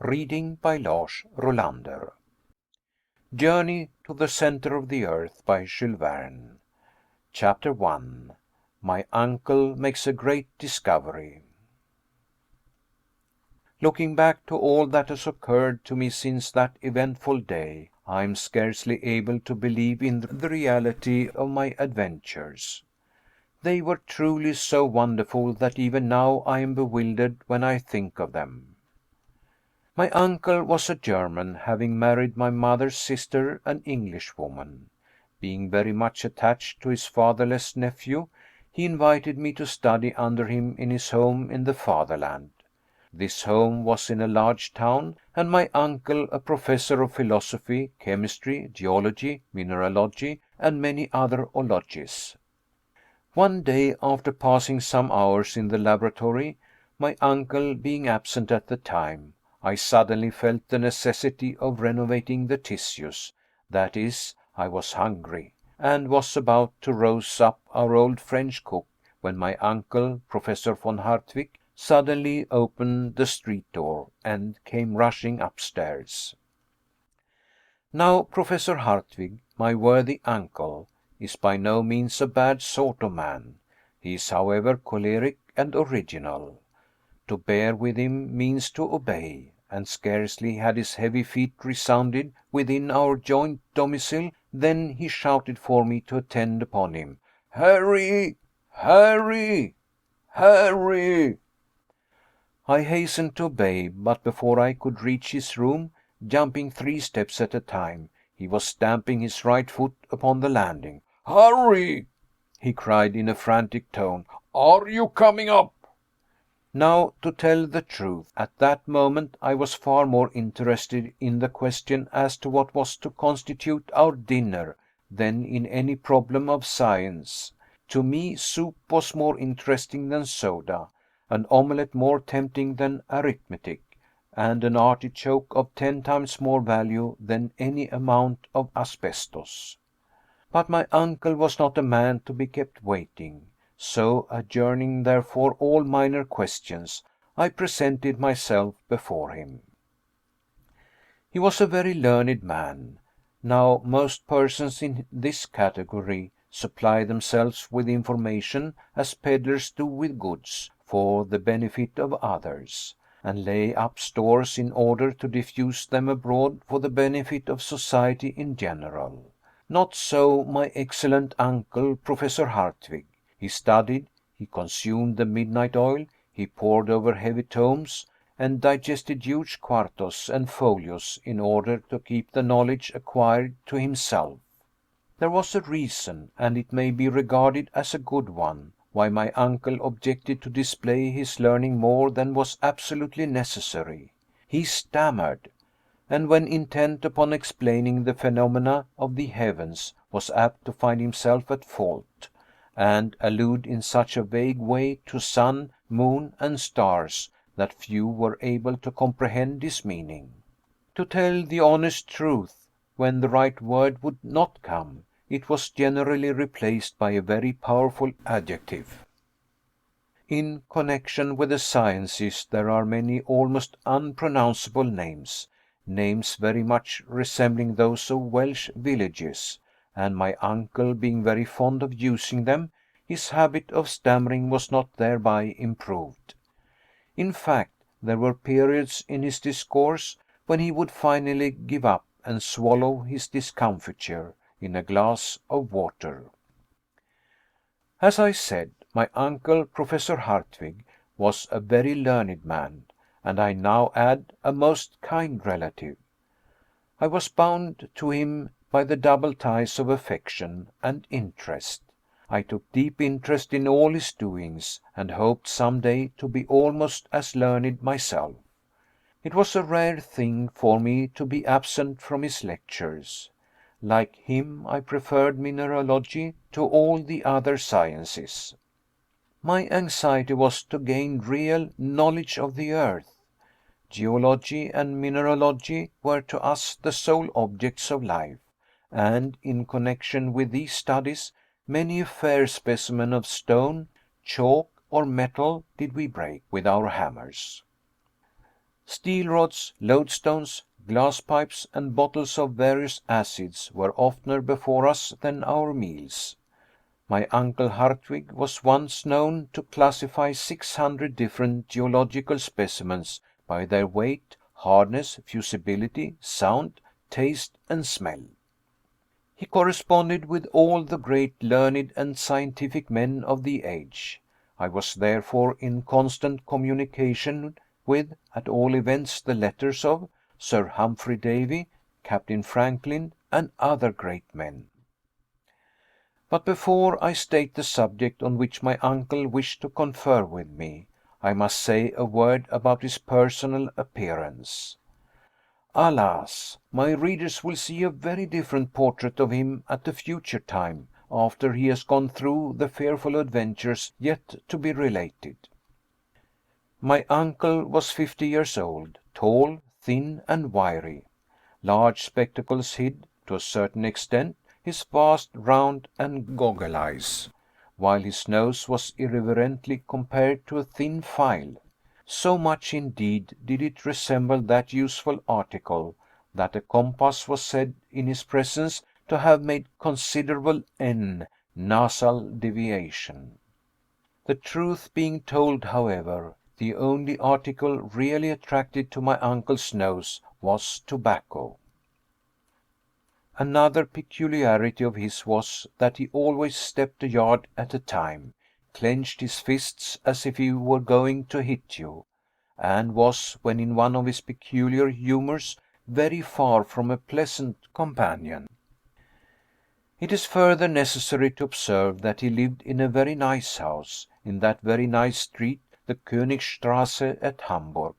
Reading by Lars Rolander. Journey to the Center of the Earth by Jules Verne. Chapter 1. My Uncle Makes a Great Discovery. Looking back to all that has occurred to me since that eventful day, I am scarcely able to believe in the reality of my adventures. They were truly so wonderful that even now I am bewildered when I think of them. My uncle was a German, having married my mother's sister, an Englishwoman. Being very much attached to his fatherless nephew, he invited me to study under him in his home in the fatherland. This home was in a large town, and my uncle a professor of philosophy, chemistry, geology, mineralogy, and many other ologies. One day, after passing some hours in the laboratory, my uncle being absent at the time, I suddenly felt the necessity of renovating the tissues, that is, I was hungry, and was about to rouse up our old French cook, when my uncle, Professor von Hardwigg, suddenly opened the street door, and came rushing upstairs. Now, Professor Hardwigg, my worthy uncle, is by no means a bad sort of man. He is, however, choleric and original. To bear with him means to obey, and scarcely had his heavy feet resounded within our joint domicile than he shouted for me to attend upon him. "Harry! Harry! Harry!" I hastened to obey, but before I could reach his room, jumping 3 steps at a time, he was stamping his right foot upon the landing. "Harry!" he cried in a frantic tone, "are you coming up?" Now, to tell the truth, at that moment I was far more interested in the question as to what was to constitute our dinner than in any problem of science. To me, soup was more interesting than soda, an omelette more tempting than arithmetic, and an artichoke of 10 times more value than any amount of asbestos. But my uncle was not a man to be kept waiting. So, adjourning therefore all minor questions, I presented myself before him. He was a very learned man. Now, most persons in this category supply themselves with information, as peddlers do with goods, for the benefit of others, and lay up stores in order to diffuse them abroad for the benefit of society in general. Not so my excellent uncle, Professor Hardwigg. He studied, he consumed the midnight oil, he pored over heavy tomes, and digested huge quartos and folios in order to keep the knowledge acquired to himself. There was a reason, and it may be regarded as a good one, why my uncle objected to display his learning more than was absolutely necessary. He stammered, and when intent upon explaining the phenomena of the heavens, was apt to find himself at fault, and allude in such a vague way to sun, moon, and stars, that few were able to comprehend his meaning. To tell the honest truth, when the right word would not come, it was generally replaced by a very powerful adjective. In connection with the sciences there are many almost unpronounceable names, names very much resembling those of Welsh villages, and my uncle being very fond of using them, his habit of stammering was not thereby improved. In fact, there were periods in his discourse when he would finally give up and swallow his discomfiture in a glass of water. As I said, my uncle, Professor Hardwigg, was a very learned man, and I now add, a most kind relative. I was bound to him by the double ties of affection and interest. I took deep interest in all his doings, and hoped some day to be almost as learned myself. It was a rare thing for me to be absent from his lectures. Like him, I preferred mineralogy to all the other sciences. My anxiety was to gain real knowledge of the earth. Geology and mineralogy were to us the sole objects of life, and in connection with these studies many a fair specimen of stone, chalk, or metal did we break with our hammers. Steel rods, lodestones, glass pipes, and bottles of various acids were oftener before us than our meals. My uncle Hardwigg was once known to classify 600 different geological specimens by their weight, hardness, fusibility, sound, taste, and smell. He corresponded with all the great learned and scientific men of the age. I was therefore in constant communication with, at all events, the letters of Sir Humphrey Davy, Captain Franklin, and other great men. But before I state the subject on which my uncle wished to confer with me, I must say a word about his personal appearance. Alas! my readers will see a very different portrait of him at a future time, after he has gone through the fearful adventures yet to be related. My uncle was 50 years old, tall, thin, and wiry. Large spectacles hid, to a certain extent, his vast, round, and goggle eyes, while his nose was irreverently compared to a thin file. So much, indeed, did it resemble that useful article, that a compass was said in his presence to have made considerable nasal deviation. The truth being told, however, the only article really attracted to my uncle's nose was tobacco. Another peculiarity of his was that he always stepped a yard at a time, clenched his fists as if he were going to hit you, and was, when in one of his peculiar humors, very far from a pleasant companion. It is further necessary to observe that he lived in a very nice house, in that very nice street, the Königstrasse at Hamburg.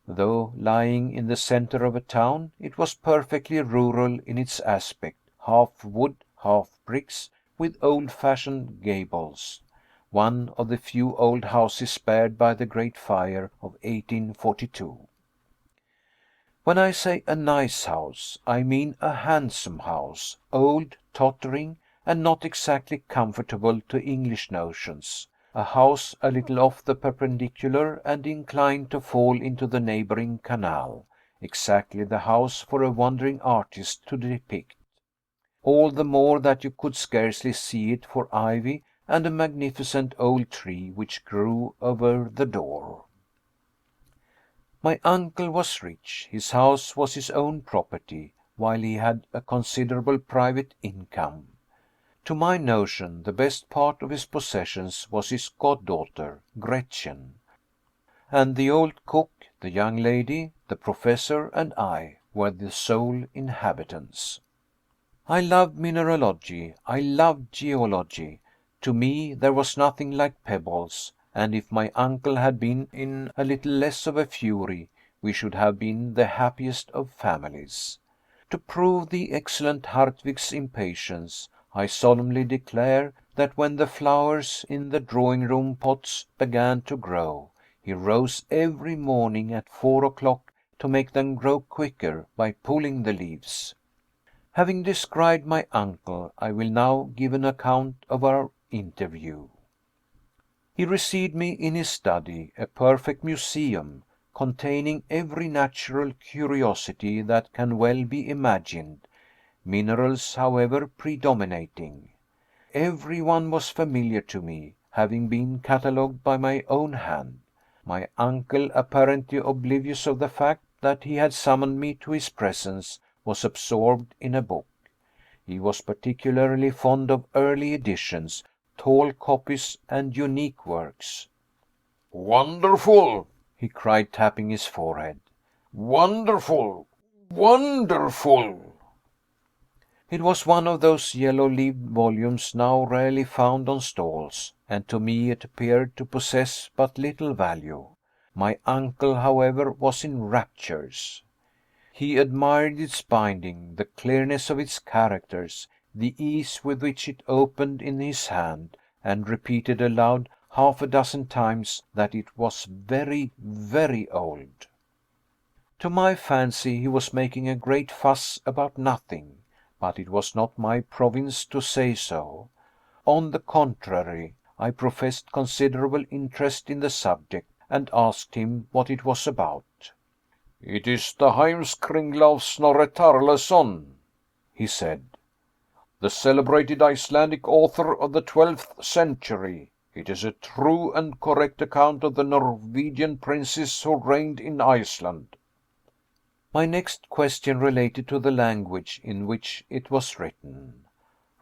Though lying in the center of a town, it was perfectly rural in its aspect, half wood, half bricks, with old-fashioned gables, one of the few old houses spared by the great fire of 1842. When I say a nice house, I mean a handsome house, old, tottering, and not exactly comfortable to English notions, a house a little off the perpendicular and inclined to fall into the neighboring canal, exactly the house for a wandering artist to depict, all the more that you could scarcely see it for ivy and a magnificent old tree which grew over the door. My uncle was rich, his house was his own property, while he had a considerable private income. To my notion, the best part of his possessions was his goddaughter, Gretchen, and the old cook, the young lady, the professor, and I were the sole inhabitants. I loved mineralogy, I loved geology. To me there was nothing like pebbles, and if my uncle had been in a little less of a fury, we should have been the happiest of families. To prove the excellent Hardwigg's impatience, I solemnly declare that when the flowers in the drawing room pots began to grow, he rose every morning at 4 o'clock to make them grow quicker by pulling the leaves. Having described my uncle, I will now give an account of our interview. He received me in his study, a perfect museum, containing every natural curiosity that can well be imagined, minerals, however, predominating. Every one was familiar to me, having been catalogued by my own hand. My uncle, apparently oblivious of the fact that he had summoned me to his presence, was absorbed in a book. He was particularly fond of early editions, tall copies, and unique works. "Wonderful!" he cried, tapping his forehead. "Wonderful! Wonderful!" It was one of those yellow-leaved volumes now rarely found on stalls, and to me it appeared to possess but little value. My uncle, however, was in raptures. He admired its binding, the clearness of its characters, the ease with which it opened in his hand, and repeated aloud half a dozen times that it was very, very old. To my fancy he was making a great fuss about nothing, but it was not my province to say so. On the contrary, I professed considerable interest in the subject, and asked him what it was about. It is the Heimskringla of Snorre Tarleson, he said, the celebrated Icelandic author of the 12th century. It is a true and correct account of the Norwegian princes who reigned in Iceland. My next question related to the language in which it was written.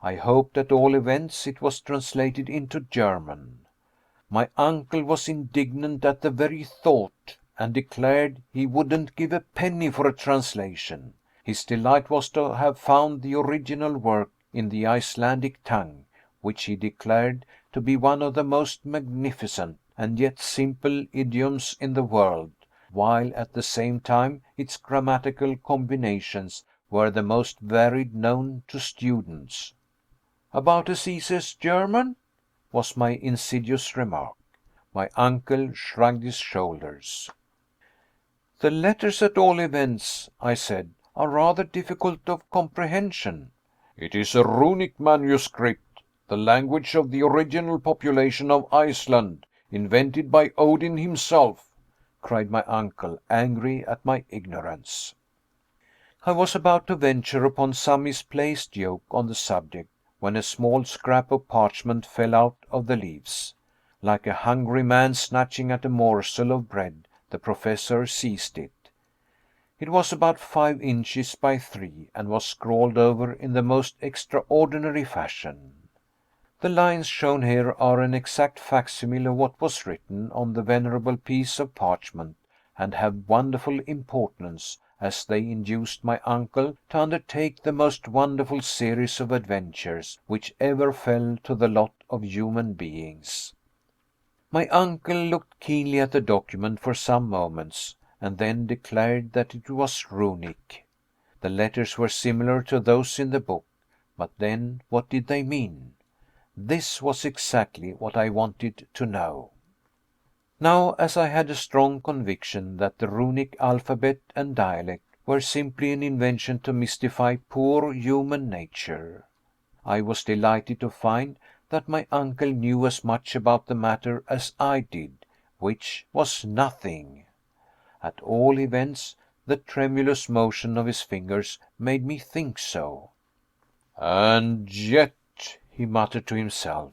I hoped at all events it was translated into German. My uncle was indignant at the very thought, and declared he wouldn't give a penny for a translation. His delight was to have found the original work in the Icelandic tongue, which he declared to be one of the most magnificent and yet simple idioms in the world, while at the same time its grammatical combinations were the most varied known to students. "About as easy as German?" was my insidious remark. My uncle shrugged his shoulders. "The letters, at all events," I said, "are rather difficult of comprehension." It is a runic manuscript, the language of the original population of Iceland, invented by Odin himself," cried my uncle, angry at my ignorance. I was about to venture upon some misplaced joke on the subject, when a small scrap of parchment fell out of the leaves. Like a hungry man snatching at a morsel of bread, the Professor seized it. It was about 5 inches by 3, and was scrawled over in the most extraordinary fashion. The lines shown here are an exact facsimile of what was written on the venerable piece of parchment, and have wonderful importance, as they induced my uncle to undertake the most wonderful series of adventures which ever fell to the lot of human beings. My uncle looked keenly at the document for some moments, and then declared that it was runic. The letters were similar to those in the book, but then what did they mean? This was exactly what I wanted to know. Now, as I had a strong conviction that the runic alphabet and dialect were simply an invention to mystify poor human nature, I was delighted to find that my uncle knew as much about the matter as I did, which was nothing. At all events, the tremulous motion of his fingers made me think so. "And yet," he muttered to himself,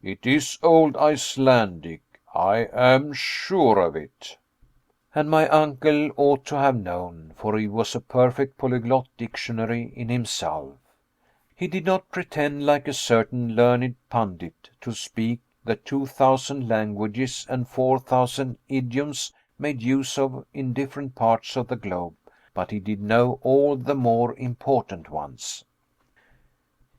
"it is old Icelandic. I am sure of it." And my uncle ought to have known, for he was a perfect polyglot dictionary in himself. He did not pretend, like a certain learned pundit, to speak the 2,000 languages and 4,000 idioms made use of in different parts of the globe, but he did know all the more important ones.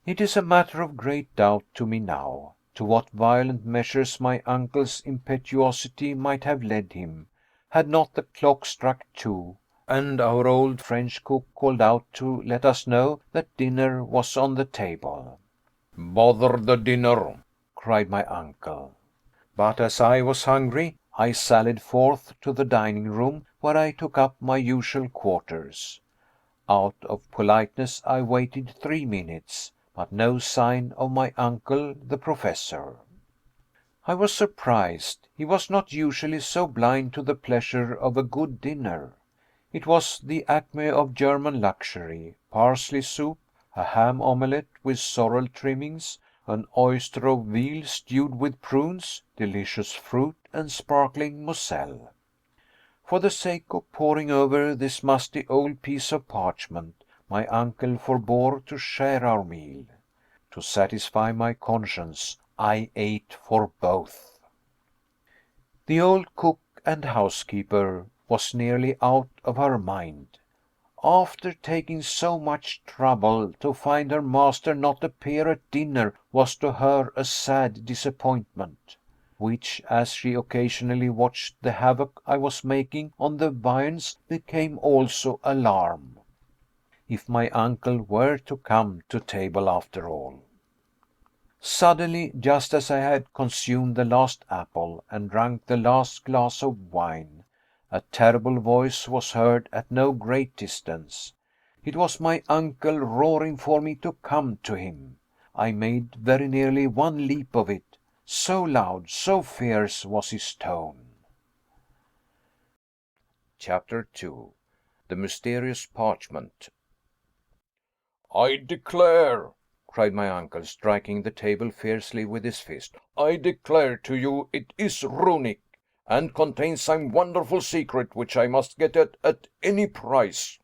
It is a matter of great doubt to me now, to what violent measures my uncle's impetuosity might have led him, had not the clock struck 2, and our old French cook called out to let us know that dinner was on the table. "Bother the dinner!" cried my uncle. But as I was hungry, I sallied forth to the dining room, where I took up my usual quarters. Out of politeness I waited 3 minutes, but no sign of my uncle the Professor. I was surprised. He was not usually so blind to the pleasure of a good dinner. It was the acme of German luxury: parsley soup, a ham omelette with sorrel trimmings, an oyster of veal stewed with prunes, delicious fruit, and sparkling Moselle. For the sake of poring over this musty old piece of parchment, my uncle forbore to share our meal. To satisfy my conscience, I ate for both. The old cook and housekeeper was nearly out of her mind. After taking so much trouble, to find her master not appear at dinner was to her a sad disappointment, which, as she occasionally watched the havoc I was making on the viands, became also alarm. If my uncle were to come to table after all. Suddenly, just as I had consumed the last apple and drunk the last glass of wine, a terrible voice was heard at no great distance. It was my uncle roaring for me to come to him. I made very nearly one leap of it, so loud, so fierce was his tone. Chapter 2. the mysterious parchment. "I declare," cried my uncle, striking the table fiercely with his fist, "I declare to you it is runic, and contains some wonderful secret which I must get at any price."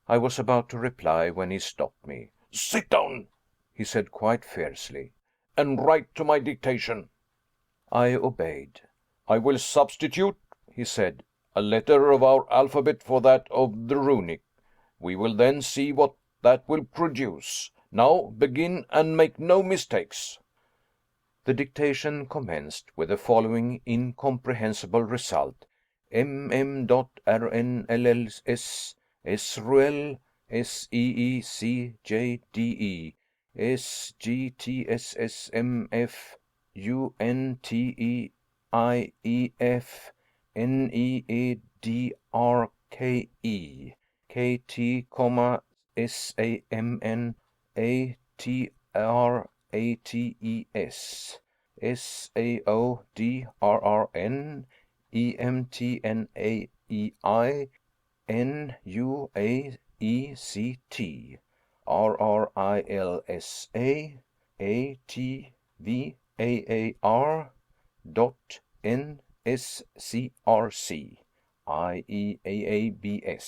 I was about to reply when he stopped me. "Sit down," he said quite fiercely, "and write to my dictation." I obeyed. "I will substitute," he said, "a letter of our alphabet for that of the runic. We will then see what that will produce. Now begin, and make no mistakes." The dictation commenced, with the following incomprehensible result: mm.rnlls sruel seecijde sgtssmf unteief needrke kt, samn atrates saodrrn emtnaei nuaect rrilsa atvaar dot nscrc IEAABS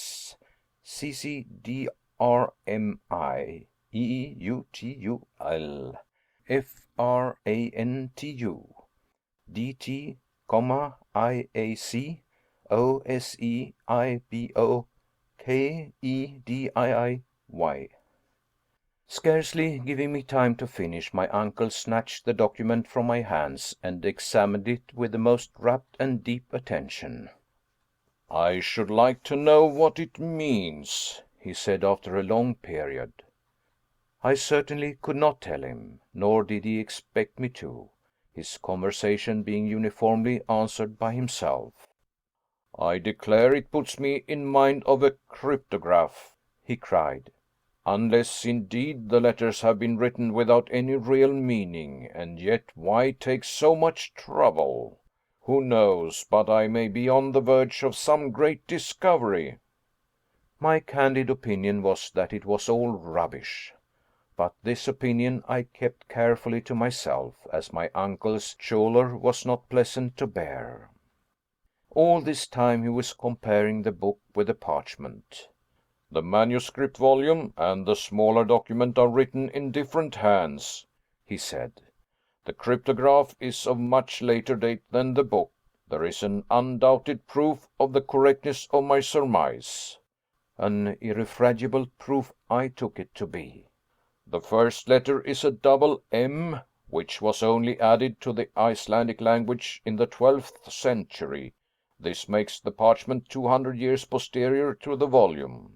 CCDRMI EEUTUL FRANTU DT, IAC OSEIBO KEDIIY. Scarcely giving me time to finish, my uncle snatched the document from my hands and examined it with the most rapt and deep attention. "I should like to know what it means," he said after a long period. I certainly could not tell him, nor did he expect me to, his conversation being uniformly answered by himself. "I declare it puts me in mind of a cryptograph," he cried. "Unless, indeed, the letters have been written without any real meaning, and yet why take so much trouble? Who knows but I may be on the verge of some great discovery?" My candid opinion was that it was all rubbish. But this opinion I kept carefully to myself, as my uncle's choler was not pleasant to bear. All this time he was comparing the book with the parchment. "The manuscript volume and the smaller document are written in different hands," he said. "The cryptograph is of much later date than the book. There is an undoubted proof of the correctness of my surmise." An irrefragable proof I took it to be. "The first letter is a double M, which was only added to the Icelandic language in the 12th century. This makes the parchment 200 years posterior to the volume."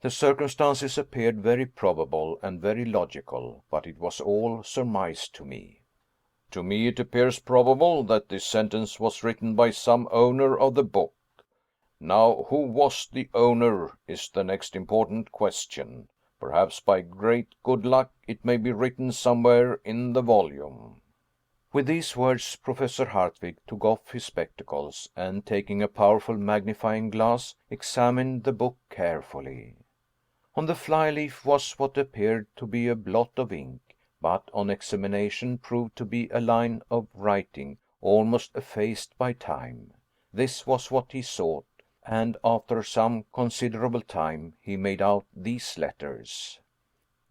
The circumstances appeared very probable and very logical, but it was all surmise to me. "To me it appears probable that this sentence was written by some owner of the book. Now, who was the owner is the next important question. Perhaps by great good luck it may be written somewhere in the volume." With these words Professor Hardwigg took off his spectacles, and taking a powerful magnifying glass, examined the book carefully. On the flyleaf was what appeared to be a blot of ink, but on examination proved to be a line of writing almost effaced by time. This was what he sought, and after some considerable time he made out these letters: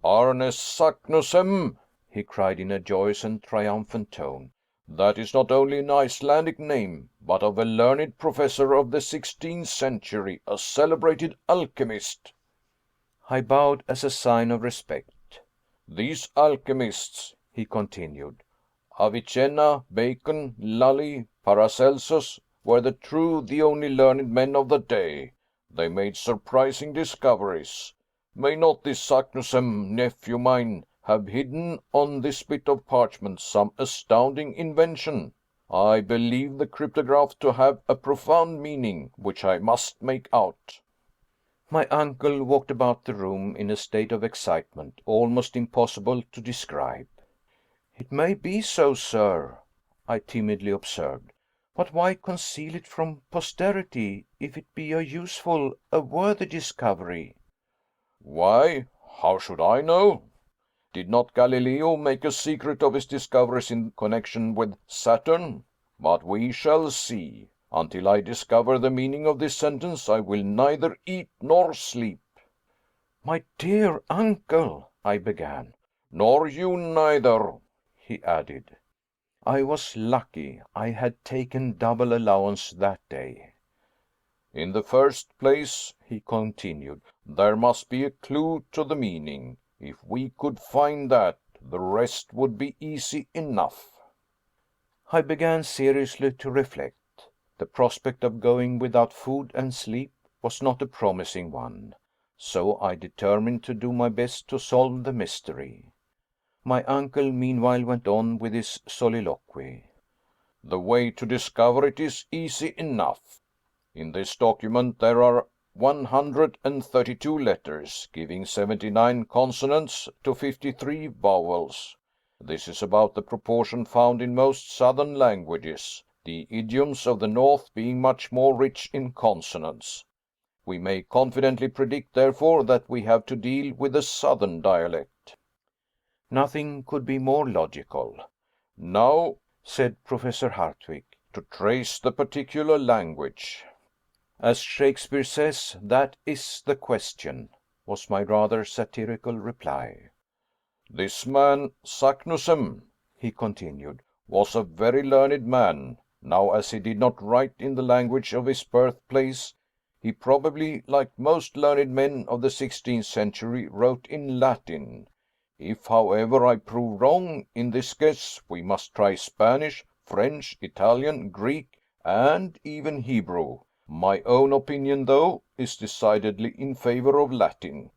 "Arne Saknussemm," he cried in a joyous and triumphant tone. "That is not only an Icelandic name, but of a learned professor of the 16th century, a celebrated alchemist." I bowed as a sign of respect. "These alchemists," he continued, "Avicenna, Bacon, Lully, Paracelsus, were the only learned men of the day. They made surprising discoveries. May not this Saknussemm, nephew mine, have hidden on this bit of parchment some astounding invention? I believe the cryptograph to have a profound meaning, which I must make out." My uncle walked about the room in a state of excitement almost impossible to describe. "It may be so, sir," I timidly observed, But why conceal it from posterity, if it be a useful, a worthy discovery? Why, how should I know? Did not Galileo make a secret of his discoveries in connection with Saturn? But we shall see. Until I discover the meaning of this sentence, I will neither eat nor sleep. My dear uncle, I began. Nor you neither, he added. I was lucky. I had taken double allowance that day. In the first place, he continued, there must be a clue to the meaning. If we could find that, the rest would be easy enough. I began seriously to reflect. The prospect of going without food and sleep was not a promising one, so I determined to do my best to solve the mystery. My uncle meanwhile went on with his soliloquy. The way to discover it is easy enough. In this document there are 132 letters, giving 79 consonants to 53 vowels. This is about the proportion found in most southern languages, the idioms of the north being much more rich in consonants. We may confidently predict, therefore, that we have to deal with a southern dialect. Nothing could be more logical. Now, said Professor Hardwigg, to trace the particular language. As Shakespeare says, that is the question, was my rather satirical reply. This man, Saknussemm, he continued, was a very learned man. Now, as he did not write in the language of his birthplace, he probably, like most learned men of the 16th century, wrote in Latin. If, however, I prove wrong in this guess, we must try Spanish, French, Italian, Greek, and even Hebrew. My own opinion, though, is decidedly in favor of Latin.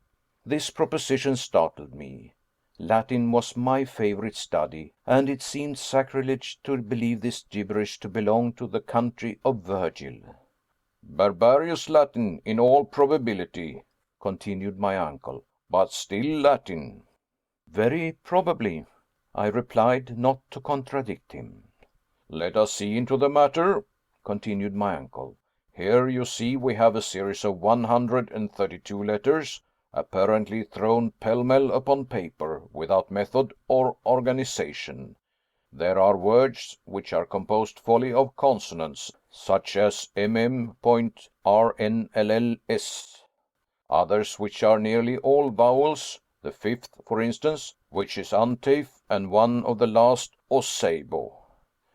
This proposition startled me. Latin was my favorite study, and it seemed sacrilege to believe this gibberish to belong to the country of Virgil. Barbarous Latin, in all probability, continued my uncle, but still Latin. Very probably, I replied, not to contradict him. Let us see into the matter, continued my uncle. Here, you see, we have a series of 132 letters, apparently thrown pell-mell upon paper, without method or organization. There are words which are composed wholly of consonants, such as mm.rnlls, others which are nearly all vowels, the fifth, for instance, which is unteife, and one of the last osebo.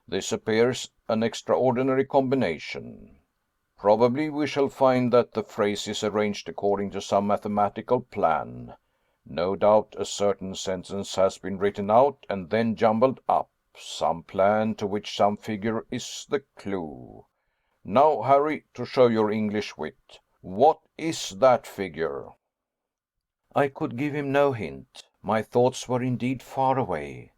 This appears an extraordinary combination. Probably we shall find that the phrase is arranged according to some mathematical plan. No doubt a certain sentence has been written out and then jumbled up, some plan to which some figure is the clue. Now, Harry, to show your English wit, what is that figure? I could give him no hint. My thoughts were indeed far away.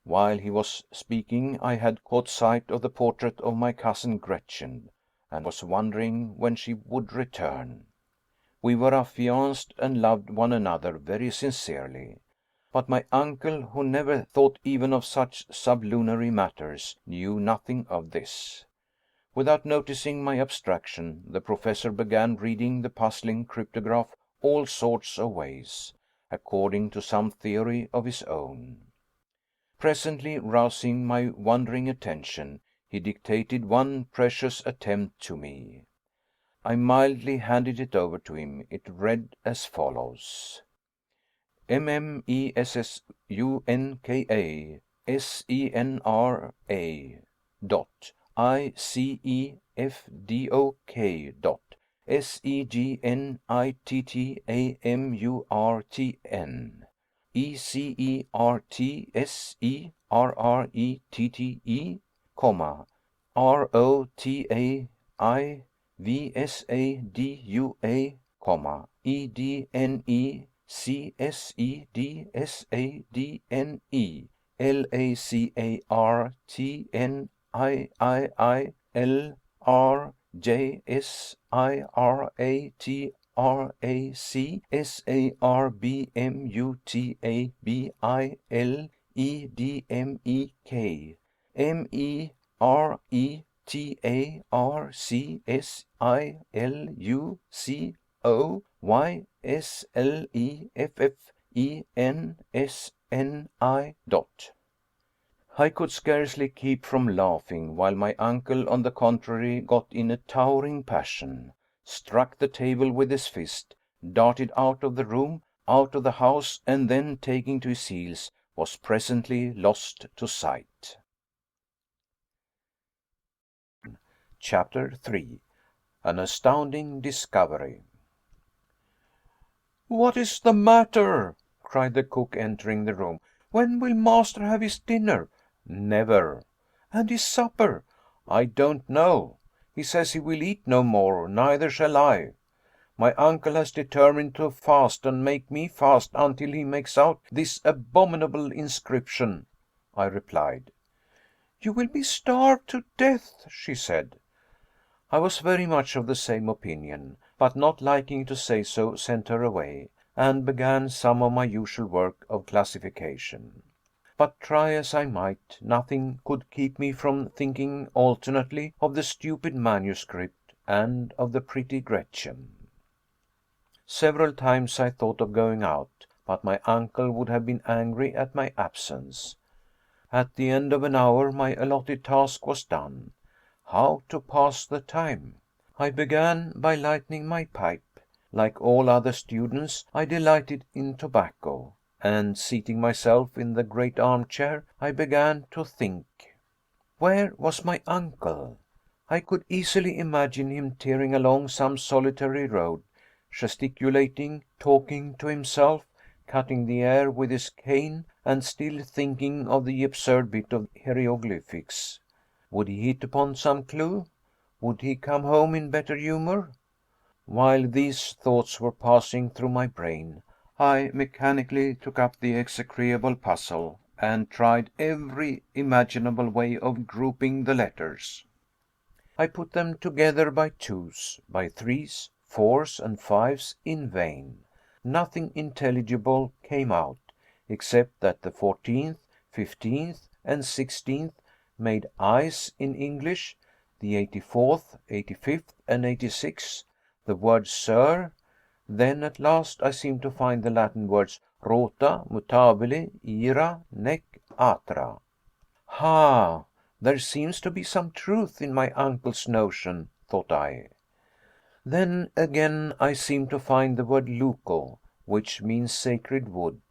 While he was speaking, I had caught sight of the portrait of my cousin Gretchen, and was wondering when she would return. We were affianced and loved one another very sincerely. But my uncle, who never thought even of such sublunary matters, knew nothing of this. Without noticing my abstraction, the professor began reading the puzzling cryptograph all sorts of ways, according to some theory of his own. Presently, rousing my wandering attention, he dictated one precious attempt to me. I mildly handed it over to him. It read as follows: MMESSUNKA dot ICEFDOK dot SEGNITTAMURTN ECERTSERRETTE, comma ROTAIVSADUA, comma EDNECSEDSADNE LACARTNIILRJSIRATSARBMUTABILEDMEK MERETTE TARCSILUCOYSLEFFENSNI. I could scarcely keep from laughing, while my uncle, on the contrary, got in a towering passion, struck the table with his fist, darted out of the room, out of the house, and then, taking to his heels, was presently lost to sight. Chapter 3. An Astounding Discovery. "What is the matter?" cried the cook, entering the room. "When will master have his dinner?" "Never." "And his supper?" "I don't know. He says he will eat no more, neither shall I. My uncle has determined to fast and make me fast until he makes out this abominable inscription," I replied. "You will be starved to death," she said. I was very much of the same opinion, but not liking to say so, sent her away, and began some of my usual work of classification. But try as I might, nothing could keep me from thinking alternately of the stupid manuscript and of the pretty Gretchen. Several times I thought of going out, but my uncle would have been angry at my absence. At the end of an hour my allotted task was done. How to pass the time? I began by lighting my pipe. Like all other students, I delighted in tobacco, and seating myself in the great armchair, I began to think. Where was my uncle? I could easily imagine him tearing along some solitary road, gesticulating, talking to himself, cutting the air with his cane, and still thinking of the absurd bit of hieroglyphics. Would he hit upon some clue? Would he come home in better humor? While these thoughts were passing through my brain, I mechanically took up the execrable puzzle, and tried every imaginable way of grouping the letters. I put them together by twos, by threes, fours, and fives, in vain. Nothing intelligible came out, except that the 14th, 15th, and 16th made eyes in English, the 84th, 85th, and 86th, the word sir. Then at last I seemed to find the Latin words rota, mutabile, ira, nec, atra. Ha! There seems to be some truth in my uncle's notion, thought I. Then again I seemed to find the word luco, which means sacred wood.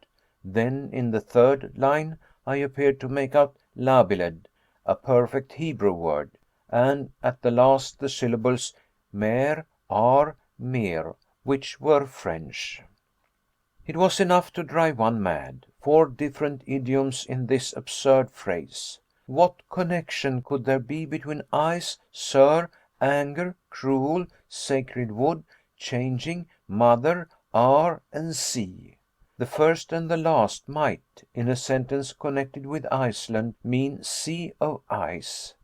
Then in the third line I appeared to make out labiled, a perfect Hebrew word, and at the last the syllables mer, ar, mer, which were French. It was enough to drive one mad. 4 different idioms in this absurd phrase. What connection could there be between eyes, sir, anger, cruel, sacred wood, changing, mother, are, and sea? The first and the last might, in a sentence connected with Iceland, mean sea of ice.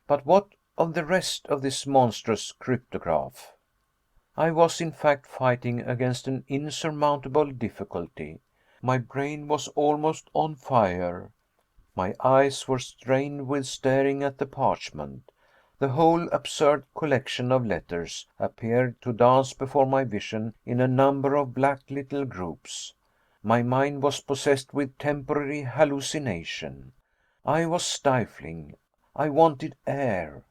But what of the rest of this monstrous cryptograph? I was, in fact, fighting against an insurmountable difficulty. My brain was almost on fire. My eyes were strained with staring at the parchment. The whole absurd collection of letters appeared to dance before my vision in a number of black little groups. My mind was possessed with temporary hallucination. I was stifling. I wanted air.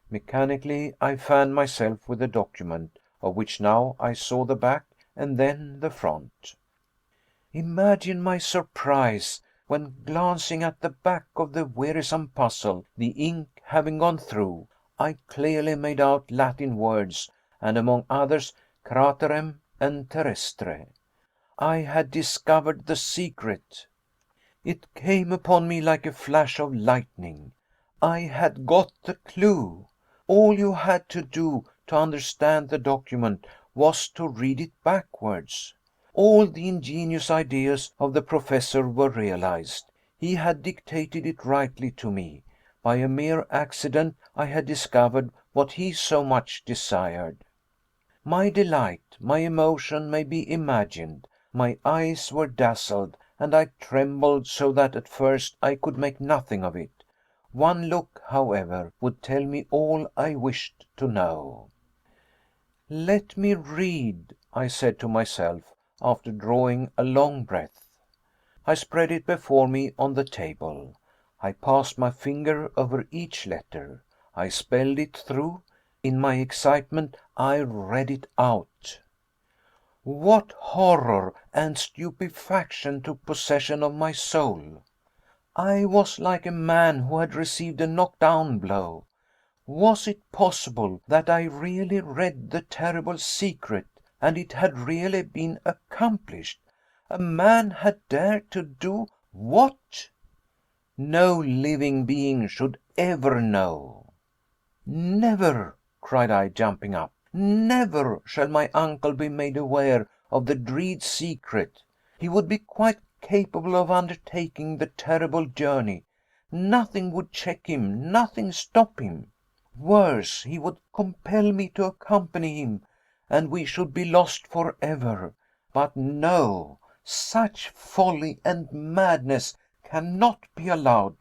Mechanically I fanned myself with the document, of which now I saw the back and then the front. Imagine my surprise when, glancing at the back of the wearisome puzzle, the ink having gone through, I clearly made out Latin words, and among others craterem and terrestre. I had discovered the secret. It came upon me like a flash of lightning. I had got the clue. All you had to do to understand the document was to read it backwards. All the ingenious ideas of the professor were realized. He had dictated it rightly to me. By a mere accident I had discovered what he so much desired. My delight, my emotion may be imagined. My eyes were dazzled, and I trembled so that at first I could make nothing of it. One look, however, would tell me all I wished to know. "Let me read," I said to myself, after drawing a long breath. I spread it before me on the table. I passed my finger over each letter. I spelled it through. In my excitement I read it out. What horror and stupefaction took possession of my soul! I was like a man who had received a knockdown blow. Was it possible that I really read the terrible secret, and it had really been accomplished? A man had dared to do what? No living being should ever know. "Never," cried I, jumping up, "never shall my uncle be made aware of the dread secret. He would be quite capable of undertaking the terrible journey. Nothing would check him, nothing stop him. Worse, he would compel me to accompany him, and we should be lost for ever. But no, such folly and madness cannot be allowed."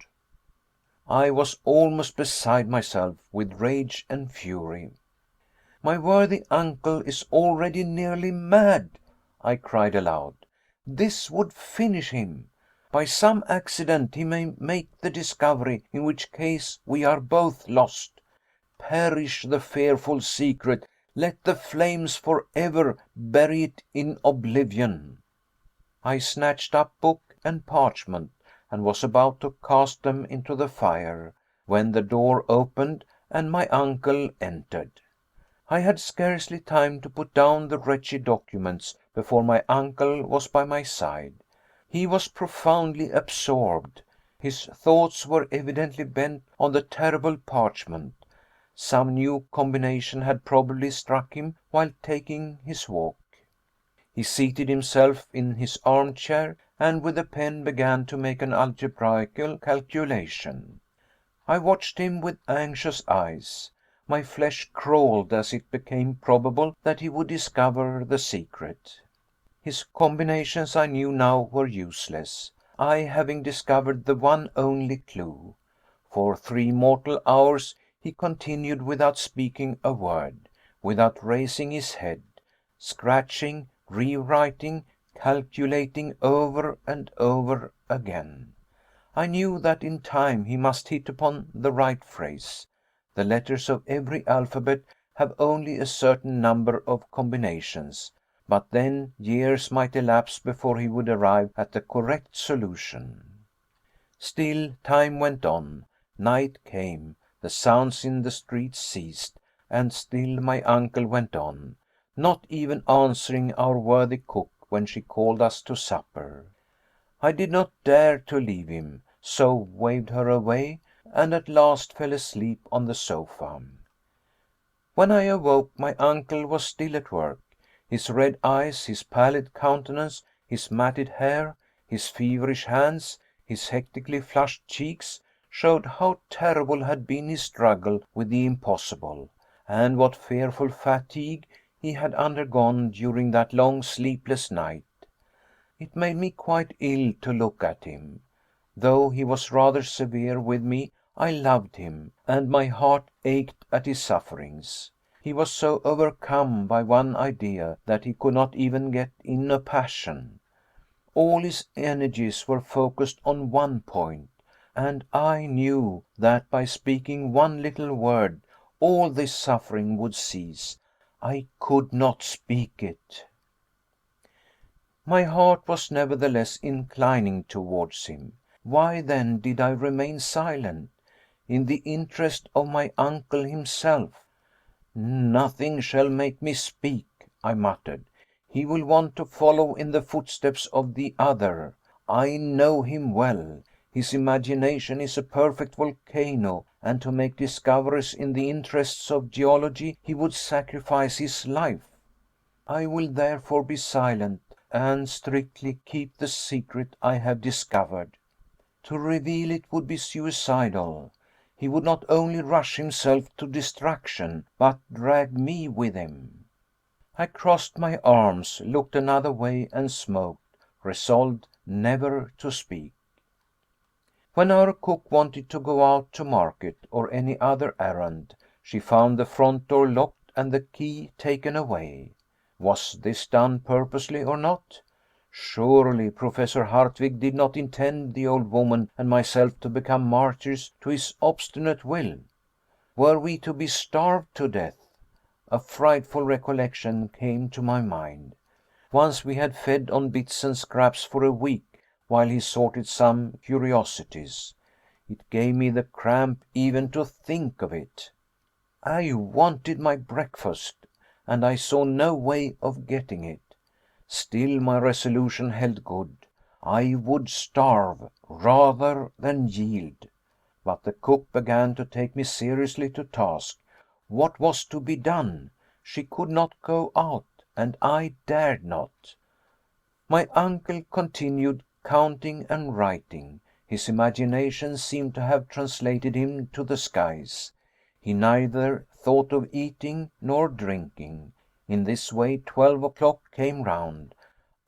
I was almost beside myself with rage and fury. "My worthy uncle is already nearly mad," I cried aloud. "This would finish him. By some accident he may make the discovery, in which case we are both lost. Perish the fearful secret! Let the flames for ever bury it in oblivion." I snatched up book and parchment, and was about to cast them into the fire, when the door opened and my uncle entered. I had scarcely time to put down the wretched documents before my uncle was by my side. He was profoundly absorbed. His thoughts were evidently bent on the terrible parchment. Some new combination had probably struck him while taking his walk. He seated himself in his armchair, and with a pen began to make an algebraical calculation. I watched him with anxious eyes. My flesh crawled as it became probable that he would discover the secret. His combinations I knew now were useless, I having discovered the one only clue. For 3 mortal hours he continued without speaking a word, without raising his head, scratching, rewriting, calculating over and over again. I knew that in time he must hit upon the right phrase. The letters of every alphabet have only a certain number of combinations, but then years might elapse before he would arrive at the correct solution. Still time went on, night came, the sounds in the streets ceased, and still my uncle went on, not even answering our worthy cook when she called us to supper. I did not dare to leave him, so waved her away, and at last fell asleep on the sofa. When I awoke, my uncle was still at work. His red eyes, his pallid countenance, his matted hair, his feverish hands, his hectically flushed cheeks, showed how terrible had been his struggle with the impossible, and what fearful fatigue he had undergone during that long sleepless night. It made me quite ill to look at him. Though he was rather severe with me, I loved him, and my heart ached at his sufferings. He was so overcome by one idea that he could not even get in a passion. All his energies were focused on one point, and I knew that by speaking one little word all this suffering would cease. I could not speak it. My heart was nevertheless inclining towards him. Why then did I remain silent? In the interest of my uncle himself. "Nothing shall make me speak," I muttered. "He will want to follow in the footsteps of the other. I know him well. His imagination is a perfect volcano, and to make discoveries in the interests of geology he would sacrifice his life. I will therefore be silent, and strictly keep the secret I have discovered. To reveal it would be suicidal. He would not only rush himself to destruction, but drag me with him." I crossed my arms, looked another way, and smoked, resolved never to speak. When our cook wanted to go out to market or any other errand, she found the front door locked and the key taken away. Was this done purposely or not? Surely Professor Hardwigg did not intend the old woman and myself to become martyrs to his obstinate will. Were we to be starved to death? A frightful recollection came to my mind. Once we had fed on bits and scraps for a week while he sorted some curiosities. It gave me the cramp even to think of it. I wanted my breakfast, and I saw no way of getting it. Still my resolution held good. I would starve rather than yield. But the cook began to take me seriously to task. What was to be done? She could not go out, and I dared not. My uncle continued counting and writing. His imagination seemed to have translated him to the skies. He neither thought of eating nor drinking. In this way 12 o'clock came round.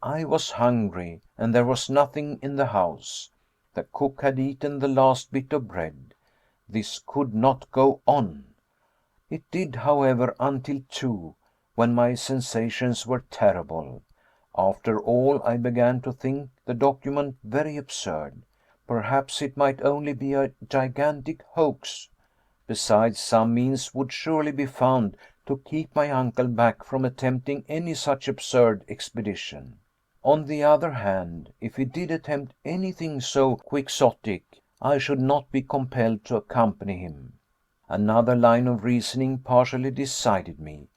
I was hungry, and there was nothing in the house. The cook had eaten the last bit of bread. This could not go on. It did, however, until 2, when my sensations were terrible. After all, I began to think the document very absurd. Perhaps it might only be a gigantic hoax. Besides, some means would surely be found to keep my uncle back from attempting any such absurd expedition. On the other hand, if he did attempt anything so quixotic, I should not be compelled to accompany him. Another line of reasoning partially decided me.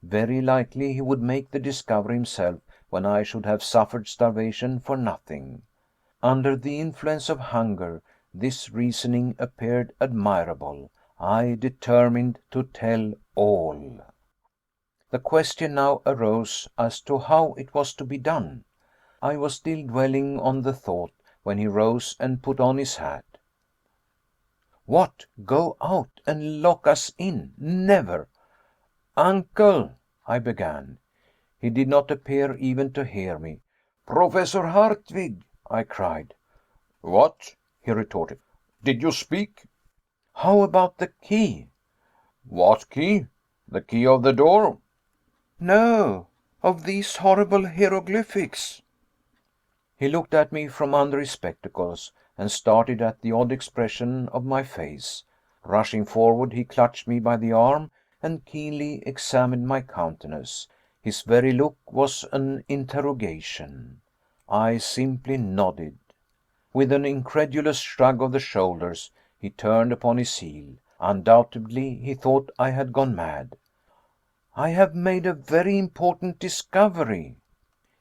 Very likely he would make the discovery himself when I should have suffered starvation for nothing. Under the influence of hunger, this reasoning appeared admirable. I determined to tell all. The question now arose as to how it was to be done. I was still dwelling on the thought when he rose and put on his hat. What, go out and lock us in? Never! Uncle, I began. He did not appear even to hear me. Professor Hardwigg, I cried. What? He retorted. Did you speak? How about the key? What key? The key of the door? No, of these horrible hieroglyphics. He looked at me from under his spectacles, and started at the odd expression of my face. Rushing forward, he clutched me by the arm and keenly examined my countenance. His very look was an interrogation. I simply nodded. With an incredulous shrug of the shoulders, he turned upon his heel. Undoubtedly, he thought I had gone mad. I have made a very important discovery.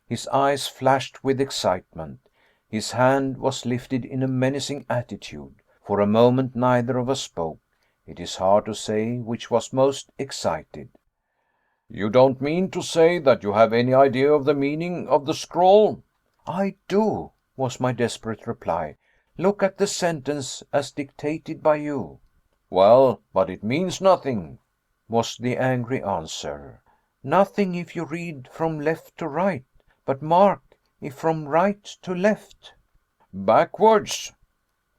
His eyes flashed with excitement. His hand was lifted in a menacing attitude. For a moment neither of us spoke. It is hard to say which was most excited. You don't mean to say that you have any idea of the meaning of the scroll? I do, was my desperate reply. Look at the sentence as dictated by you. Well, but it means nothing, was the angry answer. Nothing if you read from left to right. But mark, if from right to left. Backwards,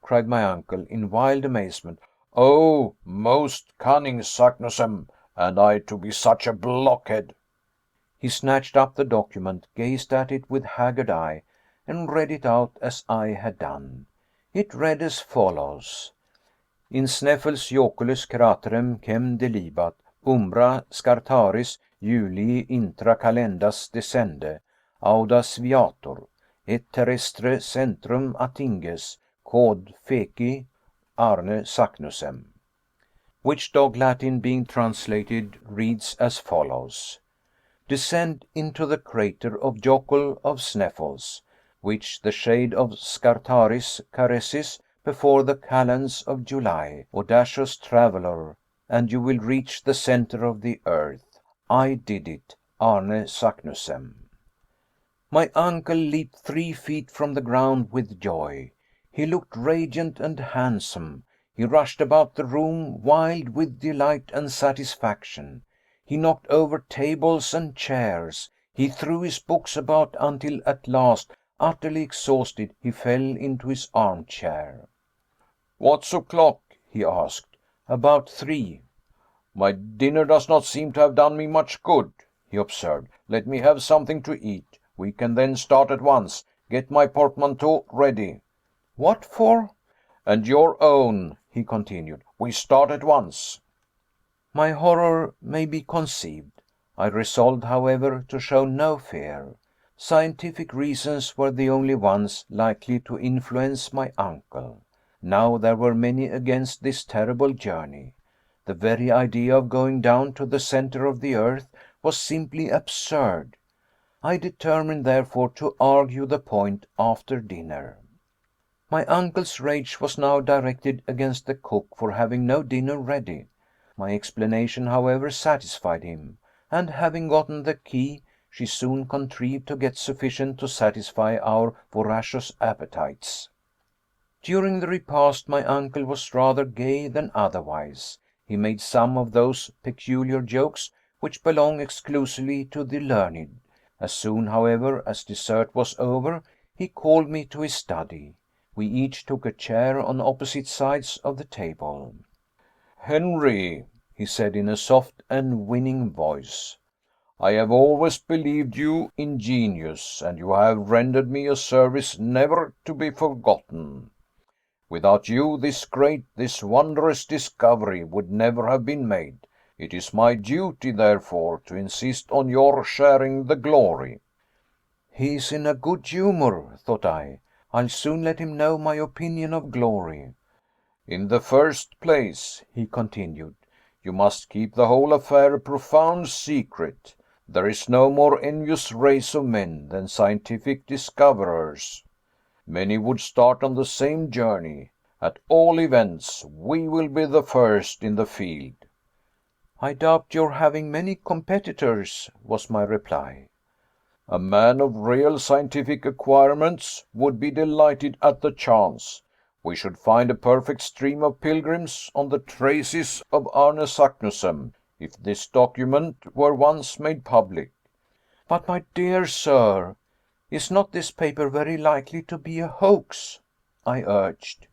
cried my uncle in wild amazement. Oh, most cunning Saknussemm, and I to be such a blockhead. He snatched up the document, gazed at it with haggard eye, and read it out as I had done. It read as follows: In Sneffels joculis craterem chem delibat, umbra Scartaris Julii intra calendas descende, audas viator, et terrestre centrum attinges, quod feci Arne Saknussemm. Which dog Latin being translated reads as follows: Descend into the crater of Jokul of Sneffels, which the shade of Scartaris caresses before the calends of July, audacious traveler, and you will reach the center of the earth. I did it, Arne Saknussemm. My uncle leaped 3 feet from the ground with joy. He looked radiant and handsome. He rushed about the room, wild with delight and satisfaction. He knocked over tables and chairs. He threw his books about until at last, utterly exhausted, he fell into his armchair. "What's o'clock?" he asked. "About 3." "My dinner does not seem to have done me much good," he observed. "Let me have something to eat. We can then start at once. Get my portmanteau ready." "What for?" "And your own," he continued. "We start at once." My horror may be conceived. I resolved, however, to show no fear. Scientific reasons were the only ones likely to influence my uncle. Now there were many against this terrible journey. The very idea of going down to the center of the earth was simply absurd. I determined, therefore, to argue the point after dinner. My uncle's rage was now directed against the cook for having no dinner ready. My explanation, however, satisfied him, and having gotten the key, she soon contrived to get sufficient to satisfy our voracious appetites. During the repast my uncle was rather gay than otherwise. He made some of those peculiar jokes which belong exclusively to the learned. As soon, however, as dessert was over, he called me to his study. We each took a chair on opposite sides of the table. "Henry," he said in a soft and winning voice, "I have always believed you ingenious, and you have rendered me a service never to be forgotten. Without you, this great, this wondrous discovery would never have been made. It is my duty, therefore, to insist on your sharing the glory." He is in a good humor, thought I. I'll soon let him know my opinion of glory. "In the first place," he continued, "you must keep the whole affair a profound secret. There is no more envious race of men than scientific discoverers. Many would start on the same journey. At all events, we will be the first in the field." "I doubt your having many competitors," was my reply. "A man of real scientific acquirements would be delighted at the chance. We should find a perfect stream of pilgrims on the traces of Arne Saknussemm, if this document were once made public." "But, my dear sir, is not this paper very likely to be a hoax?" I urged.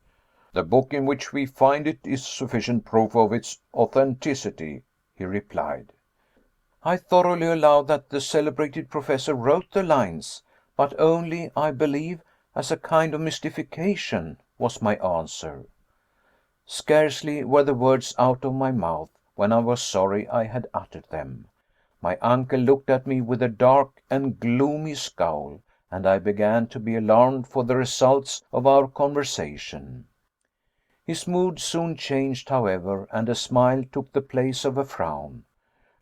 "The book in which we find it is sufficient proof of its authenticity," he replied. "I thoroughly allow that the celebrated professor wrote the lines, but only, I believe, as a kind of mystification," was my answer. Scarcely were the words out of my mouth when I was sorry I had uttered them. My uncle looked at me with a dark and gloomy scowl, and I began to be alarmed for the results of our conversation. His mood soon changed, however, and a smile took the place of a frown.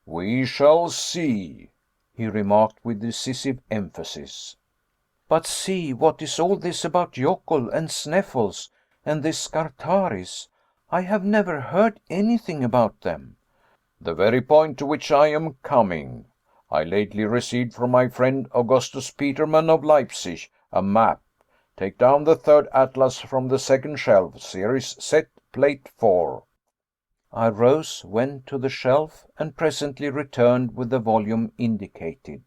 "We shall see," he remarked with decisive emphasis. "But see, what is all this about Jokull and Sneffels and this Scartaris? I have never heard anything about them." "The very point to which I am coming. I lately received from my friend Augustus Petermann of Leipzig a map. Take down the third atlas from the second shelf, series set, plate 4. I rose, went to the shelf, and presently returned with the volume indicated.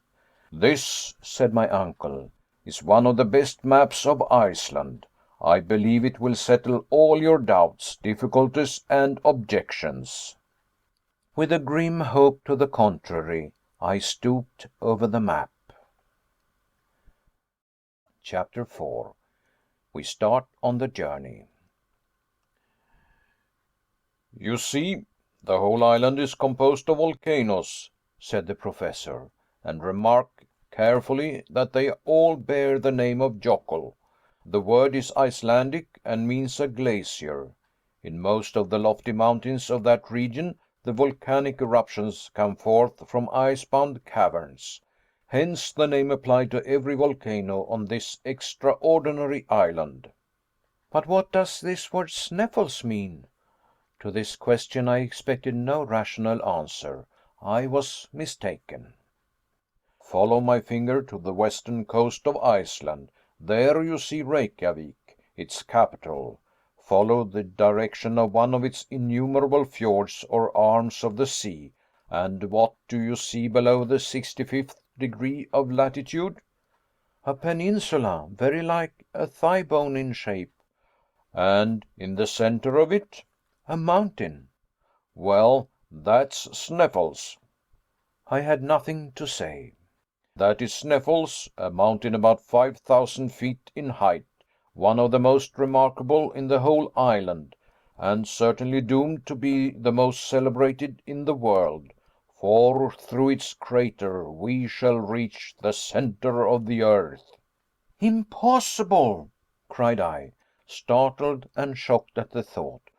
"This," said my uncle, "is one of the best maps of Iceland. I believe it will settle all your doubts, difficulties, and objections." With a grim hope to the contrary, I stooped over the map. Chapter 4. We start on the journey. "You see, the whole island is composed of volcanoes," said the Professor, "and remark carefully that they all bear the name of Jokull. The word is Icelandic, and means a glacier. In most of the lofty mountains of that region the volcanic eruptions come forth from ice-bound caverns. Hence the name applied to every volcano on this extraordinary island." "But what does this word Sneffels mean?" To this question I expected no rational answer. I was mistaken. "Follow my finger to the western coast of Iceland. There you see Reykjavik, its capital. Follow the direction of one of its innumerable fjords or arms of the sea, and what do you see below the 65th degree of latitude?" "A peninsula, very like a thigh bone in shape." And in the center of it? A mountain. Well, that's Sneffels. I had nothing to say. That is Sneffels, a mountain about 5,000 feet in height, one of the most remarkable in the whole island, and certainly doomed to be the most celebrated in the world, for through its crater we shall reach the center of the earth. Impossible! cried I, startled and shocked at the thought.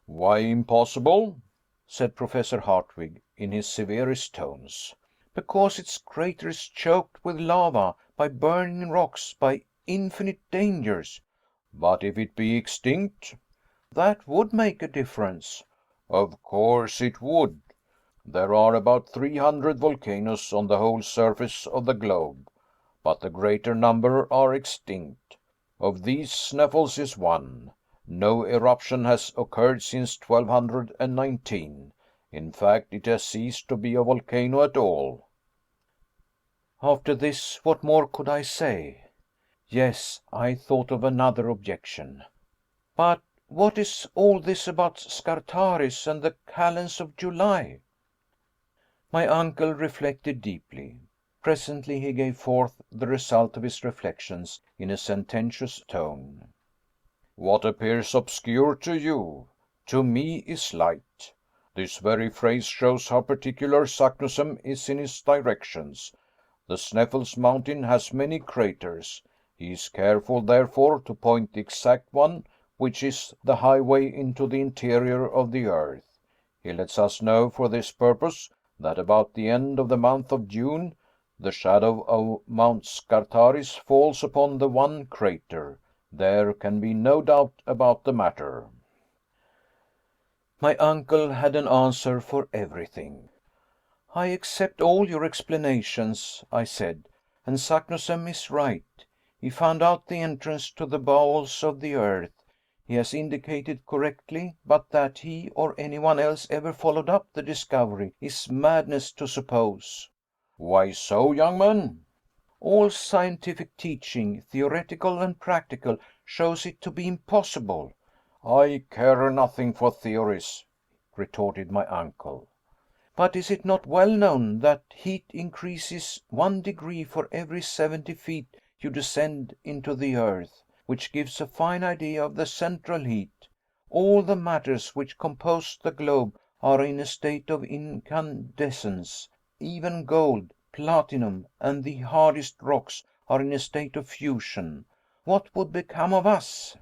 Why impossible? said Professor Hardwigg in his severest tones. Because its crater is choked with lava, by burning rocks, by infinite dangers. But if it be extinct? That would make a difference. Of course it would. There are about 300 volcanoes on the whole surface of the globe, but the greater number are extinct. Of these Sneffels is one. No eruption has occurred since 1219. In fact, it has ceased to be a volcano at all. After this, what more could I say? Yes, I thought of another objection. But what is all this about Scartaris and the calends of July? My uncle reflected deeply. Presently he gave forth the result of his reflections in a sententious tone. What appears obscure to you, to me is light. This very phrase shows how particular Saknussemm is in his directions. The Sneffels mountain has many craters. He is careful, therefore, to point the exact one, which is the highway into the interior of the earth. He lets us know for this purpose that about the end of the month of June the shadow of Mount Scartaris falls upon the one crater. There can be no doubt about the matter. My uncle had an answer for everything. I accept all your explanations, I said, and Saknussemm is right. He found out the entrance to the bowels of the earth. He has indicated correctly, but that he or anyone else ever followed up the discovery is madness to suppose. Why so, young man? All scientific teaching, theoretical and practical, shows it to be impossible. I care nothing for theories, retorted my uncle. But is it not well known that heat increases 1 degree for every 70 feet you descend into the earth, which gives a fine idea of the central heat? All the matters which compose the globe are in a state of incandescence. Even gold, platinum, and the hardest rocks are in a state of fusion. What would become of us?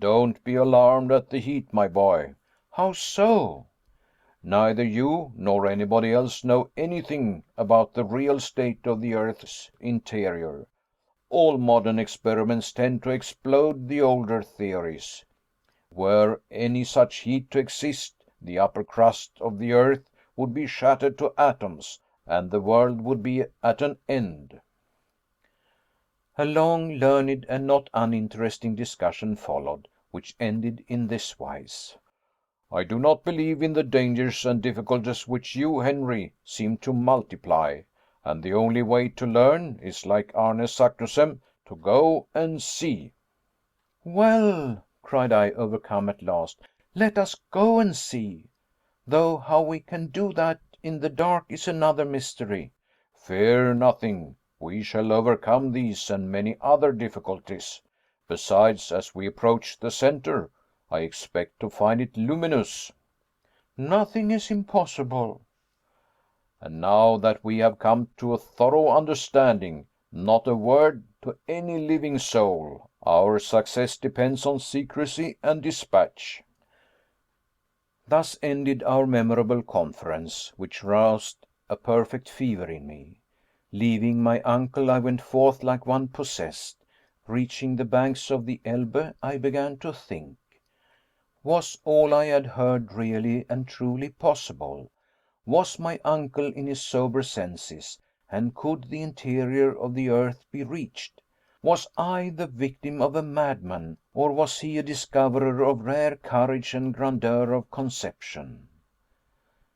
Don't be alarmed at the heat, my boy. How so? Neither you nor anybody else know anything about the real state of the earth's interior. All modern experiments tend to explode the older theories. Were any such heat to exist, the upper crust of the earth would be shattered to atoms, and the world would be at an end. A long, learned, and not uninteresting discussion followed, which ended in this wise. I do not believe in the dangers and difficulties which you, Henry, seem to multiply, and the only way to learn is, like Arne Saknussemm, to go and see. Well, cried I, overcome at last, let us go and see, though how we can do that in the dark is another mystery. Fear nothing. We shall overcome these and many other difficulties. Besides, as we approach the center, I expect to find it luminous. Nothing is impossible. And now that we have come to a thorough understanding, not a word to any living soul. Our success depends on secrecy and dispatch. Thus ended our memorable conference, which roused a perfect fever in me. Leaving my uncle, I went forth like one possessed. Reaching the banks of the Elbe, I began to think. Was all I had heard really and truly possible? Was my uncle in his sober senses, and could the interior of the earth be reached? Was I the victim of a madman, or was he a discoverer of rare courage and grandeur of conception?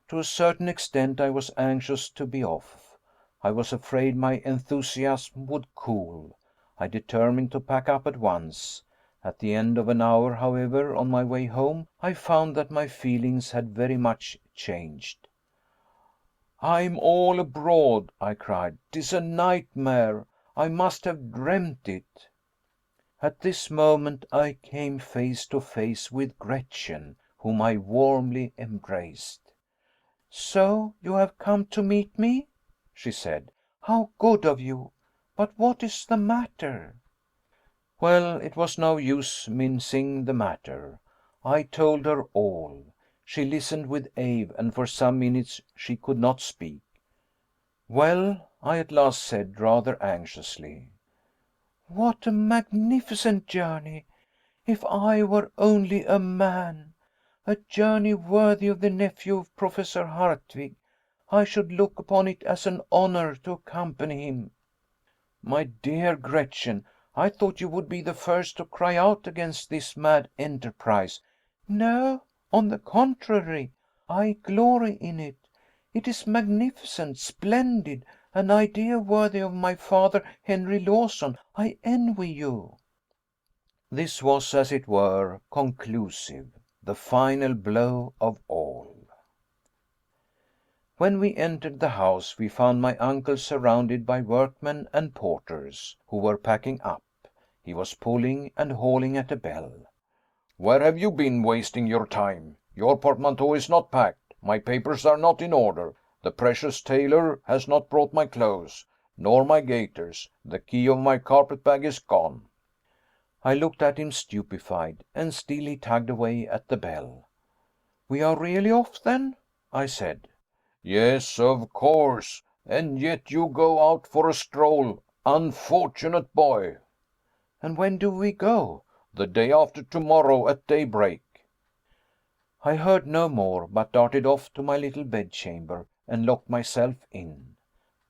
To a certain extent I was anxious to be off. I was afraid my enthusiasm would cool. I determined to pack up at once. At the end of an hour, however, on my way home, I found that my feelings had very much changed. "I'm all abroad," I cried. "'Tis a nightmare. I must have dreamt it." At this moment I came face to face with Gretchen, whom I warmly embraced. "So you have come to meet me?" she said. "How good of you! But what is the matter?" Well, it was no use mincing the matter. I told her all. She listened with awe, and for some minutes she could not speak. "Well," I at last said, rather anxiously. "What a magnificent journey! If I were only a man! A journey worthy of the nephew of Professor Hardwigg. I should look upon it as an honor to accompany him." "My dear Gretchen, I thought you would be the first to cry out against this mad enterprise." "No, on the contrary, I glory in it. It is magnificent, splendid, an idea worthy of my father, Henry Lawson. I envy you." This was, as it were, conclusive, the final blow of all. When we entered the house, we found my uncle surrounded by workmen and porters, who were packing up. He was pulling and hauling at a bell. "Where have you been wasting your time? Your portmanteau is not packed, my papers are not in order, the precious tailor has not brought my clothes, nor my gaiters, the key of my carpet bag is gone." I looked at him stupefied, and still he tugged away at the bell. "We are really off, then?" I said. "Yes, of course, and yet you go out for a stroll, unfortunate boy." "And when do we go?" "The day after tomorrow at daybreak." I heard no more, but darted off to my little bedchamber, and locked myself in.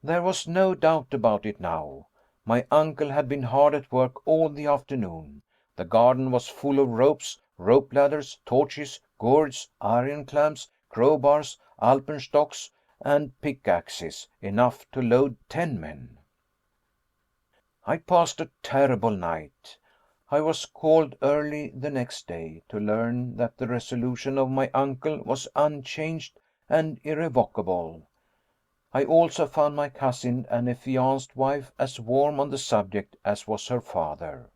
There was no doubt about it now. My uncle had been hard at work all the afternoon. The garden was full of ropes, rope ladders, torches, gourds, iron clamps, crowbars, alpenstocks, and pickaxes, enough to load 10 men. I passed a terrible night. I was called early the next day, to learn that the resolution of my uncle was unchanged and irrevocable. I also found my cousin and affianced wife as warm on the subject as was her father.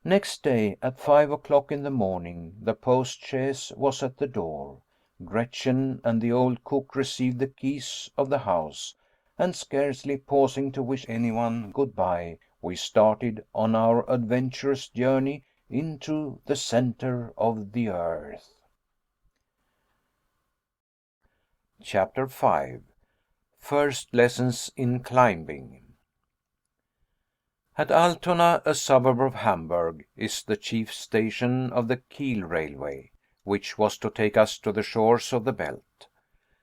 Next day, at 5 o'clock in the morning, the post chaise was at the door. Gretchen and the old cook received the keys of the house, and scarcely pausing to wish anyone good bye, we started on our adventurous journey into the center of the earth. Chapter 5. First Lessons in Climbing. At Altona, a suburb of Hamburg, is the chief station of the Kiel railway, which was to take us to the shores of the Belt.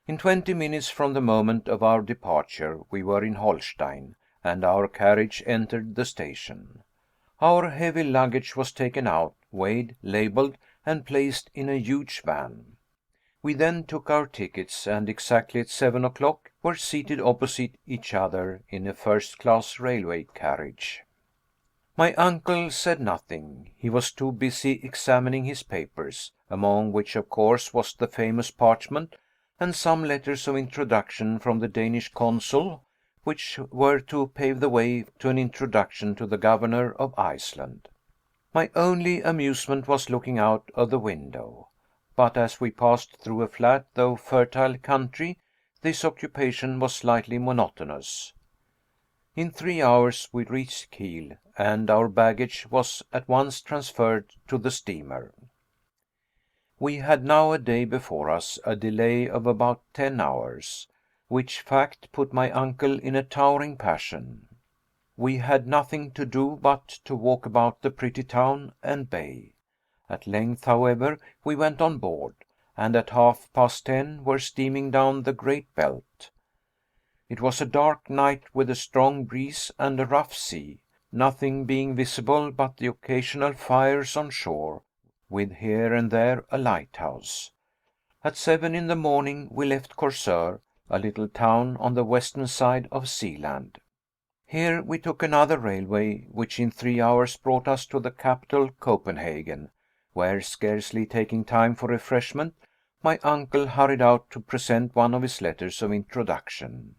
In 20 minutes from the moment of our departure we were in Holstein, and our carriage entered the station. Our heavy luggage was taken out, weighed, labeled, and placed in a huge van. We then took our tickets, and exactly at 7 o'clock were seated opposite each other in a first-class railway carriage. My uncle said nothing. He was too busy examining his papers, among which of course was the famous Parchment, and some letters of introduction from the Danish consul, which were to pave the way to an introduction to the governor of Iceland. My only amusement was looking out of the window. But as we passed through a flat though fertile country, this occupation was slightly monotonous. In 3 hours we reached Kiel, and our baggage was at once transferred to the steamer. We had now a day before us, a delay of about 10 hours, which fact put my uncle in a towering passion. We had nothing to do but to walk about the pretty town and bay. At length, however, we went on board, and at 10:30 were steaming down the Great Belt. It was a dark night with a strong breeze and a rough sea, nothing being visible but the occasional fires on shore, with here and there a lighthouse. At 7 in the morning we left Korsør, a little town on the western side of Sealand. Here we took another railway, which in 3 hours brought us to the capital, Copenhagen, where, scarcely taking time for refreshment, my uncle hurried out to present one of his letters of introduction.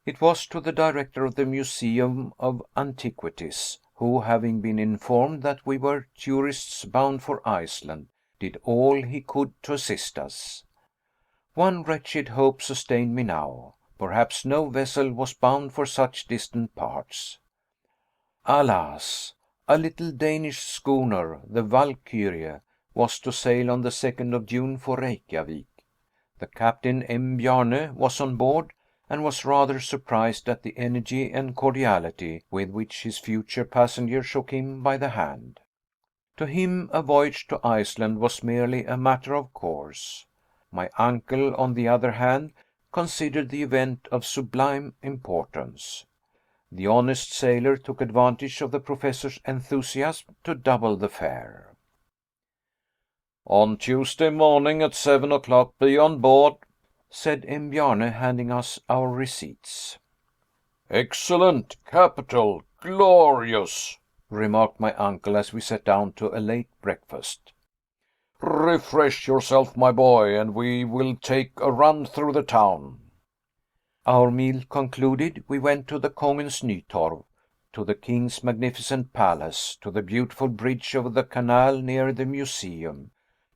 It was to the director of the Museum of Antiquities, who, having been informed that we were tourists bound for Iceland, did all he could to assist us. One wretched hope sustained me now. Perhaps no vessel was bound for such distant parts. Alas! A little Danish schooner, the Valkyrie, was to sail on the 2nd of June for Reykjavik. The captain, M. Bjarne, was on board, and was rather surprised at the energy and cordiality with which his future passenger shook him by the hand. To him a voyage to Iceland was merely a matter of course. My uncle, on the other hand, considered the event of sublime importance. The honest sailor took advantage of the Professor's enthusiasm to double the fare. "On Tuesday morning at 7 o'clock be on board," said M. Bjarne, handing us our receipts. "Excellent, capital, glorious," remarked my uncle as we sat down to a late breakfast. "Refresh yourself, my boy, and we will take a run through the town." Our meal concluded, we went to the Kongens Nytorv, to the king's magnificent palace, to the beautiful bridge over the canal near the museum,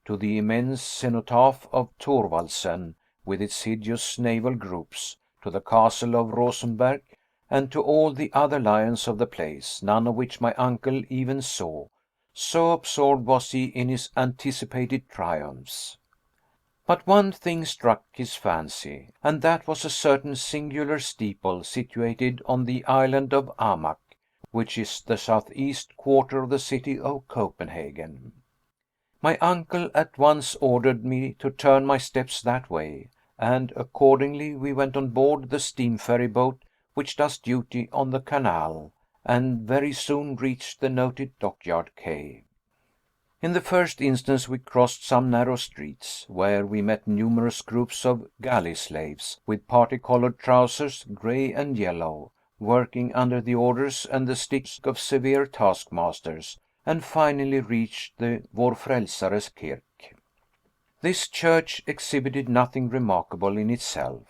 to the immense cenotaph of Thorwaldsen with its hideous naval groups, to the castle of Rosenberg, and to all the other lions of the place, none of which my uncle even saw, so absorbed was he in his anticipated triumphs. But one thing struck his fancy, and that was a certain singular steeple situated on the island of Amak, which is the southeast quarter of the city of Copenhagen. My uncle at once ordered me to turn my steps that way, and accordingly we went on board the steam ferry boat which does duty on the canal, and very soon reached the noted dockyard quay. In the first instance we crossed some narrow streets, where we met numerous groups of galley slaves, with parti-colored trousers, grey and yellow, working under the orders and the sticks of severe taskmasters, and finally reached the Vår Frälsares Kirk. This church exhibited nothing remarkable in itself.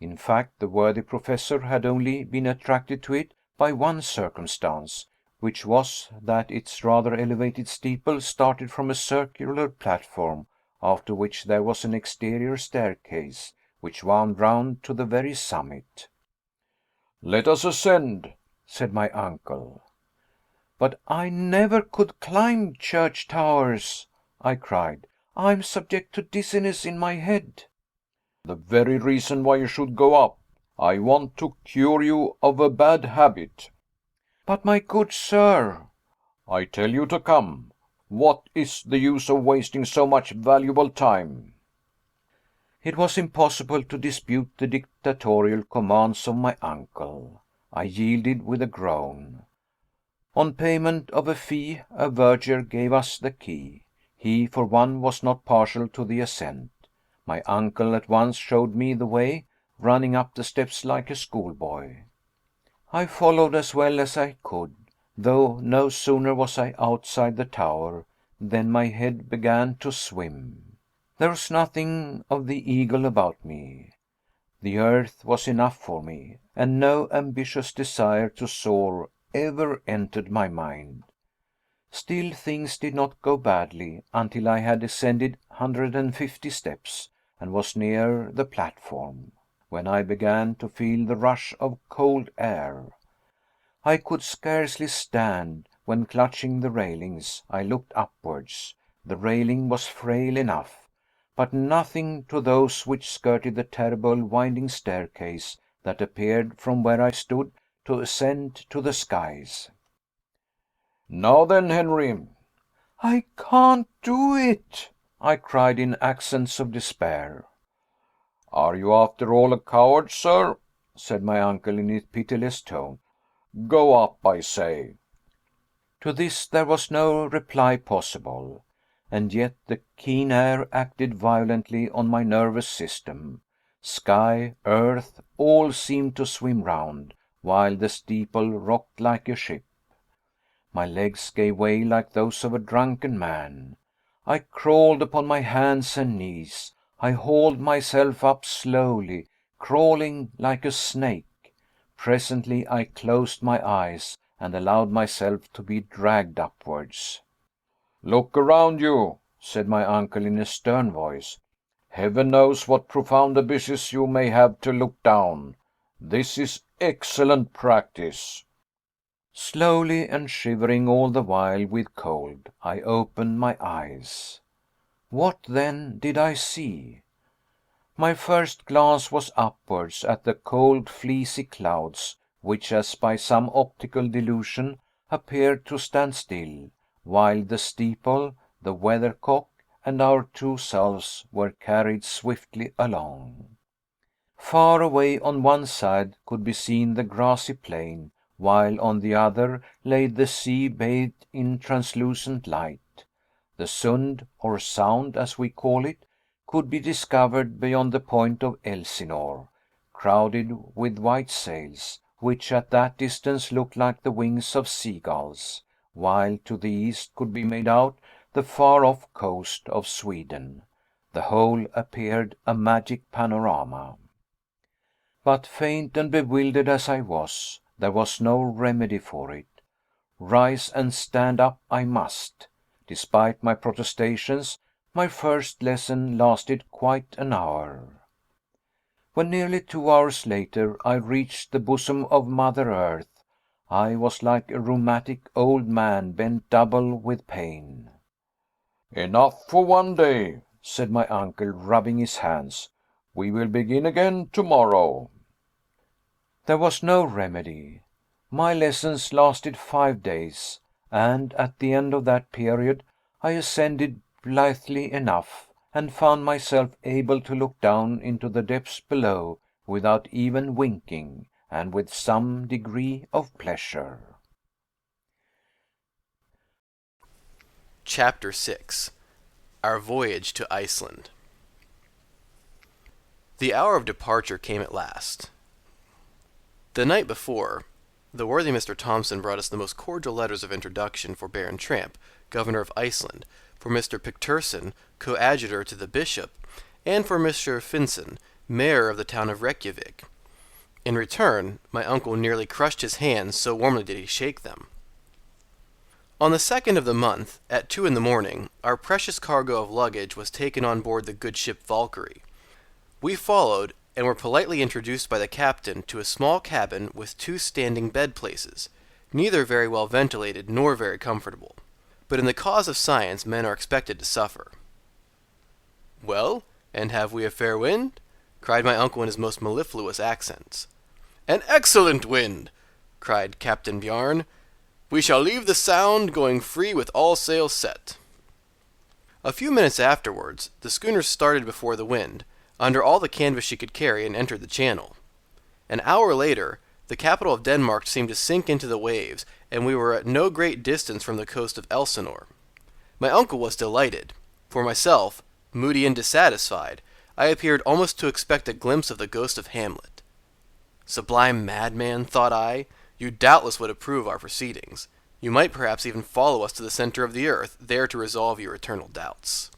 In fact, the worthy professor had only been attracted to it by one circumstance, which was that its rather elevated steeple started from a circular platform, after which there was an exterior staircase, which wound round to the very summit. "Let us ascend," said my uncle. "But I never could climb church towers," I cried. "I am subject to dizziness in my head." "The very reason why you should go up. I want to cure you of a bad habit." "But my good sir—" "I tell you to come. What is the use of wasting so much valuable time?" It was impossible to dispute the dictatorial commands of my uncle. I yielded with a groan. On payment of a fee, a verger gave us the key. He, for one, was not partial to the ascent. My uncle at once showed me the way, running up the steps like a schoolboy. I followed as well as I could, though no sooner was I outside the tower than my head began to swim. There was nothing of the eagle about me. The earth was enough for me, and no ambitious desire to soar ever entered my mind. Still things did not go badly until I had ascended 150 steps, and was near the platform, when I began to feel the rush of cold air. I could scarcely stand, when clutching the railings, I looked upwards. The railing was frail enough, but nothing to those which skirted the terrible winding staircase that appeared from where I stood to ascend to the skies. "Now then, Henry." "I can't do it," I cried in accents of despair. "Are you after all a coward, sir?" said my uncle in his pitiless tone. "Go up, I say." To this there was no reply possible, and yet the keen air acted violently on my nervous system. Sky, earth, all seemed to swim round, while the steeple rocked like a ship. My legs gave way like those of a drunken man. I crawled upon my hands and knees. I hauled myself up slowly, crawling like a snake. Presently I closed my eyes and allowed myself to be dragged upwards. "Look around you," said my uncle in a stern voice. "Heaven knows what profound abysses you may have to look down. This is excellent practice." Slowly, and shivering all the while with cold, I opened my eyes. What, then, did I see? My first glance was upwards at the cold fleecy clouds, which, as by some optical delusion, appeared to stand still, while the steeple, the weathercock, and our two selves were carried swiftly along. Far away on one side could be seen the grassy plain, while on the other lay the sea bathed in translucent light. The Sund, or Sound as we call it, could be discovered beyond the point of Elsinore, crowded with white sails, which at that distance looked like the wings of seagulls, while to the east could be made out the far-off coast of Sweden. The whole appeared a magic panorama. But faint and bewildered as I was, there was no remedy for it. Rise and stand up I must. Despite my protestations, my first lesson lasted quite an hour. When nearly 2 hours later I reached the bosom of Mother Earth, I was like a rheumatic old man bent double with pain. "Enough for one day," said my uncle, rubbing his hands. "We will begin again tomorrow." There was no remedy. My lessons lasted 5 days, and at the end of that period I ascended blithely enough, and found myself able to look down into the depths below without even winking, and with some degree of pleasure. Chapter 6. Our Voyage to Iceland. The hour of departure came at last. The night before, the worthy Mr. Thompson brought us the most cordial letters of introduction for Baron Tramp, Governor of Iceland, for Mr. Picturson, coadjutor to the bishop, and for Mr. Finson, mayor of the town of Reykjavik. In return, my uncle nearly crushed his hands, so warmly did he shake them. On the 2nd of the month, at 2 in the morning, our precious cargo of luggage was taken on board the good ship Valkyrie. We followed, and were politely introduced by the captain to a small cabin with 2 standing bed places, neither very well ventilated nor very comfortable. But in the cause of science men are expected to suffer. "Well, and have we a fair wind?" cried my uncle in his most mellifluous accents. "An excellent wind!" cried Captain Bjarn. "We shall leave the Sound going free with all sails set." A few minutes afterwards, the schooner started before the wind, under all the canvas she could carry, and entered the channel. An hour later, the capital of Denmark seemed to sink into the waves, and we were at no great distance from the coast of Elsinore. My uncle was delighted. For myself, moody and dissatisfied, I appeared almost to expect a glimpse of the ghost of Hamlet. "Sublime madman," thought I, "you doubtless would approve our proceedings. You might perhaps even follow us to the center of the earth, there to resolve your eternal doubts."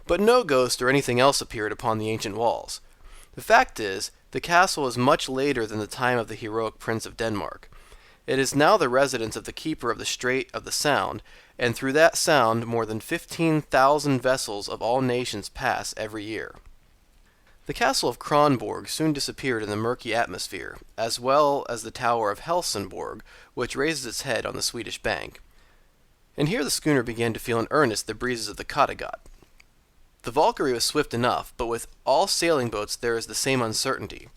But no ghost or anything else appeared upon the ancient walls. The fact is, the castle is much later than the time of the heroic Prince of Denmark. It is now the residence of the keeper of the Strait of the Sound, and through that sound more than 15,000 vessels of all nations pass every year. The castle of Kronborg soon disappeared in the murky atmosphere, as well as the tower of Helsingborg, which raises its head on the Swedish bank. And here the schooner began to feel in earnest the breezes of the Kattegat. The Valkyrie was swift enough, but with all sailing boats there is the same uncertainty.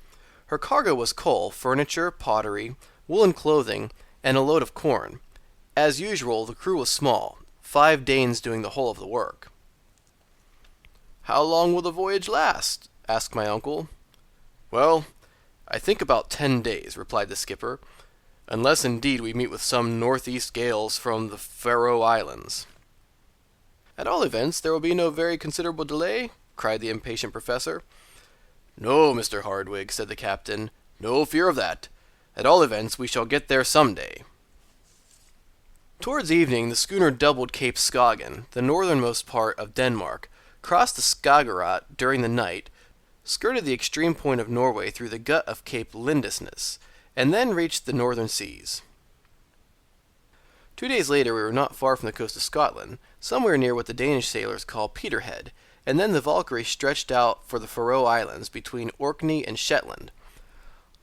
Her cargo was coal, furniture, pottery, woolen clothing, and a load of corn. As usual, the crew was small, 5 Danes doing the whole of the work. "How long will the voyage last?" asked my uncle. "Well, I think about 10 days," replied the skipper, "unless indeed we meet with some northeast gales from the Faroe Islands." "At all events, there will be no very considerable delay?" cried the impatient professor. "No, Mr. Hardwigg," said the captain, "no fear of that. At all events, we shall get there some day. Towards evening, the schooner doubled Cape Skagen, the northernmost part of Denmark, crossed the Skagerrak during the night, skirted the extreme point of Norway through the gut of Cape Lindesnes, and then reached the northern seas. 2 days later we were not far from the coast of Scotland, somewhere near what the Danish sailors call Peterhead, and then the Valkyrie stretched out for the Faroe Islands between Orkney and Shetland.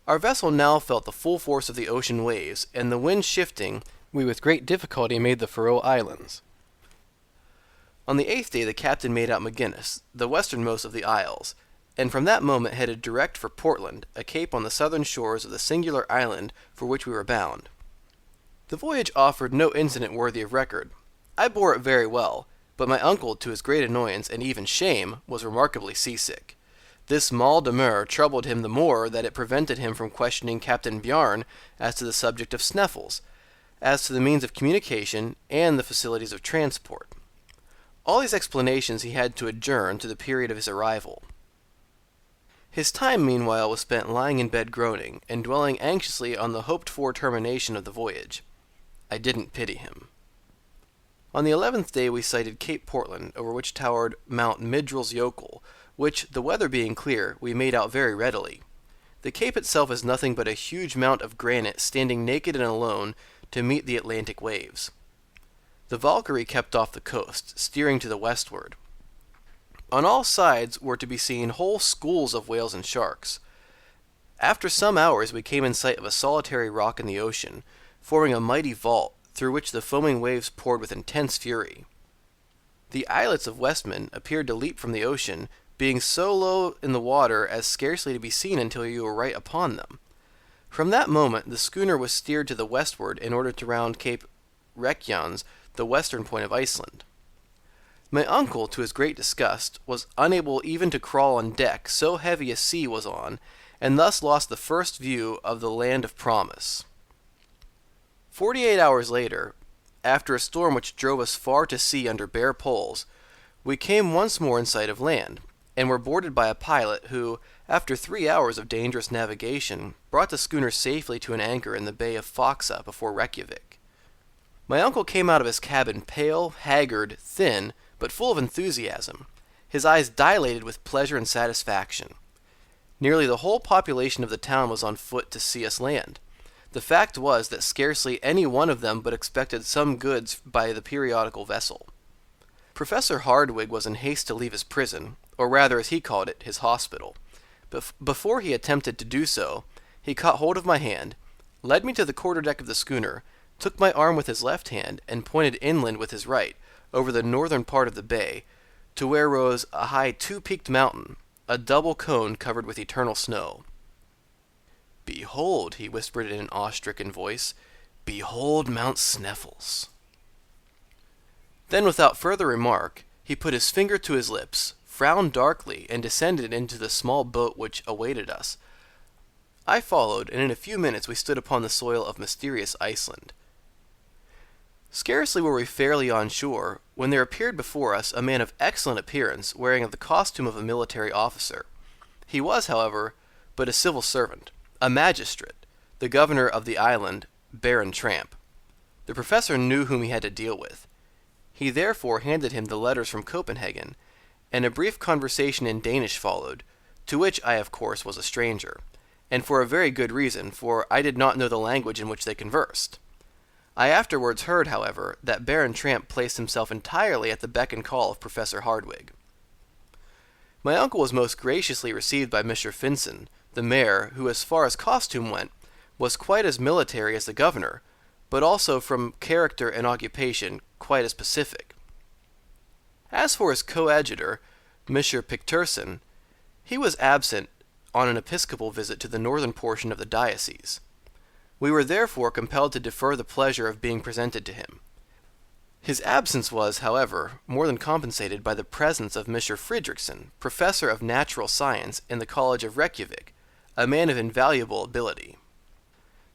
Our vessel now felt the full force of the ocean waves, and the wind shifting, we with great difficulty made the Faroe Islands. On the 8th day the captain made out McGinnis, the westernmost of the isles, and from that moment headed direct for Portland, a cape on the southern shores of the singular island for which we were bound. The voyage offered no incident worthy of record. I bore it very well, but my uncle, to his great annoyance and even shame, was remarkably seasick. This mal de mer troubled him the more that it prevented him from questioning Captain Bjarn as to the subject of Sneffels, as to the means of communication, and the facilities of transport. All these explanations he had to adjourn to the period of his arrival. His time, meanwhile, was spent lying in bed groaning, and dwelling anxiously on the hoped-for termination of the voyage. I didn't pity him. On the 11th day we sighted Cape Portland, over which towered Mount Midrelsjökull, which, the weather being clear, we made out very readily. The cape itself is nothing but a huge mount of granite standing naked and alone to meet the Atlantic waves. The Valkyrie kept off the coast, steering to the westward. On all sides were to be seen whole schools of whales and sharks. After some hours we came in sight of a solitary rock in the ocean, forming a mighty vault, through which the foaming waves poured with intense fury. The islets of Westman appeared to leap from the ocean, being so low in the water as scarcely to be seen until you were right upon them. From that moment the schooner was steered to the westward in order to round Cape Reykjans, the western point of Iceland. My uncle, to his great disgust, was unable even to crawl on deck, so heavy a sea was on, and thus lost the first view of the land of promise. 48 hours later, after a storm which drove us far to sea under bare poles, we came once more in sight of land, and were boarded by a pilot who, after 3 hours of dangerous navigation, brought the schooner safely to an anchor in the bay of Faxa before Reykjavik. My uncle came out of his cabin pale, haggard, thin, but full of enthusiasm, his eyes dilated with pleasure and satisfaction. Nearly the whole population of the town was on foot to see us land. The fact was that scarcely any one of them but expected some goods by the periodical vessel. Professor Hardwigg was in haste to leave his prison, or rather, as he called it, his hospital. But before he attempted to do so, he caught hold of my hand, led me to the quarter-deck of the schooner, took my arm with his left hand, and pointed inland with his right, over the northern part of the bay, to where rose a high two-peaked mountain, a double cone covered with eternal snow. "Behold," he whispered in an awe-stricken voice, "behold Mount Sneffels." Then, without further remark, he put his finger to his lips, frowned darkly, and descended into the small boat which awaited us. I followed, and in a few minutes we stood upon the soil of mysterious Iceland. Scarcely were we fairly on shore, when there appeared before us a man of excellent appearance, wearing the costume of a military officer. He was, however, but a civil servant, a magistrate, the governor of the island, Baron Tramp. The professor knew whom he had to deal with. He therefore handed him the letters from Copenhagen, and a brief conversation in Danish followed, to which I, of course, was a stranger, and for a very good reason, for I did not know the language in which they conversed. I afterwards heard, however, that Baron Tramp placed himself entirely at the beck and call of Professor Hardwigg. My uncle was most graciously received by Mr. Finson, the mayor, who, as far as costume went, was quite as military as the governor, but also from character and occupation quite as pacific. As for his coadjutor, Mr. Picturson, he was absent on an episcopal visit to the northern portion of the diocese. We were therefore compelled to defer the pleasure of being presented to him. His absence was, however, more than compensated by the presence of Mr. Fridriksson, professor of natural science in the College of Reykjavik, a man of invaluable ability.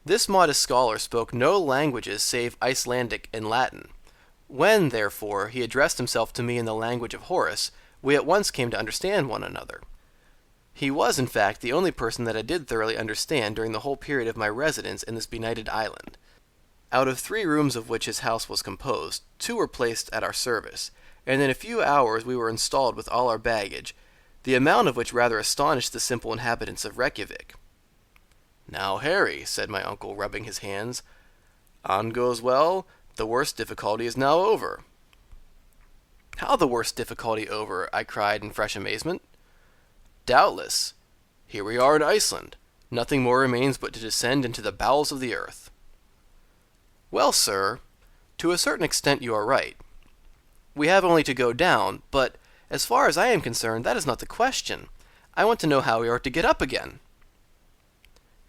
This modest scholar spoke no languages save Icelandic and Latin. When, therefore, he addressed himself to me in the language of Horace, we at once came to understand one another. He was, in fact, the only person that I did thoroughly understand during the whole period of my residence in this benighted island. Out of 3 rooms of which his house was composed, 2 were placed at our service, and in a few hours we were installed with all our baggage, the amount of which rather astonished the simple inhabitants of Reykjavik. "Now, Harry," said my uncle, rubbing his hands, "on goes well. The worst difficulty is now over." "How the worst difficulty over?" I cried in fresh amazement. "Doubtless. Here we are in Iceland. Nothing more remains but to descend into the bowels of the earth." "Well, sir, to a certain extent you are right. We have only to go down, but, as far as I am concerned, that is not the question. I want to know how we are to get up again."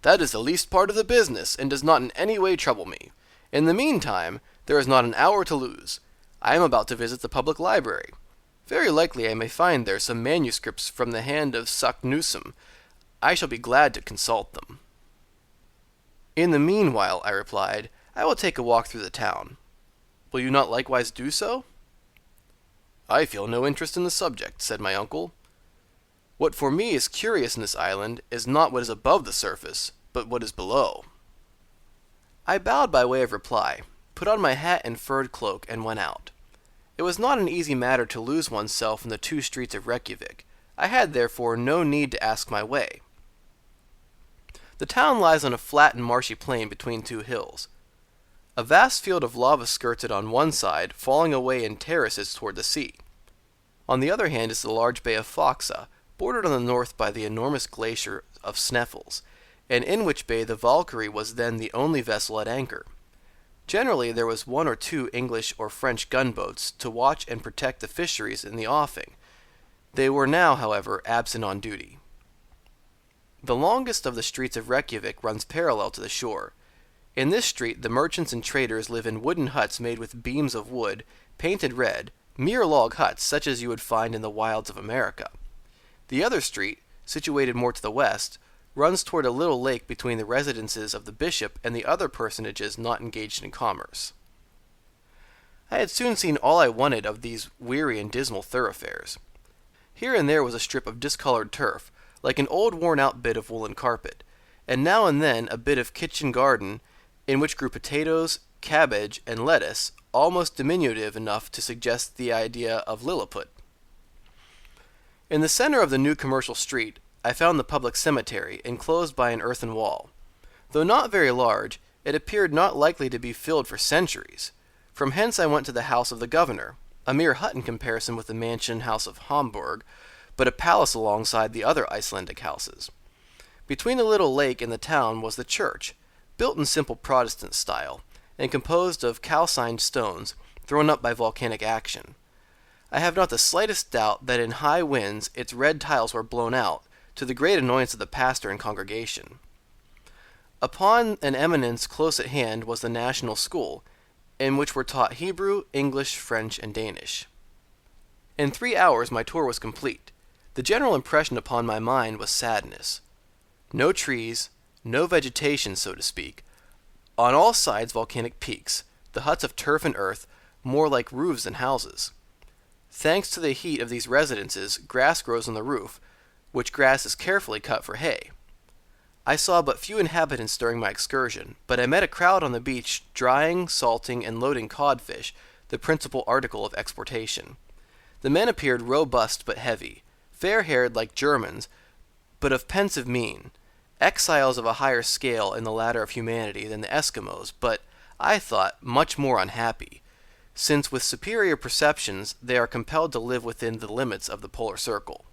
"That is the least part of the business, and does not in any way trouble me. In the meantime, there is not an hour to lose. I am about to visit the public library. Very likely I may find there some manuscripts from the hand of Saknussemm. I shall be glad to consult them." "In the meanwhile," I replied, "I will take a walk through the town. Will you not likewise do so?" "I feel no interest in the subject," said my uncle. "What for me is curious in this island is not what is above the surface, but what is below." I bowed by way of reply, put on my hat and furred cloak, and went out. It was not an easy matter to lose oneself in the 2 streets of Reykjavik. I had, therefore, no need to ask my way. The town lies on a flat and marshy plain between 2 hills. A vast field of lava skirts it on one side, falling away in terraces toward the sea. On the other hand is the large bay of Foxa, bordered on the north by the enormous glacier of Sneffels, and in which bay the Valkyrie was then the only vessel at anchor. Generally there was 1 or 2 English or French gunboats to watch and protect the fisheries in the offing. They were now, however, absent on duty. The longest of the streets of Reykjavik runs parallel to the shore. In this street the merchants and traders live in wooden huts made with beams of wood, painted red, mere log huts such as you would find in the wilds of America. The other street, situated more to the west, runs toward a little lake between the residences of the bishop and the other personages not engaged in commerce. I had soon seen all I wanted of these weary and dismal thoroughfares. Here and there was a strip of discolored turf, like an old worn-out bit of woolen carpet, and now and then a bit of kitchen garden in which grew potatoes, cabbage, and lettuce, almost diminutive enough to suggest the idea of Lilliput. In the center of the new commercial street, I found the public cemetery, enclosed by an earthen wall. Though not very large, it appeared not likely to be filled for centuries. From hence I went to the house of the governor, a mere hut in comparison with the mansion house of Hamburg, but a palace alongside the other Icelandic houses. Between the little lake and the town was the church, built in simple Protestant style, and composed of calcined stones, thrown up by volcanic action. I have not the slightest doubt that in high winds its red tiles were blown out, to the great annoyance of the pastor and congregation. Upon an eminence close at hand was the National School, in which were taught Hebrew, English, French, and Danish. In 3 hours my tour was complete. The general impression upon my mind was sadness. No trees, no vegetation, so to speak. On all sides volcanic peaks, the huts of turf and earth, more like roofs than houses. Thanks to the heat of these residences, grass grows on the roof, which grass is carefully cut for hay. I saw but few inhabitants during my excursion, but I met a crowd on the beach drying, salting, and loading codfish, the principal article of exportation. The men appeared robust but heavy, fair-haired like Germans, but of pensive mien, exiles of a higher scale in the ladder of humanity than the Eskimos, but, I thought, much more unhappy, since with superior perceptions they are compelled to live within the limits of the polar circle.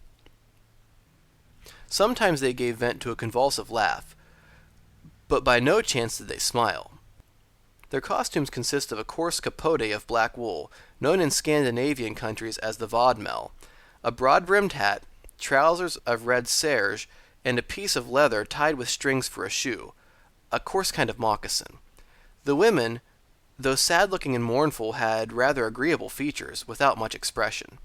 Sometimes they gave vent to a convulsive laugh, but by no chance did they smile. Their costumes consist of a coarse capote of black wool, known in Scandinavian countries as the vodmel, a broad-brimmed hat, trousers of red serge, and a piece of leather tied with strings for a shoe, a coarse kind of moccasin. The women, though sad-looking and mournful, had rather agreeable features, without much expression.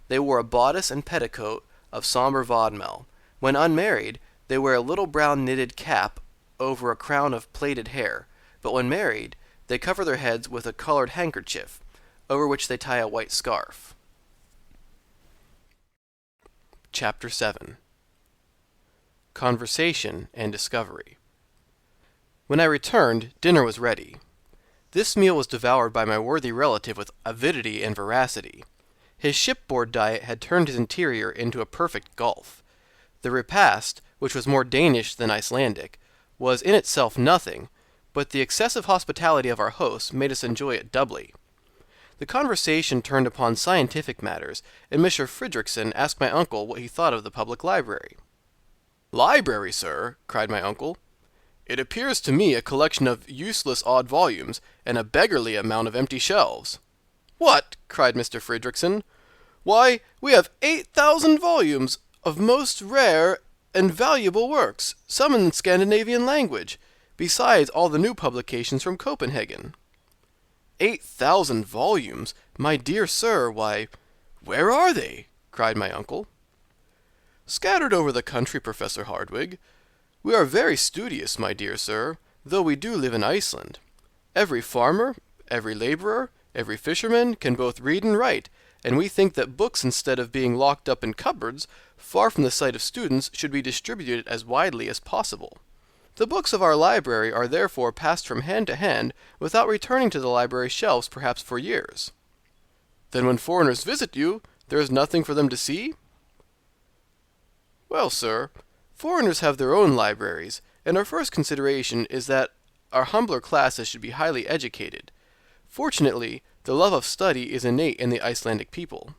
They wore a bodice and petticoat of sombre vodmel. When unmarried, they wear a little brown knitted cap over a crown of plaited hair, but when married, they cover their heads with a colored handkerchief, over which they tie a white scarf. Chapter 7. conversation, and discovery. When I returned, dinner was ready. This meal was devoured by my worthy relative with avidity and voracity. His shipboard diet had turned his interior into a perfect gulf. The repast, which was more Danish than Icelandic, was in itself nothing, but the excessive hospitality of our hosts made us enjoy it doubly. The conversation turned upon scientific matters, and Mr. Fridriksson asked my uncle what he thought of the public library. "Library, sir?" cried my uncle. "It appears to me a collection of useless odd volumes, and a beggarly amount of empty shelves." "What?" cried Mr. Fridriksson. "Why, we have 8,000 volumes of most rare and valuable works, some in the Scandinavian language, besides all the new publications from Copenhagen." 8,000 volumes, my dear sir, why, where are they?" cried my uncle. "Scattered over the country, Professor Hardwigg. We are very studious, my dear sir, though we do live in Iceland. Every farmer, every laborer, every fisherman can both read and write, and we think that books, instead of being locked up in cupboards, far from the sight of students, should be distributed as widely as possible. The books of our library are therefore passed from hand to hand without returning to the library shelves perhaps for years." "Then when foreigners visit you, there is nothing for them to see?" "Well, sir, foreigners have their own libraries, and our first consideration is that our humbler classes should be highly educated. Fortunately, the love of study is innate in the Icelandic people.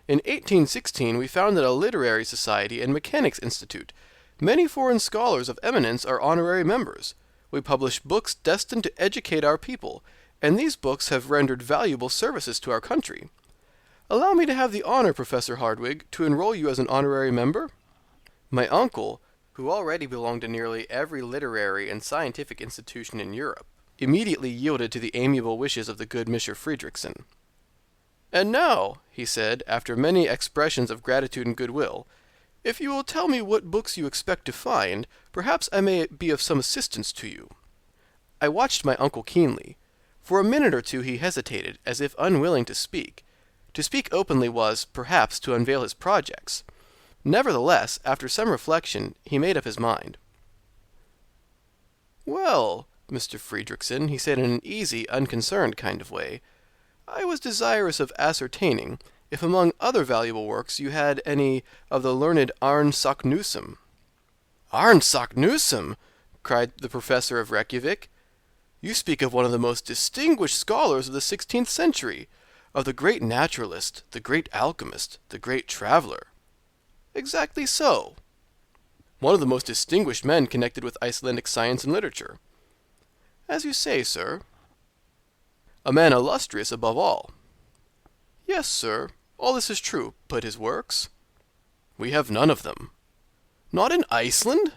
In 1816 we founded a literary society and mechanics institute. Many foreign scholars of eminence are honorary members. We publish books destined to educate our people, and these books have rendered valuable services to our country. Allow me to have the honor, Professor Hardwigg, to enroll you as an honorary member." My uncle, who already belonged to nearly every literary and scientific institution in Europe, immediately yielded to the amiable wishes of the good Mr. Fridriksson. "And now," he said, after many expressions of gratitude and goodwill, "if you will tell me what books you expect to find, perhaps I may be of some assistance to you." I watched my uncle keenly. For a minute or two he hesitated, as if unwilling to speak. To speak openly was, perhaps, to unveil his projects. Nevertheless, after some reflection, he made up his mind. "Well, Mr. Fridriksson," he said in an easy, unconcerned kind of way, "I was desirous of ascertaining if among other valuable works you had any of the learned Arne Saknussemm." "Arne Saknussemm!" cried the professor of Reykjavik. "You speak of one of the most distinguished scholars of the 16th century, of the great naturalist, the great alchemist, the great traveler." "Exactly so." "One of the most distinguished men connected with Icelandic science and literature." "As you say, sir." "A man illustrious above all." "Yes, sir, all this is true, but his works?" "We have none of them." "Not in Iceland?"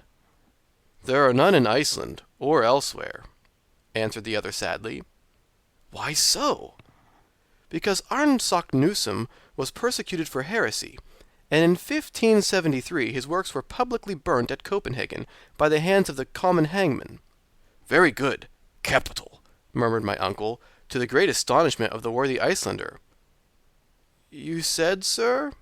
"There are none in Iceland, or elsewhere," answered the other sadly. "Why so?" "Because Arne Saknussemm was persecuted for heresy, and in 1573 his works were publicly burnt at Copenhagen by the hands of the common hangman." "Very good, capital," murmured my uncle, to the great astonishment of the worthy Icelander. "You said, sir?"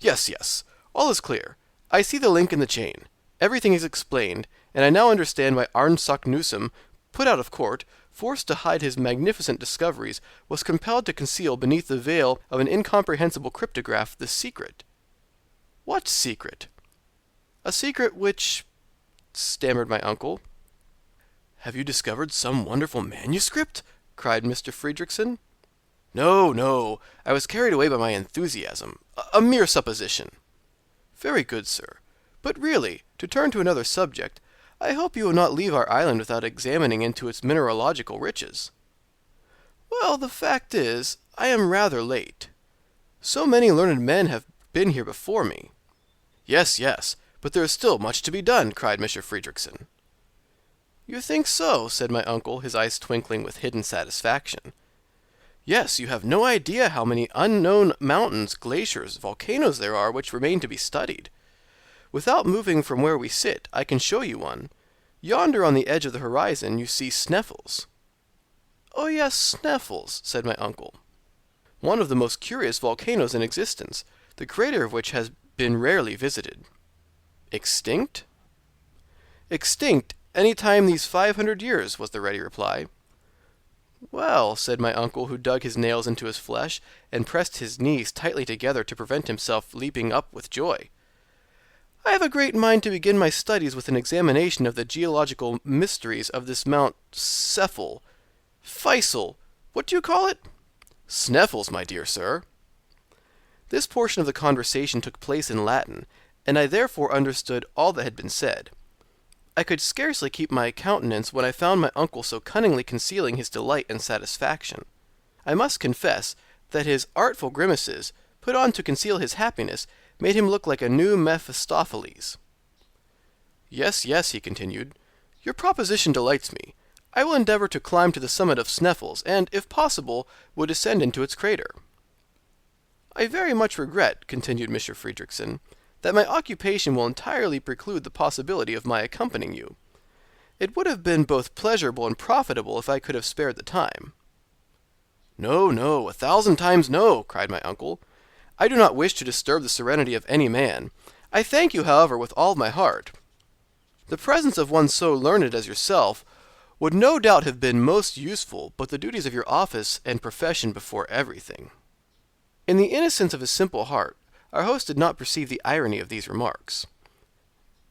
Yes, all is clear. I see the link in the chain. Everything is explained, and I now understand why Arne Saknussemm, put out of court, forced to hide his magnificent discoveries, was compelled to conceal beneath the veil of an incomprehensible cryptograph the secret." "What secret?" "A secret which—" stammered my uncle. "Have you discovered some wonderful manuscript?" cried Mr. Fridriksson. No, I was carried away by my enthusiasm. A mere supposition." "Very good, sir. But really, to turn to another subject, I hope you will not leave our island without examining into its mineralogical riches." "Well, the fact is, I am rather late. So many learned men have been here before me." Yes, but there is still much to be done," cried Mr. Fridriksson. "You think so?" said my uncle, his eyes twinkling with hidden satisfaction. "Yes, you have no idea how many unknown mountains, glaciers, volcanoes there are which remain to be studied. Without moving from where we sit, I can show you one. Yonder on the edge of the horizon you see Sneffels." "Oh yes, Sneffels," said my uncle. "One of the most curious volcanoes in existence, the crater of which has been rarely visited." Extinct? Extinct any time these 500 years, was the ready reply. Well, said my uncle, who dug his nails into his flesh and pressed his knees tightly together to prevent himself leaping up with joy, I have a great mind to begin my studies with an examination of the geological mysteries of this Mount Faisal, what do you call it? Sneffels, my dear sir. This portion of the conversation took place in Latin, and I therefore understood all that had been said. I could scarcely keep my countenance when I found my uncle so cunningly concealing his delight and satisfaction. I must confess that his artful grimaces, put on to conceal his happiness, made him look like a new Mephistopheles. Yes, yes, he continued, your proposition delights me. I will endeavor to climb to the summit of Sneffels, and, if possible, will descend into its crater. I very much regret, continued Mr. Friedrichsen, that my occupation will entirely preclude the possibility of my accompanying you. It would have been both pleasurable and profitable if I could have spared the time. No, no, 1,000 times no, cried my uncle. I do not wish to disturb the serenity of any man. I thank you, however, with all my heart. The presence of one so learned as yourself would no doubt have been most useful, but the duties of your office and profession before everything. In the innocence of his simple heart, our host did not perceive the irony of these remarks.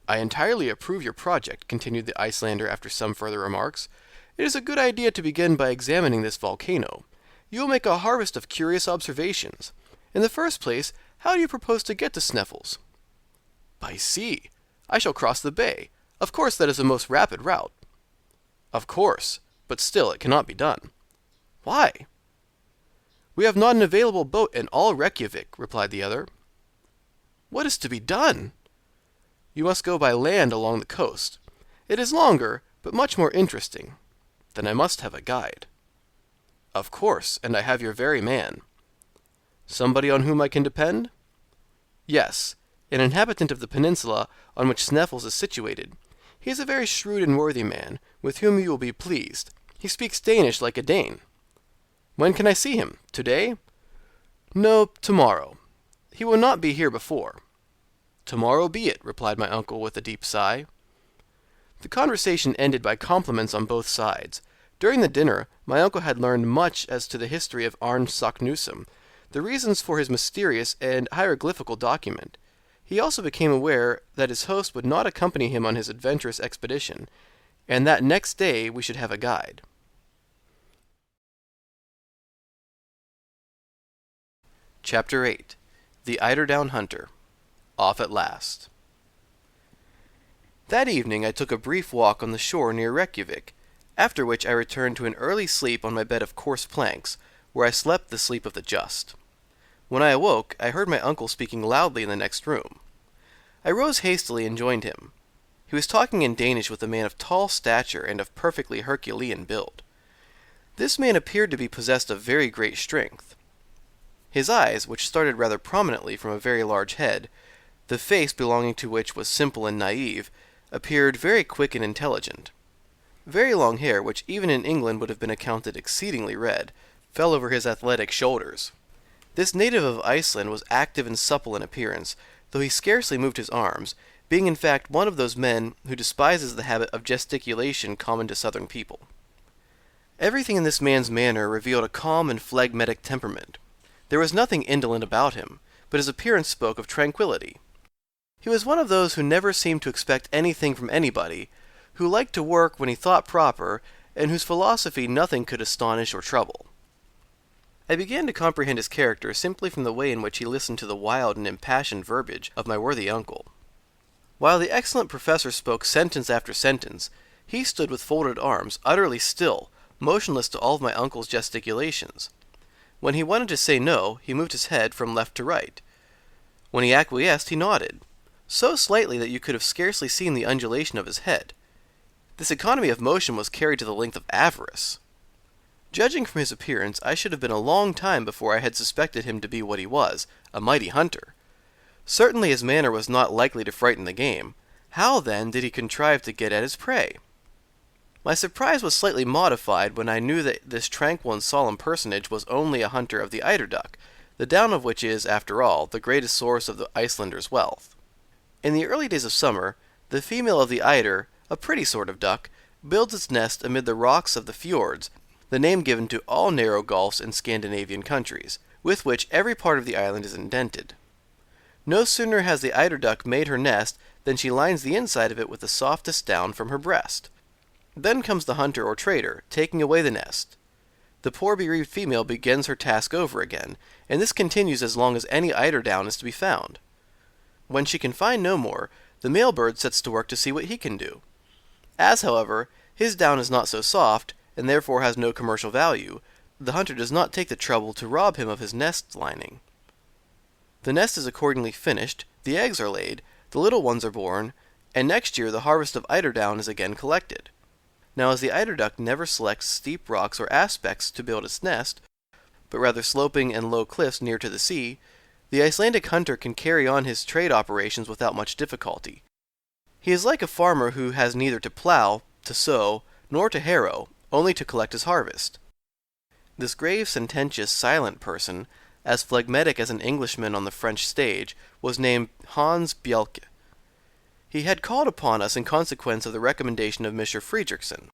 I entirely approve your project, continued the Icelander after some further remarks. It is a good idea to begin by examining this volcano. You will make a harvest of curious observations. In the first place, how do you propose to get to Sneffels? By sea. I shall cross the bay. Of course that is the most rapid route. Of course, but still it cannot be done. Why? We have not an available boat in all Reykjavik, replied the other. What is to be done? You must go by land along the coast. It is longer, but much more interesting. Then I must have a guide. Of course, and I have your very man. Somebody on whom I can depend? Yes, an inhabitant of the peninsula on which Sneffels is situated. He is a very shrewd and worthy man, with whom you will be pleased. He speaks Danish like a Dane. When can I see him? Today? No, tomorrow. He will not be here before. Tomorrow be it, replied my uncle with a deep sigh. The conversation ended by compliments on both sides. During the dinner, my uncle had learned much as to the history of Arne Saknussemm, the reasons for his mysterious and hieroglyphical document. He also became aware that his host would not accompany him on his adventurous expedition, and that next day we should have a guide. Chapter 8. The Eider-Down Hunter Off at Last. That evening I took a brief walk on the shore near Reykjavik, after which I returned to an early sleep on my bed of coarse planks, where I slept the sleep of the just. When I awoke, I heard my uncle speaking loudly in the next room. I rose hastily and joined him. He was talking in Danish with a man of tall stature and of perfectly Herculean build. This man appeared to be possessed of very great strength. His eyes, which started rather prominently from a very large head, the face belonging to which was simple and naive, appeared very quick and intelligent. Very long hair, which even in England would have been accounted exceedingly red, fell over his athletic shoulders. This native of Iceland was active and supple in appearance, though he scarcely moved his arms, being in fact one of those men who despises the habit of gesticulation common to southern people. Everything in this man's manner revealed a calm and phlegmatic temperament. There was nothing indolent about him, but his appearance spoke of tranquillity. He was one of those who never seemed to expect anything from anybody, who liked to work when he thought proper, and whose philosophy nothing could astonish or trouble. I began to comprehend his character simply from the way in which he listened to the wild and impassioned verbiage of my worthy uncle. While the excellent professor spoke sentence after sentence, he stood with folded arms, utterly still, motionless to all of my uncle's gesticulations. When he wanted to say no, he moved his head from left to right. When he acquiesced, he nodded, so slightly that you could have scarcely seen the undulation of his head. This economy of motion was carried to the length of avarice. Judging from his appearance, I should have been a long time before I had suspected him to be what he was, a mighty hunter. Certainly his manner was not likely to frighten the game. How, then, did he contrive to get at his prey? My surprise was slightly modified when I knew that this tranquil and solemn personage was only a hunter of the eider duck, the down of which is, after all, the greatest source of the Icelander's wealth. In the early days of summer, the female of the eider, a pretty sort of duck, builds its nest amid the rocks of the fjords, the name given to all narrow gulfs in Scandinavian countries, with which every part of the island is indented. No sooner has the eider duck made her nest than she lines the inside of it with the softest down from her breast. Then comes the hunter or trader, taking away the nest. The poor bereaved female begins her task over again, and this continues as long as any eider down is to be found. When she can find no more, the male bird sets to work to see what he can do. As, however, his down is not so soft, and therefore has no commercial value, the hunter does not take the trouble to rob him of his nest lining. The nest is accordingly finished, the eggs are laid, the little ones are born, and next year the harvest of eider-down is again collected. Now, as the eider duck never selects steep rocks or aspects to build its nest, but rather sloping and low cliffs near to the sea, the Icelandic hunter can carry on his trade operations without much difficulty. He is like a farmer who has neither to plow, to sow, nor to harrow, only to collect his harvest. This grave, sententious, silent person, as phlegmatic as an Englishman on the French stage, was named Hans Bjelke. He had called upon us in consequence of the recommendation of Mr. Fredrickson.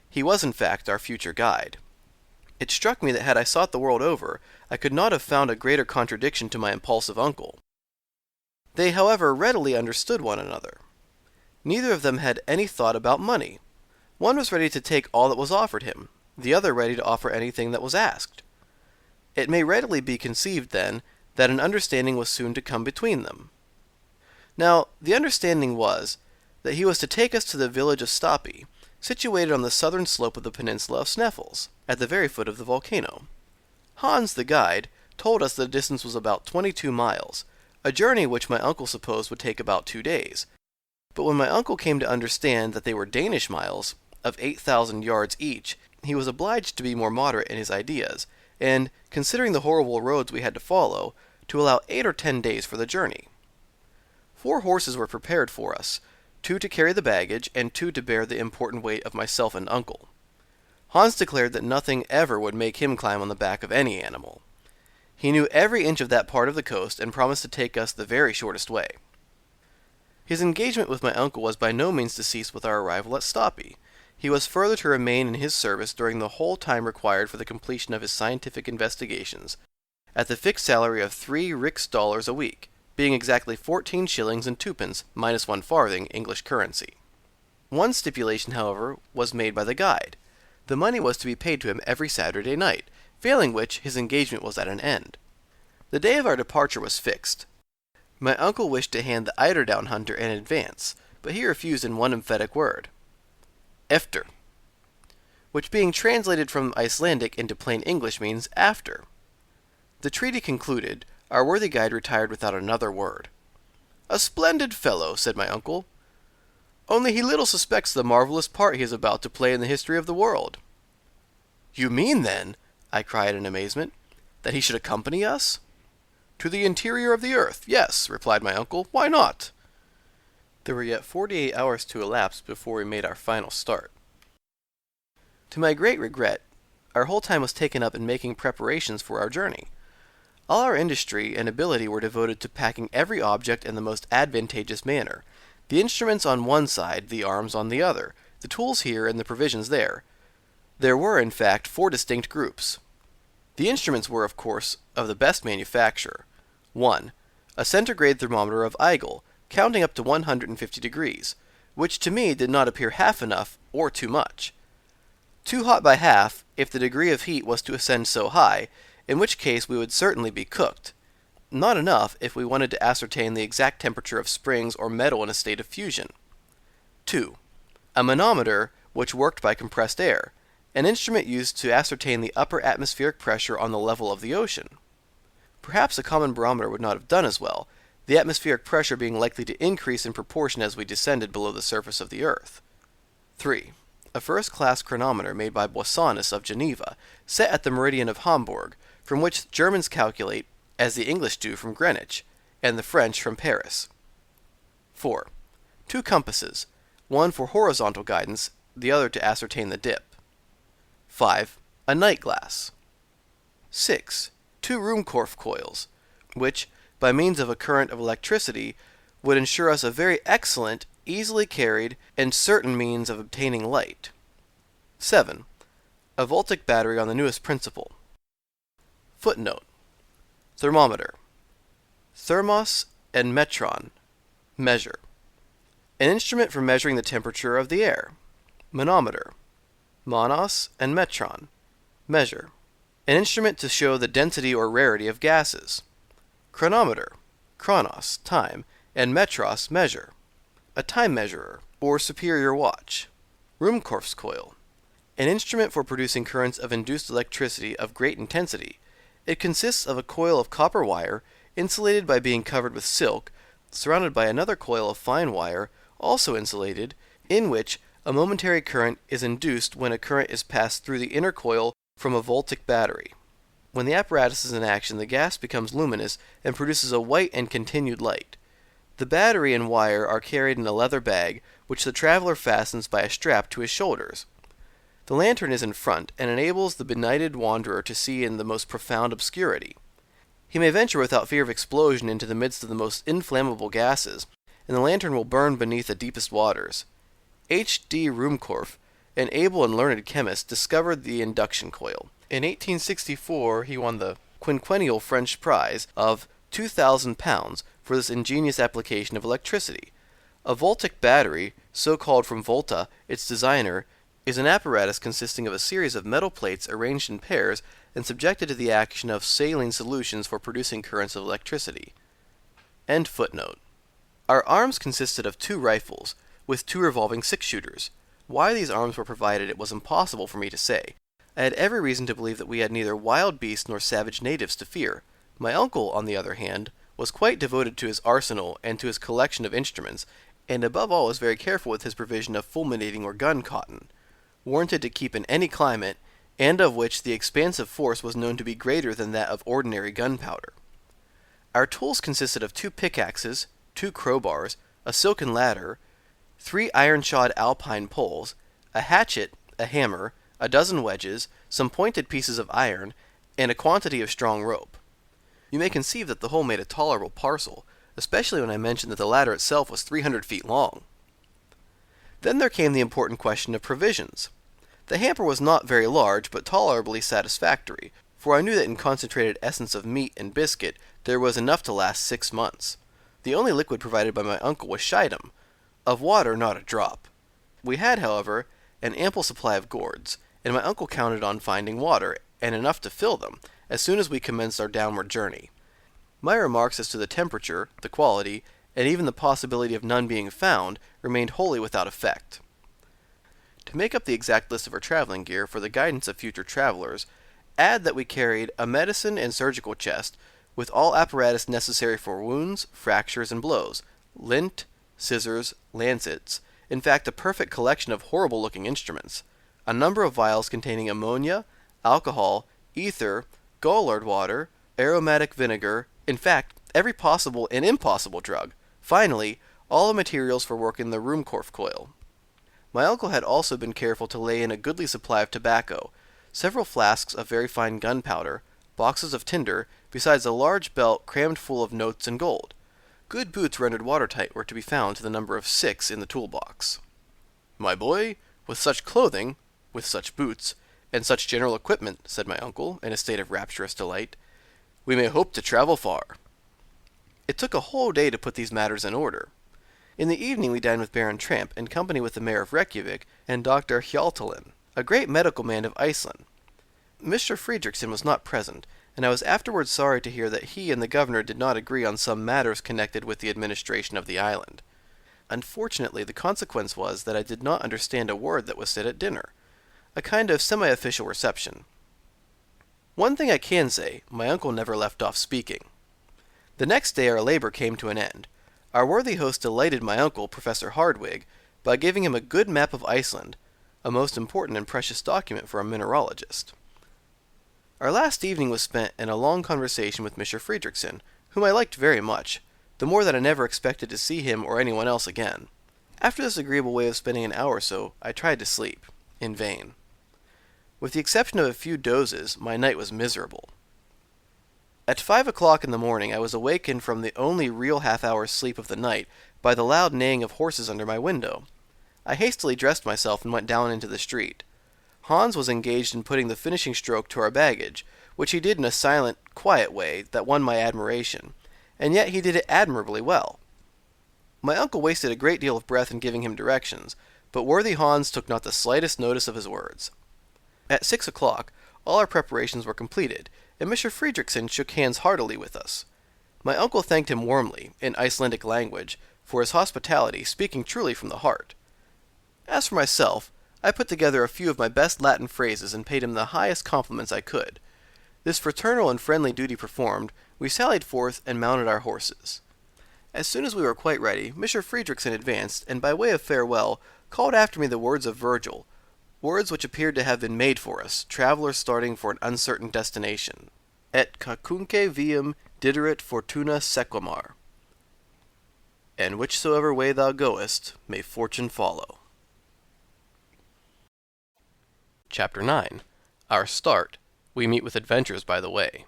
He was, in fact, our future guide. It struck me that had I sought the world over, I could not have found a greater contradiction to my impulsive uncle. They, however, readily understood one another. Neither of them had any thought about money. One was ready to take all that was offered him, the other ready to offer anything that was asked. It may readily be conceived, then, that an understanding was soon to come between them. Now, the understanding was, that he was to take us to the village of Stapi, situated on the southern slope of the peninsula of Sneffels, at the very foot of the volcano. Hans, the guide, told us the distance was about 22 miles, a journey which my uncle supposed would take about 2 days. But when my uncle came to understand that they were Danish miles, of 8,000 yards each, he was obliged to be more moderate in his ideas, and, considering the horrible roads we had to follow, to allow 8 or 10 days for the journey. 4 horses were prepared for us, 2 to carry the baggage, and 2 to bear the important weight of myself and uncle. Hans declared that nothing ever would make him climb on the back of any animal. He knew every inch of that part of the coast, and promised to take us the very shortest way. His engagement with my uncle was by no means to cease with our arrival at Stapi. He was further to remain in his service during the whole time required for the completion of his scientific investigations, at the fixed salary of 3 riksdaler a week, being exactly 14 shillings and 2 minus 1 farthing English currency. One stipulation, however, was made by the guide. The money was to be paid to him every Saturday night, failing which his engagement was at an end. The day of our departure was fixed. My uncle wished to hand the Eider-Down Hunter in advance, but he refused in one emphatic word, "Efter," which being translated from Icelandic into plain English means after. The treaty concluded, our worthy guide retired without another word. "A splendid fellow," said my uncle. "Only he little suspects the marvelous part he is about to play in the history of the world." "You mean, then," I cried in amazement, "that he should accompany us?" "To the interior of the earth, yes," replied my uncle. "Why not?" There were yet 48 hours to elapse before we made our final start. To my great regret, our whole time was taken up in making preparations for our journey. All our industry and ability were devoted to packing every object in the most advantageous manner, the instruments on one side, the arms on the other, the tools here and the provisions there. There were, in fact, 4 distinct groups. The instruments were, of course, of the best manufacture. 1. A centigrade thermometer of Eigel, counting up to 150 degrees, which to me did not appear half enough or too much. Too hot by half, if the degree of heat was to ascend so high, in which case we would certainly be cooked. Not enough if we wanted to ascertain the exact temperature of springs or metal in a state of fusion. 2. A manometer, which worked by compressed air, an instrument used to ascertain the upper atmospheric pressure on the level of the ocean. Perhaps a common barometer would not have done as well, the atmospheric pressure being likely to increase in proportion as we descended below the surface of the earth. 3. A first-class chronometer made by Boissonnas of Geneva, set at the meridian of Hamburg, from which Germans calculate, as the English do from Greenwich, and the French from Paris. 4. 2 compasses, one for horizontal guidance, the other to ascertain the dip. 5. A night glass. 6. 2 Ruhmkorff coils, which, by means of a current of electricity, would ensure us a very excellent, easily carried, and certain means of obtaining light. 7. A voltaic battery on the newest principle. Footnote. Thermometer. Thermos and metron. Measure. An instrument for measuring the temperature of the air. Manometer. Monos and metron. Measure. An instrument to show the density or rarity of gases. Chronometer. Chronos, time, and metros, measure. A time measurer, or superior watch. Ruhmkorff's coil. An instrument for producing currents of induced electricity of great intensity. It consists of a coil of copper wire, insulated by being covered with silk, surrounded by another coil of fine wire, also insulated, in which a momentary current is induced when a current is passed through the inner coil from a voltaic battery. When the apparatus is in action, the gas becomes luminous and produces a white and continued light. The battery and wire are carried in a leather bag, which the traveler fastens by a strap to his shoulders. The lantern is in front, and enables the benighted wanderer to see in the most profound obscurity. He may venture without fear of explosion into the midst of the most inflammable gases, and the lantern will burn beneath the deepest waters. H. D. Ruhmkorff, an able and learned chemist, discovered the induction coil. In 1864 he won the quinquennial French prize of £2,000 for this ingenious application of electricity. A voltaic battery, so called from Volta, its designer, is an apparatus consisting of a series of metal plates arranged in pairs and subjected to the action of saline solutions for producing currents of electricity. End footnote. Our arms consisted of 2 rifles, with 2 revolving 6-shooters. Why these arms were provided it was impossible for me to say. I had every reason to believe that we had neither wild beasts nor savage natives to fear. My uncle, on the other hand, was quite devoted to his arsenal and to his collection of instruments, and above all was very careful with his provision of fulminating or gun cotton, warranted to keep in any climate, and of which the expansive force was known to be greater than that of ordinary gunpowder. Our tools consisted of 2 pickaxes, 2 crowbars, a silken ladder, 3 iron-shod alpine poles, a hatchet, a hammer, a dozen wedges, some pointed pieces of iron, and a quantity of strong rope. You may conceive that the whole made a tolerable parcel, especially when I mentioned that the ladder itself was 300 feet long. Then there came the important question of provisions. The hamper was not very large, but tolerably satisfactory, for I knew that in concentrated essence of meat and biscuit there was enough to last 6 months. The only liquid provided by my uncle was scheidam. Of water, not a drop. We had, however, an ample supply of gourds, and my uncle counted on finding water, and enough to fill them, as soon as we commenced our downward journey. My remarks as to the temperature, the quality, and even the possibility of none being found, remained wholly without effect. To make up the exact list of our traveling gear for the guidance of future travelers, add that we carried a medicine and surgical chest, with all apparatus necessary for wounds, fractures, and blows, lint, scissors, lancets, in fact a perfect collection of horrible-looking instruments, a number of vials containing ammonia, alcohol, ether, gallard water, aromatic vinegar, in fact, every possible and impossible drug. Finally, all the materials for working the Ruhmkorff coil. My uncle had also been careful to lay in a goodly supply of tobacco, several flasks of very fine gunpowder, boxes of tinder, besides a large belt crammed full of notes and gold. Good boots rendered watertight were to be found to the number of 6 in the toolbox. "My boy, with such clothing, with such boots, and such general equipment," said my uncle, in a state of rapturous delight, "we may hope to travel far." It took a whole day to put these matters in order. In the evening we dined with Baron Tramp, in company with the mayor of Reykjavik and Dr. Hjaltalin, a great medical man of Iceland. Mr. Fredrickson was not present, and I was afterwards sorry to hear that he and the governor did not agree on some matters connected with the administration of the island. Unfortunately, the consequence was that I did not understand a word that was said at dinner, a kind of semi-official reception. One thing I can say, my uncle never left off speaking. The next day our labor came to an end. Our worthy host delighted my uncle, Professor Hardwigg, by giving him a good map of Iceland, a most important and precious document for a mineralogist. Our last evening was spent in a long conversation with Mr. Fredrickson, whom I liked very much, the more that I never expected to see him or anyone else again. After this agreeable way of spending an hour or so, I tried to sleep. In vain. With the exception of a few dozes, my night was miserable. At 5 o'clock in the morning I was awakened from the only real half-hour's sleep of the night by the loud neighing of horses under my window. I hastily dressed myself and went down into the street. Hans was engaged in putting the finishing stroke to our baggage, which he did in a silent, quiet way that won my admiration, and yet he did it admirably well. My uncle wasted a great deal of breath in giving him directions, but worthy Hans took not the slightest notice of his words. At 6 o'clock, all our preparations were completed, and Mr. Fredrickson shook hands heartily with us. My uncle thanked him warmly, in Icelandic language, for his hospitality, speaking truly from the heart. As for myself, I put together a few of my best Latin phrases and paid him the highest compliments I could. This fraternal and friendly duty performed, we sallied forth and mounted our horses. As soon as we were quite ready, Mr. Fredrickson advanced, and by way of farewell, called after me the words of Virgil, words which appeared to have been made for us, travelers starting for an uncertain destination. Et cacunque viam diderit fortuna sequamar. And whichsoever way thou goest, may fortune follow. Chapter 9. Our Start. We meet with adventures by the way.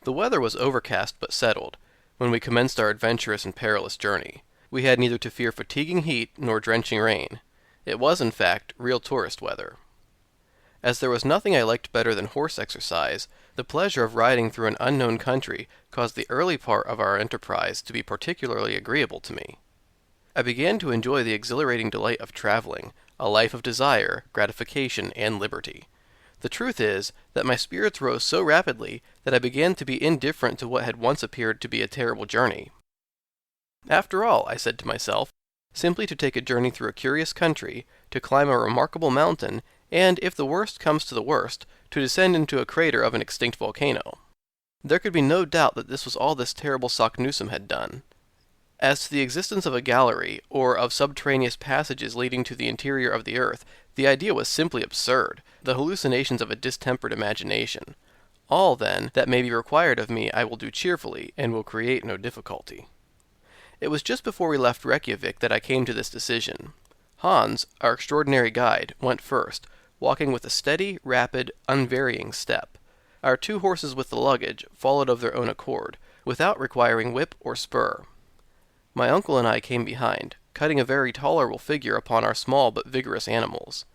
The weather was overcast but settled when we commenced our adventurous and perilous journey. We had neither to fear fatiguing heat nor drenching rain. It was, in fact, real tourist weather. As there was nothing I liked better than horse exercise, the pleasure of riding through an unknown country caused the early part of our enterprise to be particularly agreeable to me. I began to enjoy the exhilarating delight of traveling, a life of desire, gratification, and liberty. The truth is that my spirits rose so rapidly that I began to be indifferent to what had once appeared to be a terrible journey. After all, I said to myself, simply to take a journey through a curious country, to climb a remarkable mountain, and, if the worst comes to the worst, to descend into a crater of an extinct volcano. There could be no doubt that this was all this terrible Saknussemm had done. As to the existence of a gallery, or of subterraneous passages leading to the interior of the earth, the idea was simply absurd, the hallucinations of a distempered imagination. All, then, that may be required of me I will do cheerfully, and will create no difficulty. It was just before we left Reykjavik that I came to this decision. Hans, our extraordinary guide, went first, walking with a steady, rapid, unvarying step. Our 2 horses with the luggage followed of their own accord, without requiring whip or spur. My uncle and I came behind, cutting a very tolerable figure upon our small but vigorous animals.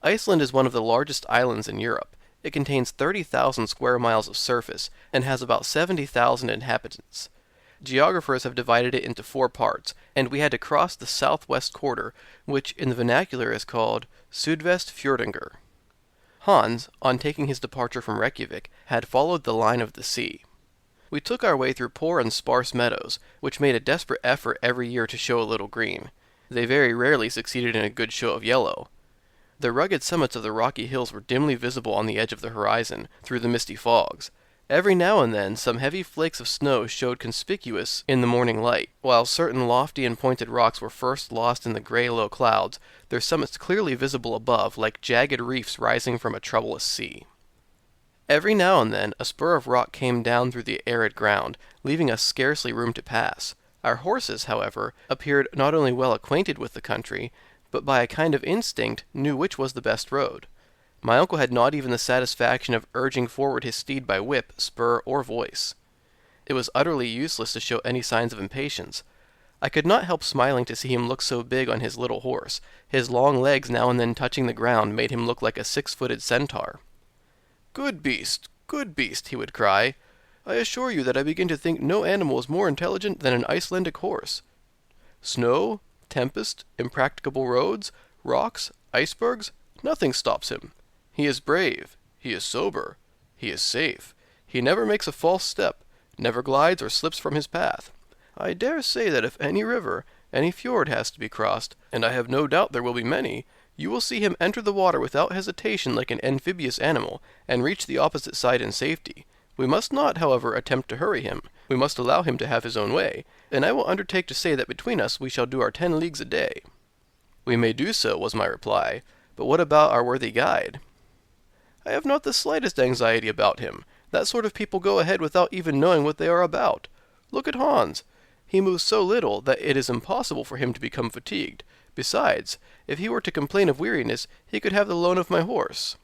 Iceland is one of the largest islands in Europe. It contains 30,000 square miles of surface, and has about 70,000 inhabitants. Geographers have divided it into 4 parts, and we had to cross the southwest quarter, which in the vernacular is called Sydvestfjordinger. Hans, on taking his departure from Reykjavik, had followed the line of the sea. We took our way through poor and sparse meadows, which made a desperate effort every year to show a little green. They very rarely succeeded in a good show of yellow. The rugged summits of the rocky hills were dimly visible on the edge of the horizon, through the misty fogs. Every now and then some heavy flakes of snow showed conspicuous in the morning light, while certain lofty and pointed rocks were first lost in the grey low clouds, their summits clearly visible above, like jagged reefs rising from a troublous sea. Every now and then a spur of rock came down through the arid ground, leaving us scarcely room to pass. Our horses, however, appeared not only well acquainted with the country, but by a kind of instinct knew which was the best road. My uncle had not even the satisfaction of urging forward his steed by whip, spur, or voice. It was utterly useless to show any signs of impatience. I could not help smiling to see him look so big on his little horse. His long legs now and then touching the ground made him look like a 6-footed centaur. Good beast, he would cry. I assure you that I begin to think no animal is more intelligent than an Icelandic horse. Snow, tempest, impracticable roads, rocks, icebergs, nothing stops him. He is brave, he is sober, he is safe, he never makes a false step, never glides or slips from his path. I dare say that if any river, any fjord has to be crossed, and I have no doubt there will be many, you will see him enter the water without hesitation like an amphibious animal, and reach the opposite side in safety. We must not, however, attempt to hurry him. We must allow him to have his own way, and I will undertake to say that between us we shall do our 10 leagues a day. We may do so, was my reply, but what about our worthy guide? I have not the slightest anxiety about him. That sort of people go ahead without even knowing what they are about. Look at Hans. He moves so little that it is impossible for him to become fatigued. Besides, if he were to complain of weariness, he could have the loan of my horse.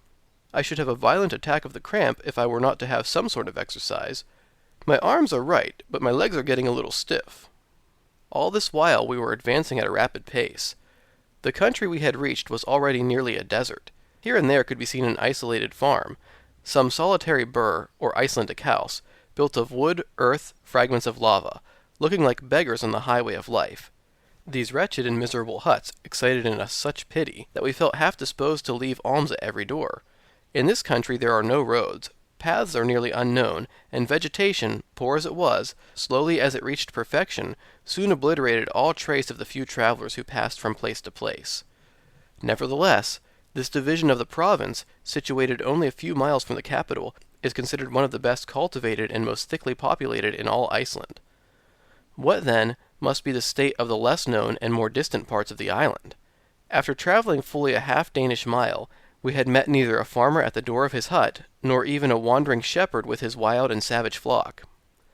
I should have a violent attack of the cramp if I were not to have some sort of exercise. My arms are right, but my legs are getting a little stiff. All this while we were advancing at a rapid pace. The country we had reached was already nearly a desert. Here and there could be seen an isolated farm, some solitary burr, or Icelandic house, built of wood, earth, fragments of lava, looking like beggars on the highway of life. These wretched and miserable huts excited in us such pity that we felt half disposed to leave alms at every door. In this country there are no roads, paths are nearly unknown, and vegetation, poor as it was, slowly as it reached perfection, soon obliterated all trace of the few travelers who passed from place to place. Nevertheless, this division of the province, situated only a few miles from the capital, is considered one of the best cultivated and most thickly populated in all Iceland. What, then, must be the state of the less known and more distant parts of the island? After traveling fully a half-Danish mile, we had met neither a farmer at the door of his hut, nor even a wandering shepherd with his wild and savage flock.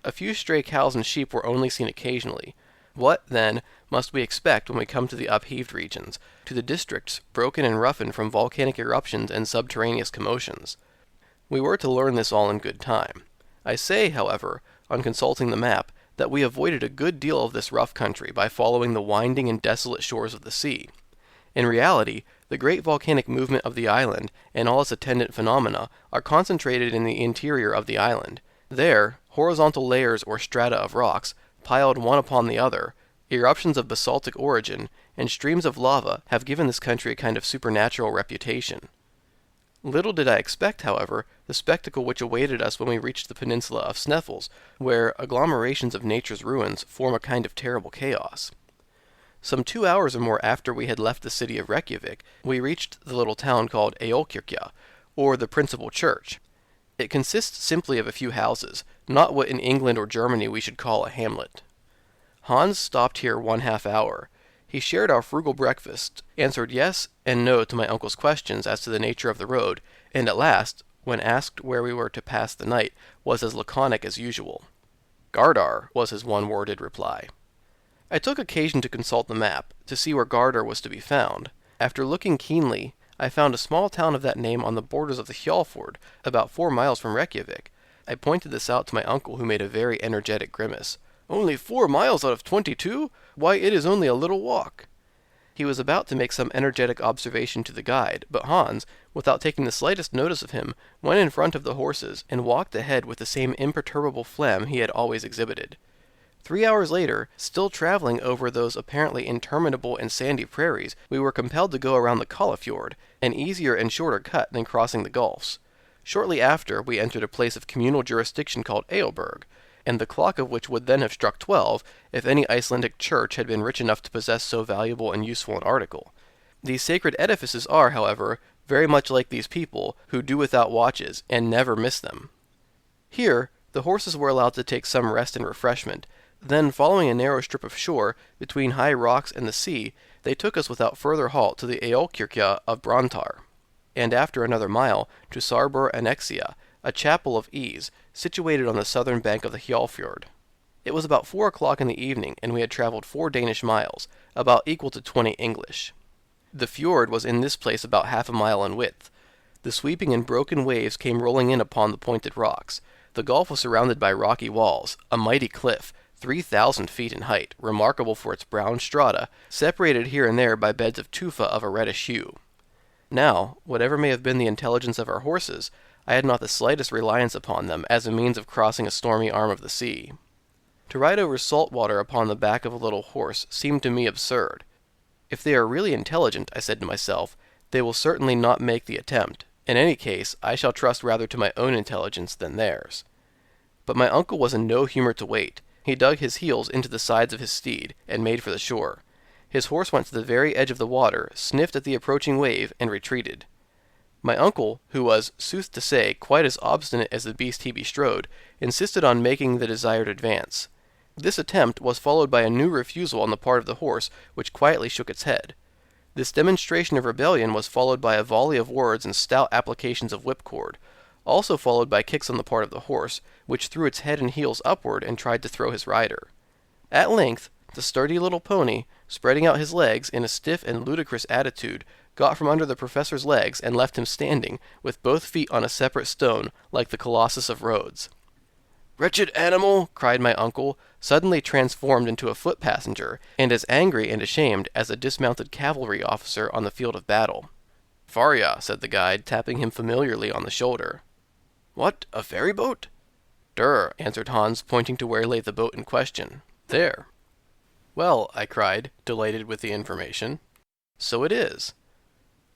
A few stray cows and sheep were only seen occasionally. What, then, must we expect when we come to the upheaved regions, to the districts broken and roughened from volcanic eruptions and subterraneous commotions? We were to learn this all in good time. I say, however, on consulting the map, that we avoided a good deal of this rough country by following the winding and desolate shores of the sea. In reality, the great volcanic movement of the island and all its attendant phenomena are concentrated in the interior of the island. There, horizontal layers or strata of rocks, piled one upon the other, eruptions of basaltic origin, and streams of lava have given this country a kind of supernatural reputation. Little did I expect, however, the spectacle which awaited us when we reached the peninsula of Sneffels, where agglomerations of nature's ruins form a kind of terrible chaos. Some 2 hours or more after we had left the city of Reykjavik, we reached the little town called Eolkirkja, or the principal church. It consists simply of a few houses, not what in England or Germany we should call a hamlet. Hans stopped here 1/2 hour. He shared our frugal breakfast, answered yes and no to my uncle's questions as to the nature of the road, and at last, when asked where we were to pass the night, was as laconic as usual. Gardar was his one-worded reply. I took occasion to consult the map, to see where Gardar was to be found. After looking keenly, I found a small town of that name on the borders of the Hjallfjord, about 4 miles from Reykjavik. I pointed this out to my uncle, who made a very energetic grimace. "Only 4 miles out of 22? Why, it is only a little walk." He was about to make some energetic observation to the guide, but Hans, without taking the slightest notice of him, went in front of the horses, and walked ahead with the same imperturbable phlegm he had always exhibited. 3 hours later, still traveling over those apparently interminable and sandy prairies, we were compelled to go around the Kallafjord, an easier and shorter cut than crossing the gulfs. Shortly after, we entered a place of communal jurisdiction called Eolberg, and the clock of which would then have struck 12, if any Icelandic church had been rich enough to possess so valuable and useful an article. These sacred edifices are, however, very much like these people, who do without watches, and never miss them. Here, the horses were allowed to take some rest and refreshment. Then, following a narrow strip of shore, between high rocks and the sea, they took us without further halt to the Eolkirkja of Brantar, and after another mile, to Sarbur Annexia, a chapel of ease, situated on the southern bank of the Hjallfjord. It was about 4 o'clock in the evening, and we had traveled 4 Danish miles, about equal to 20 English. The fjord was in this place about half a mile in width. The sweeping and broken waves came rolling in upon the pointed rocks. The gulf was surrounded by rocky walls, a mighty cliff, 3,000 feet in height, remarkable for its brown strata, separated here and there by beds of tufa of a reddish hue. Now, whatever may have been the intelligence of our horses, I had not the slightest reliance upon them as a means of crossing a stormy arm of the sea. To ride over salt water upon the back of a little horse seemed to me absurd. If they are really intelligent, I said to myself, they will certainly not make the attempt. In any case, I shall trust rather to my own intelligence than theirs. But my uncle was in no humor to wait. He dug his heels into the sides of his steed, and made for the shore. His horse went to the very edge of the water, sniffed at the approaching wave, and retreated. My uncle, who was, sooth to say, quite as obstinate as the beast he bestrode, insisted on making the desired advance. This attempt was followed by a new refusal on the part of the horse, which quietly shook its head. This demonstration of rebellion was followed by a volley of words and stout applications of whipcord, also followed by kicks on the part of the horse, which threw its head and heels upward and tried to throw his rider. At length, the sturdy little pony, spreading out his legs in a stiff and ludicrous attitude, got from under the professor's legs and left him standing, with both feet on a separate stone, like the Colossus of Rhodes. "Wretched animal!" cried my uncle, suddenly transformed into a foot passenger, and as angry and ashamed as a dismounted cavalry officer on the field of battle. "Farja," said the guide, tapping him familiarly on the shoulder. "What, a ferry boat?" "Der," answered Hans, pointing to where lay the boat in question. "There." "Well," I cried, delighted with the information, "so it is."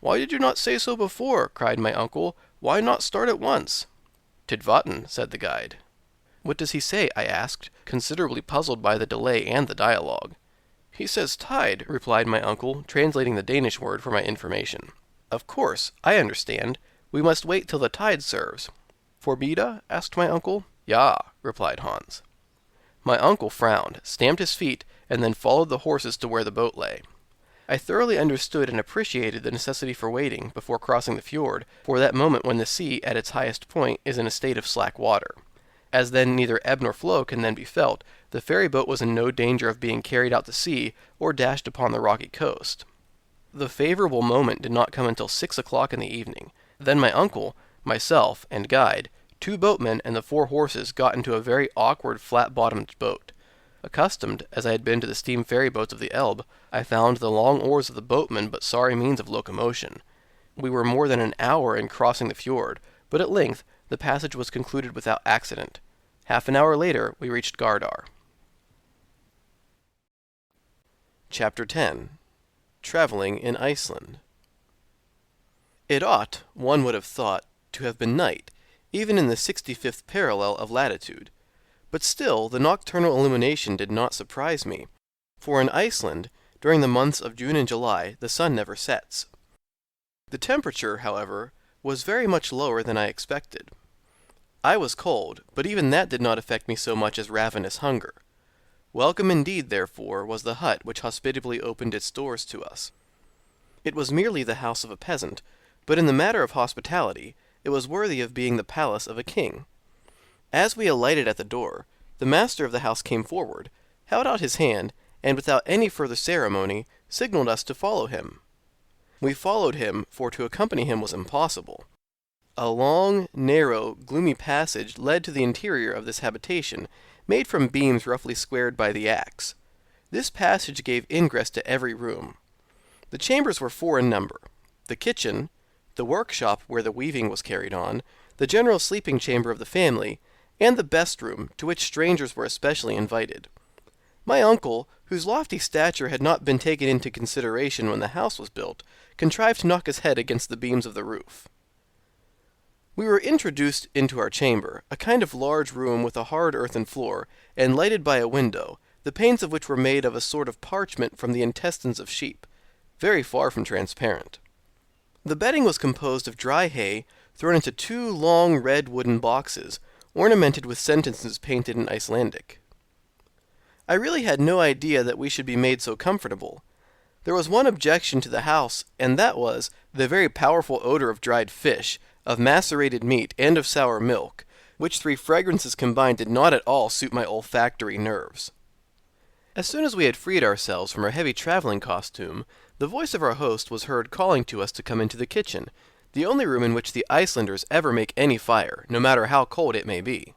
"Why did you not say so before?" cried my uncle. "Why not start at once?" "Tidvatten," said the guide. "What does he say?" I asked, considerably puzzled by the delay and the dialogue. "He says tide," replied my uncle, translating the Danish word for my information. "Of course, I understand. We must wait till the tide serves." "Forbida?" asked my uncle. "Ja," replied Hans. My uncle frowned, stamped his feet, and then followed the horses to where the boat lay. I thoroughly understood and appreciated the necessity for waiting before crossing the fjord for that moment when the sea at its highest point is in a state of slack water. As then neither ebb nor flow can then be felt, the ferry boat was in no danger of being carried out to sea or dashed upon the rocky coast. The favorable moment did not come until 6 o'clock in the evening. Then my uncle, myself, and guide, 2 boatmen, and the 4 horses got into a very awkward flat-bottomed boat. Accustomed as I had been to the steam ferry boats of the Elbe, I found the long oars of the boatmen but sorry means of locomotion. We were more than an hour in crossing the fjord, but at length the passage was concluded without accident. Half an hour later we reached Gardar. Chapter 10. Traveling in Iceland. It ought, one would have thought, to have been night, even in the 65th parallel of latitude. But still the nocturnal illumination did not surprise me, for in Iceland, during the months of June and July, the sun never sets. The temperature, however, was very much lower than I expected. I was cold, but even that did not affect me so much as ravenous hunger. Welcome indeed, therefore, was the hut which hospitably opened its doors to us. It was merely the house of a peasant, but in the matter of hospitality, it was worthy of being the palace of a king. As we alighted at the door, the master of the house came forward, held out his hand, and without any further ceremony, signaled us to follow him. We followed him, for to accompany him was impossible. A long, narrow, gloomy passage led to the interior of this habitation, made from beams roughly squared by the axe. This passage gave ingress to every room. The chambers were 4 in number: the kitchen, the workshop where the weaving was carried on, the general sleeping chamber of the family, and the best room, to which strangers were especially invited. My uncle, whose lofty stature had not been taken into consideration when the house was built, contrived to knock his head against the beams of the roof. We were introduced into our chamber, a kind of large room with a hard earthen floor, and lighted by a window, the panes of which were made of a sort of parchment from the intestines of sheep, very far from transparent. The bedding was composed of dry hay, thrown into 2 long red wooden boxes, ornamented with sentences painted in Icelandic. I really had no idea that we should be made so comfortable. There was one objection to the house, and that was the very powerful odor of dried fish, of macerated meat, and of sour milk, which 3 fragrances combined did not at all suit my olfactory nerves. As soon as we had freed ourselves from our heavy traveling costume, the voice of our host was heard calling to us to come into the kitchen, the only room in which the Icelanders ever make any fire, no matter how cold it may be.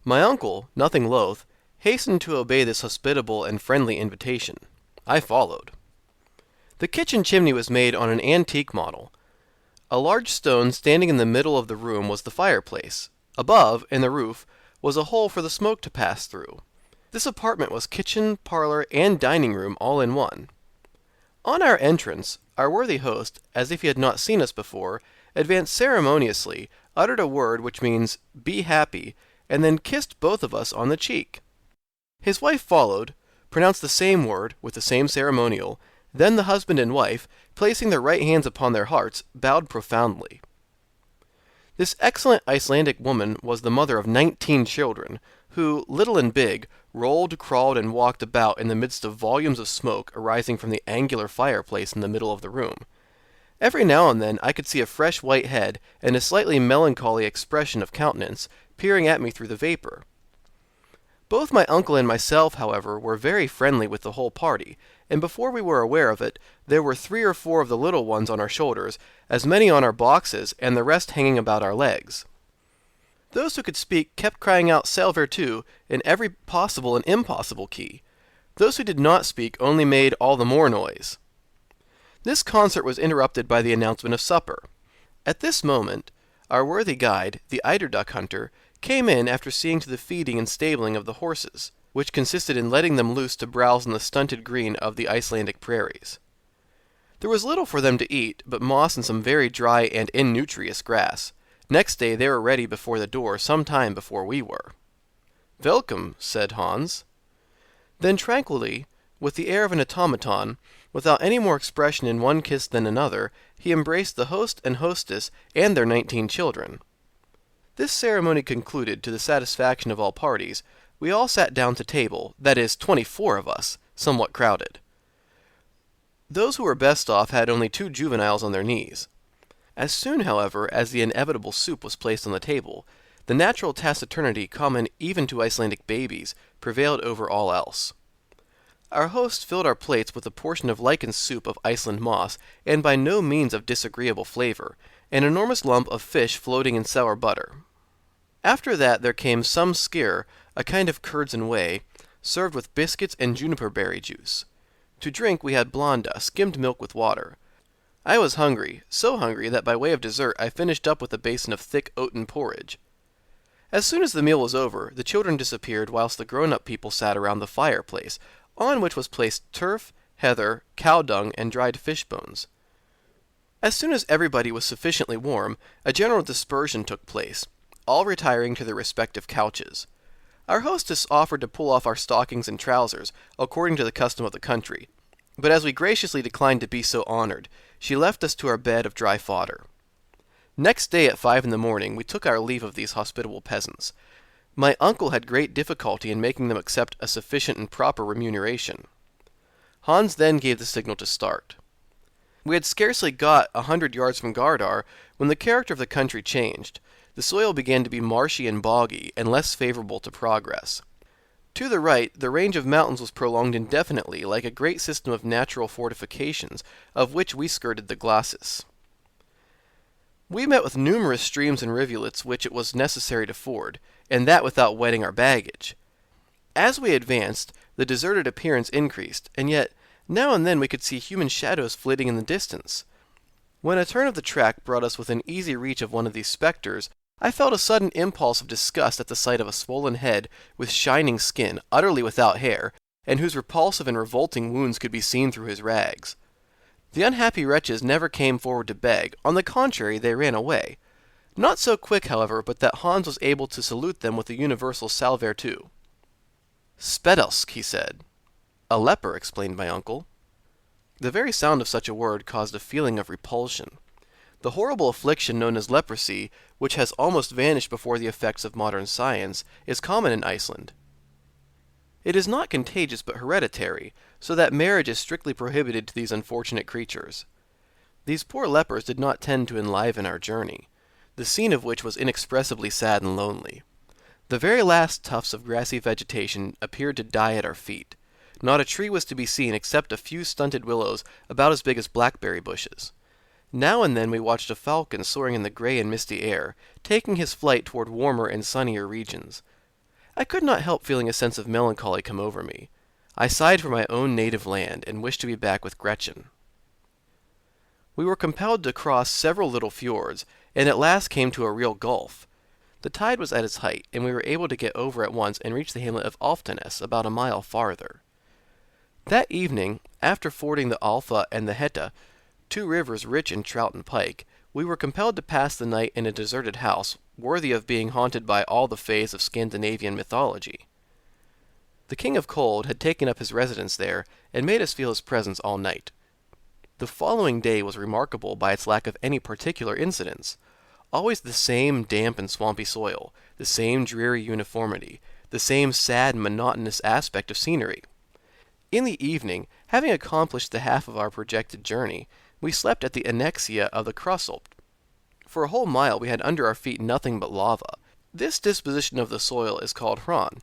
My uncle, nothing loath, hastened to obey this hospitable and friendly invitation. I followed. The kitchen chimney was made on an antique model. A large stone standing in the middle of the room was the fireplace. Above, in the roof, was a hole for the smoke to pass through. This apartment was kitchen, parlor, and dining room all in one. On our entrance, our worthy host, as if he had not seen us before, advanced ceremoniously, uttered a word which means, "Be happy," and then kissed both of us on the cheek. His wife followed, pronounced the same word, with the same ceremonial, then the husband and wife, placing their right hands upon their hearts, bowed profoundly. This excellent Icelandic woman was the mother of 19 children, who, little and big, rolled, crawled, and walked about in the midst of volumes of smoke arising from the angular fireplace in the middle of the room. Every now and then I could see a fresh white head and a slightly melancholy expression of countenance peering at me through the vapor. Both my uncle and myself, however, were very friendly with the whole party, and before we were aware of it, there were 3 or 4 of the little ones on our shoulders, as many on our boxes, and the rest hanging about our legs. Those who could speak kept crying out "Sail Vertu" in every possible and impossible key. Those who did not speak only made all the more noise. This concert was interrupted by the announcement of supper. At this moment, our worthy guide, the Eider-Down Hunter, came in after seeing to the feeding and stabling of the horses, which consisted in letting them loose to browse in the stunted green of the Icelandic prairies. There was little for them to eat, but moss and some very dry and innutritious grass. Next day they were ready before the door some time before we were. "Welcome," said Hans. Then tranquilly, with the air of an automaton, without any more expression in one kiss than another, he embraced the host and hostess and their 19 children. This ceremony concluded, to the satisfaction of all parties, we all sat down to table, that is, 24 of us, somewhat crowded. Those who were best off had only 2 juveniles on their knees. As soon, however, as the inevitable soup was placed on the table, the natural taciturnity common even to Icelandic babies prevailed over all else. Our host filled our plates with a portion of lichened soup of Iceland moss, and by no means of disagreeable flavor, an enormous lump of fish floating in sour butter. After that there came some skyr, a kind of curds and whey, served with biscuits and juniper berry juice. To drink we had blanda, skimmed milk with water. I was hungry, so hungry that by way of dessert I finished up with a basin of thick oaten porridge. As soon as the meal was over, the children disappeared whilst the grown-up people sat around the fireplace, on which was placed turf, heather, cow dung, and dried fish bones. As soon as everybody was sufficiently warm, a general dispersion took place, all retiring to their respective couches. Our hostess offered to pull off our stockings and trousers, according to the custom of the country, but as we graciously declined to be so honored, she left us to our bed of dry fodder. Next day at 5 in the morning we took our leave of these hospitable peasants. My uncle had great difficulty in making them accept a sufficient and proper remuneration. Hans then gave the signal to start. We had scarcely got 100 yards from Gardar when the character of the country changed. The soil began to be marshy and boggy, and less favorable to progress. To the right, the range of mountains was prolonged indefinitely, like a great system of natural fortifications, of which we skirted the glacis. We met with numerous streams and rivulets which it was necessary to ford, and that without wetting our baggage. As we advanced, the deserted appearance increased, and yet now and then we could see human shadows flitting in the distance. When a turn of the track brought us within easy reach of one of these spectres, I felt a sudden impulse of disgust at the sight of a swollen head with shining skin, utterly without hair, and whose repulsive and revolting wounds could be seen through his rags. The unhappy wretches never came forward to beg; on the contrary, they ran away. Not so quick, however, but that Hans was able to salute them with the universal "Sail Vertu." "Spedalsk," he said. "A leper," explained my uncle. The very sound of such a word caused a feeling of repulsion. The horrible affliction known as leprosy, which has almost vanished before the effects of modern science, is common in Iceland. It is not contagious but hereditary, so that marriage is strictly prohibited to these unfortunate creatures. These poor lepers did not tend to enliven our journey, the scene of which was inexpressibly sad and lonely. The very last tufts of grassy vegetation appeared to die at our feet. Not a tree was to be seen except a few stunted willows about as big as blackberry bushes. Now and then we watched a falcon soaring in the gray and misty air, taking his flight toward warmer and sunnier regions. I could not help feeling a sense of melancholy come over me. I sighed for my own native land, and wished to be back with Gretchen. We were compelled to cross several little fjords, and at last came to a real gulf. The tide was at its height, and we were able to get over at once and reach the hamlet of Alftanes about a mile farther. That evening, after fording the Alfa and the Hetta, 2 rivers rich in trout and pike, we were compelled to pass the night in a deserted house, worthy of being haunted by all the fays of Scandinavian mythology. The King of Cold had taken up his residence there, and made us feel his presence all night. The following day was remarkable by its lack of any particular incidents. Always the same damp and swampy soil, the same dreary uniformity, the same sad and monotonous aspect of scenery. In the evening, having accomplished the half of our projected journey, we slept at the annexia of the Krosselt. For a whole mile we had under our feet nothing but lava. This disposition of the soil is called hraun.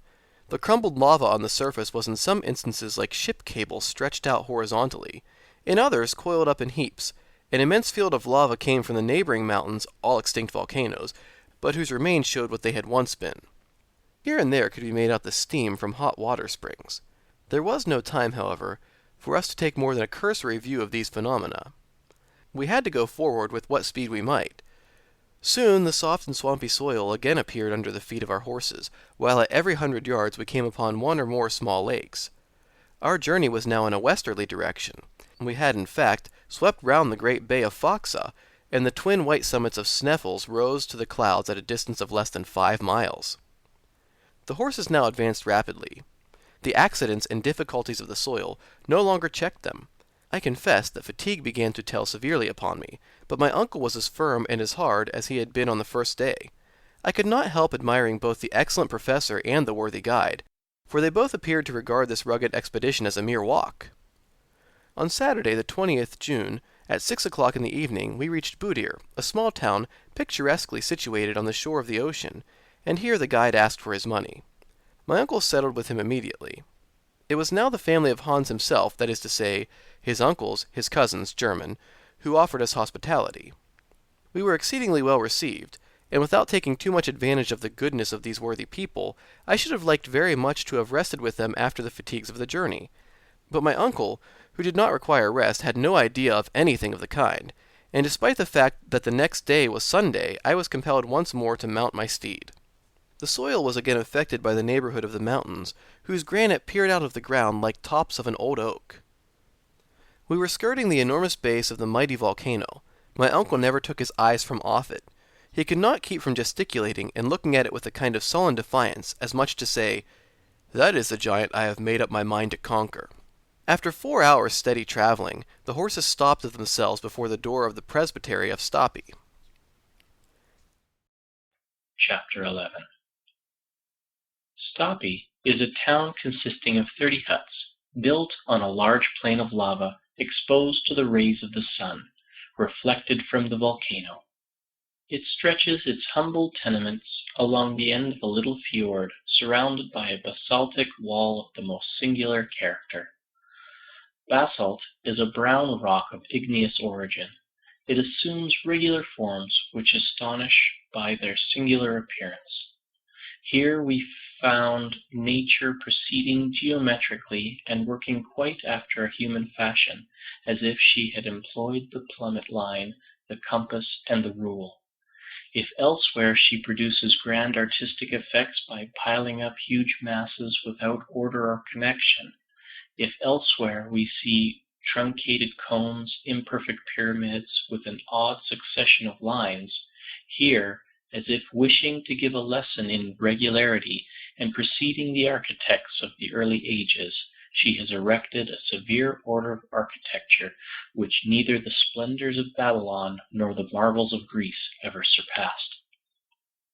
The crumbled lava on the surface was in some instances like ship cables stretched out horizontally, in others coiled up in heaps. An immense field of lava came from the neighboring mountains, all extinct volcanoes, but whose remains showed what they had once been. Here and there could be made out the steam from hot water springs. There was no time, however, for us to take more than a cursory view of these phenomena. We had to go forward with what speed we might. Soon the soft and swampy soil again appeared under the feet of our horses, while at every 100 yards we came upon one or more small lakes. Our journey was now in a westerly direction. We had, in fact, swept round the great bay of Faxa, and the twin white summits of Sneffels rose to the clouds at a distance of less than 5 miles. The horses now advanced rapidly. The accidents and difficulties of the soil no longer checked them. I confess that fatigue began to tell severely upon me, but my uncle was as firm and as hard as he had been on the first day. I could not help admiring both the excellent professor and the worthy guide, for they both appeared to regard this rugged expedition as a mere walk. On Saturday, the 20th June, at 6 o'clock in the evening, we reached Budir, a small town picturesquely situated on the shore of the ocean, and here the guide asked for his money. My uncle settled with him immediately. It was now the family of Hans himself, that is to say, his uncles, his cousins, German, who offered us hospitality. We were exceedingly well received, and without taking too much advantage of the goodness of these worthy people, I should have liked very much to have rested with them after the fatigues of the journey. But my uncle, who did not require rest, had no idea of anything of the kind, and despite the fact that the next day was Sunday, I was compelled once more to mount my steed. The soil was again affected by the neighborhood of the mountains, whose granite peered out of the ground like tops of an old oak. We were skirting the enormous base of the mighty volcano. My uncle never took his eyes from off it. He could not keep from gesticulating and looking at it with a kind of sullen defiance, as much to say, "That is the giant I have made up my mind to conquer." After 4 hours' steady traveling, the horses stopped of themselves before the door of the presbytery of Stapi. Chapter 11. Stapi is a town consisting of 30 huts, built on a large plain of lava, exposed to the rays of the sun, reflected from the volcano. It stretches its humble tenements along the end of a little fjord, surrounded by a basaltic wall of the most singular character. Basalt is a brown rock of igneous origin. It assumes regular forms which astonish by their singular appearance. Here we found nature proceeding geometrically and working quite after a human fashion, as if she had employed the plummet line, the compass, and the rule. If elsewhere she produces grand artistic effects by piling up huge masses without order or connection, if elsewhere we see truncated cones, imperfect pyramids with an odd succession of lines, here, as if wishing to give a lesson in regularity, and preceding the architects of the early ages, she has erected a severe order of architecture which neither the splendors of Babylon nor the marvels of Greece ever surpassed.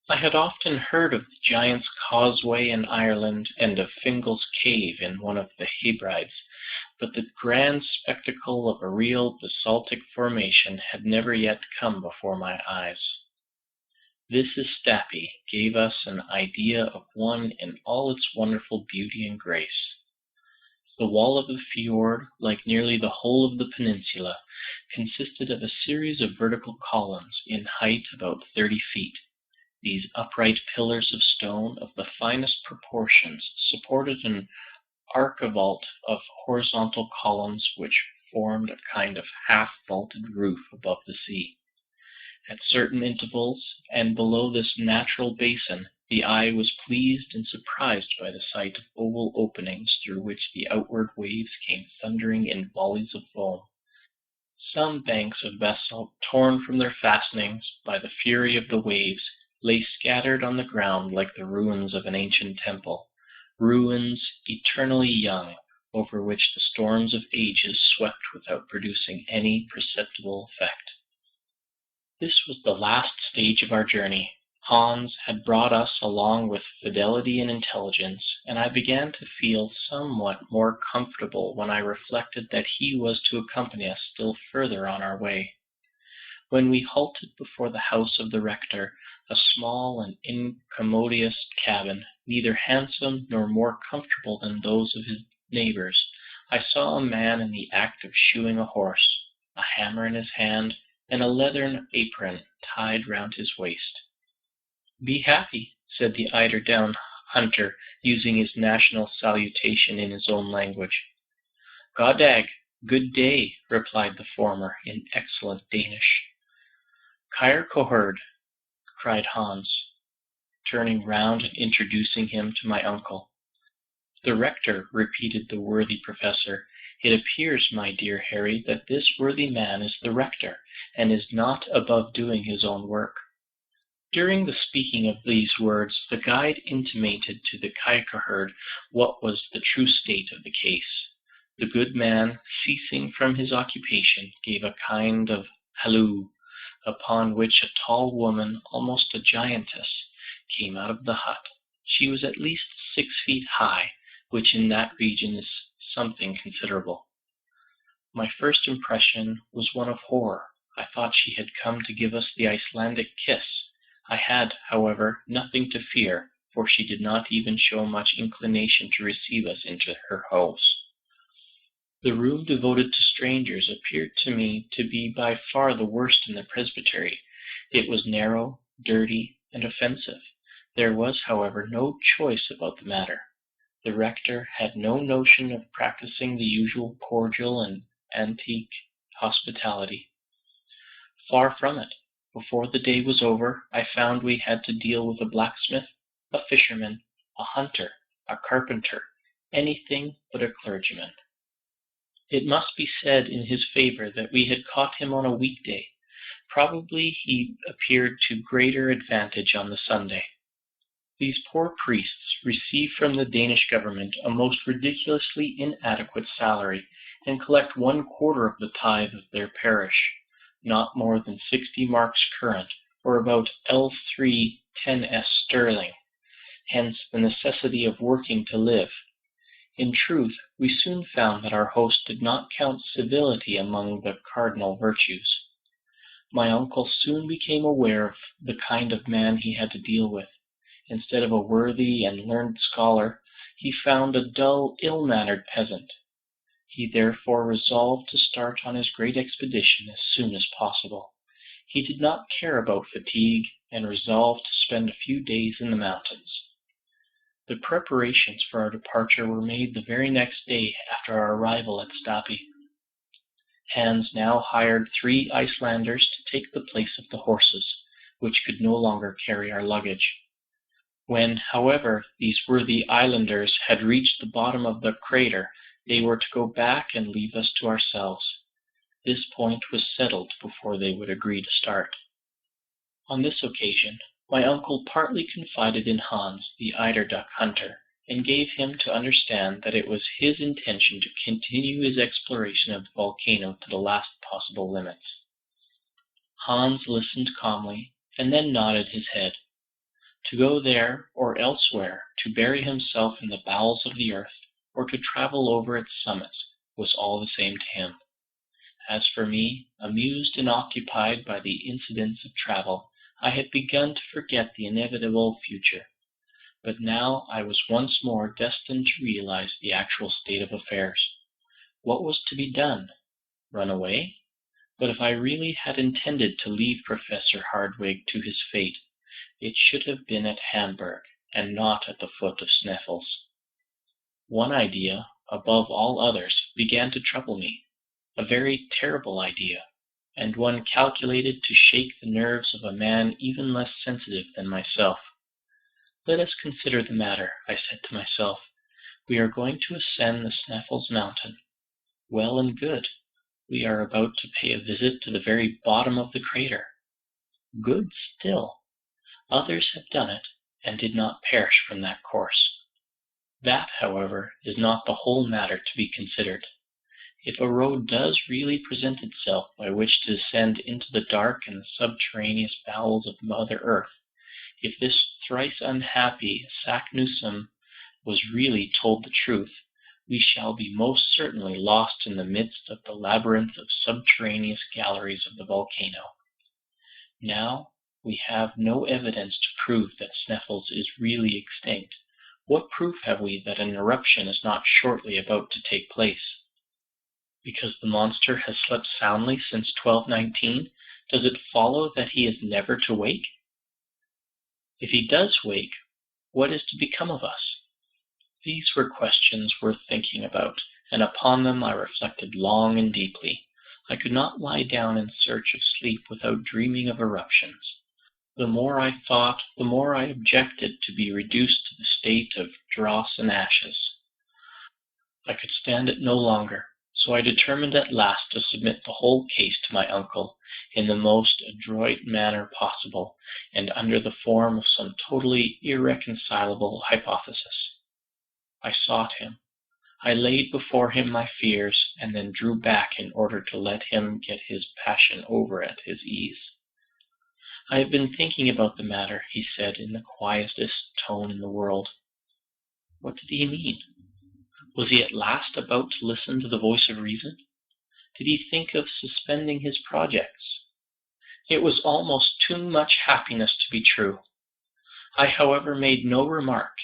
I had often heard of the Giant's Causeway in Ireland and of Fingal's Cave in one of the Hebrides, but the grand spectacle of a real basaltic formation had never yet come before my eyes. This Stapi gave us an idea of one in all its wonderful beauty and grace. The wall of the fjord, like nearly the whole of the peninsula, consisted of a series of vertical columns, in height about 30 feet. These upright pillars of stone of the finest proportions supported an archivolt of horizontal columns which formed a kind of half-vaulted roof above the sea. At certain intervals, and below this natural basin, the eye was pleased and surprised by the sight of oval openings through which the outward waves came thundering in volleys of foam. Some banks of basalt, torn from their fastenings by the fury of the waves, lay scattered on the ground like the ruins of an ancient temple, ruins eternally young, over which the storms of ages swept without producing any perceptible effect. This was the last stage of our journey. Hans had brought us along with fidelity and intelligence, and I began to feel somewhat more comfortable when I reflected that he was to accompany us still further on our way. When we halted before the house of the rector, a small and incommodious cabin, neither handsome nor more comfortable than those of his neighbors, I saw a man in the act of shoeing a horse, a hammer in his hand, and a leathern apron tied round his waist. "Be happy," said the Eider-Down Hunter, using his national salutation in his own language. "Goddag, good day," replied the former, in excellent Danish. "Kyr Coherd," cried Hans, turning round and introducing him to my uncle. "The rector," repeated the worthy professor. "It appears, my dear Harry, that this worthy man is the rector, and is not above doing his own work." During the speaking of these words, the guide intimated to the Kyrkoherde what was the true state of the case. The good man, ceasing from his occupation, gave a kind of halloo, upon which a tall woman, almost a giantess, came out of the hut. She was at least 6 feet high, which in that region is something considerable. My first impression was one of horror. I thought she had come to give us the Icelandic kiss. I had, however, nothing to fear, for she did not even show much inclination to receive us into her house. The room devoted to strangers appeared to me to be by far the worst in the presbytery. It was narrow, dirty, and offensive. There was, however, no choice about the matter. The rector had no notion of practicing the usual cordial and antique hospitality. Far from it. Before the day was over, I found we had to deal with a blacksmith, a fisherman, a hunter, a carpenter, anything but a clergyman. It must be said in his favor that we had caught him on a weekday. Probably he appeared to greater advantage on the Sunday. These poor priests receive from the Danish government a most ridiculously inadequate salary, and collect 1/4 of the tithe of their parish, not more than 60 marks current, or about L3 10s sterling. Hence the necessity of working to live. In truth, we soon found that our host did not count civility among the cardinal virtues. My uncle soon became aware of the kind of man he had to deal with. Instead of a worthy and learned scholar, he found a dull, ill-mannered peasant. He therefore resolved to start on his great expedition as soon as possible. He did not care about fatigue, and resolved to spend a few days in the mountains. The preparations for our departure were made the very next day after our arrival at Stapi. Hans now hired 3 Icelanders to take the place of the horses, which could no longer carry our luggage. When, however, these worthy islanders had reached the bottom of the crater, they were to go back and leave us to ourselves. This point was settled before they would agree to start. On this occasion, my uncle partly confided in Hans, the Eider-Down Hunter, and gave him to understand that it was his intention to continue his exploration of the volcano to the last possible limits. Hans listened calmly, and then nodded his head. To go there, or elsewhere, to bury himself in the bowels of the earth, or to travel over its summits, was all the same to him. As for me, amused and occupied by the incidents of travel, I had begun to forget the inevitable future. But now I was once more destined to realize the actual state of affairs. What was to be done? Run away? But if I really had intended to leave Professor Hardwigg to his fate, it should have been at Hamburg, and not at the foot of Sneffels. One idea, above all others, began to trouble me, a very terrible idea, and one calculated to shake the nerves of a man even less sensitive than myself. Let us consider the matter, I said to myself. We are going to ascend the Sneffels mountain. Well and good. We are about to pay a visit to the very bottom of the crater. Good still. Others have done it, and did not perish from that course. That, however, is not the whole matter to be considered. If a road does really present itself by which to descend into the dark and subterraneous bowels of Mother Earth, if this thrice unhappy Saknussemm was really told the truth, we shall be most certainly lost in the midst of the labyrinth of subterraneous galleries of the volcano. Now, we have no evidence to prove that Sneffels is really extinct, What proof have we that an eruption is not shortly about to take place? Because the monster has slept soundly since 1219, does it follow that he is never to wake? If he does wake, what is to become of us? These were questions worth thinking about, and upon them I reflected long and deeply. I could not lie down in search of sleep without dreaming of eruptions. The more I thought, the more I objected to be reduced to the state of dross and ashes. I could stand it no longer, so I determined at last to submit the whole case to my uncle in the most adroit manner possible, and under the form of some totally irreconcilable hypothesis. I sought him. I laid before him my fears, and then drew back in order to let him get his passion over at his ease. "I have been thinking about the matter," he said in the quietest tone in the world. What did he mean? Was he at last about to listen to the voice of reason? Did he think of suspending his projects? It was almost too much happiness to be true. I, however, made no remark.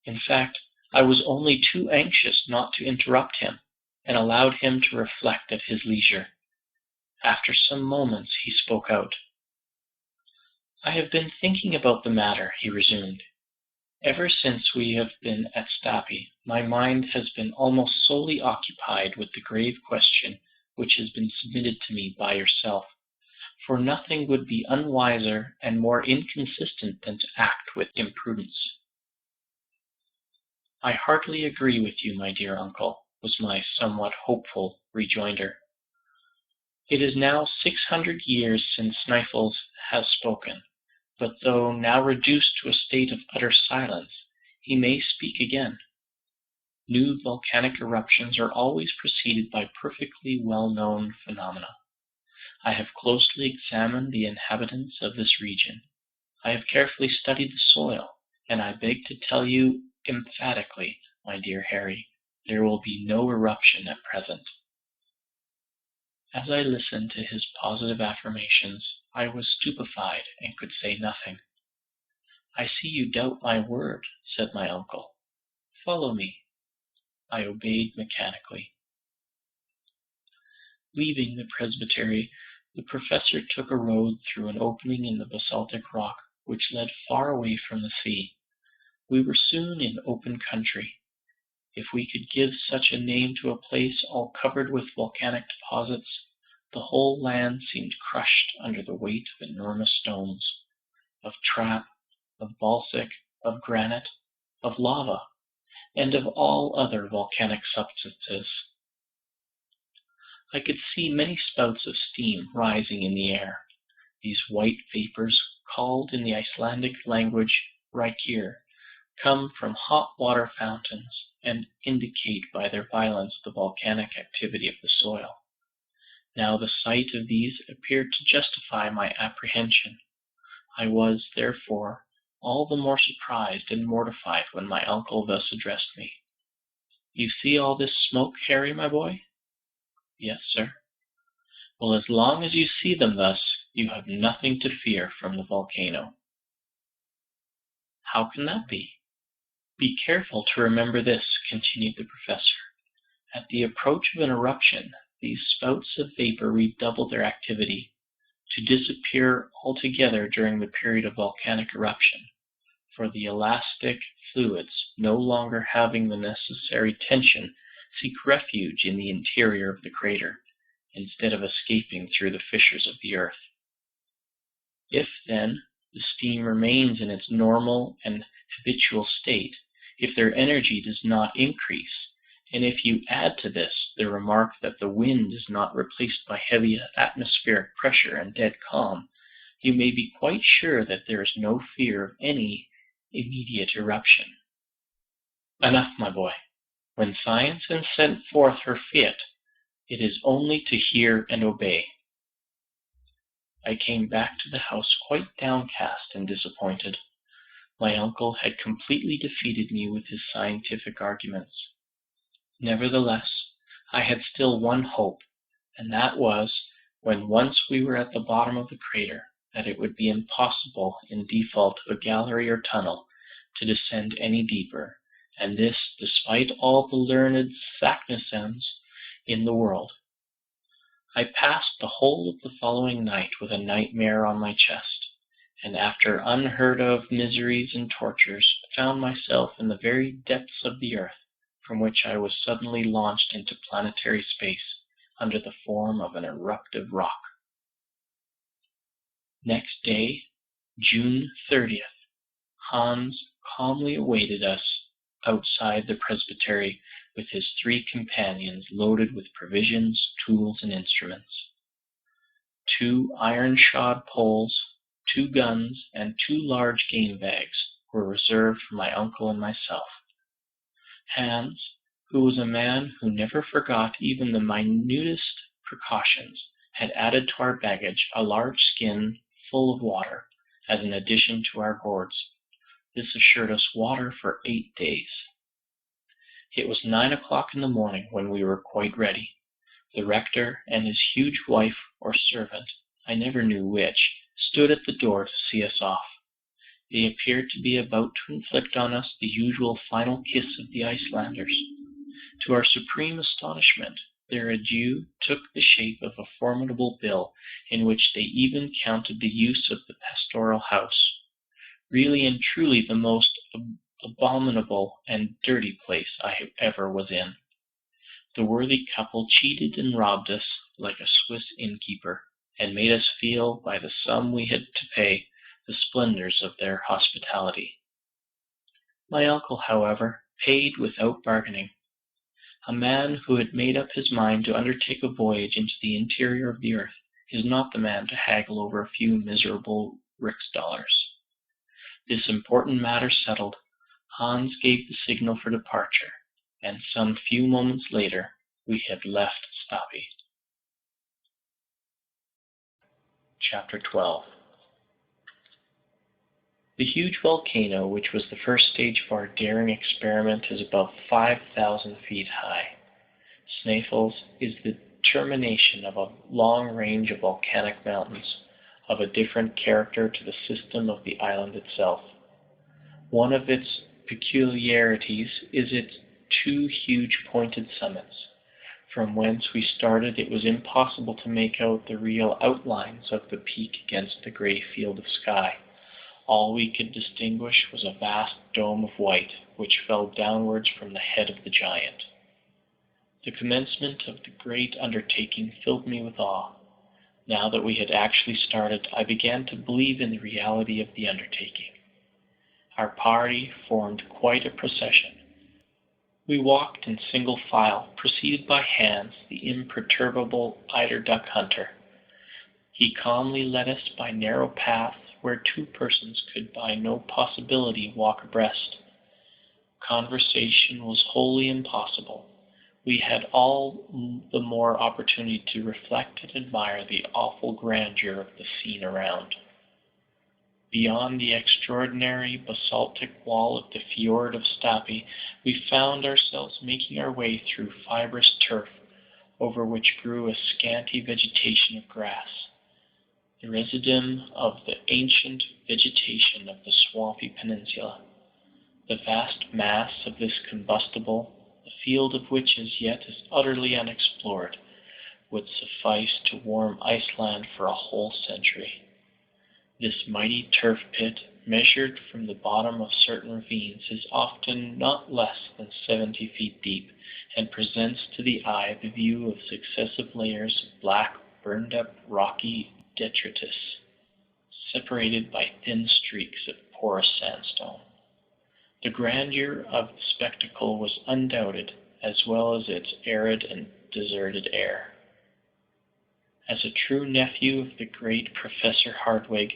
In fact, I was only too anxious not to interrupt him, and allowed him to reflect at his leisure. After some moments he spoke out. "I have been thinking about the matter," he resumed. "Ever since we have been at Stapi, my mind has been almost solely occupied with the grave question which has been submitted to me by yourself, for nothing would be unwiser and more inconsistent than to act with imprudence." "I heartily agree with you, my dear uncle," was my somewhat hopeful rejoinder. "It is now 600 years since Sneffels has spoken, but though now reduced to a state of utter silence, he may speak again. New volcanic eruptions are always preceded by perfectly well-known phenomena. I have closely examined the inhabitants of this region. I have carefully studied the soil, and I beg to tell you emphatically, my dear Harry, there will be no eruption at present." As I listened to his positive affirmations, I was stupefied and could say nothing. "I see you doubt my word," said my uncle. "Follow me." I obeyed mechanically. Leaving the presbytery, the professor took a road through an opening in the basaltic rock which led far away from the sea. We were soon in open country. If we could give such a name to a place all covered with volcanic deposits, the whole land seemed crushed under the weight of enormous stones, of trap, of basalt, of granite, of lava, and of all other volcanic substances. I could see many spouts of steam rising in the air. These white vapors, called in the Icelandic language Reykir, come from hot water fountains, and indicate by their violence the volcanic activity of the soil. Now the sight of these appeared to justify my apprehension. I was, therefore, all the more surprised and mortified when my uncle thus addressed me. "You see all this smoke, Harry, my boy?" "Yes, sir." "Well, as long as you see them thus, you have nothing to fear from the volcano." "How can that be?" "Be careful to remember this," continued the professor. "At the approach of an eruption, these spouts of vapor redouble their activity, to disappear altogether during the period of volcanic eruption, for the elastic fluids, no longer having the necessary tension, seek refuge in the interior of the crater, instead of escaping through the fissures of the earth. If, then, the steam remains in its normal and habitual state, if their energy does not increase, and if you add to this the remark that the wind is not replaced by heavy atmospheric pressure and dead calm, you may be quite sure that there is no fear of any immediate eruption. Enough, my boy. When science has sent forth her fiat, it is only to hear and obey." I came back to the house quite downcast and disappointed. My uncle had completely defeated me with his scientific arguments. Nevertheless, I had still one hope, and that was, when once we were at the bottom of the crater, that it would be impossible, in default of a gallery or tunnel, to descend any deeper, and this despite all the learned Saknussemms in the world. I passed the whole of the following night with a nightmare on my chest, and after unheard of miseries and tortures, found myself in the very depths of the earth, from which I was suddenly launched into planetary space under the form of an eruptive rock. Next day, June 30th, Hans calmly awaited us outside the presbytery with his 3 companions loaded with provisions, tools, and instruments. 2 iron-shod poles, 2 guns, and 2 large game bags were reserved for my uncle and myself. Hans, who was a man who never forgot even the minutest precautions, had added to our baggage a large skin full of water, as an addition to our gourds. This assured us water for 8 days. It was 9 o'clock in the morning when we were quite ready. The rector and his huge wife or servant, I never knew which, stood at the door to see us off. They appeared to be about to inflict on us the usual final kiss of the Icelanders. To our supreme astonishment, their adieu took the shape of a formidable bill, in which they even counted the use of the pastoral house. Really and truly the most abominable and dirty place I ever was in. The worthy couple cheated and robbed us like a Swiss innkeeper, and made us feel by the sum we had to pay the splendors of their hospitality. My uncle, however, paid without bargaining. A man who had made up his mind to undertake a voyage into the interior of the earth is not the man to haggle over a few miserable riksdollars. This important matter settled, Hans gave the signal for departure, and some few moments later we had left Stapi. Chapter 12. The huge volcano, which was the first stage of our daring experiment, is above 5,000 feet high. Sneffels is the termination of a long range of volcanic mountains, of a different character to the system of the island itself. One of its peculiarities is its 2 huge pointed summits. From whence we started, it was impossible to make out the real outlines of the peak against the grey field of sky. All we could distinguish was a vast dome of white, which fell downwards from the head of the giant. The commencement of the great undertaking filled me with awe. Now that we had actually started, I began to believe in the reality of the undertaking. Our party formed quite a procession. We walked in single file, preceded by Hans, the imperturbable Eider-Down Hunter. He calmly led us by narrow paths where 2 persons could by no possibility walk abreast. Conversation was wholly impossible. We had all the more opportunity to reflect and admire the awful grandeur of the scene around. Beyond the extraordinary basaltic wall of the fjord of Stapi, we found ourselves making our way through fibrous turf, over which grew a scanty vegetation of grass, the residuum of the ancient vegetation of the swampy peninsula. The vast mass of this combustible, the field of which as yet is utterly unexplored, would suffice to warm Iceland for a whole century. This mighty turf pit, measured from the bottom of certain ravines, is often not less than 70 feet deep, and presents to the eye the view of successive layers of black, burned-up, rocky detritus, separated by thin streaks of porous sandstone. The grandeur of the spectacle was undoubted, as well as its arid and deserted air. As a true nephew of the great Professor Hardwigg,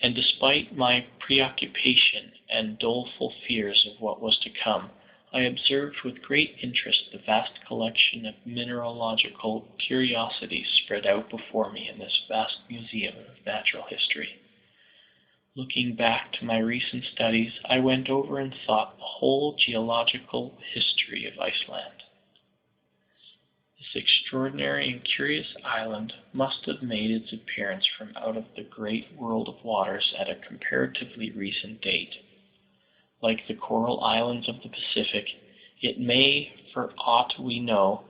and despite my preoccupation and doleful fears of what was to come, I observed with great interest the vast collection of mineralogical curiosities spread out before me in this vast museum of natural history. Looking back to my recent studies, I went over in thought the whole geological history of Iceland. This extraordinary and curious island must have made its appearance from out of the great world of waters at a comparatively recent date. Like the coral islands of the Pacific, it may, for aught we know,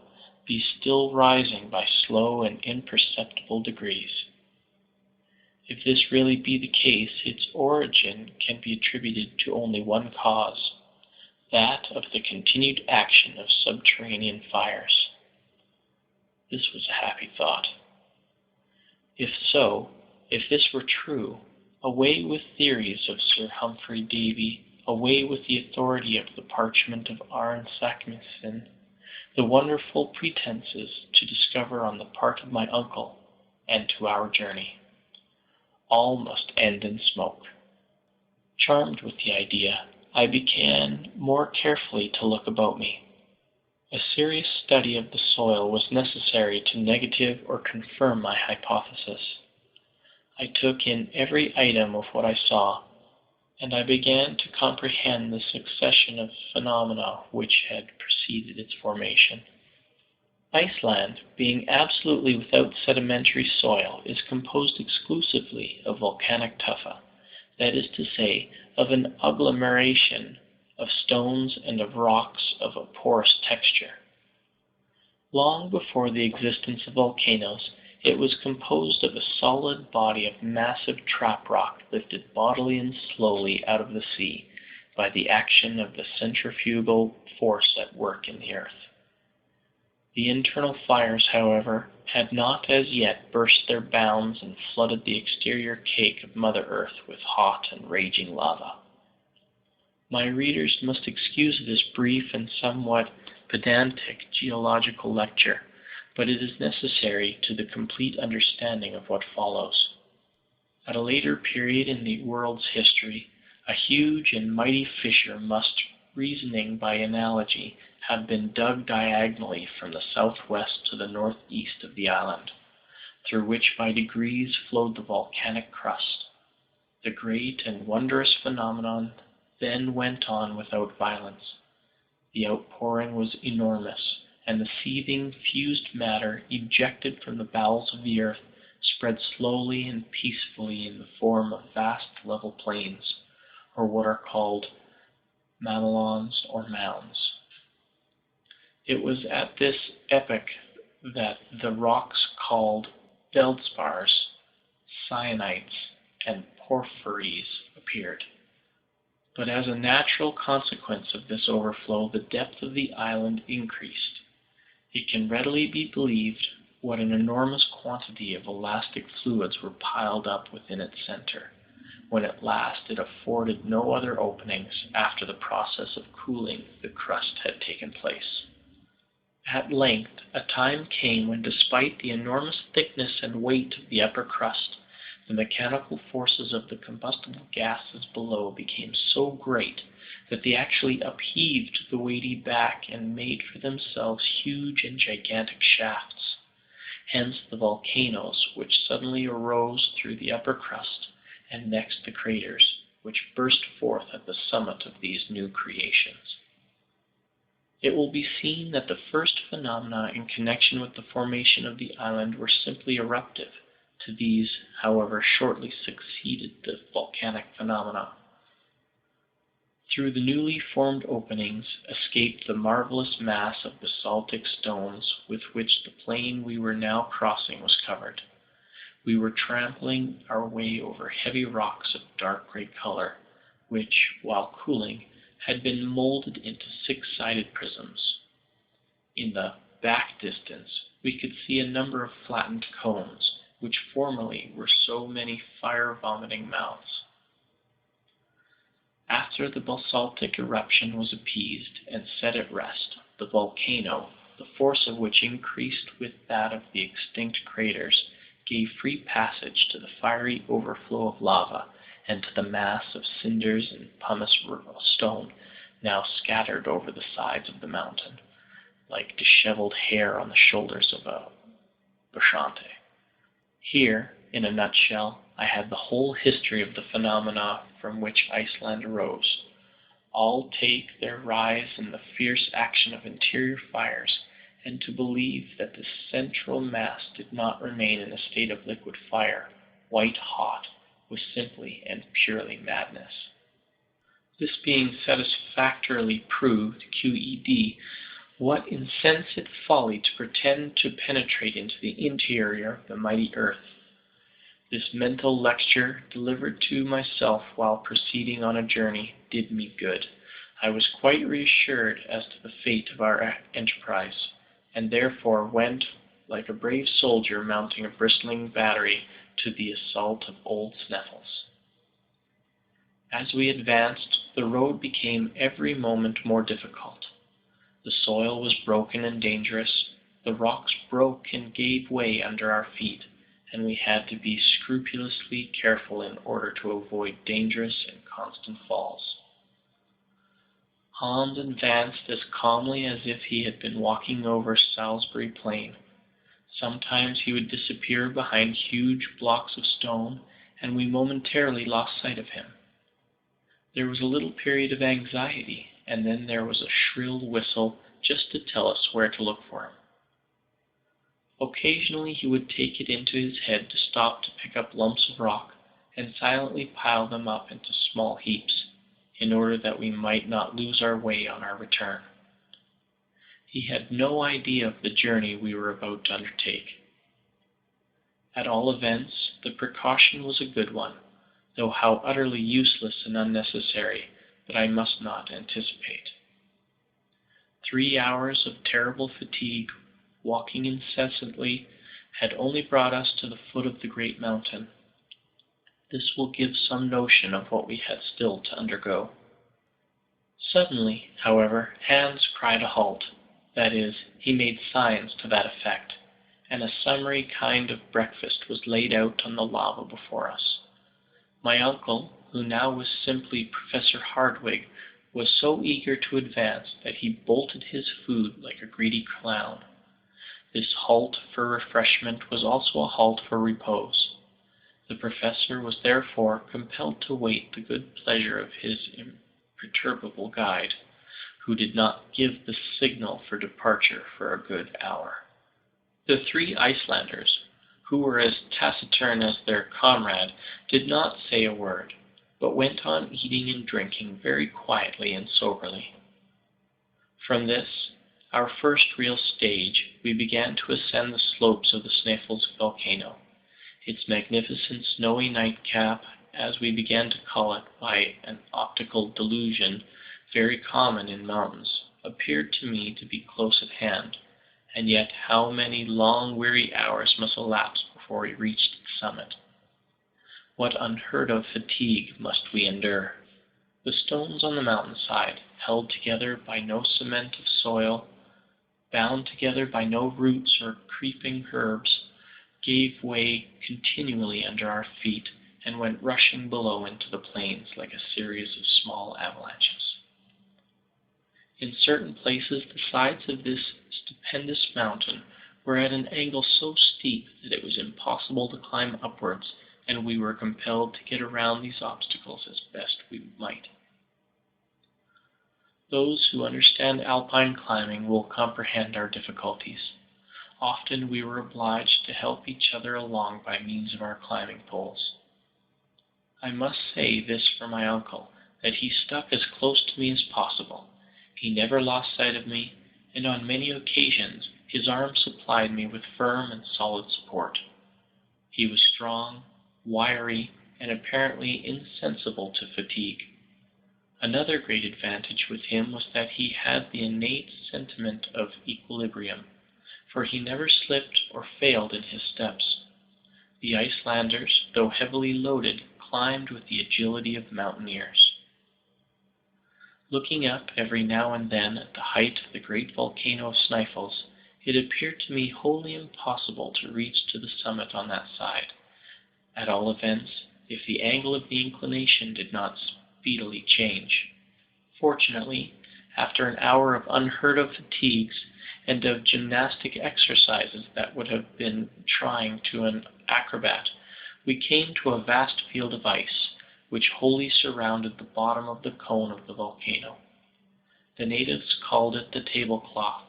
be still rising by slow and imperceptible degrees. If this really be the case, its origin can be attributed to only one cause, that of the continued action of subterranean fires. This was a happy thought. If so, if this were true, away with theories of Sir Humphrey Davy, away with the authority of the Parchment of Arne Saknussemm, the wonderful pretenses to discover on the part of my uncle, and to our journey. All must end in smoke. Charmed with the idea, I began more carefully to look about me. A serious study of the soil was necessary to negative or confirm my hypothesis. I took in every item of what I saw, and I began to comprehend the succession of phenomena which had preceded its formation. Iceland, being absolutely without sedimentary soil, is composed exclusively of volcanic tufa, that is to say, of an agglomeration of stones and of rocks of a porous texture. Long before the existence of volcanoes, it was composed of a solid body of massive trap rock lifted bodily and slowly out of the sea by the action of the centrifugal force at work in the earth. The internal fires, however, had not as yet burst their bounds and flooded the exterior cake of Mother Earth with hot and raging lava. My readers must excuse this brief and somewhat pedantic geological lecture, but it is necessary to the complete understanding of what follows. At a later period in the world's history, a huge and mighty fissure must, reasoning by analogy, have been dug diagonally from the southwest to the northeast of the island, through which by degrees flowed the volcanic crust. The great and wondrous phenomenon then went on without violence. The outpouring was enormous, and the seething, fused matter ejected from the bowels of the earth spread slowly and peacefully in the form of vast level plains, or what are called mamelons or mounds. It was at this epoch that the rocks called feldspars, syenites, and porphyries appeared. But as a natural consequence of this overflow, the depth of the island increased. It can readily be believed what an enormous quantity of elastic fluids were piled up within its center, when at last it afforded no other openings after the process of cooling the crust had taken place. At length, a time came when, despite the enormous thickness and weight of the upper crust, the mechanical forces of the combustible gases below became so great that they actually upheaved the weighty back and made for themselves huge and gigantic shafts. Hence the volcanoes which suddenly arose through the upper crust, and next the craters, which burst forth at the summit of these new creations. It will be seen that the first phenomena in connection with the formation of the island were simply eruptive. To these, however, shortly succeeded the volcanic phenomena. Through the newly formed openings escaped the marvelous mass of basaltic stones with which the plain we were now crossing was covered. We were trampling our way over heavy rocks of dark gray color, which, while cooling, had been molded into six-sided prisms. In the back distance, we could see a number of flattened cones, which formerly were so many fire-vomiting mouths. After the basaltic eruption was appeased and set at rest, the volcano, the force of which increased with that of the extinct craters, gave free passage to the fiery overflow of lava and to the mass of cinders and pumice stone now scattered over the sides of the mountain, like disheveled hair on the shoulders of a bacchante. Here, in a nutshell, I had the whole history of the phenomena from which Iceland arose. All take their rise in the fierce action of interior fires, and to believe that the central mass did not remain in a state of liquid fire, white hot, was simply and purely madness. This being satisfactorily proved, QED, what insensate folly to pretend to penetrate into the interior of the mighty earth. This mental lecture, delivered to myself while proceeding on a journey, did me good. I was quite reassured as to the fate of our enterprise, and therefore went, like a brave soldier mounting a bristling battery, to the assault of old Sneffels. As we advanced, the road became every moment more difficult. The soil was broken and dangerous, the rocks broke and gave way under our feet, and we had to be scrupulously careful in order to avoid dangerous and constant falls. Hans advanced as calmly as if he had been walking over Salisbury Plain. Sometimes he would disappear behind huge blocks of stone, and we momentarily lost sight of him. There was a little period of anxiety, and then there was a shrill whistle just to tell us where to look for him. Occasionally he would take it into his head to stop to pick up lumps of rock and silently pile them up into small heaps, in order that we might not lose our way on our return. He had no idea of the journey we were about to undertake. At all events, the precaution was a good one, though how utterly useless and unnecessary, that I must not anticipate. 3 hours of terrible fatigue, walking incessantly, had only brought us to the foot of the great mountain. This will give some notion of what we had still to undergo. Suddenly, however, Hans cried a halt. That is, he made signs to that effect, and a summary kind of breakfast was laid out on the lava before us. My uncle, who now was simply Professor Hardwigg, was so eager to advance that he bolted his food like a greedy clown. This halt for refreshment was also a halt for repose. The professor was therefore compelled to wait the good pleasure of his imperturbable guide, who did not give the signal for departure for a good hour. The 3 Icelanders, who were as taciturn as their comrade, did not say a word, but went on eating and drinking very quietly and soberly. From this, our first real stage, we began to ascend the slopes of the Sneffels volcano. Its magnificent snowy nightcap, as we began to call it by an optical delusion very common in mountains, appeared to me to be close at hand, and yet how many long weary hours must elapse before we reached its summit. What unheard-of fatigue must we endure! The stones on the mountainside, held together by no cement of soil, bound together by no roots or creeping herbs, gave way continually under our feet and went rushing below into the plains like a series of small avalanches. In certain places, the sides of this stupendous mountain were at an angle so steep that it was impossible to climb upwards, and we were compelled to get around these obstacles as best we might. Those who understand alpine climbing will comprehend our difficulties. Often we were obliged to help each other along by means of our climbing poles. I must say this for my uncle, that he stuck as close to me as possible. He never lost sight of me, and on many occasions his arm supplied me with firm and solid support. He was strong, wiry, and apparently insensible to fatigue. Another great advantage with him was that he had the innate sentiment of equilibrium, for he never slipped or failed in his steps. The Icelanders, though heavily loaded, climbed with the agility of mountaineers. Looking up every now and then at the height of the great volcano of Sneffels, it appeared to me wholly impossible to reach to the summit on that side, at all events, if the angle of the inclination did not speedily change. Fortunately, after an hour of unheard-of fatigues, and of gymnastic exercises that would have been trying to an acrobat, we came to a vast field of ice, which wholly surrounded the bottom of the cone of the volcano. The natives called it the tablecloth,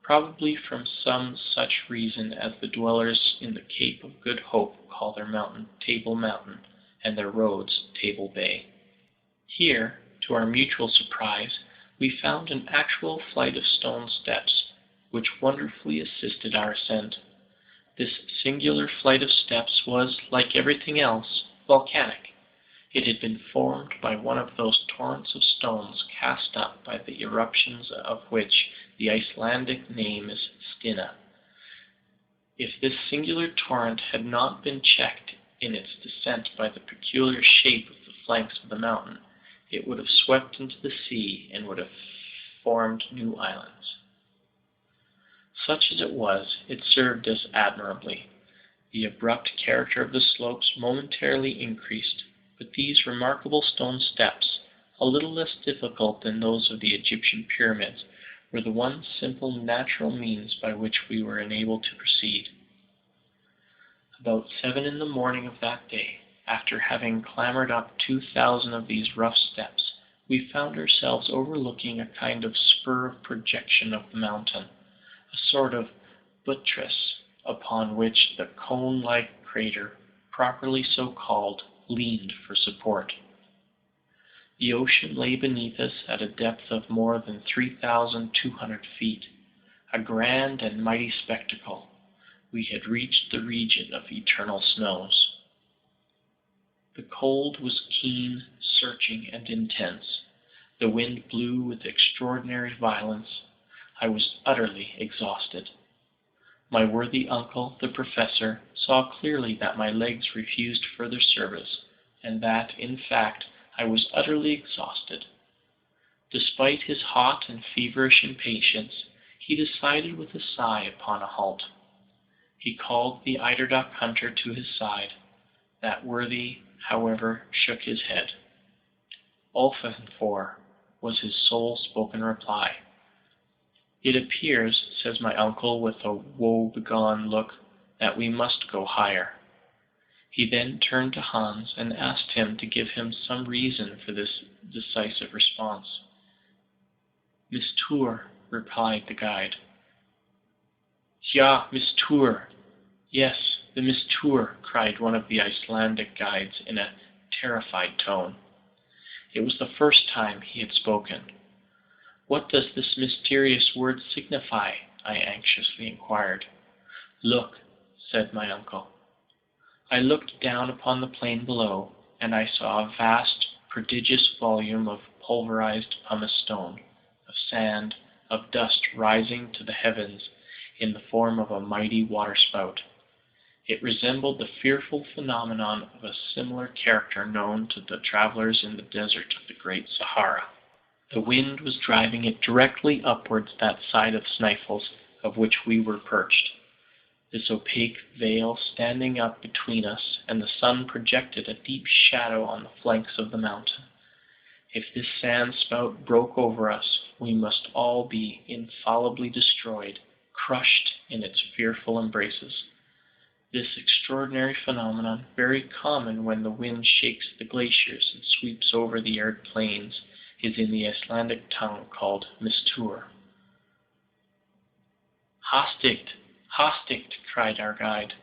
probably from some such reason as the dwellers in the Cape of Good Hope call their mountain Table Mountain, and their roads Table Bay. Here, To our mutual surprise, we found an actual flight of stone steps, which wonderfully assisted our ascent. This singular flight of steps was, like everything else, volcanic. It had been formed by one of those torrents of stones cast up by the eruptions of which the Icelandic name is Stinna. If this singular torrent had not been checked in its descent by the peculiar shape of the flanks of the mountain, it would have swept into the sea and would have formed new islands. Such as it was, it served us admirably. The abrupt character of the slopes momentarily increased, but these remarkable stone steps, a little less difficult than those of the Egyptian pyramids, were the one simple natural means by which we were enabled to proceed. About 7 in the morning of that day, after having clambered up 2,000 of these rough steps, we found ourselves overlooking a kind of spur of projection of the mountain, a sort of buttress upon which the cone-like crater, properly so called, leaned for support. The ocean lay beneath us at a depth of more than 3,200 feet, a grand and mighty spectacle. We had reached the region of eternal snows. The cold was keen, searching, and intense. The wind blew with extraordinary violence. I was utterly exhausted. My worthy uncle, the professor, saw clearly that my legs refused further service, and that, in fact, I was utterly exhausted. Despite his hot and feverish impatience, he decided with a sigh upon a halt. He called the Eider-Down Hunter to his side. That worthy, however, shook his head. "Ofenfor," was his sole-spoken reply. "It appears," says my uncle with a woe-begone look, "that we must go higher." He then turned to Hans and asked him to give him some reason for this decisive response. "Mistour," replied the guide. "Ja, mistour. Yes, the mistour," cried one of the Icelandic guides in a terrified tone. It was the first time he had spoken. "What does this mysterious word signify?" I anxiously inquired. "Look," said my uncle. I looked down upon the plain below, and I saw a vast, prodigious volume of pulverized pumice stone, of sand, of dust rising to the heavens in the form of a mighty waterspout. It resembled the fearful phenomenon of a similar character known to the travelers in the desert of the Great Sahara. The wind was driving it directly upwards that side of Sneffels of which we were perched. This opaque veil standing up between us and the sun projected a deep shadow on the flanks of the mountain. If this sand spout broke over us, we must all be infallibly destroyed, crushed in its fearful embraces. This extraordinary phenomenon, very common when the wind shakes the glaciers and sweeps over the arid plains, is in the Icelandic tongue called mistour. "Hastigt! Hastigt!" cried our guide.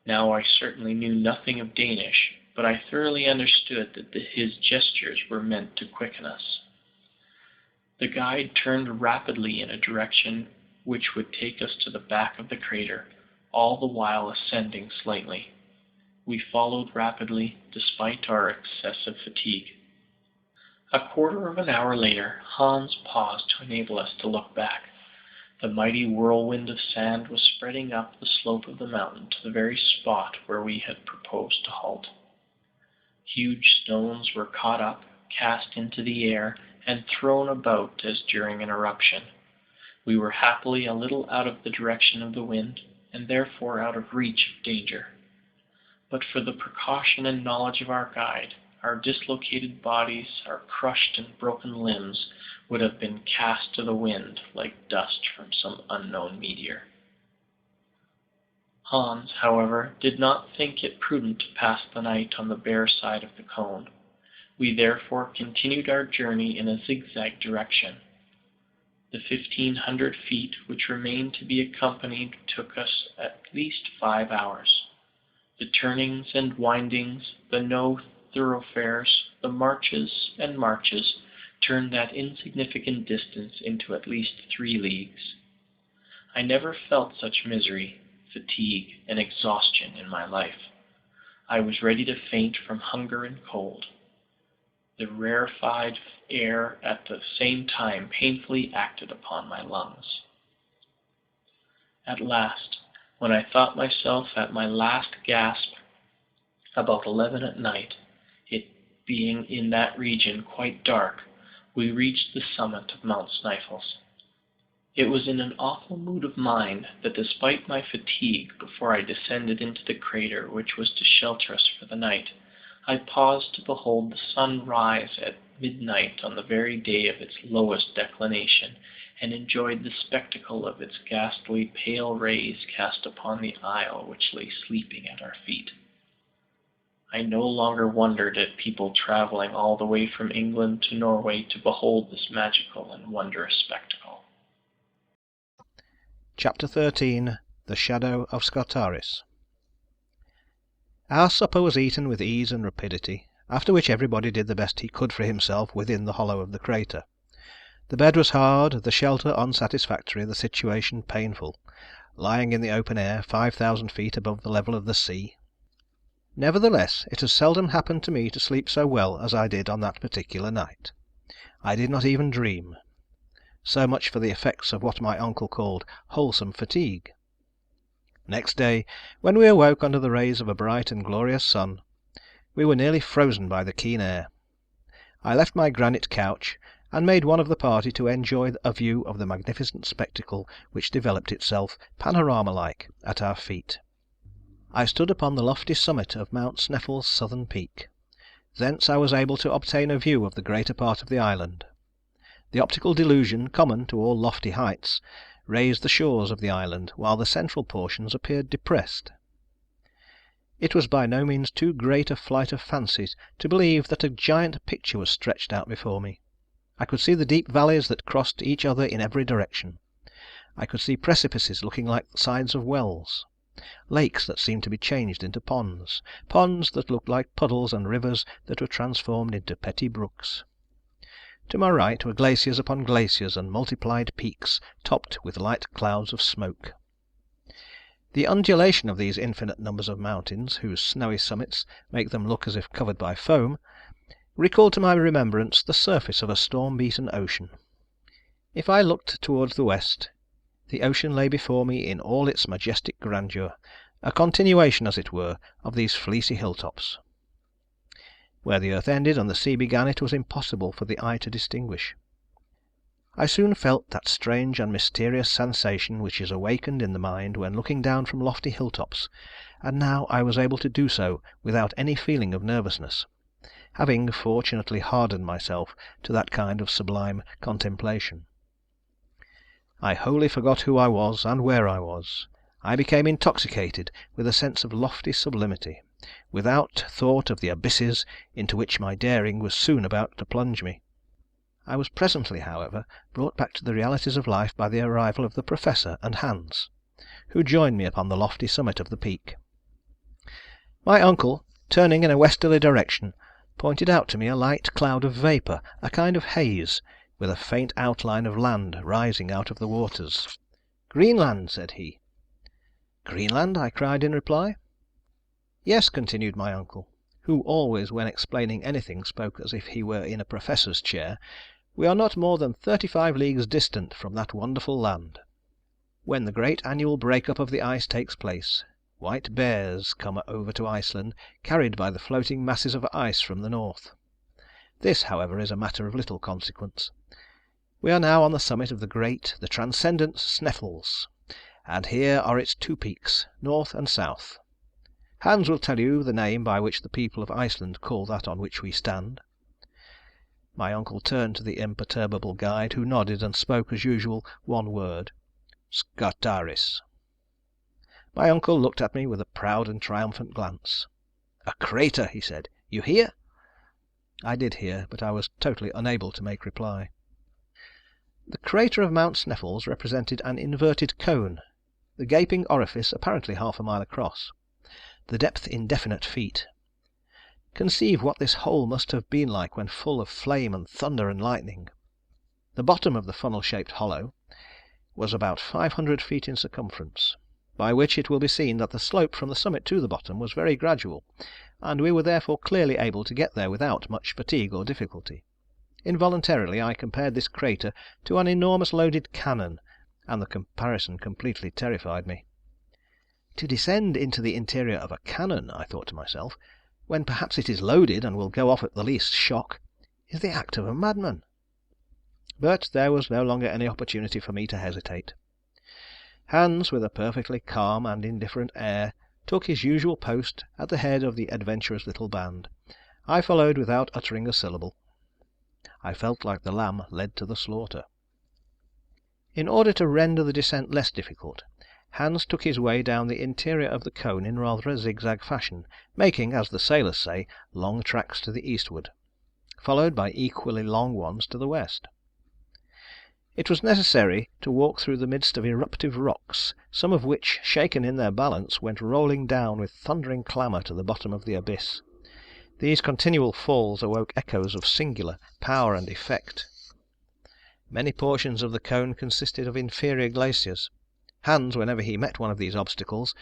Now I certainly knew nothing of Danish, but I thoroughly understood that his gestures were meant to quicken us. The guide turned rapidly in a direction which would take us to the back of the crater, all the while ascending slightly. We followed rapidly, despite our excessive fatigue. A quarter of an hour later, Hans paused to enable us to look back. The mighty whirlwind of sand was spreading up the slope of the mountain to the very spot where we had proposed to halt. Huge stones were caught up, cast into the air, and thrown about as during an eruption. We were happily a little out of the direction of the wind, and therefore out of reach of danger. But for the precaution and knowledge of our guide, our dislocated bodies, our crushed and broken limbs, would have been cast to the wind like dust from some unknown meteor. Hans, however, did not think it prudent to pass the night on the bare side of the cone. We therefore continued our journey in a zigzag direction. The 1,500 feet which remained to be accompanied took us at least 5 hours. The turnings and windings, the no thoroughfares, the marches and marches, turned that insignificant distance into at least 3 leagues. I never felt such misery, fatigue, and exhaustion in my life. I was ready to faint from hunger and cold. The rarefied air at the same time painfully acted upon my lungs. At last, when I thought myself at my last gasp, about 11 at night, it being in that region quite dark, we reached the summit of Mount Sneffels. It was in an awful mood of mind that, despite my fatigue before I descended into the crater which was to shelter us for the night, I paused to behold the sun rise at midnight on the very day of its lowest declination, and enjoyed the spectacle of its ghastly pale rays cast upon the isle which lay sleeping at our feet. I no longer wondered at people traveling all the way from England to Norway to behold this magical and wondrous spectacle. Chapter 13. The Shadow of Scartaris. Our supper was eaten with ease and rapidity, after which everybody did the best he could for himself within the hollow of the crater. The bed was hard, the shelter unsatisfactory, the situation painful, lying in the open air 5,000 feet above the level of the sea. Nevertheless, it has seldom happened to me to sleep so well as I did on that particular night. I did not even dream. So much for the effects of what my uncle called wholesome fatigue. Next day, when we awoke under the rays of a bright and glorious sun, we were nearly frozen by the keen air. I left my granite couch, and made one of the party to enjoy a view of the magnificent spectacle which developed itself, panorama-like, at our feet. I stood upon the lofty summit of Mount Sneffels' southern peak. Thence I was able to obtain a view of the greater part of the island. The optical delusion, common to all lofty heights, raised the shores of the island, while the central portions appeared depressed. It was by no means too great a flight of fancy to believe that a giant picture was stretched out before me. I could see the deep valleys that crossed each other in every direction. I could see precipices looking like the sides of wells, lakes that seemed to be changed into ponds, ponds that looked like puddles, and rivers that were transformed into petty brooks. To my right were glaciers upon glaciers and multiplied peaks topped with light clouds of smoke. The undulation of these infinite numbers of mountains, whose snowy summits make them look as if covered by foam, recalled to my remembrance the surface of a storm-beaten ocean. If I looked towards the west, the ocean lay before me in all its majestic grandeur, a continuation, as it were, of these fleecy hilltops. Where the earth ended and the sea began, it was impossible for the eye to distinguish. I soon felt that strange and mysterious sensation which is awakened in the mind when looking down from lofty hilltops, and now I was able to do so without any feeling of nervousness, having fortunately hardened myself to that kind of sublime contemplation. I wholly forgot who I was and where I was. I became intoxicated with a sense of lofty sublimity, without thought of the abysses into which my daring was soon about to plunge me. I was presently, however, brought back to the realities of life by the arrival of the Professor and Hans, who joined me upon the lofty summit of the peak. My uncle, turning in a westerly direction, pointed out to me a light cloud of vapour, a kind of haze, with a faint outline of land rising out of the waters. "Greenland," said he. "Greenland?" I cried in reply. "Yes," continued my uncle, who always when explaining anything spoke as if he were in a professor's chair, "we are not more than 35 leagues distant from that wonderful land. When the great annual break-up of the ice takes place, white bears come over to Iceland, carried by the floating masses of ice from the north. This, however, is a matter of little consequence. We are now on the summit of the great, the transcendent Sneffels, and here are its 2 peaks, north and south. Hans will tell you the name by which the people of Iceland call that on which we stand." My uncle turned to the imperturbable guide, who nodded and spoke as usual one word: "Scartaris." My uncle looked at me with a proud and triumphant glance. "A crater," he said. "You hear?" I did hear, but I was totally unable to make reply. The crater of Mount Sneffels represented an inverted cone, the gaping orifice apparently half a mile across, the depth indefinite feet. Conceive what this hole must have been like when full of flame and thunder and lightning. The bottom of the funnel-shaped hollow was about 500 feet in circumference, by which it will be seen that the slope from the summit to the bottom was very gradual, and we were therefore clearly able to get there without much fatigue or difficulty. Involuntarily I compared this crater to an enormous loaded cannon, and the comparison completely terrified me. To descend into the interior of a cannon, I thought to myself, when perhaps it is loaded and will go off at the least shock, is the act of a madman. But there was no longer any opportunity for me to hesitate. Hans, with a perfectly calm and indifferent air, took his usual post at the head of the adventurous little band. I followed without uttering a syllable. I felt like the lamb led to the slaughter. In order to render the descent less difficult, Hans took his way down the interior of the cone in rather a zigzag fashion, making, as the sailors say, long tracks to the eastward, followed by equally long ones to the west. It was necessary to walk through the midst of eruptive rocks, some of which, shaken in their balance, went rolling down with thundering clamour to the bottom of the abyss. These continual falls awoke echoes of singular power and effect. Many portions of the cone consisted of inferior glaciers. Hans, whenever he met one of these obstacles,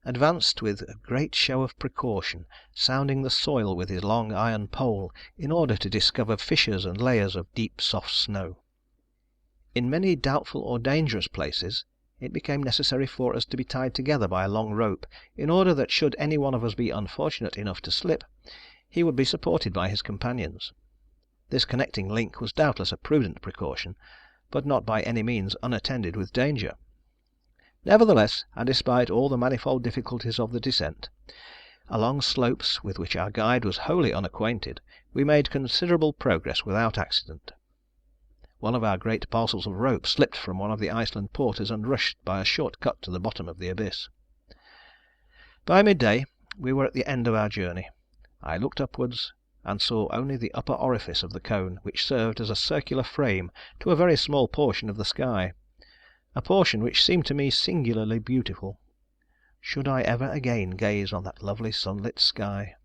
advanced with a great show of precaution, sounding the soil with his long iron pole, in order to discover fissures and layers of deep soft snow. In many doubtful or dangerous places it became necessary for us to be tied together by a long rope, in order that should any one of us be unfortunate enough to slip, he would be supported by his companions. This connecting link was doubtless a prudent precaution, but not by any means unattended with danger. Nevertheless, and despite all the manifold difficulties of the descent, along slopes with which our guide was wholly unacquainted, we made considerable progress without accident. One of our great parcels of rope slipped from one of the Iceland porters and rushed by a short cut to the bottom of the abyss. By midday we were at the end of our journey. I looked upwards and saw only the upper orifice of the cone, which served as a circular frame to a very small portion of the sky, a portion which seemed to me singularly beautiful. Should I ever again gaze on that lovely sunlit sky?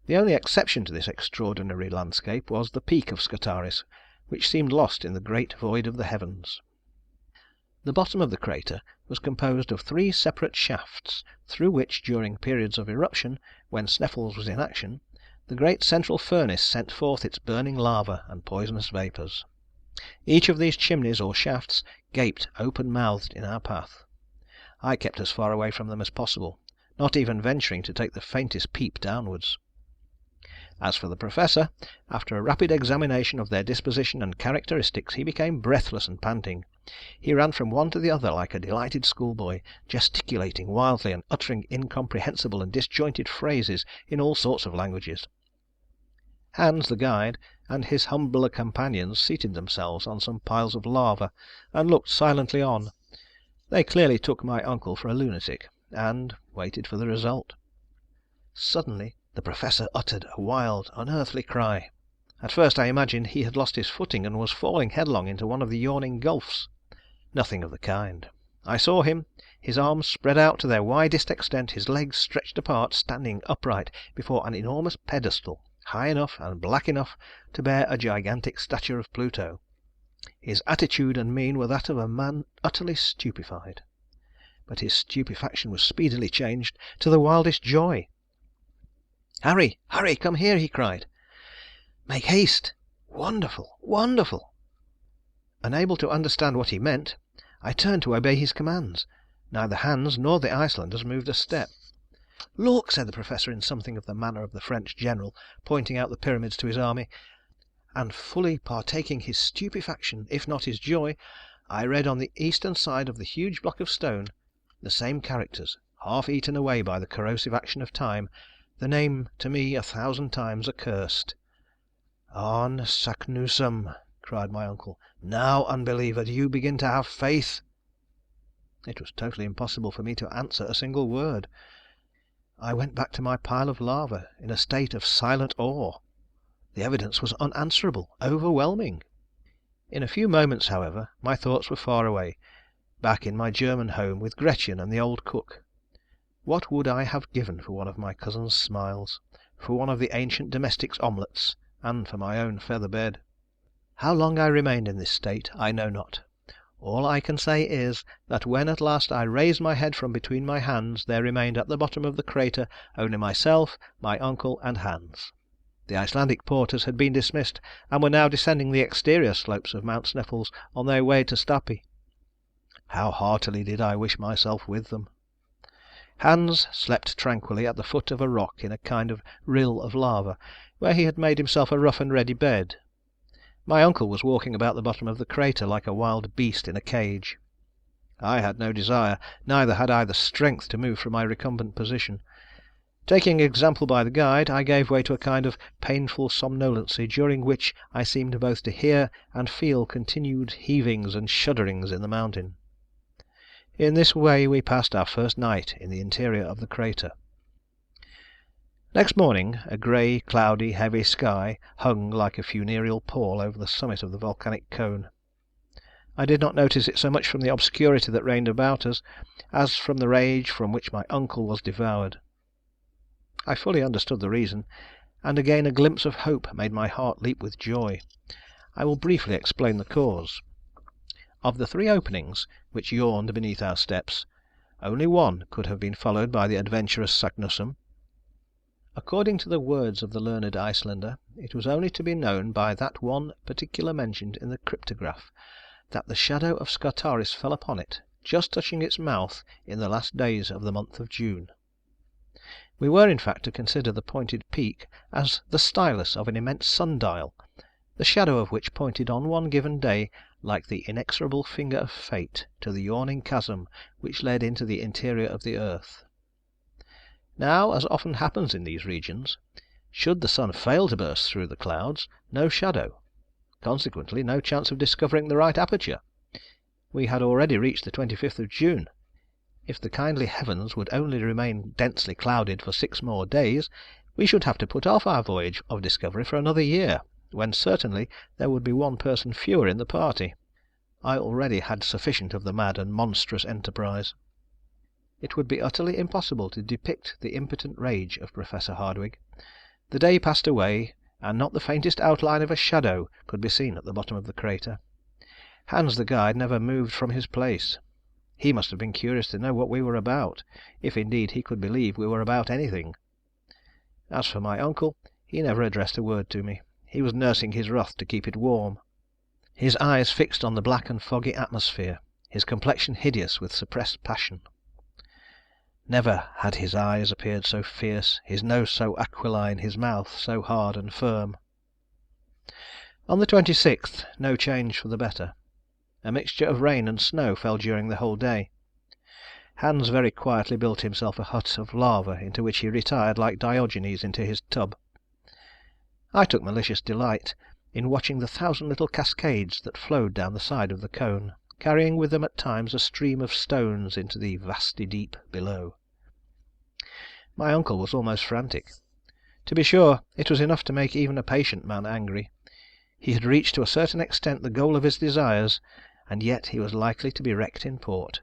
The only exception to this extraordinary landscape was the peak of Scartaris, which seemed lost in the great void of the heavens. The bottom of the crater was composed of 3 separate shafts, through which, during periods of eruption, when Sneffels was in action, the great central furnace sent forth its burning lava and poisonous vapours. Each of these chimneys or shafts gaped open-mouthed in our path. I kept as far away from them as possible, not even venturing to take the faintest peep downwards. As for the Professor, after a rapid examination of their disposition and characteristics, he became breathless and panting. He ran from one to the other like a delighted schoolboy, gesticulating wildly and uttering incomprehensible and disjointed phrases in all sorts of languages. Hans, the guide, and his humbler companions seated themselves on some piles of lava, and looked silently on. They clearly took my uncle for a lunatic, and waited for the result. Suddenly the Professor uttered a wild, unearthly cry. At first I imagined he had lost his footing and was falling headlong into one of the yawning gulfs. Nothing of the kind. I saw him, his arms spread out to their widest extent, his legs stretched apart, standing upright before an enormous pedestal, high enough and black enough to bear a gigantic statue of Pluto. His attitude and mien were that of a man utterly stupefied. But his stupefaction was speedily changed to the wildest joy. "Harry, Harry, come here!" he cried. "Make haste! Wonderful! Wonderful!" Unable to understand what he meant, I turned to obey his commands. Neither Hans nor the Icelanders moved a step. "Look!" said the Professor in something of the manner of the French general, pointing out the pyramids to his army, and fully partaking his stupefaction, if not his joy, I read on the eastern side of the huge block of stone the same characters, half eaten away by the corrosive action of time, the name to me 1,000 times accursed. "On Saknussemm!" cried my uncle. "Now, unbeliever, do you begin to have faith?" It was totally impossible for me to answer a single word. I went back to my pile of lava in a state of silent awe. The evidence was unanswerable, overwhelming. In a few moments, however, my thoughts were far away, back in my German home with Gretchen and the old cook. What would I have given for one of my cousin's smiles, for one of the ancient domestic's omelettes, and for my own feather bed. How long I remained in this state I know not. All I can say is, that when at last I raised my head from between my hands, there remained at the bottom of the crater only myself, my uncle, and Hans. The Icelandic porters had been dismissed, and were now descending the exterior slopes of Mount Sneffels on their way to Stapi. How heartily did I wish myself with them! Hans slept tranquilly at the foot of a rock in a kind of rill of lava, where he had made himself a rough and ready bed. My uncle was walking about the bottom of the crater like a wild beast in a cage. I had no desire, neither had I the strength to move from my recumbent position. Taking example by the guide, I gave way to a kind of painful somnolency, during which I seemed both to hear and feel continued heavings and shudderings in the mountain. In this way we passed our first night in the interior of the crater. Next morning a grey, cloudy, heavy sky hung like a funereal pall over the summit of the volcanic cone. I did not notice it so much from the obscurity that reigned about us, as from the rage from which my uncle was devoured. I fully understood the reason, and again a glimpse of hope made my heart leap with joy. I will briefly explain the cause. Of the 3 openings which yawned beneath our steps, only one could have been followed by the adventurous Saknussemm. According to the words of the learned Icelander, it was only to be known by that one particular mentioned in the cryptograph, that the shadow of Scartaris fell upon it, just touching its mouth in the last days of the month of June. We were in fact to consider the pointed peak as the stylus of an immense sundial, the shadow of which pointed on one given day like the inexorable finger of fate to the yawning chasm which led into the interior of the earth. Now, as often happens in these regions, should the sun fail to burst through the clouds, no shadow, consequently no chance of discovering the right aperture. We had already reached the 25th of June. If the kindly heavens would only remain densely clouded for 6 more days, we should have to put off our voyage of discovery for another year, when certainly there would be 1 person fewer in the party. I already had sufficient of the mad and monstrous enterprise. It would be utterly impossible to depict the impotent rage of Professor Hardwigg. The day passed away, and not the faintest outline of a shadow could be seen at the bottom of the crater. Hans the guide never moved from his place. He must have been curious to know what we were about, if indeed he could believe we were about anything. As for my uncle, he never addressed a word to me. He was nursing his wrath to keep it warm, his eyes fixed on the black and foggy atmosphere, his complexion hideous with suppressed passion. Never had his eyes appeared so fierce, his nose so aquiline, his mouth so hard and firm. On the 26th no change for the better. A mixture of rain and snow fell during the whole day. Hans very quietly built himself a hut of lava, into which he retired like Diogenes into his tub. I took malicious delight in watching the 1,000 little cascades that flowed down the side of the cone, carrying with them at times a stream of stones into the vasty deep below. My uncle was almost frantic. To be sure, it was enough to make even a patient man angry. He had reached to a certain extent the goal of his desires, and yet he was likely to be wrecked in port.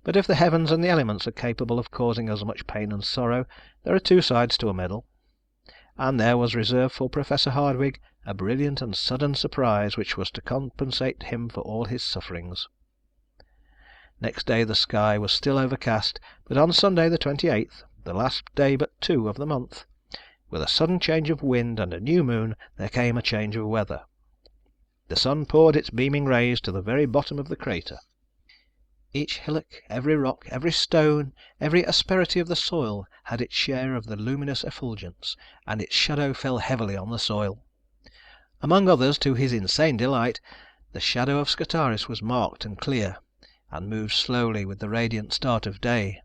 But if the heavens and the elements are capable of causing us much pain and sorrow, there are 2 sides to a medal, and there was reserved for Professor Hardwigg a brilliant and sudden surprise which was to compensate him for all his sufferings. Next day the sky was still overcast, but on Sunday the 28th, the last day but 2 of the month, with a sudden change of wind and a new moon, there came a change of weather. The sun poured its beaming rays to the very bottom of the crater. Each hillock, every rock, every stone, every asperity of the soil had its share of the luminous effulgence, and its shadow fell heavily on the soil. Among others, to his insane delight, the shadow of Scartaris was marked and clear, and moved slowly with the radiant start of day.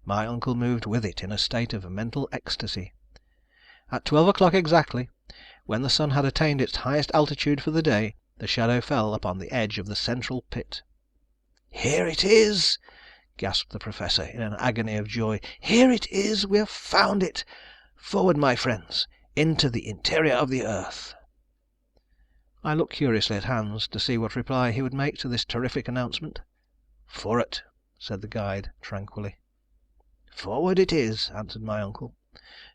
My uncle moved with it in a state of mental ecstasy. At 12 o'clock exactly, when the sun had attained its highest altitude for the day, the shadow fell upon the edge of the central pit. "Here it is!" gasped the Professor in an agony of joy. "Here it is! We have found it! Forward, my friends, into the interior of the earth!" I looked curiously at Hans to see what reply he would make to this terrific announcement. "For it," said the guide tranquilly. "Forward it is," answered my uncle.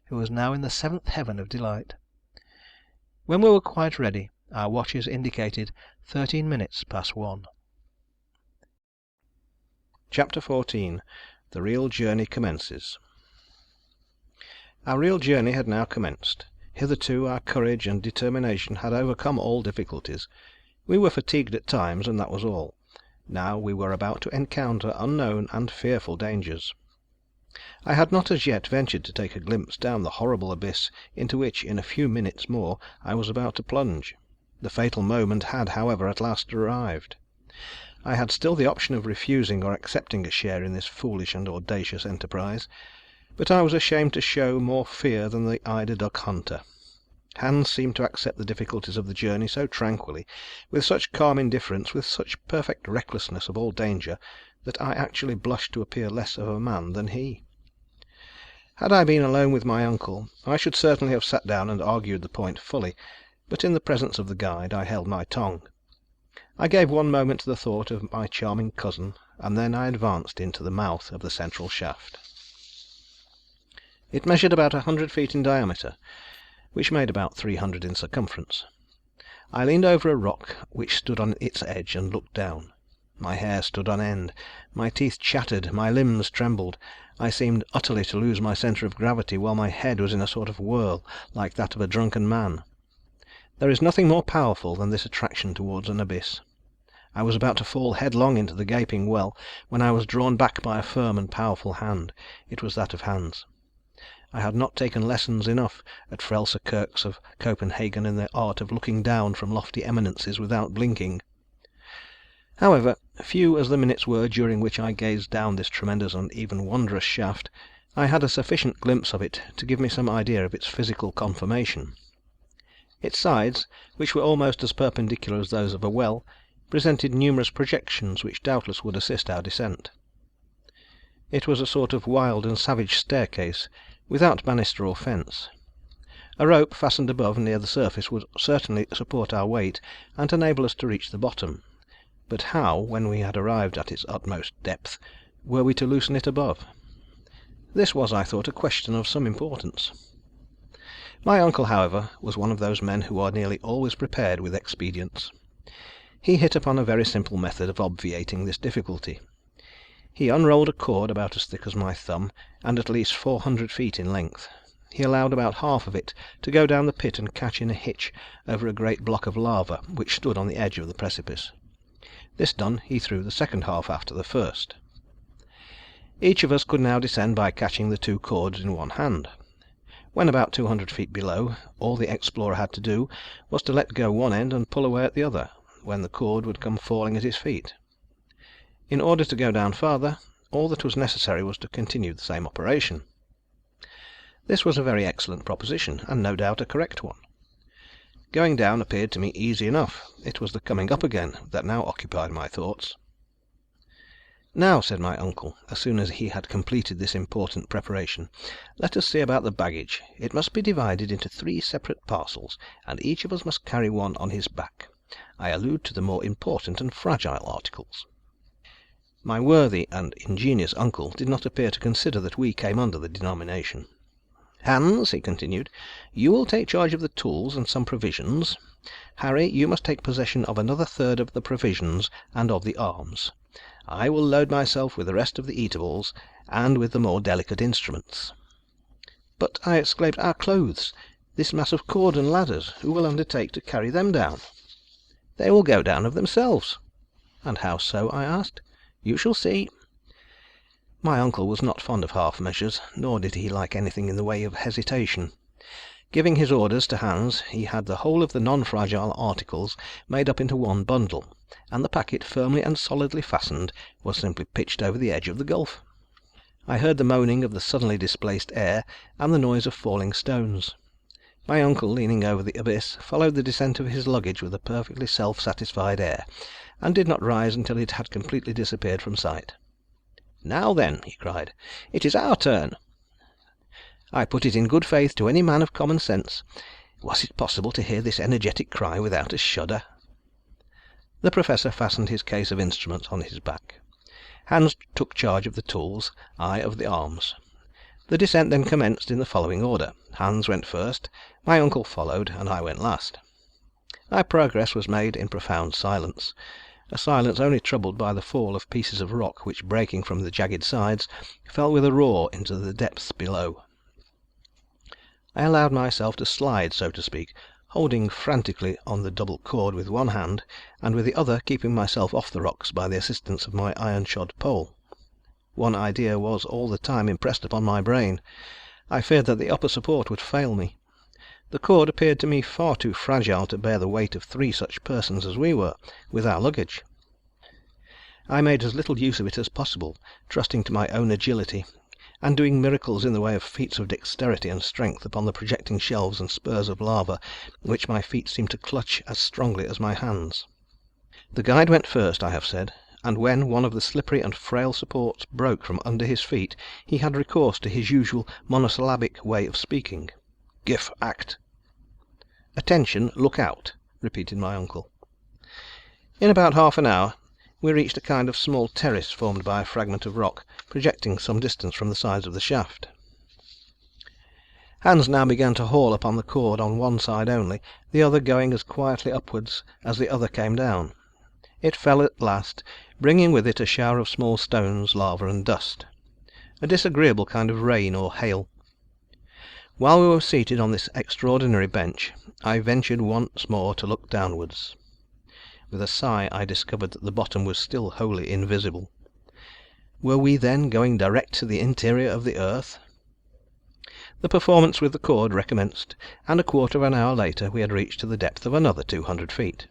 who was now in the 7th heaven of delight. When we were quite ready, our watches indicated 13 minutes past 1. Chapter 14. The Real Journey Commences. Our real journey had now commenced. Hitherto our courage and determination had overcome all difficulties. We were fatigued at times, and that was all. Now we were about to encounter unknown and fearful dangers. I had not as yet ventured to take a glimpse down the horrible abyss into which, in a few minutes more, I was about to plunge. The fatal moment had, however, at last arrived. I had still the option of refusing or accepting a share in this foolish and audacious enterprise, but I was ashamed to show more fear than the Eider-Down Hunter. Hans seemed to accept the difficulties of the journey so tranquilly, with such calm indifference, with such perfect recklessness of all danger, that I actually blushed to appear less of a man than he. Had I been alone with my uncle, I should certainly have sat down and argued the point fully, but in the presence of the guide I held my tongue. I gave one moment to the thought of my charming cousin, and then I advanced into the mouth of the central shaft. It measured about 100 feet in diameter, which made about 300 in circumference. I leaned over a rock which stood on its edge and looked down. My hair stood on end, my teeth chattered, my limbs trembled. I seemed utterly to lose my centre of gravity, while my head was in a sort of whirl, like that of a drunken man. There is nothing more powerful than this attraction towards an abyss. I was about to fall headlong into the gaping well, when I was drawn back by a firm and powerful hand. It was that of Hans. I had not taken lessons enough at Frelse Kirks of Copenhagen in the art of looking down from lofty eminences without blinking. However, few as the minutes were during which I gazed down this tremendous and even wondrous shaft, I had a sufficient glimpse of it to give me some idea of its physical conformation. Its sides, which were almost as perpendicular as those of a well, presented numerous projections which doubtless would assist our descent. It was a sort of wild and savage staircase, without banister or fence. A rope fastened above near the surface would certainly support our weight and enable us to reach the bottom. But how, when we had arrived at its utmost depth, were we to loosen it above? This was, I thought, a question of some importance. My uncle, however, was one of those men who are nearly always prepared with expedients. He hit upon a very simple method of obviating this difficulty. He unrolled a cord about as thick as my thumb, and at least 400 feet in length. He allowed about half of it to go down the pit and catch in a hitch over a great block of lava which stood on the edge of the precipice. This done, he threw the second half after the first. Each of us could now descend by catching the 2 cords in one hand. When about 200 feet below, all the explorer had to do was to let go one end and pull away at the other, when the cord would come falling at his feet. In order to go down farther, all that was necessary was to continue the same operation. This was a very excellent proposition, and no doubt a correct one. Going down appeared to me easy enough. It was the coming up again that now occupied my thoughts. "Now," said my uncle, as soon as he had completed this important preparation, "let us see about the baggage. It must be divided into 3 separate parcels, and each of us must carry one on his back. I allude to the more important and fragile articles." My worthy and ingenious uncle did not appear to consider that we came under the denomination. "Hans," he continued, "you will take charge of the tools and some provisions. Harry, you must take possession of another third of the provisions and of the arms. I will load myself with the rest of the eatables, and with the more delicate instruments." "But," I exclaimed, "our clothes, this mass of cord and ladders, who will undertake to carry them down?" "They will go down of themselves." "And how so?" I asked. "You shall see." My uncle was not fond of half measures, nor did he like anything in the way of hesitation. Giving his orders to Hans, he had the whole of the non-fragile articles made up into one bundle, and the packet, firmly and solidly fastened, was simply pitched over the edge of the gulf. I heard the moaning of the suddenly displaced air, and the noise of falling stones. My uncle, leaning over the abyss, followed the descent of his luggage with a perfectly self-satisfied air, and did not rise until it had completely disappeared from sight. "Now then," he cried, "it is our turn." I put it in good faith to any man of common sense. Was it possible to hear this energetic cry without a shudder? The Professor fastened his case of instruments on his back. Hans took charge of the tools, I of the arms. The descent then commenced in the following order. Hans went first, my uncle followed, and I went last. Our progress was made in profound silence, a silence only troubled by the fall of pieces of rock which, breaking from the jagged sides, fell with a roar into the depths below. I allowed myself to slide, so to speak, holding frantically on the double cord with one hand, and with the other keeping myself off the rocks by the assistance of my iron-shod pole. One idea was all the time impressed upon my brain. I feared that the upper support would fail me. The cord appeared to me far too fragile to bear the weight of 3 such persons as we were, with our luggage. I made as little use of it as possible, trusting to my own agility, and doing miracles in the way of feats of dexterity and strength upon the projecting shelves and spurs of lava, which my feet seemed to clutch as strongly as my hands. The guide went first, I have said, and when one of the slippery and frail supports broke from under his feet, he had recourse to his usual monosyllabic way of speaking. "Gif act." "Attention, look out," repeated my uncle. In about half an hour we reached a kind of small terrace formed by a fragment of rock, projecting some distance from the sides of the shaft. Hans now began to haul upon the cord on one side only, the other going as quietly upwards as the other came down. It fell at last, bringing with it a shower of small stones, lava, and dust, a disagreeable kind of rain or hail. While we were seated on this extraordinary bench, I ventured once more to look downwards. With a sigh I discovered that the bottom was still wholly invisible. Were we then going direct to the interior of the earth? The performance with the cord recommenced, and a quarter of an hour later we had reached to the depth of another 200 feet.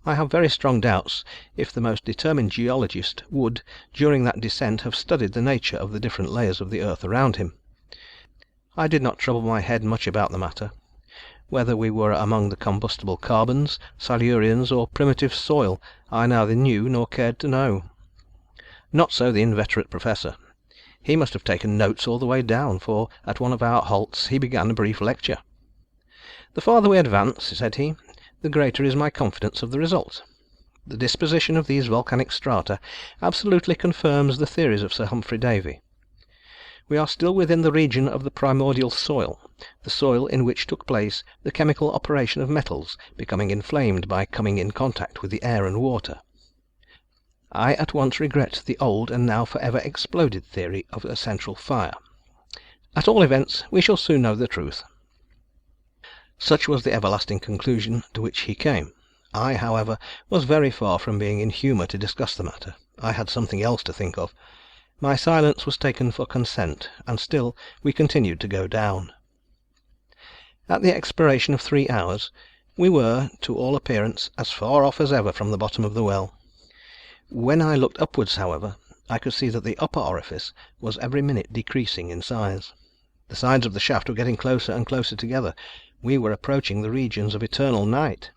I have very strong doubts if the most determined geologist would, during that descent, have studied the nature of the different layers of the earth around him. I did not trouble my head much about the matter. Whether we were among the combustible carbons, Silurians, or primitive soil, I neither knew nor cared to know. Not so the inveterate professor. He must have taken notes all the way down, for at one of our halts he began a brief lecture. "The farther we advance," said he, "the greater is my confidence of the result. The disposition of these volcanic strata absolutely confirms the theories of Sir Humphrey Davy. We are still within the region of the primordial soil, the soil in which took place the chemical operation of metals becoming inflamed by coming in contact with the air and water. I at once regret the old and now forever exploded theory of a central fire. At all events, we shall soon know the truth." Such was the everlasting conclusion to which he came. I, however, was very far from being in humour to discuss the matter. I had something else to think of. My silence was taken for consent, and still we continued to go down. At the expiration of 3 hours, we were, to all appearance, as far off as ever from the bottom of the well. When I looked upwards, however, I could see that the upper orifice was every minute decreasing in size. The sides of the shaft were getting closer and closer together. We were approaching the regions of eternal night.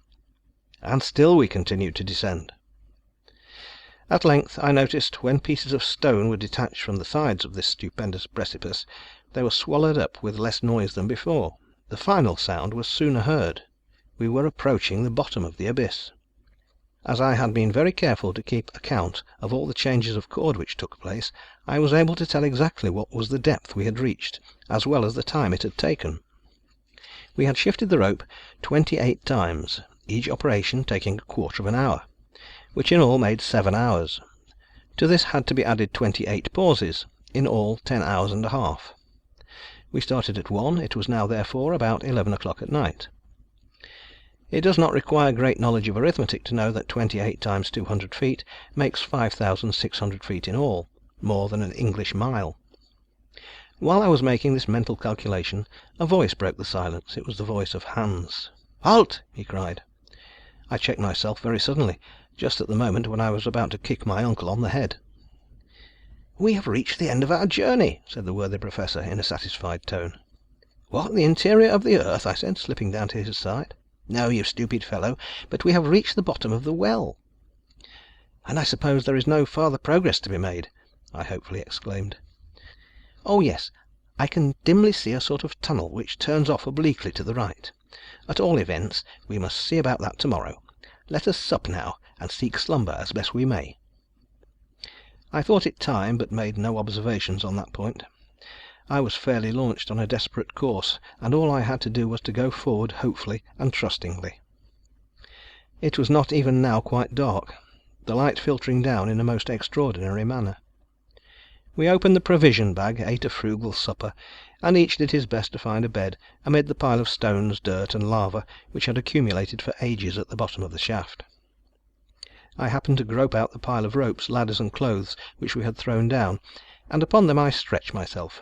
And still we continued to descend. At length I noticed, when pieces of stone were detached from the sides of this stupendous precipice, they were swallowed up with less noise than before. The final sound was sooner heard. We were approaching the bottom of the abyss. As I had been very careful to keep account of all the changes of cord which took place, I was able to tell exactly what was the depth we had reached, as well as the time it had taken. We had shifted the rope 28 times, each operation taking a quarter of an hour, which in all made 7 hours. To this had to be added 28 pauses, in all 10 hours and a half. We started at 1, it was now therefore about 11 o'clock at night. It does not require great knowledge of arithmetic to know that 28 times 200 feet makes 5,600 feet in all, more than an English mile. While I was making this mental calculation, a voice broke the silence. It was the voice of Hans. "Halt!" he cried. I checked myself very suddenly, just at the moment when I was about to kick my uncle on the head. "We have reached the end of our journey," said the worthy professor in a satisfied tone. "What, the interior of the earth?" I said, slipping down to his side. "No, you stupid fellow, but we have reached the bottom of the well." "And I suppose there is no farther progress to be made?" I hopefully exclaimed. "Oh yes, I can dimly see a sort of tunnel which turns off obliquely to the right. At all events, we must see about that tomorrow. Let us sup now, and seek slumber as best we may." I thought it time, but made no observations on that point. I was fairly launched on a desperate course, and all I had to do was to go forward hopefully and trustingly. It was not even now quite dark, the light filtering down in a most extraordinary manner. We opened the provision bag, ate a frugal supper, and each did his best to find a bed amid the pile of stones, dirt, and lava which had accumulated for ages at the bottom of the shaft. I happened to grope out the pile of ropes, ladders, and clothes which we had thrown down, and upon them I stretched myself.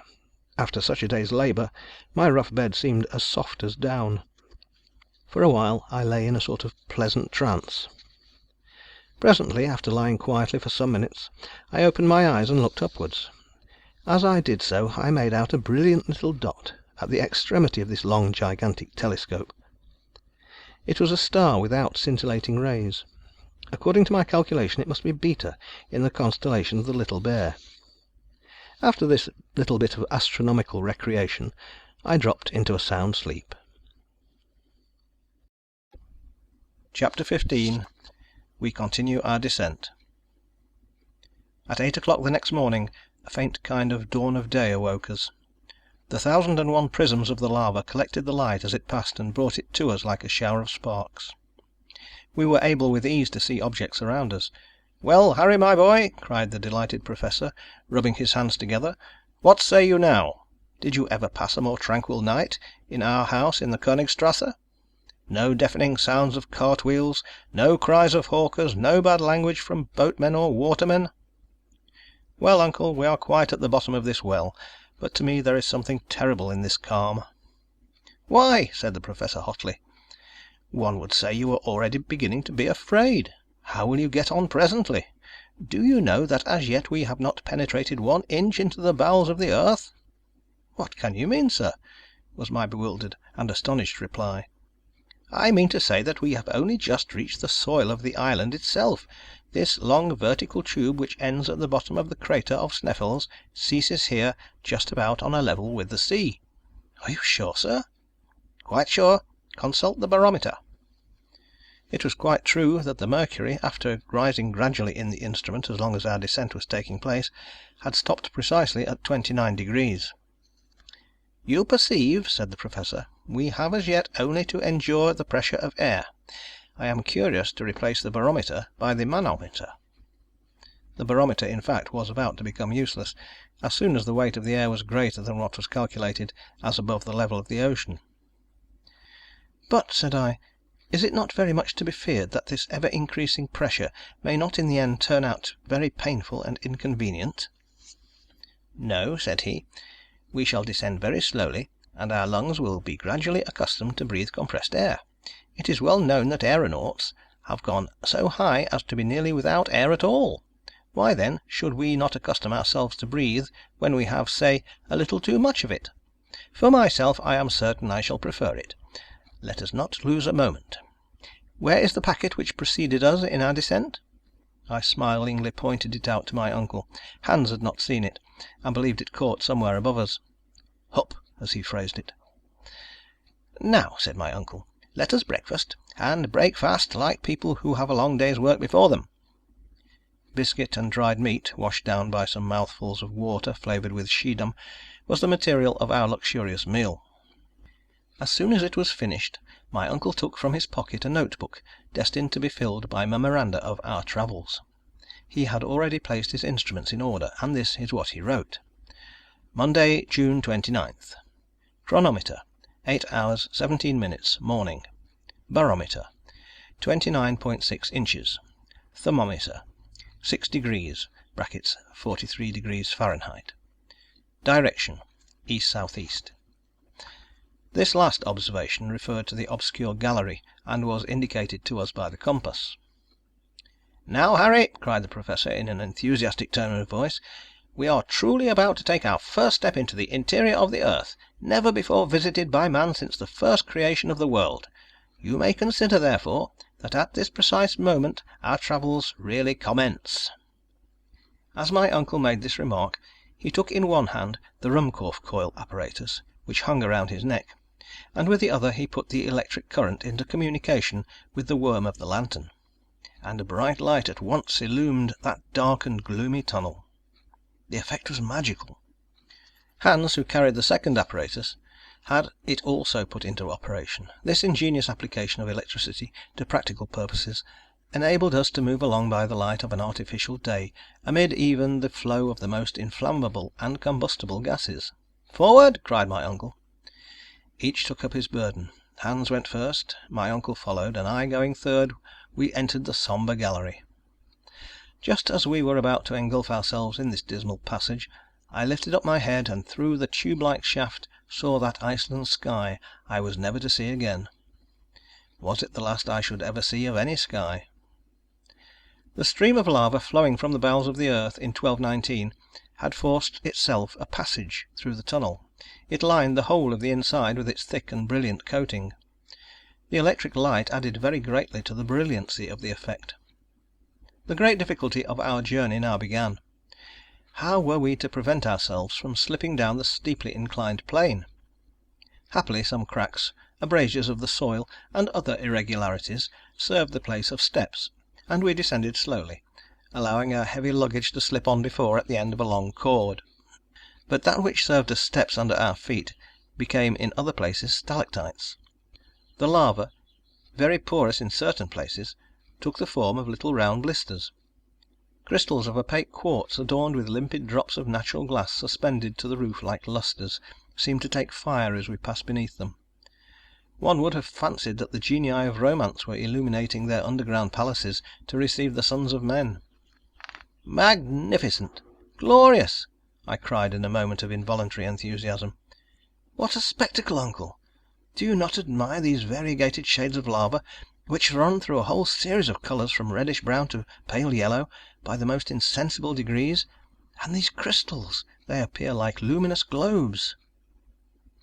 After such a day's labour, my rough bed seemed as soft as down. For a while I lay in a sort of pleasant trance. Presently, after lying quietly for some minutes, I opened my eyes and looked upwards. As I did so, I made out a brilliant little dot at the extremity of this long gigantic telescope. It was a star without scintillating rays. According to my calculation, it must be Beta, in the constellation of the Little Bear. After this little bit of astronomical recreation, I dropped into a sound sleep. Chapter 15. We continue our descent. At 8 o'clock the next morning, a faint kind of dawn of day awoke us. The 1,001 prisms of the lava collected the light as it passed and brought it to us like a shower of sparks. We were able with ease to see objects around us. "Well, Harry, my boy," cried the delighted Professor, rubbing his hands together, "what say you now? Did you ever pass a more tranquil night in our house in the Königstrasse? No deafening sounds of cartwheels, no cries of hawkers, no bad language from boatmen or watermen?" "Well, uncle, we are quite at the bottom of this well, but to me there is something terrible in this calm." "Why?" said the Professor hotly. "One would say you were already beginning to be afraid. How will you get on presently? Do you know that as yet we have not penetrated 1 inch into the bowels of the earth?" "What can you mean, sir?" was my bewildered and astonished reply. "I mean to say that we have only just reached the soil of the island itself. This long vertical tube which ends at the bottom of the crater of Sneffels ceases here just about on a level with the sea." "Are you sure, sir?" "Quite sure. Consult the barometer." It was quite true that the mercury, after rising gradually in the instrument as long as our descent was taking place, had stopped precisely at 29 degrees. "You perceive," said the Professor, "we have as yet only to endure the pressure of air. I am curious to replace the barometer by the manometer." The barometer, in fact, was about to become useless, as soon as the weight of the air was greater than what was calculated as above the level of the ocean. "But," said I, "is it not very much to be feared that this ever-increasing pressure may not in the end turn out very painful and inconvenient?" "No," said he. "We shall descend very slowly, and our lungs will be gradually accustomed to breathe compressed air. It is well known that aeronauts have gone so high as to be nearly without air at all. Why, then, should we not accustom ourselves to breathe when we have, say, a little too much of it? For myself, I am certain I shall prefer it. Let us not lose a moment. Where is the packet which preceded us in our descent?" I smilingly pointed it out to my uncle. Hans had not seen it, and believed it caught somewhere above us. "Hup," as he phrased it. "Now," said my uncle, "let us breakfast, and break fast like people who have a long day's work before them." Biscuit and dried meat, washed down by some mouthfuls of water flavoured with Schiedam, was the material of our luxurious meal. As soon as it was finished, my uncle took from his pocket a notebook destined to be filled by memoranda of our travels. He had already placed his instruments in order, and this is what he wrote: "Monday, June 29th. Chronometer, 8 hours 17 minutes, morning. Barometer, 29.6 inches. Thermometer, 6 degrees (43 degrees Fahrenheit). Direction, east-southeast." This last observation referred to the obscure gallery, and was indicated to us by the compass. "Now, Harry," cried the Professor in an enthusiastic tone of voice, "we are truly about to take our first step into the interior of the earth, never before visited by man since the first creation of the world. You may consider, therefore, that at this precise moment our travels really commence." As my uncle made this remark, he took in one hand the Ruhmkorff coil apparatus, which hung around his neck, and with the other he put the electric current into communication with the worm of the lantern, and a bright light at once illumined that dark and gloomy tunnel. The effect was magical. Hans, who carried the second apparatus, had it also put into operation. This ingenious application of electricity to practical purposes enabled us to move along by the light of an artificial day, amid even the flow of the most inflammable and combustible gases. "Forward!" cried my uncle. Each took up his burden. Hans went first, my uncle followed, and I going third, we entered the sombre gallery. Just as we were about to engulf ourselves in this dismal passage, I lifted up my head, and through the tube-like shaft saw that Iceland sky I was never to see again. Was it the last I should ever see of any sky? The stream of lava flowing from the bowels of the earth in 1219 had forced itself a passage through the tunnel. It lined the whole of the inside with its thick and brilliant coating. The electric light added very greatly to the brilliancy of the effect. The great difficulty of our journey now began. How were we to prevent ourselves from slipping down the steeply inclined plane? Happily some cracks, abrasures of the soil, and other irregularities served the place of steps, and we descended slowly, allowing our heavy luggage to slip on before at the end of a long cord. But that which served as steps under our feet became in other places stalactites. The lava, very porous in certain places, took the form of little round blisters. Crystals of opaque quartz, adorned with limpid drops of natural glass suspended to the roof like lustres, seemed to take fire as we passed beneath them. One would have fancied that the genii of romance were illuminating their underground palaces to receive the sons of men. "Magnificent! Glorious!" I cried in a moment of involuntary enthusiasm. "What a spectacle, uncle! Do you not admire these variegated shades of lava, which run through a whole series of colours from reddish brown to pale yellow, by the most insensible degrees? And these crystals, they appear like luminous globes."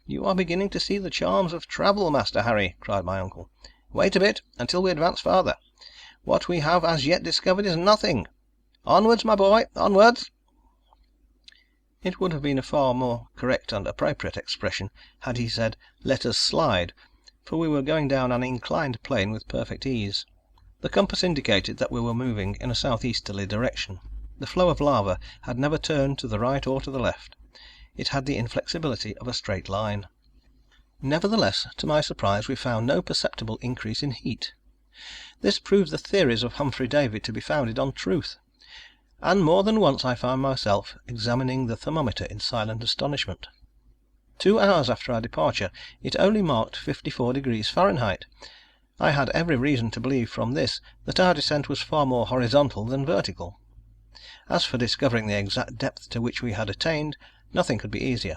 "You are beginning to see the charms of travel, Master Harry," cried my uncle. "Wait a bit, until we advance farther. What we have as yet discovered is nothing. Onwards, my boy, onwards!" It would have been a far more correct and appropriate expression had he said, "Let us slide," for we were going down an inclined plane with perfect ease. The compass indicated that we were moving in a southeasterly direction. The flow of lava had never turned to the right or to the left. It had the inflexibility of a straight line. Nevertheless, to my surprise, we found no perceptible increase in heat. This proved the theories of Humphrey Davy to be founded on truth, and more than once I found myself examining the thermometer in silent astonishment. 2 hours after our departure it only marked 54 degrees Fahrenheit. I had every reason to believe from this that our descent was far more horizontal than vertical. As for discovering the exact depth to which we had attained, nothing could be easier.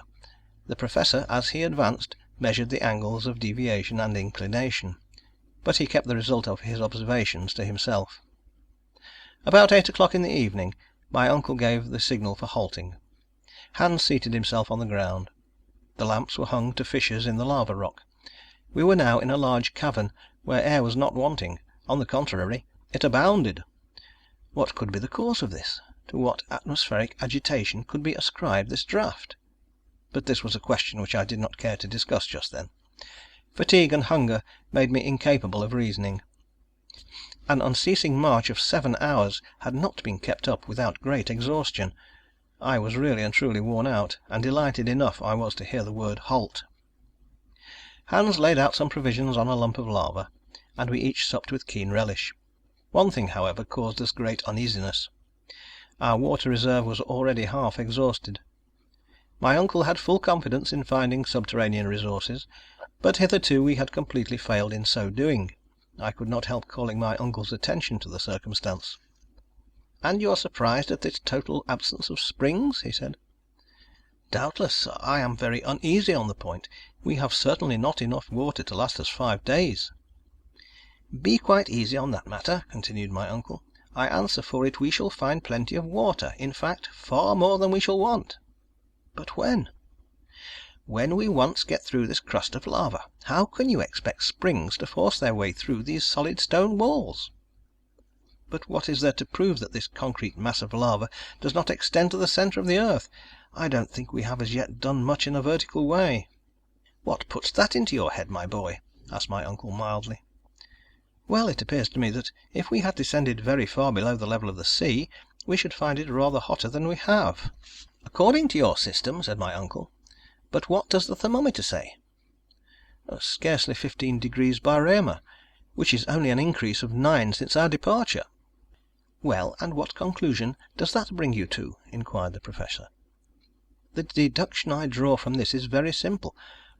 The Professor, as he advanced, measured the angles of deviation and inclination, but he kept the result of his observations to himself. About 8 o'clock in the evening, my uncle gave the signal for halting. Hans seated himself on the ground. The lamps were hung to fissures in the lava rock. We were now in a large cavern where air was not wanting. On the contrary, it abounded. What could be the cause of this? To what atmospheric agitation could be ascribed this draught? But this was a question which I did not care to discuss just then. Fatigue and hunger made me incapable of reasoning. An unceasing march of 7 hours had not been kept up without great exhaustion. I was really and truly worn out, and delighted enough I was to hear the word "halt." Hans laid out some provisions on a lump of lava, and we each supped with keen relish. One thing, however, caused us great uneasiness. Our water reserve was already half exhausted. My uncle had full confidence in finding subterranean resources, but hitherto we had completely failed in so doing. I could not help calling my uncle's attention to the circumstance. "And you are surprised at this total absence of springs?" he said. "Doubtless. I am very uneasy on the point. We have certainly not enough water to last us 5 days." "Be quite easy on that matter," continued my uncle. "I answer for it we shall find plenty of water, in fact, far more than we shall want." "But when?" "When we once get through this crust of lava. How can you expect springs to force their way through these solid stone walls?" "But what is there to prove that this concrete mass of lava does not extend to the centre of the earth? I don't think we have as yet done much in a vertical way." "What puts that into your head, my boy?" asked my uncle mildly. "Well, it appears to me that if we had descended very far below the level of the sea, we should find it rather hotter than we have." "According to your system," said my uncle. "But what does the thermometer say?" "Scarcely 15 degrees by Reaumur, which is only an increase of 9 since our departure." "Well, and what conclusion does that bring you to?" inquired the Professor. "The deduction I draw from this is very simple.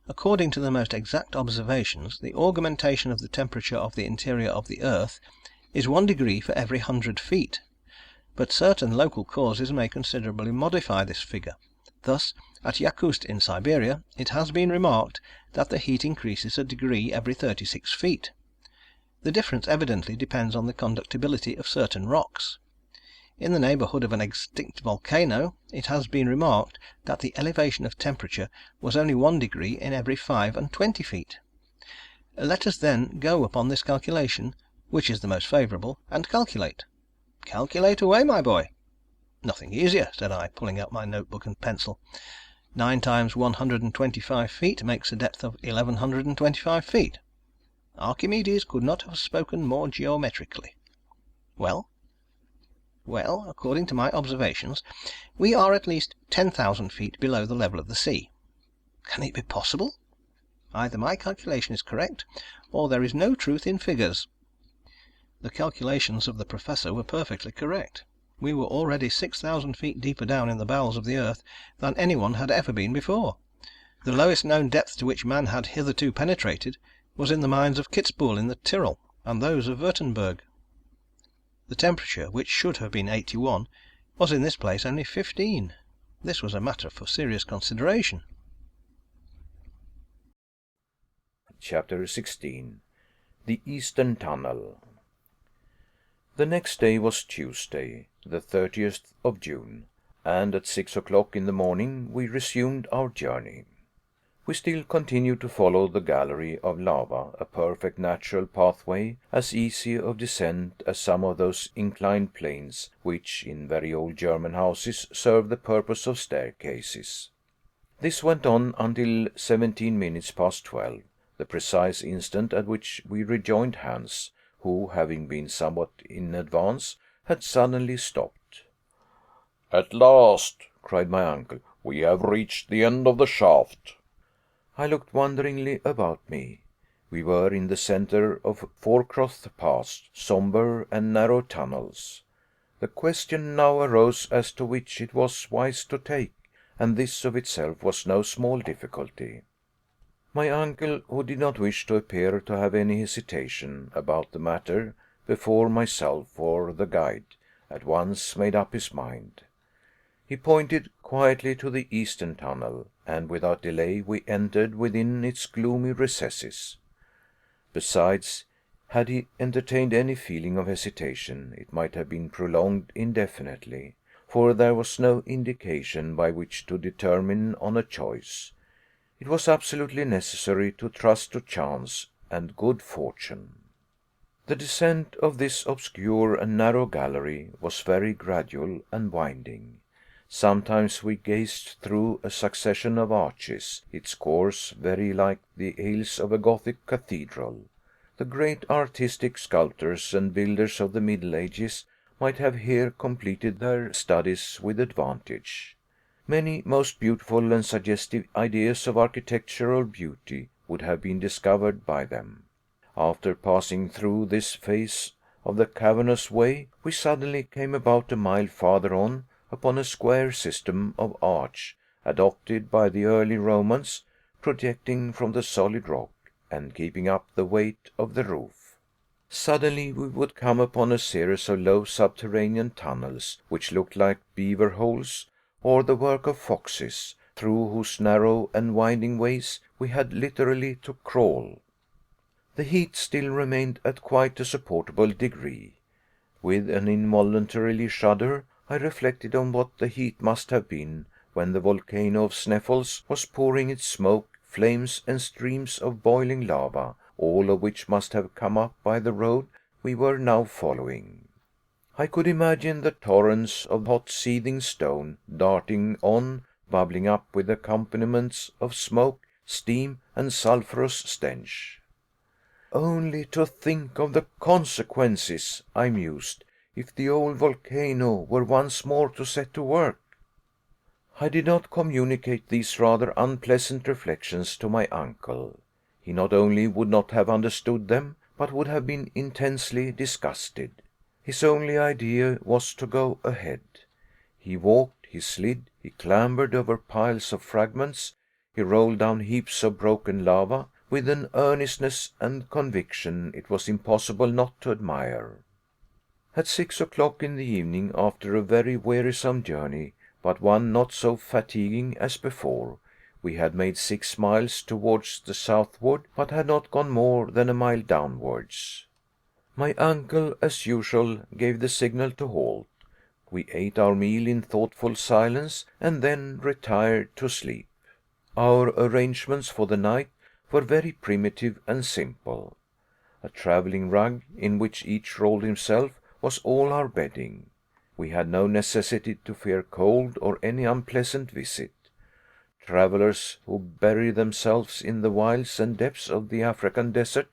According to the most exact observations, the augmentation of the temperature of the interior of the earth is 1 degree for every 100 feet. But certain local causes may considerably modify this figure. Thus, at Yakutsk in Siberia, it has been remarked that the heat increases a degree every 36 feet. The difference evidently depends on the conductibility of certain rocks. In the neighbourhood of an extinct volcano, it has been remarked that the elevation of temperature was only 1 degree in every 25 feet. Let us then go upon this calculation, which is the most favourable, and calculate." "Calculate away, my boy." "Nothing easier," said I, pulling out my notebook and pencil. 9 times 125 feet makes a depth of 1125 feet. Archimedes could not have spoken more geometrically. "Well?" "Well, according to my observations, we are at least 10,000 feet below the level of the sea." "Can it be possible?" "Either my calculation is correct, or there is no truth in figures." The calculations of the Professor were perfectly correct. We were already 6,000 feet deeper down in the bowels of the earth than anyone had ever been before. The lowest known depth to which man had hitherto penetrated was in the mines of Kitzbühel in the Tyrol, and those of Württemberg. The temperature, which should have been 81, was in this place only 15. This was a matter for serious consideration. Chapter 16. The Eastern Tunnel. The next day was Tuesday, the 30th of June, and at 6 o'clock in the morning we resumed our journey. We still continued to follow the gallery of lava, a perfect natural pathway, as easy of descent as some of those inclined planes which, in very old German houses, serve the purpose of staircases. This went on until 17 minutes past 12, the precise instant at which we rejoined Hans, who, having been somewhat in advance, had suddenly stopped. "At last," cried my uncle, "we have reached the end of the shaft." I looked wonderingly about me. We were in the centre of Forecroft Pass, sombre and narrow tunnels. The question now arose as to which it was wise to take, and this of itself was no small difficulty. My uncle, who did not wish to appear to have any hesitation about the matter before myself or the guide, at once made up his mind. He pointed quietly to the eastern tunnel, and without delay we entered within its gloomy recesses. Besides, had he entertained any feeling of hesitation, it might have been prolonged indefinitely, for there was no indication by which to determine on a choice. It was absolutely necessary to trust to chance and good fortune. The descent of this obscure and narrow gallery was very gradual and winding. Sometimes we gazed through a succession of arches, its course very like the aisles of a Gothic cathedral. The great artistic sculptors and builders of the Middle Ages might have here completed their studies with advantage. Many most beautiful and suggestive ideas of architectural beauty would have been discovered by them. After passing through this phase of the cavernous way, we suddenly came about a mile farther on upon a square system of arch, adopted by the early Romans, projecting from the solid rock, and keeping up the weight of the roof. Suddenly we would come upon a series of low subterranean tunnels, which looked like beaver holes, or the work of foxes, through whose narrow and winding ways we had literally to crawl. The heat still remained at quite a supportable degree. With an involuntary shudder, I reflected on what the heat must have been when the volcano of Sneffels was pouring its smoke, flames, and streams of boiling lava, all of which must have come up by the road we were now following. I could imagine the torrents of hot seething stone darting on, bubbling up with accompaniments of smoke, steam, and sulphurous stench. Only to think of the consequences, I mused, if the old volcano were once more to set to work. I did not communicate these rather unpleasant reflections to my uncle. He not only would not have understood them, but would have been intensely disgusted. His only idea was to go ahead. He walked, he slid, he clambered over piles of fragments, he rolled down heaps of broken lava, with an earnestness and conviction it was impossible not to admire. At 6 o'clock in the evening, after a very wearisome journey, but one not so fatiguing as before, we had made 6 miles towards the southward, but had not gone more than a mile downwards. My uncle, as usual, gave the signal to halt. We ate our meal in thoughtful silence, and then retired to sleep. Our arrangements for the night were very primitive and simple. A travelling rug, in which each rolled himself, was all our bedding. We had no necessity to fear cold or any unpleasant visit. Travellers who bury themselves in the wilds and depths of the African desert,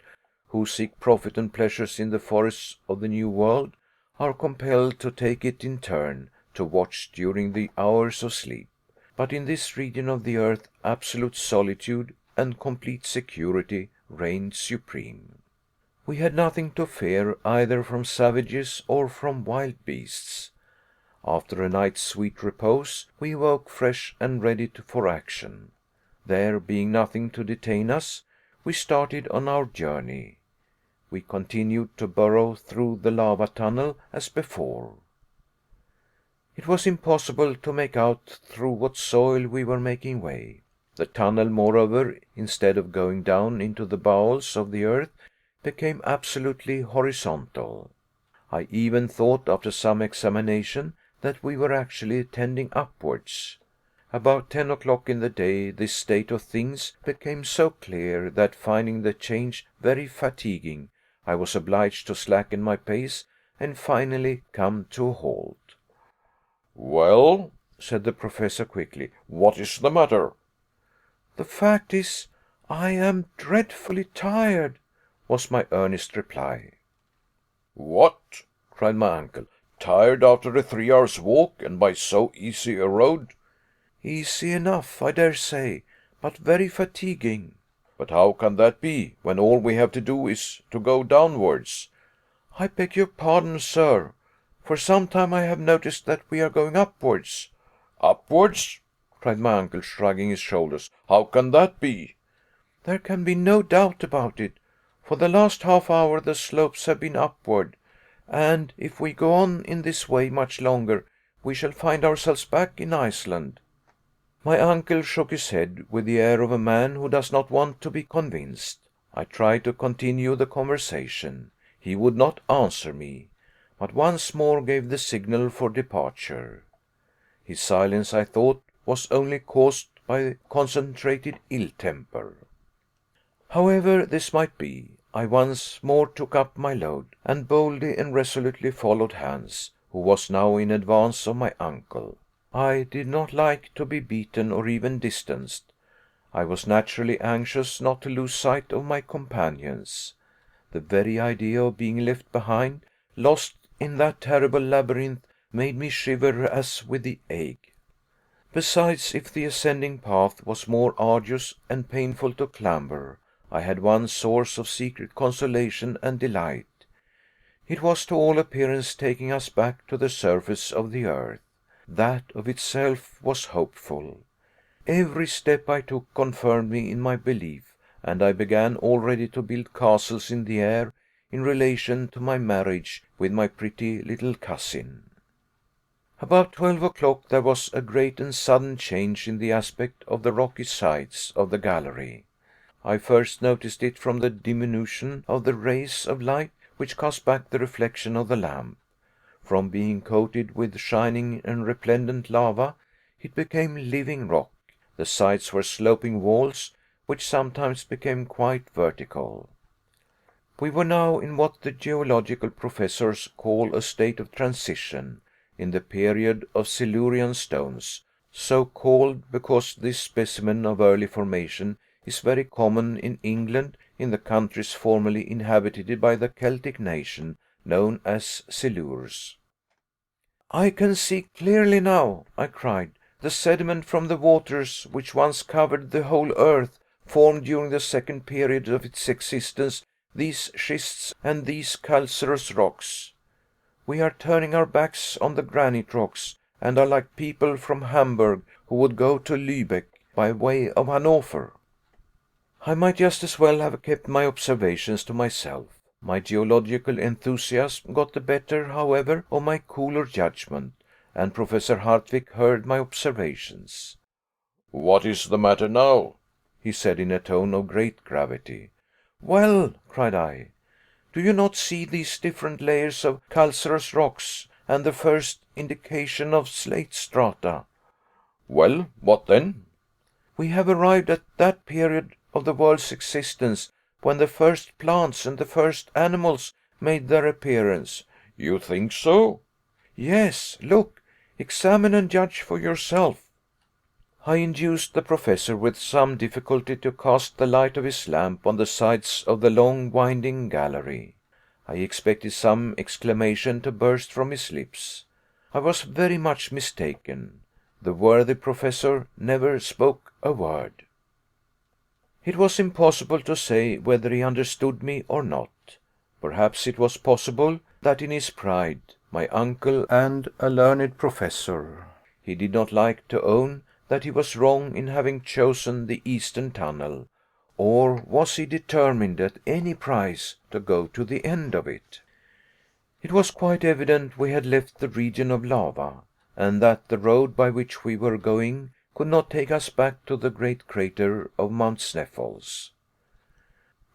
who seek profit and pleasures in the forests of the New World, are compelled to take it in turn to watch during the hours of sleep. But in this region of the earth absolute solitude and complete security reigned supreme. We had nothing to fear either from savages or from wild beasts. After a night's sweet repose, we woke fresh and ready for action. There being nothing to detain us, we started on our journey. We continued to burrow through the lava tunnel as before. It was impossible to make out through what soil we were making way. The tunnel, moreover, instead of going down into the bowels of the earth, became absolutely horizontal. I even thought, after some examination, that we were actually tending upwards. About 10 o'clock in the day this state of things became so clear that, finding the change very fatiguing, I was obliged to slacken my pace and finally come to a halt. "Well," said the Professor quickly, "what is the matter?" "The fact is, I am dreadfully tired," was my earnest reply. "What!" cried my uncle. "Tired after a 3 hours' walk, and by so easy a road?" "Easy enough, I dare say, but very fatiguing." "But how can that be, when all we have to do is to go downwards?" "I beg your pardon, sir. For some time I have noticed that we are going upwards." "Upwards!" cried my uncle, shrugging his shoulders. "How can that be?" "There can be no doubt about it. For the last half hour the slopes have been upward, and if we go on in this way much longer, we shall find ourselves back in Iceland." My uncle shook his head with the air of a man who does not want to be convinced. I tried to continue the conversation. He would not answer me, but once more gave the signal for departure. His silence, I thought, was only caused by concentrated ill temper. However this might be, I once more took up my load, and boldly and resolutely followed Hans, who was now in advance of my uncle. I did not like to be beaten or even distanced. I was naturally anxious not to lose sight of my companions. The very idea of being left behind, lost in that terrible labyrinth, made me shiver as with the ague. Besides, if the ascending path was more arduous and painful to clamber, I had one source of secret consolation and delight. It was to all appearance taking us back to the surface of the earth. That of itself was hopeful. Every step I took confirmed me in my belief, and I began already to build castles in the air in relation to my marriage with my pretty little cousin. About 12 o'clock there was a great and sudden change in the aspect of the rocky sides of the gallery. I first noticed it from the diminution of the rays of light which cast back the reflection of the lamp. From being coated with shining and resplendent lava, it became living rock. The sides were sloping walls, which sometimes became quite vertical. We were now in what the geological professors call a state of transition, in the period of Silurian stones, so called because this specimen of early formation is very common in England, in the countries formerly inhabited by the Celtic nation known as Silures. "I can see clearly now," I cried. the sediment from the waters which once covered the whole earth formed during the second period of its existence these schists and these calcareous rocks. We are turning our backs on the granite rocks, and are like people from Hamburg who would go to Lübeck by way of Hanover." I might just as well have kept my observations to myself. My geological enthusiasm got the better, however, of my cooler judgment, and Professor Hardwigg heard my observations. "What is the matter now?" he said in a tone of great gravity. "Well," cried I, "do you not see these different layers of calcareous rocks, and the first indication of slate strata?" "Well, what then?" "We have arrived at that period of the world's existence when the first plants and the first animals made their appearance." "You think so?" "Yes, look, examine and judge for yourself." I induced the Professor with some difficulty to cast the light of his lamp on the sides of the long winding gallery. I expected some exclamation to burst from his lips. I was very much mistaken. The worthy Professor never spoke a word. It was impossible to say whether he understood me or not. Perhaps it was possible that in his pride, my uncle and a learned professor, he did not like to own that he was wrong in having chosen the eastern tunnel, or was he determined at any price to go to the end of it? It was quite evident we had left the region of lava, and that the road by which we were going could not take us back to the great crater of Mount Sneffels.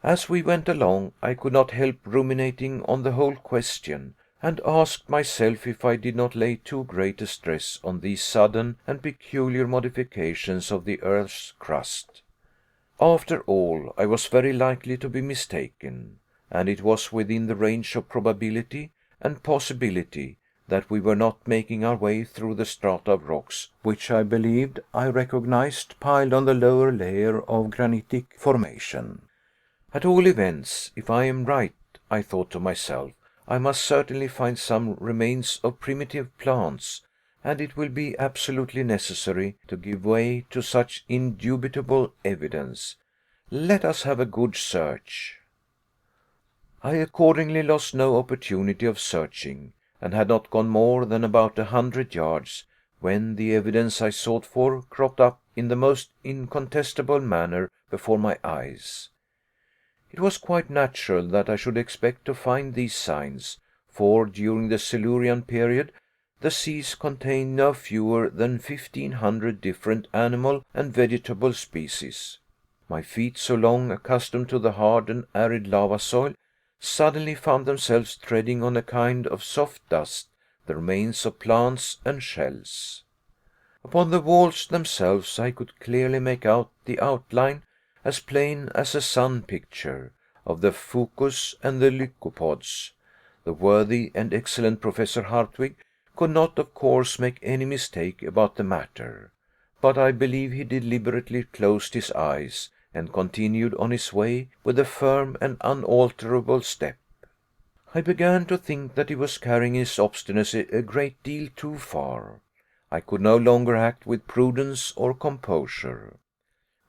As we went along, I could not help ruminating on the whole question, and asked myself if I did not lay too great a stress on these sudden and peculiar modifications of the earth's crust. After all, I was very likely to be mistaken, and it was within the range of probability and possibility that we were not making our way through the strata of rocks which I believed I recognized piled on the lower layer of granitic formation. At all events, if I am right, I thought to myself, I must certainly find some remains of primitive plants, and it will be absolutely necessary to give way to such indubitable evidence. Let us have a good search. I accordingly lost no opportunity of searching, and had not gone more than about 100 yards, when the evidence I sought for cropped up in the most incontestable manner before my eyes. It was quite natural that I should expect to find these signs, for during the Silurian period the seas contained no fewer than 1,500 different animal and vegetable species. My feet, so long accustomed to the hard and arid lava soil, suddenly found themselves treading on a kind of soft dust, the remains of plants and shells. Upon the walls themselves I could clearly make out the outline, as plain as a sun picture, of the fucus and the lycopods. The worthy and excellent Professor Hardwigg could not, of course, make any mistake about the matter, but I believe he deliberately closed his eyes, and continued on his way with a firm and unalterable step. I began to think that he was carrying his obstinacy a great deal too far. I could no longer act with prudence or composure.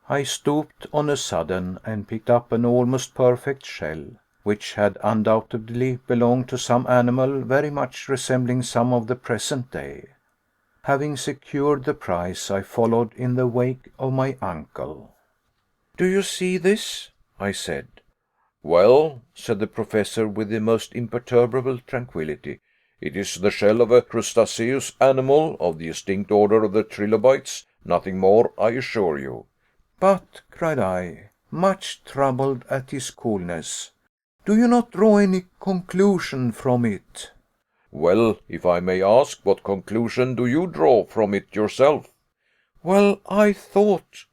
I stooped on a sudden and picked up an almost perfect shell, which had undoubtedly belonged to some animal very much resembling some of the present day. Having secured the prize, I followed in the wake of my uncle. "Do you see this?" I said. "Well," said the Professor with the most imperturbable tranquillity, "it is the shell of a crustaceous animal of the extinct order of the trilobites, nothing more, I assure you." "But," cried I, much troubled at his coolness, "do you not draw any conclusion from it?" "Well, if I may ask, what conclusion do you draw from it yourself?" "Well, I thought—"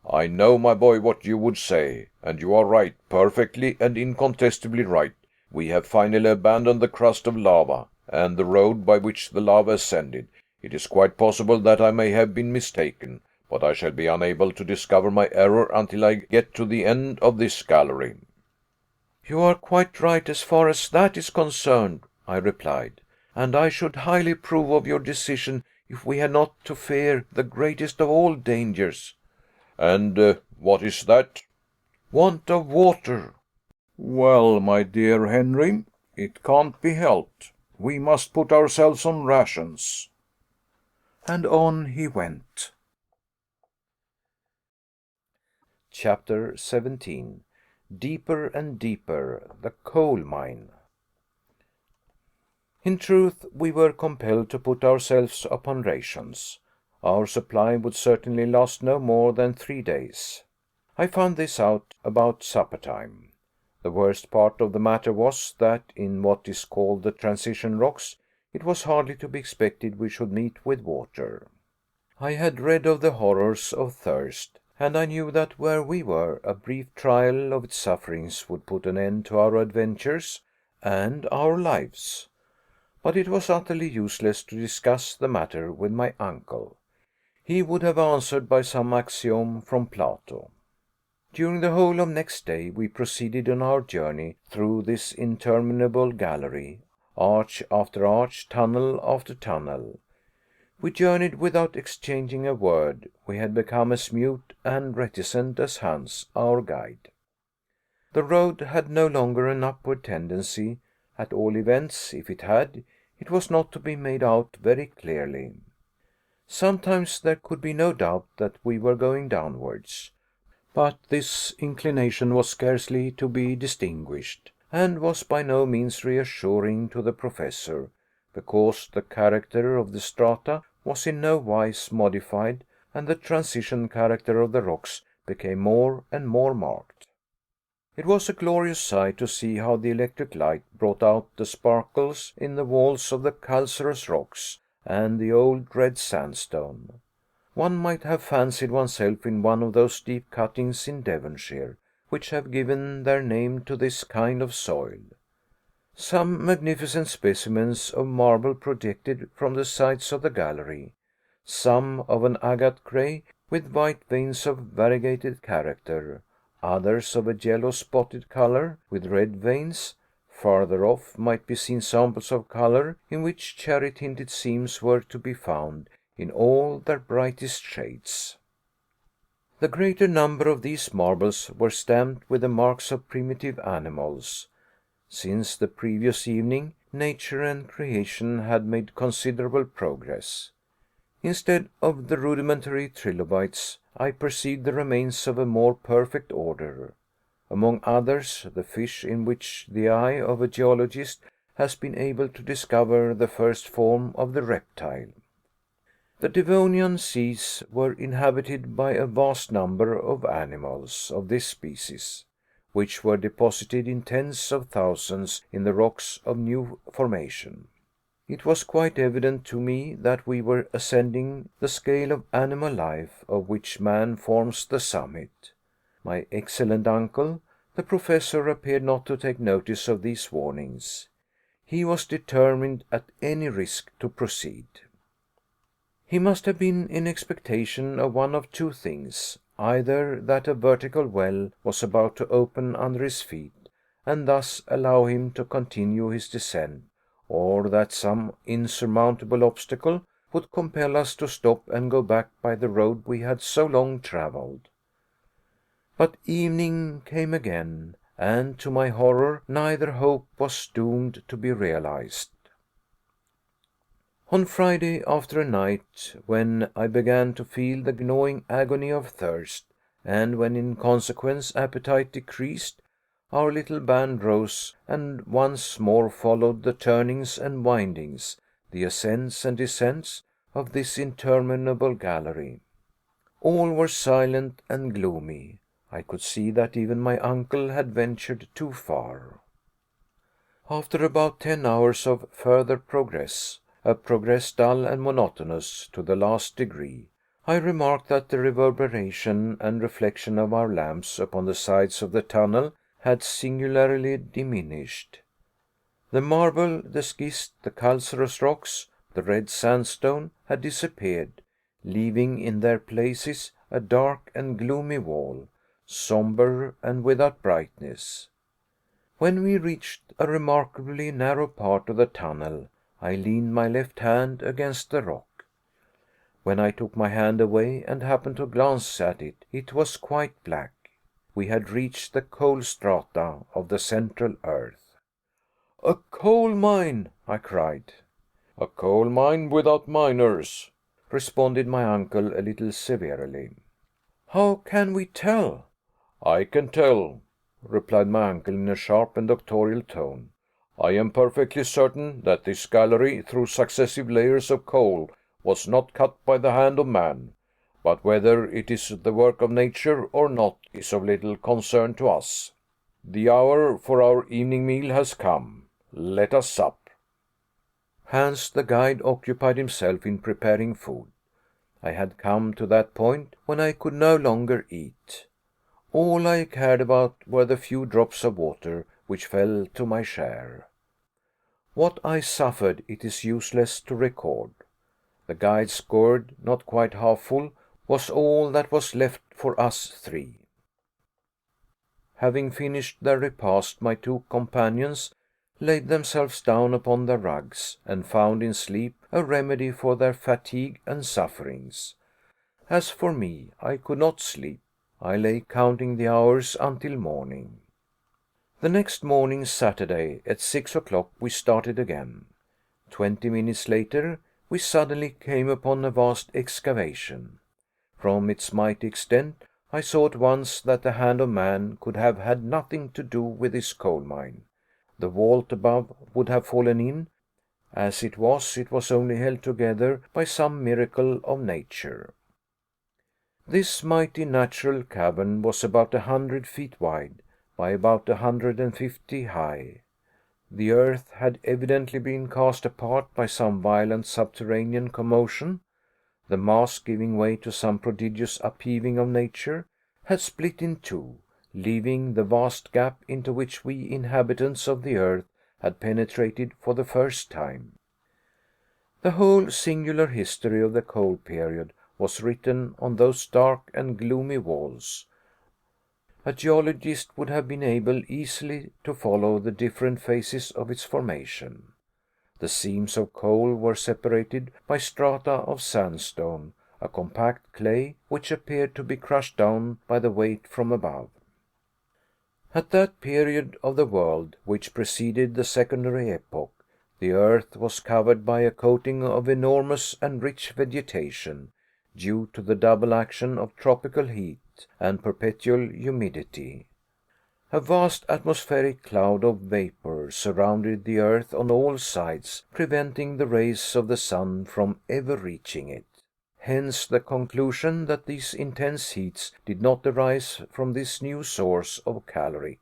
"I know, my boy, what you would say, and you are right, perfectly and incontestably right. We have finally abandoned the crust of lava, and the road by which the lava ascended. It is quite possible that I may have been mistaken, but I shall be unable to discover my error until I get to the end of this gallery." "You are quite right as far as that is concerned," I replied, "and I should highly approve of your decision if we had not to fear the greatest of all dangers." "And what is that?" "Want of water." "Well, my dear Henry, it can't be helped. We must put ourselves on rations." And on he went. Chapter 17. Deeper and Deeper, the Coal Mine. In truth, we were compelled to put ourselves upon rations. Our supply would certainly last no more than 3 days. I found this out about supper time. The worst part of the matter was, that in what is called the transition rocks, it was hardly to be expected we should meet with water. I had read of the horrors of thirst, and I knew that where we were, a brief trial of its sufferings would put an end to our adventures and our lives. But it was utterly useless to discuss the matter with my uncle. He would have answered by some axiom from Plato. During the whole of next day we proceeded on our journey through this interminable gallery, arch after arch, tunnel after tunnel. We journeyed without exchanging a word. We had become as mute and reticent as Hans, our guide. The road had no longer an upward tendency. At all events, if it had, it was not to be made out very clearly. Sometimes there could be no doubt that we were going downwards, but this inclination was scarcely to be distinguished, and was by no means reassuring to the Professor, because the character of the strata was in no wise modified, and the transition character of the rocks became more and more marked. It was a glorious sight to see how the electric light brought out the sparkles in the walls of the calcareous rocks and the old red sandstone. One might have fancied oneself in one of those deep cuttings in Devonshire, which have given their name to this kind of soil. Some magnificent specimens of marble projected from the sides of the gallery, some of an agate grey with white veins of variegated character, others of a yellow spotted colour with red veins. Farther off might be seen samples of colour in which cherry tinted seams were to be found in all their brightest shades. The greater number of these marbles were stamped with the marks of primitive animals. Since the previous evening, nature and creation had made considerable progress. Instead of the rudimentary trilobites, I perceived the remains of a more perfect order. Among others, the fish in which the eye of a geologist has been able to discover the first form of the reptile. The Devonian seas were inhabited by a vast number of animals of this species, which were deposited in tens of thousands in the rocks of new formation. It was quite evident to me that we were ascending the scale of animal life, of which man forms the summit. My excellent uncle, the Professor, appeared not to take notice of these warnings. He was determined at any risk to proceed. He must have been in expectation of one of two things: either that a vertical well was about to open under his feet, and thus allow him to continue his descent, or that some insurmountable obstacle would compel us to stop and go back by the road we had so long travelled. But evening came again, and to my horror neither hope was doomed to be realized. On Friday, after a night when I began to feel the gnawing agony of thirst, and when in consequence appetite decreased, our little band rose and once more followed the turnings and windings, the ascents and descents of this interminable gallery. All were silent and gloomy. I could see that even my uncle had ventured too far. After about 10 hours of further progress, a progress dull and monotonous to the last degree, I remarked that the reverberation and reflection of our lamps upon the sides of the tunnel had singularly diminished. The marble, the schist, the calcareous rocks, the red sandstone had disappeared, leaving in their places a dark and gloomy wall, sombre and without brightness. When we reached a remarkably narrow part of the tunnel, I leaned my left hand against the rock. When I took my hand away and happened to glance at it, it was quite black. We had reached the coal strata of the central earth. "A coal mine!" I cried. "A coal mine without miners," responded my uncle a little severely. "How can we tell?" "I can tell," replied my uncle in a sharp and doctorial tone. "I am perfectly certain that this gallery, through successive layers of coal, was not cut by the hand of man. But whether it is the work of nature or not is of little concern to us. The hour for our evening meal has come. Let us sup." Hans, the guide, occupied himself in preparing food. I had come to that point when I could no longer eat. All I cared about were the few drops of water which fell to my share. What I suffered it is useless to record. The guide's gourd, not quite half full, was all that was left for us three. Having finished their repast, my two companions laid themselves down upon their rugs, and found in sleep a remedy for their fatigue and sufferings. As for me, I could not sleep. I lay counting the hours until morning. The next morning, Saturday, at 6 o'clock, we started again. 20 minutes later, we suddenly came upon a vast excavation. From its mighty extent, I saw at once that the hand of man could have had nothing to do with this coal mine. The vault above would have fallen in. As it was only held together by some miracle of nature. This mighty natural cavern was about 100 feet wide, by about 150 high. The earth had evidently been cast apart by some violent subterranean commotion. The mass, giving way to some prodigious upheaving of nature, had split in two, leaving the vast gap into which we inhabitants of the earth had penetrated for the first time. The whole singular history of the coal period was written on those dark and gloomy walls. A geologist would have been able easily to follow the different phases of its formation. The seams of coal were separated by strata of sandstone, a compact clay which appeared to be crushed down by the weight from above. At that period of the world which preceded the secondary epoch, the earth was covered by a coating of enormous and rich vegetation, due to the double action of tropical heat and perpetual humidity. A vast atmospheric cloud of vapor surrounded the earth on all sides, preventing the rays of the sun from ever reaching it. Hence the conclusion that these intense heats did not arise from this new source of caloric.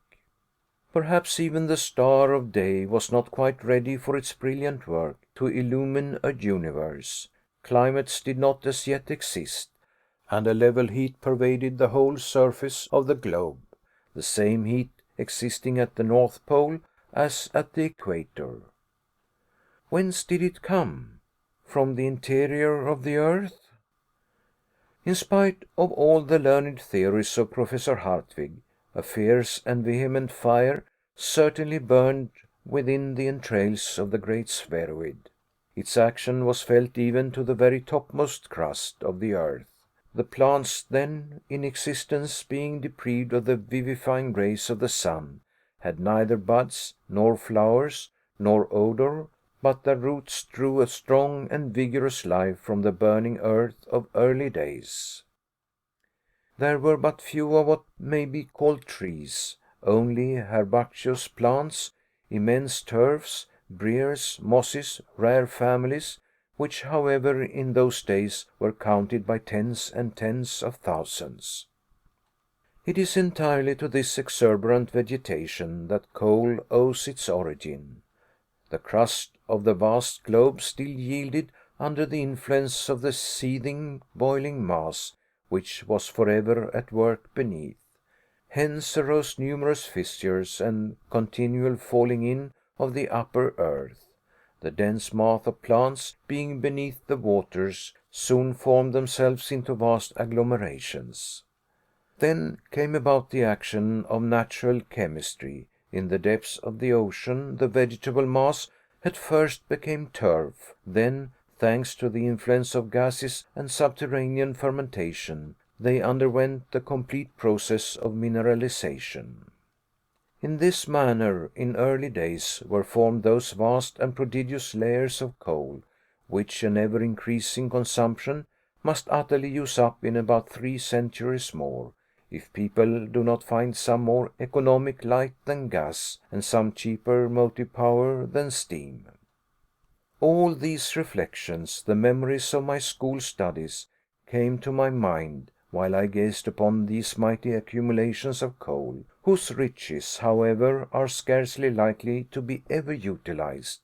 Perhaps even the star of day was not quite ready for its brilliant work to illumine a universe. Climates did not as yet exist, and a level heat pervaded the whole surface of the globe, the same heat existing at the North Pole as at the equator. Whence did it come? From the interior of the earth? In spite of all the learned theories of Professor Hardwigg, a fierce and vehement fire certainly burned within the entrails of the great spheroid. Its action was felt even to the very topmost crust of the earth. The plants then in existence, being deprived of the vivifying rays of the sun, had neither buds, nor flowers, nor odor, but their roots drew a strong and vigorous life from the burning earth of early days. There were but few of what may be called trees, only herbaceous plants, immense turfs, briers, mosses, rare families, which, however, in those days were counted by tens and tens of thousands. It is entirely to this exuberant vegetation that coal owes its origin. The crust of the vast globe still yielded under the influence of the seething, boiling mass which was forever at work beneath. Hence arose numerous fissures and continual falling in of the upper earth. The dense mass of plants, being beneath the waters, soon formed themselves into vast agglomerations. Then came about the action of natural chemistry. In the depths of the ocean the vegetable mass at first became turf, then thanks to the influence of gases and subterranean fermentation, they underwent the complete process of mineralization. In this manner, in early days, were formed those vast and prodigious layers of coal, which an ever-increasing consumption must utterly use up in about 3 centuries more, if people do not find some more economic light than gas, and some cheaper motive power than steam. All these reflections, the memories of my school studies, came to my mind while I gazed upon these mighty accumulations of coal, whose riches, however, are scarcely likely to be ever utilized.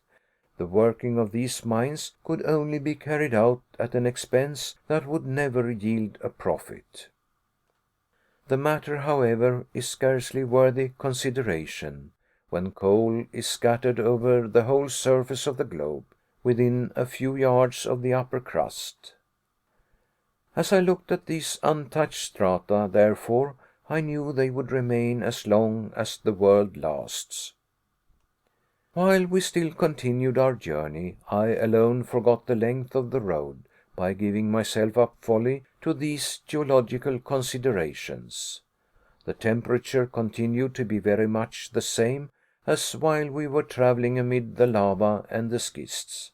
The working of these mines could only be carried out at an expense that would never yield a profit. The matter, however, is scarcely worthy consideration, when coal is scattered over the whole surface of the globe, within a few yards of the upper crust. As I looked at these untouched strata, therefore, I knew they would remain as long as the world lasts. While we still continued our journey, I alone forgot the length of the road, by giving myself up wholly to these geological considerations. The temperature continued to be very much the same as while we were traveling amid the lava and the schists.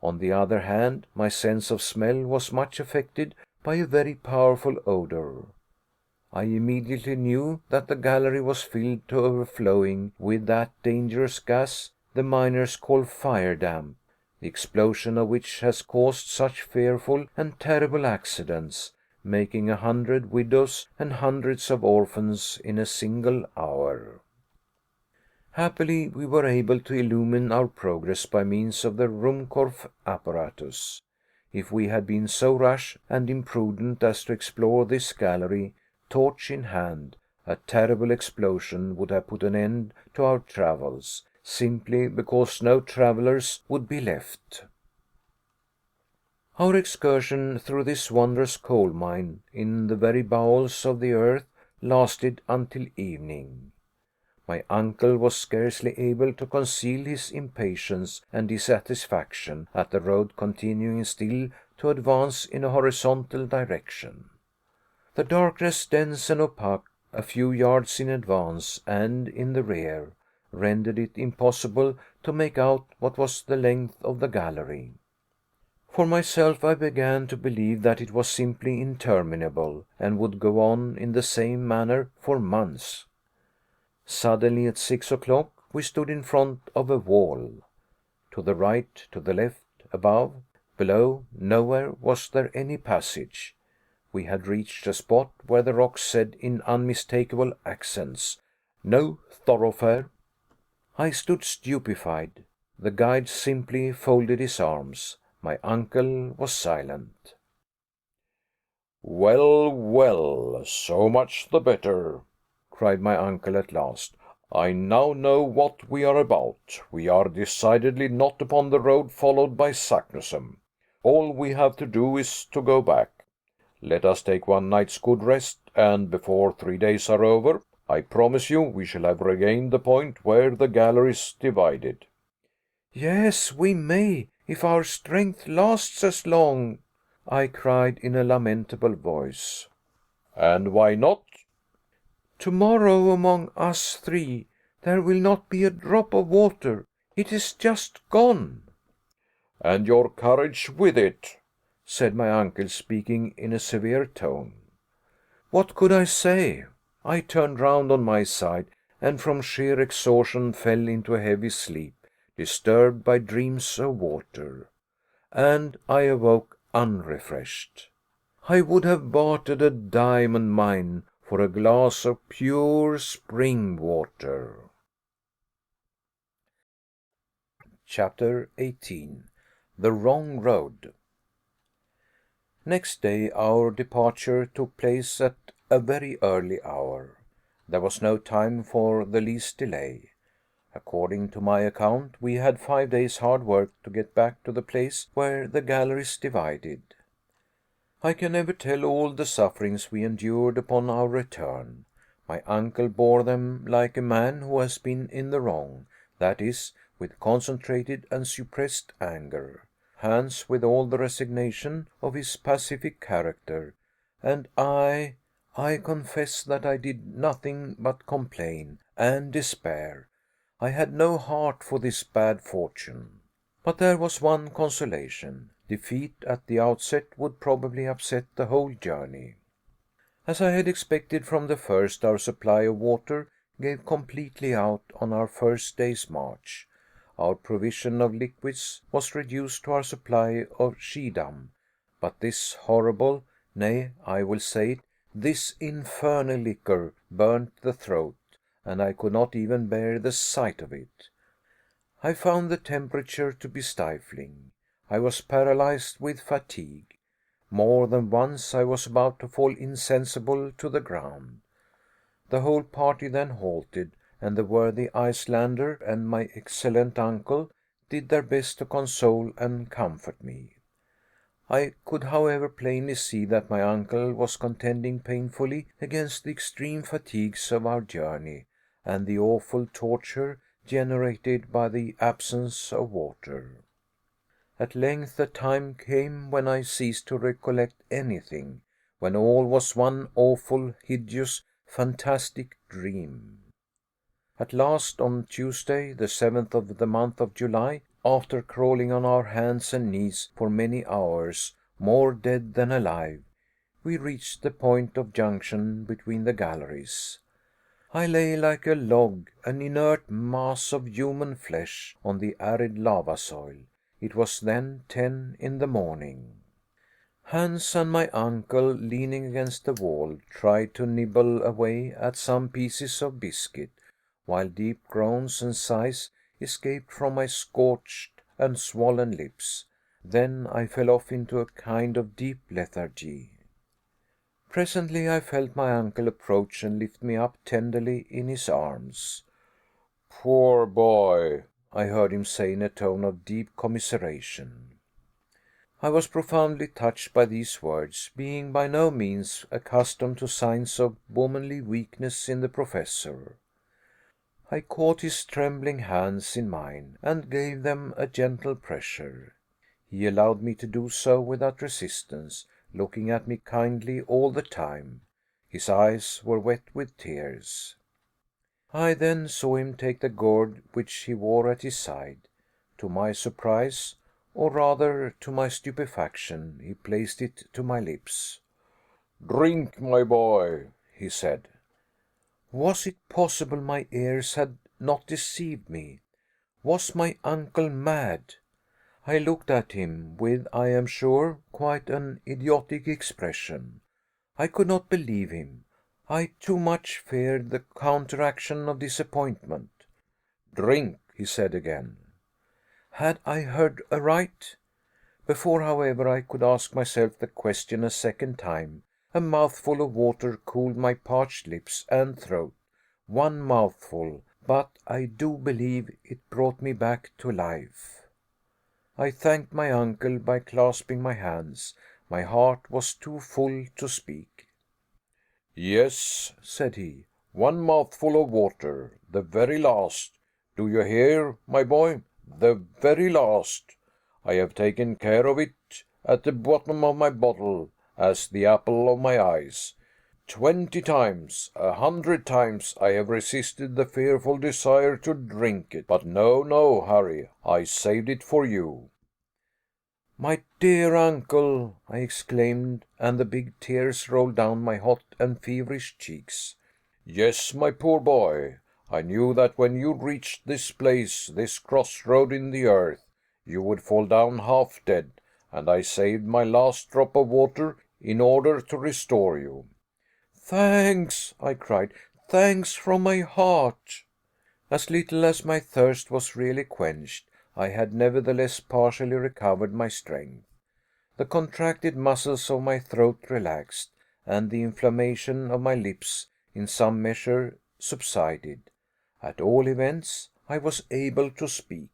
On the other hand, my sense of smell was much affected by a very powerful odor. I immediately knew that the gallery was filled to overflowing with that dangerous gas the miners call fire damp, the explosion of which has caused such fearful and terrible accidents, making 100 widows and hundreds of orphans in a single hour. Happily, we were able to illumine our progress by means of the Ruhmkorff apparatus. If we had been so rash and imprudent as to explore this gallery, torch in hand, a terrible explosion would have put an end to our travels, simply because no travelers would be left. Our excursion through this wondrous coal mine in the very bowels of the earth lasted until evening. My uncle was scarcely able to conceal his impatience and dissatisfaction at the road continuing still to advance in a horizontal direction. The darkness, dense and opaque, a few yards in advance and in the rear, rendered it impossible to make out what was the length of the gallery. For myself, I began to believe that it was simply interminable, and would go on in the same manner for months. Suddenly, at 6 o'clock, we stood in front of a wall. To the right, to the left, above, below, nowhere was there any passage. We had reached a spot where the rocks said in unmistakable accents, "No thoroughfare." I stood stupefied. The guide simply folded his arms. My uncle was silent. "Well, well, so much the better," cried my uncle at last. "I now know what we are about. We are decidedly not upon the road followed by Saknussemm. All we have to do is to go back. Let us take one night's good rest, and before 3 days are over, I promise you we shall have regained the point where the galleries divided." "Yes, we may, if our strength lasts as long," I cried in a lamentable voice. "And why not?" "Tomorrow, among us 3, there will not be a drop of water. It is just gone." "And your courage with it," said my uncle, speaking in a severe tone. What could I say? I turned round on my side, and from sheer exhaustion fell into a heavy sleep, disturbed by dreams of water. And I awoke unrefreshed. I would have bartered a diamond mine for a glass of pure spring water. Chapter 18. The Wrong Road. Next day our departure took place at a very early hour. There was no time for the least delay. According to my account, we had 5 days' hard work to get back to the place where the galleries divided. I can never tell all the sufferings we endured upon our return. My uncle bore them like a man who has been in the wrong, that is, with concentrated and suppressed anger. Hans with all the resignation of his pacific character, and I confess that I did nothing but complain and despair. I had no heart for this bad fortune. But there was one consolation. Defeat at the outset would probably upset the whole journey. As I had expected from the first, our supply of water gave completely out on our first day's march. Our provision of liquids was reduced to our supply of Schiedam, but this horrible, nay, I will say it, this infernal liquor burnt the throat, and I could not even bear the sight of it. I found the temperature to be stifling. I was paralyzed with fatigue. More than once I was about to fall insensible to the ground. The whole party then halted, and the worthy Icelander and my excellent uncle did their best to console and comfort me. I could, however, plainly see that my uncle was contending painfully against the extreme fatigues of our journey, and the awful torture generated by the absence of water. At length a time came when I ceased to recollect anything, when all was one awful, hideous, fantastic dream. At last, on Tuesday, the 7th of the month of July, after crawling on our hands and knees for many hours, more dead than alive, we reached the point of junction between the galleries. I lay like a log, an inert mass of human flesh, on the arid lava soil. It was then 10 in the morning. Hans and my uncle, leaning against the wall, tried to nibble away at some pieces of biscuit, while deep groans and sighs escaped from my scorched and swollen lips. Then I fell off into a kind of deep lethargy. Presently I felt my uncle approach and lift me up tenderly in his arms. Poor boy, I heard him say in a tone of deep commiseration. I was profoundly touched by these words, being by no means accustomed to signs of womanly weakness in the professor. I caught his trembling hands in mine and gave them a gentle pressure. He allowed me to do so without resistance, looking at me kindly all the time. His eyes were wet with tears. I then saw him take the gourd which he wore at his side. To my surprise, or rather to my stupefaction, he placed it to my lips. "Drink, my boy," he said. Was it possible my ears had not deceived me? Was my uncle mad? I looked at him with, I am sure, quite an idiotic expression. I could not believe him. I too much feared the counteraction of disappointment. "Drink," he said again. Had I heard aright? Before, however, I could ask myself the question a second time, a mouthful of water cooled my parched lips and throat. One mouthful, but I do believe it brought me back to life. I thanked my uncle by clasping my hands. My heart was too full to speak. "Yes," said he, "one mouthful of water, the very last. Do you hear, my boy? The very last. I have taken care of it at the bottom of my bottle, as the apple of my eyes. 20 times, 100 times, I have resisted the fearful desire to drink it. But no, Harry, I saved it for you." My dear uncle, I exclaimed, and the big tears rolled down my hot and feverish cheeks. "Yes, my poor boy. I knew that when you reached this place, this crossroad in the earth, you would fall down half dead, and I saved my last drop of water in order to restore you." "Thanks," I cried, "thanks from my heart." As little as my thirst was really quenched, I had nevertheless partially recovered my strength. The contracted muscles of my throat relaxed, and the inflammation of my lips in some measure subsided. At all events, I was able to speak.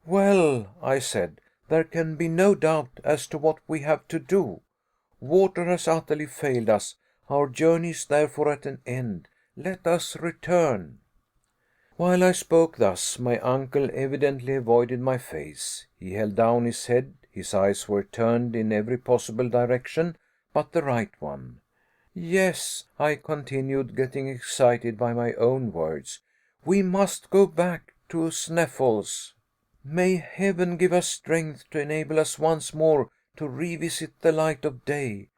"Well," I said, "there can be no doubt as to what we have to do. Water has utterly failed us. Our journey is therefore at an end. Let us return." While I spoke thus, my uncle evidently avoided my face. He held down his head, his eyes were turned in every possible direction but the right one. Yes, I continued, getting excited by my own words, we must go back to Sneffels. May heaven give us strength to enable us once more to revisit the light of day.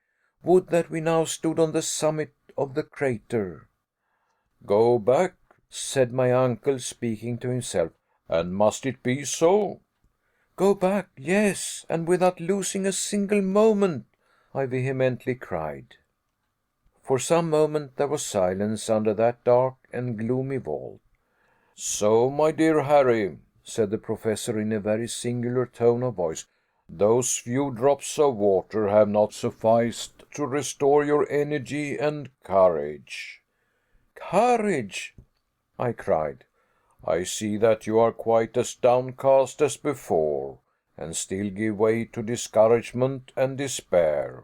Would that we now stood on the summit of the crater. Go back, said my uncle, speaking to himself, and must it be so? Go back, yes, and without losing a single moment, I vehemently cried. For some moment there was silence under that dark and gloomy vault. So, my dear Harry, said the Professor in a very singular tone of voice, those few drops of water have not sufficed to restore your energy and courage. Courage! I cried. I see that you are quite as downcast as before, and still give way to discouragement and despair.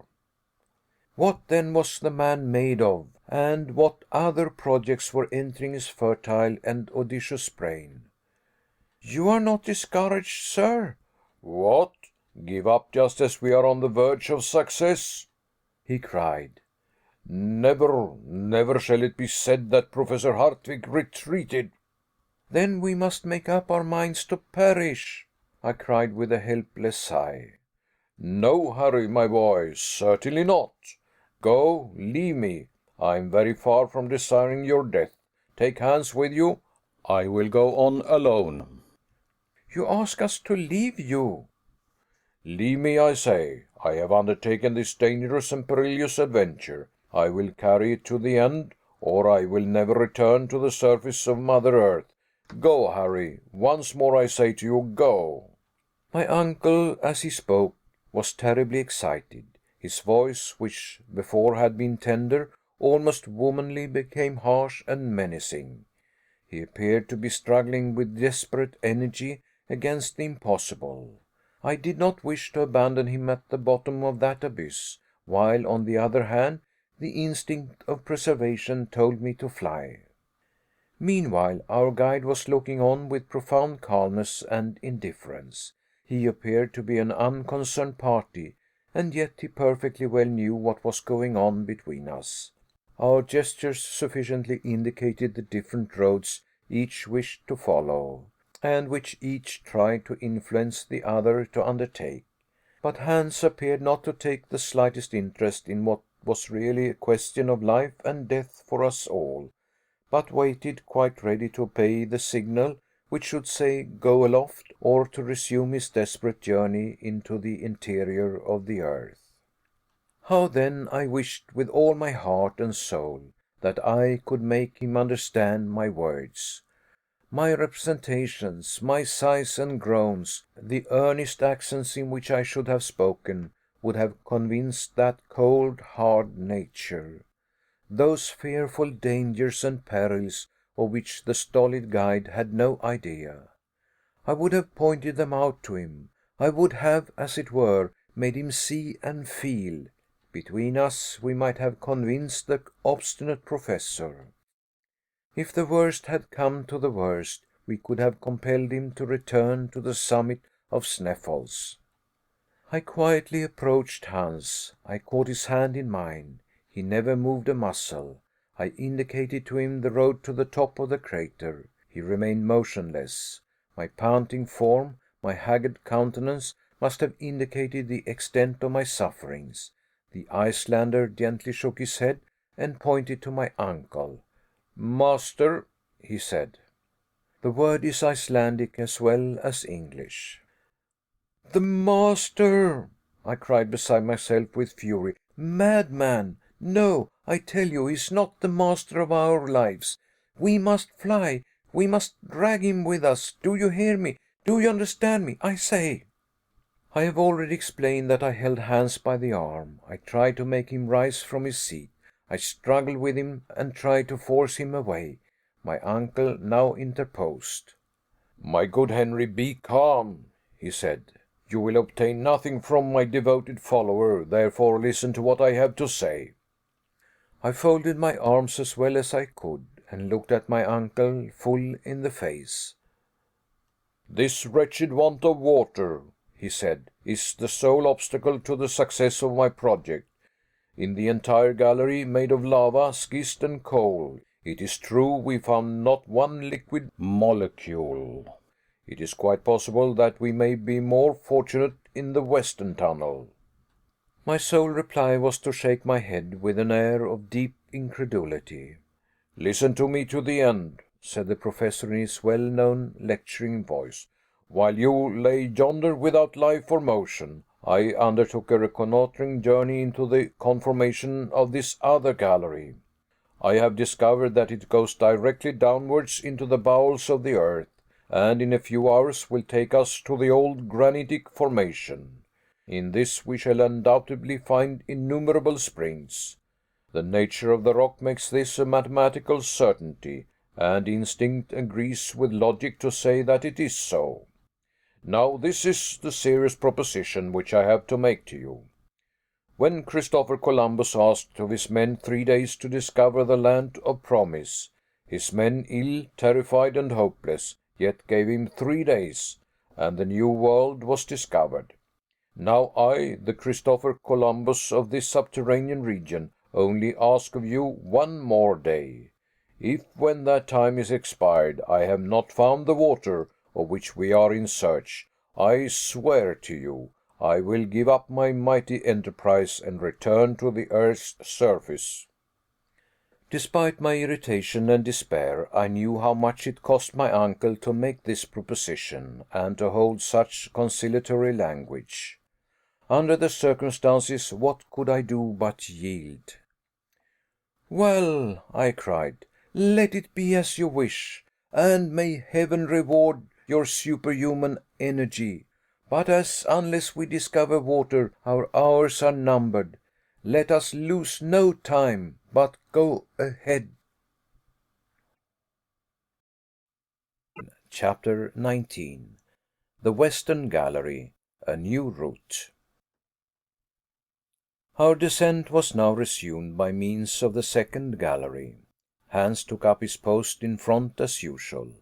What then was the man made of, and what other projects were entering his fertile and audacious brain? You are not discouraged, sir? What? Give up just as we are on the verge of success? He cried. Never, never shall it be said that Professor Hardwigg retreated. Then we must make up our minds to perish, I cried with a helpless sigh. No, Harry, my boy, certainly not. Go, leave me. I am very far from desiring your death. Take Hans with you. I will go on alone. You ask us to leave you? Leave me, I say. I have undertaken this dangerous and perilous adventure. I will carry it to the end, or I will never return to the surface of Mother Earth. Go, Harry. Once more I say to you, go. My uncle, as he spoke, was terribly excited. His voice, which before had been tender, almost womanly, became harsh and menacing. He appeared to be struggling with desperate energy against the impossible. I did not wish to abandon him at the bottom of that abyss, while, on the other hand, the instinct of preservation told me to fly. Meanwhile, our guide was looking on with profound calmness and indifference. He appeared to be an unconcerned party, and yet he perfectly well knew what was going on between us. Our gestures sufficiently indicated the different roads each wished to follow, and which each tried to influence the other to undertake. But Hans appeared not to take the slightest interest in what was really a question of life and death for us all, but waited quite ready to obey the signal which should say go aloft, or to resume his desperate journey into the interior of the earth. How then I wished with all my heart and soul that I could make him understand my words. My representations, my sighs and groans, the earnest accents in which I should have spoken, would have convinced that cold, hard nature. Those fearful dangers and perils of which the stolid guide had no idea. I would have pointed them out to him. I would have, as it were, made him see and feel. Between us we might have convinced the obstinate professor. If the worst had come to the worst, we could have compelled him to return to the summit of Sneffels. I quietly approached Hans. I caught his hand in mine. He never moved a muscle. I indicated to him the road to the top of the crater. He remained motionless. My panting form, my haggard countenance, must have indicated the extent of my sufferings. The Icelander gently shook his head and pointed to my uncle. "Master," he said. The word is Icelandic as well as English. "The master!" I cried beside myself with fury. "Madman! No, I tell you, he is not the master of our lives. We must fly. We must drag him with us. Do you hear me? Do you understand me? I say." I have already explained that I held Hans by the arm. I tried to make him rise from his seat. I struggled with him and tried to force him away. My uncle now interposed. "My good Henry, be calm," he said. "You will obtain nothing from my devoted follower, therefore listen to what I have to say." I folded my arms as well as I could, and looked at my uncle full in the face. "This wretched want of water," he said, "is the sole obstacle to the success of my project. In the entire gallery, made of lava, schist, and coal, it is true we found not one liquid molecule. It is quite possible that we may be more fortunate in the western tunnel." My sole reply was to shake my head with an air of deep incredulity. "Listen to me to the end," said the Professor in his well-known lecturing voice. "While you lay yonder without life or motion, I undertook a reconnoitring journey into the conformation of this other gallery. I have discovered that it goes directly downwards into the bowels of the earth, and in a few hours will take us to the old granitic formation. In this we shall undoubtedly find innumerable springs. The nature of the rock makes this a mathematical certainty, and instinct agrees with logic to say that it is so. Now this is the serious proposition which I have to make to you. When Christopher Columbus asked of his men 3 days to discover the land of promise, his men, ill, terrified, and hopeless, yet gave him 3 days, and the New World was discovered. Now I, the Christopher Columbus of this subterranean region, only ask of you 1 more day. If, when that time is expired, I have not found the water of which we are in search, I swear to you, I will give up my mighty enterprise and return to the earth's surface." Despite my irritation and despair, I knew how much it cost my uncle to make this proposition, and to hold such conciliatory language. Under the circumstances, what could I do but yield? "Well," I cried, "let it be as you wish, and may Heaven reward your superhuman energy. But as, unless we discover water, our hours are numbered, let us lose no time, but go ahead." Chapter 19. The Western Gallery, a New Route. Our descent was now resumed by means of the second gallery. Hans took up his post in front as usual.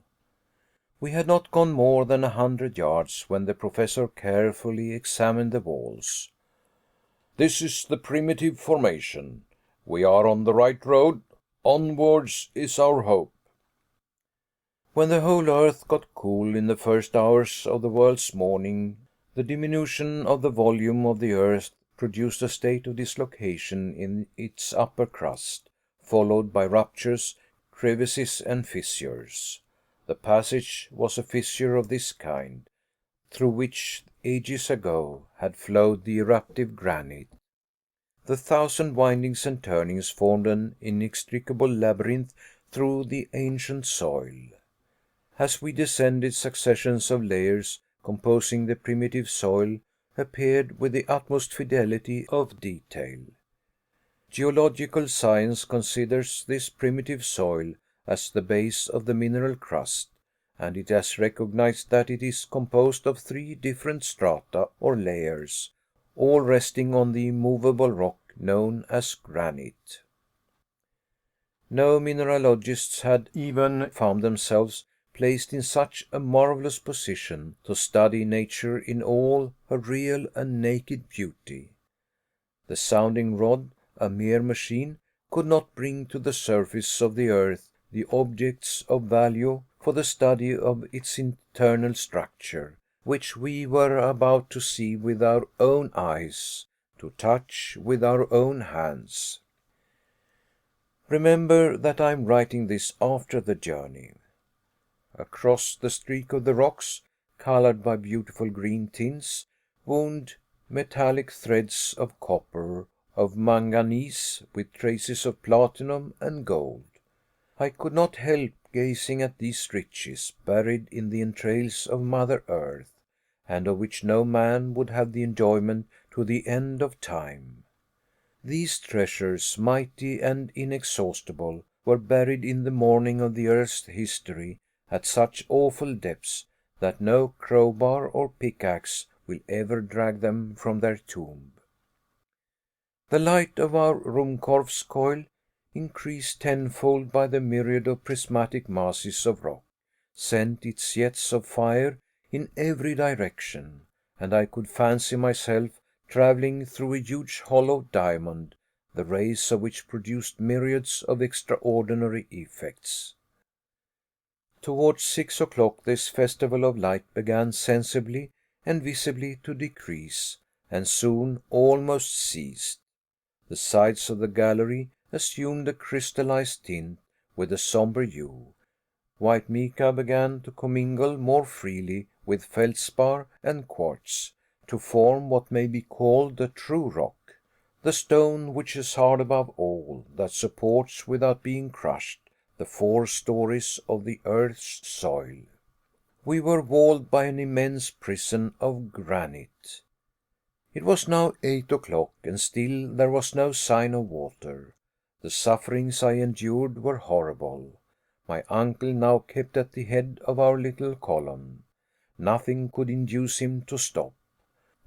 We had not gone more than 100 yards when the Professor carefully examined the walls. "This is the primitive formation. We are on the right road. Onwards is our hope." When the whole earth got cool in the first hours of the world's morning, the diminution of the volume of the earth produced a state of dislocation in its upper crust, followed by ruptures, crevices, and fissures. The passage was a fissure of this kind, through which, ages ago, had flowed the eruptive granite. The 1,000 windings and turnings formed an inextricable labyrinth through the ancient soil. As we descended, successions of layers composing the primitive soil appeared with the utmost fidelity of detail. Geological science considers this primitive soil as the base of the mineral crust, and it has recognized that it is composed of 3 different strata or layers, all resting on the immovable rock known as granite. No mineralogists had even found themselves placed in such a marvelous position to study nature in all her real and naked beauty. The sounding rod, a mere machine, could not bring to the surface of the earth the objects of value for the study of its internal structure, which we were about to see with our own eyes, to touch with our own hands. Remember that I am writing this after the journey. Across the streak of the rocks, colored by beautiful green tints, wound metallic threads of copper, of manganese, with traces of platinum and gold. I could not help gazing at these riches buried in the entrails of Mother Earth, and of which no man would have the enjoyment to the end of time. These treasures, mighty and inexhaustible, were buried in the morning of the earth's history at such awful depths that no crowbar or pickaxe will ever drag them from their tomb. The light of our Ruhmkorff's coil increased tenfold by the myriad of prismatic masses of rock, sent its jets of fire in every direction, and I could fancy myself travelling through a huge hollow diamond, the rays of which produced myriads of extraordinary effects. Towards 6 o'clock this festival of light began sensibly and visibly to decrease, and soon almost ceased. The sides of the gallery assumed a crystallized tint with a sombre hue. White mica began to commingle more freely with feldspar and quartz, to form what may be called the true rock, the stone which is hard above all, that supports without being crushed the 4 stories of the earth's soil. We were walled by an immense prison of granite. It was now 8 o'clock, and still there was no sign of water. The sufferings I endured were horrible. My uncle now kept at the head of our little column. Nothing could induce him to stop.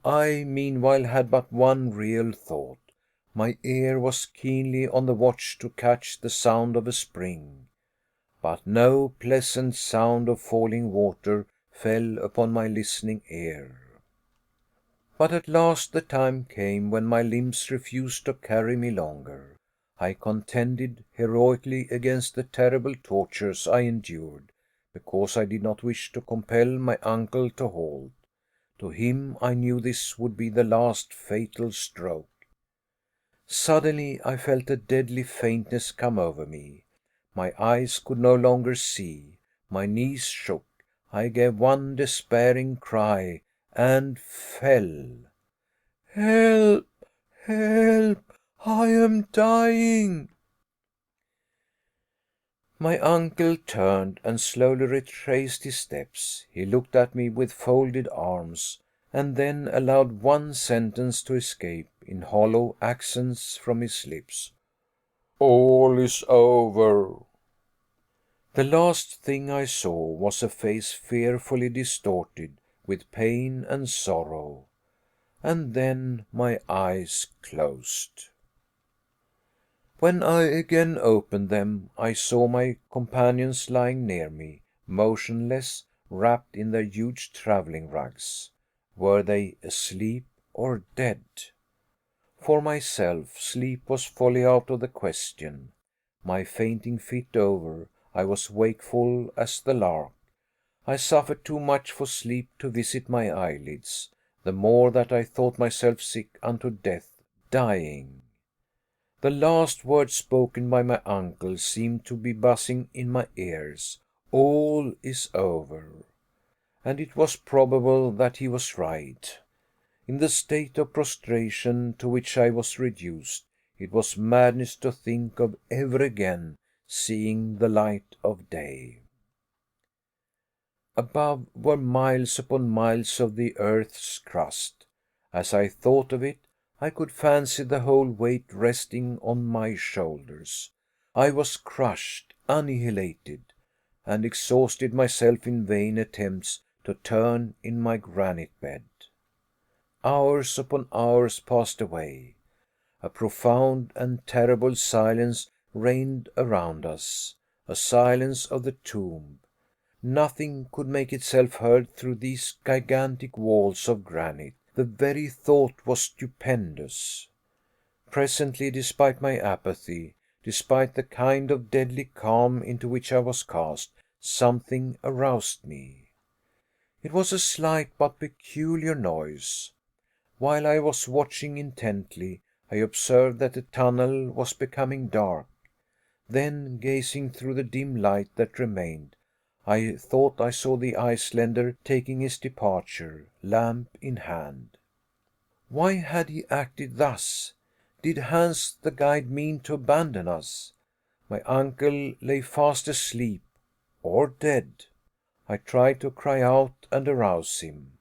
I, meanwhile, had but one real thought. My ear was keenly on the watch to catch the sound of a spring. But no pleasant sound of falling water fell upon my listening ear. But at last the time came when my limbs refused to carry me longer. I contended heroically against the terrible tortures I endured, because I did not wish to compel my uncle to halt. To him I knew this would be the last fatal stroke. Suddenly I felt a deadly faintness come over me. My eyes could no longer see. My knees shook. I gave one despairing cry and fell. "Help! Help! I am dying!" My uncle turned and slowly retraced his steps. He looked at me with folded arms, and then allowed one sentence to escape in hollow accents from his lips. "All is over." The last thing I saw was a face fearfully distorted with pain and sorrow, and then my eyes closed. When I again opened them, I saw my companions lying near me, motionless, wrapped in their huge traveling rugs. Were they asleep or dead? For myself, sleep was wholly out of the question. My fainting fit over, I was wakeful as the lark. I suffered too much for sleep to visit my eyelids, the more that I thought myself sick unto death, dying. The last words spoken by my uncle seemed to be buzzing in my ears. All is over. And it was probable that he was right. In the state of prostration to which I was reduced, it was madness to think of ever again seeing the light of day. Above were miles upon miles of the earth's crust. As I thought of it, I could fancy the whole weight resting on my shoulders. I was crushed, annihilated, and exhausted myself in vain attempts to turn in my granite bed. Hours upon hours passed away. A profound and terrible silence reigned around us, a silence of the tomb. Nothing could make itself heard through these gigantic walls of granite. The very thought was stupendous. Presently, despite my apathy, despite the kind of deadly calm into which I was cast, something aroused me. It was a slight but peculiar noise. While I was watching intently, I observed that the tunnel was becoming dark. Then, gazing through the dim light that remained, I thought I saw the Icelander taking his departure, lamp in hand. Why had he acted thus? Did Hans the guide mean to abandon us? My uncle lay fast asleep, or dead. I tried to cry out and arouse him.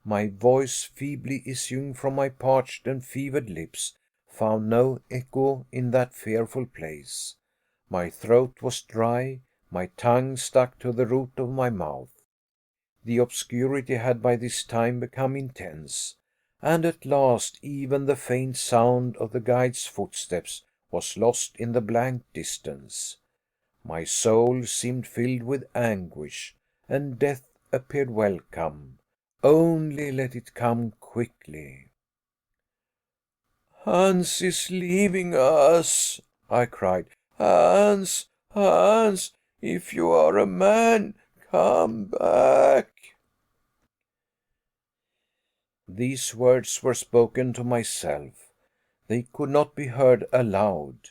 My voice, feebly issuing from my parched and fevered lips, found no echo in that fearful place. My throat was dry, my tongue stuck to the roof of my mouth. The obscurity had by this time become intense, and at last even the faint sound of the guide's footsteps was lost in the blank distance. My soul seemed filled with anguish, and death appeared welcome. Only let it come quickly. "Hans is leaving us," I cried. "Hans, Hans, if you are a man, come back." These words were spoken to myself. They could not be heard aloud.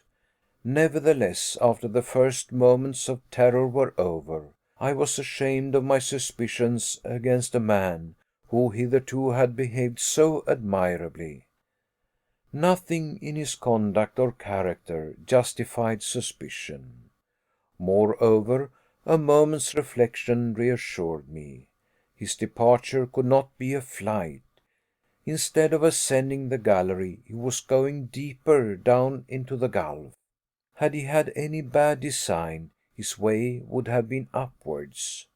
Nevertheless, after the first moments of terror were over, I was ashamed of my suspicions against a man who hitherto had behaved so admirably. Nothing in his conduct or character justified suspicion. Moreover, a moment's reflection reassured me. His departure could not be a flight. Instead of ascending the gallery, he was going deeper down into the gulf. Had he had any bad design, his way would have been upwards.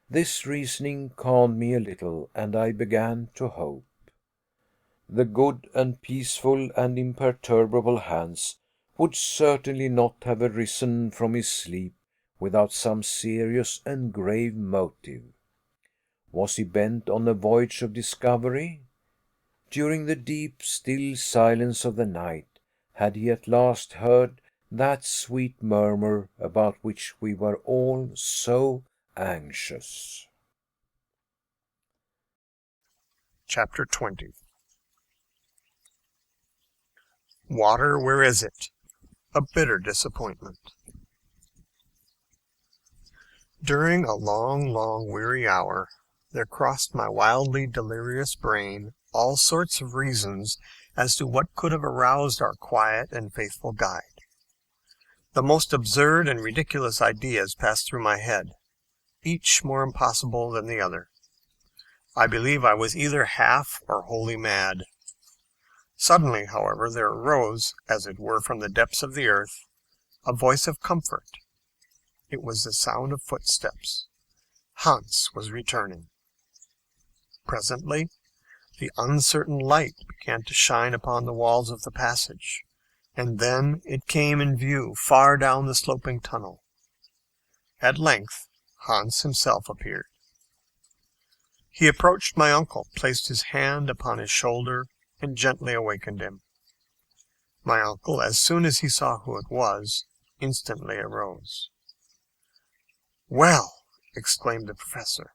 This reasoning calmed me a little, and I began to hope. The good and peaceful and imperturbable Hans would certainly not have arisen from his sleep without some serious and grave motive. Was he bent on a voyage of discovery? During the deep, still silence of the night, had he at last heard that sweet murmur about which we were all so anxious? Chapter 20. Water, where is it? A bitter disappointment. During a long, weary hour, there crossed my wildly delirious brain all sorts of reasons as to what could have aroused our quiet and faithful guide. The most absurd and ridiculous ideas passed through my head, each more impossible than the other. I believe I was either half or wholly mad. Suddenly, however, there arose, as it were from the depths of the earth, a voice of comfort. It was the sound of footsteps. Hans was returning. Presently, the uncertain light began to shine upon the walls of the passage, and then it came in view far down the sloping tunnel. At length, Hans himself appeared. He approached my uncle, placed his hand upon his shoulder, and gently awakened him. My uncle, as soon as he saw who it was, instantly arose. "Well!" exclaimed the professor.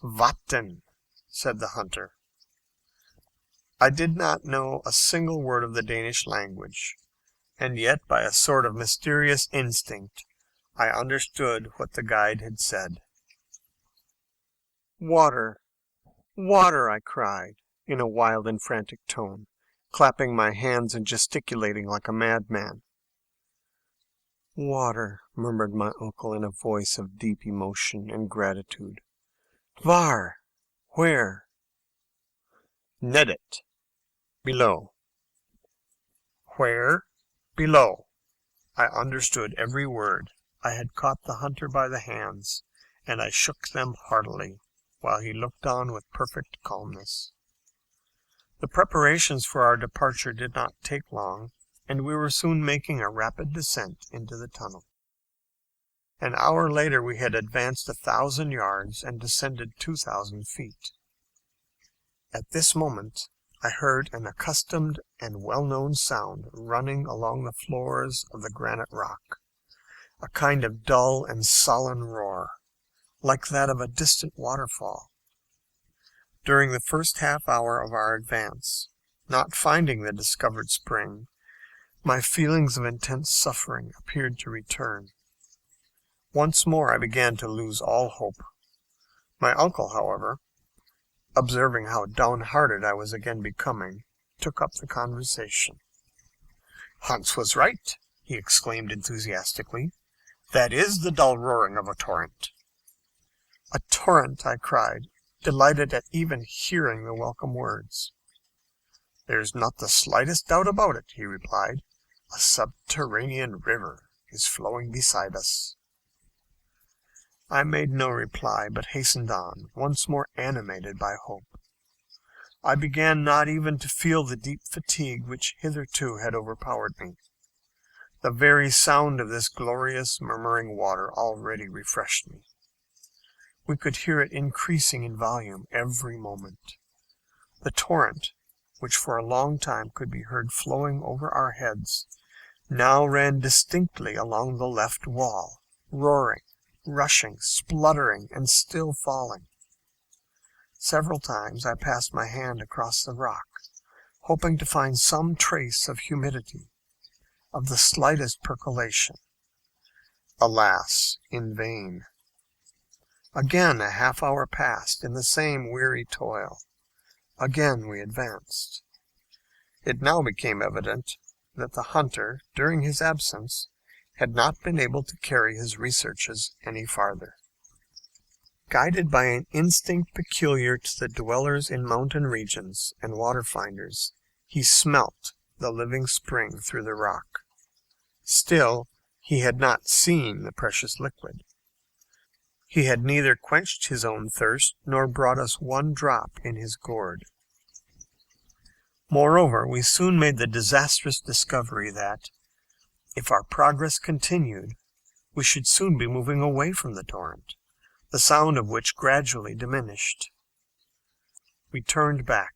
"Vatten," said the hunter. I did not know a single word of the Danish language, and yet by a sort of mysterious instinct I understood what the guide had said. "Water! Water!" I cried, in a wild and frantic tone, clapping my hands and gesticulating like a madman. "Water," murmured my uncle in a voice of deep emotion and gratitude. "Var? Where?" "Nedet. Below." Where? Below. I understood every word. I had caught the hunter by the hands, and I shook them heartily, while he looked on with perfect calmness. The preparations for our departure did not take long, and we were soon making a rapid descent into the tunnel. An hour later we had advanced 1,000 yards and descended 2,000 feet. At this moment I heard an accustomed and well-known sound running along the floors of the granite rock, a kind of dull and sullen roar, like that of a distant waterfall. During the first half hour of our advance, not finding the discovered spring, my feelings of intense suffering appeared to return. Once more I began to lose all hope. My uncle, however, observing how downhearted I was again becoming, took up the conversation. "Hans was right," he exclaimed enthusiastically. "That is the dull roaring of a torrent." "A torrent!" I cried, delighted at even hearing the welcome words. "There's not the slightest doubt about it," he replied. "A subterranean river is flowing beside us." I made no reply, but hastened on, once more animated by hope. I began not even to feel the deep fatigue which hitherto had overpowered me. The very sound of this glorious murmuring water already refreshed me. We could hear it increasing in volume every moment. The torrent, which for a long time could be heard flowing over our heads, now ran distinctly along the left wall, roaring, rushing, spluttering, and still falling. Several times I passed my hand across the rock, hoping to find some trace of humidity, of the slightest percolation. Alas, in vain. Again a half-hour passed in the same weary toil. Again we advanced. It now became evident that the hunter, during his absence, had not been able to carry his researches any farther. Guided by an instinct peculiar to the dwellers in mountain regions and water-finders, he smelt the living spring through the rock. Still, he had not seen the precious liquid. He had neither quenched his own thirst nor brought us one drop in his gourd. Moreover, we soon made the disastrous discovery that, if our progress continued, we should soon be moving away from the torrent, the sound of which gradually diminished. We turned back.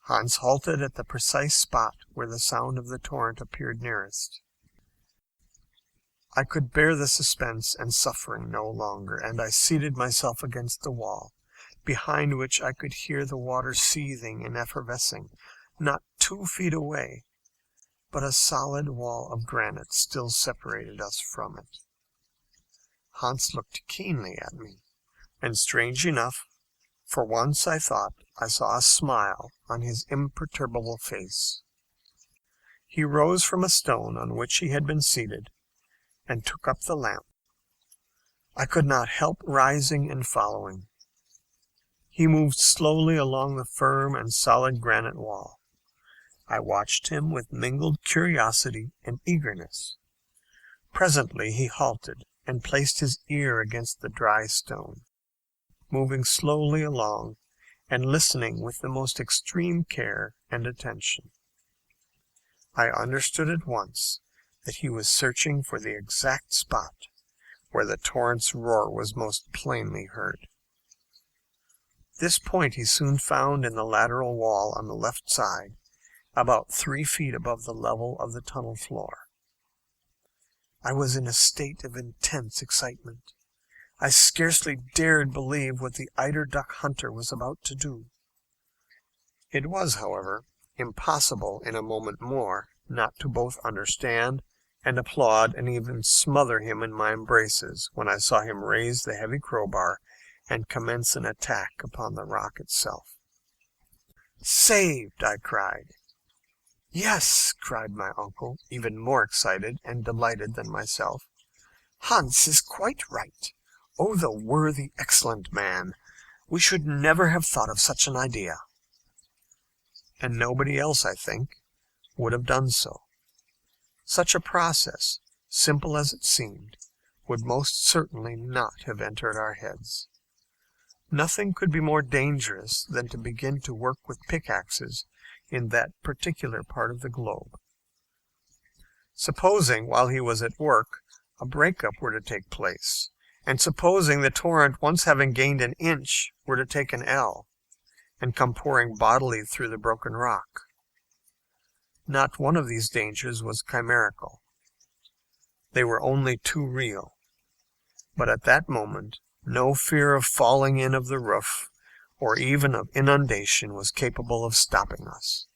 Hans halted at the precise spot where the sound of the torrent appeared nearest. I could bear the suspense and suffering no longer, and I seated myself against the wall, behind which I could hear the water seething and effervescing, not 2 feet away, but a solid wall of granite still separated us from it. Hans looked keenly at me, and strange enough, for once I thought I saw a smile on his imperturbable face. He rose from a stone on which he had been seated, and took up the lamp. I could not help rising and following. He moved slowly along the firm and solid granite wall. I watched him with mingled curiosity and eagerness. Presently he halted and placed his ear against the dry stone, moving slowly along and listening with the most extreme care and attention. I understood at once that he was searching for the exact spot where the torrent's roar was most plainly heard. This point he soon found in the lateral wall on the left side, about 3 feet above the level of the tunnel floor. I was in a state of intense excitement. I scarcely dared believe what the eider-duck hunter was about to do. It was, however, impossible in a moment more not to both understand and applaud and even smother him in my embraces when I saw him raise the heavy crowbar and commence an attack upon the rock itself. "Saved!" I cried. "Yes," cried my uncle, even more excited and delighted than myself. "Hans is quite right. Oh, the worthy, excellent man! We should never have thought of such an idea." And nobody else, I think, would have done so. Such a process, simple as it seemed, would most certainly not have entered our heads. Nothing could be more dangerous than to begin to work with pickaxes in that particular part of the globe. Supposing, while he was at work, a break-up were to take place, and supposing the torrent, once having gained an inch, were to take an ell, and come pouring bodily through the broken rock. Not one of these dangers was chimerical. They were only too real. But at that moment, no fear of falling in of the roof, or even of inundation, was capable of stopping us.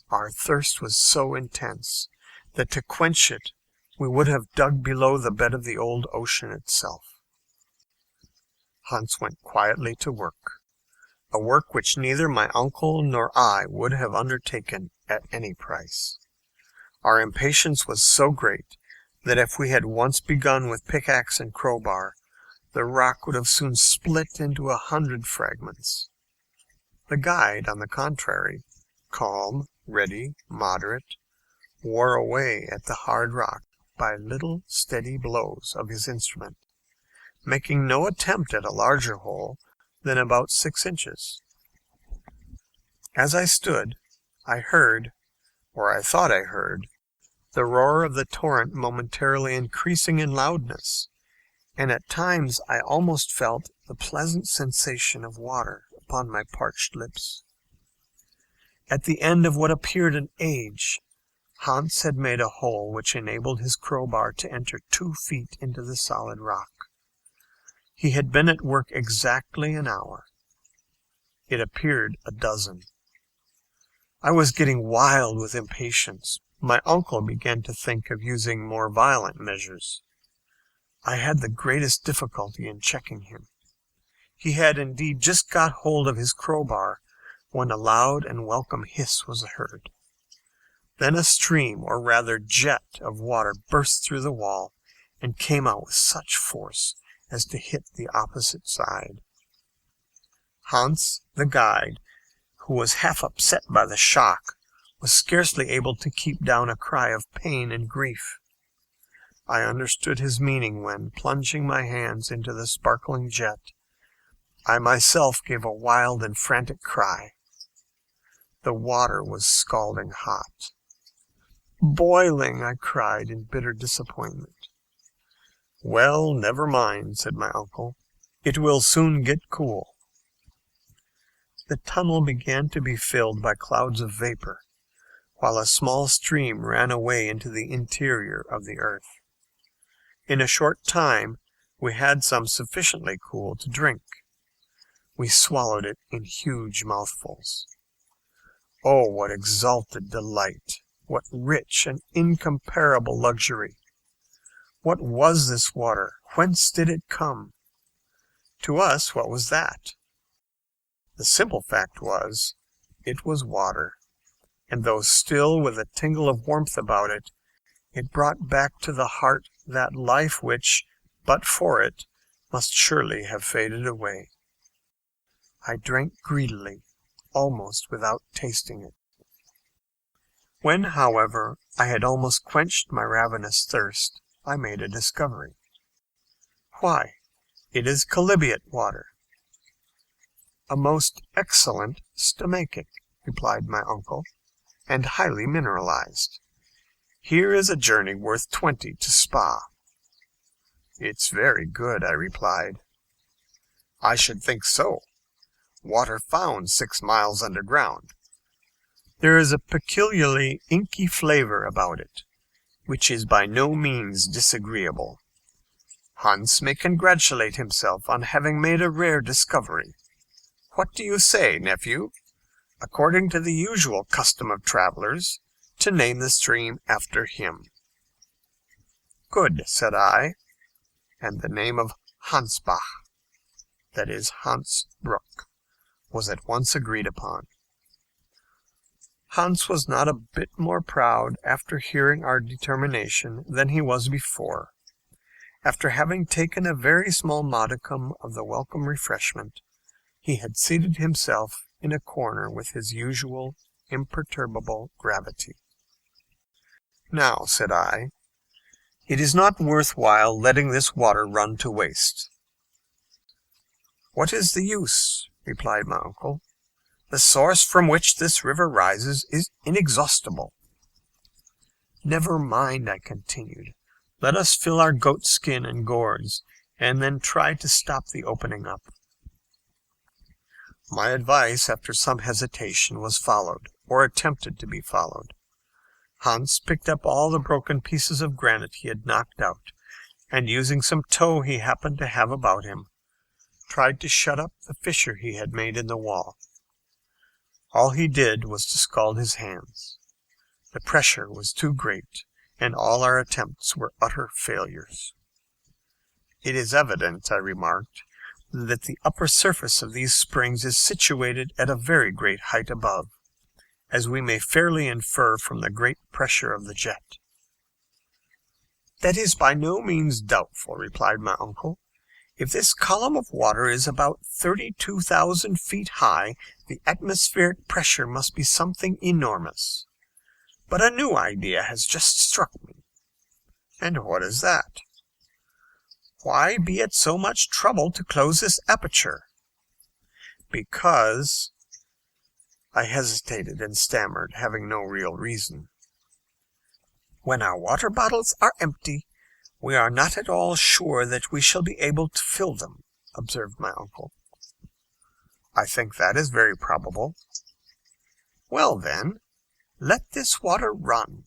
Our thirst was so intense that to quench it we would have dug below the bed of the old ocean itself. Hans went quietly to work, a work which neither my uncle nor I would have undertaken at any price. Our impatience was so great that if we had once begun with pickaxe and crowbar, the rock would have soon split into 100 fragments. The guide, on the contrary, calm, ready, moderate, wore away at the hard rock by little steady blows of his instrument, making no attempt at a larger hole than about 6 inches. As I stood, I heard, or I thought I heard, the roar of the torrent momentarily increasing in loudness, and at times I almost felt the pleasant sensation of water upon my parched lips. At the end of what appeared an age, Hans had made a hole which enabled his crowbar to enter 2 feet into the solid rock. He had been at work exactly an hour. It appeared a dozen. I was getting wild with impatience. My uncle began to think of using more violent measures. I had the greatest difficulty in checking him. He had indeed just got hold of his crowbar when a loud and welcome hiss was heard. Then a stream, or rather jet, of water burst through the wall and came out with such force as to hit the opposite side. Hans, the guide, who was half upset by the shock, was scarcely able to keep down a cry of pain and grief. I understood his meaning when, plunging my hands into the sparkling jet, I myself gave a wild and frantic cry. The water was scalding hot. "Boiling!" I cried in bitter disappointment. "Well, never mind," said my uncle. "It will soon get cool." The tunnel began to be filled by clouds of vapor, while a small stream ran away into the interior of the earth. In a short time we had some sufficiently cool to drink. We swallowed it in huge mouthfuls. Oh, what exalted delight! What rich and incomparable luxury! What was this water? Whence did it come? To us, what was that? The simple fact was, it was water, and though still with a tingle of warmth about it, it brought back to the heart that life which, but for it, must surely have faded away. I drank greedily, almost without tasting it. When, however, I had almost quenched my ravenous thirst, I made a discovery. Why, it is chalybeate water. A most excellent stomachic, replied my uncle, and highly mineralized. Here is a journey worth 20 to Spa. It's very good, I replied. I should think so. Water found 6 miles underground. There is a peculiarly inky flavor about it, which is by no means disagreeable. Hans may congratulate himself on having made a rare discovery. What do you say, nephew, according to the usual custom of travelers, to name the stream after him? Good, said I, and the name of Hansbach, that is Hans Brook, was at once agreed upon. Hans was not a bit more proud after hearing our determination than he was before. After having taken a very small modicum of the welcome refreshment, he had seated himself in a corner with his usual imperturbable gravity. Now, said I, it is not worth while letting this water run to waste. What is the use? Replied my uncle. The source from which this river rises is inexhaustible. Never mind, I continued. Let us fill our goat skin and gourds, and then try to stop the opening up. My advice, after some hesitation, was followed, or attempted to be followed. Hans picked up all the broken pieces of granite he had knocked out, and using some tow he happened to have about him, tried to shut up the fissure he had made in the wall. All he did was to scald his hands. The pressure was too great, and all our attempts were utter failures. It is evident, I remarked, that the upper surface of these springs is situated at a very great height above, as we may fairly infer from the great pressure of the jet. That is by no means doubtful, replied my uncle. If this column of water is about 32,000 feet high, the atmospheric pressure must be something enormous. But a new idea has just struck me. And what is that? Why be at so much trouble to close this aperture? Because... I hesitated and stammered, having no real reason. When our water bottles are empty, we are not at all sure that we shall be able to fill them, observed my uncle. I think that is very probable. Well, then, let this water run.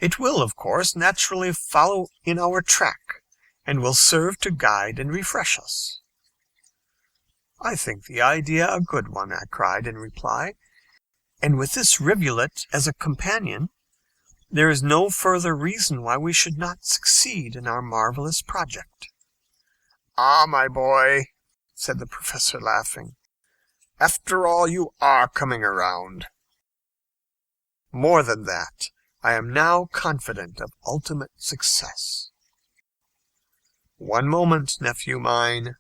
It will, of course, naturally follow in our track, and will serve to guide and refresh us. I think the idea a good one, I cried in reply, and with this rivulet as a companion, there is no further reason why we should not succeed in our marvelous project. Ah, my boy, said the professor, laughing, after all, you are coming around. More than that, I am now confident of ultimate success. One moment, nephew mine.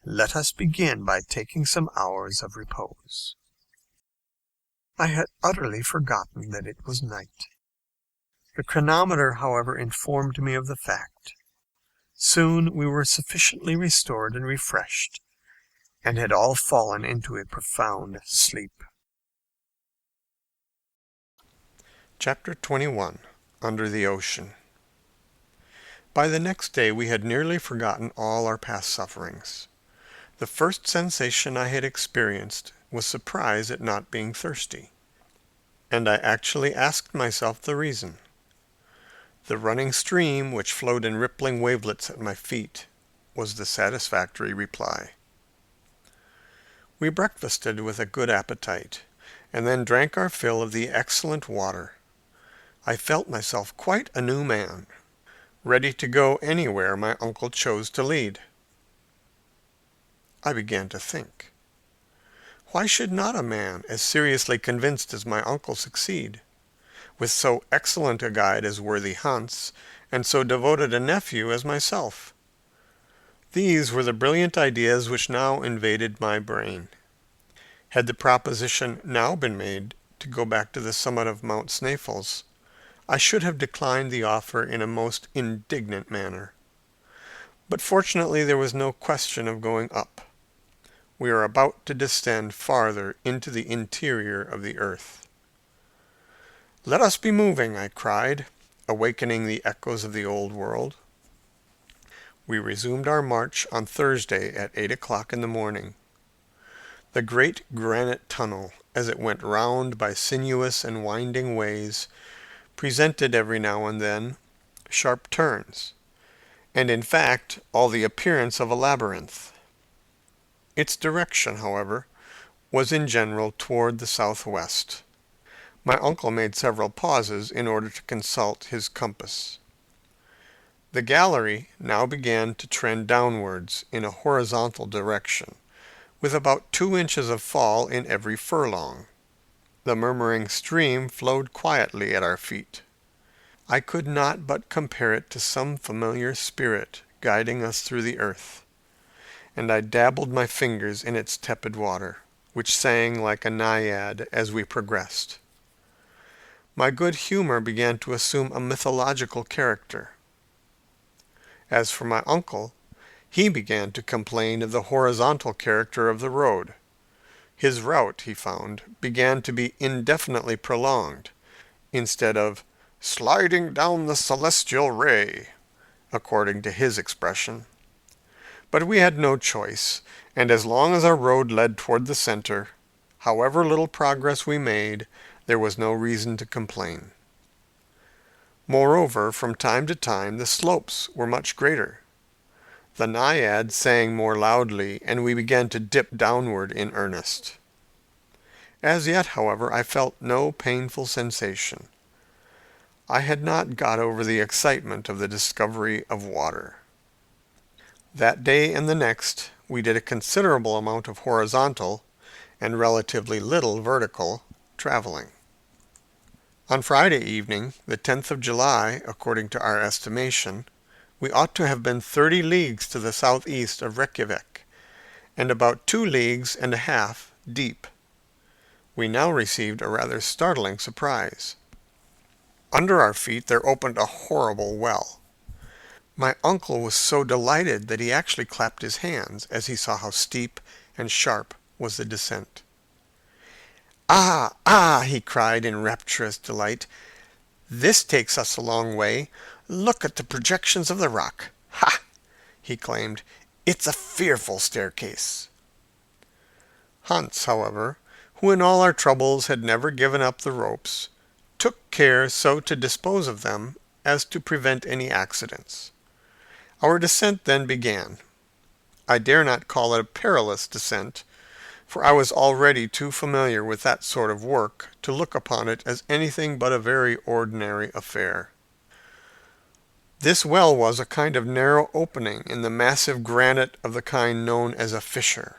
Let us begin by taking some hours of repose. I had utterly forgotten that it was night. The chronometer, however, informed me of the fact. Soon we were sufficiently restored and refreshed, and had all fallen into a profound sleep. Chapter 21. Under the Ocean. By the next day we had nearly forgotten all our past sufferings. The first sensation I had experienced was surprise at not being thirsty, and I actually asked myself the reason. The running stream, which flowed in rippling wavelets at my feet, was the satisfactory reply. We breakfasted with a good appetite, and then drank our fill of the excellent water. I felt myself quite a new man, ready to go anywhere my uncle chose to lead. I began to think. Why should not a man as seriously convinced as my uncle succeed, with so excellent a guide as worthy Hans, and so devoted a nephew as myself? These were the brilliant ideas which now invaded my brain. Had the proposition now been made to go back to the summit of Mount Sneffels, I should have declined the offer in a most indignant manner. But fortunately there was no question of going up. We are about to descend farther into the interior of the earth. Let us be moving, I cried, awakening the echoes of the old world. We resumed our march on Thursday at 8 o'clock in the morning. The great granite tunnel, as it went round by sinuous and winding ways, presented every now and then sharp turns, and in fact all the appearance of a labyrinth. Its direction, however, was in general toward the southwest. My uncle made several pauses in order to consult his compass. The gallery now began to trend downwards in a horizontal direction, with about 2 inches of fall in every furlong. The murmuring stream flowed quietly at our feet. I could not but compare it to some familiar spirit guiding us through the earth, and I dabbled my fingers in its tepid water, which sang like a naiad as we progressed. My good humor began to assume a mythological character. As for my uncle, he began to complain of the horizontal character of the road. His route, he found, began to be indefinitely prolonged, instead of sliding down the celestial ray, according to his expression. But we had no choice, and as long as our road led toward the center, however little progress we made, there was no reason to complain. Moreover, from time to time the slopes were much greater. The naiad sang more loudly, and we began to dip downward in earnest. As yet, however, I felt no painful sensation. I had not got over the excitement of the discovery of water. That day and the next we did a considerable amount of horizontal, and relatively little vertical, traveling. On Friday evening, the 10th of July, according to our estimation, we ought to have been 30 leagues to the southeast of Reykjavik, and about 2 leagues and a half deep. We now received a rather startling surprise. Under our feet there opened a horrible well. My uncle was so delighted that he actually clapped his hands as he saw how steep and sharp was the descent. "Ah, ah!" he cried in rapturous delight. "This takes us a long way. Look at the projections of the rock. Ha!" he exclaimed. "It's a fearful staircase." Hans, however, who in all our troubles had never given up the ropes, took care so to dispose of them as to prevent any accidents. Our descent then began. I dare not call it a perilous descent, for I was already too familiar with that sort of work to look upon it as anything but a very ordinary affair. This well was a kind of narrow opening in the massive granite of the kind known as a fissure.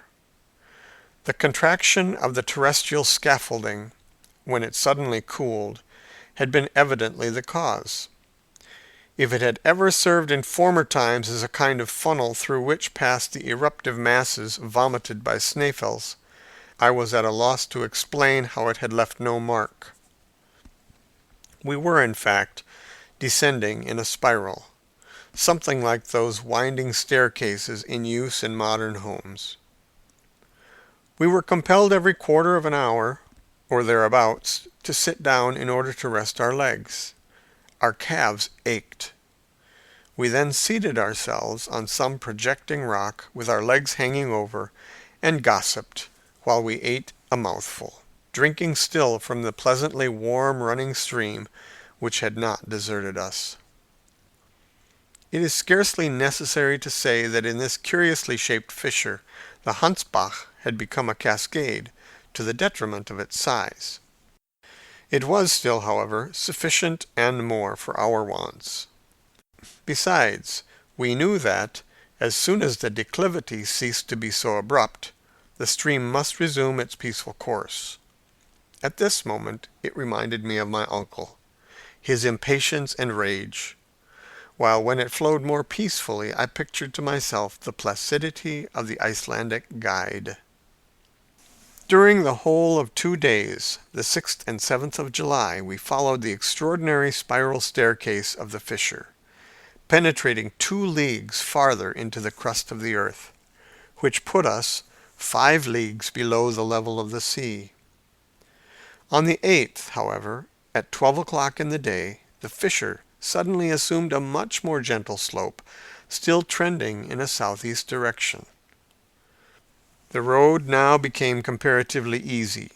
The contraction of the terrestrial scaffolding, when it suddenly cooled, had been evidently the cause. If it had ever served in former times as a kind of funnel through which passed the eruptive masses vomited by Sneffels, I was at a loss to explain how it had left no mark. We were, in fact, descending in a spiral, something like those winding staircases in use in modern homes. We were compelled every quarter of an hour, or thereabouts, to sit down in order to rest our legs. Our calves ached. We then seated ourselves on some projecting rock with our legs hanging over, and gossiped while we ate a mouthful, drinking still from the pleasantly warm running stream which had not deserted us. It is scarcely necessary to say that in this curiously shaped fissure the Hansbach had become a cascade, to the detriment of its size. It was still, however, sufficient and more for our wants. Besides, we knew that, as soon as the declivity ceased to be so abrupt, the stream must resume its peaceful course. At this moment it reminded me of my uncle, his impatience and rage, while when it flowed more peacefully I pictured to myself the placidity of the Icelandic guide. During the whole of 2 days, the 6th and 7th of July, we followed the extraordinary spiral staircase of the fissure, penetrating 2 leagues farther into the crust of the earth, which put us 5 leagues below the level of the sea. On the 8th, however, at 12 o'clock in the day, the fissure suddenly assumed a much more gentle slope, still trending in a southeast direction. The road now became comparatively easy,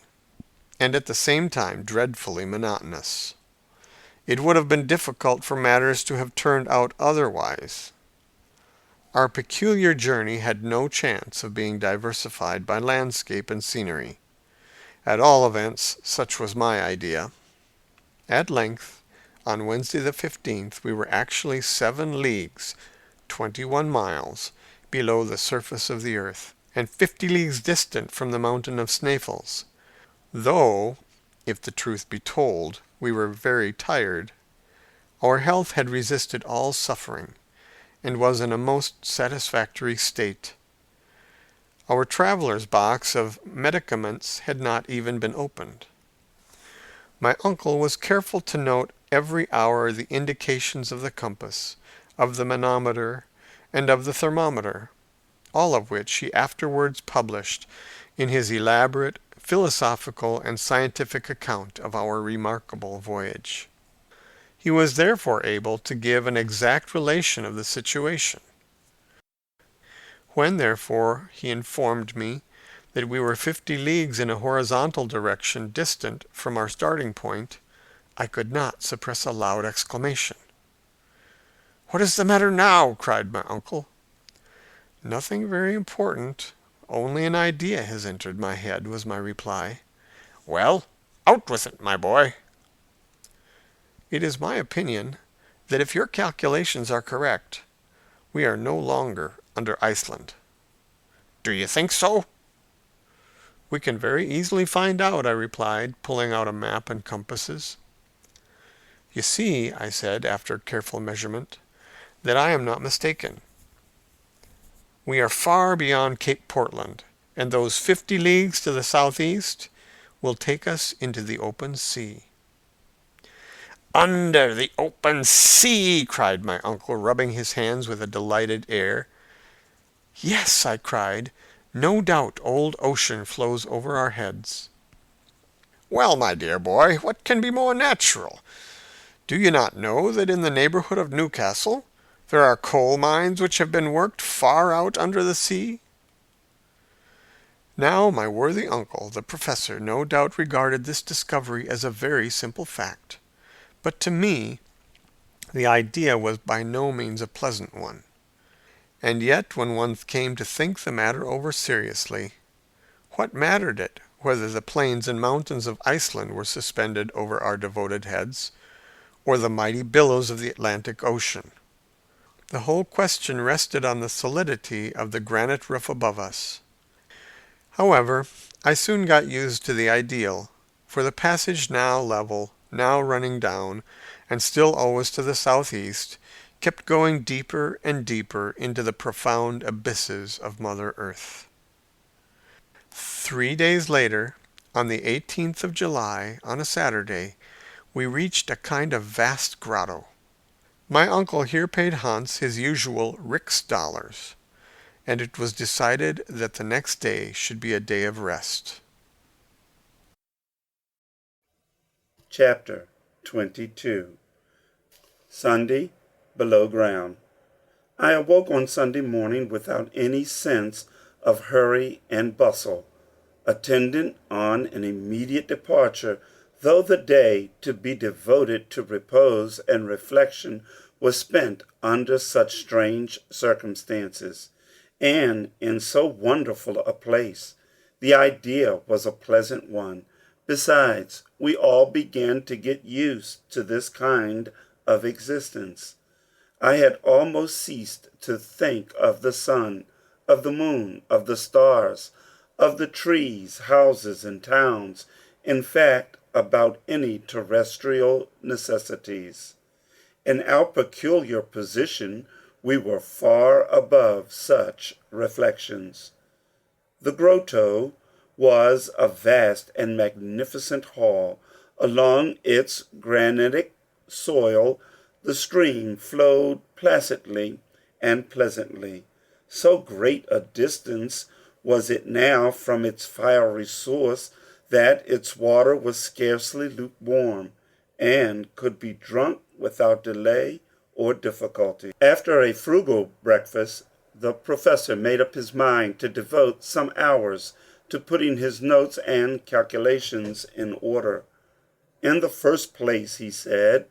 and at the same time dreadfully monotonous. It would have been difficult for matters to have turned out otherwise. Our peculiar journey had no chance of being diversified by landscape and scenery. At all events, such was my idea. At length, on Wednesday the 15th, we were actually 7 leagues, 21 miles, below the surface of the earth, and 50 leagues distant from the mountain of Sneffels, though, if the truth be told, we were very tired. Our health had resisted all suffering, and was in a most satisfactory state. Our traveller's box of medicaments had not even been opened. My uncle was careful to note every hour the indications of the compass, of the manometer, and of the thermometer, all of which he afterwards published in his elaborate, philosophical, and scientific account of our remarkable voyage. He was therefore able to give an exact relation of the situation. When, therefore, he informed me that we were 50 leagues in a horizontal direction distant from our starting point, I could not suppress a loud exclamation. "What is the matter now?" cried my uncle. "Nothing very important. Only an idea has entered my head," was my reply. "Well, out with it, my boy." "It is my opinion that if your calculations are correct, we are no longer under Iceland." "Do you think so?" "We can very easily find out," I replied, pulling out a map and compasses. "You see," I said, after careful measurement, "that I am not mistaken. We are far beyond Cape Portland, and those 50 leagues to the southeast will take us into the open sea." "Under the open sea!" cried my uncle, rubbing his hands with a delighted air. "Yes," I cried, "no doubt old ocean flows over our heads." "Well, my dear boy, what can be more natural? Do you not know that in the neighborhood of Newcastle there are coal mines which have been worked far out under the sea? Now my worthy uncle, the professor, no doubt regarded this discovery as a very simple fact, but to me the idea was by no means a pleasant one. And yet, when one came to think the matter over seriously, what mattered it whether the plains and mountains of Iceland were suspended over our devoted heads, or the mighty billows of the Atlantic Ocean? The whole question rested on the solidity of the granite roof above us. However, I soon got used to the ideal, for the passage, now level, now running down, and still always to the southeast, kept going deeper and deeper into the profound abysses of Mother Earth. 3 days later, on the 18th of July, on a Saturday, we reached a kind of vast grotto. My uncle here paid Hans his usual $Rix, and it was decided that the next day should be a day of rest. Chapter 22. Sunday, below ground. I awoke on Sunday morning without any sense of hurry and bustle, attendant on an immediate departure, though the day to be devoted to repose and reflection was spent under such strange circumstances, and in so wonderful a place. The idea was a pleasant one. Besides, we all began to get used to this kind of existence. I had almost ceased to think of the sun, of the moon, of the stars, of the trees, houses, and towns, in fact, about any terrestrial necessities. In our peculiar position, we were far above such reflections. The grotto was a vast and magnificent hall. Along its granitic soil the stream flowed placidly and pleasantly. So great a distance was it now from its fiery source that its water was scarcely lukewarm, and could be drunk without delay or difficulty. After a frugal breakfast, the professor made up his mind to devote some hours to putting his notes and calculations in order. In the first place, he said,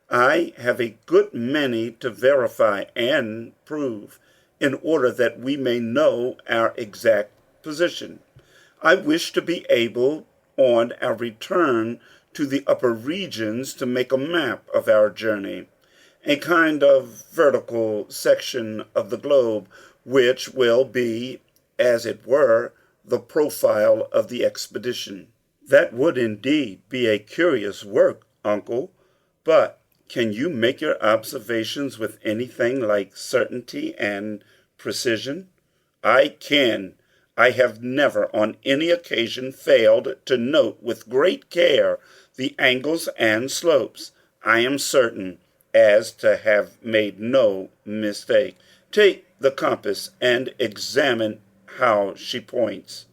I have a good many to verify and prove, in order that we may know our exact position. I wish to be able, on our return to the upper regions, to make a map of our journey, a kind of vertical section of the globe, which will be, as it were, the profile of the expedition. That would indeed be a curious work, uncle, but can you make your observations with anything like certainty and precision? I can. I have never on any occasion failed to note with great care the angles and slopes. I am certain as to have made no mistake. Take the compass and examine how she points.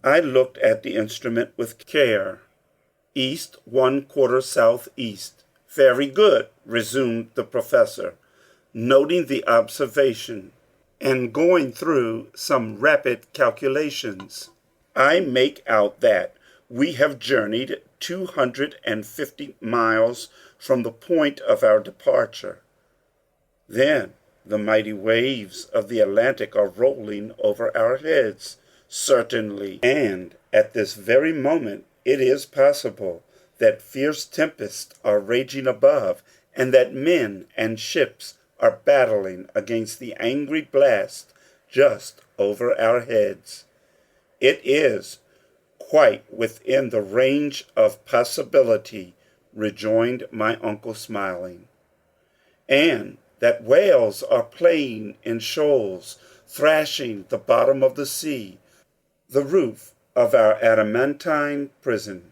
I looked at the instrument with care. East 1/4 southeast. Very good, resumed the professor, noting the observation and going through some rapid calculations. I make out that we have journeyed 250 miles from the point of our departure. Then the mighty waves of the Atlantic are rolling over our heads, certainly, and at this very moment it is possible that fierce tempests are raging above, and that men and ships are battling against the angry blast just over our heads. It is quite within the range of possibility, rejoined my uncle, smiling, and that whales are playing in shoals, thrashing the bottom of the sea, the roof of our adamantine prison.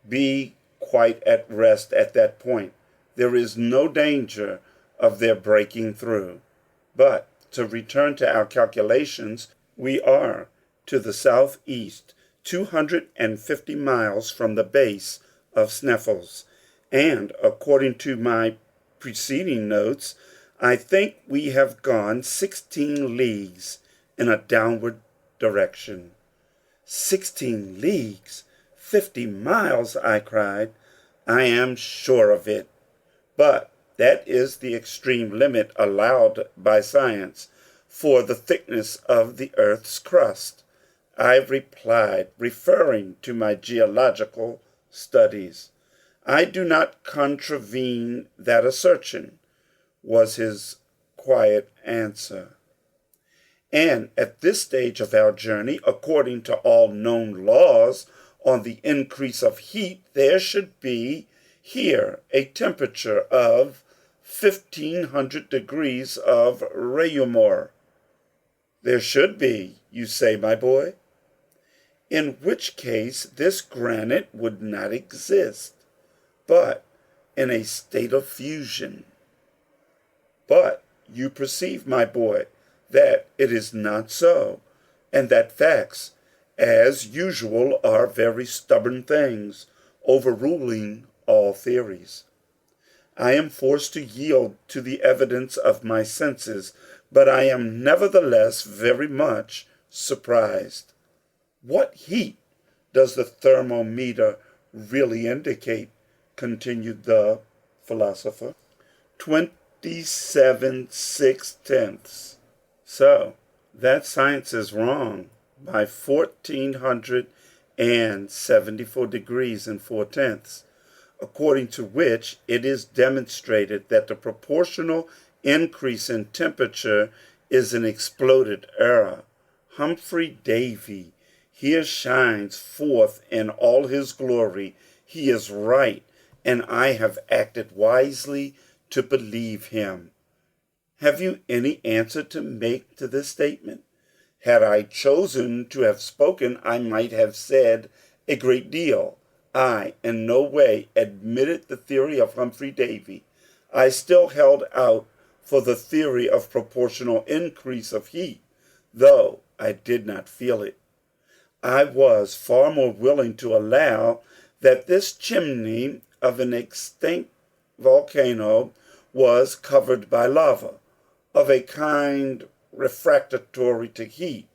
Be quite at rest at that point. There is no danger of their breaking through. But to return to our calculations, we are to the southeast, 250 miles from the base of Sneffels, and according to my preceding notes, I think we have gone 16 leagues in a downward direction. 16 leagues, 50 miles, I cried. I am sure of it. But that is the extreme limit allowed by science for the thickness of the earth's crust, I replied, referring to my geological studies. I do not contravene that assertion, was his quiet answer. And at this stage of our journey, according to all known laws on the increase of heat, there should be here a temperature of 1,500 degrees of Reykir. There should be, you say, my boy? In which case this granite would not exist, but in a state of fusion. But you perceive, my boy, that it is not so, and that facts, as usual, are very stubborn things, overruling all theories. I am forced to yield to the evidence of my senses, but I am nevertheless very much surprised. What heat does the thermometer really indicate? Continued the philosopher. 27/6. So that science is wrong by 1,474 degrees and 4/10, according to which it is demonstrated that the proportional increase in temperature is an exploded error. Humphrey Davy here shines forth in all his glory. He is right, and I have acted wisely to believe him. Have you any answer to make to this statement? Had I chosen to have spoken, I might have said a great deal. I in no way admitted the theory of Humphrey Davy. I still held out for the theory of proportional increase of heat, though I did not feel it. I was far more willing to allow that this chimney of an extinct volcano was covered by lava, of a kind refractory to heat,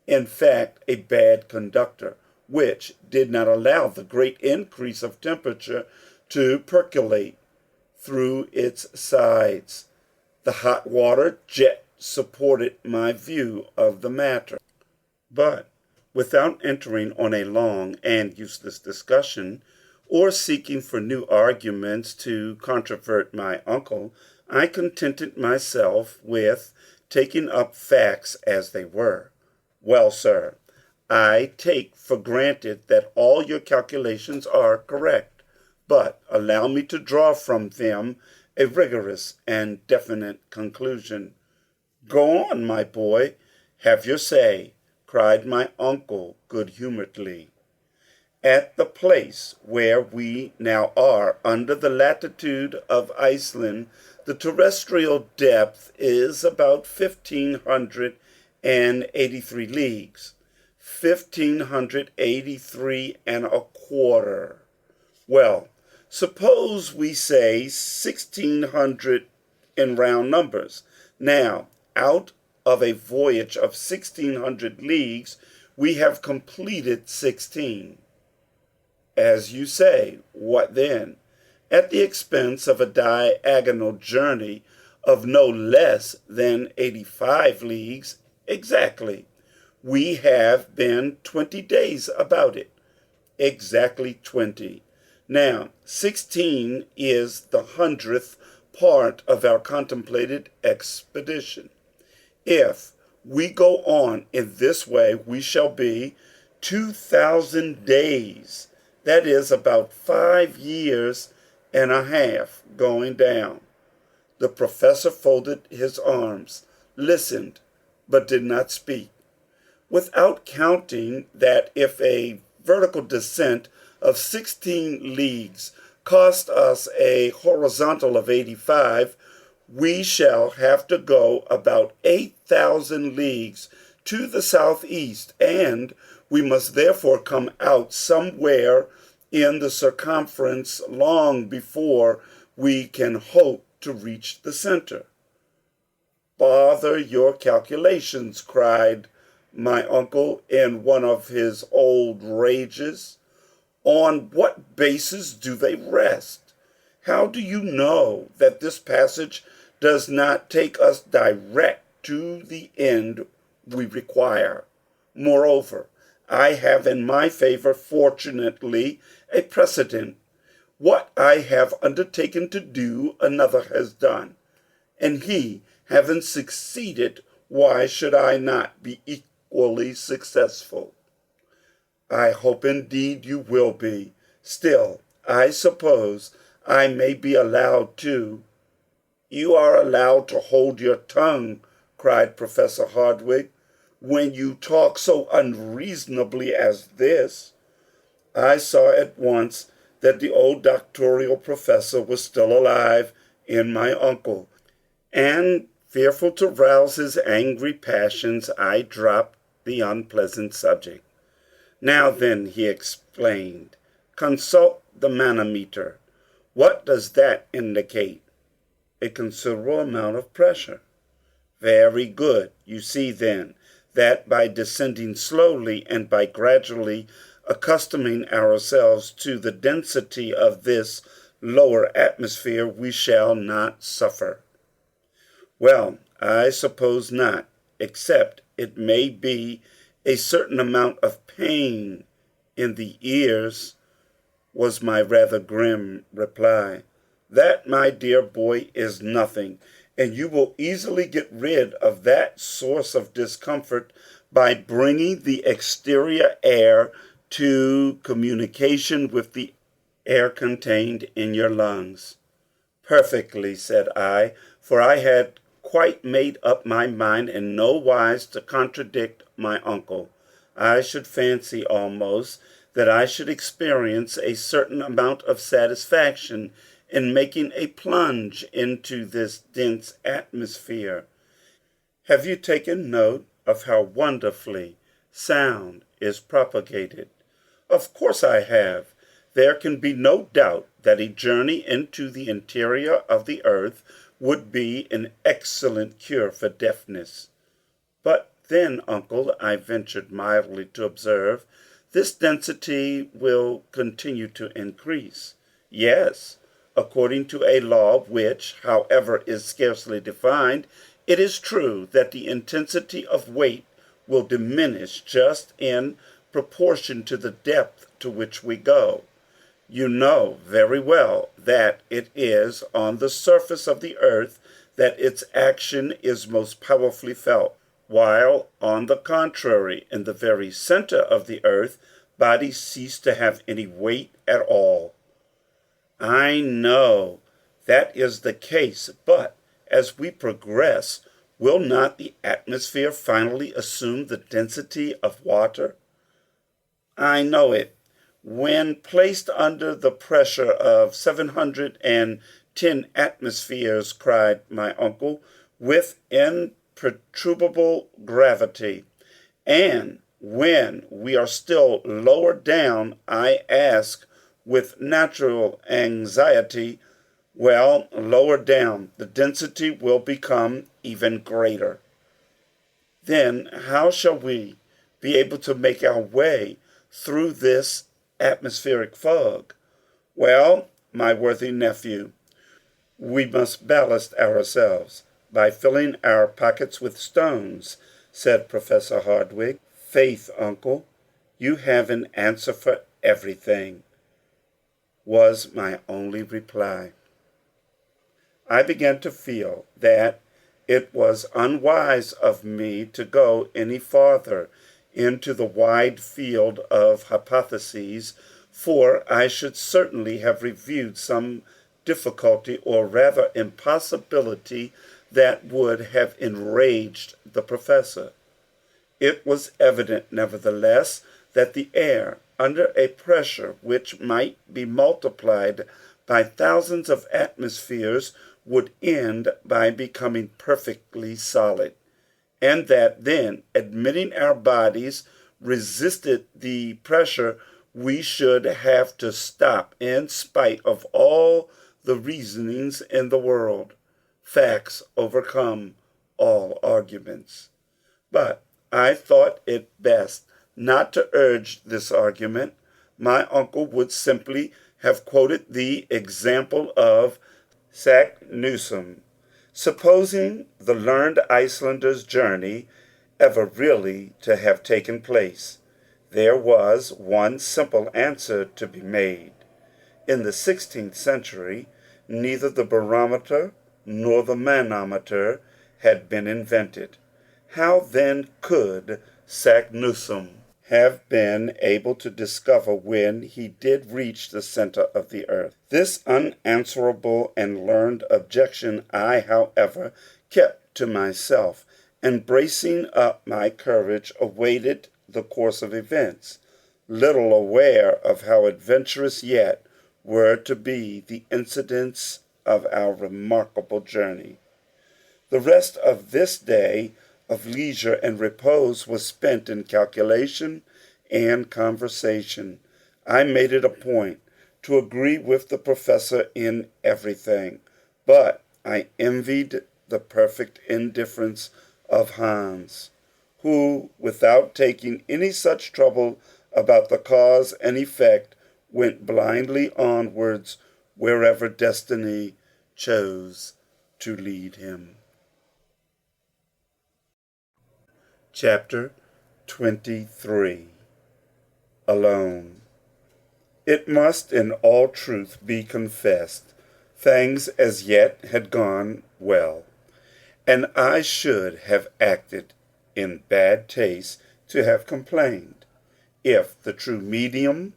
in fact, a bad conductor, which did not allow the great increase of temperature to percolate through its sides. The hot water jet supported my view of the matter. But without entering on a long and useless discussion, or seeking for new arguments to controvert my uncle, I contented myself with taking up facts as they were. Well, sir, I take for granted that all your calculations are correct, but allow me to draw from them a rigorous and definite conclusion. Go on, my boy, have your say, cried my uncle good-humoredly. At the place where we now are, under the latitude of Iceland, the terrestrial depth is about 1,583 leagues, 1,583 and a quarter. Well, suppose we say 1,600 in round numbers. Now, out of a voyage of 1,600 leagues, we have completed 16. As you say, what then? At the expense of a diagonal journey of no less than 85 leagues, exactly. We have been 20 days about it. Exactly 20. Now, 16 is the 100th part of our contemplated expedition. If we go on in this way, we shall be 2,000 days. That is about 5 years and a half going down. The professor folded his arms, listened, but did not speak. Without counting that if a vertical descent of 16 leagues cost us a horizontal of 85, we shall have to go about 8,000 leagues to the southeast, and we must therefore come out somewhere in the circumference long before we can hope to reach the center. "Bother your calculations," cried my uncle in one of his old rages. "On what basis do they rest? How do you know that this passage does not take us direct to the end we require? Moreover, I have in my favor, fortunately, a precedent. What I have undertaken to do, another has done, and he having succeeded, why should I not be equally successful? I hope indeed you will be. Still, I suppose I may be allowed to—" "You are allowed to hold your tongue," cried Professor Hardwigg, "when you talk so unreasonably as this." I saw at once that the old doctorial professor was still alive in my uncle, and fearful to rouse his angry passions, I dropped the unpleasant subject. "Now then," he explained, "consult the manometer. What does that indicate?" "A considerable amount of pressure." "Very good. You see, then, that by descending slowly and by gradually accustoming ourselves to the density of this lower atmosphere, we shall not suffer." "Well, I suppose not, except it may be a certain amount of pain in the ears," was my rather grim reply. "That, my dear boy, is nothing, and you will easily get rid of that source of discomfort by bringing the exterior air to communication with the air contained in your lungs." "Perfectly," said I, for I had quite made up my mind in no wise to contradict my uncle. I should fancy almost that I should experience a certain amount of satisfaction in making a plunge into this dense atmosphere. Have you taken note of how wonderfully sound is propagated? Of course I have. There can be no doubt that a journey into the interior of the earth would be an excellent cure for deafness. "But then, uncle," I ventured mildly to observe, "this density will continue to increase." "Yes, according to a law which, however, is scarcely defined. It is true that the intensity of weight will diminish just in proportion to the depth to which we go. You know very well that it is on the surface of the earth that its action is most powerfully felt, while, on the contrary, in the very center of the earth, bodies cease to have any weight at all." "I know that is the case, but as we progress, will not the atmosphere finally assume the density of water?" "I know it. When placed under the pressure of 710 atmospheres," cried my uncle, "with imperturbable gravity. And when we are still lower down, I ask with natural anxiety, well, lower down, the density will become even greater. Then how shall we be able to make our way through this atmospheric fog?" "Well, my worthy nephew, we must ballast ourselves by filling our pockets with stones," said Professor Hardwigg. "Faith, uncle, you have an answer for everything," was my only reply. I began to feel that it was unwise of me to go any farther into the wide field of hypotheses, for I should certainly have reviewed some difficulty, or rather impossibility, that would have enraged the professor. It was evident, nevertheless, that the air, under a pressure which might be multiplied by thousands of atmospheres, would end by becoming perfectly solid, and that then, admitting our bodies resisted the pressure we should have to stop in spite of all the reasonings in the world. Facts overcome all arguments. But I thought it best not to urge this argument. My uncle would simply have quoted the example of Saknussemm. Supposing the learned Icelander's journey ever really to have taken place, there was one simple answer to be made. In the 16th century, neither the barometer nor the manometer had been invented. How then could Saknussemm have been able to discover when he did reach the center of the earth? This unanswerable and learned objection I, however, kept to myself, and bracing up my courage, awaited the course of events, little aware of how adventurous yet were to be the incidents of our remarkable journey. The rest of this day of leisure and repose was spent in calculation and conversation. I made it a point to agree with the professor in everything, but I envied the perfect indifference of Hans, who, without taking any such trouble about the cause and effect, went blindly onwards wherever destiny chose to lead him. Chapter 23. Alone. It must in all truth be confessed, things as yet had gone well, and I should have acted in bad taste to have complained, if the true medium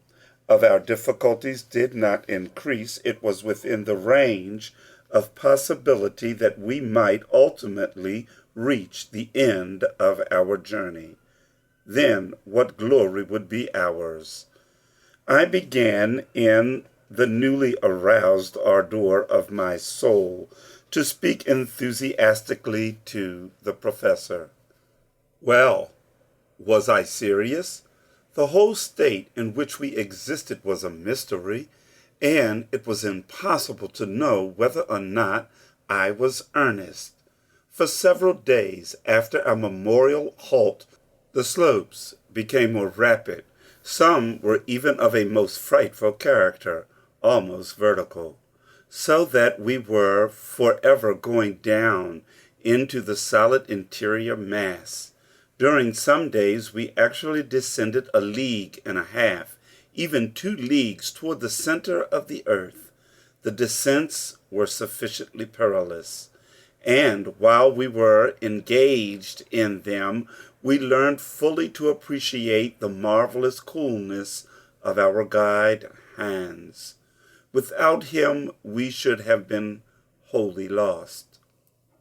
of our difficulties did not increase. It was within the range of possibility that we might ultimately reach the end of our journey. Then what glory would be ours! I began, in the newly aroused ardor of my soul, to speak enthusiastically to the professor. Well, was I serious? The whole state in which we existed was a mystery, and it was impossible to know whether or not I was earnest. For several days after our memorable halt, the slopes became more rapid. Some were even of a most frightful character, almost vertical, so that we were forever going down into the solid interior mass. During some days we actually descended 1.5 leagues, even 2 leagues toward the center of the earth. The descents were sufficiently perilous, and while we were engaged in them, we learned fully to appreciate the marvelous coolness of our guide Hans. Without him we should have been wholly lost.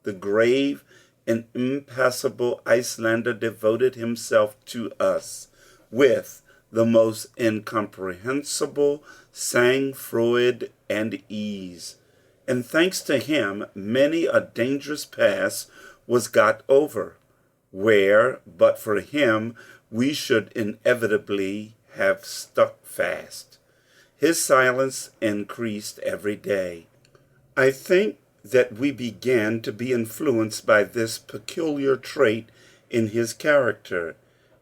The grave and impassible Icelander devoted himself to us with the most incomprehensible sang-froid and ease, and thanks to him many a dangerous pass was got over, where but for him we should inevitably have stuck fast. His silence increased every day. I think that we began to be influenced by this peculiar trait in his character.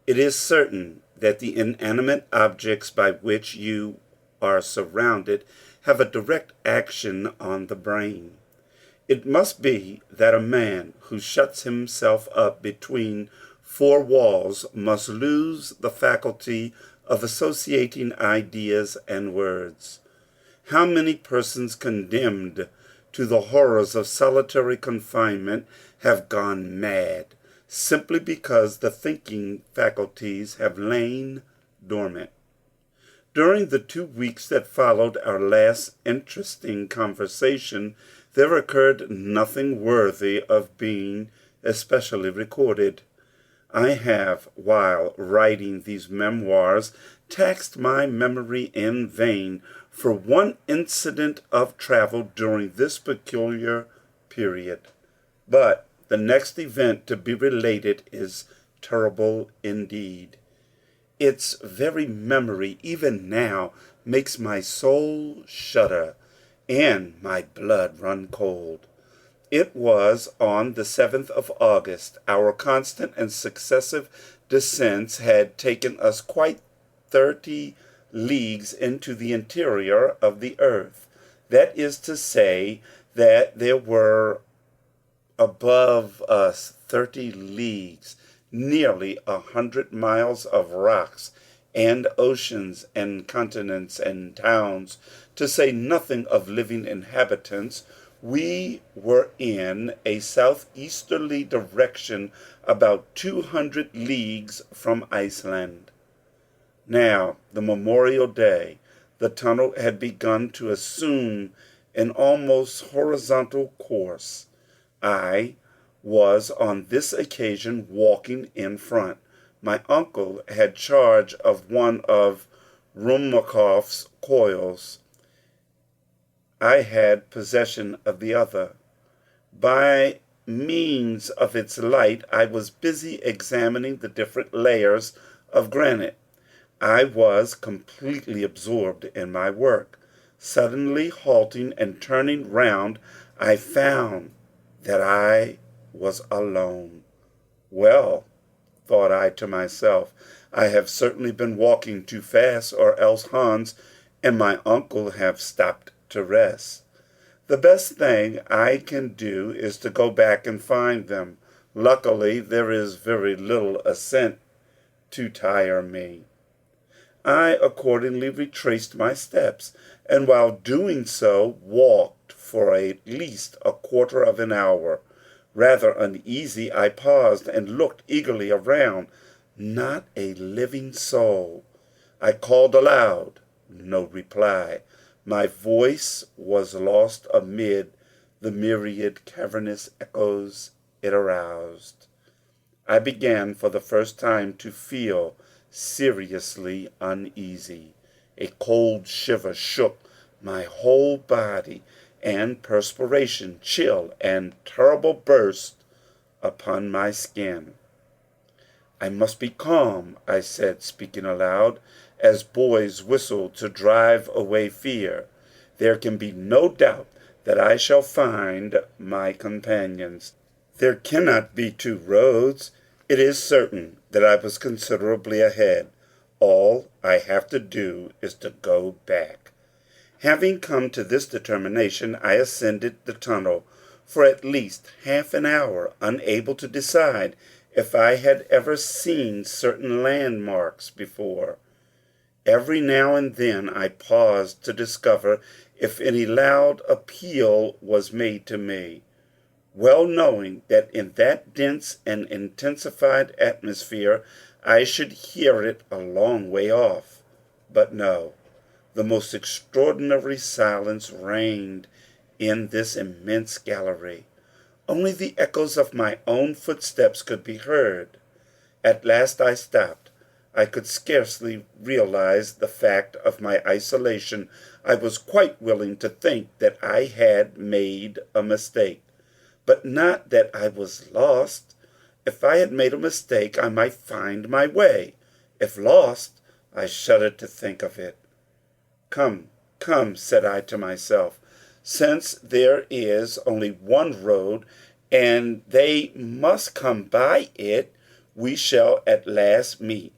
It is certain that the inanimate objects by which you are surrounded have a direct action on the brain. It must be that a man who shuts himself up between 4 walls must lose the faculty of associating ideas and words. How many persons condemned to the horrors of solitary confinement have gone mad, simply because the thinking faculties have lain dormant. During the 2 weeks that followed our last interesting conversation, there occurred nothing worthy of being especially recorded. I have, while writing these memoirs, taxed my memory in vain for one incident of travel during this peculiar period. But the next event to be related is terrible indeed. Its very memory, even now, makes my soul shudder and my blood run cold. It was on the 7th of August. Our constant and successive descents had taken us quite 30 leagues into the interior of the earth. That is to say, that there were above us 30 leagues, nearly 100 miles of rocks and oceans and continents and towns, to say nothing of living inhabitants. We were in a southeasterly direction, about 200 leagues from Iceland. Now, the Memorial Day, the tunnel had begun to assume an almost horizontal course. I was on this occasion walking in front. My uncle had charge of one of Ruhmkorff's coils. I had possession of the other. By means of its light I was busy examining the different layers of granite. I was completely absorbed in my work. Suddenly halting and turning round, I found that I was alone. Well, thought I to myself, I have certainly been walking too fast, or else Hans and my uncle have stopped to rest. The best thing I can do is to go back and find them. Luckily, there is very little ascent to tire me. I accordingly retraced my steps, and while doing so, walked for at least a quarter of an hour. Rather uneasy, I paused and looked eagerly around. Not a living soul. I called aloud. No reply. My voice was lost amid the myriad cavernous echoes it aroused. I began for the first time to feel seriously uneasy. A cold shiver shook my whole body, and perspiration, chill and terrible, burst upon my skin. I must be calm, I said, speaking aloud, as boys whistle to drive away fear. There can be no doubt that I shall find my companions. There cannot be two roads. It is certain that I was considerably ahead. All I have to do is to go back. Having come to this determination, I ascended the tunnel for at least half an hour, unable to decide if I had ever seen certain landmarks before. Every now and then I paused to discover if any loud appeal was made to me, well knowing that in that dense and intensified atmosphere I should hear it a long way off. But no. The most extraordinary silence reigned in this immense gallery. Only the echoes of my own footsteps could be heard. At last I stopped. I could scarcely realize the fact of my isolation. I was quite willing to think that I had made a mistake, but not that I was lost. If I had made a mistake, I might find my way. If lost, I shuddered to think of it. Come, come, said I to myself, since there is only one road, and they must come by it, we shall at last meet.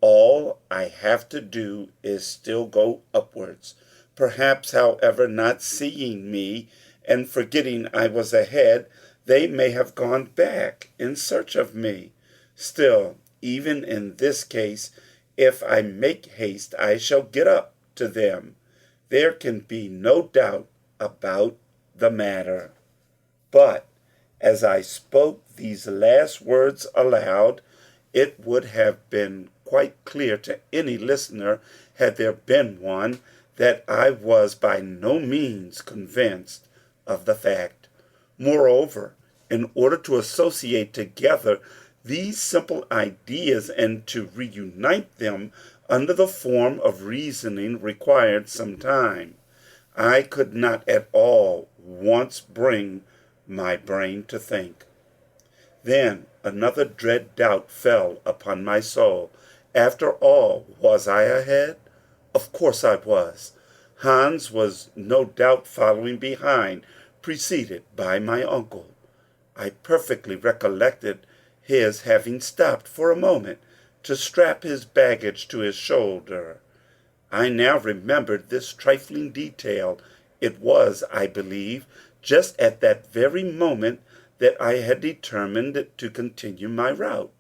All I have to do is still go upwards. Perhaps, however, not seeing me and forgetting I was ahead, they may have gone back in search of me. Still, even in this case, if I make haste, I shall get up to them. There can be no doubt about the matter. But as I spoke these last words aloud, it would have been quite clear to any listener, had there been one, that I was by no means convinced of the fact. Moreover, in order to associate together these simple ideas and to reunite them under the form of reasoning required some time. I could not at all once bring my brain to think. Then another dread doubt fell upon my soul, After all, was I ahead? Of course I was. Hans was no doubt following behind, preceded by my uncle. I perfectly recollected his having stopped for a moment to strap his baggage to his shoulder. I now remembered this trifling detail. It was, I believe, just at that very moment that I had determined to continue my route.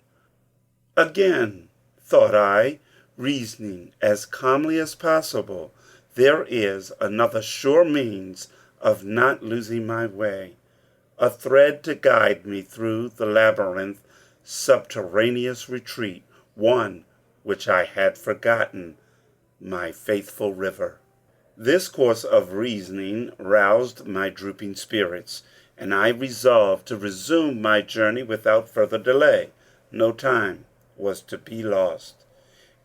Again, thought I, reasoning as calmly as possible, there is another sure means of not losing my way, a thread to guide me through the labyrinth subterraneous retreat, one which I had forgotten, my faithful river. This course of reasoning roused my drooping spirits, and I resolved to resume my journey without further delay. No time was to be lost.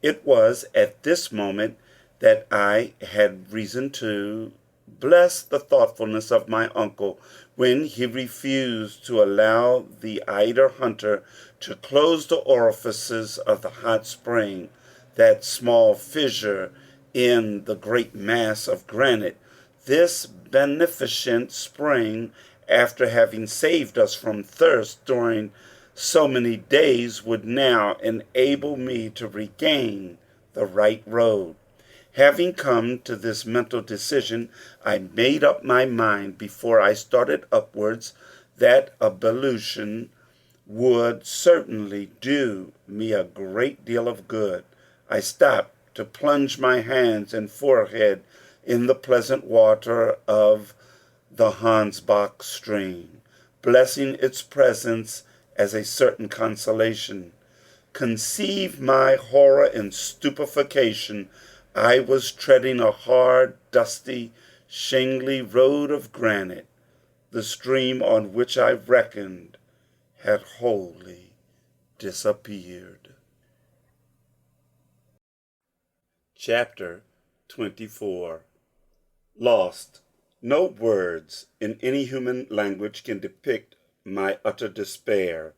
It was at this moment that I had reason to bless the thoughtfulness of my uncle when he refused to allow the Eider hunter to close the orifices of the hot spring, that small fissure in the great mass of granite. This beneficent spring, after having saved us from thirst during so many days, would now enable me to regain the right road. Having come to this mental decision, I made up my mind before I started upwards that ablution would certainly do me a great deal of good. I stopped to plunge my hands and forehead in the pleasant water of the Hansbach stream, blessing its presence as a certain consolation. Conceive my horror and stupefaction. I was treading a hard, dusty, shingly road of granite. The stream on which I reckoned had wholly disappeared. Chapter 24. Lost. No words in any human language can depict my utter despair.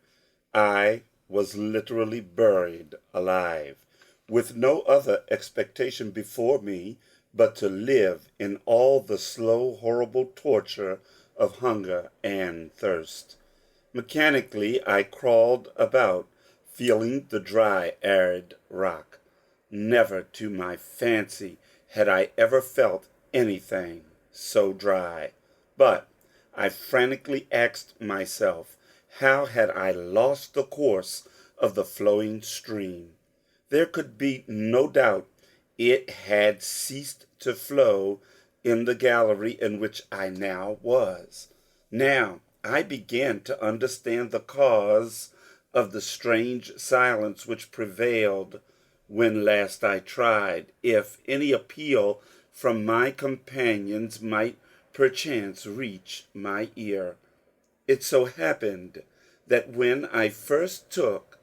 I was literally buried alive, with no other expectation before me but to live in all the slow, horrible torture of hunger and thirst. Mechanically I crawled about, feeling the dry, arid rock. Never to my fancy had I ever felt anything so dry. But I frantically asked myself, how had I lost the course of the flowing stream? There could be no doubt it had ceased to flow in the gallery in which I now was. Now I began to understand the cause of the strange silence which prevailed when last I tried, if any appeal from my companions might perchance reach my ear. It so happened that when I first took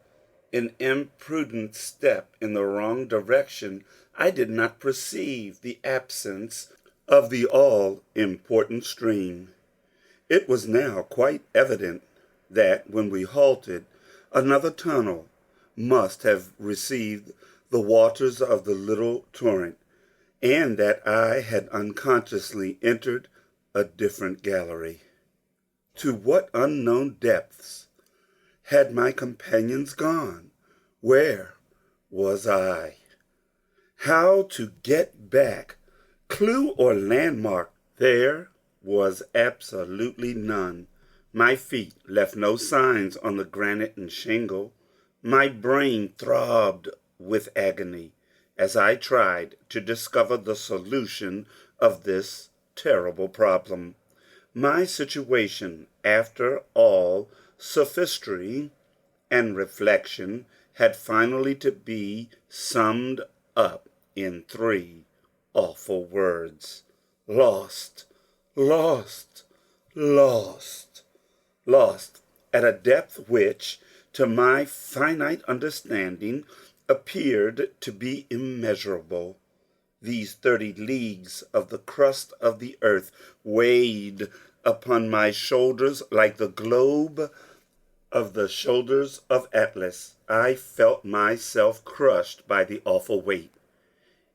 an imprudent step in the wrong direction, I did not perceive the absence of the all-important stream. It was now quite evident that when we halted, another tunnel must have received the waters of the little torrent, and that I had unconsciously entered a different gallery. To what unknown depths had my companions gone? Where was I? How to get back? Clue or landmark? There was absolutely none. My feet left no signs on the granite and shingle. My brain throbbed with agony as I tried to discover the solution of this terrible problem. My situation, after all sophistry and reflection, had finally to be summed up in three awful words: lost, lost, lost. Lost at a depth which, to my finite understanding, appeared to be immeasurable. These 30 leagues of the crust of the earth weighed upon my shoulders like the globe of the shoulders of Atlas, I felt myself crushed by the awful weight.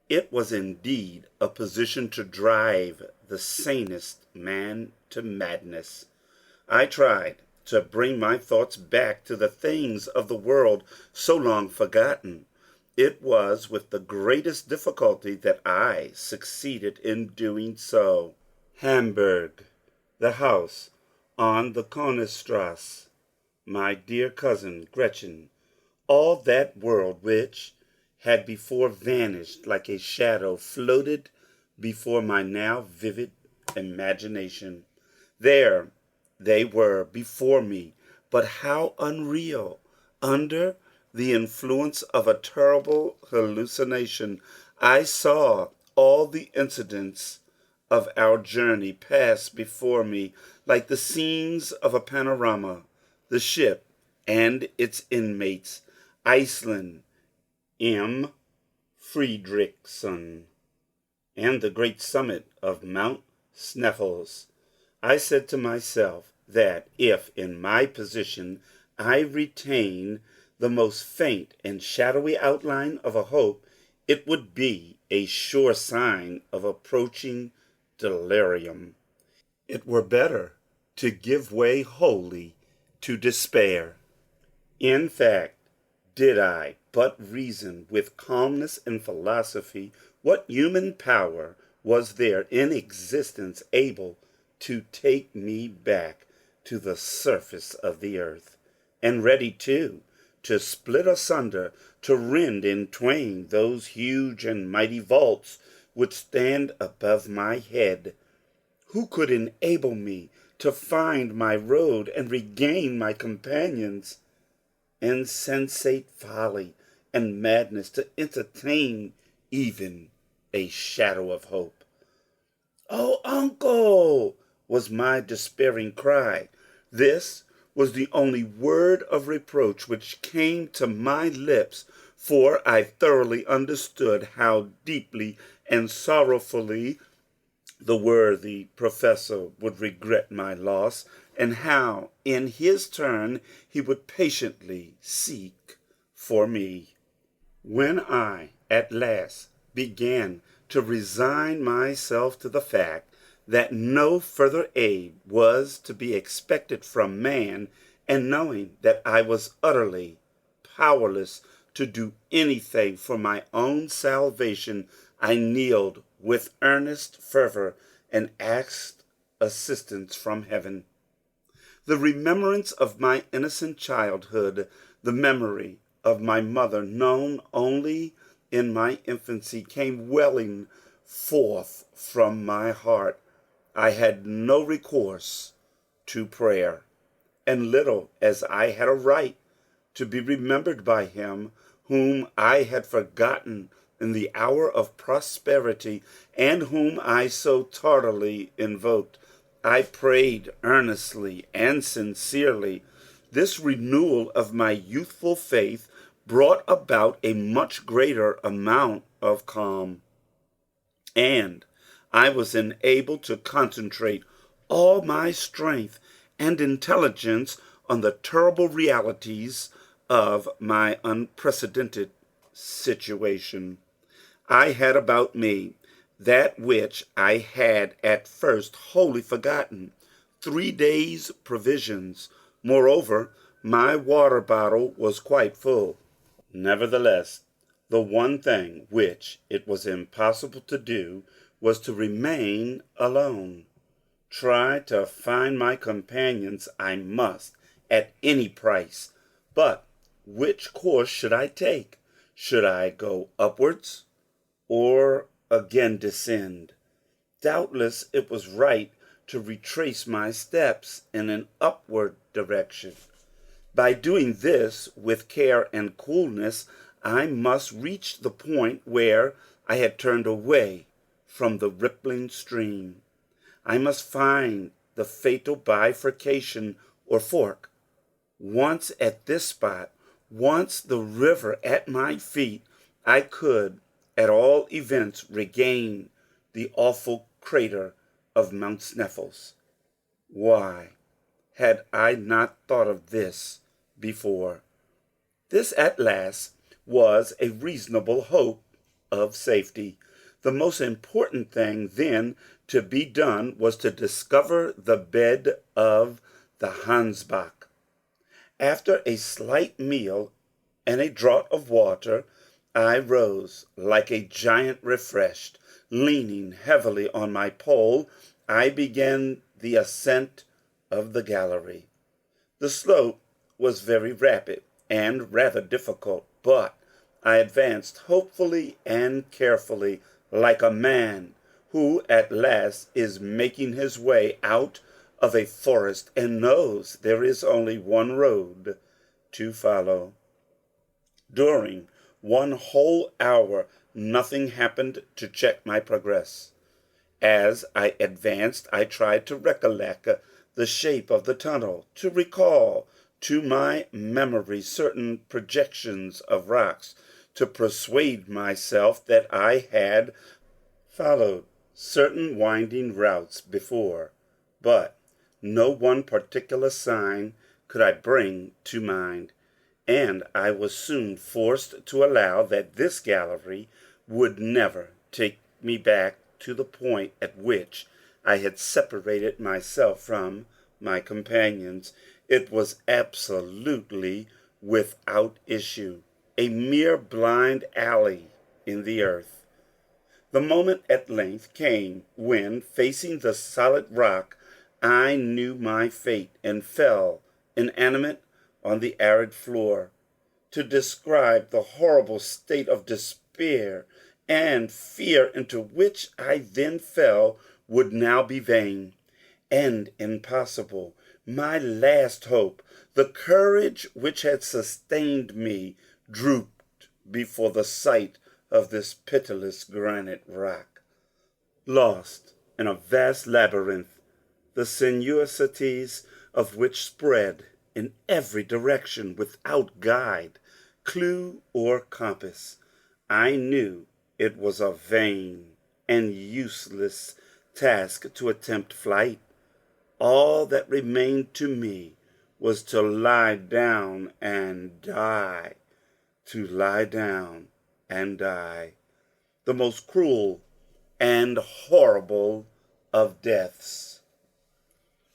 It was indeed a position to drive the sanest man to madness. I tried to bring my thoughts back to the things of the world so long forgotten. It was with the greatest difficulty that I succeeded in doing so. Hamburg, the house on the Konigstrasse, my dear cousin Gretchen, all that world which had before vanished like a shadow floated before my now vivid imagination. There they were before me, but how unreal! Under the influence of a terrible hallucination, I saw all the incidents of our journey pass before me like the scenes of a panorama. The ship and its inmates, Iceland, M. Fredriksson, and the great summit of Mount Sneffels. I said to myself that if in my position I retain the most faint and shadowy outline of a hope, it would be a sure sign of approaching delirium. It were better to give way wholly to despair. In fact, did I but reason with calmness and philosophy, what human power was there in existence able to take me back to the surface of the earth, and ready too to split asunder, to rend in twain those huge and mighty vaults which stand above my head? Who could enable me to find my road and regain my companions? Insensate folly and madness to entertain even a shadow of hope. "Oh, uncle!" was my despairing cry. This was the only word of reproach which came to my lips, for I thoroughly understood how deeply and sorrowfully the worthy professor would regret my loss, and how in his turn he would patiently seek for me. When I at last began to resign myself to the fact that no further aid was to be expected from man, and knowing that I was utterly powerless to do anything for my own salvation, I kneeled with earnest fervor and asked assistance from heaven. The remembrance of my innocent childhood, the memory of my mother, known only in my infancy, came welling forth from my heart. I had no recourse to prayer, and little as I had a right to be remembered by him whom I had forgotten in the hour of prosperity, and whom I so tardily invoked. I prayed earnestly and sincerely. This renewal of my youthful faith brought about a much greater amount of calm, and I was enabled to concentrate all my strength and intelligence on the terrible realities of my unprecedented situation. I had about me that which I had at first wholly forgotten, 3 days' provisions. Moreover, my water bottle was quite full. Nevertheless, the one thing which it was impossible to do was to remain alone. Try to find my companions I must, at any price. But which course should I take? Should I go upwards or again descend? Doubtless it was right to retrace my steps in an upward direction. By doing this with care and coolness, I must reach the point where I had turned away from the rippling stream. I must find the fatal bifurcation or fork. Once at this spot, once the river at my feet, I could at all events regain the awful crater of Mount Sneffels. Why had I not thought of this before. This at last was a reasonable hope of safety. The most important thing then to be done was to discover the bed of the Hansbach. After a slight meal and a draught of water, I rose like a giant refreshed. Leaning heavily on my pole, I began the ascent of the gallery. The slope was very rapid and rather difficult, but I advanced hopefully and carefully, like a man who at last is making his way out of a forest and knows there is only one road to follow. During one whole hour nothing happened to check my progress. As I advanced, I tried to recollect the shape of the tunnel, to recall to my memory certain projections of rocks, to persuade myself that I had followed certain winding routes before, but no one particular sign could I bring to mind, and I was soon forced to allow that this gallery would never take me back to the point at which I had separated myself from my companions. It was absolutely without issue, a mere blind alley in the earth. The moment at length came when, facing the solid rock, I knew my fate and fell inanimate on the arid floor. To describe the horrible state of despair and fear into which I then fell would now be vain and impossible. My last hope, the courage which had sustained me, drooped before the sight of this pitiless granite rock. Lost in a vast labyrinth, the sinuosities of which spread in every direction without guide, clue, or compass, I knew it was a vain and useless task to attempt flight. All that remained to me was to lie down and die, to lie down and die, the most cruel and horrible of deaths.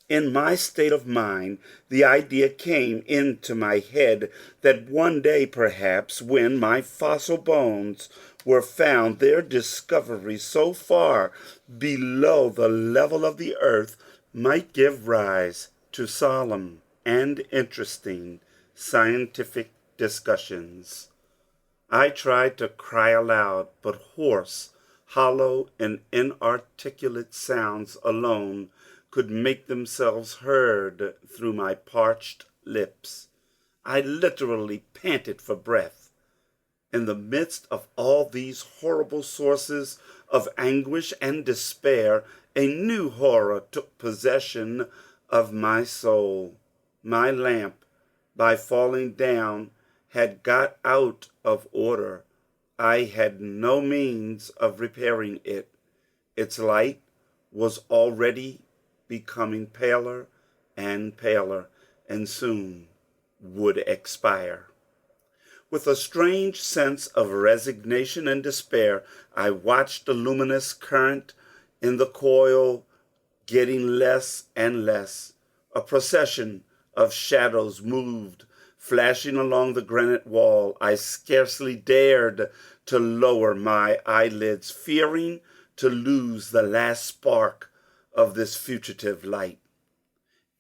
In my state of mind, the idea came into my head that one day, perhaps, when my fossil bones were found, their discovery so far below the level of the earth might give rise to solemn and interesting scientific discussions. I tried to cry aloud, but hoarse, hollow, and inarticulate sounds alone could make themselves heard through my parched lips. I literally panted for breath. In the midst of all these horrible sources of anguish and despair, a new horror took possession of my soul. My lamp, by falling down, had got out of order. I had no means of repairing it. Its light was already becoming paler and paler, and soon would expire. With a strange sense of resignation and despair, I watched the luminous current in the coil getting less and less. A procession of shadows moved, flashing along the granite wall. I scarcely dared to lower my eyelids, fearing to lose the last spark of this fugitive light.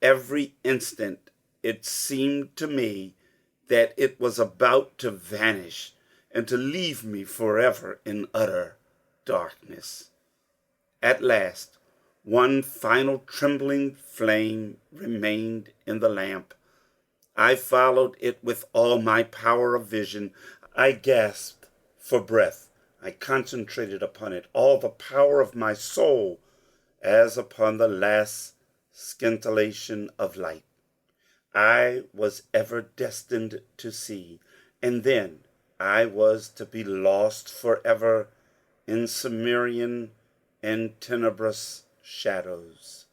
Every instant it seemed to me that it was about to vanish and to leave me forever in utter darkness. At last, one final trembling flame remained in the lamp. I followed it with all my power of vision. I gasped for breath. I concentrated upon it all the power of my soul, as upon the last scintillation of light I was ever destined to see, and then I was to be lost forever in Cimmerian and tenebrous shadows.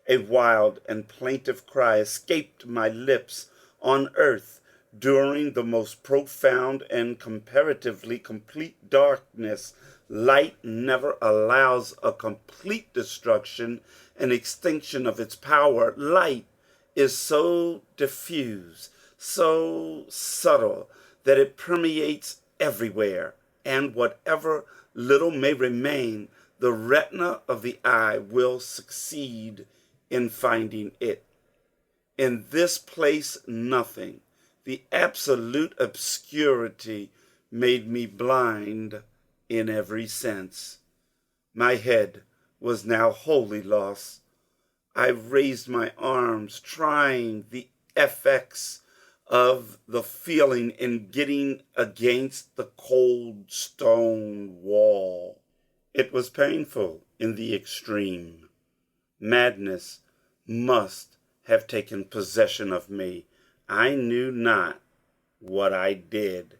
A wild and plaintive cry escaped my lips on earth during the most profound and comparatively complete darkness. Light never allows a complete destruction and extinction of its power. Light is so diffuse, so subtle, that it permeates everywhere, and whatever little may remain, the retina of the eye will succeed in finding it. In this place, nothing, the absolute obscurity, made me blind in every sense. My head was now wholly lost. I raised my arms, trying the effects of the feeling in getting against the cold stone wall. It was painful in the extreme. Madness must have taken possession of me. I knew not what I did.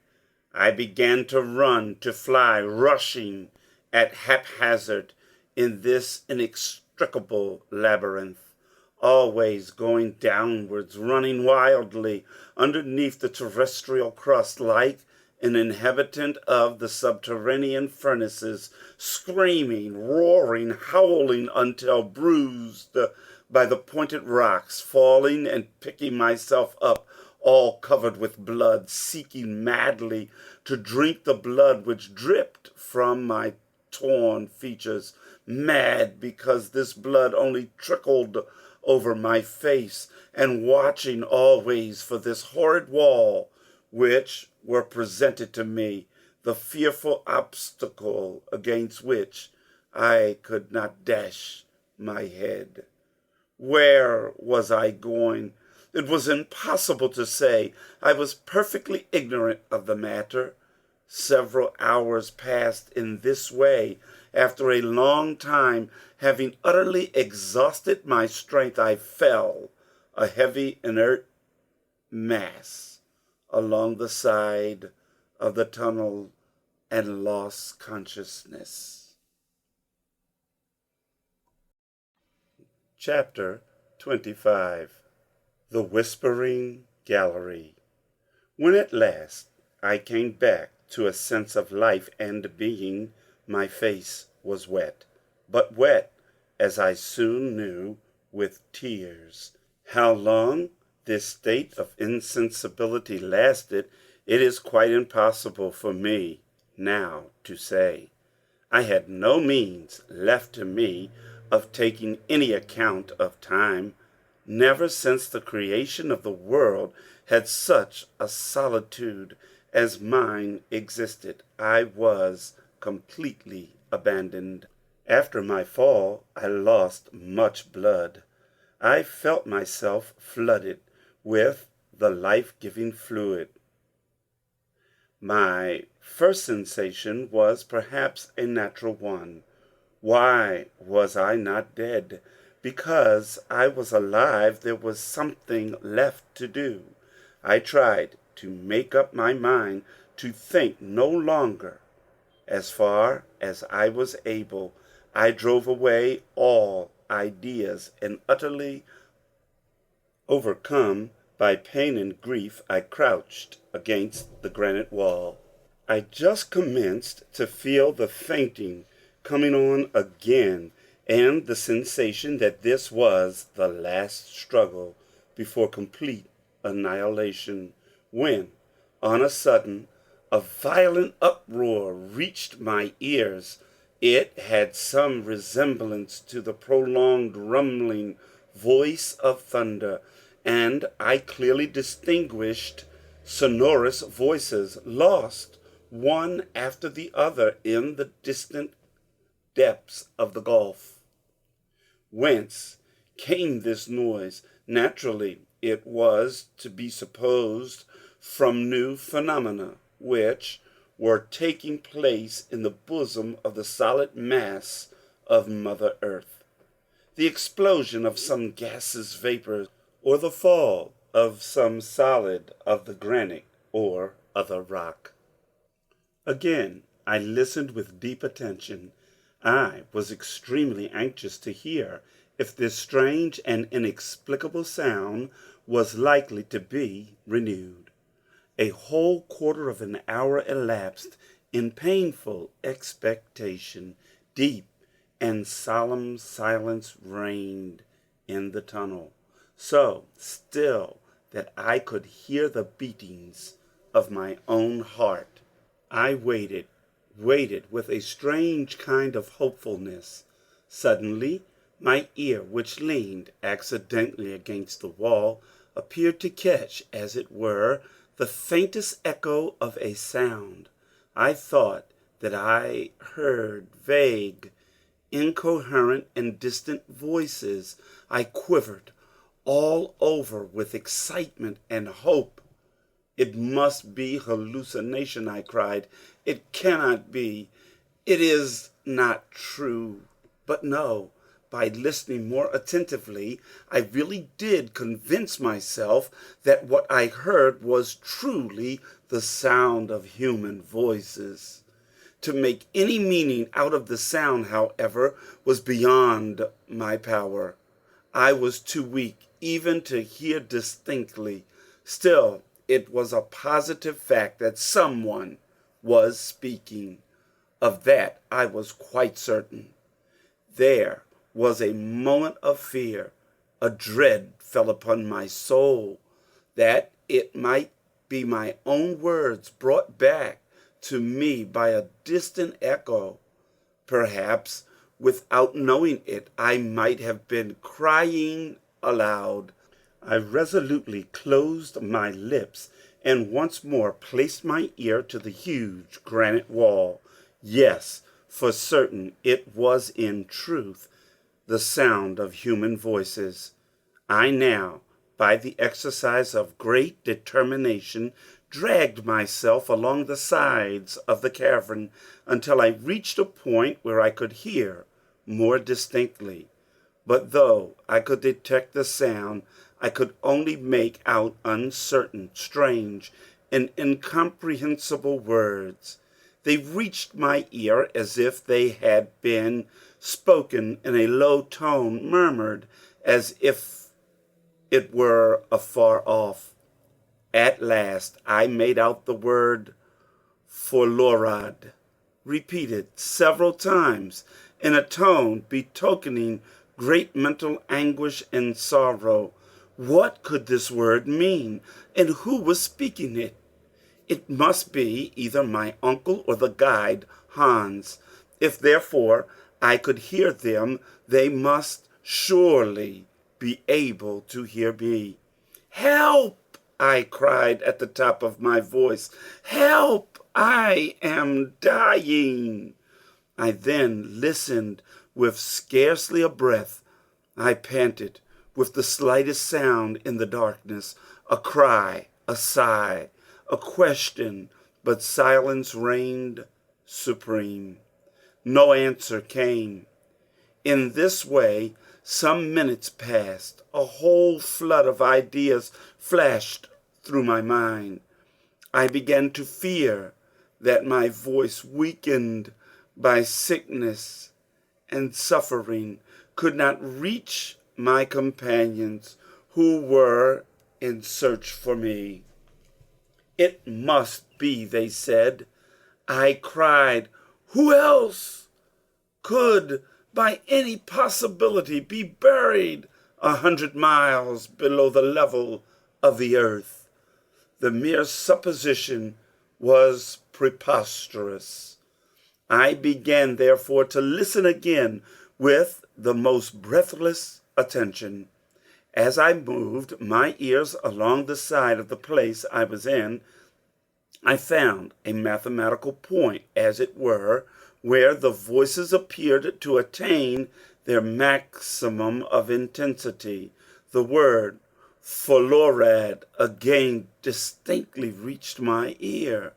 I began to run, to fly, rushing at haphazard in this inextricable labyrinth, always going downwards, running wildly underneath the terrestrial crust like an inhabitant of the subterranean furnaces, screaming, roaring, howling until bruised by the pointed rocks, falling and picking myself up, all covered with blood, seeking madly to drink the blood which dripped from my torn features, mad because this blood only trickled over my face, and watching always for this horrid wall which were presented to me, the fearful obstacle against which I could not dash my head. Where was I going? It was impossible to say. I was perfectly ignorant of the matter. Several hours passed in this way. After a long time, having utterly exhausted my strength, I fell, a heavy, inert mass, along the side of the tunnel and lost consciousness. Chapter 25. The Whispering Gallery. When at last I came back to a sense of life and being, my face was wet, but wet, as I soon knew, with tears. How long this state of insensibility lasted, it is quite impossible for me now to say. I had no means left to me of taking any account of time. Never since the creation of the world had such a solitude as mine existed. I was completely abandoned. After my fall, I lost much blood. I felt myself flooded with the life-giving fluid. My first sensation was perhaps a natural one. Why was I not dead? Because I was alive, there was something left to do. I tried to make up my mind to think no longer. As far as I was able, I drove away all ideas, and utterly overcome by pain and grief, I crouched against the granite wall. I just commenced to feel the fainting coming on again, and the sensation that this was the last struggle before complete annihilation, when, on a sudden, a violent uproar reached my ears. It had some resemblance to the prolonged rumbling voice of thunder, and I clearly distinguished sonorous voices, lost one after the other in the distant depths of the gulf. Whence came this noise? Naturally, it was to be supposed from new phenomena which were taking place in the bosom of the solid mass of Mother Earth. The explosion of some gaseous vapor, or the fall of some solid of the granite or other rock. Again I listened with deep attention. I was extremely anxious to hear if this strange and inexplicable sound was likely to be renewed. A whole quarter of an hour elapsed in painful expectation. Deep and solemn silence reigned in the tunnel, so still that I could hear the beatings of my own heart. I waited with a strange kind of hopefulness. Suddenly, my ear, which leaned accidentally against the wall, appeared to catch, as it were, the faintest echo of a sound. I thought that I heard vague, incoherent, and distant voices. I quivered all over with excitement and hope. "It must be hallucination," I cried. "It cannot be. It is not true." But no, by listening more attentively, I really did convince myself that what I heard was truly the sound of human voices. To make any meaning out of the sound, however, was beyond my power. I was too weak even to hear distinctly. Still, it was a positive fact that someone was speaking. Of that I was quite certain. There was a moment of fear. A dread fell upon my soul that it might be my own words brought back to me by a distant echo. Perhaps, without knowing it, I might have been crying aloud. I resolutely closed my lips and once more placed my ear to the huge granite wall. Yes, for certain it was in truth the sound of human voices. I now, by the exercise of great determination, dragged myself along the sides of the cavern until I reached a point where I could hear more distinctly. But though I could detect the sound, I could only make out uncertain, strange, and incomprehensible words. They reached my ear as if they had been spoken in a low tone, murmured as if it were afar off. At last I made out the word "forlorad," repeated several times in a tone betokening great mental anguish and sorrow. What could this word mean, and who was speaking it? It must be either my uncle or the guide, Hans. If, therefore, I could hear them, they must surely be able to hear me. "Help!" I cried at the top of my voice. "Help! I am dying!" I then listened with scarcely a breath. I panted with the slightest sound in the darkness, a cry, a sigh, a question, but silence reigned supreme. No answer came. In this way some minutes passed. A whole flood of ideas flashed through my mind. I began to fear that my voice, weakened by sickness and suffering, could not reach my companions who were in search for me. "It must be," they said. I cried, "Who else could by any possibility be buried 100 miles below the level of the earth?" The mere supposition was preposterous. I began, therefore, to listen again with the most breathless attention. As I moved my ears along the side of the place I was in, I found a mathematical point, as it were, where the voices appeared to attain their maximum of intensity. The word "forlorad" again distinctly reached my ear.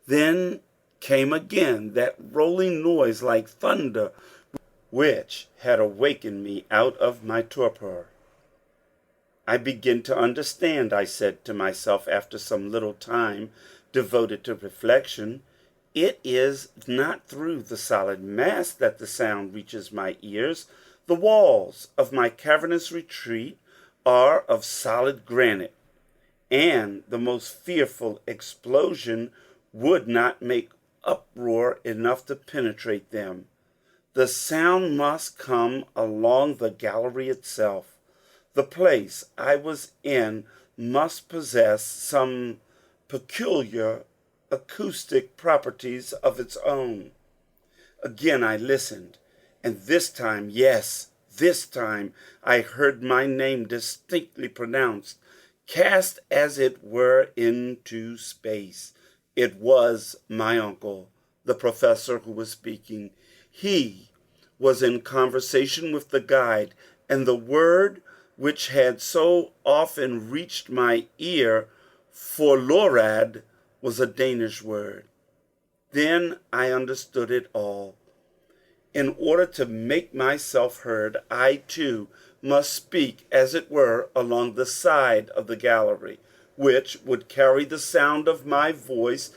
Then came again that rolling noise like thunder which had awakened me out of my torpor. "I begin to understand," I said to myself after some little time devoted to reflection. "It is not through the solid mass that the sound reaches my ears. The walls of my cavernous retreat are of solid granite, and the most fearful explosion would not make uproar enough to penetrate them. The sound must come along the gallery itself. The place I was in must possess some peculiar acoustic properties of its own. Again I listened, and this time, yes, this time, I heard my name distinctly pronounced, cast as it were into space. It was my uncle, the professor, who was speaking. He was in conversation with the guide, and the word which had so often reached my ear for Lorad was a Danish word. Then I understood it all. In order to make myself heard, I too must speak, as it were, along the side of the gallery, which would carry the sound of my voice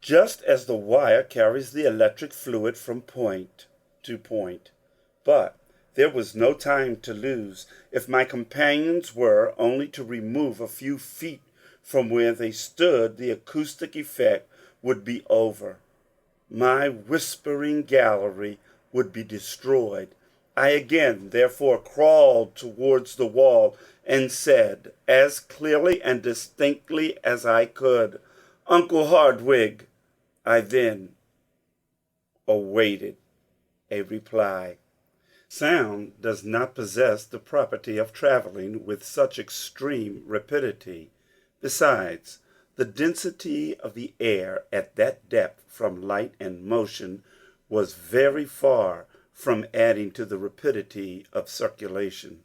just as the wire carries the electric fluid from point to point. But there was no time to lose. If my companions were only to remove a few feet from where they stood, the acoustic effect would be over. My whispering gallery would be destroyed. I again, therefore, crawled towards the wall and said, as clearly and distinctly as I could, "Uncle Hardwigg." I then awaited a reply. Sound does not possess the property of traveling with such extreme rapidity. Besides, the density of the air at that depth from light and motion was very far from adding to the rapidity of circulation.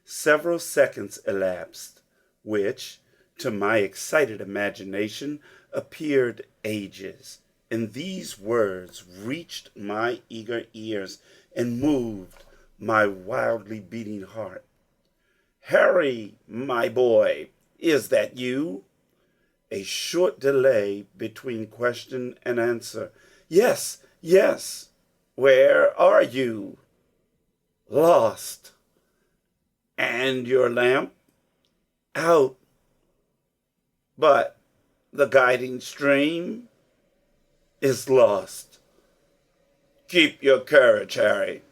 Several seconds elapsed, which, to my excited imagination, appeared ages, and these words reached my eager ears and moved my wildly beating heart. "Harry, my boy, is that you?" A short delay between question and answer. "Yes, yes. Where are you?" "Lost." "And your lamp?" "Out." "But the guiding stream?" "Is lost." "Keep your courage, Harry.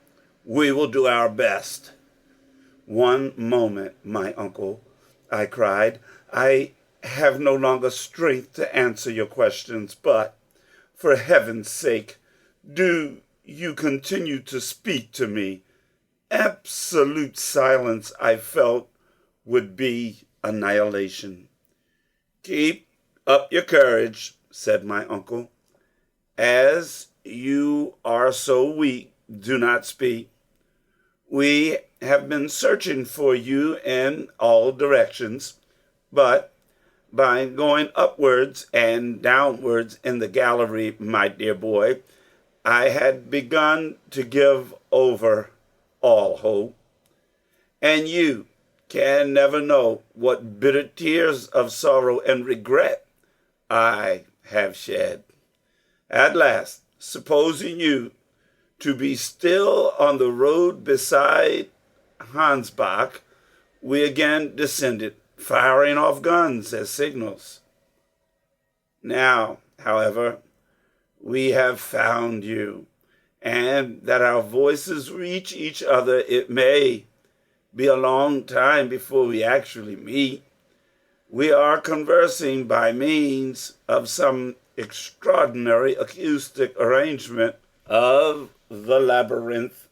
We will do our best." "One moment, my uncle," I cried. "I have no longer strength to answer your questions, but for heaven's sake, do you continue to speak to me. Absolute silence, I felt, would be annihilation." "Keep up your courage," said my uncle. "As you are so weak, do not speak. We have been searching for you in all directions, but by going upwards and downwards in the gallery, my dear boy, I had begun to give over all hope. And you can never know what bitter tears of sorrow and regret I have shed. At last, supposing you to be still on the road beside Hansbach, we again descended, firing off guns as signals. Now, however, we have found you, and that our voices reach each other, it may be a long time before we actually meet. We are conversing by means of some extraordinary acoustic arrangement of the labyrinth.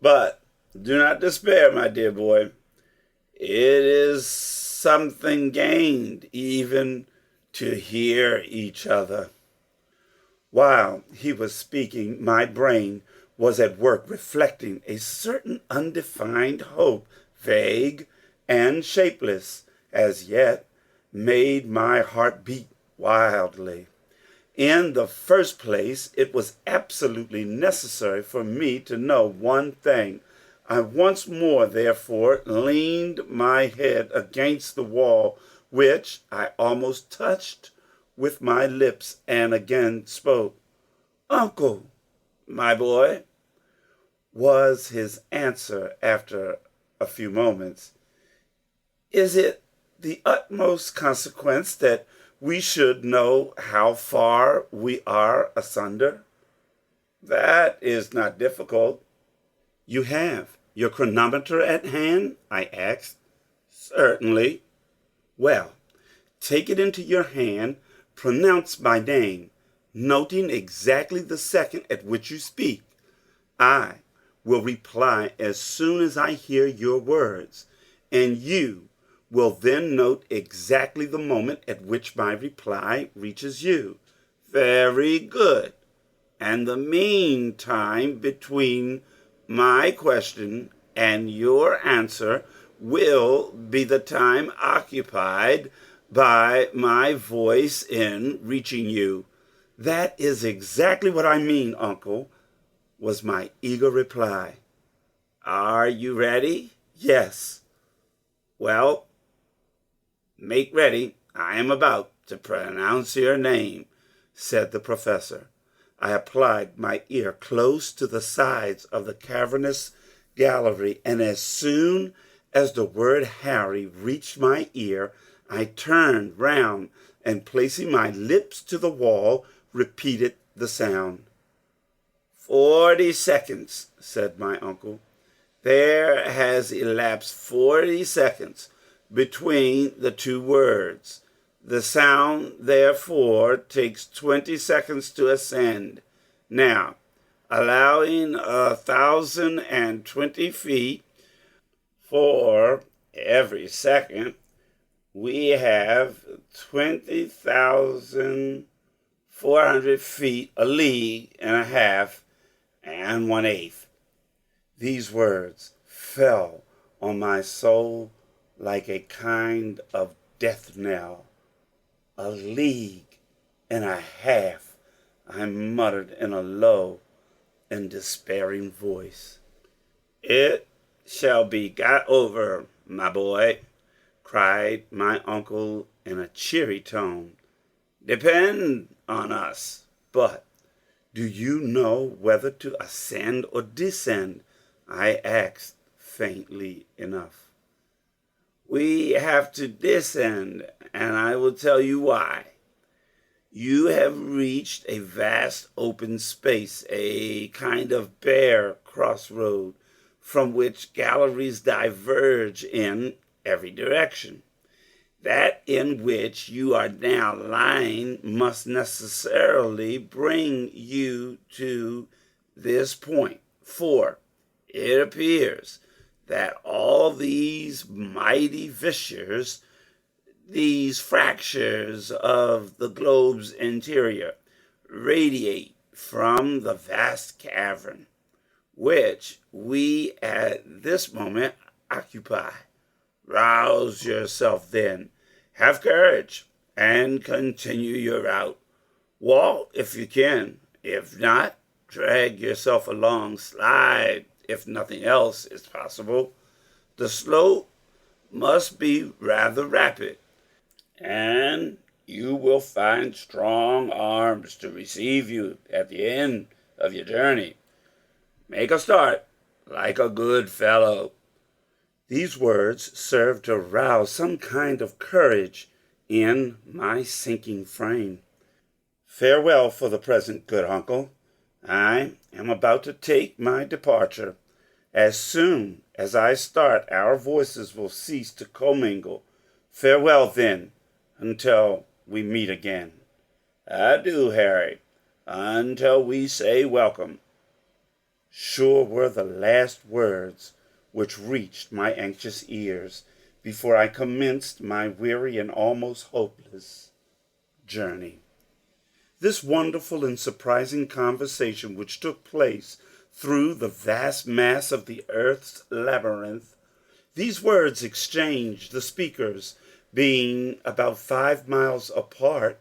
But do not despair, my dear boy. It is something gained even to hear each other." While he was speaking, my brain was at work reflecting a certain undefined hope, vague and shapeless as yet, made my heart beat wildly. In the first place, it was absolutely necessary for me to know one thing. I once more, therefore, leaned my head against the wall, which I almost touched with my lips, and again spoke. "Uncle, my boy," was his answer after a few moments. Is it the utmost consequence that we should know how far we are asunder? That is not difficult. You have your chronometer at hand? I asked. Certainly. Well, take it into your hand, pronounce my name, noting exactly the second at which you speak. I will reply as soon as I hear your words, and you will then note exactly the moment at which my reply reaches you. Very good. And the mean time between my question and your answer will be the time occupied by my voice in reaching you. That is exactly what I mean, Uncle, was my eager reply. Are you ready? Yes. Well, make ready. I am about to pronounce your name, said the professor. I applied my ear close to the sides of the cavernous gallery, and as soon as the word Harry reached my ear, I turned round and, placing my lips to the wall, repeated the sound. 40 seconds, said my uncle. There has elapsed 40 seconds between the two words. The sound, therefore, takes 20 seconds to ascend. Now, allowing 1,020 feet for every second, we have 20,400 feet, a league and a half, and 1/8. These words fell on my soul like a kind of death knell. A league and a half, I muttered in a low and despairing voice. It shall be got over, my boy, cried my uncle in a cheery tone. Depend on us. But do you know whether to ascend or descend? I asked faintly enough. We have to descend, and I will tell you why. You have reached a vast open space, a kind of bare crossroad from which galleries diverge in every direction. That in which you are now lying must necessarily bring you to this point, for it appears that all these mighty fissures, these fractures of the globe's interior, radiate from the vast cavern which we at this moment occupy. Rouse yourself then, have courage, and continue your route. Walk if you can. If not, drag yourself along, slide if nothing else is possible. The slope must be rather rapid, and you will find strong arms to receive you at the end of your journey. Make a start, like a good fellow. These words served to rouse some kind of courage in my sinking frame. Farewell for the present, good uncle. I am about to take my departure. As soon as I start, our voices will cease to commingle. Farewell, then, until we meet again. Adieu, Harry, until we say welcome. Sure were the last words which reached my anxious ears before I commenced my weary and almost hopeless journey. This wonderful and surprising conversation which took place through the vast mass of the earth's labyrinth, these words exchanged, the speakers being about 5 miles apart,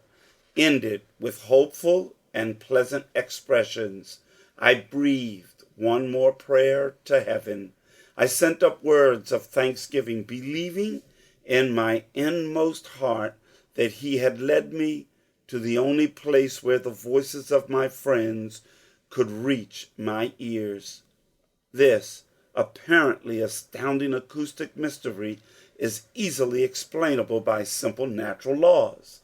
ended with hopeful and pleasant expressions. I breathed one more prayer to heaven. I sent up words of thanksgiving, believing in my inmost heart that he had led me to the only place where the voices of my friends could reach my ears. This apparently astounding acoustic mystery is easily explainable by simple natural laws.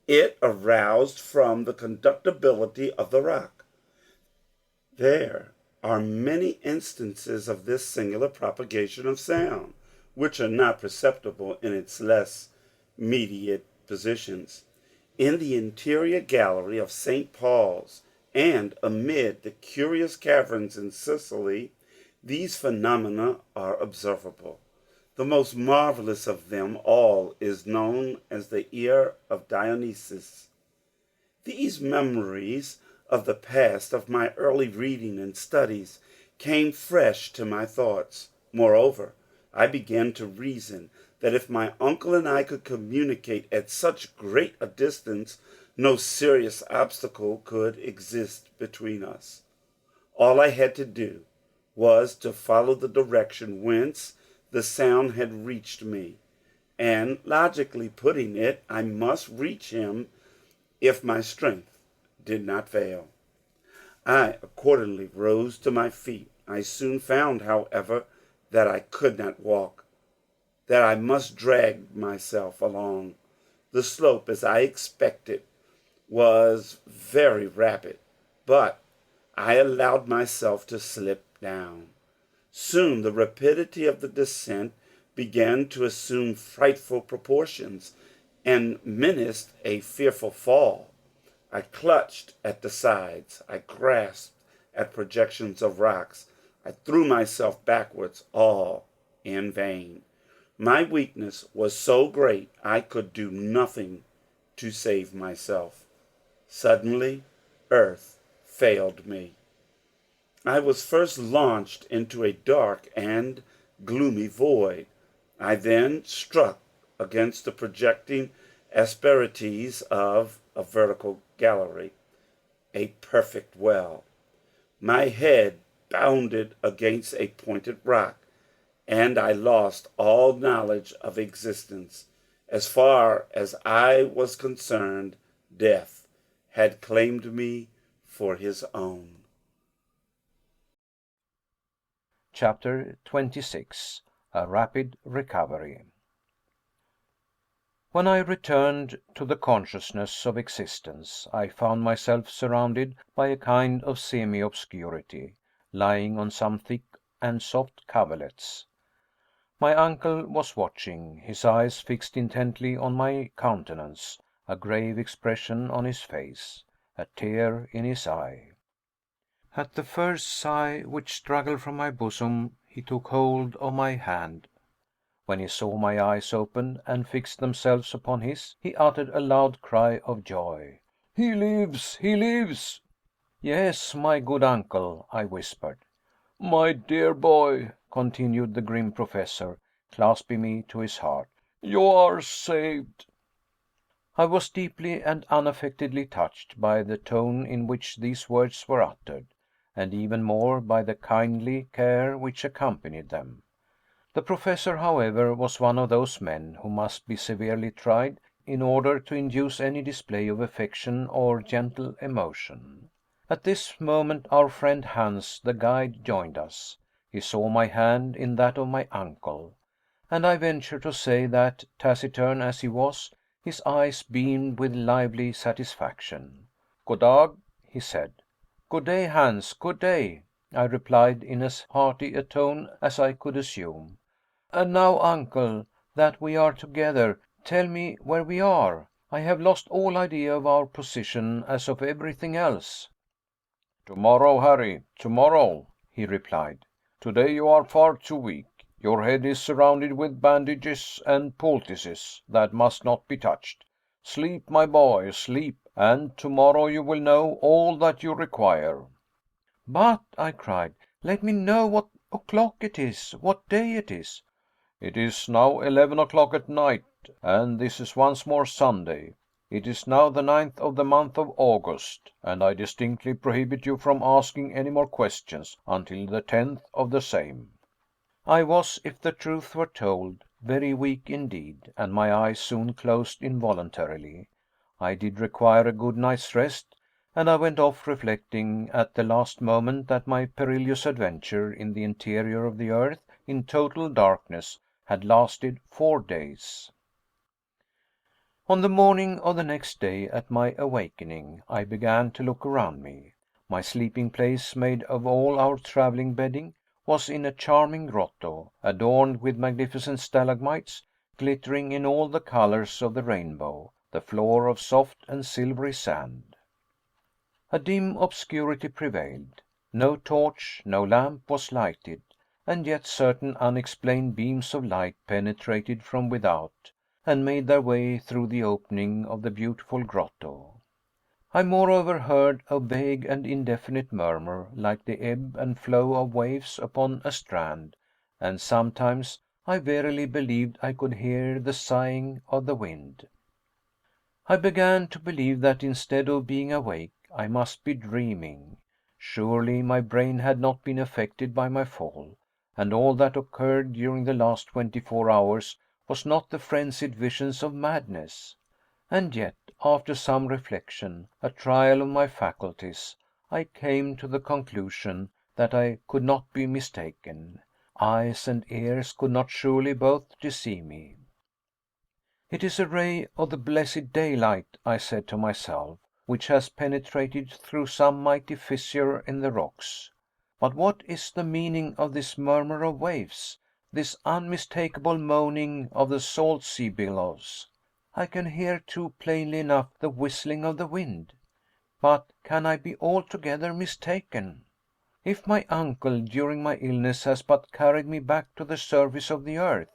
It aroused from the conductibility of the rock. There are many instances of this singular propagation of sound, which are not perceptible in its less mediate positions. In the interior gallery of St. Paul's and amid the curious caverns in Sicily, these phenomena are observable. The most marvelous of them all is known as the ear of Dionysus. These memories of the past, of my early reading and studies, came fresh to my thoughts. Moreover, I began to reason that if my uncle and I could communicate at such great a distance, no serious obstacle could exist between us. All I had to do was to follow the direction whence the sound had reached me, and, logically putting it, I must reach him if my strength did not fail. I accordingly rose to my feet. I soon found, however, that I could not walk, that I must drag myself along. The slope, as I expected, was very rapid, but I allowed myself to slip down. Soon the rapidity of the descent began to assume frightful proportions and menaced a fearful fall. I clutched at the sides. I grasped at projections of rocks. I threw myself backwards, all in vain. My weakness was so great I could do nothing to save myself. Suddenly, earth failed me. I was first launched into a dark and gloomy void. I then struck against the projecting asperities of a vertical gallery, a perfect well. My head bounded against a pointed rock, and I lost all knowledge of existence. As far as I was concerned, death had claimed me for his own. Chapter 26. A Rapid Recovery. When I returned to the consciousness of existence, I found myself surrounded by a kind of semi-obscurity, lying on some thick and soft coverlets. My uncle was watching, his eyes fixed intently on my countenance, a grave expression on his face, a tear in his eye. At the first sigh which struggled from my bosom, he took hold of my hand. When he saw my eyes open and fix themselves upon his, he uttered a loud cry of joy. "He lives! He lives!" "Yes, my good uncle," I whispered. "My dear boy," continued the grim Professor, clasping me to his heart, "you are saved." I was deeply and unaffectedly touched by the tone in which these words were uttered, and even more by the kindly care which accompanied them. The Professor, however, was one of those men who must be severely tried in order to induce any display of affection or gentle emotion. At this moment our friend Hans, the guide, joined us. He saw my hand in that of my uncle, and I venture to say that, taciturn as he was, his eyes beamed with lively satisfaction. "Goddag," he said. "Good day, Hans, good day," I replied in as hearty a tone as I could assume. "And now, uncle, that we are together, tell me where we are. I have lost all idea of our position, as of everything else." "Tomorrow, Harry, tomorrow," he replied. "Today you are far too weak. Your head is surrounded with bandages and poultices that must not be touched. Sleep, my boy, sleep, and tomorrow you will know all that you require." "But," I cried, "let me know what o'clock it is, what day it is." "It is now 11 o'clock at night, and this is once more Sunday. It is now the 9th of the month of August, and I distinctly prohibit you from asking any more questions until the 10th of the same." I was, if the truth were told, very weak indeed, and my eyes soon closed involuntarily. I did require a good night's rest, and I went off reflecting at the last moment that my perilous adventure in the interior of the earth in total darkness had lasted 4 days. On the morning of the next day, at my awakening, I began to look around me. My sleeping place, made of all our traveling bedding, was in a charming grotto, adorned with magnificent stalagmites, glittering in all the colors of the rainbow, the floor of soft and silvery sand. A dim obscurity prevailed. No torch, no lamp was lighted, and yet certain unexplained beams of light penetrated from without, and made their way through the opening of the beautiful grotto. I moreover heard a vague and indefinite murmur, like the ebb and flow of waves upon a strand, and sometimes I verily believed I could hear the sighing of the wind. I began to believe that instead of being awake, I must be dreaming. Surely my brain had not been affected by my fall, and all that occurred during the last 24 hours was not the frenzied visions of madness. And yet, after some reflection, a trial of my faculties, I came to the conclusion that I could not be mistaken. Eyes and ears could not surely both deceive me. It is a ray of the blessed daylight, I said to myself, which has penetrated through some mighty fissure in the rocks. But what is the meaning of this murmur of waves, this unmistakable moaning of the salt sea billows? I can hear too plainly enough the whistling of the wind. But can I be altogether mistaken? If my uncle during my illness has but carried me back to the surface of the earth,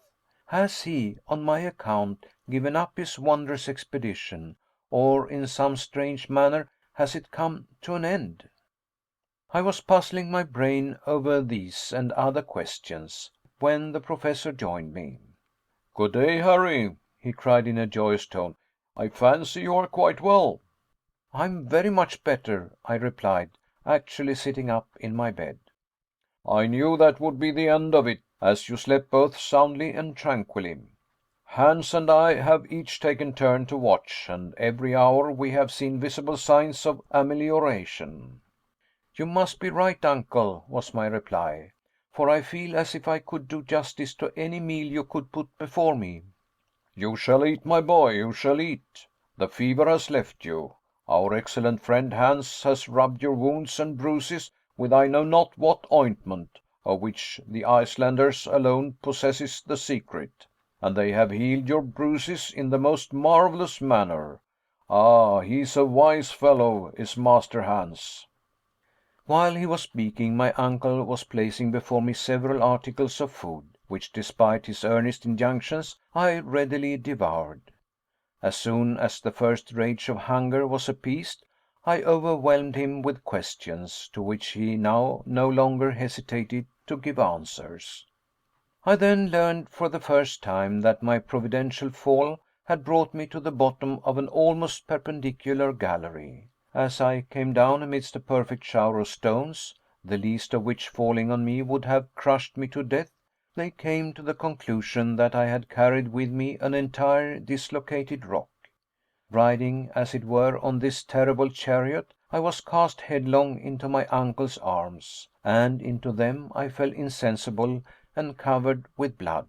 has he, on my account, given up his wondrous expedition, or in some strange manner has it come to an end? I was puzzling my brain over these and other questions, when the Professor joined me. "Good day, Harry," he cried in a joyous tone. "I fancy you are quite well." "I'm very much better," I replied, actually sitting up in my bed. "I knew that would be the end of it, as you slept both soundly and tranquilly. Hans and I have each taken turn to watch, and every hour we have seen visible signs of amelioration." "You must be right, uncle," was my reply, "for I feel as if I could do justice to any meal you could put before me." "You shall eat, my boy, you shall eat. The fever has left you. Our excellent friend Hans has rubbed your wounds and bruises with I know not what ointment, of which the Icelanders alone possesses the secret, and they have healed your bruises in the most marvelous manner. Ah, he is a wise fellow, is Master Hans." While he was speaking, my uncle was placing before me several articles of food, which, despite his earnest injunctions, I readily devoured. As soon as the first rage of hunger was appeased, I overwhelmed him with questions, to which he now no longer hesitated to give answers. I then learned for the first time that my providential fall had brought me to the bottom of an almost perpendicular gallery. As I came down amidst a perfect shower of stones, the least of which falling on me would have crushed me to death, they came to the conclusion that I had carried with me an entire dislocated rock. Riding, as it were, on this terrible chariot, I was cast headlong into my uncle's arms, and into them I fell insensible and covered with blood.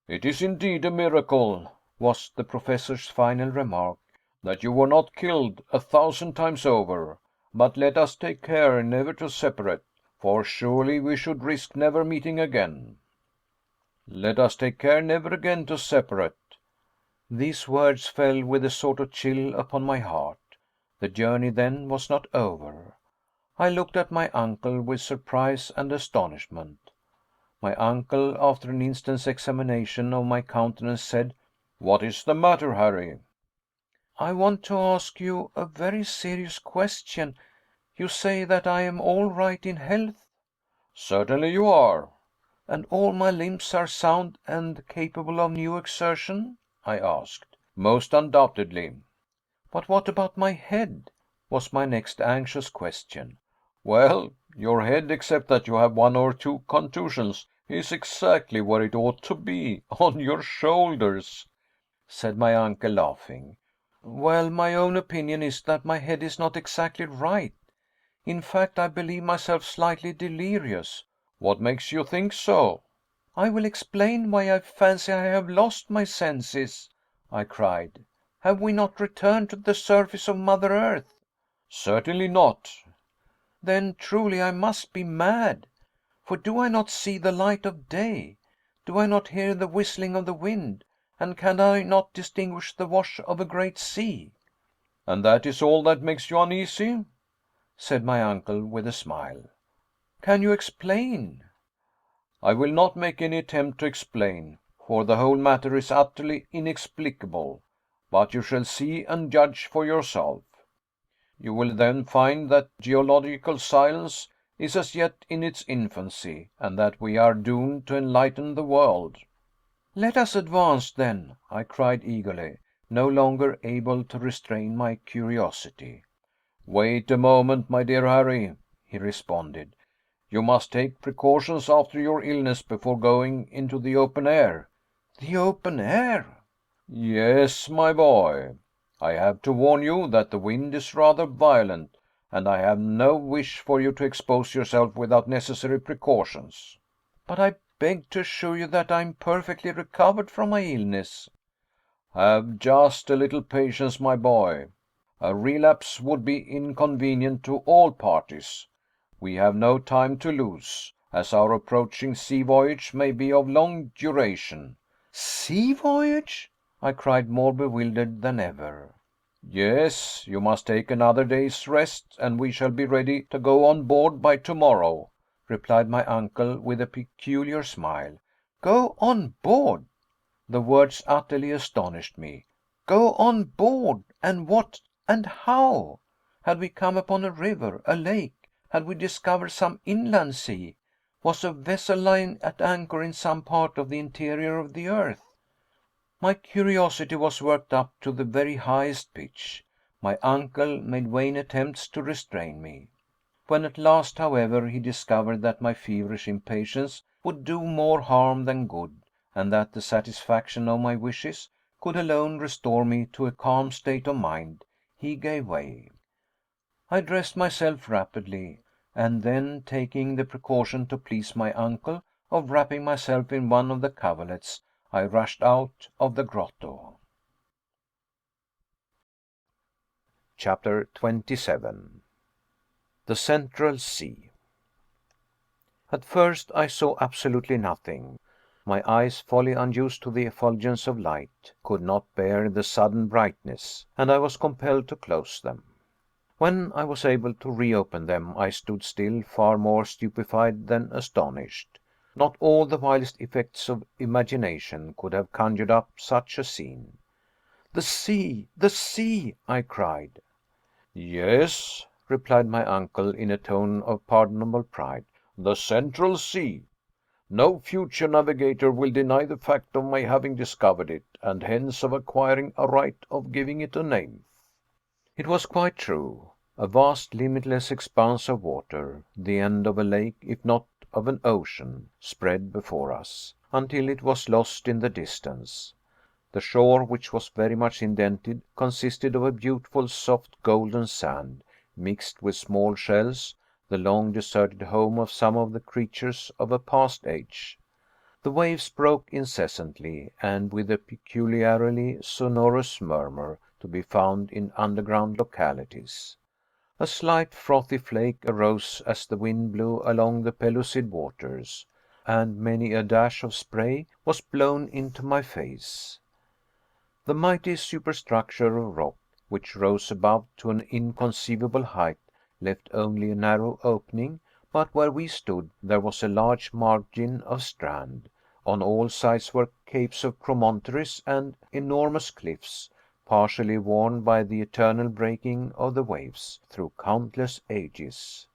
"It is indeed a miracle," was the Professor's final remark, "that you were not killed 1,000 times over. But let us take care never to separate, for surely we should risk never meeting again." "Let us take care never again to separate." These words fell with a sort of chill upon my heart. The journey then was not over. I looked at my uncle with surprise and astonishment. My uncle, after an instant's examination of my countenance, said, "What is the matter, Harry?" "I want to ask you a very serious question. You say that I am all right in health?" "Certainly you are." "And all my limbs are sound and capable of new exertion?" I asked. "Most undoubtedly." "But what about my head?" was my next anxious question. "Well, your head, except that you have one or two contusions, is exactly where it ought to be, on your shoulders," said my uncle, laughing. Well, my own opinion is that my head is not exactly right. In fact, I believe myself slightly delirious. What makes you think so? I will explain why I fancy I have lost my senses, I cried. Have we not returned to the surface of Mother Earth? Certainly not. Then truly I must be mad. For do I not see the light of day? Do I not hear the whistling of the wind? And can I not distinguish the wash of a great sea? And that is all that makes you uneasy? Said my uncle with a smile. Can you explain? I will not make any attempt to explain, for the whole matter is utterly inexplicable, but you shall see and judge for yourself. You will then find that geological science is as yet in its infancy, and that we are doomed to enlighten the world. Let us advance, then, I cried eagerly, no longer able to restrain my curiosity. Wait a moment, my dear Harry, he responded. You must take precautions after your illness before going into the open air. The open air? Yes, my boy. I have to warn you that the wind is rather violent, and I have no wish for you to expose yourself without necessary precautions. But I beg to assure you that I am perfectly recovered from my illness. Have just a little patience, my boy. A relapse would be inconvenient to all parties. We have no time to lose, as our approaching sea voyage may be of long duration. Sea voyage? I cried, more bewildered than ever. Yes, you must take another day's rest, and we shall be ready to go on board by tomorrow, replied my uncle with a peculiar smile. Go on board? The words utterly astonished me. Go on board, and what and how? Had we come upon a river, a lake? Had we discovered some inland sea? Was a vessel lying at anchor in some part of the interior of the earth? My curiosity was worked up to the very highest pitch. My uncle made vain attempts to restrain me. When at last, however, he discovered that my feverish impatience would do more harm than good, and that the satisfaction of my wishes could alone restore me to a calm state of mind, he gave way. I dressed myself rapidly, and then, taking the precaution to please my uncle of wrapping myself in one of the coverlets, I rushed out of the grotto. Chapter 27. The Central Sea. At first I saw absolutely nothing. My eyes, wholly unused to the effulgence of light, could not bear the sudden brightness, and I was compelled to close them. When I was able to reopen them, I stood still, far more stupefied than astonished. Not all the wildest effects of imagination could have conjured up such a scene. The sea! The sea! I cried. Yes, replied my uncle in a tone of pardonable pride, the Central Sea. No future navigator will deny the fact of my having discovered it, and hence of acquiring a right of giving it a name. It was quite true. A vast, limitless expanse of water, the end of a lake, if not of an ocean, spread before us, until it was lost in the distance. The shore, which was very much indented, consisted of a beautiful soft golden sand, mixed with small shells, the long deserted home of some of the creatures of a past age. The waves broke incessantly, and with a peculiarly sonorous murmur to be found in underground localities. A slight frothy flake arose as the wind blew along the pellucid waters, and many a dash of spray was blown into my face. The mighty superstructure of rock, which rose above to an inconceivable height, left only a narrow opening, but where we stood there was a large margin of strand. On all sides were capes of promontories and enormous cliffs, partially worn by the eternal breaking of the waves through countless ages.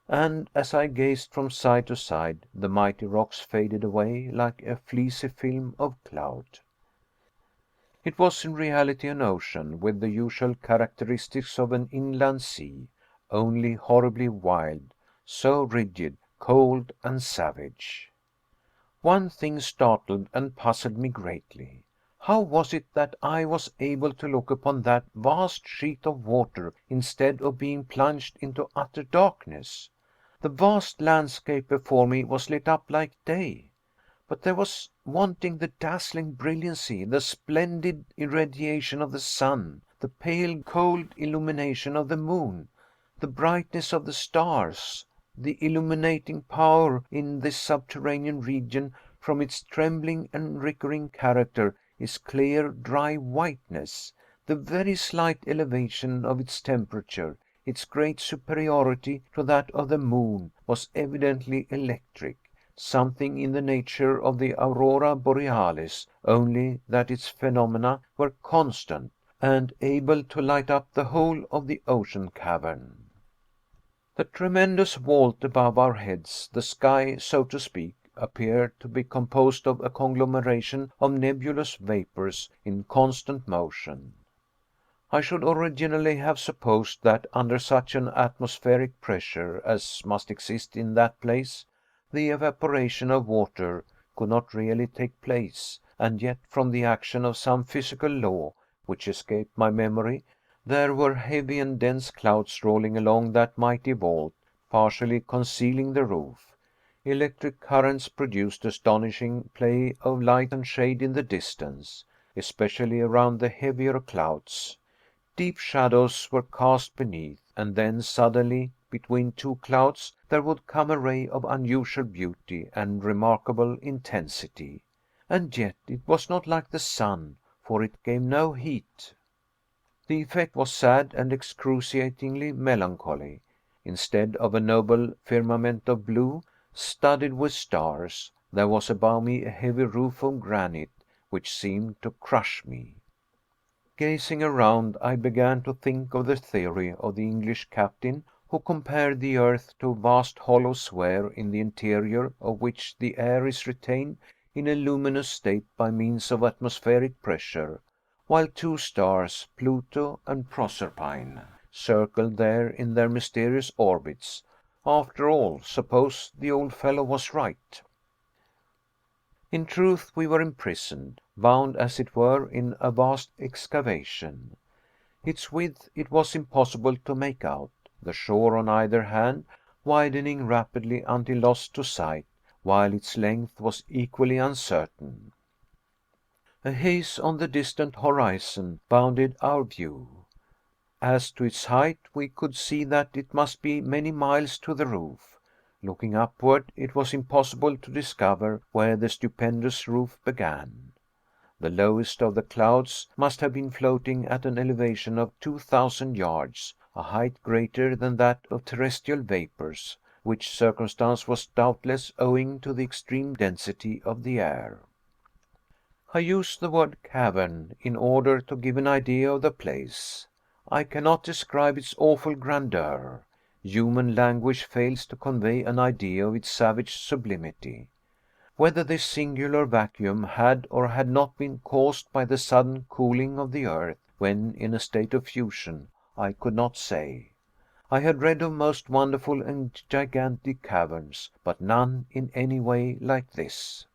And as I gazed from side to side, the mighty rocks faded away like a fleecy film of cloud. It was in reality an ocean with the usual characteristics of an inland sea, only horribly wild, so rigid, cold, and savage. One thing startled and puzzled me greatly. How was it that I was able to look upon that vast sheet of water instead of being plunged into utter darkness? The vast landscape before me was lit up like day, but there was wanting the dazzling brilliancy, the splendid irradiation of the sun, the pale cold illumination of the moon, the brightness of the stars, the illuminating power in this subterranean region from its trembling and recurring character is clear dry whiteness, the very slight elevation of its temperature, its great superiority to that of the moon, was evidently electric, something in the nature of the aurora borealis, only that its phenomena were constant, and able to light up the whole of the ocean cavern. The tremendous vault above our heads, the sky, so to speak, appeared to be composed of a conglomeration of nebulous vapors in constant motion. I should originally have supposed that under such an atmospheric pressure as must exist in that place, the evaporation of water could not really take place, and yet from the action of some physical law which escaped my memory, there were heavy and dense clouds rolling along that mighty vault, partially concealing the roof. Electric currents produced astonishing play of light and shade in the distance, especially around the heavier clouds. Deep shadows were cast beneath, and then suddenly, between two clouds, there would come a ray of unusual beauty and remarkable intensity. And yet it was not like the sun, for it gave no heat. The effect was sad and excruciatingly melancholy. Instead of a noble firmament of blue, studded with stars, there was above me a heavy roof of granite, which seemed to crush me. Gazing around, I began to think of the theory of the English captain who compared the earth to a vast hollow sphere in the interior of which the air is retained in a luminous state by means of atmospheric pressure, while two stars, Pluto and Proserpine, circled there in their mysterious orbits. After all, suppose the old fellow was right. In truth, we were imprisoned, bound as it were in a vast excavation. Its width it was impossible to make out, the shore on either hand widening rapidly until lost to sight, while its length was equally uncertain. A haze on the distant horizon bounded our view. As to its height, we could see that it must be many miles to the roof. Looking upward, it was impossible to discover where the stupendous roof began. The lowest of the clouds must have been floating at an elevation of 2,000 yards, a height greater than that of terrestrial vapors, which circumstance was doubtless owing to the extreme density of the air. I use the word cavern in order to give an idea of the place. I cannot describe its awful grandeur. Human language fails to convey an idea of its savage sublimity. Whether this singular vacuum had or had not been caused by the sudden cooling of the earth when in a state of fusion, I could not say. I had read of most wonderful and gigantic caverns, but none in any way like this.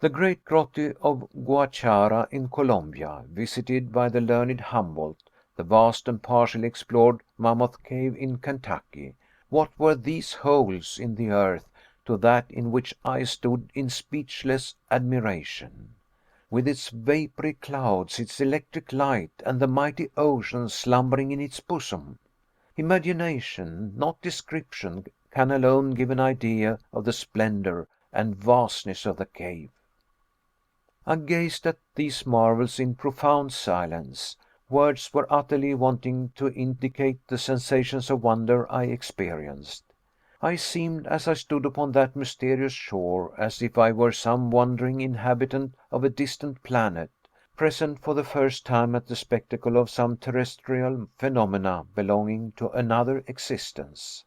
The great grotto of Guachara in Colombia, visited by the learned Humboldt, the vast and partially explored Mammoth Cave in Kentucky, what were these holes in the earth to that in which I stood in speechless admiration? With its vapory clouds, its electric light, and the mighty ocean slumbering in its bosom. Imagination, not description, can alone give an idea of the splendor and vastness of the cave. I gazed at these marvels in profound silence. Words were utterly wanting to indicate the sensations of wonder I experienced. I seemed, as I stood upon that mysterious shore, as if I were some wandering inhabitant of a distant planet, present for the first time at the spectacle of some terrestrial phenomena belonging to another existence.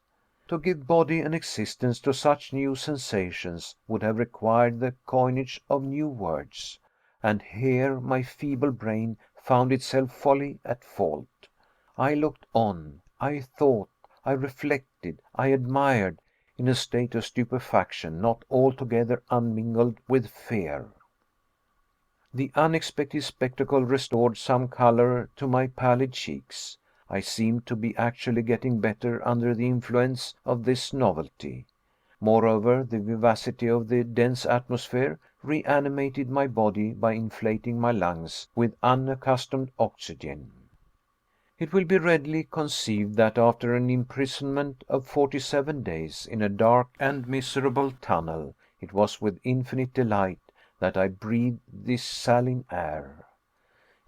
To give body and existence to such new sensations would have required the coinage of new words, and here my feeble brain found itself wholly at fault. I looked on, I thought, I reflected, I admired, in a state of stupefaction not altogether unmingled with fear. The unexpected spectacle restored some color to my pallid cheeks. I seemed to be actually getting better under the influence of this novelty. Moreover, the vivacity of the dense atmosphere reanimated my body by inflating my lungs with unaccustomed oxygen. It will be readily conceived that after an imprisonment of 47 days in a dark and miserable tunnel, it was with infinite delight that I breathed this saline air.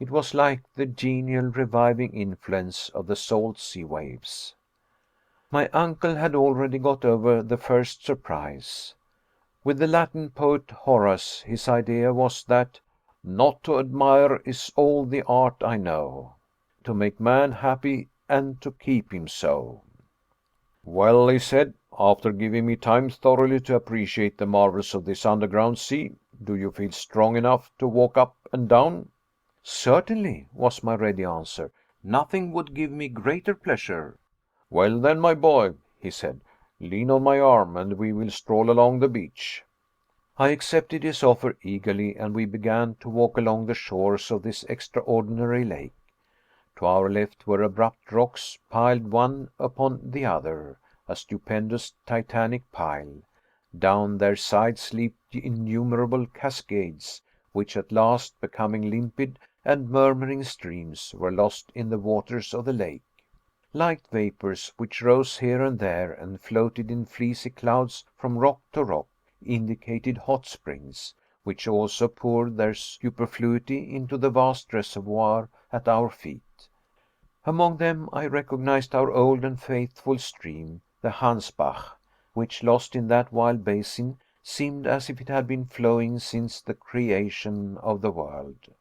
It was like the genial reviving influence of the salt sea waves. My uncle had already got over the first surprise. With the Latin poet Horace, his idea was that not to admire is all the art I know, to make man happy and to keep him so. "Well," he said, after giving me time thoroughly to appreciate the marvels of this underground sea, "do you feel strong enough to walk up and down?" "Certainly," was my ready answer. "Nothing would give me greater pleasure." "Well, then, my boy," he said, "lean on my arm and we will stroll along the beach." I accepted his offer eagerly, and we began to walk along the shores of this extraordinary lake. To our left were abrupt rocks piled one upon the other, a stupendous titanic pile. Down their sides leaped innumerable cascades, which at last, becoming limpid and murmuring streams, were lost in the waters of the lake. Light vapors, which rose here and there and floated in fleecy clouds from rock to rock, indicated hot springs, which also poured their superfluity into the vast reservoir at our feet. Among them I recognized our old and faithful stream, the Hansbach, which, lost in that wild basin, seemed as if it had been flowing since the creation of the world.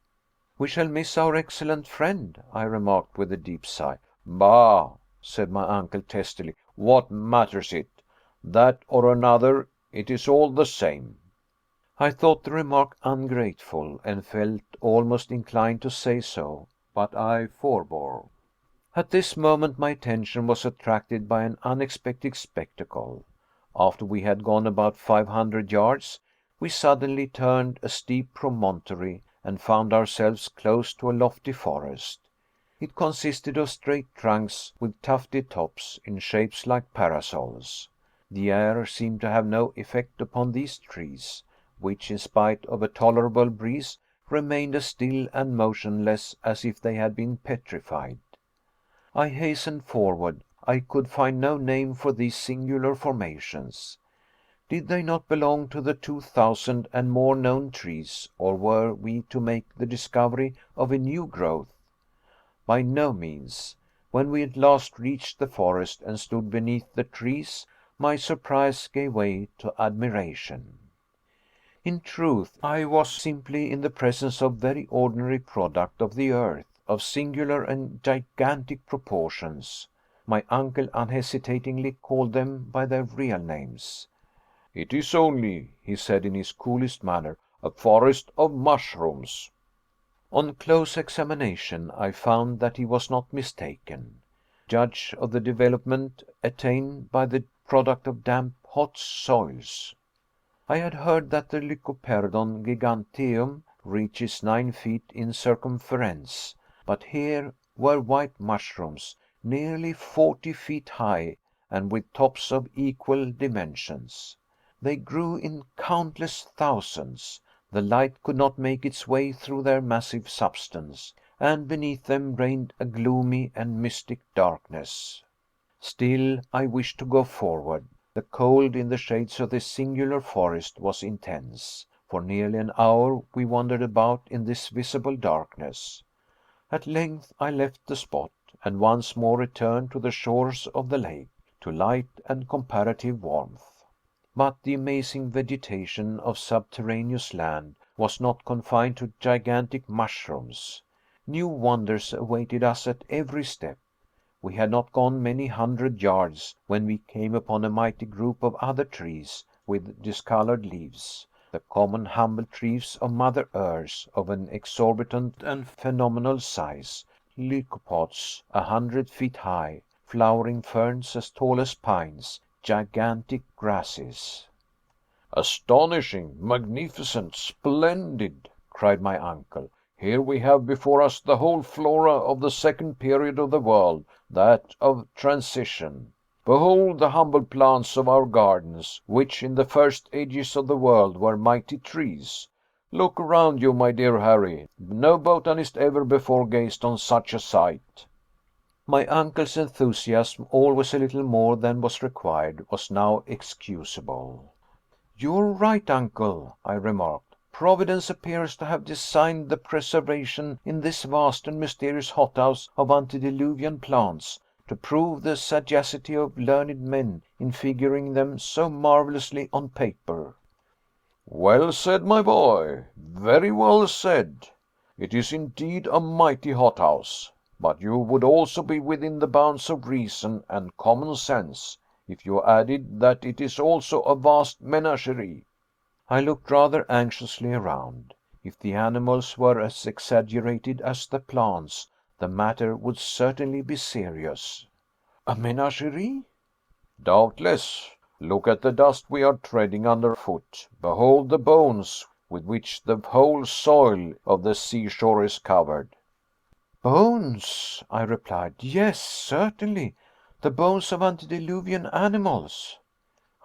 "We shall miss our excellent friend," I remarked with a deep sigh. "Bah!" said my uncle testily, "what matters it? That or another, it is all the same." I thought the remark ungrateful, and felt almost inclined to say so, but I forbore. At this moment my attention was attracted by an unexpected spectacle. After we had gone about 500 yards, we suddenly turned a steep promontory and found ourselves close to a lofty forest. It consisted of straight trunks with tufted tops, in shapes like parasols. The air seemed to have no effect upon these trees, which, in spite of a tolerable breeze, remained as still and motionless as if they had been petrified. I hastened forward. I could find no name for these singular formations. Did they not belong to the 2,000 and more known trees, or were we to make the discovery of a new growth? By no means. When we at last reached the forest and stood beneath the trees, my surprise gave way to admiration. In truth, I was simply in the presence of very ordinary product of the earth, of singular and gigantic proportions. My uncle unhesitatingly called them by their real names. "It is only," he said in his coolest manner, "a forest of mushrooms." On close examination I found that he was not mistaken. Judge of the development attained by the product of damp, hot soils. I had heard that the Lycoperdon giganteum reaches 9 feet in circumference, but here were white mushrooms nearly 40 feet high and with tops of equal dimensions. They grew in countless thousands. The light could not make its way through their massive substance, and beneath them reigned a gloomy and mystic darkness. Still I wished to go forward. The cold in the shades of this singular forest was intense. For nearly an hour we wandered about in this visible darkness. At length I left the spot, and once more returned to the shores of the lake, to light and comparative warmth. But the amazing vegetation of subterraneous land was not confined to gigantic mushrooms. New wonders awaited us at every step. We had not gone many hundred yards when we came upon a mighty group of other trees with discolored leaves, the common humble trees of Mother Earth, of an exorbitant and phenomenal size, lycopods 100 feet high, flowering ferns as tall as pines, gigantic grasses. "Astonishing, magnificent, splendid!" cried my uncle. "Here we have before us the whole flora of the second period of the world, that of transition. Behold the humble plants of our gardens, which in the first ages of the world were mighty trees. Look around you, my dear Harry. No botanist ever before gazed on such a sight." My uncle's enthusiasm, always a little more than was required, was now excusable. "You are right, uncle," I remarked. "Providence appears to have designed the preservation in this vast and mysterious hothouse of antediluvian plants, to prove the sagacity of learned men in figuring them so marvelously on paper." "Well said, my boy, very well said. It is indeed a mighty hothouse. But you would also be within the bounds of reason and common sense if you added that it is also a vast menagerie." I looked rather anxiously around. If the animals were as exaggerated as the plants, the matter would certainly be serious. "A menagerie?" "Doubtless. Look at the dust we are treading underfoot. Behold the bones with which the whole soil of the seashore is covered." "Bones," I replied. "Yes, certainly, the bones of antediluvian animals."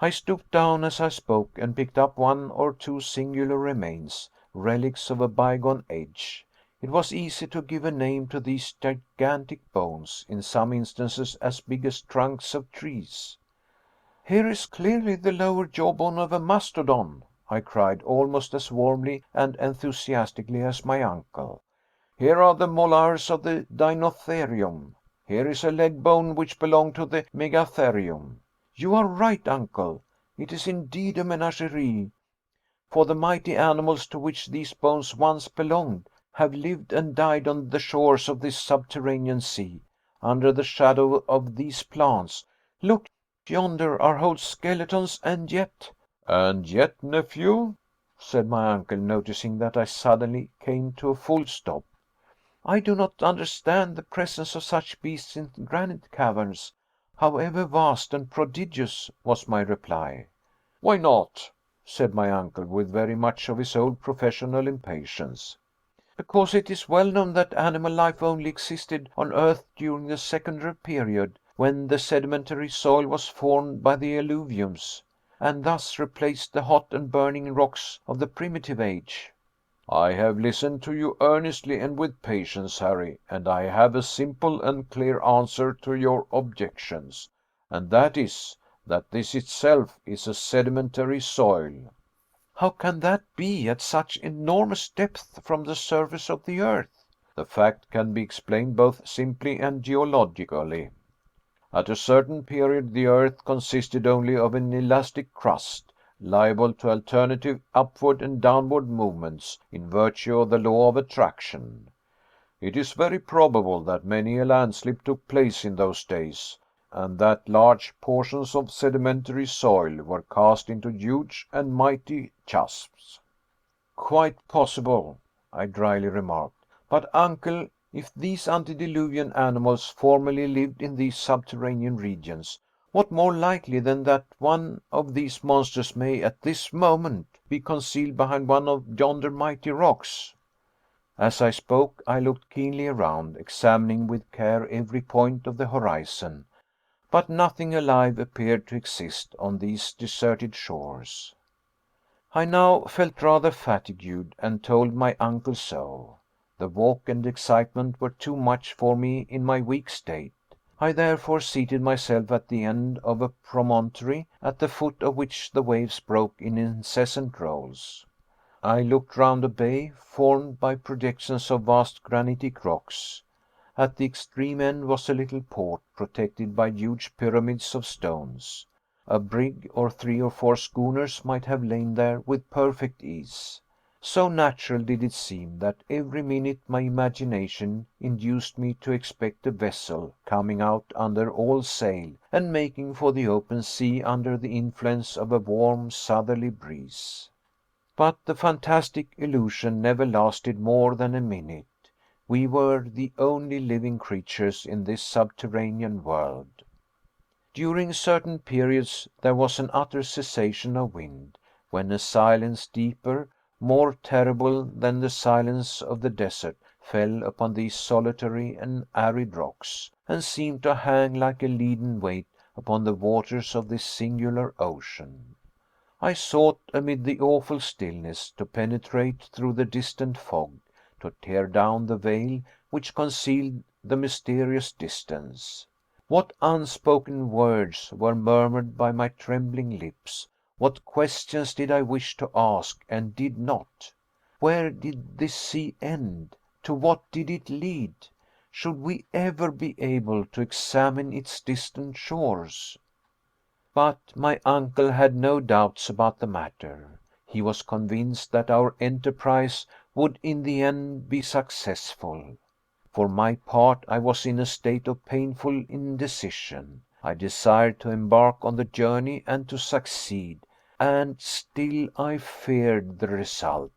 I stooped down as I spoke, and picked up one or two singular remains, relics of a bygone age. It was easy to give a name to these gigantic bones, in some instances as big as trunks of trees. "Here is clearly the lower jawbone of a mastodon," I cried, almost as warmly and enthusiastically as my uncle. "Here are the molars of the Dinotherium. Here is a leg bone which belonged to the Megatherium." "You are right, uncle. It is indeed a menagerie, for the mighty animals to which these bones once belonged have lived and died on the shores of this subterranean sea, under the shadow of these plants. Look, yonder are whole skeletons, and yet—" "And yet, nephew?" said my uncle, noticing that I suddenly came to a full stop. "I do not understand the presence of such beasts in granite caverns, however vast and prodigious," was my reply. "Why not?" said my uncle, with very much of his old professional impatience. "Because it is well known that animal life only existed on earth during the secondary period, when the sedimentary soil was formed by the alluviums, and thus replaced the hot and burning rocks of the primitive age." "I have listened to you earnestly and with patience, Harry, and I have a simple and clear answer to your objections, and that is, that this itself is a sedimentary soil." "How can that be, at such enormous depth from the surface of the earth?" "The fact can be explained both simply and geologically. At a certain period the earth consisted only of an elastic crust, liable to alternative upward and downward movements in virtue of the law of attraction. It is very probable that many a landslip took place in those days, and that large portions of sedimentary soil were cast into huge and mighty chasms." "Quite possible," I dryly remarked. "But, uncle, if these antediluvian animals formerly lived in these subterranean regions, what more likely than that one of these monsters may at this moment be concealed behind one of yonder mighty rocks?" As I spoke, I looked keenly around, examining with care every point of the horizon, but nothing alive appeared to exist on these deserted shores. I now felt rather fatigued, and told my uncle so. The walk and excitement were too much for me in my weak state. I therefore seated myself at the end of a promontory, at the foot of which the waves broke in incessant rolls. I looked round a bay, formed by projections of vast granitic rocks. At the extreme end was a little port, protected by huge pyramids of stones. A brig or 3 or 4 schooners might have lain there with perfect ease. So natural did it seem, that every minute my imagination induced me to expect a vessel coming out under all sail, and making for the open sea under the influence of a warm southerly breeze. But the fantastic illusion never lasted more than a minute. We were the only living creatures in this subterranean world. During certain periods there was an utter cessation of wind, when a silence deeper, more terrible than the silence of the desert, fell upon these solitary and arid rocks, and seemed to hang like a leaden weight upon the waters of this singular ocean. I sought, amid the awful stillness, to penetrate through the distant fog, to tear down the veil which concealed the mysterious distance. What unspoken words were murmured by my trembling lips? What questions did I wish to ask, and did not? Where did this sea end? To what did it lead? Should we ever be able to examine its distant shores? But my uncle had no doubts about the matter. He was convinced that our enterprise would in the end be successful. For my part, I was in a state of painful indecision. I desired to embark on the journey and to succeed, and still I feared the result.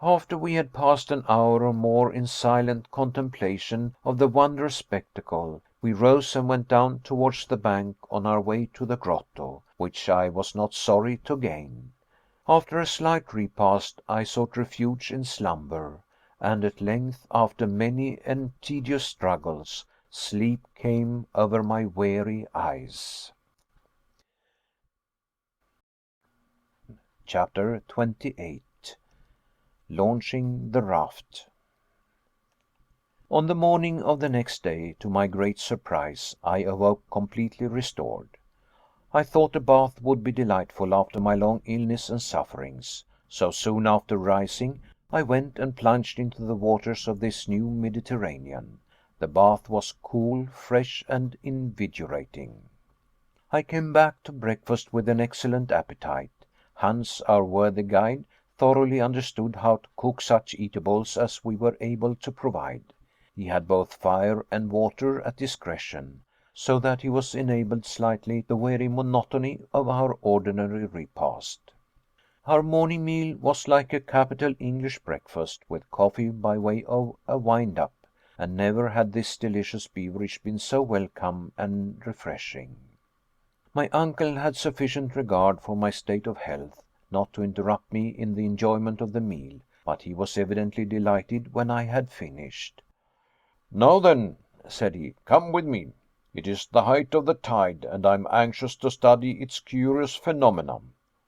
After we had passed an hour or more in silent contemplation of the wondrous spectacle, we rose and went down towards the bank on our way to the grotto, which I was not sorry to gain. After a slight repast, I sought refuge in slumber, and at length, after many and tedious struggles, sleep came over my weary eyes. Chapter 28. Launching the Raft. On the morning of the next day, to my great surprise, I awoke completely restored. I thought a bath would be delightful after my long illness and sufferings, so soon after rising I went and plunged into the waters of this new Mediterranean. The bath was cool, fresh, and invigorating. I came back to breakfast with an excellent appetite. Hans, our worthy guide, thoroughly understood how to cook such eatables as we were able to provide. He had both fire and water at discretion, so that he was enabled slightly to weary monotony of our ordinary repast. Our morning meal was like a capital English breakfast, with coffee by way of a wind up, and never had this delicious beverage been so welcome and refreshing. My uncle had sufficient regard for my state of health not to interrupt me in the enjoyment of the meal, but he was evidently delighted when I had finished. "Now then," said he, "come with me. It is the height of the tide, and I am anxious to study its curious phenomena."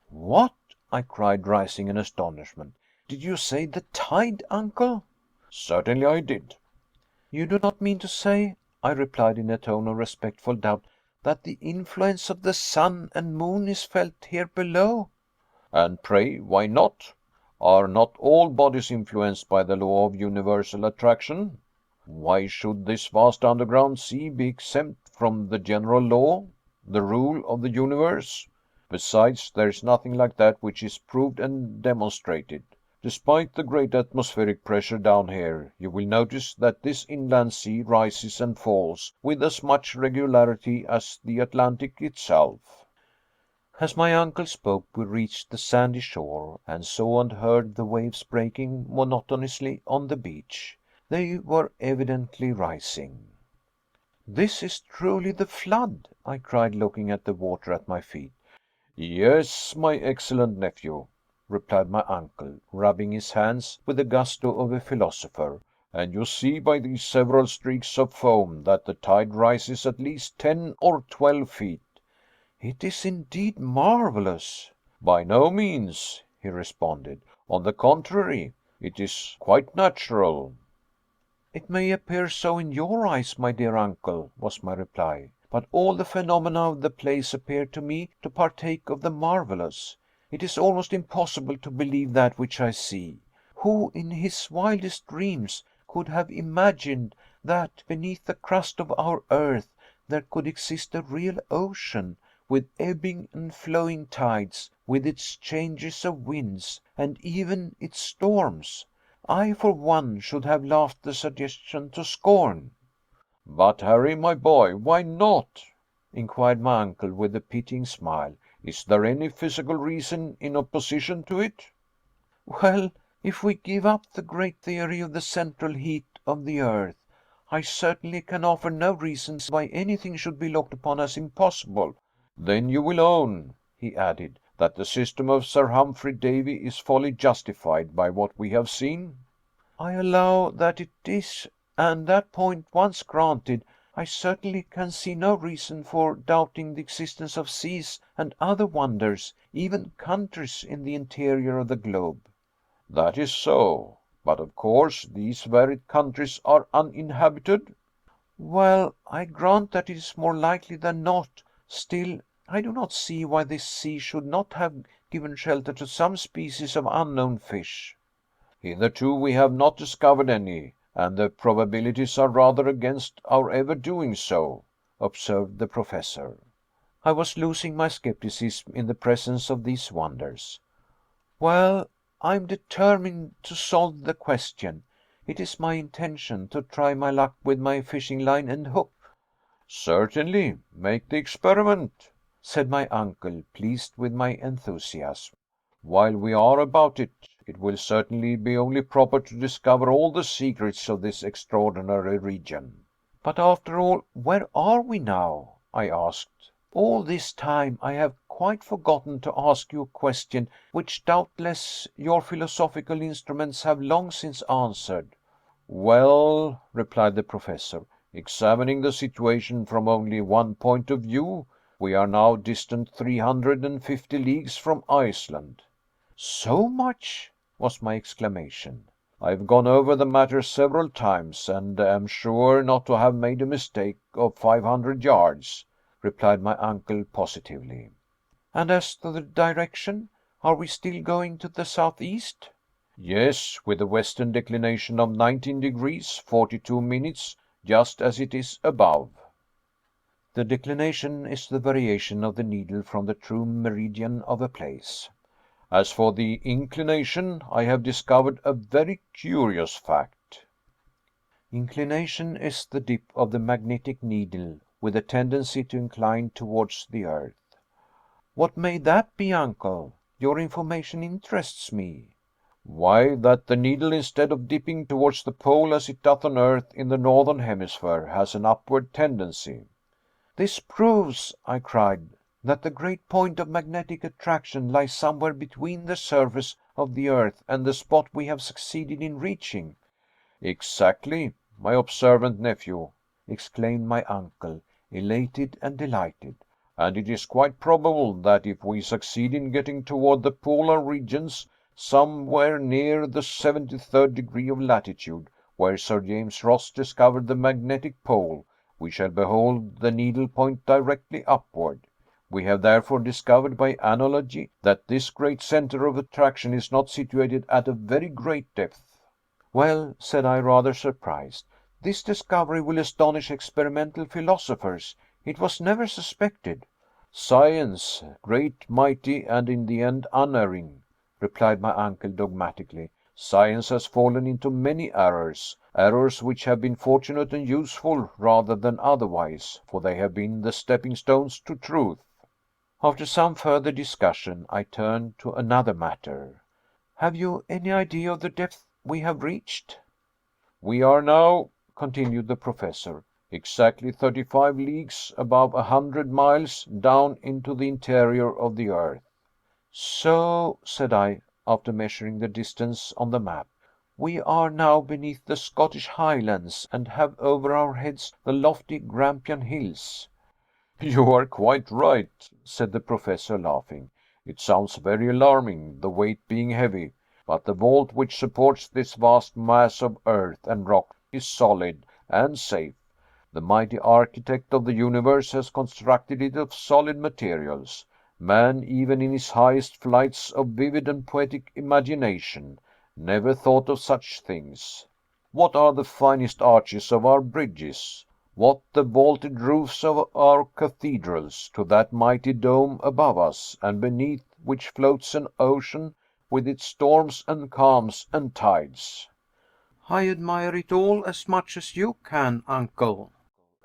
"What!" I cried, rising in astonishment. "Did you say the tide, uncle?" "Certainly I did." "You do not mean to say," I replied in a tone of respectful doubt, "that the influence of the sun and moon is felt here below?" "And pray, why not? Are not all bodies influenced by the law of universal attraction? Why should this vast underground sea be exempt from the general law, the rule of the universe? Besides, there is nothing like that which is proved and demonstrated. Despite the great atmospheric pressure down here, you will notice that this inland sea rises and falls with as much regularity as the Atlantic itself." As my uncle spoke, we reached the sandy shore, and saw and heard the waves breaking monotonously on the beach. They were evidently rising. "This is truly the flood," I cried, looking at the water at my feet. "Yes, my excellent nephew," replied my uncle, rubbing his hands with the gusto of a philosopher, "and you see by these several streaks of foam that the tide rises at least 10 or 12 feet." "It is indeed marvelous." "By no means," he responded. "On the contrary, it is quite natural." "It may appear so in your eyes, my dear uncle," was my reply, "but all the phenomena of the place appear to me to partake of the marvelous. It is almost impossible to believe that which I see. Who in his wildest dreams could have imagined that beneath the crust of our earth there could exist a real ocean, with ebbing and flowing tides, with its changes of winds, and even its storms? I, for one, should have laughed the suggestion to scorn." "But, Harry, my boy, why not?" inquired my uncle with a pitying smile. "Is there any physical reason in opposition to it?" "Well, if we give up the great theory of the central heat of the earth, I certainly can offer no reasons why anything should be looked upon as impossible." "Then you will own," he added, that the system of Sir Humphry Davy is fully justified by what we have seen?" "I allow that it is, and that point once granted, I certainly can see no reason for doubting the existence of seas and other wonders, even countries, in the interior of the globe." "That is so, but of course these varied countries are uninhabited?" "Well, I grant that it is more likely than not. Still, I do not see why this sea should not have given shelter to some species of unknown fish." "Hitherto we have not discovered any, and the probabilities are rather against our ever doing so," observed the Professor. I was losing my skepticism in the presence of these wonders. "Well, I am determined to solve the question. It is my intention to try my luck with my fishing line and hook." "Certainly, make the experiment," said my uncle, pleased with my enthusiasm. "While we are about it, it will certainly be only proper to discover all the secrets of this extraordinary region." "But after all, where are we now?" I asked. "All this time I have quite forgotten to ask you a question which doubtless your philosophical instruments have long since answered." "Well," replied the Professor, "examining the situation from only one point of view, we are now distant 350 leagues from Iceland." "So much?" was my exclamation. "I have gone over the matter several times, and am sure not to have made a mistake of 500 yards," replied my uncle positively. "And as to the direction, are we still going to the southeast?" "Yes, with a western declination of 19 degrees 42 minutes, just as it is above." The declination is the variation of the needle from the true meridian of a place. "As for the inclination, I have discovered a very curious fact." Inclination is the dip of the magnetic needle with a tendency to incline towards the earth. "What may that be, uncle? Your information interests me." "Why, that the needle, instead of dipping towards the pole as it doth on earth in the northern hemisphere, has an upward tendency." "This proves," I cried, "that the great point of magnetic attraction lies somewhere between the surface of the earth and the spot we have succeeded in reaching." "Exactly, my observant nephew," exclaimed my uncle, elated and delighted. "And it is quite probable that if we succeed in getting toward the polar regions, somewhere near the 73rd degree of latitude, where Sir James Ross discovered the magnetic pole, we shall behold the needle point directly upward. We have therefore discovered by analogy that this great center of attraction is not situated at a very great depth." "Well," said I, rather surprised, "this discovery will astonish experimental philosophers. It was never suspected." "Science, great, mighty, and in the end unerring," replied my uncle dogmatically, "science has fallen into many errors, errors which have been fortunate and useful rather than otherwise, for they have been the stepping stones to truth." After some further discussion, I turned to another matter. "Have you any idea of the depth we have reached?" "We are now," continued the Professor, "exactly 35 leagues above 100 miles down into the interior of the earth." "So," said I, after measuring the distance on the map, "we are now beneath the Scottish Highlands, and have over our heads the lofty Grampian Hills." "You are quite right," said the Professor, laughing. "It sounds very alarming, the weight being heavy, but the vault which supports this vast mass of earth and rock is solid and safe. The mighty architect of the universe has constructed it of solid materials. Man, even in his highest flights of vivid and poetic imagination, never thought of such things. What are the finest arches of our bridges, what the vaulted roofs of our cathedrals, to that mighty dome above us, and beneath which floats an ocean with its storms and calms and tides?" "I admire it all as much as you can, uncle,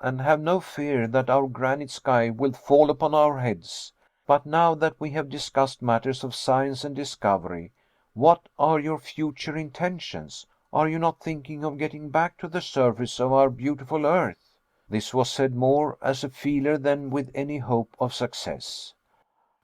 and have no fear that our granite sky will fall upon our heads. But now that we have discussed matters of science and discovery, what are your future intentions? Are you not thinking of getting back to the surface of our beautiful earth?" This was said more as a feeler than with any hope of success.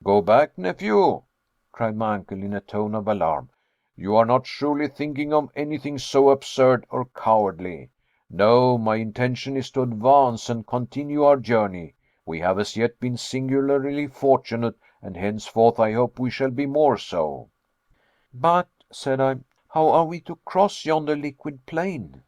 Go back, nephew, cried my uncle in a tone of alarm. You are not surely thinking of anything so absurd or cowardly. No, my intention is to advance and continue our journey. We have as yet been singularly fortunate, and henceforth I hope we shall be more so. But, said I, how are we to cross yonder liquid plain?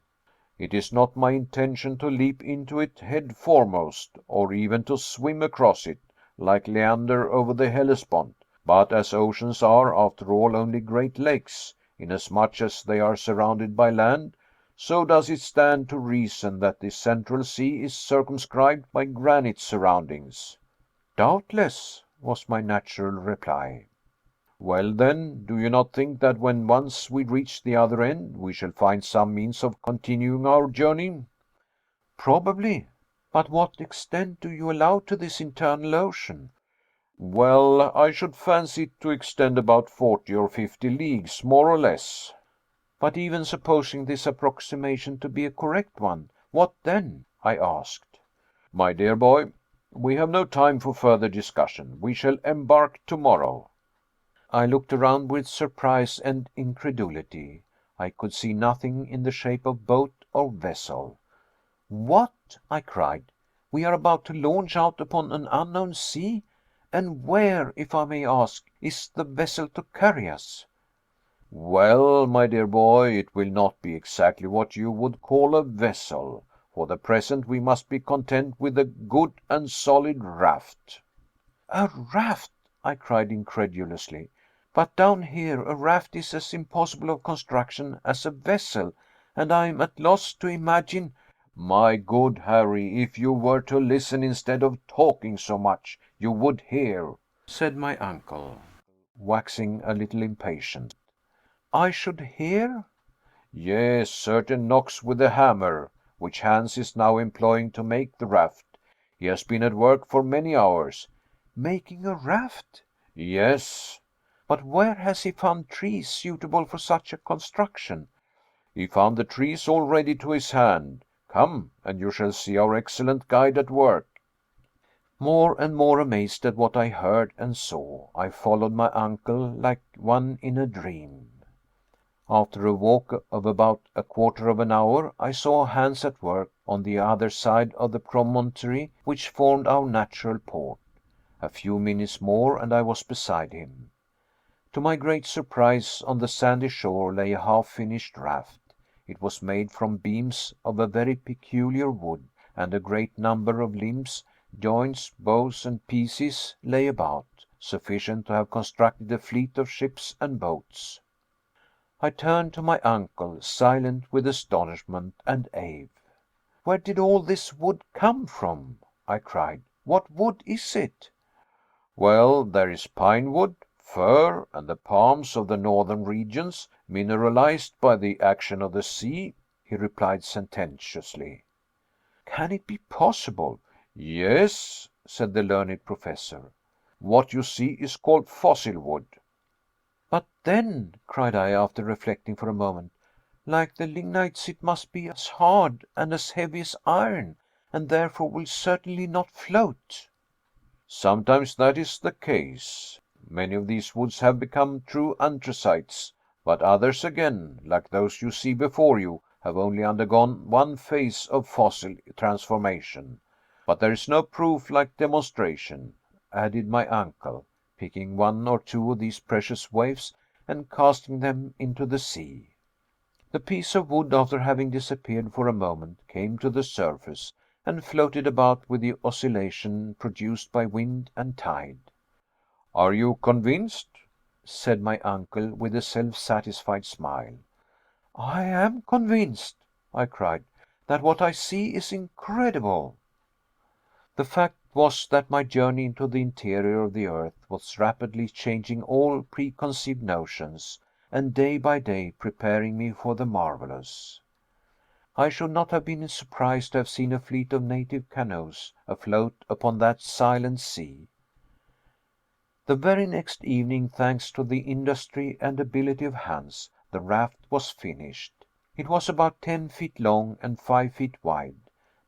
It is not my intention to leap into it head foremost, or even to swim across it, like Leander over the Hellespont. But as oceans are, after all, only great lakes, inasmuch as they are surrounded by land, so does it stand to reason that the Central Sea is circumscribed by granite surroundings. Doubtless, was my natural reply. Well, then, do you not think that when once we reach the other end, we shall find some means of continuing our journey? Probably. But what extent do you allow to this internal ocean? Well, I should fancy it to extend about 40 or 50 leagues, more or less. But even supposing this approximation to be a correct one, what then? I asked. My dear boy, we have no time for further discussion. We shall embark tomorrow. I looked around with surprise and incredulity. I could see nothing in the shape of boat or vessel. What? I cried. We are about to launch out upon an unknown sea? And where, if I may ask, is the vessel to carry us? Well, my dear boy, it will not be exactly what you would call a vessel. For the present we must be content with a good and solid raft. A raft? I cried incredulously. But down here a raft is as impossible of construction as a vessel, and I am at loss to imagine. My good Harry, if you were to listen instead of talking so much, you would hear, said my uncle, waxing a little impatient. I should hear? Yes, certain knocks with the hammer, which Hans is now employing to make the raft. He has been at work for many hours. Making a raft? Yes. But where has he found trees suitable for such a construction? He found the trees all ready to his hand. Come, and you shall see our excellent guide at work. More and more amazed at what I heard and saw, I followed my uncle like one in a dream. After a walk of about a quarter of an hour, I saw Hans at work on the other side of the promontory which formed our natural port. A few minutes more and I was beside him. To my great surprise, on the sandy shore lay a half-finished raft. It was made from beams of a very peculiar wood, and a great number of limbs, joints, bows, and pieces lay about, sufficient to have constructed a fleet of ships and boats. I turned to my uncle, silent with astonishment and awe. "Where did all this wood come from?" I cried. "What wood is it?" Well, there is pine wood, fir, and the palms of the northern regions, mineralized by the action of the sea," he replied sententiously. "Can it be possible?" "Yes," said the learned professor. "What you see is called fossil wood." "But then," cried I, after reflecting for a moment, "like the lignites, it must be as hard and as heavy as iron, and therefore will certainly not float." "Sometimes that is the case. Many of these woods have become true anthracites, but others again, like those you see before you, have only undergone one phase of fossil transformation. But there is no proof like demonstration," added my uncle, picking one or two of these precious waifs and casting them into the sea. The piece of wood, after having disappeared for a moment, came to the surface and floated about with the oscillation produced by wind and tide. "Are you convinced?" said my uncle with a self-satisfied smile. "I am convinced," I cried, "that what I see is incredible." The fact was that my journey into the interior of the earth was rapidly changing all preconceived notions, and day by day preparing me for the marvelous. I should not have been surprised to have seen a fleet of native canoes afloat upon that silent sea. The very next evening, thanks to the industry and ability of Hans, the raft was finished. It was about 10 feet long and 5 feet wide.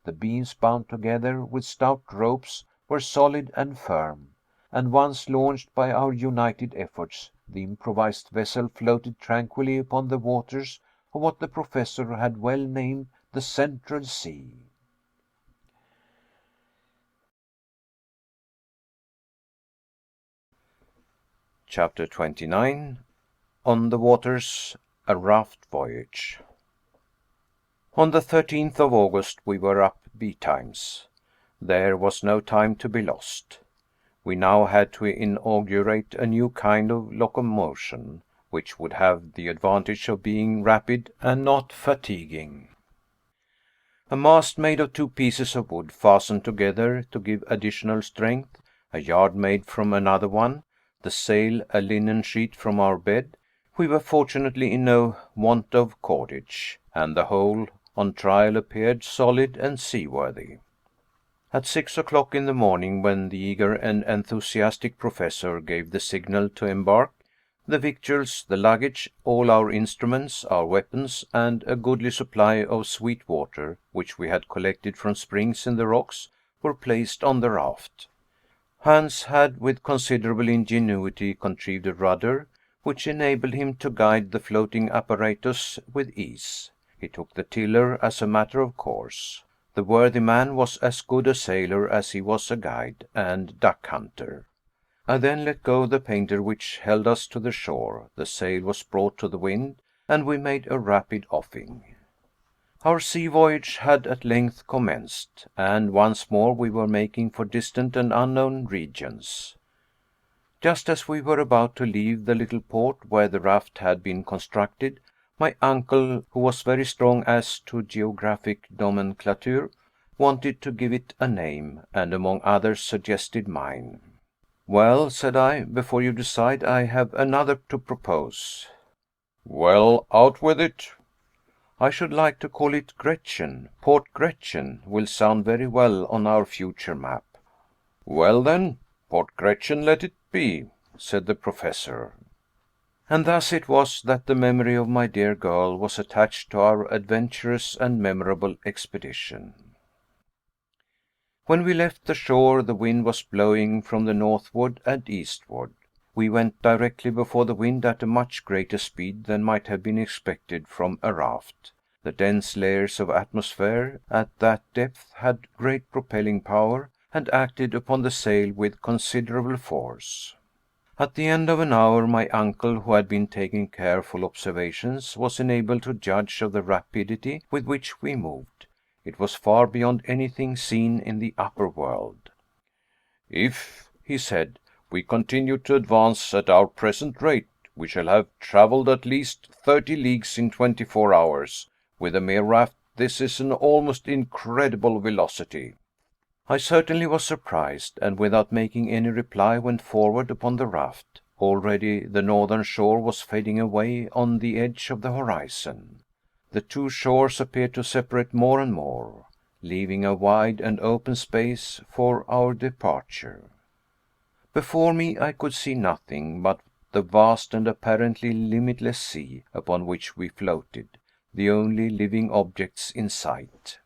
The beams, bound together with stout ropes, were solid and firm. and once launched by our united efforts, the improvised vessel floated tranquilly upon the waters of what the Professor had well named the Central Sea. Chapter 29. On the Waters, a Raft Voyage. On the 13th of August we were up betimes. There was no time to be lost. We now had to inaugurate a new kind of locomotion, which would have the advantage of being rapid and not fatiguing. A mast made of 2 pieces of wood fastened together to give additional strength, a yard made from another one, the sail a linen sheet from our bed. We were fortunately in no want of cordage, and the whole on trial appeared solid and seaworthy. At 6 o'clock in the morning, when the eager and enthusiastic Professor gave the signal to embark, the victuals, the luggage, all our instruments, our weapons, and a goodly supply of sweet water, which we had collected from springs in the rocks, were placed on the raft. Hans had with considerable ingenuity contrived a rudder, which enabled him to guide the floating apparatus with ease. He took the tiller as a matter of course. The worthy man was as good a sailor as he was a guide and duck hunter. I then let go the painter which held us to the shore, the sail was brought to the wind, and we made a rapid offing. Our sea voyage had at length commenced, and once more we were making for distant and unknown regions. Just as we were about to leave the little port where the raft had been constructed, my uncle, who was very strong as to geographic nomenclature, wanted to give it a name, and among others suggested mine. "Well," said I, "before you decide, I have another to propose." "Well, out with it." "I should like to call it Gretchen. Port Gretchen will sound very well on our future map." "Well, then, Port Gretchen let it be," said the Professor. And thus it was that the memory of my dear girl was attached to our adventurous and memorable expedition. When we left the shore, the wind was blowing from the northward and eastward. We went directly before the wind at a much greater speed than might have been expected from a raft. The dense layers of atmosphere at that depth had great propelling power, and acted upon the sail with considerable force. At the end of an hour, my uncle, who had been taking careful observations, was enabled to judge of the rapidity with which we moved. It was far beyond anything seen in the upper world. "If," he said, "we continue to advance at our present rate, we shall have traveled at least 30 leagues in 24 hours. With a mere raft, this is an almost incredible velocity." I certainly was surprised, and without making any reply went forward upon the raft. Already the northern shore was fading away on the edge of the horizon. The 2 shores appeared to separate more and more, leaving a wide and open space for our departure. Before me I could see nothing but the vast and apparently limitless sea upon which we floated, the only living objects in sight.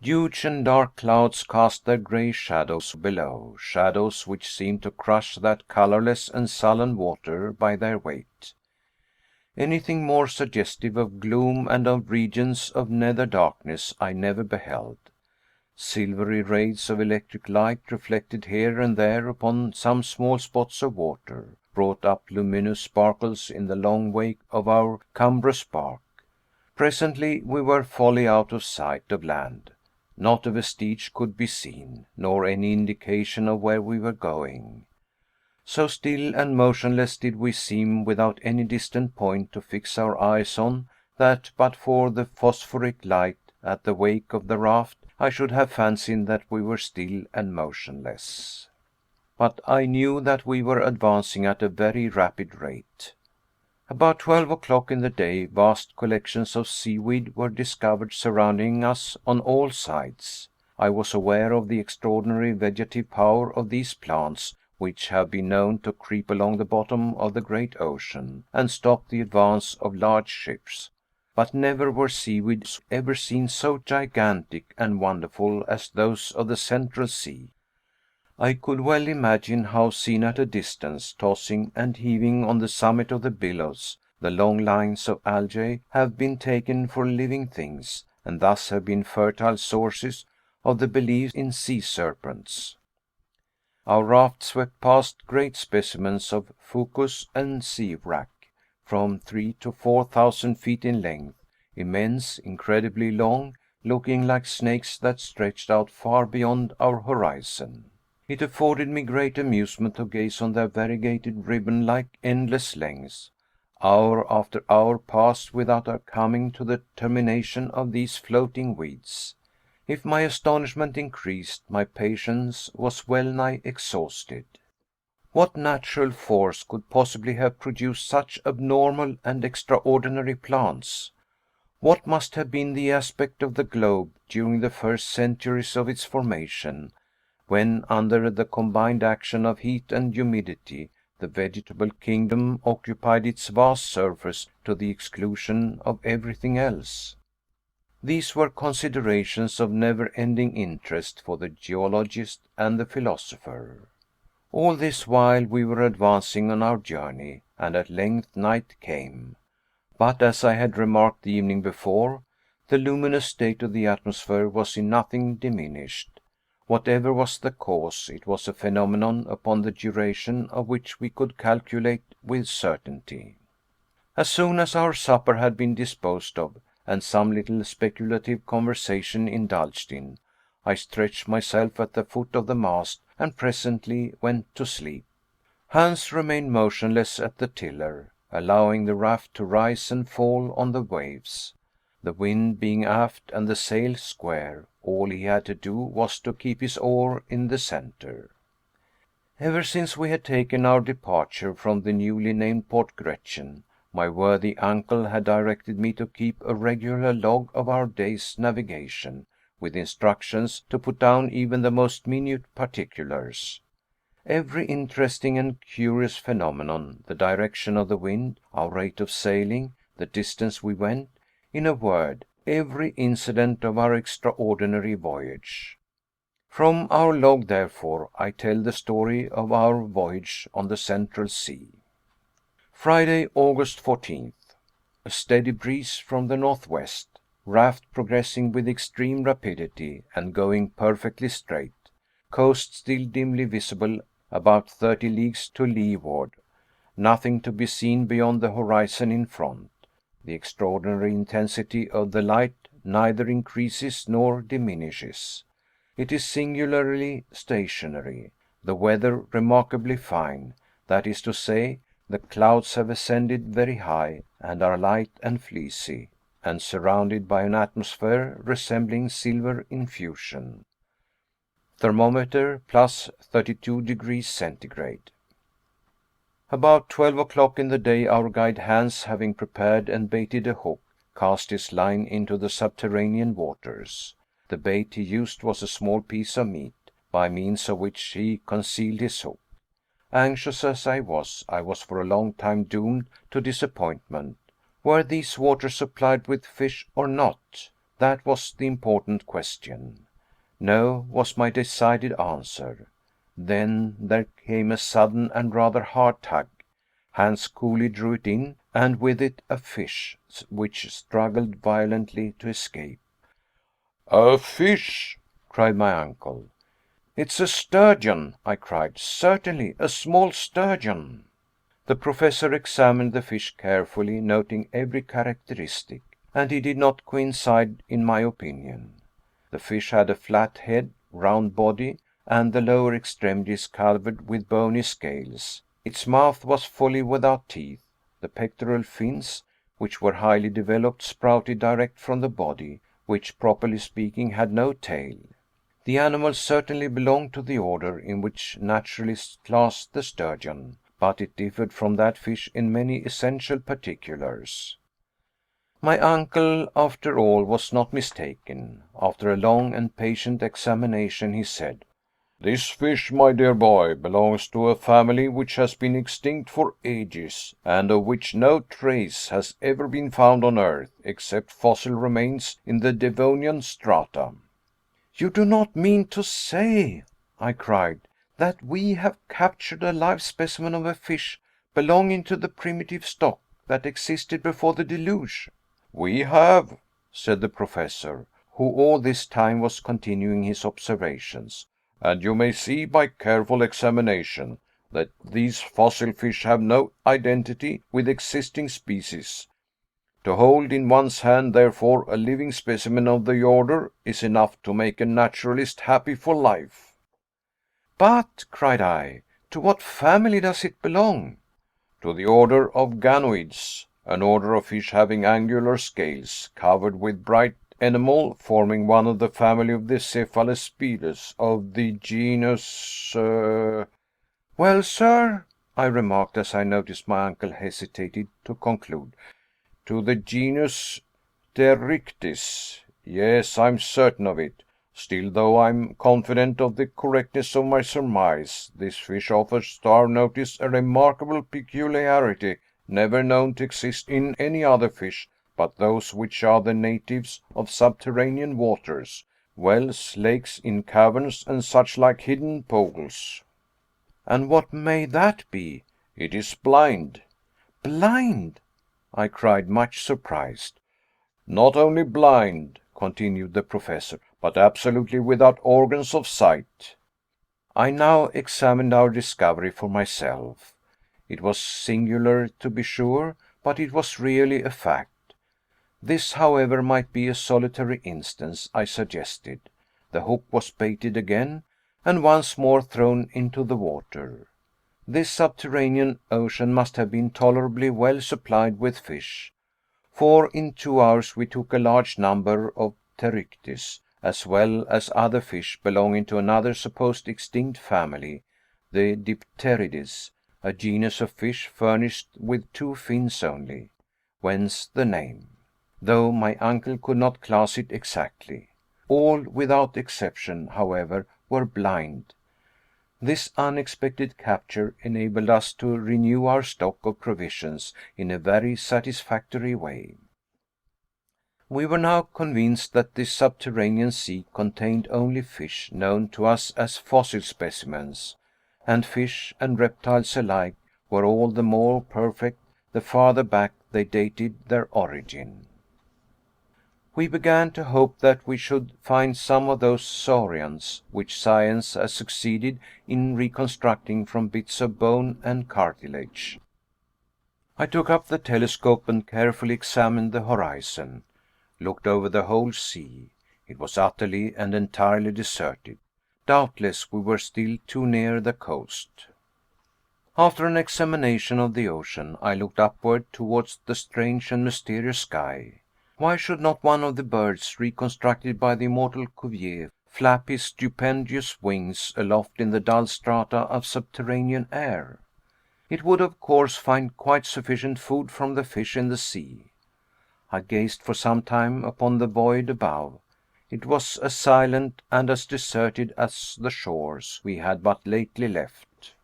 Huge and dark clouds cast their gray shadows below, shadows which seemed to crush that colorless and sullen water by their weight. Anything more suggestive of gloom and of regions of nether darkness I never beheld. Silvery rays of electric light, reflected here and there upon some small spots of water, brought up luminous sparkles in the long wake of our cumbrous bark. Presently we were wholly out of sight of land. Not a vestige could be seen, nor any indication of where we were going. So still and motionless did we seem, without any distant point to fix our eyes on, that but for the phosphoric light at the wake of the raft, I should have fancied that we were still and motionless. But I knew that we were advancing at a very rapid rate. About 12 o'clock in the day, vast collections of seaweed were discovered surrounding us on all sides. I was aware of the extraordinary vegetative power of these plants, which have been known to creep along the bottom of the great ocean, and stop the advance of large ships. But never were seaweeds ever seen so gigantic and wonderful as those of the Central Sea. I could well imagine how, seen at a distance, tossing and heaving on the summit of the billows, the long lines of algae have been taken for living things, and thus have been fertile sources of the belief in sea serpents. Our raft swept past great specimens of fucus and sea wrack, from 3,000 to 4,000 feet in length, immense, incredibly long, looking like snakes that stretched out far beyond our horizon. It afforded me great amusement to gaze on their variegated ribbon-like endless lengths. Hour after hour passed without our coming to the termination of these floating weeds. If my astonishment increased, my patience was well nigh exhausted. What natural force could possibly have produced such abnormal and extraordinary plants? What must have been the aspect of the globe during the first centuries of its formation, when, under the combined action of heat and humidity, the vegetable kingdom occupied its vast surface to the exclusion of everything else? These were considerations of never-ending interest for the geologist and the philosopher. All this while we were advancing on our journey, and at length night came. But, as I had remarked the evening before, the luminous state of the atmosphere was in nothing diminished. Whatever was the cause, it was a phenomenon upon the duration of which we could calculate with certainty. As soon as our supper had been disposed of, and some little speculative conversation indulged in, I stretched myself at the foot of the mast, and presently went to sleep. Hans remained motionless at the tiller, allowing the raft to rise and fall on the waves. The wind being aft and the sail square, all he had to do was to keep his oar in the center. Ever since we had taken our departure from the newly named Port Gretchen, my worthy uncle had directed me to keep a regular log of our day's navigation, with instructions to put down even the most minute particulars. Every interesting and curious phenomenon, the direction of the wind, our rate of sailing, the distance we went, in a word, every incident of our extraordinary voyage. From our log, therefore, I tell the story of our voyage on the Central Sea. Friday, August 14th. A steady breeze from the northwest. Raft progressing with extreme rapidity and going perfectly straight. Coast still dimly visible about 30 leagues to leeward. Nothing to be seen beyond the horizon in front. The extraordinary intensity of the light neither increases nor diminishes. It is singularly stationary. The weather remarkably fine, that is to say, the clouds have ascended very high, and are light and fleecy, and surrounded by an atmosphere resembling silver infusion. Thermometer plus 32 degrees centigrade. About 12 o'clock in the day, our guide Hans, having prepared and baited a hook, cast his line into the subterranean waters. The bait he used was a small piece of meat, by means of which he concealed his hook. Anxious as I was for a long time doomed to disappointment. Were these waters supplied with fish or not? That was the important question. No, was my decided answer. Then there came a sudden and rather hard tug. Hans coolly drew it in, and with it a fish, which struggled violently to escape. "A fish!" cried my uncle. "It's a sturgeon," I cried. "Certainly, a small sturgeon." The Professor examined the fish carefully, noting every characteristic, and he did not coincide in my opinion. The fish had a flat head, round body, and the lower extremities covered with bony scales. Its mouth was fully without teeth. The pectoral fins, which were highly developed, sprouted direct from the body, which, properly speaking, had no tail. The animal certainly belonged to the order in which naturalists class the sturgeon, but it differed from that fish in many essential particulars. My uncle, after all, was not mistaken. After a long and patient examination, he said, "This fish, my dear boy, belongs to a family which has been extinct for ages, and of which no trace has ever been found on earth, except fossil remains in the Devonian strata." "You do not mean to say," I cried, that we have captured a live specimen of a fish belonging to the primitive stock that existed before the deluge?" "We have," said the Professor, who all this time was continuing his observations, "and you may see by careful examination that these fossil fish have no identity with existing species. To hold in one's hand, therefore, a living specimen of the order is enough to make a naturalist happy for life." "But," cried I, "to what family does it belong?" "To the order of ganoids, an order of fish having angular scales, covered with bright enamel, forming one of the family of the Cephalaspides, of the genus "Well, sir?" I remarked, as I noticed my uncle hesitated to conclude. "To the genus Pteryctis. Yes, I'm certain of it. Still, though I'm confident of the correctness of my surmise, this fish offers to our notice a remarkable peculiarity never known to exist in any other fish but those which are the natives of subterranean waters, wells, lakes, in caverns, and such like hidden pools." "And what may that be?" "It is blind." "Blind!" I cried, much surprised. "Not only blind," continued the Professor, "but absolutely without organs of sight." I now examined our discovery for myself. It was singular, to be sure, but it was really a fact. This, however, might be a solitary instance, I suggested. The hook was baited again, and once more thrown into the water. This subterranean ocean must have been tolerably well supplied with fish, for in 2 hours we took a large number of Pteryctis, as well as other fish belonging to another supposed extinct family, the Dipterides, a genus of fish furnished with 2 fins only, whence the name, though my uncle could not class it exactly. All, without exception, however, were blind. This unexpected capture enabled us to renew our stock of provisions in a very satisfactory way. We were now convinced that this subterranean sea contained only fish known to us as fossil specimens, and fish and reptiles alike were all the more perfect the farther back they dated their origin. We began to hope that we should find some of those saurians which science has succeeded in reconstructing from bits of bone and cartilage. I took up the telescope and carefully examined the horizon, looked over the whole sea. It was utterly and entirely deserted. Doubtless we were still too near the coast. After an examination of the ocean, I looked upward towards the strange and mysterious sky. Why should not one of the birds reconstructed by the immortal Cuvier flap his stupendous wings aloft in the dull strata of subterranean air? It would, of course, find quite sufficient food from the fish in the sea. I gazed for some time upon the void above. It was as silent and as deserted as the shores we had but lately left.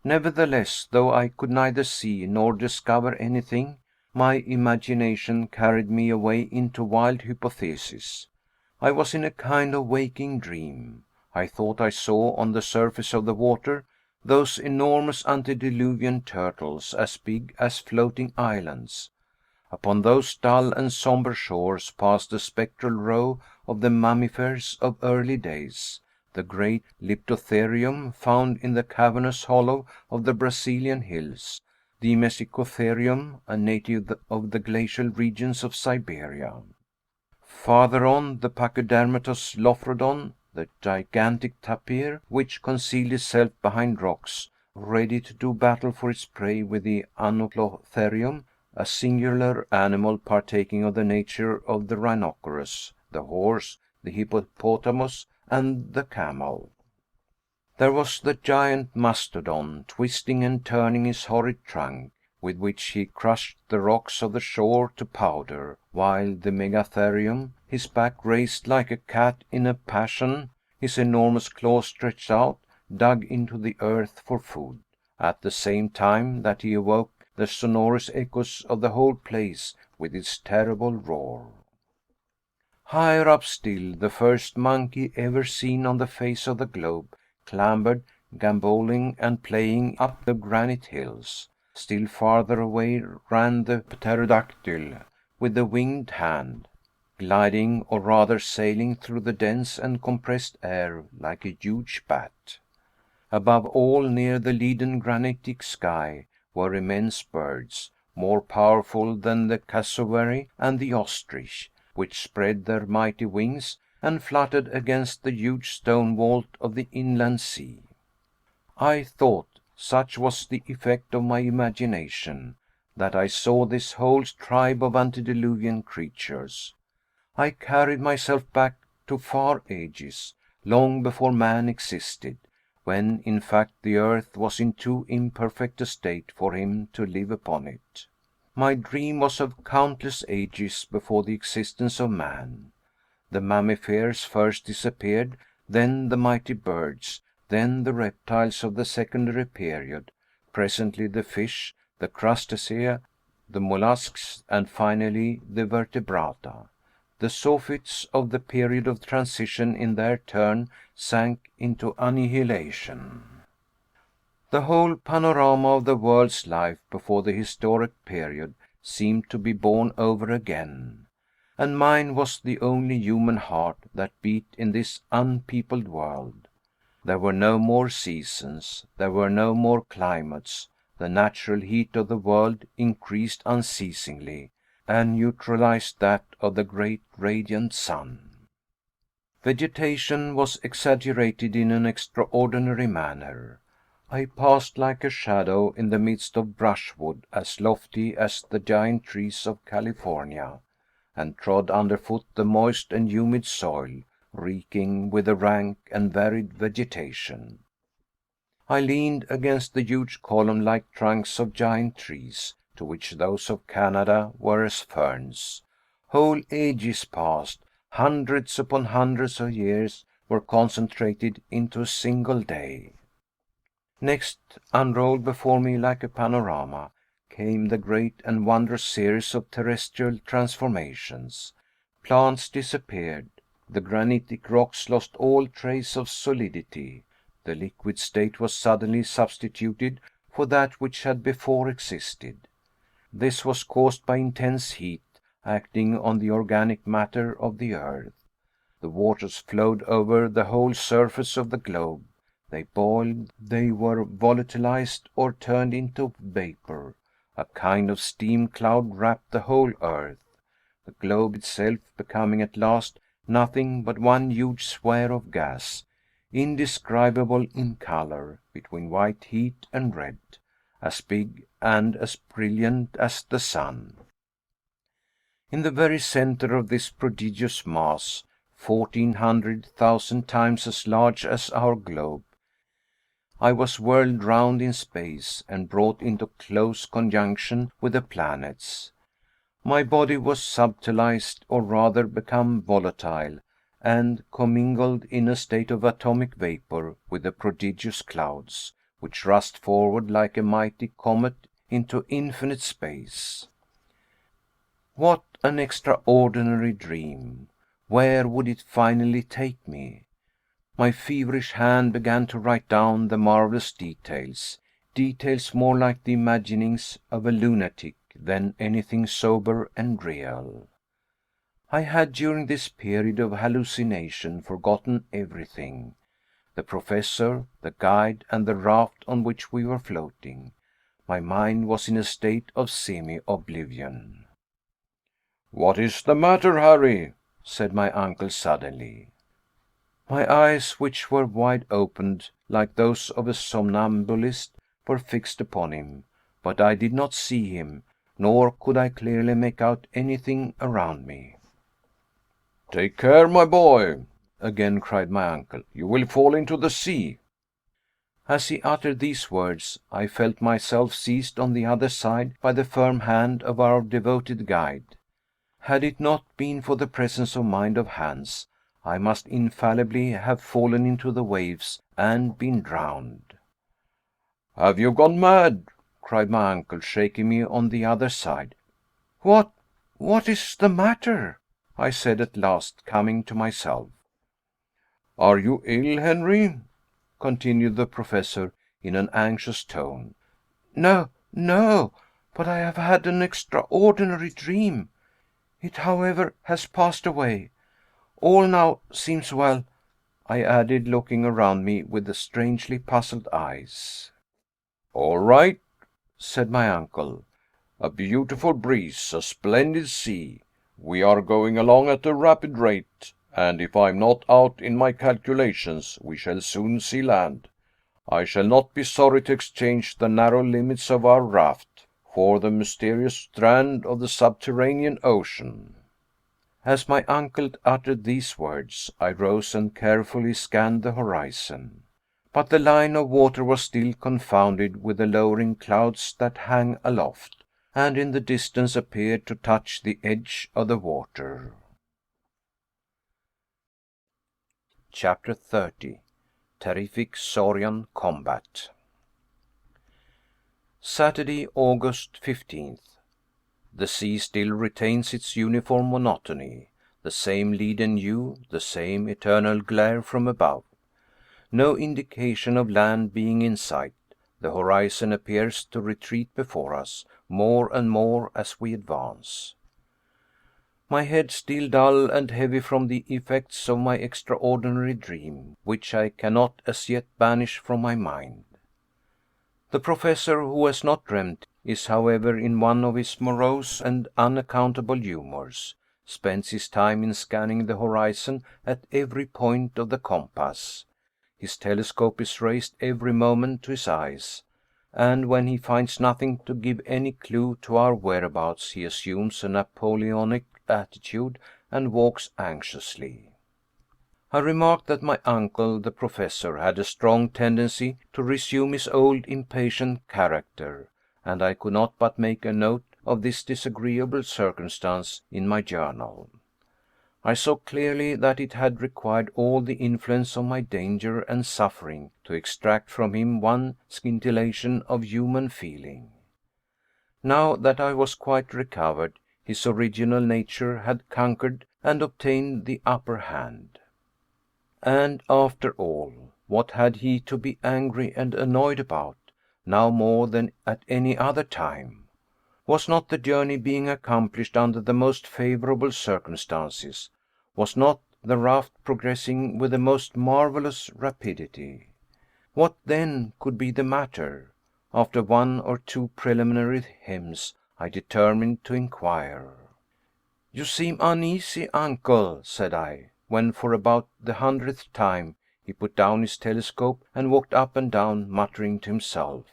Nevertheless, though I could neither see nor discover anything, my imagination carried me away into wild hypotheses. I was in a kind of waking dream. I thought I saw on the surface of the water those enormous antediluvian turtles, as big as floating islands. Upon those dull and somber shores passed a spectral row of the mammifers of early days, the great Leptotherium found in the cavernous hollow of the Brazilian hills, the Mesicotherium, a native of the glacial regions of Siberia. Farther on, the Pachydermatous Lophrodon, the gigantic tapir, which concealed itself behind rocks, ready to do battle for its prey with the Anoplotherium, a singular animal partaking of the nature of the rhinoceros, the horse, the hippopotamus, and the camel. There was the giant Mastodon, twisting and turning his horrid trunk, with which he crushed the rocks of the shore to powder, while the Megatherium, his back raised like a cat in a passion, his enormous claws stretched out, dug into the earth for food, at the same time that he awoke the sonorous echoes of the whole place with its terrible roar. Higher up still, the first monkey ever seen on the face of the globe clambered gambolling and playing up the granite hills. Still farther away ran the pterodactyl with the winged hand, gliding or rather sailing through the dense and compressed air like a huge bat. Above all, near the leaden granitic sky, were immense birds, more powerful than the cassowary and the ostrich, which spread their mighty wings and fluttered against the huge stone vault of the inland sea. I thought, such was the effect of my imagination, that I saw this whole tribe of antediluvian creatures. I carried myself back to far ages, long before man existed, when in fact the earth was in too imperfect a state for him to live upon it. My dream was of countless ages before the existence of man. The mammifers first disappeared, then the mighty birds, then the reptiles of the secondary period, presently the fish, the crustacea, the mollusks, and finally the vertebrata. The zoophytes of the period of transition in their turn sank into annihilation. The whole panorama of the world's life before the historic period seemed to be born over again, and mine was the only human heart that beat in this unpeopled world. There were no more seasons, there were no more climates, the natural heat of the world increased unceasingly, and neutralized that of the great radiant sun. Vegetation was exaggerated in an extraordinary manner. I passed like a shadow in the midst of brushwood as lofty as the giant trees of California, and trod underfoot the moist and humid soil, reeking with the rank and varied vegetation. I leaned against the huge column-like trunks of giant trees, to which those of Canada were as ferns. Whole ages passed, hundreds upon hundreds of years were concentrated into a single day. Next, unrolled before me like a panorama, came the great and wondrous series of terrestrial transformations. Plants disappeared, the granitic rocks lost all trace of solidity, the liquid state was suddenly substituted for that which had before existed. This was caused by intense heat acting on the organic matter of the earth. The waters flowed over the whole surface of the globe. They boiled, they were volatilized or turned into vapor. A kind of steam cloud wrapped the whole earth, the globe itself becoming at last nothing but one huge sphere of gas, indescribable in color, between white heat and red, as big and as brilliant as the sun. In the very center of this prodigious mass, 1,400,000 times as large as our globe, I was whirled round in space and brought into close conjunction with the planets. My body was subtilized, or rather become volatile, and commingled in a state of atomic vapor with the prodigious clouds, which rushed forward like a mighty comet into infinite space. What an extraordinary dream! Where would it finally take me? My feverish hand began to write down the marvelous details, details more like the imaginings of a lunatic than anything sober and real. I had during this period of hallucination forgotten everything, the professor, the guide, and the raft on which we were floating. My mind was in a state of semi-oblivion. "What is the matter, Harry?" said my uncle suddenly. My eyes, which were wide opened like those of a somnambulist, were fixed upon him, but I did not see him, nor could I clearly make out anything around me. "Take care, my boy," again cried my uncle, "you will fall into the sea." As he uttered these words, I felt myself seized on the other side by the firm hand of our devoted guide. Had it not been for the presence of mind of Hans, I must infallibly have fallen into the waves and been drowned. "Have you gone mad?" cried my uncle, shaking me on the other side. What is the matter?" I said at last, coming to myself. "Are you ill, Henry?" continued the Professor in an anxious tone. "No, no, but I have had an extraordinary dream. It, however, has passed away. All now seems well," I added, looking around me with strangely puzzled eyes. "All right," said my uncle. "A beautiful breeze, a splendid sea. We are going along at a rapid rate, and if I'm not out in my calculations, we shall soon see land. I shall not be sorry to exchange the narrow limits of our raft for the mysterious strand of the subterranean ocean." As my uncle uttered these words, I rose and carefully scanned the horizon. But the line of water was still confounded with the lowering clouds that hang aloft, and in the distance appeared to touch the edge of the water. Chapter 30. Terrific Saurian Combat. Saturday, August 15th. The sea still retains its uniform monotony, the same leaden hue, the same eternal glare from above. No indication of land being in sight, the horizon appears to retreat before us, more and more as we advance. My head still dull and heavy from the effects of my extraordinary dream, which I cannot as yet banish from my mind. The Professor, who has not dreamt, is however in one of his morose and unaccountable humors, spends his time in scanning the horizon at every point of the compass. His telescope is raised every moment to his eyes, and when he finds nothing to give any clue to our whereabouts, he assumes a Napoleonic attitude and walks anxiously. I remarked that my uncle, the Professor, had a strong tendency to resume his old impatient character, and I could not but make a note of this disagreeable circumstance in my journal. I saw clearly that it had required all the influence of my danger and suffering to extract from him one scintillation of human feeling. Now that I was quite recovered, his original nature had conquered and obtained the upper hand. And after all, what had he to be angry and annoyed about, now more than at any other time? Was not the journey being accomplished under the most favorable circumstances? Was not the raft progressing with the most marvelous rapidity? What then could be the matter? After one or two preliminary hems, I determined to inquire. "You seem uneasy, uncle," said I, when for about the 100th time he put down his telescope and walked up and down, muttering to himself.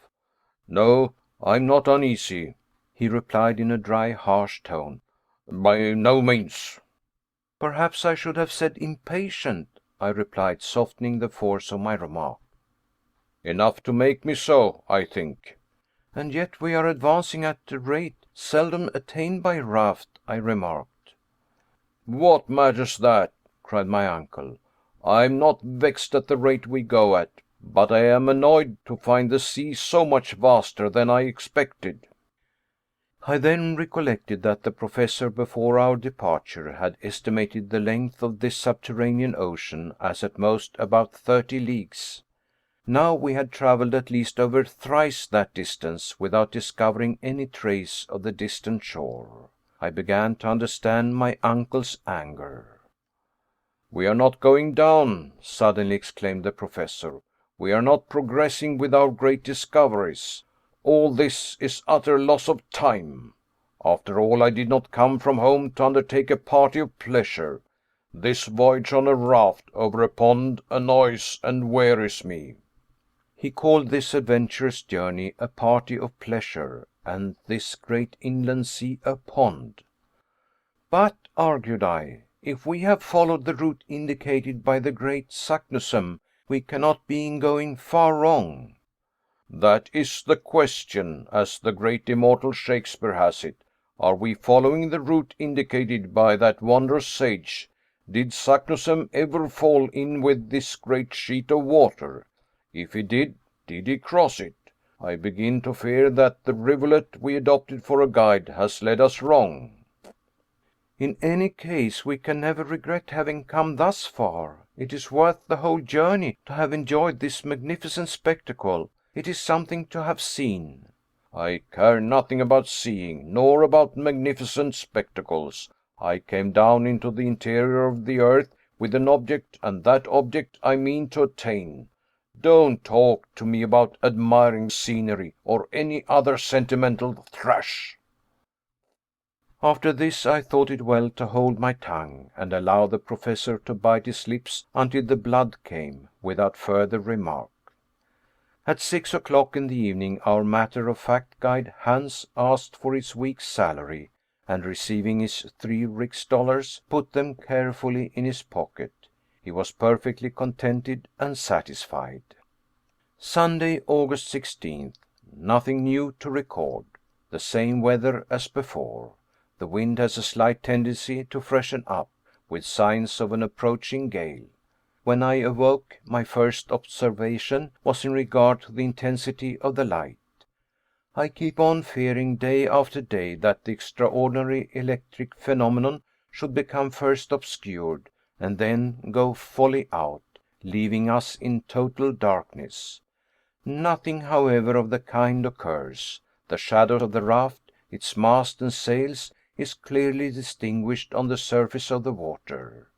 "No, I'm not uneasy," he replied in a dry, harsh tone. "By no means." "Perhaps I should have said impatient," I replied, softening the force of my remark. "Enough to make me so, I think." "And yet we are advancing at a rate seldom attained by raft," I remarked. "What matters that?" cried my uncle. "I'm not vexed at the rate we go at, but I am annoyed to find the sea so much vaster than I expected." I then recollected that the Professor before our departure had estimated the length of this subterranean ocean as at most about 30 leagues. Now we had traveled at least over thrice that distance without discovering any trace of the distant shore. I began to understand my uncle's anger. "We are not going down," suddenly exclaimed the Professor. "We are not progressing with our great discoveries. All this is utter loss of time. After all, I did not come from home to undertake a party of pleasure. This voyage on a raft over a pond annoys and wearies me." He called this adventurous journey a party of pleasure, and this great inland sea a pond. "But," argued I, "if we have followed the route indicated by the great Saknussemm, we cannot be in going far wrong." "That is the question, as the great immortal Shakespeare has it. Are we following the route indicated by that wondrous sage? Did Saknussemm ever fall in with this great sheet of water? If he did he cross it? I begin to fear that the rivulet we adopted for a guide has led us wrong." "In any case, we can never regret having come thus far," It is worth the whole journey to have enjoyed this magnificent spectacle. It is something to have seen." "I care nothing about seeing, nor about magnificent spectacles. I came down into the interior of the earth with an object, and that object I mean to attain. Don't talk to me about admiring scenery, or any other sentimental trash." After this I thought it well to hold my tongue, and allow the Professor to bite his lips until the blood came, without further remark. At 6 o'clock in the evening our matter-of-fact guide, Hans, asked for his week's salary, and receiving his 3 rix-dollars, put them carefully in his pocket. He was perfectly contented and satisfied. Sunday, August 16th. Nothing new to record. The same weather as before. The wind has a slight tendency to freshen up, with signs of an approaching gale. When I awoke, my first observation was in regard to the intensity of the light. I keep on fearing day after day that the extraordinary electric phenomenon should become first obscured, and then go wholly out, leaving us in total darkness. Nothing, however, of the kind occurs. The shadow of the raft, its mast and sails, is clearly distinguished on the surface of the water.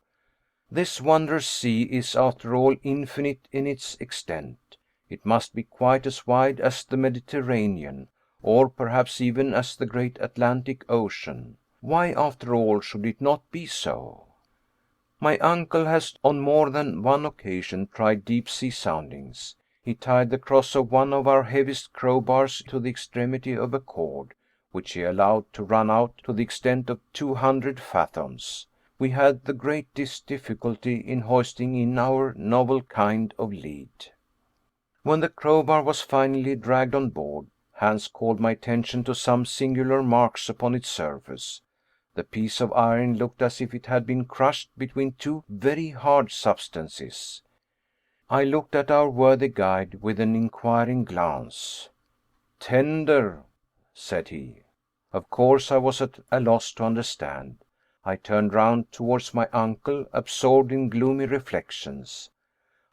This wondrous sea is, after all, infinite in its extent. It must be quite as wide as the Mediterranean, or perhaps even as the great Atlantic Ocean. Why, after all, should it not be so? My uncle has on more than one occasion tried deep sea soundings. He tied the cross of one of our heaviest crowbars to the extremity of a cord, which he allowed to run out to the extent of 200 fathoms. We had the greatest difficulty in hoisting in our novel kind of lead. When the crowbar was finally dragged on board, Hans called my attention to some singular marks upon its surface. The piece of iron looked as if it had been crushed between two very hard substances. I looked at our worthy guide with an inquiring glance. "Tender," said he. Of course I was at a loss to understand. I turned round towards my uncle, absorbed in gloomy reflections.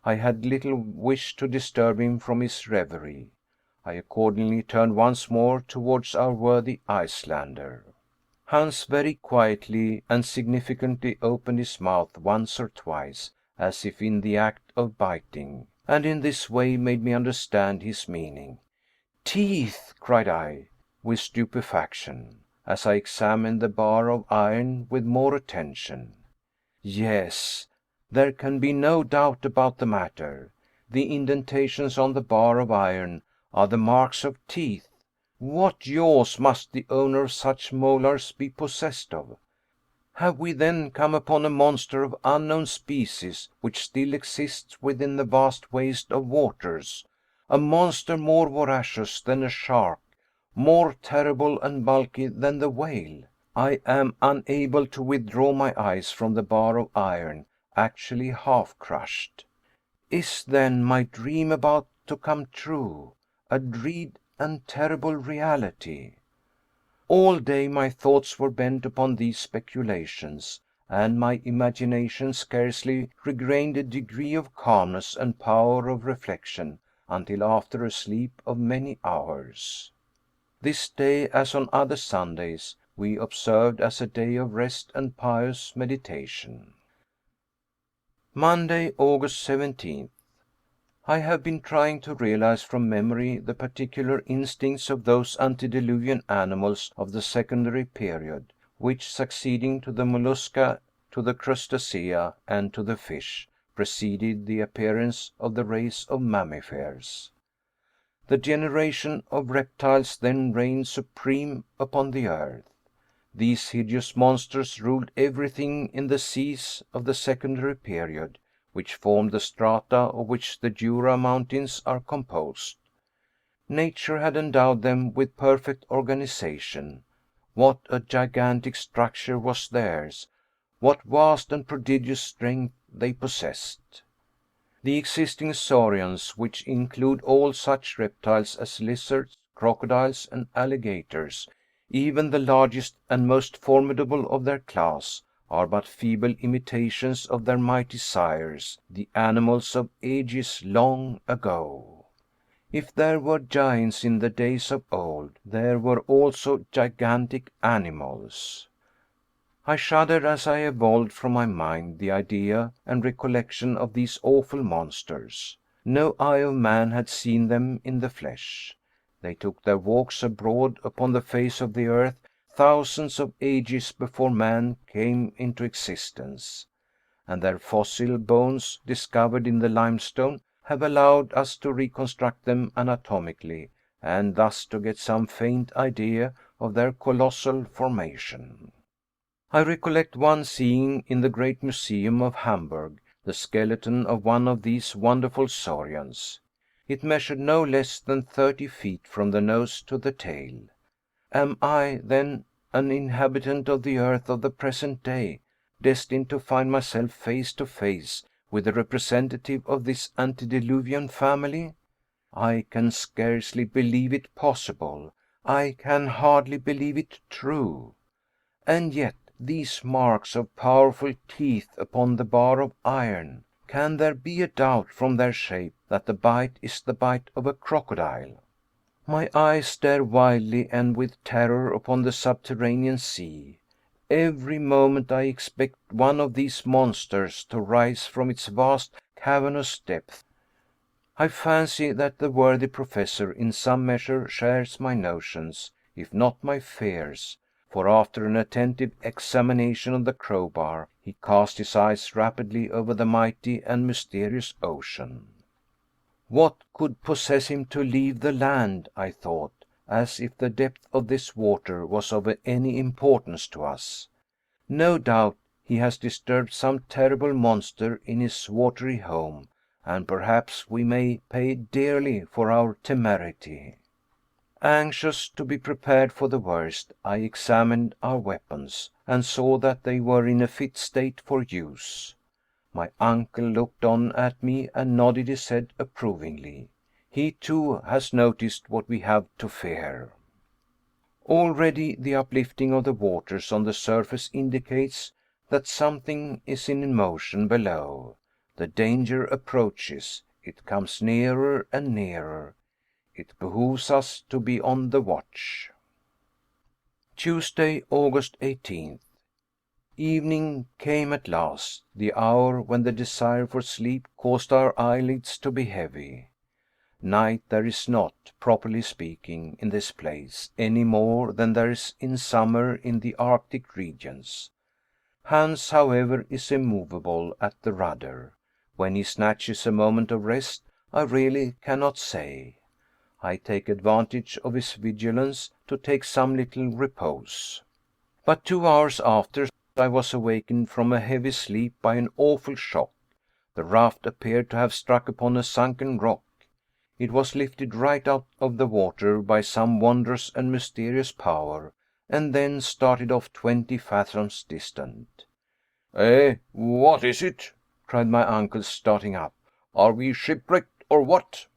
I had little wish to disturb him from his reverie. I accordingly turned once more towards our worthy Icelander. Hans very quietly and significantly opened his mouth once or twice, as if in the act of biting, and in this way made me understand his meaning. "Teeth!" cried I, with stupefaction, as I examined the bar of iron with more attention. Yes, there can be no doubt about the matter. The indentations on the bar of iron are the marks of teeth. What jaws must the owner of such molars be possessed of? Have we then come upon a monster of unknown species, which still exists within the vast waste of waters, a monster more voracious than a shark, more terrible and bulky than the whale? I am unable to withdraw my eyes from the bar of iron, actually half crushed. Is then my dream about to come true, a dread and terrible reality? All day my thoughts were bent upon these speculations, and my imagination scarcely regained a degree of calmness and power of reflection until after a sleep of many hours. This day, as on other Sundays, we observed as a day of rest and pious meditation. Monday, August 17th. I have been trying to realize from memory the particular instincts of those antediluvian animals of the secondary period, which, succeeding to the mollusca, to the crustacea, and to the fish, preceded the appearance of the race of mammifers. The generation of reptiles then reigned supreme upon the earth. These hideous monsters ruled everything in the seas of the secondary period, which formed the strata of which the Jura mountains are composed. Nature had endowed them with perfect organization. What a gigantic structure was theirs! What vast and prodigious strength they possessed! The existing saurians, which include all such reptiles as lizards, crocodiles, and alligators, even the largest and most formidable of their class, are but feeble imitations of their mighty sires, the animals of ages long ago. If there were giants in the days of old, there were also gigantic animals. I shuddered as I evolved from my mind the idea and recollection of these awful monsters. No eye of man had seen them in the flesh. They took their walks abroad upon the face of the earth thousands of ages before man came into existence, and their fossil bones, discovered in the limestone, have allowed us to reconstruct them anatomically, and thus to get some faint idea of their colossal formation. I recollect once seeing in the great museum of Hamburg the skeleton of one of these wonderful saurians. It measured no less than 30 feet from the nose to the tail. Am I, then, an inhabitant of the earth of the present day, destined to find myself face to face with a representative of this antediluvian family? I can scarcely believe it possible. I can hardly believe it true. And yet, these marks of powerful teeth upon the bar of iron, can there be a doubt from their shape that the bite is the bite of a crocodile? My eyes stare wildly and with terror upon the subterranean sea. Every moment I expect one of these monsters to rise from its vast cavernous depth. I fancy that the worthy professor in some measure shares my notions, if not my fears, for after an attentive examination of the crowbar, he cast his eyes rapidly over the mighty and mysterious ocean. What could possess him to leave the land, I thought, as if the depth of this water was of any importance to us. No doubt he has disturbed some terrible monster in his watery home, and perhaps we may pay dearly for our temerity. Anxious to be prepared for the worst, I examined our weapons, and saw that they were in a fit state for use. My uncle looked on at me and nodded his head approvingly. He too has noticed what we have to fear. Already the uplifting of the waters on the surface indicates that something is in motion below. The danger approaches. It comes nearer and nearer. It behooves us to be on the watch. Tuesday, August 18th. Evening came at last, the hour when the desire for sleep caused our eyelids to be heavy. Night there is not, properly speaking, in this place, any more than there is in summer in the Arctic regions. Hans, however, is immovable at the rudder. When he snatches a moment of rest, I really cannot say. I take advantage of his vigilance to take some little repose. But 2 hours after, I was awakened from a heavy sleep by an awful shock. The raft appeared to have struck upon a sunken rock. It was lifted right out of the water by some wondrous and mysterious power, and then started off 20 fathoms distant. What is it? Cried my uncle, starting up. Are we shipwrecked, or what?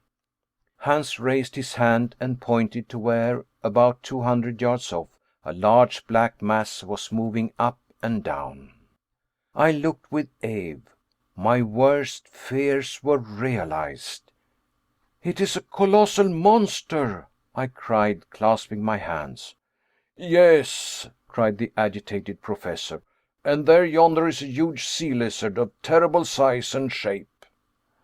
Hans raised his hand and pointed to where, about 200 yards off, a large black mass was moving up and down. I looked with awe. My worst fears were realized. "It is a colossal monster!" I cried, clasping my hands. Yes, cried the agitated professor, and there yonder is a huge sea lizard of terrible size and shape.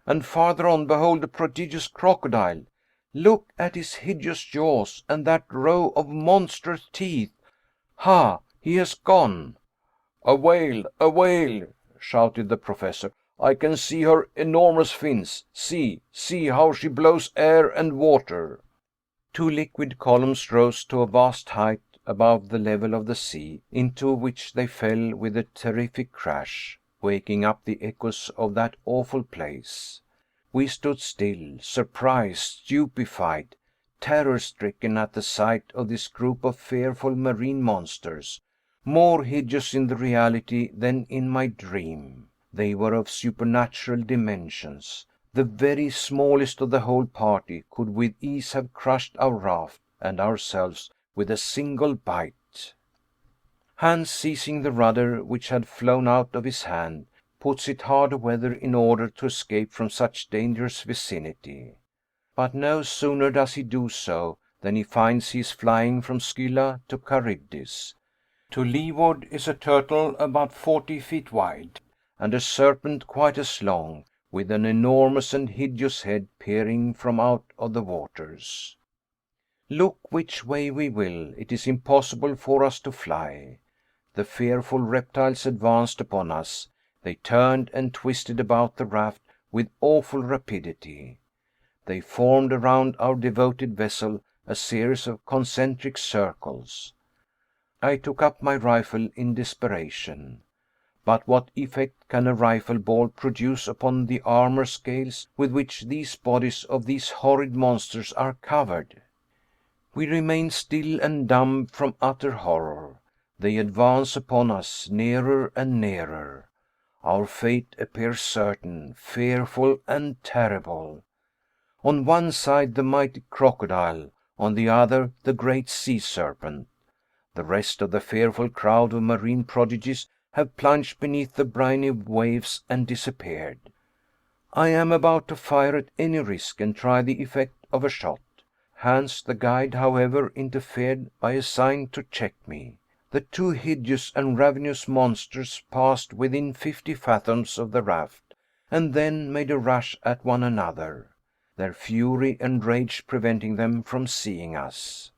And farther on, behold a prodigious crocodile. Look at his hideous jaws and that row of monstrous teeth. Ha! He has gone. A whale, shouted the professor. I can see her enormous fins. See how she blows air and water. 2 liquid columns rose to a vast height above the level of the sea, into which they fell with a terrific crash, waking up the echoes of that awful place. We stood still, surprised, stupefied, terror-stricken at the sight of this group of fearful marine monsters, more hideous in the reality than in my dream. They were of supernatural dimensions. The very smallest of the whole party could with ease have crushed our raft and ourselves with a single bite. Hans, seizing the rudder, which had flown out of his hand, puts it hard aweather in order to escape from such dangerous vicinity. But no sooner does he do so than he finds he is flying from Scylla to Charybdis. To leeward is a turtle about 40 feet wide, and a serpent quite as long, with an enormous and hideous head peering from out of the waters. Look which way we will, it is impossible for us to fly. The fearful reptiles advanced upon us. They turned and twisted about the raft with awful rapidity. They formed around our devoted vessel a series of concentric circles. I took up my rifle in desperation. But what effect can a rifle ball produce upon the armor scales with which these bodies of these horrid monsters are covered? We remain still and dumb from utter horror. They advance upon us, nearer and nearer. Our fate appears certain, fearful and terrible. On one side the mighty crocodile, on the other the great sea serpent. The rest of the fearful crowd of marine prodigies have plunged beneath the briny waves and disappeared. I am about to fire at any risk and try the effect of a shot. Hans, the guide, however, interfered by a sign to check me. The two hideous and ravenous monsters passed within 50 fathoms of the raft, and then made a rush at one another, their fury and rage preventing them from seeing us.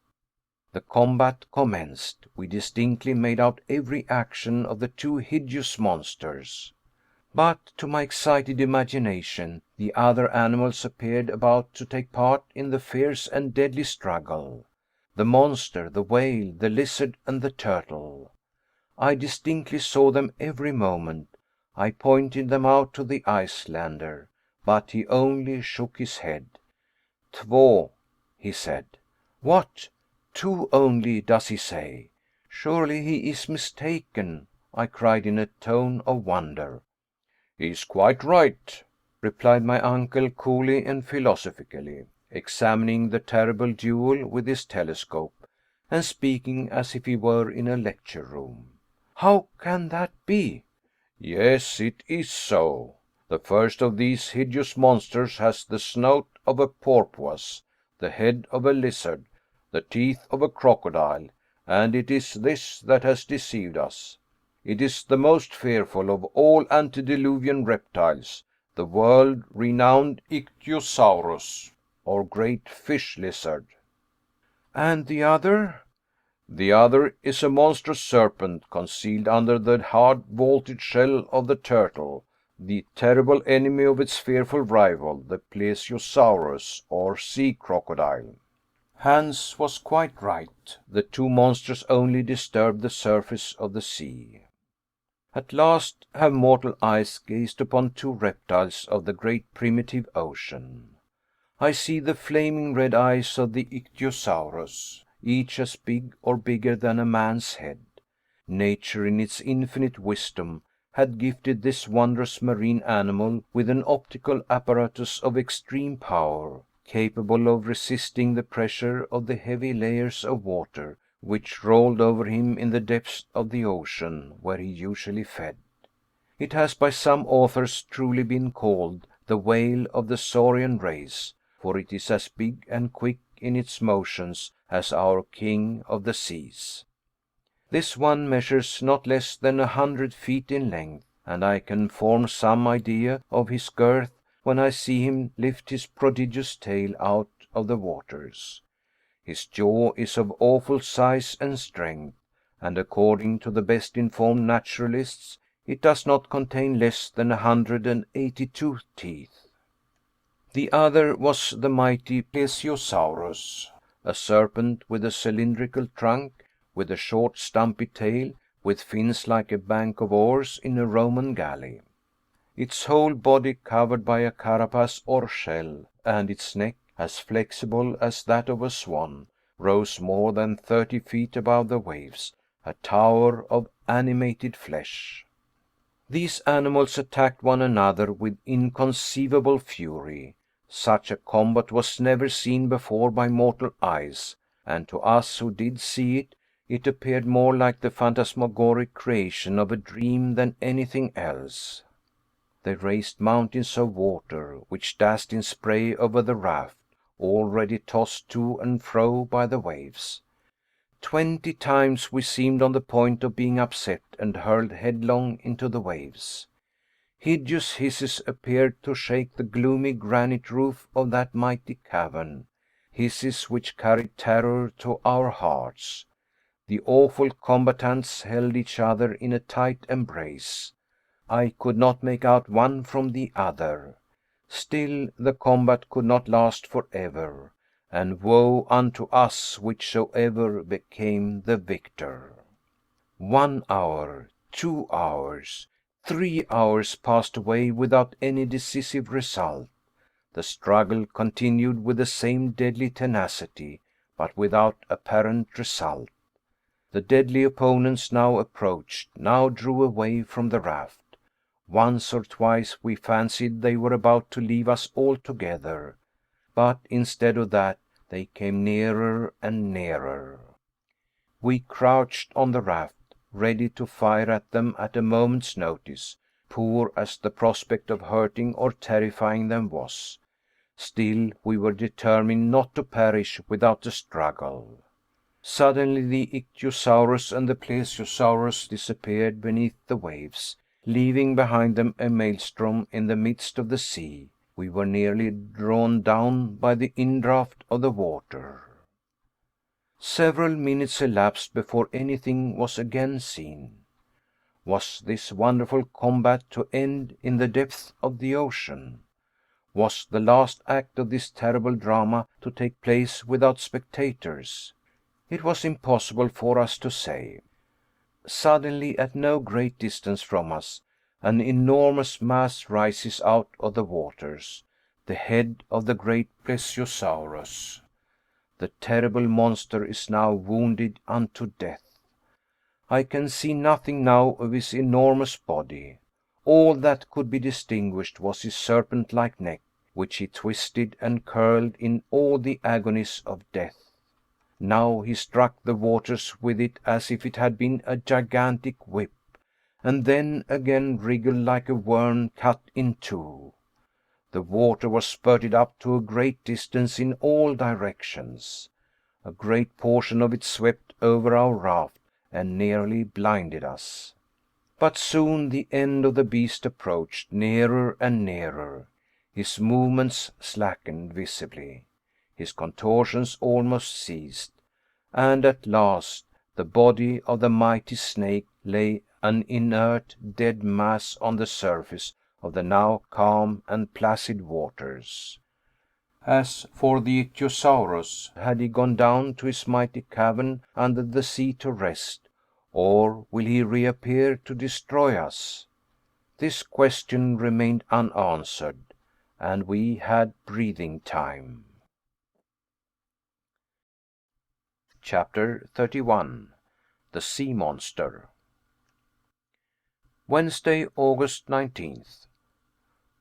The combat commenced. We distinctly made out every action of the two hideous monsters. But to my excited imagination, the other animals appeared about to take part in the fierce and deadly struggle. The monster, the whale, the lizard, and the turtle. I distinctly saw them every moment. I pointed them out to the Icelander, but he only shook his head. "Två," he said. "What? Two only, does he say? Surely he is mistaken," I cried in a tone of wonder. "He is quite right," replied my uncle coolly and philosophically, examining the terrible duel with his telescope, and speaking as if he were in a lecture room. "How can that be?" "Yes, it is so. The first of these hideous monsters has the snout of a porpoise, the head of a lizard, the teeth of a crocodile, and it is this that has deceived us. It is the most fearful of all antediluvian reptiles, the world-renowned Ichthyosaurus, or great fish lizard." "And the other?" "The other is a monstrous serpent concealed under the hard vaulted shell of the turtle, the terrible enemy of its fearful rival, the Plesiosaurus, or sea crocodile." Hans was quite right. The two monsters only disturbed the surface of the sea. At last have mortal eyes gazed upon two reptiles of the great primitive ocean. I see the flaming red eyes of the Ichthyosaurus, each as big or bigger than a man's head. Nature, in its infinite wisdom, had gifted this wondrous marine animal with an optical apparatus of extreme power, capable of resisting the pressure of the heavy layers of water which rolled over him in the depths of the ocean where he usually fed. It has by some authors truly been called the whale of the Saurian race, for it is as big and quick in its motions as our king of the seas. This one measures not less than 100 feet in length, and I can form some idea of his girth when I see him lift his prodigious tail out of the waters. His jaw is of awful size and strength, and according to the best informed naturalists, it does not contain less than 182 teeth. The other was the mighty Plesiosaurus, a serpent with a cylindrical trunk, with a short stumpy tail, with fins like a bank of oars in a Roman galley. Its whole body covered by a carapace or shell, and its neck, as flexible as that of a swan, rose more than 30 feet above the waves, a tower of animated flesh. These animals attacked one another with inconceivable fury. Such a combat was never seen before by mortal eyes, and to us who did see it, It appeared more like the phantasmagoric creation of a dream than anything else. They raised mountains of water, which dashed in spray over the raft, already tossed to and fro by the waves. 20 times we seemed on the point of being upset and hurled headlong into the waves. Hideous hisses appeared to shake the gloomy granite roof of that mighty cavern, hisses which carried terror to our hearts. The awful combatants held each other in a tight embrace. I could not make out one from the other. Still the combat could not last forever, and woe unto us whichsoever became the victor. 1 hour, 2 hours, 3 hours passed away without any decisive result. The struggle continued with the same deadly tenacity, but without apparent result. The deadly opponents now approached, now drew away from the raft. Once or twice we fancied they were about to leave us altogether, but instead of that they came nearer and nearer. We crouched on the raft, ready to fire at them at a moment's notice, poor as the prospect of hurting or terrifying them was. Still we were determined not to perish without a struggle. Suddenly the Ichthyosaurus and the Plesiosaurus disappeared beneath the waves, leaving behind them a maelstrom in the midst of the sea. We were nearly drawn down by the indraft of the water. Several minutes elapsed before anything was again seen. Was this wonderful combat to end in the depths of the ocean? Was the last act of this terrible drama to take place without spectators? It was impossible for us to say. Suddenly, at no great distance from us, an enormous mass rises out of the waters, the head of the great Plesiosaurus. The terrible monster is now wounded unto death. I can see nothing now of his enormous body. All that could be distinguished was his serpent-like neck, which he twisted and curled in all the agonies of death. Now he struck the waters with it as if it had been a gigantic whip, and then again wriggled like a worm cut in two. The water was spurted up to a great distance in all directions. A great portion of it swept over our raft and nearly blinded us. But soon the end of the beast approached nearer and nearer. His movements slackened visibly. His contortions almost ceased, and at last the body of the mighty snake lay an inert, dead mass on the surface of the now calm and placid waters. As for the Ichthyosaurus, had he gone down to his mighty cavern under the sea to rest, or will he reappear to destroy us? This question remained unanswered, and we had breathing time. Chapter 31. The Sea Monster. Wednesday, August 19th.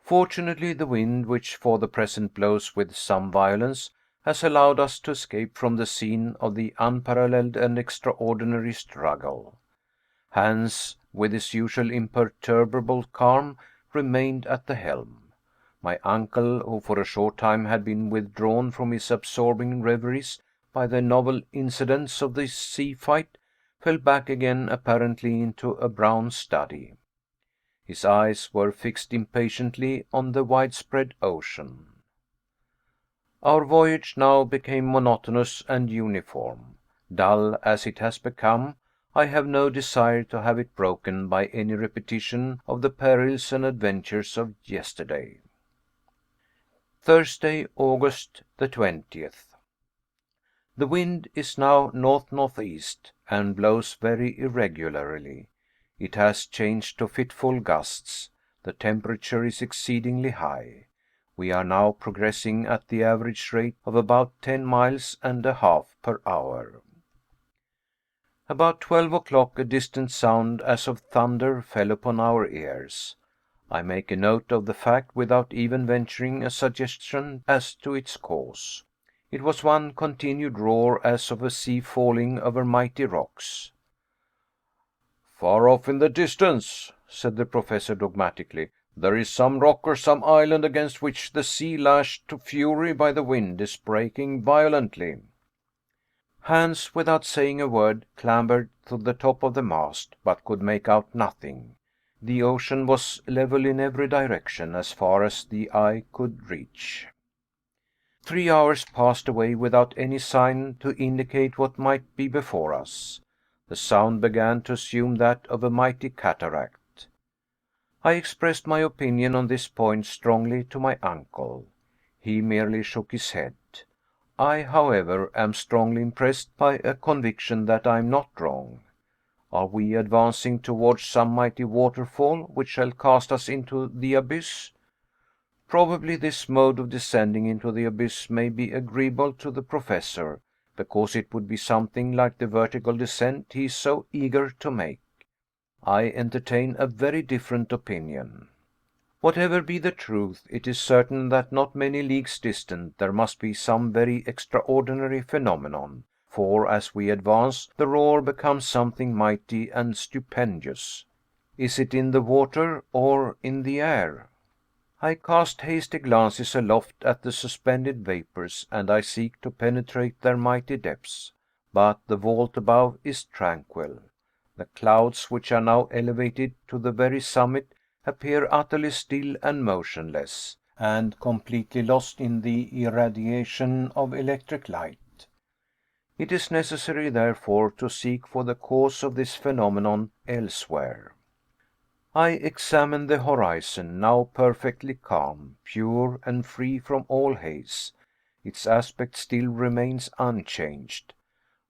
Fortunately, the wind, which for the present blows with some violence, has allowed us to escape from the scene of the unparalleled and extraordinary struggle. Hans, with his usual imperturbable calm, remained at the helm. My uncle, who for a short time had been withdrawn from his absorbing reveries by the novel incidents of the sea fight, fell back again apparently into a brown study. His eyes were fixed impatiently on the widespread ocean. Our voyage now became monotonous and uniform. Dull as it has become, I have no desire to have it broken by any repetition of the perils and adventures of yesterday. Thursday, August the 20th. The wind is now north-northeast, and blows very irregularly. It has changed to fitful gusts. The temperature is exceedingly high. We are now progressing at the average rate of about 10 miles and a half per hour. About 12 o'clock a distant sound as of thunder fell upon our ears. I make a note of the fact without even venturing a suggestion as to its cause. It was one continued roar, as of a sea falling over mighty rocks. "Far off in the distance," said the Professor dogmatically, "there is some rock or some island against which the sea, lashed to fury by the wind, is breaking violently." Hans, without saying a word, clambered to the top of the mast, but could make out nothing. The ocean was level in every direction as far as the eye could reach. 3 hours passed away without any sign to indicate what might be before us. The sound began to assume that of a mighty cataract. I expressed my opinion on this point strongly to my uncle. He merely shook his head. I, however, am strongly impressed by a conviction that I am not wrong. Are we advancing towards some mighty waterfall which shall cast us into the abyss? Probably this mode of descending into the abyss may be agreeable to the Professor, because it would be something like the vertical descent he is so eager to make. I entertain a very different opinion. Whatever be the truth, it is certain that not many leagues distant there must be some very extraordinary phenomenon, for as we advance the roar becomes something mighty and stupendous. Is it in the water or in the air? I cast hasty glances aloft at the suspended vapors, and I seek to penetrate their mighty depths. But the vault above is tranquil. The clouds, which are now elevated to the very summit, appear utterly still and motionless, and completely lost in the irradiation of electric light. It is necessary, therefore, to seek for the cause of this phenomenon elsewhere. I examine the horizon, now perfectly calm, pure, and free from all haze. Its aspect still remains unchanged.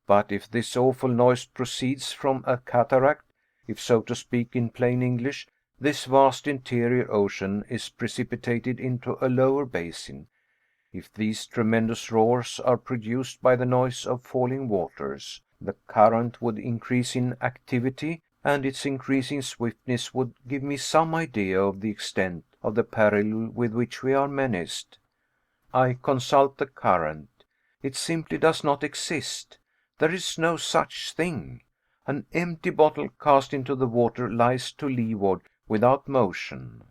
But if this awful noise proceeds from a cataract, if, so to speak in plain English, this vast interior ocean is precipitated into a lower basin, if these tremendous roars are produced by the noise of falling waters, the current would increase in activity, and its increasing swiftness would give me some idea of the extent of the peril with which we are menaced. I consult the current. It simply does not exist. There is no such thing. An empty bottle cast into the water lies to leeward without motion.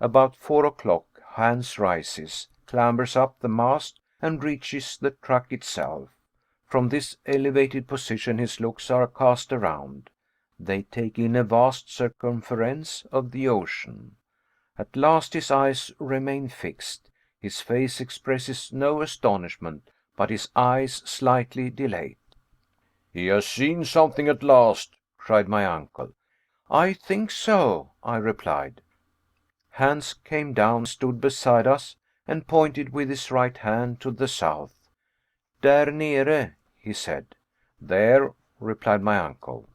About 4 o'clock, Hans rises, clambers up the mast, and reaches the truck itself. From this elevated position his looks are cast around. They take in a vast circumference of the ocean. At last his eyes remain fixed. His face expresses no astonishment, but his eyes slightly dilate. "He has seen something at last," cried my uncle. "I think so," I replied. Hans came down, stood beside us, and pointed with his right hand to the south. "Där nere," he said. "There," replied my uncle.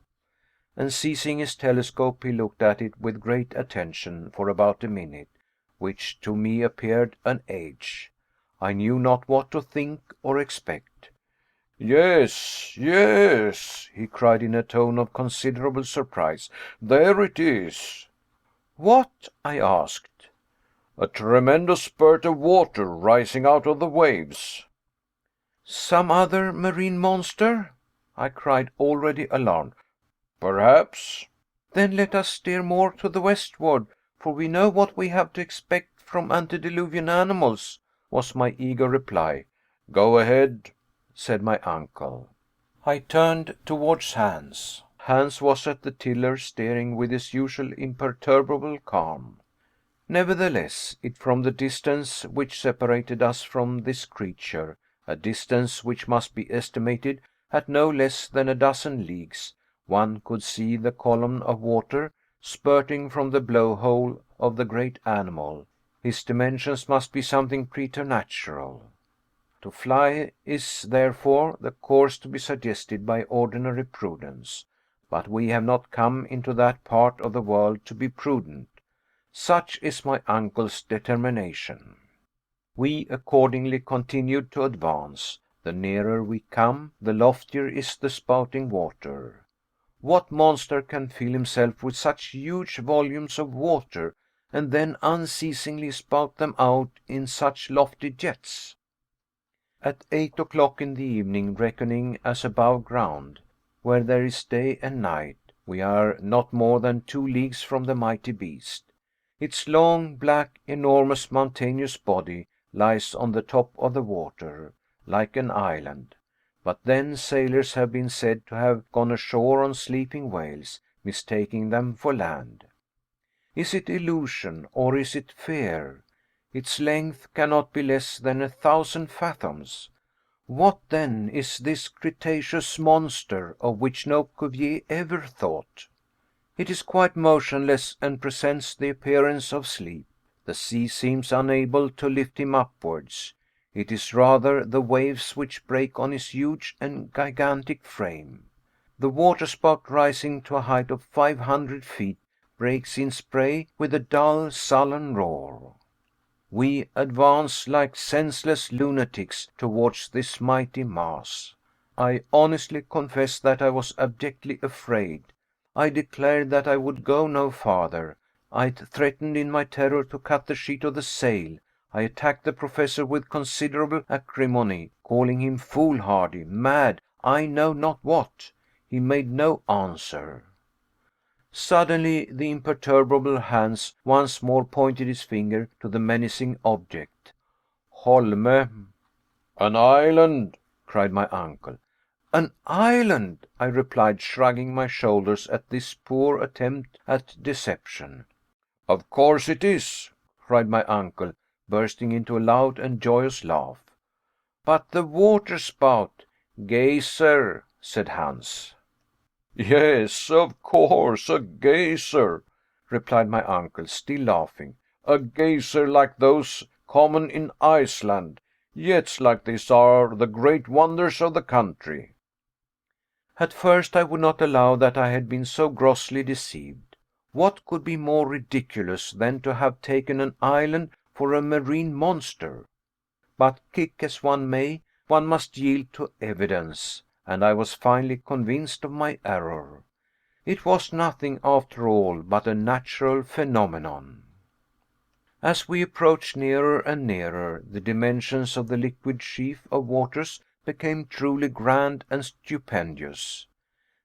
And seizing his telescope, he looked at it with great attention for about a minute, which to me appeared an age. I knew not what to think or expect. "Yes, yes," he cried in a tone of considerable surprise, "there it is." "What?" I asked. "A tremendous spurt of water rising out of the waves." "Some other marine monster?" I cried, already alarmed. "Perhaps." "Then let us steer more to the westward, for we know what we have to expect from antediluvian animals," was my eager reply. "Go ahead," said my uncle. I turned towards Hans. Hans was at the tiller, steering with his usual imperturbable calm. Nevertheless, from the distance which separated us from this creature, a distance which must be estimated at no less than a dozen leagues, one could see the column of water spurting from the blowhole of the great animal. His dimensions must be something preternatural. To fly is, therefore, the course to be suggested by ordinary prudence. But we have not come into that part of the world to be prudent. Such is my uncle's determination. We accordingly continued to advance. The nearer we come, the loftier is the spouting water. What monster can fill himself with such huge volumes of water, and then unceasingly spout them out in such lofty jets? At 8 o'clock in the evening, reckoning as above ground, where there is day and night, we are not more than 2 leagues from the mighty beast. Its long, black, enormous, mountainous body lies on the top of the water, like an island. But then sailors have been said to have gone ashore on sleeping whales, mistaking them for land. Is it illusion, or is it fear? Its length cannot be less than 1,000 fathoms. What, then, is this Cretaceous monster of which no Cuvier ever thought? It is quite motionless and presents the appearance of sleep. The sea seems unable to lift him upwards. It is rather the waves which break on his huge and gigantic frame. The waterspout, rising to a height of 500 feet, breaks in spray with a dull, sullen roar. We advance like senseless lunatics towards this mighty mass. I honestly confess that I was abjectly afraid. I declared that I would go no farther. I threatened in my terror to cut the sheet of the sail. I attacked the Professor with considerable acrimony, calling him foolhardy, mad, I know not what. He made no answer. Suddenly the imperturbable Hans once more pointed his finger to the menacing object. Holme. An island, cried my uncle. An island, I replied, shrugging my shoulders at this poor attempt at deception. Of course it is, cried my uncle, bursting into a loud and joyous laugh. But the water spout. Geyser, said Hans. Yes, of course, a geyser, replied my uncle, still laughing. A geyser like those common in Iceland. Jets like this are the great wonders of the country. At first I would not allow that I had been so grossly deceived. What could be more ridiculous than to have taken an island for a marine monster? But kick as one may, one must yield to evidence, and I was finally convinced of my error. It was nothing, after all, but a natural phenomenon. As we approached nearer and nearer, the dimensions of the liquid sheaf of waters became truly grand and stupendous.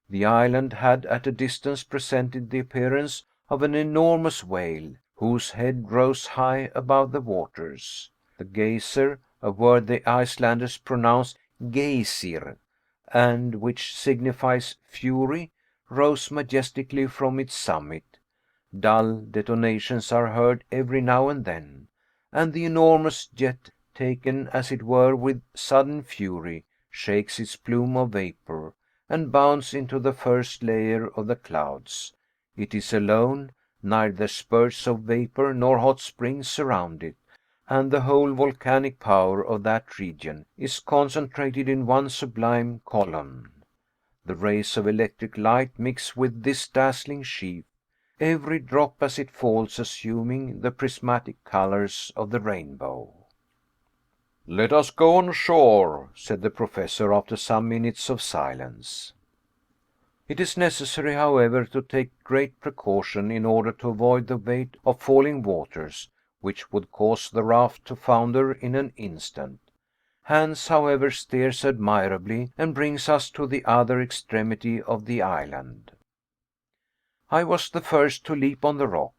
The island had at a distance presented the appearance of an enormous whale, whose head rose high above the waters. The geyser, a word the Icelanders pronounce geysir, and which signifies fury, rose majestically from its summit. Dull detonations are heard every now and then, and the enormous jet, taken as it were with sudden fury, shakes its plume of vapor, and bounds into the first layer of the clouds. It is alone, neither spurts of vapor nor hot springs surround it, and the whole volcanic power of that region is concentrated in one sublime column. The rays of electric light mix with this dazzling sheaf, every drop as it falls assuming the prismatic colors of the rainbow. Let us go on shore, said the Professor after some minutes of silence. It is necessary, however, to take great precaution in order to avoid the weight of falling waters, which would cause the raft to founder in an instant. Hans, however, steers admirably, and brings us to the other extremity of the island. I was the first to leap on the rock.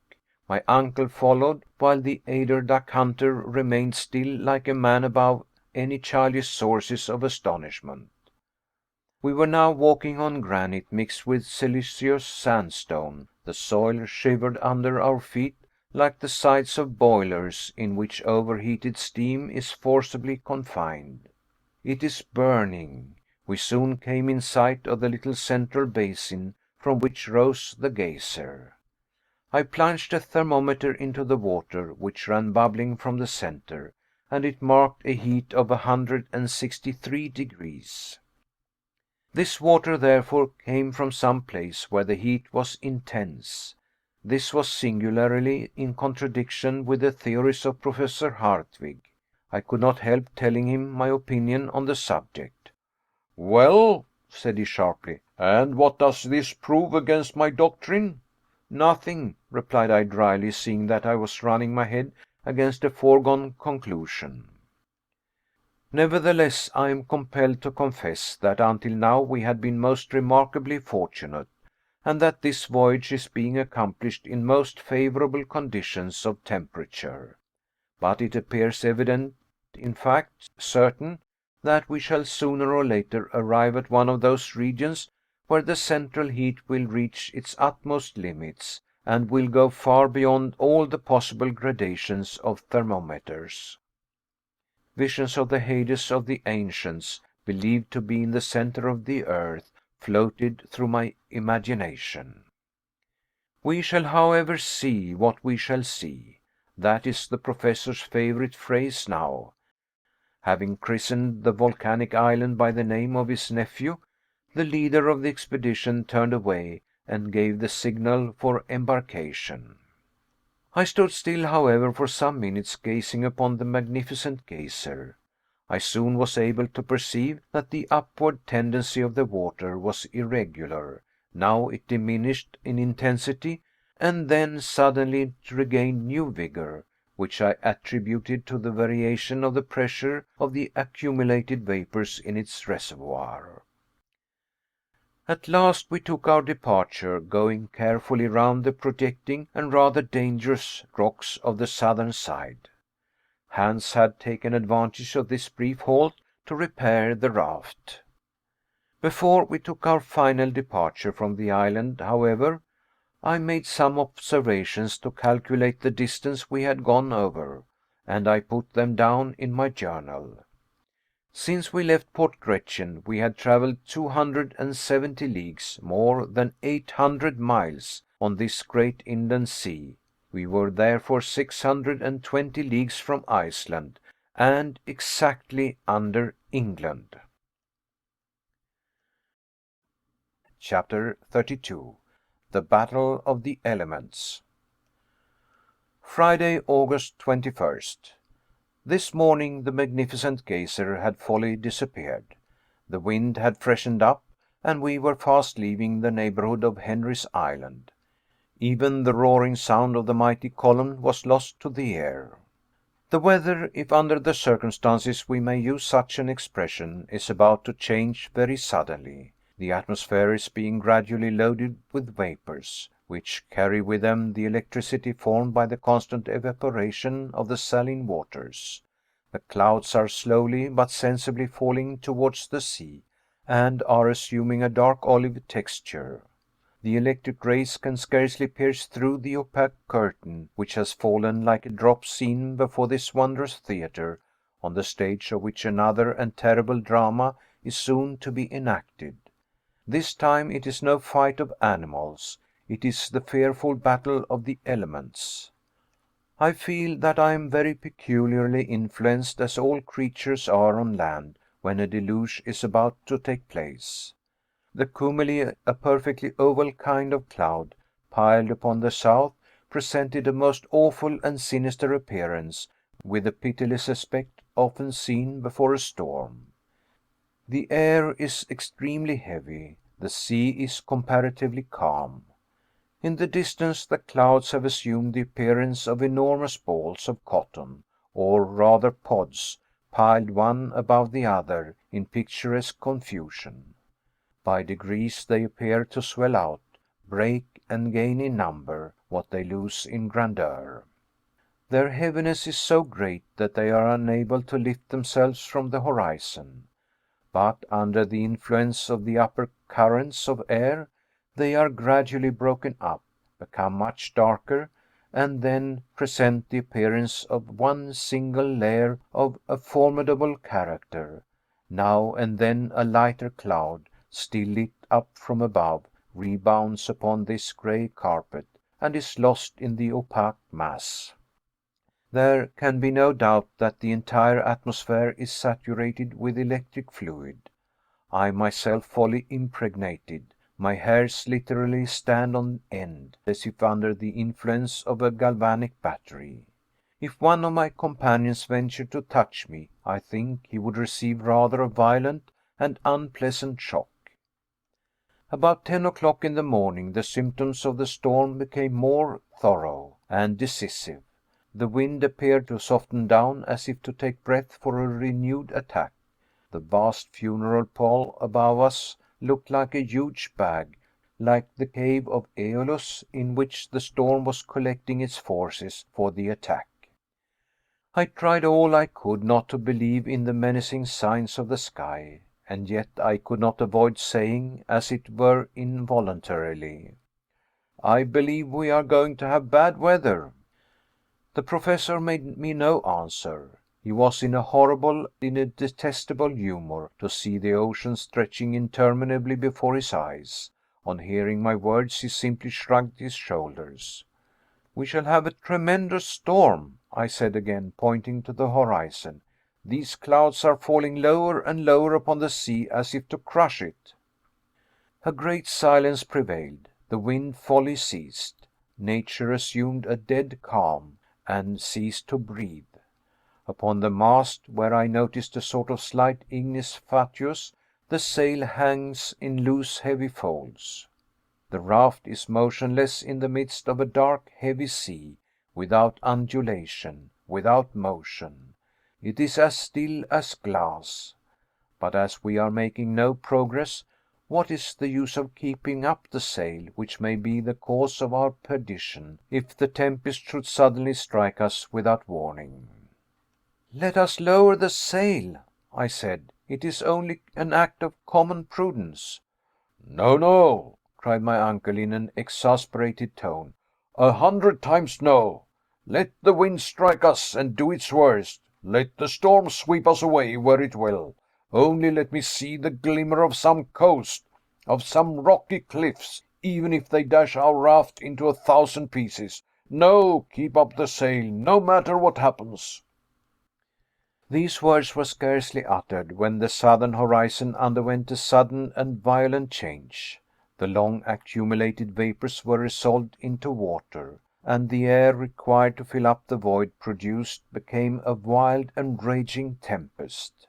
My uncle followed, while the Eider-Down Hunter remained still like a man above any childish sources of astonishment. We were now walking on granite mixed with silicious sandstone. The soil shivered under our feet like the sides of boilers in which overheated steam is forcibly confined. It is burning. We soon came in sight of the little central basin from which rose the geyser. I plunged a thermometer into the water, which ran bubbling from the center, and it marked a heat of 163 degrees. This water, therefore, came from some place where the heat was intense. This was singularly in contradiction with the theories of Professor Hardwigg. I could not help telling him my opinion on the subject. Well, said he sharply, and what does this prove against my doctrine? Nothing, replied I dryly, seeing that I was running my head against a foregone conclusion. Nevertheless, I am compelled to confess that until now we had been most remarkably fortunate, and that this voyage is being accomplished in most favorable conditions of temperature. But it appears evident, in fact certain, that we shall sooner or later arrive at one of those regions where the central heat will reach its utmost limits, and will go far beyond all the possible gradations of thermometers. Visions of the Hades of the ancients, believed to be in the center of the earth, floated through my imagination. We shall, however, see what we shall see. That is the Professor's favorite phrase now. Having christened the volcanic island by the name of his nephew, the leader of the expedition turned away and gave the signal for embarkation. I stood still, however, for some minutes gazing upon the magnificent geyser. I soon was able to perceive that the upward tendency of the water was irregular. Now it diminished in intensity, and then suddenly it regained new vigor, which I attributed to the variation of the pressure of the accumulated vapors in its reservoir. At last we took our departure, going carefully round the projecting and rather dangerous rocks of the southern side. Hans had taken advantage of this brief halt to repair the raft. Before we took our final departure from the island, however, I made some observations to calculate the distance we had gone over, and I put them down in my journal. Since we left Port Gretchen we had traveled 270 leagues, more than 800 miles, on this great inland sea. We were therefore 620 leagues from Iceland, and exactly under England. Chapter 32. The Battle of the Elements. Friday, August 21st. This morning the magnificent geyser had wholly disappeared. The wind had freshened up, and we were fast leaving the neighborhood of Henry's Island. Even the roaring sound of the mighty column was lost to the ear. The weather, if under the circumstances we may use such an expression, is about to change very suddenly. The atmosphere is being gradually loaded with vapors, which carry with them the electricity formed by the constant evaporation of the saline waters. The clouds are slowly but sensibly falling towards the sea, and are assuming a dark olive texture. The electric rays can scarcely pierce through the opaque curtain, which has fallen like a drop seen before this wondrous theater, on the stage of which another and terrible drama is soon to be enacted. This time it is no fight of animals. It is the fearful battle of the elements. I feel that I am very peculiarly influenced, as all creatures are on land, when a deluge is about to take place. The cumuli, a perfectly oval kind of cloud, piled upon the south, presented a most awful and sinister appearance, with the pitiless aspect often seen before a storm. The air is extremely heavy, the sea is comparatively calm. In the distance the clouds have assumed the appearance of enormous balls of cotton, or rather pods, piled one above the other in picturesque confusion. By degrees they appear to swell out, break, and gain in number what they lose in grandeur. Their heaviness is so great that they are unable to lift themselves from the horizon. But under the influence of the upper currents of air, they are gradually broken up, become much darker, and then present the appearance of one single layer of a formidable character. Now and then a lighter cloud, still lit up from above, rebounds upon this gray carpet, and is lost in the opaque mass. There can be no doubt that the entire atmosphere is saturated with electric fluid. I myself fully impregnated. My hairs literally stand on end, as if under the influence of a galvanic battery. If one of my companions ventured to touch me, I think he would receive rather a violent and unpleasant shock. About 10 o'clock in the morning the symptoms of the storm became more thorough and decisive. The wind appeared to soften down as if to take breath for a renewed attack. The vast funeral pall above us looked like a huge bag, like the cave of Aeolus, in which the storm was collecting its forces for the attack. I tried all I could not to believe in the menacing signs of the sky, and yet I could not avoid saying, as it were involuntarily, "I believe we are going to have bad weather." The Professor made me no answer. He was in a horrible, in a detestable humor to see the ocean stretching interminably before his eyes. On hearing my words, he simply shrugged his shoulders. "We shall have a tremendous storm," I said again, pointing to the horizon. "These clouds are falling lower and lower upon the sea as if to crush it." A great silence prevailed. The wind wholly ceased. Nature assumed a dead calm, and ceased to breathe. Upon the mast, where I noticed a sort of slight ignis fatuus, the sail hangs in loose heavy folds. The raft is motionless in the midst of a dark heavy sea, without undulation, without motion. It is as still as glass. But as we are making no progress, what is the use of keeping up the sail, which may be the cause of our perdition, if the tempest should suddenly strike us without warning? "Let us lower the sail," I said. "It is only an act of common prudence." "No, no," cried my uncle in an exasperated tone. "100 times no. Let the wind strike us and do its worst. Let the storm sweep us away where it will. Only let me see the glimmer of some coast, of some rocky cliffs, even if they dash our raft into 1,000 pieces. No, keep up the sail, no matter what happens." These words were scarcely uttered when the southern horizon underwent a sudden and violent change. The long accumulated vapors were resolved into water, and the air required to fill up the void produced became a wild and raging tempest.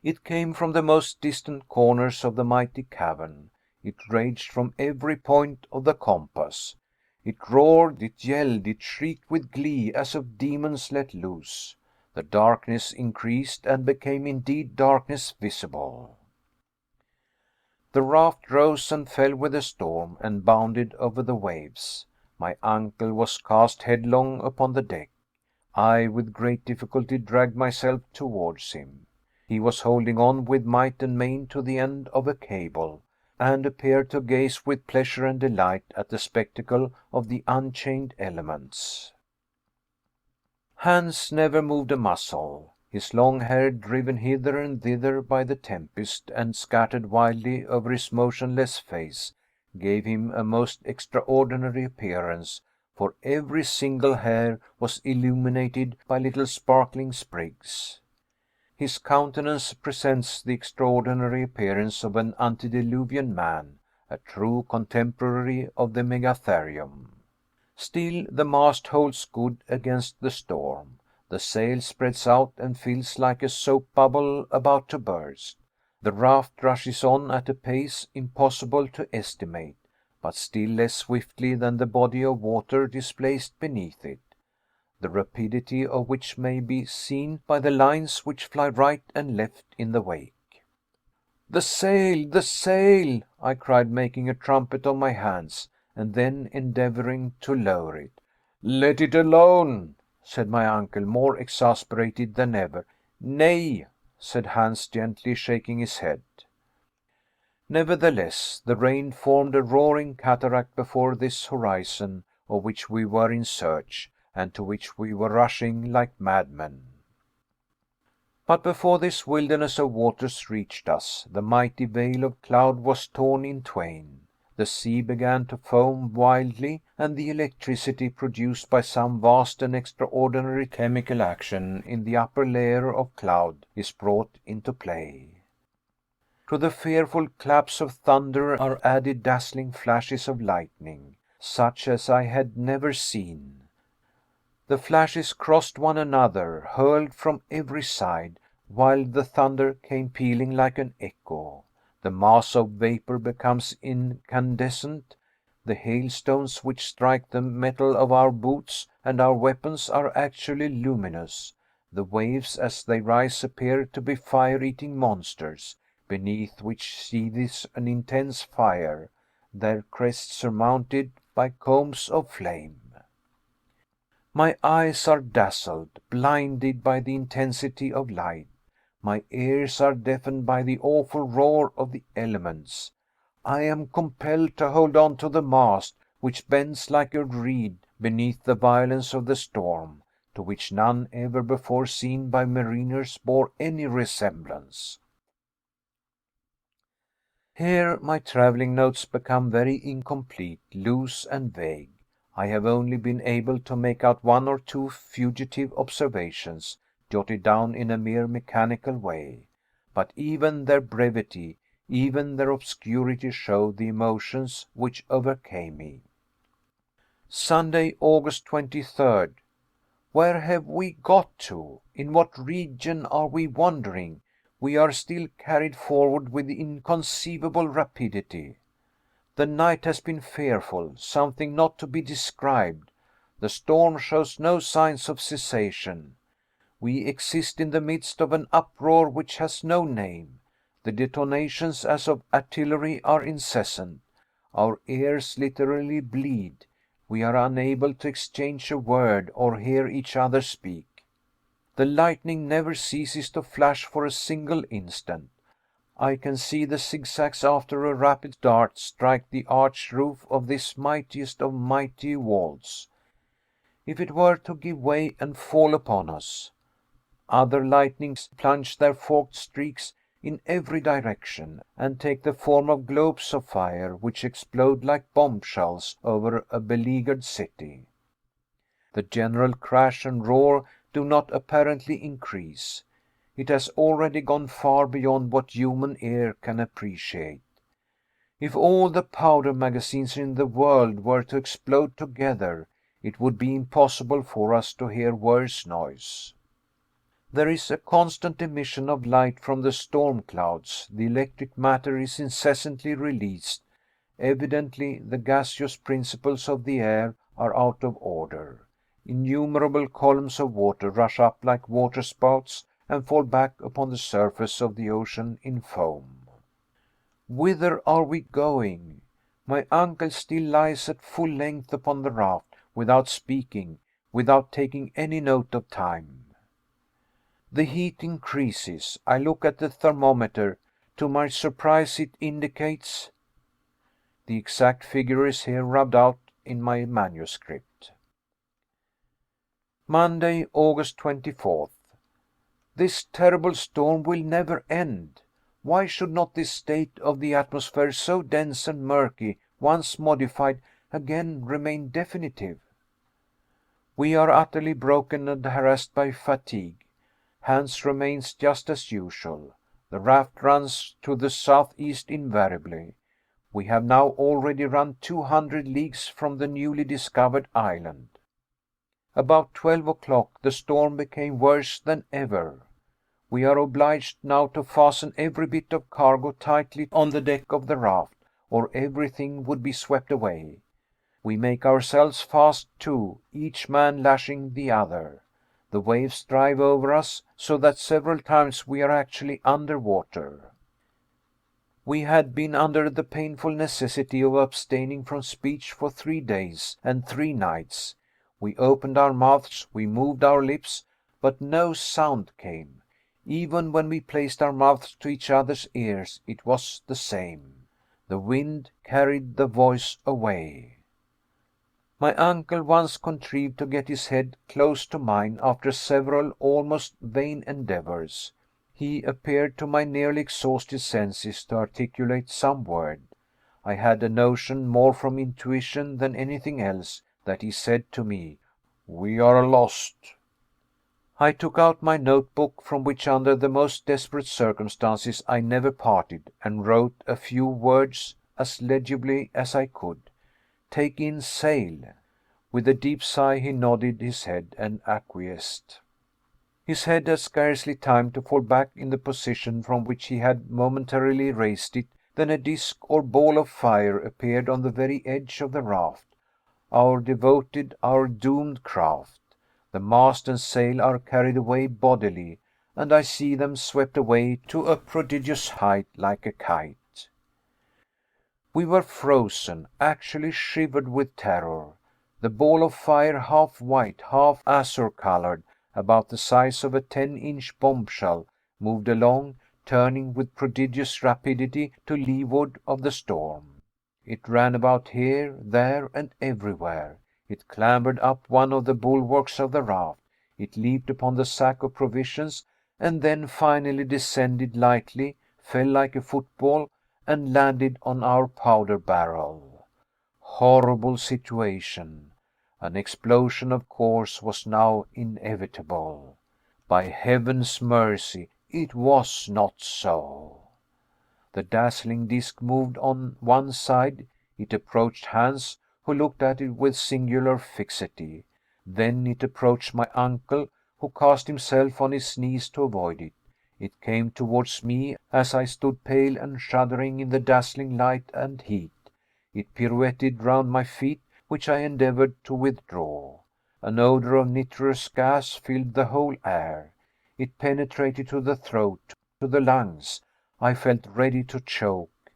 It came from the most distant corners of the mighty cavern. It raged from every point of the compass. It roared, it yelled, it shrieked with glee as of demons let loose. The darkness increased and became indeed darkness visible. The raft rose and fell with the storm and bounded over the waves. My uncle was cast headlong upon the deck. I with great difficulty dragged myself towards him. He was holding on with might and main to the end of a cable, and appeared to gaze with pleasure and delight at the spectacle of the unchained elements. Hans never moved a muscle. His long hair, driven hither and thither by the tempest and scattered wildly over his motionless face, gave him a most extraordinary appearance, for every single hair was illuminated by little sparkling sprigs. His countenance presents the extraordinary appearance of an antediluvian man, a true contemporary of the megatherium. Still the mast holds good against the storm. The sail spreads out and feels like a soap bubble about to burst. The raft rushes on at a pace impossible to estimate, but still less swiftly than the body of water displaced beneath it, the rapidity of which may be seen by the lines which fly right and left in the wake. "The sail! The sail!" I cried, making a trumpet of my hands, and then endeavoring to lower it. "Let it alone," said my uncle, more exasperated than ever. "Nay," said Hans, gently shaking his head. Nevertheless, the rain formed a roaring cataract before this horizon of which we were in search, and to which we were rushing like madmen. But before this wilderness of waters reached us, the mighty veil of cloud was torn in twain. The sea began to foam wildly, and the electricity produced by some vast and extraordinary chemical action in the upper layer of cloud is brought into play. To the fearful claps of thunder are added dazzling flashes of lightning, such as I had never seen. The flashes crossed one another, hurled from every side, while the thunder came pealing like an echo. The mass of vapor becomes incandescent, The hailstones which strike the metal of our boots and our weapons are actually luminous. The waves as they rise appear to be fire-eating monsters, beneath which seethes an intense fire, their crests surmounted by combs of flame. My eyes are dazzled, blinded by the intensity of light. My ears are deafened by the awful roar of the elements. I am compelled to hold on to the mast, which bends like a reed beneath the violence of the storm, to which none ever before seen by mariners bore any resemblance. Here my traveling notes become very incomplete, loose, and vague. I have only been able to make out one or two fugitive observations, jotted down in a mere mechanical way. But even their brevity, even their obscurity show the emotions which overcame me. Sunday, August 23rd. Where have we got to? In what region are we wandering? We are still carried forward with inconceivable rapidity. The night has been fearful, something not to be described. The storm shows no signs of cessation. We exist in the midst of an uproar which has no name. The detonations as of artillery are incessant. Our ears literally bleed. We are unable to exchange a word or hear each other speak. The lightning never ceases to flash for a single instant. I can see the zigzags after a rapid dart strike the arched roof of this mightiest of mighty walls. If it were to give way and fall upon us! Other lightnings plunge their forked streaks in every direction, and take the form of globes of fire which explode like bombshells over a beleaguered city. The general crash and roar do not apparently increase. It has already gone far beyond what human ear can appreciate. If all the powder magazines in the world were to explode together, it would be impossible for us to hear worse noise. There is a constant emission of light from the storm clouds. The electric matter is incessantly released. Evidently, the gaseous principles of the air are out of order. Innumerable columns of water rush up like waterspouts and fall back upon the surface of the ocean in foam. Whither are we going? My uncle still lies at full length upon the raft, without speaking, without taking any note of time. The heat increases. I look at the thermometer. To my surprise, it indicates... The exact figure is here rubbed out in my manuscript. Monday, August 24th. This terrible storm will never end. Why should not this state of the atmosphere, so dense and murky, once modified, again remain definitive? We are utterly broken and harassed by fatigue. Hans remains just as usual. The raft runs to the southeast invariably. We have now already run 200 leagues from the newly discovered island. About 12 o'clock the storm became worse than ever. We are obliged now to fasten every bit of cargo tightly on the deck of the raft, or everything would be swept away. We make ourselves fast too, each man lashing the other. The waves drive over us, so that several times we are actually under water. We had been under the painful necessity of abstaining from speech for 3 days and 3 nights. We opened our mouths, we moved our lips, but no sound came. Even when we placed our mouths to each other's ears, it was the same. The wind carried the voice away. My uncle once contrived to get his head close to mine after several almost vain endeavors. He appeared to my nearly exhausted senses to articulate some word. I had a notion, more from intuition than anything else, that he said to me, "We are lost." I took out my notebook, from which under the most desperate circumstances I never parted, and wrote a few words as legibly as I could. "Take in sail." With a deep sigh he nodded his head and acquiesced. His head had scarcely time to fall back in the position from which he had momentarily raised it then a disk or ball of fire appeared on the very edge of the raft. Our devoted, our doomed craft. The mast and sail are carried away bodily, and I see them swept away to a prodigious height like a kite. We were frozen, actually shivered with terror. The ball of fire, half white, half azure colored, about the size of a 10-inch bombshell, moved along, turning with prodigious rapidity to leeward of the storm. It ran about here, there, and everywhere. It clambered up one of the bulwarks of the raft. It leaped upon the sack of provisions, and then finally descended lightly, fell like a football, and landed on our powder barrel. Horrible situation. An explosion, of course, was now inevitable. By heaven's mercy, it was not so. The dazzling disk moved on one side. It approached Hans, who looked at it with singular fixity. Then it approached my uncle, who cast himself on his knees to avoid it. It came towards me as I stood pale and shuddering in the dazzling light and heat. It pirouetted round my feet, which I endeavored to withdraw. An odor of nitrous gas filled the whole air. It penetrated to the throat, to the lungs. I felt ready to choke.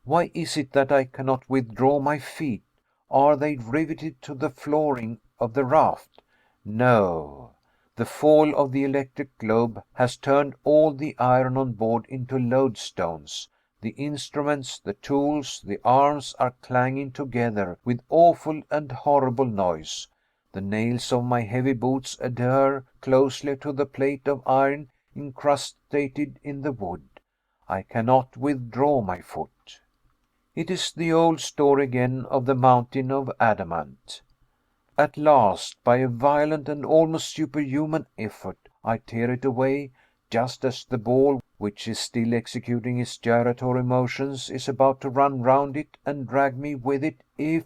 Why is it that I cannot withdraw my feet? Are they riveted to the flooring of the raft? No. The fall of the electric globe has turned all the iron on board into loadstones. The instruments, the tools, the arms are clanging together with awful and horrible noise. The nails of my heavy boots adhere closely to the plate of iron incrustated in the wood. I cannot withdraw my foot. It is the old story again of the mountain of adamant. At last, by a violent and almost superhuman effort, I tear it away, just as the ball, which is still executing its gyratory motions, is about to run round it and drag me with it if...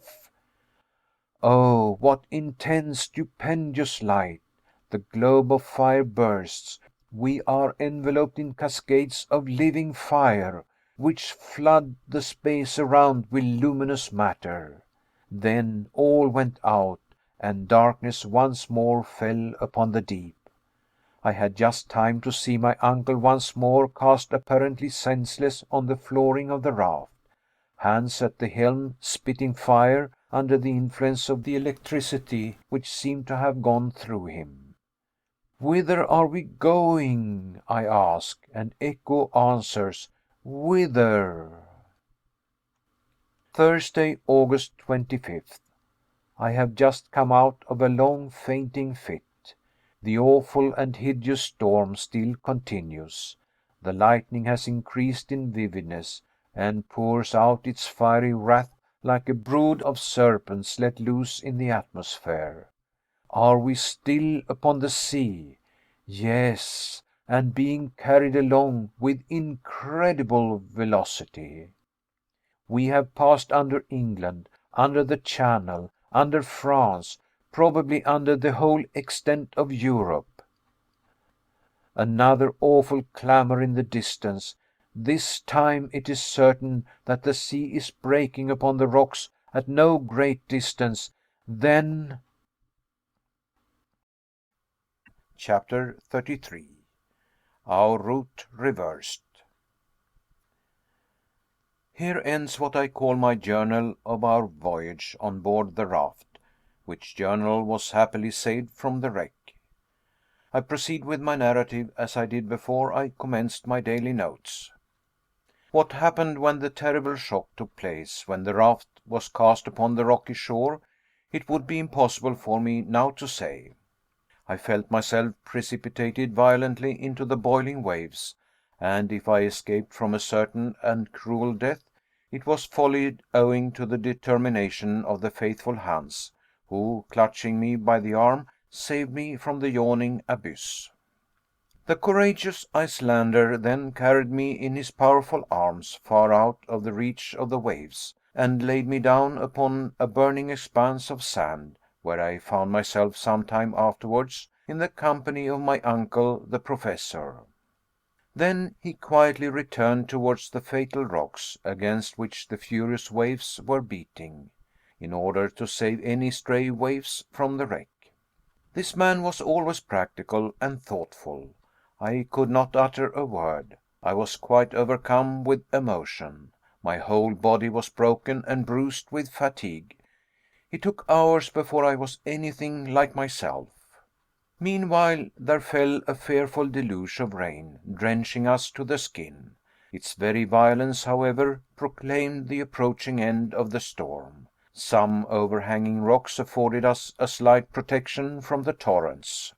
Oh, what intense, stupendous light! The globe of fire bursts. We are enveloped in cascades of living fire, which flood the space around with luminous matter. Then all went out, and darkness once more fell upon the deep. I had just time to see my uncle once more cast apparently senseless on the flooring of the raft. Hans at the helm, spitting fire, under the influence of the electricity which seemed to have gone through him. Whither are we going? I ask, and echo answers, whither? Thursday, August 25th. I have just come out of a long fainting fit. The awful and hideous storm still continues. The lightning has increased in vividness, and pours out its fiery wrath like a brood of serpents let loose in the atmosphere. Are we still upon the sea? Yes, and being carried along with incredible velocity. We have passed under England, under the Channel, under France, probably under the whole extent of Europe. Another awful clamor in the distance. This time it is certain that the sea is breaking upon the rocks at no great distance. Then... Chapter 33. Our route reversed. Here ends what I call my journal of our voyage on board the raft, which journal was happily saved from the wreck. I proceed with my narrative as I did before I commenced my daily notes. What happened when the terrible shock took place, when the raft was cast upon the rocky shore, it would be impossible for me now to say. I felt myself precipitated violently into the boiling waves, and if I escaped from a certain and cruel death, it was wholly owing to the determination of the faithful Hans, who, clutching me by the arm, saved me from the yawning abyss. The courageous Icelander then carried me in his powerful arms far out of the reach of the waves, and laid me down upon a burning expanse of sand, where I found myself some time afterwards in the company of my uncle the Professor. Then he quietly returned towards the fatal rocks, against which the furious waves were beating, in order to save any stray waifs from the wreck. This man was always practical and thoughtful. I could not utter a word. I was quite overcome with emotion. My whole body was broken and bruised with fatigue. It took hours before I was anything like myself. Meanwhile there fell a fearful deluge of rain, drenching us to the skin. Its very violence, however, proclaimed the approaching end of the storm. Some overhanging rocks afforded us a slight protection from the torrents.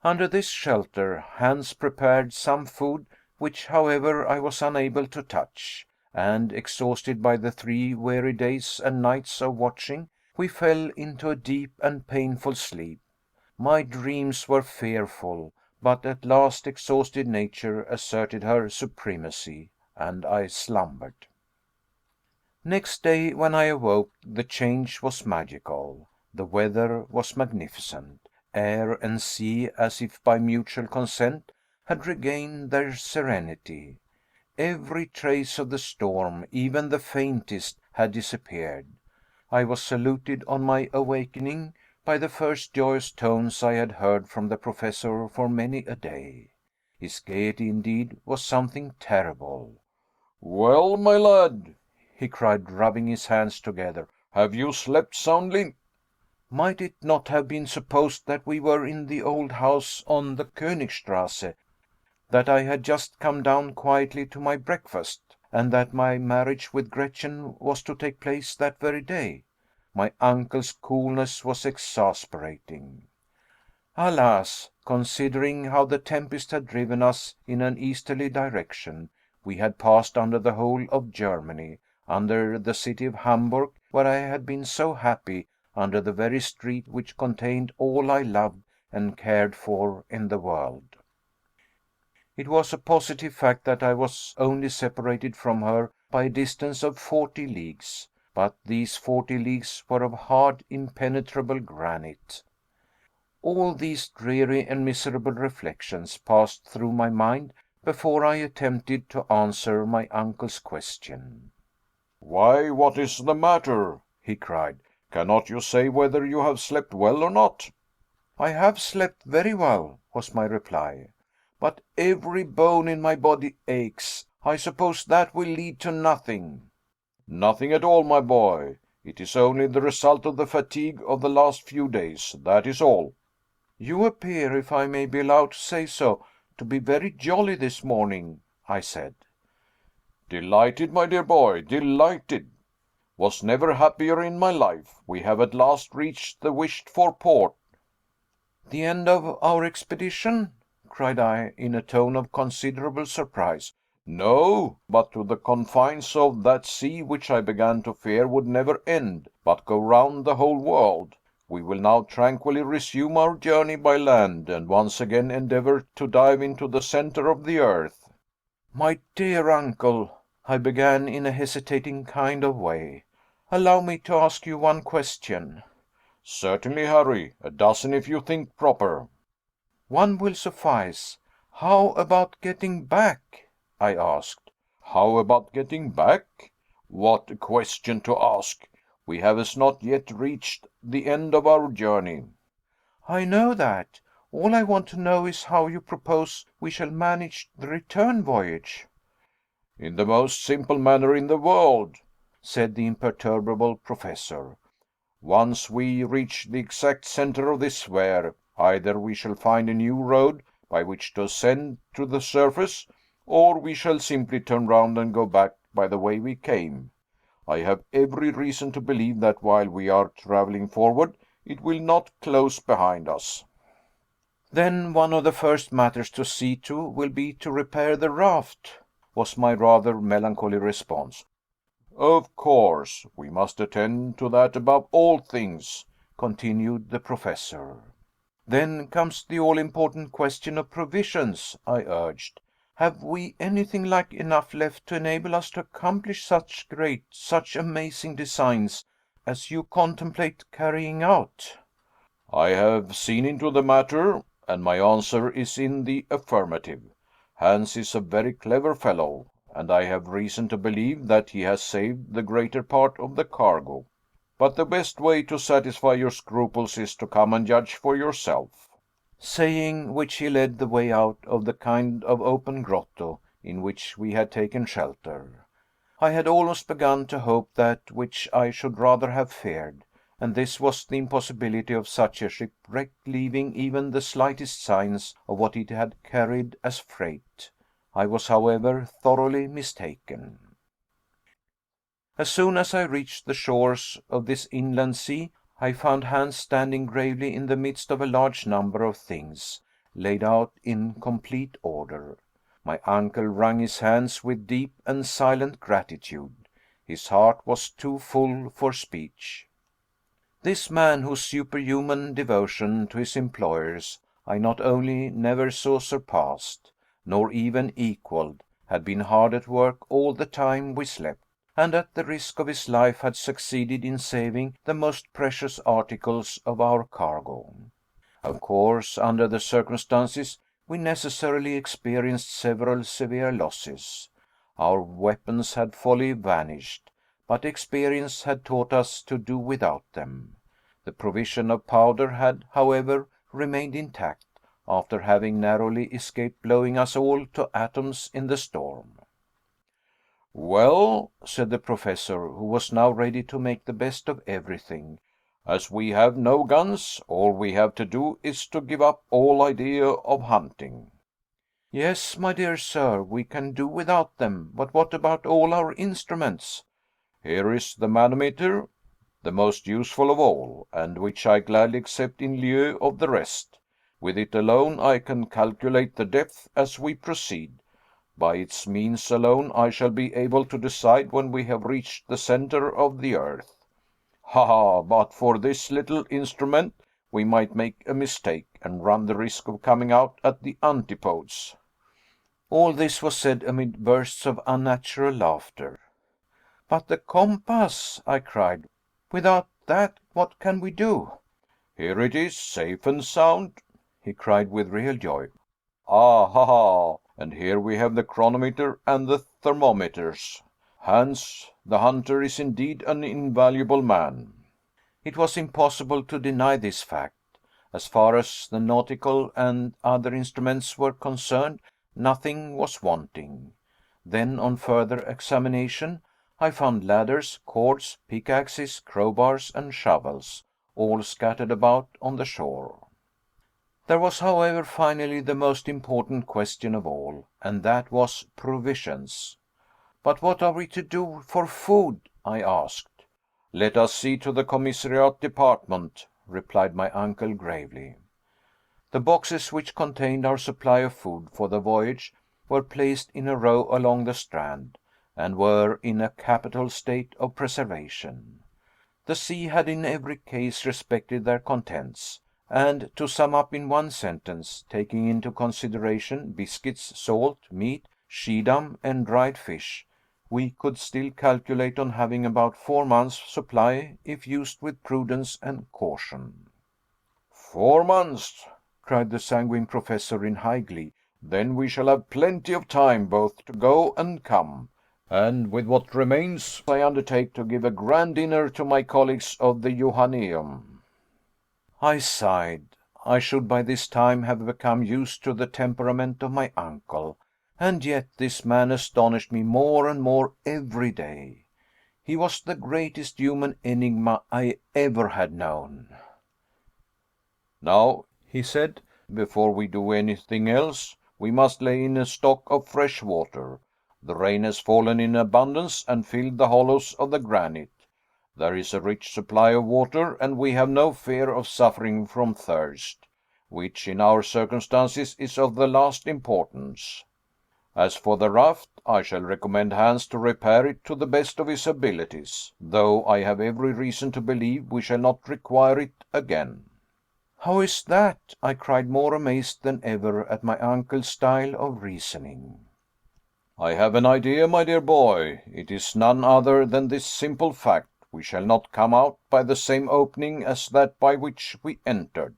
Under this shelter Hans prepared some food, which, however, I was unable to touch, and, exhausted by the 3 weary days and nights of watching, we fell into a deep and painful sleep. My dreams were fearful, but at last exhausted nature asserted her supremacy, and I slumbered. Next day, when I awoke, the change was magical. The weather was magnificent. Air and sea, as if by mutual consent, had regained their serenity. Every trace of the storm, even the faintest, had disappeared. I was saluted on my awakening by the first joyous tones I had heard from the Professor for many a day. His gaiety, indeed, was something terrible. "Well, my lad," he cried, rubbing his hands together, "have you slept soundly?" Might it not have been supposed that we were in the old house on the Königstrasse, that I had just come down quietly to my breakfast, and that my marriage with Gretchen was to take place that very day? My uncle's coolness was exasperating. Alas, considering how the tempest had driven us in an easterly direction, we had passed under the whole of Germany, under the city of Hamburg, where I had been so happy, under the very street which contained all I loved and cared for in the world. It was a positive fact that I was only separated from her by a distance of 40 leagues, but these 40 leagues were of hard, impenetrable granite. All these dreary and miserable reflections passed through my mind before I attempted to answer my uncle's question. "Why, what is the matter?" he cried. "Cannot you say whether you have slept well or not?" "I have slept very well," was my reply, "but every bone in my body aches. I suppose that will lead to nothing." "Nothing at all, my boy. It is only the result of the fatigue of the last few days, that is all." "You appear, if I may be allowed to say so, to be very jolly this morning," I said. "Delighted, my dear boy, delighted. Was never happier in my life. We have at last reached the wished for port." "The end of our expedition?" cried I, in a tone of considerable surprise. "No, but to the confines of that sea which I began to fear would never end, but go round the whole world. We will now tranquilly resume our journey by land, and once again endeavor to dive into the center of the earth." "My dear uncle," I began in a hesitating kind of way, "allow me to ask you one question." "Certainly, Harry, a dozen if you think proper." "One will suffice. How about getting back?" I asked. "How about getting back? What a question to ask! We have as not yet reached the end of our journey." "I know that. All I want to know is how you propose we shall manage the return voyage." "In the most simple manner in the world," said the imperturbable Professor. "Once we reach the exact center of this sphere, either we shall find a new road by which to ascend to the surface, or we shall simply turn round and go back by the way we came. I have every reason to believe that while we are traveling forward, it will not close behind us." "Then one of the first matters to see to will be to repair the raft," was my rather melancholy response. "Of course, we must attend to that above all things," continued the Professor. "Then comes the all important question of provisions," I urged. "Have we anything like enough left to enable us to accomplish such great, such amazing designs as you contemplate carrying out?" "I have seen into the matter, and my answer is in the affirmative. Hans is a very clever fellow, and I have reason to believe that he has saved the greater part of the cargo. But the best way to satisfy your scruples is to come and judge for yourself." Saying which, he led the way out of the kind of open grotto in which we had taken shelter. I had almost begun to hope that which I should rather have feared, and this was the impossibility of such a shipwreck leaving even the slightest signs of what it had carried as freight. I was, however, thoroughly mistaken. As soon as I reached the shores of this inland sea, I found Hans standing gravely in the midst of a large number of things, laid out in complete order. My uncle wrung his hands with deep and silent gratitude. His heart was too full for speech. This man, whose superhuman devotion to his employers I not only never saw surpassed, nor even equalled, had been hard at work all the time we slept, and at the risk of his life had succeeded in saving the most precious articles of our cargo. Of course, under the circumstances, we necessarily experienced several severe losses. Our weapons had wholly vanished, but experience had taught us to do without them. The provision of powder had, however, remained intact, after having narrowly escaped blowing us all to atoms in the storm. "Well," said the Professor, who was now ready to make the best of everything, "as we have no guns, all we have to do is to give up all idea of hunting." "Yes, my dear sir, we can do without them, but what about all our instruments?" "Here is the manometer, the most useful of all, and which I gladly accept in lieu of the rest. With it alone I can calculate the depth as we proceed. By its means alone I shall be able to decide when we have reached the center of the earth. Ha! But for this little instrument we might make a mistake, and run the risk of coming out at the antipodes." All this was said amid bursts of unnatural laughter. "But the compass!" I cried. "Without that, what can we do?" "Here it is, safe and sound," he cried with real joy. "Ah, ha, ha! And here we have the chronometer and the thermometers. Hans, the hunter, is indeed an invaluable man." It was impossible to deny this fact. As far as the nautical and other instruments were concerned, nothing was wanting. Then, on further examination, I found ladders, cords, pickaxes, crowbars, and shovels, all scattered about on the shore. There was, however, finally the most important question of all, and that was provisions. "But what are we to do for food?" I asked. "Let us see to the commissariat department," replied my uncle gravely. The boxes which contained our supply of food for the voyage were placed in a row along the strand, and were in a capital state of preservation. The sea had in every case respected their contents, and, to sum up in one sentence, taking into consideration biscuits, salt, meat, Schiedam, and dried fish, we could still calculate on having about 4 months' supply if used with prudence and caution. 4 months!" cried the sanguine Professor in high glee. "Then we shall have plenty of time both to go and come. And with what remains I undertake to give a grand dinner to my colleagues of the Johanneum." I sighed. I should by this time have become used to the temperament of my uncle, and yet this man astonished me more and more every day. He was the greatest human enigma I ever had known. "Now," he said, "before we do anything else, we must lay in a stock of fresh water. The rain has fallen in abundance and filled the hollows of the granite. There is a rich supply of water, and we have no fear of suffering from thirst, which in our circumstances is of the last importance. As for the raft, I shall recommend Hans to repair it to the best of his abilities, though I have every reason to believe we shall not require it again." "How is that?" I cried, more amazed than ever at my uncle's style of reasoning. "I have an idea, my dear boy. It is none other than this simple fact: we shall not come out by the same opening as that by which we entered."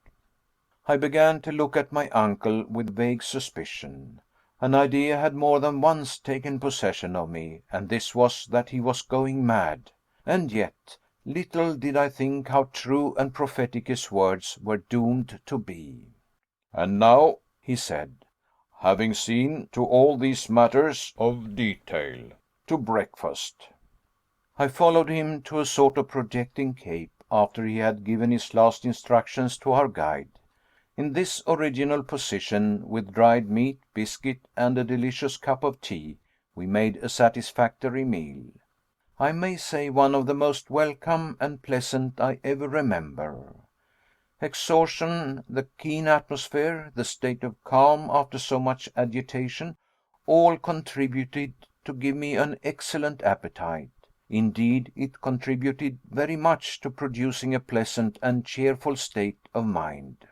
I began to look at my uncle with vague suspicion. An idea had more than once taken possession of me, and this was that he was going mad. And yet, little did I think how true and prophetic his words were doomed to be. "And now," he said, "having seen to all these matters of detail, to breakfast." I followed him to a sort of projecting cape, after he had given his last instructions to our guide. In this original position, with dried meat, biscuit, and a delicious cup of tea, we made a satisfactory meal. I may say one of the most welcome and pleasant I ever remember. Exhaustion, the keen atmosphere, the state of calm after so much agitation, all contributed to give me an excellent appetite. Indeed, it contributed very much to producing a pleasant and cheerful state of mind.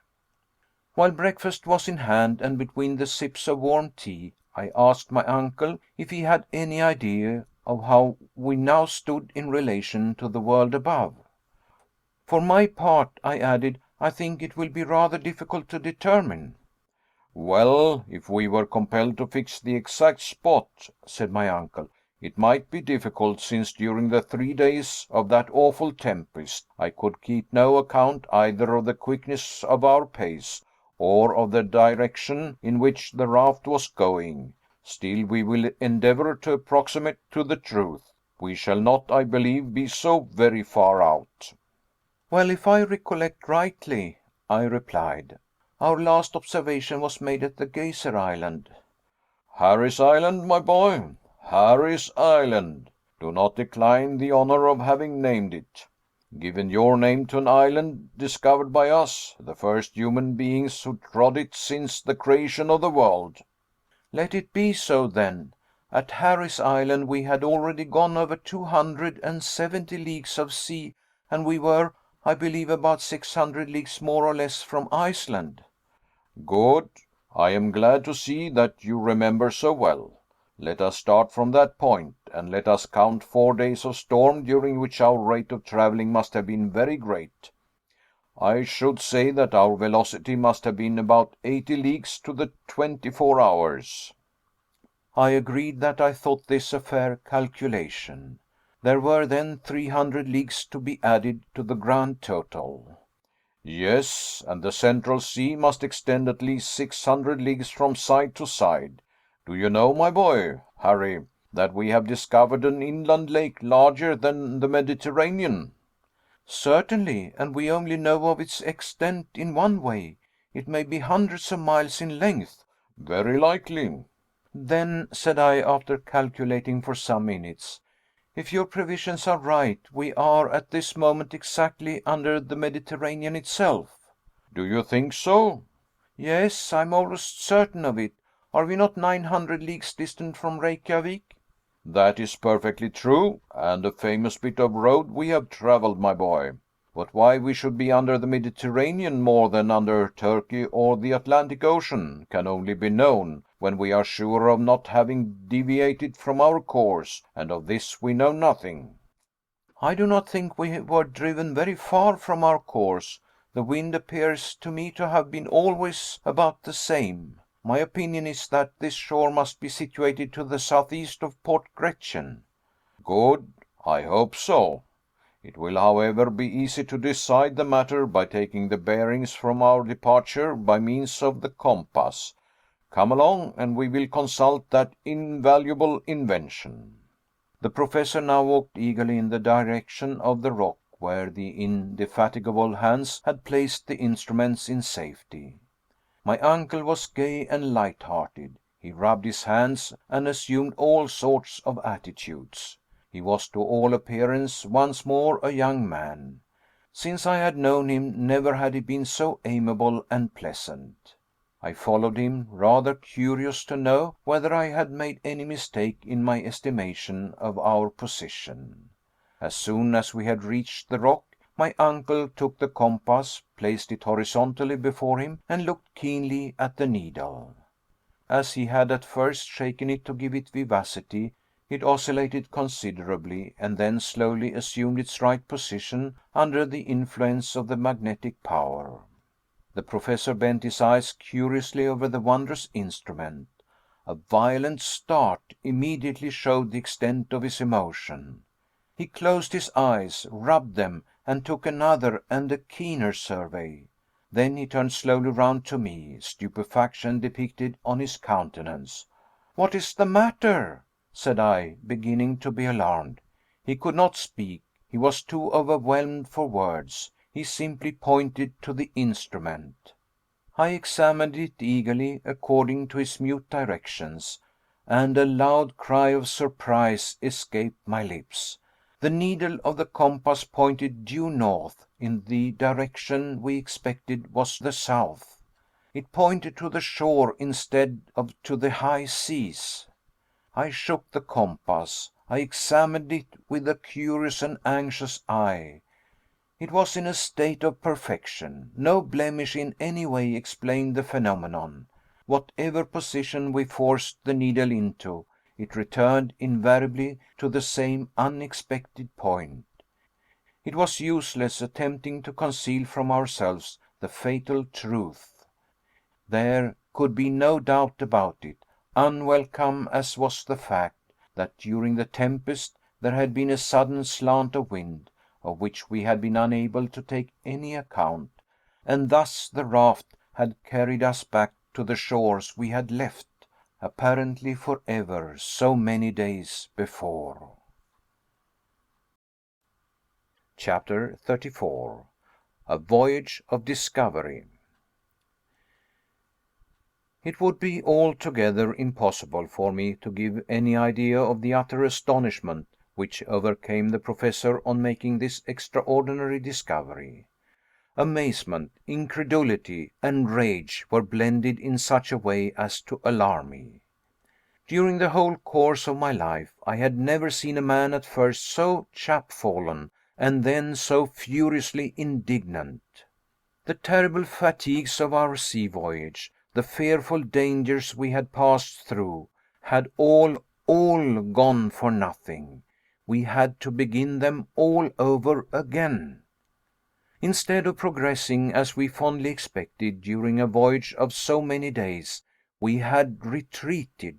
While breakfast was in hand, and between the sips of warm tea, I asked my uncle if he had any idea of how we now stood in relation to the world above. For my part, I added, I think it will be rather difficult to determine. "Well, if we were compelled to fix the exact spot," said my uncle, "it might be difficult, since during the 3 days of that awful tempest I could keep no account either of the quickness of our pace, or of the direction in which the raft was going. Still we will endeavour to approximate to the truth. We shall not, I believe, be so very far out." Well, if I recollect rightly, I replied, our last observation was made at the Geyser Island. "Harry's Island, my boy, Harry's Island. Do not decline the honour of having named it. Given your name to an island discovered by us, the first human beings who trod it since the creation of the world." Let it be so then. At Harry's Island we had already gone over 270 leagues of sea, and we were, I believe, about 600 leagues more or less from Iceland. "Good. I am glad to see that you remember so well. Let us start from that point, and let us count 4 days of storm, during which our rate of travelling must have been very great. I should say that our velocity must have been about 80 leagues to the 24 hours. I agreed that I thought this a fair calculation. There were then 300 leagues to be added to the grand total. Yes, and the Central Sea must extend at least 600 leagues from side to side. Do you know, my boy, Harry, that we have discovered an inland lake larger than the Mediterranean? Certainly, and we only know of its extent in one way. It may be hundreds of miles in length. Very likely. Then, said I, after calculating for some minutes, if your previsions are right, we are at this moment exactly under the Mediterranean itself. Do you think so? Yes, I am almost certain of it. Are we not 900 leagues distant from Reykjavik? That is perfectly true, and a famous bit of road we have travelled, my boy. But why we should be under the Mediterranean more than under Turkey or the Atlantic Ocean can only be known when we are sure of not having deviated from our course, and of this we know nothing. I do not think we were driven very far from our course. The wind appears to me to have been always about the same. My opinion is that this shore must be situated to the southeast of Port Gretchen. Good, I hope so. It will, however, be easy to decide the matter by taking the bearings from our departure by means of the compass. Come along, and we will consult that invaluable invention. The Professor now walked eagerly in the direction of the rock where the indefatigable Hans had placed the instruments in safety. My uncle was gay and light-hearted. He rubbed his hands and assumed all sorts of attitudes. He was to all appearance once more a young man. Since I had known him, never had he been so amiable and pleasant. I followed him, rather curious to know whether I had made any mistake in my estimation of our position. As soon as we had reached the rock, my uncle took the compass, placed it horizontally before him, and looked keenly at the needle. As he had at first shaken it to give it vivacity, it oscillated considerably, and then slowly assumed its right position under the influence of the magnetic power. The Professor bent his eyes curiously over the wondrous instrument. A violent start immediately showed the extent of his emotion. He closed his eyes, rubbed them, and took another and a keener survey. Then he turned slowly round to me, stupefaction depicted on his countenance. "What is the matter?" said I, beginning to be alarmed. He could not speak. He was too overwhelmed for words. He simply pointed to the instrument. I examined it eagerly, according to his mute directions, and a loud cry of surprise escaped my lips. The needle of the compass pointed due north, in the direction we expected was the south. It pointed to the shore instead of to the high seas. I shook the compass. I examined it with a curious and anxious eye. It was in a state of perfection. No blemish in any way explained the phenomenon. Whatever position we forced the needle into, it returned invariably to the same unexpected point. It was useless attempting to conceal from ourselves the fatal truth. There could be no doubt about it, unwelcome as was the fact, that during the tempest there had been a sudden slant of wind, of which we had been unable to take any account, and thus the raft had carried us back to the shores we had left, apparently forever, so many days before. Chapter 34. A Voyage of Discovery. It would be altogether impossible for me to give any idea of the utter astonishment which overcame the Professor on making this extraordinary discovery. Amazement, incredulity, and rage were blended in such a way as to alarm me. During the whole course of my life I had never seen a man at first so chapfallen, and then so furiously indignant. The terrible fatigues of our sea voyage, the fearful dangers we had passed through, had all gone for nothing. We had to begin them all over again. Instead of progressing as we fondly expected during a voyage of so many days, we had retreated.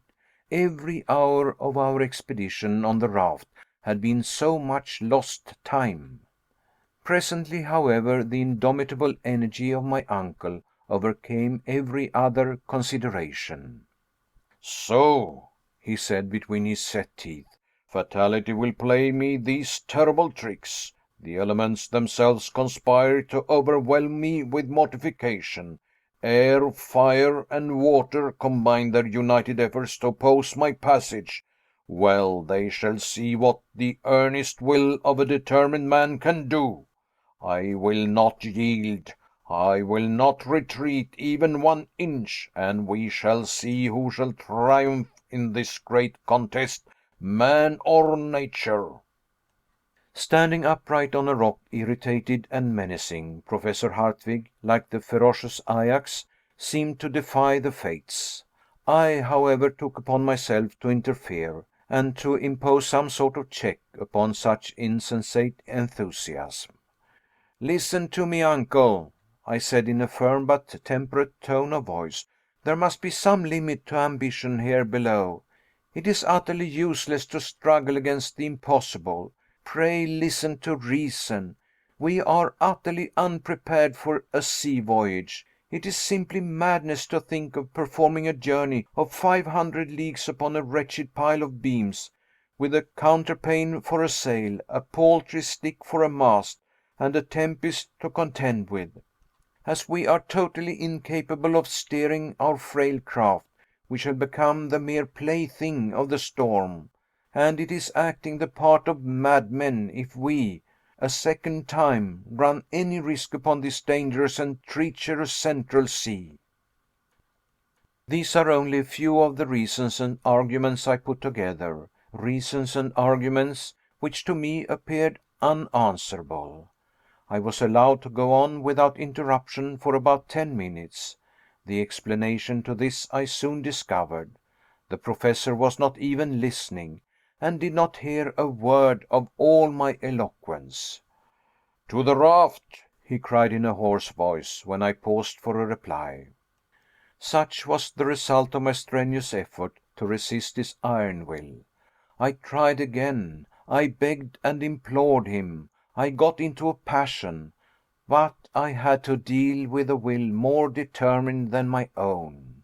Every hour of our expedition on the raft had been so much lost time. Presently, however, the indomitable energy of my uncle overcame every other consideration. "So," he said between his set teeth, "fatality will play me these terrible tricks. The elements themselves conspire to overwhelm me with mortification. Air, fire, and water combine their united efforts to oppose my passage. Well, they shall see what the earnest will of a determined man can do. I will not yield. I will not retreat even 1 inch, and we shall see who shall triumph in this great contest, man or nature." Standing upright on a rock, irritated and menacing, Professor Hardwigg, like the ferocious Ajax, seemed to defy the fates. I, however, took upon myself to interfere, and to impose some sort of check upon such insensate enthusiasm. "Listen to me, uncle," I said in a firm but temperate tone of voice. "There must be some limit to ambition here below. It is utterly useless to struggle against the impossible. Pray listen to reason. We are utterly unprepared for a sea voyage. It is simply madness to think of performing a journey of 500 leagues upon a wretched pile of beams, with a counterpane for a sail, a paltry stick for a mast, and a tempest to contend with. As we are totally incapable of steering our frail craft, we shall become the mere plaything of the storm, and it is acting the part of madmen if we, a second time, run any risk upon this dangerous and treacherous central sea." These are only a few of the reasons and arguments I put together, reasons and arguments which to me appeared unanswerable. I was allowed to go on without interruption for about 10 minutes. The explanation to this I soon discovered. The Professor was not even listening, and did not hear a word of all my eloquence. "To the raft!" he cried in a hoarse voice, when I paused for a reply. Such was the result of my strenuous effort to resist his iron will. I tried again, I begged and implored him, I got into a passion, but I had to deal with a will more determined than my own.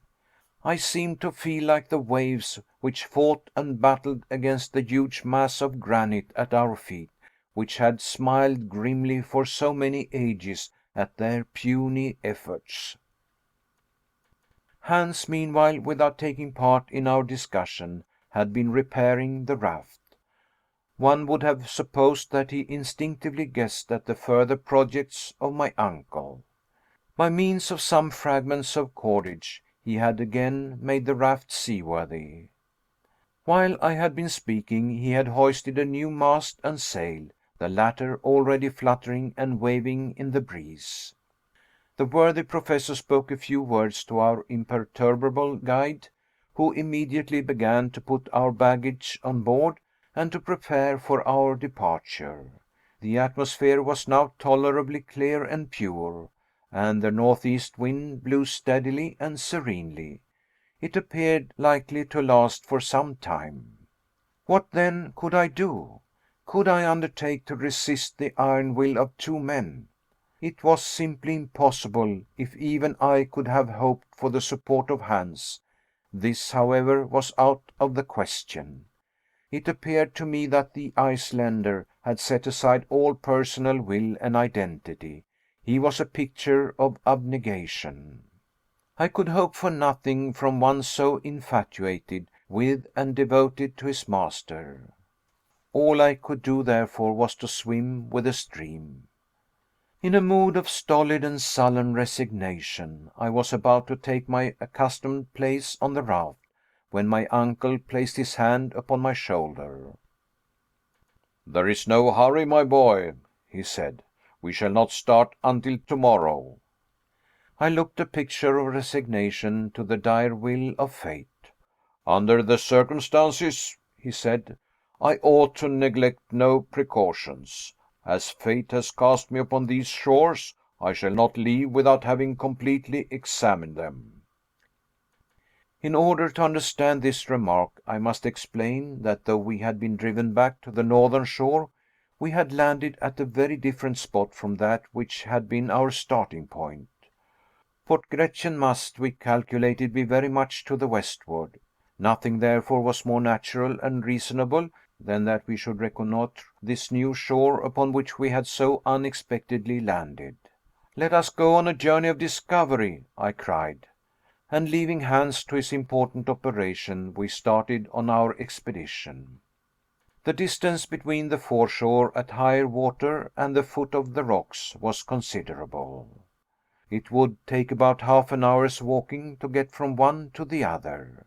I seemed to feel like the waves which fought and battled against the huge mass of granite at our feet, which had smiled grimly for so many ages at their puny efforts. Hans, meanwhile, without taking part in our discussion, had been repairing the raft. One would have supposed that he instinctively guessed at the further projects of my uncle. By means of some fragments of cordage, he had again made the raft seaworthy. While I had been speaking, he had hoisted a new mast and sail, the latter already fluttering and waving in the breeze. The worthy Professor spoke a few words to our imperturbable guide, who immediately began to put our baggage on board, and to prepare for our departure. The atmosphere was now tolerably clear and pure, and the northeast wind blew steadily and serenely. It appeared likely to last for some time. What then could I do? Could I undertake to resist the iron will of two men? It was simply impossible, if even I could have hoped for the support of Hans. This, however, was out of the question. It appeared to me that the Icelander had set aside all personal will and identity. He was a picture of abnegation. I could hope for nothing from one so infatuated with and devoted to his master. All I could do, therefore, was to swim with the stream. In a mood of stolid and sullen resignation, I was about to take my accustomed place on the raft, when my uncle placed his hand upon my shoulder. "There is no hurry, my boy," he said. "We shall not start until tomorrow." I looked a picture of resignation to the dire will of fate. "Under the circumstances," he said, "I ought to neglect no precautions. As fate has cast me upon these shores, I shall not leave without having completely examined them." In order to understand this remark, I must explain that though we had been driven back to the northern shore, we had landed at a very different spot from that which had been our starting point. Port Gretchen must, we calculated, be very much to the westward. Nothing, therefore, was more natural and reasonable than that we should reconnoitre this new shore upon which we had so unexpectedly landed. "Let us go on a journey of discovery," I cried. And leaving Hans to his important operation, we started on our expedition. The distance between the foreshore at higher water and the foot of the rocks was considerable. It would take about half an hour's walking to get from one to the other.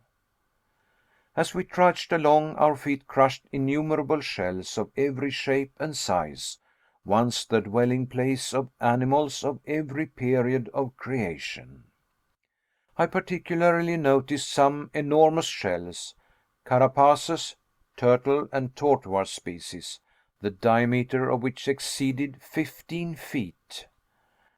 As we trudged along, our feet crushed innumerable shells of every shape and size, once the dwelling place of animals of every period of creation. I particularly noticed some enormous shells, carapaces, turtle and tortoise species, the diameter of which exceeded 15 feet.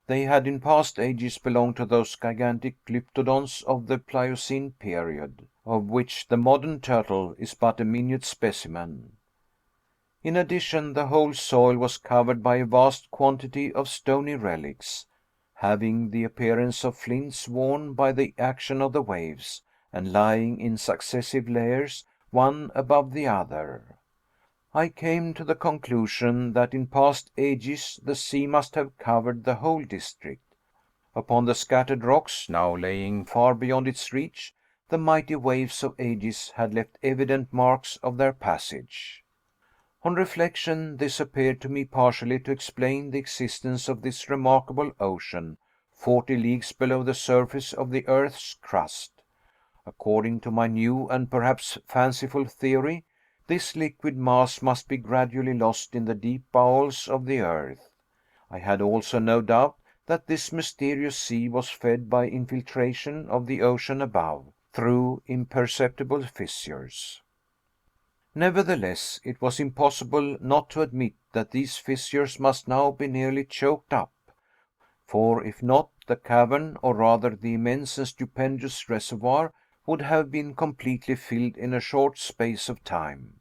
They had in past ages belonged to those gigantic glyptodons of the Pliocene period, of which the modern turtle is but a minute specimen. In addition, the whole soil was covered by a vast quantity of stony relics, having the appearance of flints worn by the action of the waves, and lying in successive layers, one above the other. I came to the conclusion that in past ages the sea must have covered the whole district. Upon the scattered rocks, now laying far beyond its reach, the mighty waves of ages had left evident marks of their passage. On reflection, this appeared to me partially to explain the existence of this remarkable ocean, 40 leagues below the surface of the earth's crust. According to my new and perhaps fanciful theory, this liquid mass must be gradually lost in the deep bowels of the earth. I had also no doubt that this mysterious sea was fed by infiltration of the ocean above, through imperceptible fissures. Nevertheless, it was impossible not to admit that these fissures must now be nearly choked up, for if not, the cavern, or rather the immense and stupendous reservoir, would have been completely filled in a short space of time.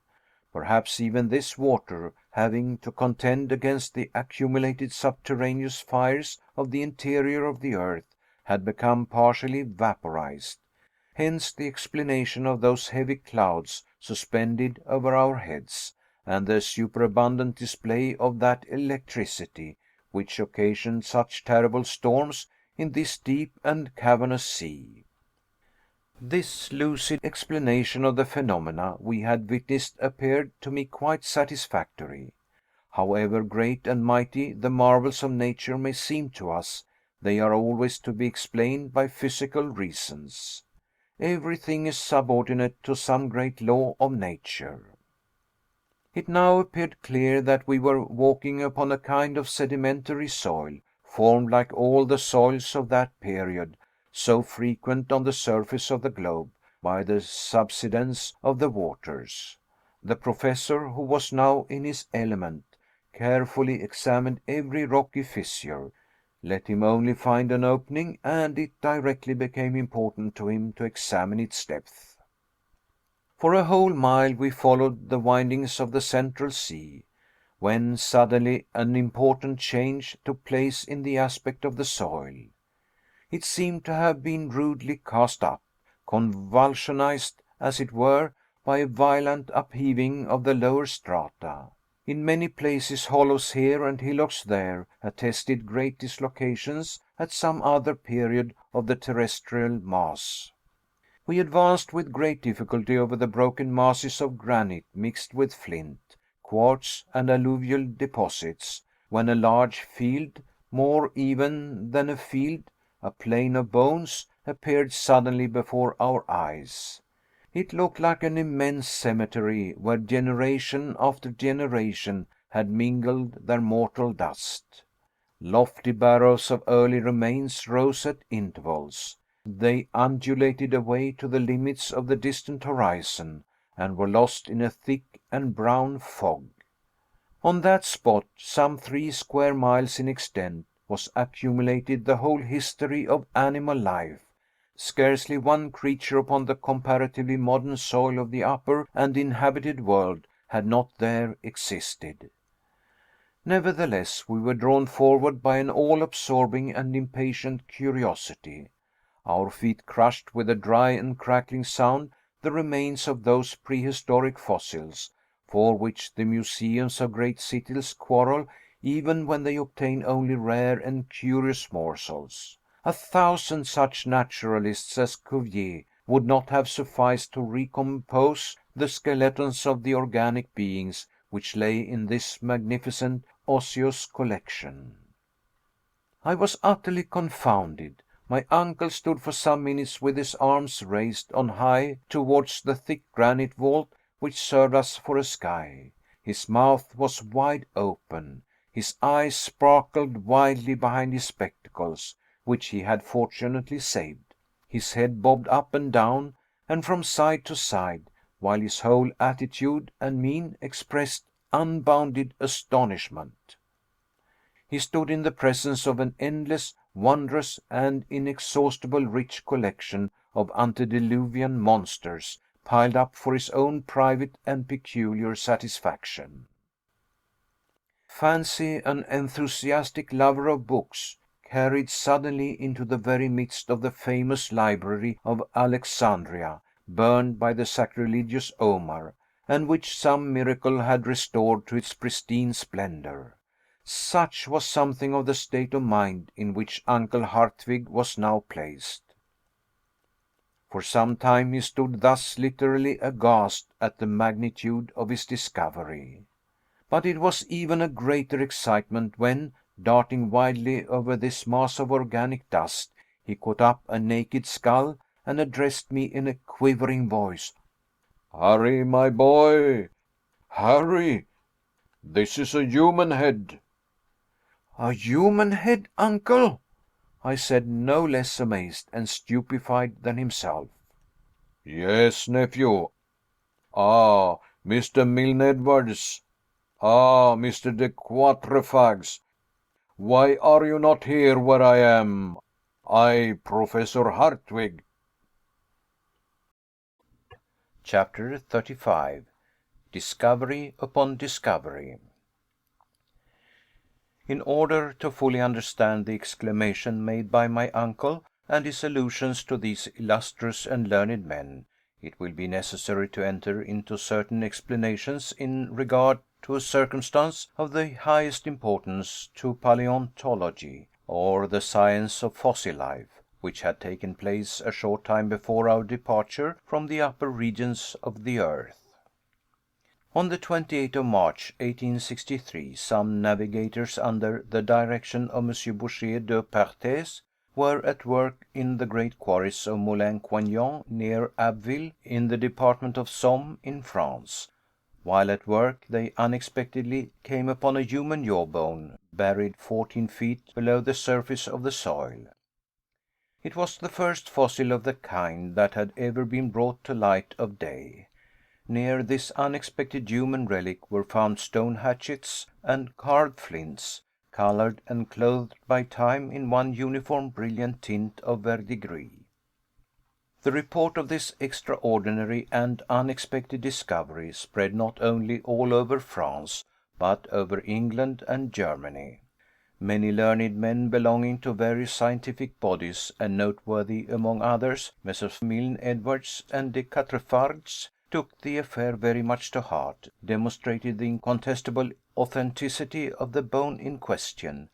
Perhaps even this water, having to contend against the accumulated subterraneous fires of the interior of the earth, had become partially vaporized. Hence the explanation of those heavy clouds suspended over our heads, and the superabundant display of that electricity which occasioned such terrible storms in this deep and cavernous sea. This lucid explanation of the phenomena we had witnessed appeared to me quite satisfactory. However great and mighty the marvels of nature may seem to us, they are always to be explained by physical reasons. Everything is subordinate to some great law of nature. It now appeared clear that we were walking upon a kind of sedimentary soil, formed like all the soils of that period, so frequent on the surface of the globe, by the subsidence of the waters. The Professor, who was now in his element, carefully examined every rocky fissure. Let him only find an opening, and it directly became important to him to examine its depth. For a whole mile we followed the windings of the central sea, when suddenly an important change took place in the aspect of the soil. It seemed to have been rudely cast up, convulsionized, as it were, by a violent upheaving of the lower strata. In many places hollows here and hillocks there attested great dislocations at some other period of the terrestrial mass. We advanced with great difficulty over the broken masses of granite mixed with flint, quartz, and alluvial deposits, when a large field, more even than a field, a plain of bones, appeared suddenly before our eyes. It looked like an immense cemetery where generation after generation had mingled their mortal dust. Lofty barrows of early remains rose at intervals. They undulated away to the limits of the distant horizon, and were lost in a thick and brown fog. On that spot, some 3 square miles in extent, was accumulated the whole history of animal life. Scarcely one creature upon the comparatively modern soil of the upper and inhabited world had not there existed. Nevertheless, we were drawn forward by an all-absorbing and impatient curiosity. Our feet crushed with a dry and crackling sound the remains of those prehistoric fossils, for which the museums of great cities quarrel even when they obtain only rare and curious morsels. 1,000 such naturalists as Cuvier would not have sufficed to recompose the skeletons of the organic beings which lay in this magnificent osseous collection. I was utterly confounded. My uncle stood for some minutes with his arms raised on high towards the thick granite vault which served us for a sky. His mouth was wide open. His eyes sparkled wildly behind his spectacles, which he had fortunately saved. His head bobbed up and down, and from side to side, while his whole attitude and mien expressed unbounded astonishment. He stood in the presence of an endless, wondrous, and inexhaustible rich collection of antediluvian monsters, piled up for his own private and peculiar satisfaction. Fancy an enthusiastic lover of books carried suddenly into the very midst of the famous library of Alexandria, burned by the sacrilegious Omar, and which some miracle had restored to its pristine splendor. Such was something of the state of mind in which Uncle Hardwigg was now placed. For some time he stood thus, literally aghast at the magnitude of his discovery. But it was even a greater excitement when, darting wildly over this mass of organic dust, he caught up a naked skull and addressed me in a quivering voice. "Harry, my boy, Harry, this is a human head." "A human head, uncle?" I said, no less amazed and stupefied than himself. "Yes, nephew. Ah, Mr. Milne Edwards. Ah, Mr. de Quatrefages. Why are you not here where I am? I, Professor Hardwigg. Chapter 35. Discovery upon Discovery. In order to fully understand the exclamation made by my uncle, and his allusions to these illustrious and learned men, it will be necessary to enter into certain explanations in regard to a circumstance of the highest importance to paleontology, or the science of fossil life, which had taken place a short time before our departure from the upper regions of the earth. On the 28th of March, 1863, some navigators under the direction of M. Boucher de Perthes were at work in the great quarries of Moulin-Quignon, near Abbeville, in the department of Somme, in France. While at work, they unexpectedly came upon a human jawbone, buried 14 feet below the surface of the soil. It was the first fossil of the kind that had ever been brought to light of day. Near this unexpected human relic were found stone hatchets and carved flints, colored and clothed by time in one uniform brilliant tint of verdigris. The report of this extraordinary and unexpected discovery spread not only all over France, but over England and Germany. Many learned men belonging to various scientific bodies, and noteworthy among others Messrs. Milne Edwards and de Quatrefages, took the affair very much to heart, demonstrated the incontestable authenticity of the bone in question,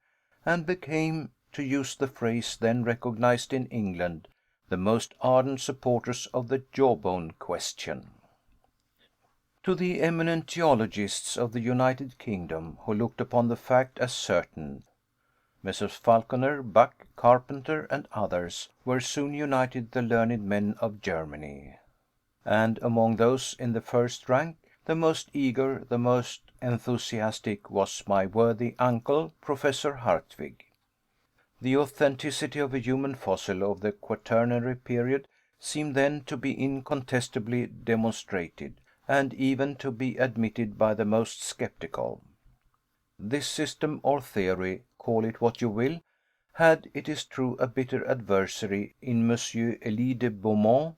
and became, to use the phrase then recognized in England, the most ardent supporters of the jawbone question. To the eminent geologists of the United Kingdom, who looked upon the fact as certain, Messrs. Falconer, Buck, Carpenter, and others, were soon united the learned men of Germany. And among those in the first rank, the most eager, the most enthusiastic, was my worthy uncle, Professor Hardwigg. The authenticity of a human fossil of the Quaternary period seemed then to be incontestably demonstrated, and even to be admitted by the most sceptical. This system or theory, call it what you will, had, it is true, a bitter adversary in Monsieur Elie de Beaumont.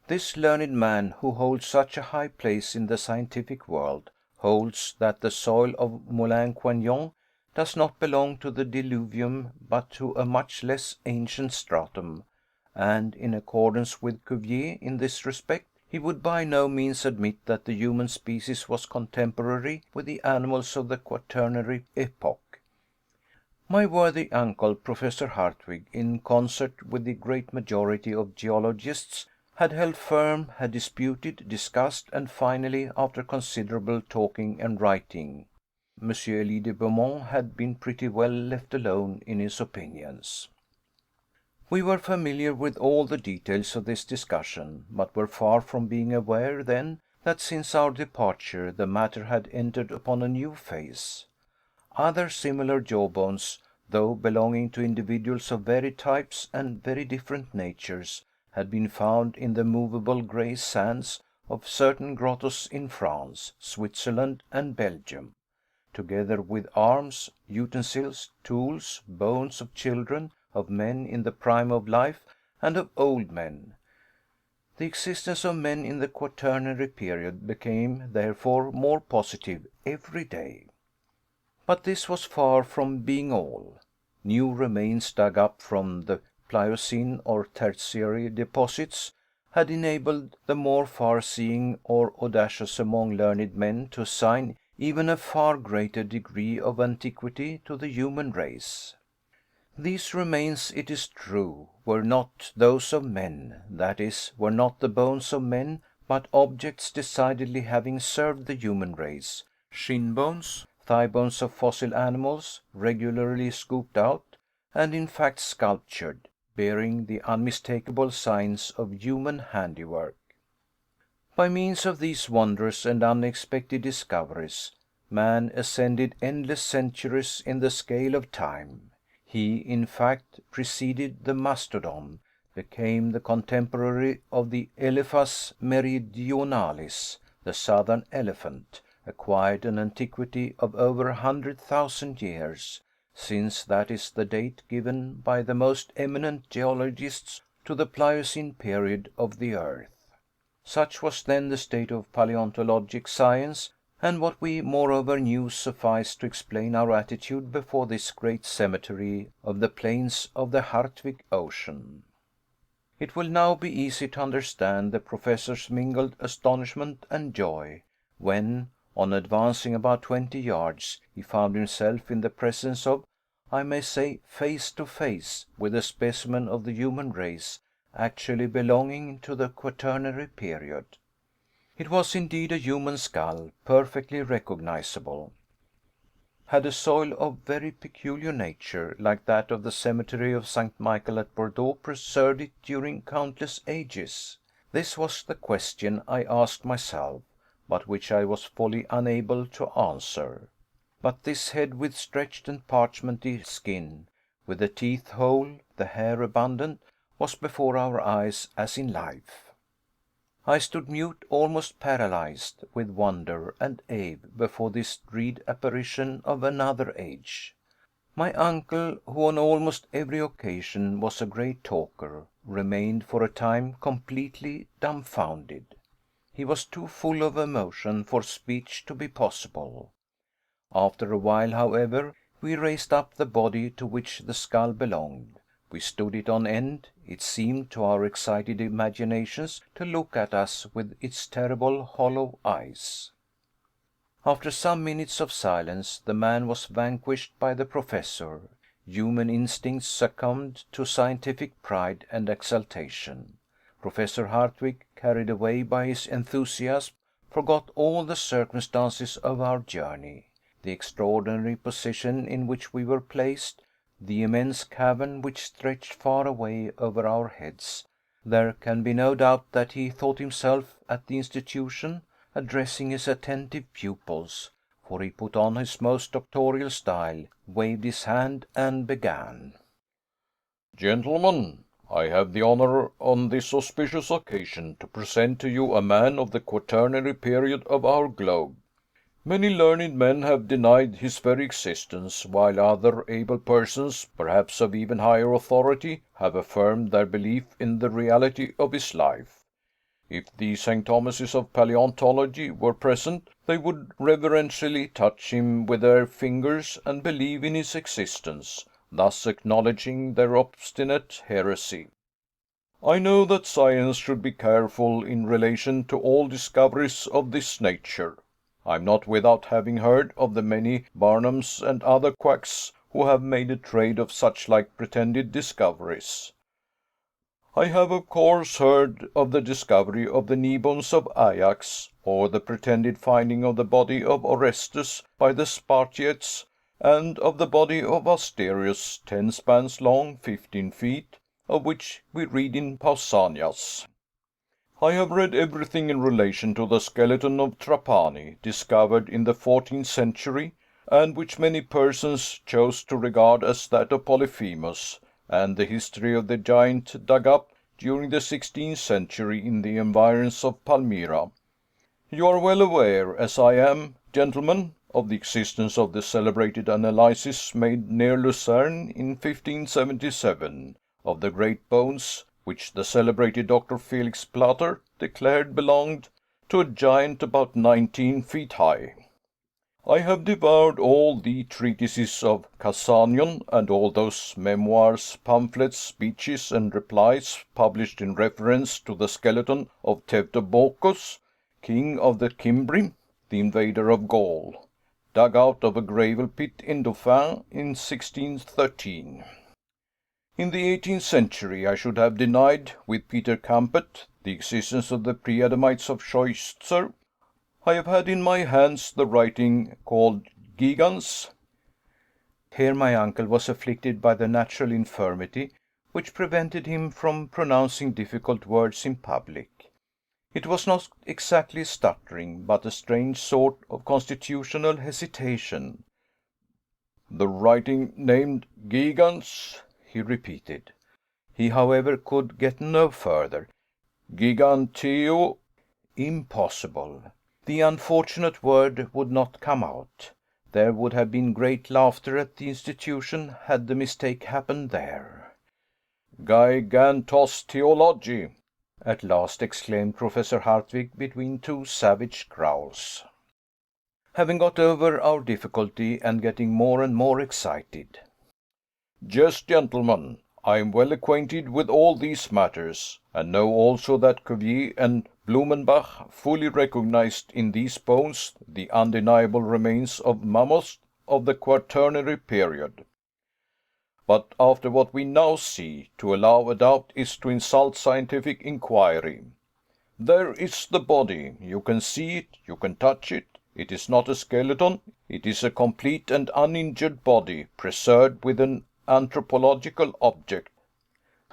This learned man, who holds such a high place in the scientific world, holds that the soil of Moulin-Quignon does not belong to the diluvium, but to a much less ancient stratum, and, in accordance with Cuvier in this respect, he would by no means admit that the human species was contemporary with the animals of the Quaternary epoch. My worthy uncle, Professor Hardwigg, in concert with the great majority of geologists, had held firm, had disputed, discussed, and finally, after considerable talking and writing, Monsieur Elie de Beaumont had been pretty well left alone in his opinions. We were familiar with all the details of this discussion, but were far from being aware then that since our departure the matter had entered upon a new phase. Other similar jawbones, though belonging to individuals of varied types and very different natures, had been found in the movable grey sands of certain grottos in France, Switzerland, and Belgium, together with arms, utensils, tools, bones of children, of men in the prime of life, and of old men. The existence of men in the Quaternary period became, therefore, more positive every day. But this was far from being all. New remains dug up from the Pliocene or Tertiary deposits had enabled the more far-seeing or audacious among learned men to assign even a far greater degree of antiquity to the human race. These remains, it is true, were not those of men, that is, were not the bones of men, but objects decidedly having served the human race, shin bones, thigh bones of fossil animals, regularly scooped out, and in fact sculptured, bearing the unmistakable signs of human handiwork. By means of these wondrous and unexpected discoveries, man ascended endless centuries in the scale of time. He, in fact, preceded the mastodon, became the contemporary of the Elephas meridionalis, the southern elephant, acquired an antiquity of over 100,000 years, since that is the date given by the most eminent geologists to the Pliocene period of the earth. Such was then the state of paleontologic science, and what we moreover knew sufficed to explain our attitude before this great cemetery of the plains of the Hardwigg Ocean. It will now be easy to understand the Professor's mingled astonishment and joy when, on advancing about 20 yards, he found himself in the presence of, I may say, face to face with a specimen of the human race actually belonging to the Quaternary period. It was indeed a human skull, perfectly recognizable. Had a soil of very peculiar nature, like that of the cemetery of St. Michael at Bordeaux, preserved it during countless ages? This was the question I asked myself, but which I was wholly unable to answer. But this head with stretched and parchmenty skin, with the teeth whole, the hair abundant, was before our eyes as in life. I stood mute, almost paralyzed with wonder and awe before this dread apparition of another age. My uncle, who on almost every occasion was a great talker, remained for a time completely dumbfounded. He was too full of emotion for speech to be possible. After a while, however, we raised up the body to which the skull belonged. We stood it on end. It seemed to our excited imaginations to look at us with its terrible hollow eyes. After some minutes of silence, the man was vanquished by the Professor. Human instincts succumbed to scientific pride and exultation. Professor Hardwigg, carried away by his enthusiasm, forgot all the circumstances of our journey, the extraordinary position in which we were placed, the immense cavern which stretched far away over our heads. There can be no doubt that he thought himself at the institution, addressing his attentive pupils, for he put on his most doctorial style, waved his hand, and began: Gentlemen, I have the honor on this auspicious occasion to present to you a man of the Quaternary period of our globe. Many learned men have denied his very existence, while other able persons, perhaps of even higher authority, have affirmed their belief in the reality of his life. If the St. Thomases of paleontology were present, they would reverentially touch him with their fingers and believe in his existence, thus acknowledging their obstinate heresy. I know that science should be careful in relation to all discoveries of this nature. I am not without having heard of the many Barnums and other quacks who have made a trade of such like pretended discoveries. I have of course heard of the discovery of the knee bones of Ajax, or the pretended finding of the body of Orestes by the Spartiates, and of the body of Asterius, 10 spans long, 15 feet, of which we read in Pausanias. I have read everything in relation to the skeleton of Trapani, discovered in the 14th century, and which many persons chose to regard as that of Polyphemus, and the history of the giant dug up during the 16th century in the environs of Palmyra. You are well aware, as I am, gentlemen, of the existence of the celebrated analysis made near Lucerne in 1577, of the great bones which the celebrated Dr. Felix Plater declared belonged to a giant about 19 feet high. I have devoured all the treatises of Cassanion, and all those memoirs, pamphlets, speeches, and replies published in reference to the skeleton of Teutobochus, king of the Cimbri, the invader of Gaul, dug out of a gravel pit in Dauphin in 1613. In the 18th century I should have denied, with Peter Campet, the existence of the pre-Adamites of Scheuchzer. I have had in my hands the writing called Gigans. Here my uncle was afflicted by the natural infirmity which prevented him from pronouncing difficult words in public. It was not exactly stuttering, but a strange sort of constitutional hesitation. The writing named Gigans, he repeated. He, however, could get no further. Giganteo. Impossible. The unfortunate word would not come out. There would have been great laughter at the institution had the mistake happened there. Gigantos theologi! At last exclaimed Professor Hardwigg between two savage growls. Having got over our difficulty, and getting more and more excited. Yes, gentlemen, I am well acquainted with all these matters, and know also that Cuvier and Blumenbach fully recognized in these bones the undeniable remains of mammoths of the Quaternary period. But after what we now see, to allow a doubt is to insult scientific inquiry. There is the body, you can see it, you can touch it. It is not a skeleton, it is a complete and uninjured body, preserved with an anthropological object.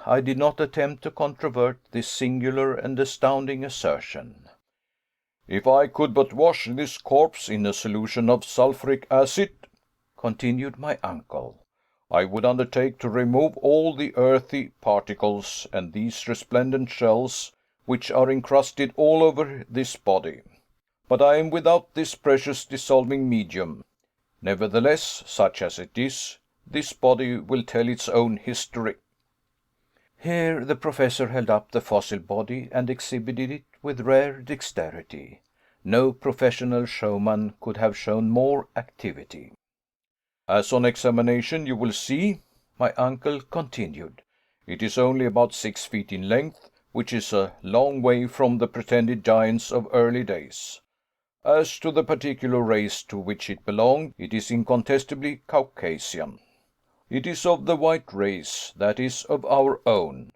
I did not attempt to controvert this singular and astounding assertion. If I could but wash this corpse in a solution of sulphuric acid, continued my uncle, I would undertake to remove all the earthy particles and these resplendent shells which are encrusted all over this body. But I am without this precious dissolving medium. Nevertheless, such as it is, this body will tell its own history. Here the Professor held up the fossil body and exhibited it with rare dexterity. No professional showman could have shown more activity. As on examination you will see, my uncle continued, it is only about 6 feet in length, which is a long way from the pretended giants of early days. As to the particular race to which it belonged, it is incontestably Caucasian. It is of the white race, that is, of our own.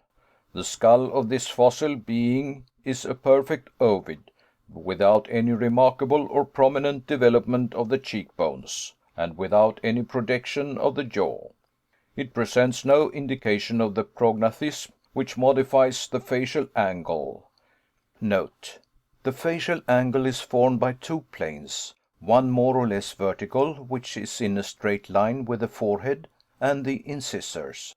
The skull of this fossil being is a perfect ovid, without any remarkable or prominent development of the cheekbones, and without any projection of the jaw. It presents no indication of the prognathism, which modifies the facial angle. Note. The facial angle is formed by two planes, one more or less vertical, which is in a straight line with the forehead and the incisors,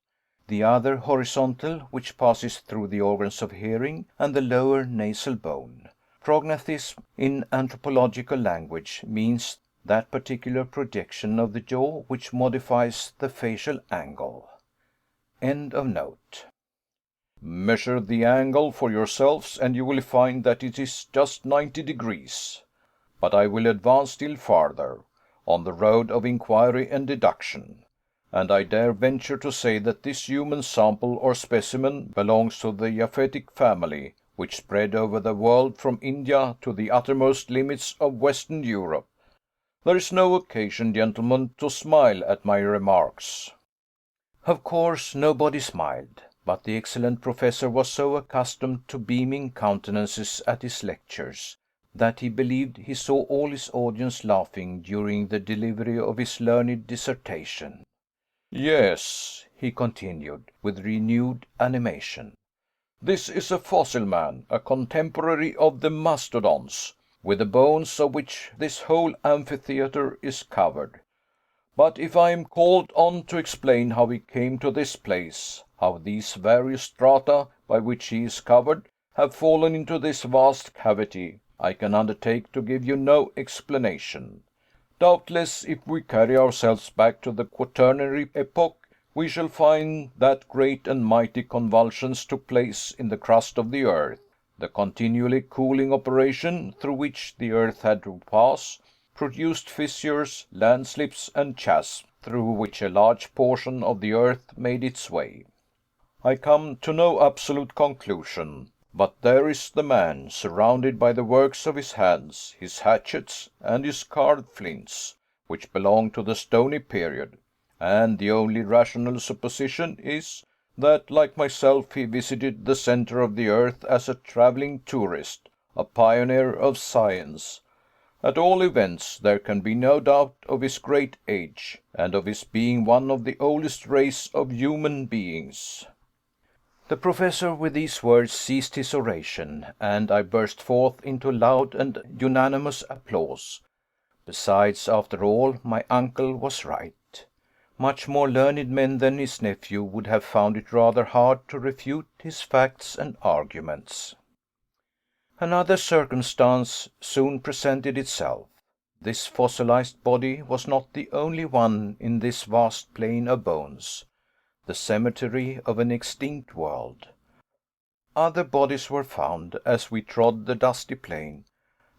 the other horizontal, which passes through the organs of hearing and the lower nasal bone. Prognathism, in anthropological language, means that particular projection of the jaw which modifies the facial angle. End of note. Measure the angle for yourselves, and you will find that it is just 90 degrees. But I will advance still farther, on the road of inquiry and deduction, and I dare venture to say that this human sample or specimen belongs to the Japhetic family, which spread over the world from India to the uttermost limits of Western Europe. There is no occasion, gentlemen, to smile at my remarks. Of course, nobody smiled. But the excellent Professor was so accustomed to beaming countenances at his lectures, that he believed he saw all his audience laughing during the delivery of his learned dissertation. Yes, he continued, with renewed animation, this is a fossil man, a contemporary of the mastodons, with the bones of which this whole amphitheatre is covered. But if I am called on to explain how he came to this place, how these various strata by which he is covered have fallen into this vast cavity, I can undertake to give you no explanation. Doubtless, if we carry ourselves back to the Quaternary epoch, we shall find that great and mighty convulsions took place in the crust of the earth. The continually cooling operation through which the earth had to pass produced fissures, landslips, and chasms, through which a large portion of the earth made its way. I come to no absolute conclusion, but there is the man, surrounded by the works of his hands, his hatchets, and his carved flints, which belong to the stony period, and the only rational supposition is, that, like myself, he visited the centre of the earth as a travelling tourist, a pioneer of science. At all events, there can be no doubt of his great age, and of his being one of the oldest race of human beings. The Professor with these words ceased his oration, and I burst forth into loud and unanimous applause. Besides, after all, my uncle was right. Much more learned men than his nephew would have found it rather hard to refute his facts and arguments. Another circumstance soon presented itself. This fossilized body was not the only one in this vast plain of bones, the cemetery of an extinct world. Other bodies were found as we trod the dusty plain,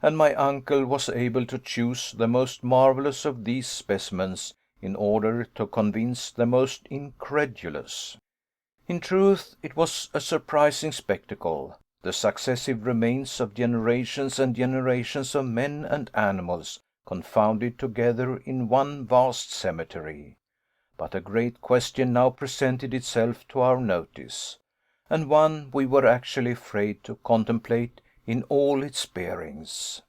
and my uncle was able to choose the most marvellous of these specimens in order to convince the most incredulous. In truth, it was a surprising spectacle, the successive remains of generations and generations of men and animals confounded together in one vast cemetery. But a great question now presented itself to our notice, and one we were actually afraid to contemplate in all its bearings.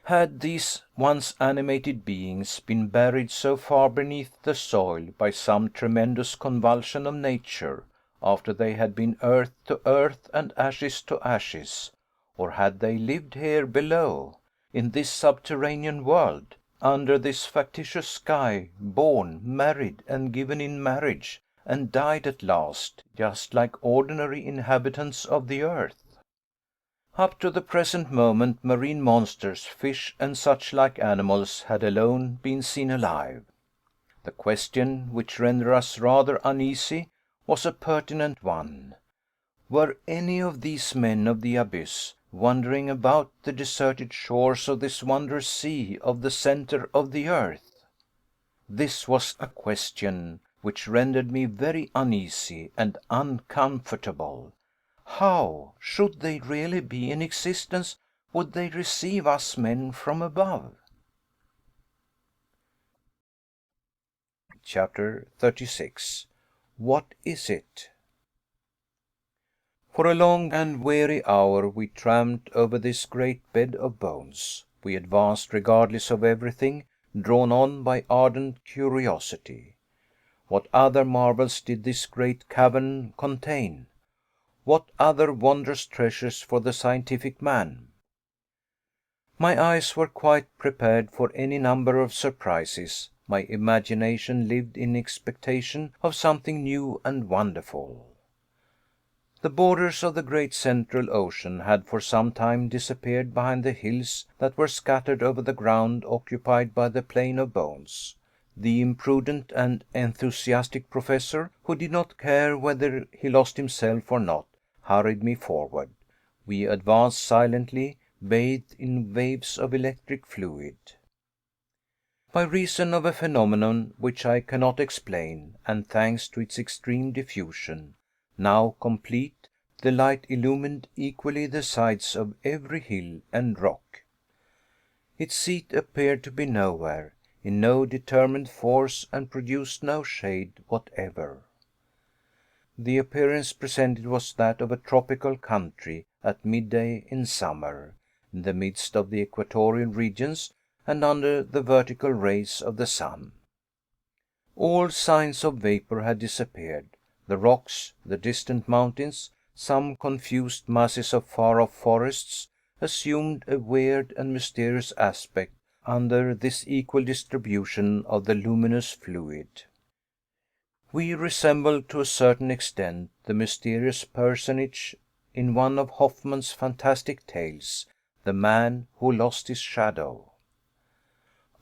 Had these once animated beings been buried so far beneath the soil by some tremendous convulsion of nature, after they had been earth to earth and ashes to ashes, or had they lived here below, in this subterranean world, under this factitious sky, born, married, and given in marriage, and died at last, just like ordinary inhabitants of the earth? Up to the present moment, marine monsters, fish, and such like animals had alone been seen alive. The question, which rendered us rather uneasy, was a pertinent one. Were any of these men of the abyss wandering about the deserted shores of this wondrous sea of the centre of the earth? This was a question which rendered me very uneasy and uncomfortable. How, should they really be in existence, would they receive us men from above? Chapter 36. What is it? For a long and weary hour we tramped over this great bed of bones. We advanced regardless of everything, drawn on by ardent curiosity. What other marvels did this great cavern contain? What other wondrous treasures for the scientific man? My eyes were quite prepared for any number of surprises. My imagination lived in expectation of something new and wonderful. The borders of the great central ocean had for some time disappeared behind the hills that were scattered over the ground occupied by the plain of bones. The imprudent and enthusiastic professor, who did not care whether he lost himself or not, hurried me forward. We advanced silently, bathed in waves of electric fluid. By reason of a phenomenon which I cannot explain, and thanks to its extreme diffusion, now complete, the light illumined equally the sides of every hill and rock. Its seat appeared to be nowhere, in no determined force, and produced no shade whatever. The appearance presented was that of a tropical country at midday in summer, in the midst of the equatorial regions, and under the vertical rays of the sun. All signs of vapor had disappeared. The rocks, the distant mountains, some confused masses of far-off forests, assumed a weird and mysterious aspect under this equal distribution of the luminous fluid. We resembled to a certain extent the mysterious personage in one of Hoffmann's fantastic tales, the man who lost his shadow.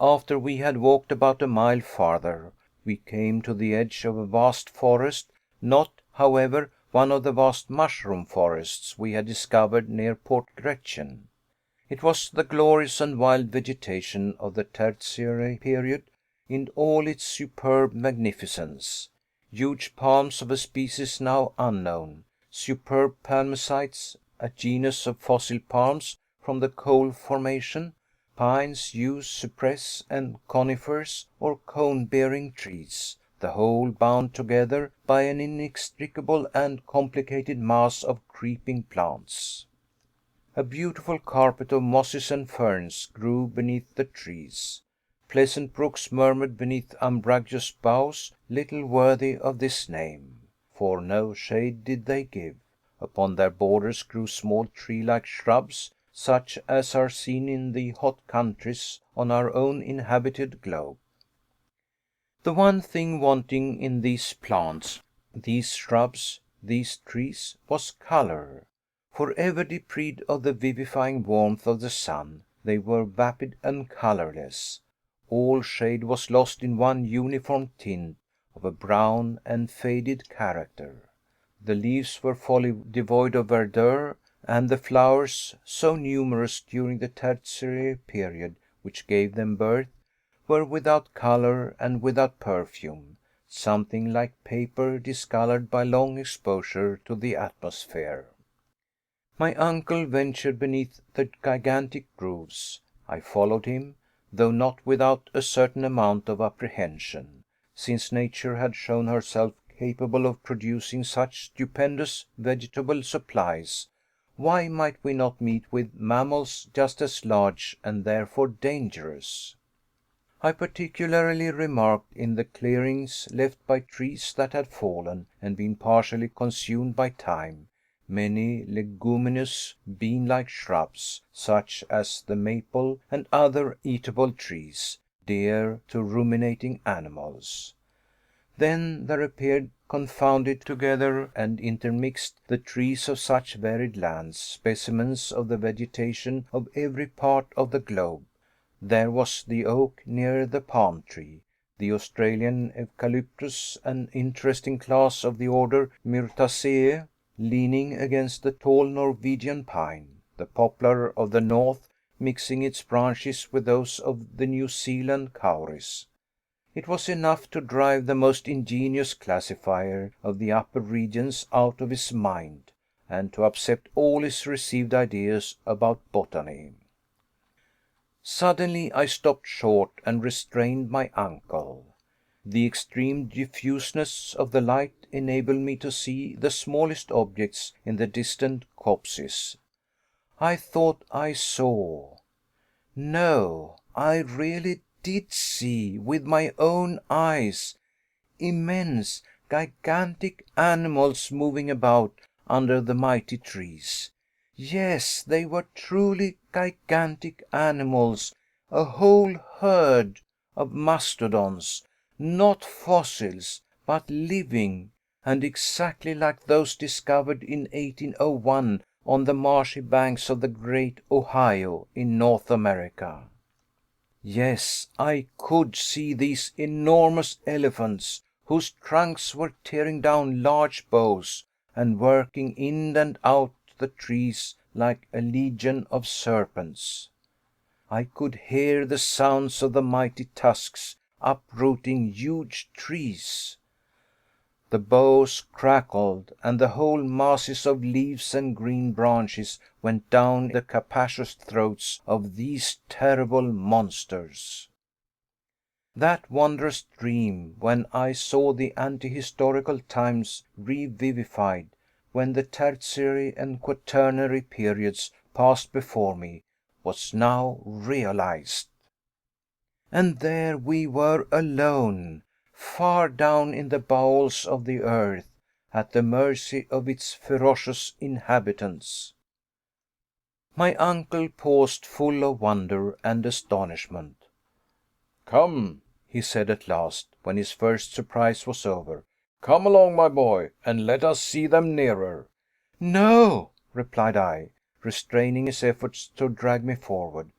After we had walked about a mile farther, we came to the edge of a vast forest, not, however, one of the vast mushroom forests we had discovered near Port Gretchen. It was the glorious and wild vegetation of the Tertiary period in all its superb magnificence. Huge palms of a species now unknown, superb palmacites, a genus of fossil palms from the coal formation, pines, yews, cypress, and conifers, or cone-bearing trees, the whole bound together by an inextricable and complicated mass of creeping plants. A beautiful carpet of mosses and ferns grew beneath the trees. Pleasant brooks murmured beneath umbrageous boughs, little worthy of this name, for no shade did they give. Upon their borders grew small tree-like shrubs, such as are seen in the hot countries on our own inhabited globe. The one thing wanting in these plants, these shrubs, these trees, was color. Forever deprived of the vivifying warmth of the sun, They were vapid and colorless. All shade was lost in one uniform tint of a brown and faded character. The leaves were wholly devoid of verdure, and the flowers, so numerous during the tertiary period which gave them birth, were without color and without perfume, something like paper discolored by long exposure to the atmosphere. My uncle ventured beneath the gigantic groves. I followed him, though not without a certain amount of apprehension, since nature had shown herself capable of producing such stupendous vegetable supplies. Why might we not meet with mammals just as large and therefore dangerous? I particularly remarked in the clearings left by trees that had fallen and been partially consumed by time, many leguminous bean-like shrubs, such as the maple and other eatable trees, dear to ruminating animals. Then there appeared, confounded together and intermixed, the trees of such varied lands, specimens of the vegetation of every part of the globe. There was the oak near the palm tree, the Australian eucalyptus, an interesting class of the order Myrtaceae, leaning against the tall Norwegian pine, the poplar of the north mixing its branches with those of the New Zealand kauris. It was enough to drive the most ingenious classifier of the upper regions out of his mind, and to upset all his received ideas about botany. Suddenly I stopped short and restrained my uncle. The extreme diffuseness of the light enabled me to see the smallest objects in the distant copses. I thought I saw. No, I really did see, with my own eyes, immense, gigantic animals moving about under the mighty trees. Yes, they were truly gigantic animals, a whole herd of mastodons, not fossils, but living, and exactly like those discovered in 1801 on the marshy banks of the great Ohio in North America. Yes, I could see these enormous elephants, whose trunks were tearing down large boughs, and working in and out the trees like a legion of serpents. I could hear the sounds of the mighty tusks uprooting huge trees. The boughs crackled, and the whole masses of leaves and green branches went down the capacious throats of these terrible monsters. That wondrous dream, when I saw the anti-historical times revivified, when the tertiary and quaternary periods passed before me, was now realized. And there we were alone, far down in the bowels of the earth, at the mercy of its ferocious inhabitants. My uncle paused, full of wonder and astonishment. "Come," he said at last, when his first surprise was over, "come along, my boy, and let us see them nearer." "No," replied I, restraining his efforts to drag me forward.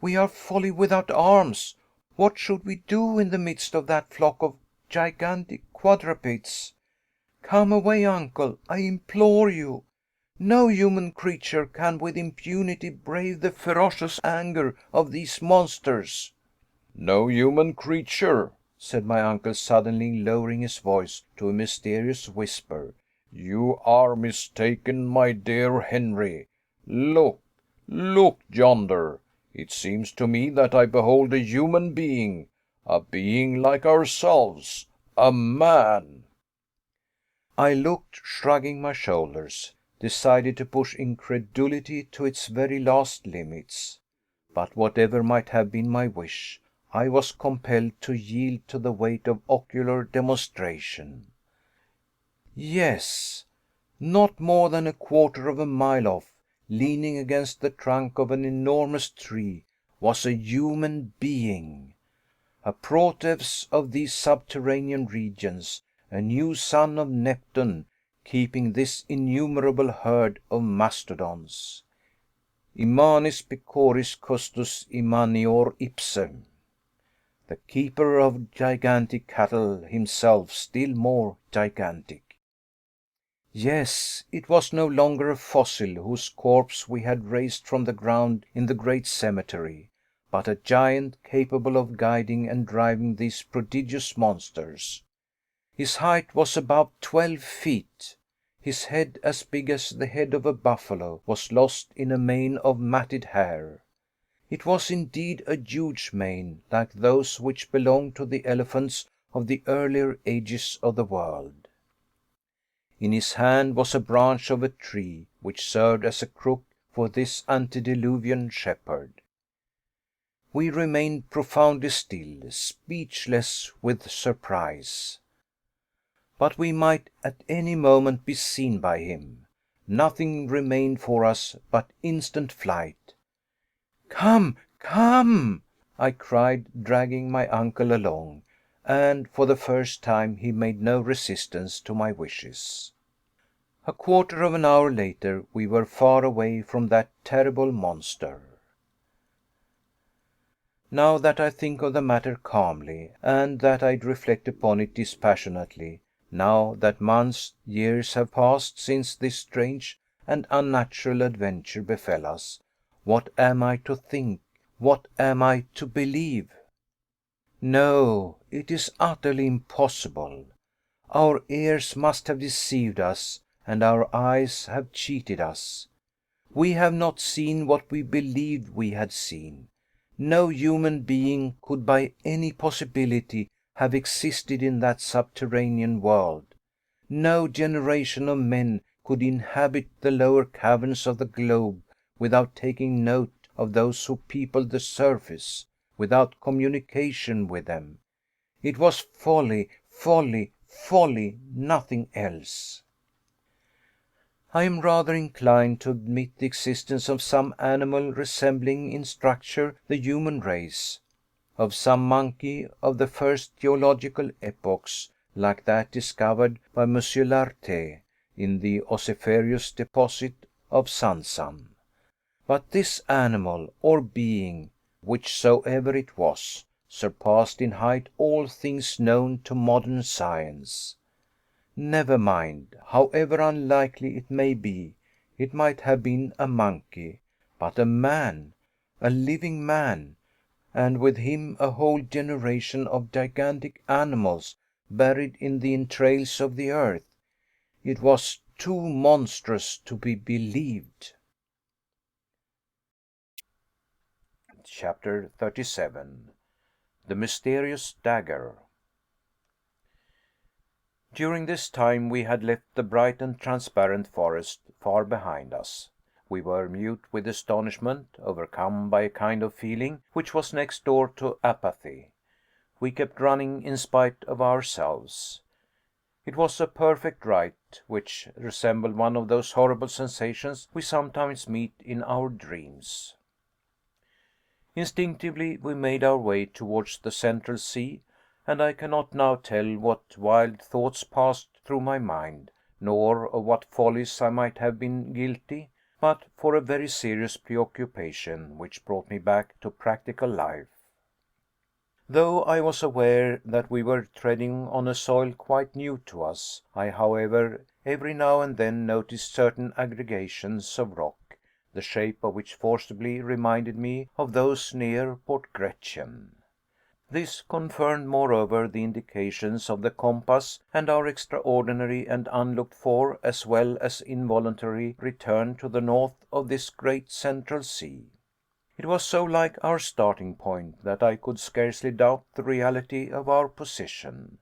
"We are wholly without arms. What should we do in the midst of that flock of gigantic quadrupeds? Come away, uncle, I implore you. No human creature can with impunity brave the ferocious anger of these monsters." "No human creature," said my uncle, suddenly lowering his voice to a mysterious whisper. "You are mistaken, my dear Henry. Look, look yonder. It seems to me that I behold a human being, a being like ourselves, a man." I looked, shrugging my shoulders, decided to push incredulity to its very last limits. But whatever might have been my wish, I was compelled to yield to the weight of ocular demonstration. Yes, not more than a quarter of a mile off, leaning against the trunk of an enormous tree, was a human being, a Proteus of these subterranean regions, a new son of Neptune, keeping this innumerable herd of mastodons. Immanis pecoris custos immanior ipse. The keeper of gigantic cattle, himself still more gigantic. Yes, it was no longer a fossil whose corpse we had raised from the ground in the great cemetery, but a giant capable of guiding and driving these prodigious monsters. His height was above 12 feet. His head, as big as the head of a buffalo, was lost in a mane of matted hair. It was indeed a huge mane, like those which belonged to the elephants of the earlier ages of the world. In his hand was a branch of a tree, which served as a crook for this antediluvian shepherd. We remained profoundly still, speechless with surprise. But we might at any moment be seen by him. Nothing remained for us but instant flight. "Come, come!" I cried, dragging my uncle along, and for the first time he made no resistance to my wishes. A quarter of an hour later we were far away from that terrible monster. Now that I think of the matter calmly, and that I reflect upon it dispassionately, now that months, years have passed since this strange and unnatural adventure befell us, what am I to think? What am I to believe? No, it is utterly impossible. Our ears must have deceived us, and our eyes have cheated us. We have not seen what we believed we had seen. No human being could by any possibility have existed in that subterranean world. No generation of men could inhabit the lower caverns of the globe without taking note of those who peopled the surface, without communication with them. It was folly, folly, folly, nothing else. I am rather inclined to admit the existence of some animal resembling in structure the human race, of some monkey of the first geological epochs, like that discovered by Monsieur Lartet in the ossiferous deposit of Sansan. But this animal, or being, whichsoever it was, surpassed in height all things known to modern science. Never mind, however unlikely it may be, it might have been a monkey, but a man, a living man, and with him a whole generation of gigantic animals buried in the entrails of the earth. It was too monstrous to be believed. Chapter 37. The Mysterious Dagger. During this time we had left the bright and transparent forest far behind us. We were mute with astonishment, overcome by a kind of feeling which was next door to apathy. We kept running in spite of ourselves. It was a perfect right, which resembled one of those horrible sensations we sometimes meet in our dreams. Instinctively we made our way towards the central sea, and I cannot now tell what wild thoughts passed through my mind, nor of what follies I might have been guilty, but for a very serious preoccupation which brought me back to practical life. Though I was aware that we were treading on a soil quite new to us, I, however, every now and then noticed certain aggregations of rock, the shape of which forcibly reminded me of those near Port Gretchen. This confirmed, moreover, the indications of the compass and our extraordinary and unlooked for, as well as involuntary, return to the north of this great central sea. It was so like our starting point that I could scarcely doubt the reality of our position.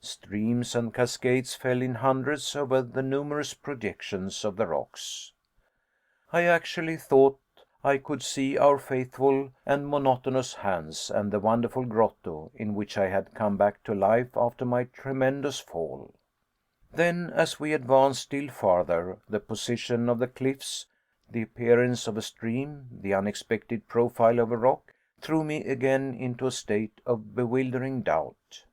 Streams and cascades fell in hundreds over the numerous projections of the rocks. I actually thought I could see our faithful and monotonous Hans and the wonderful grotto in which I had come back to life after my tremendous fall. Then, as we advanced still farther, the position of the cliffs, the appearance of a stream, the unexpected profile of a rock, threw me again into a state of bewildering doubt.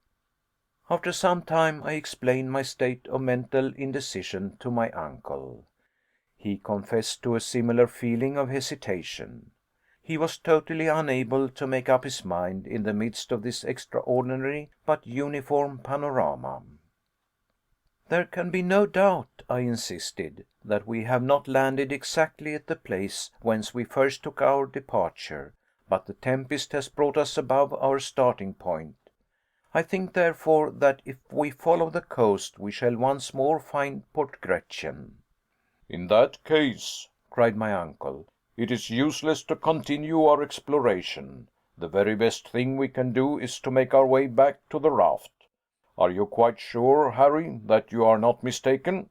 After some time I explained my state of mental indecision to my uncle. He confessed to a similar feeling of hesitation. He was totally unable to make up his mind in the midst of this extraordinary but uniform panorama. "There can be no doubt," I insisted, "that we have not landed exactly at the place whence we first took our departure, but the tempest has brought us above our starting point. I think, therefore, that if we follow the coast we shall once more find Port Gretchen." "In that case," cried my uncle, "it is useless to continue our exploration. The very best thing we can do is to make our way back to the raft. Are you quite sure, Harry, that you are not mistaken?"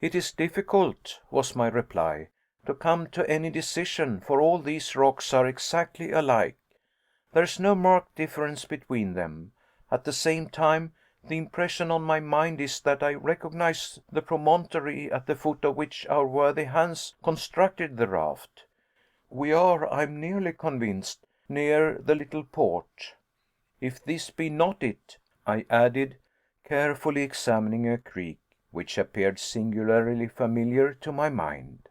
"It is difficult," was my reply, "to come to any decision, for all these rocks are exactly alike. There is no marked difference between them. At the same time, the impression on my mind is that I recognize the promontory at the foot of which our worthy Hans constructed the raft. We are, I am nearly convinced, near the little port. If this be not it," I added, carefully examining a creek which appeared singularly familiar to my mind.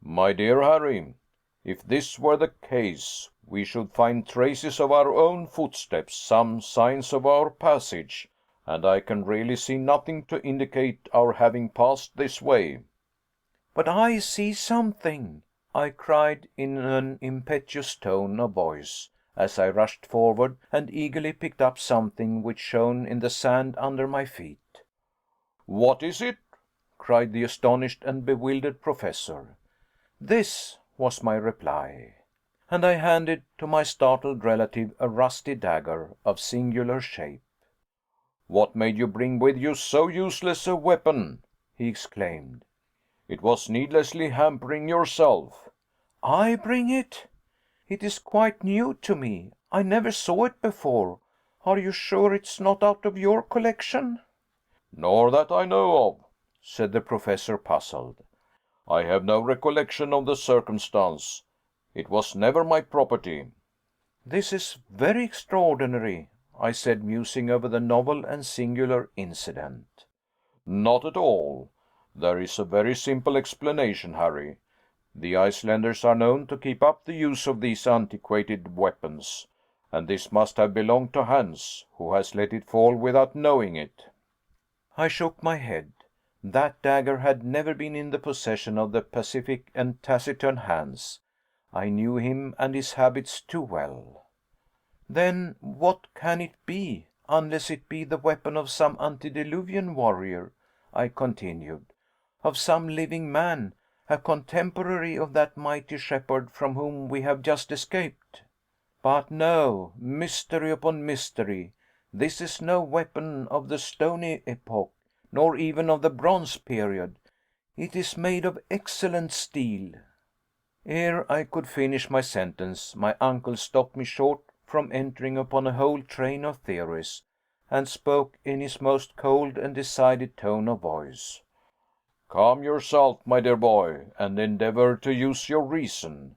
"My dear Harry, if this were the case, we should find traces of our own footsteps, some signs of our passage, and I can really see nothing to indicate our having passed this way." "But I see something," I cried in an impetuous tone of voice, as I rushed forward and eagerly picked up something which shone in the sand under my feet. "What is it?" cried the astonished and bewildered Professor. "This," was my reply, and I handed to my startled relative a rusty dagger of singular shape. "What made you bring with you so useless a weapon?" he exclaimed. "It was needlessly hampering yourself." "I bring it? It is quite new to me. I never saw it before. Are you sure it's not out of your collection?" "Nor that I know of," said the Professor, puzzled. "I have no recollection of the circumstance. It was never my property." "This is very extraordinary," I said, musing over the novel and singular incident. "Not at all. There is a very simple explanation, Harry. The Icelanders are known to keep up the use of these antiquated weapons, and this must have belonged to Hans, who has let it fall without knowing it." I shook my head. That dagger had never been in the possession of the pacific and taciturn Hans. I knew him and his habits too well. "Then what can it be, unless it be the weapon of some antediluvian warrior," I continued, "of some living man, a contemporary of that mighty shepherd from whom we have just escaped? But no, mystery upon mystery, this is no weapon of the stony epoch, nor even of the bronze period. It is made of excellent steel." Ere I could finish my sentence, my uncle stopped me short from entering upon a whole train of theories, and spoke in his most cold and decided tone of voice. "Calm yourself, my dear boy, and endeavor to use your reason.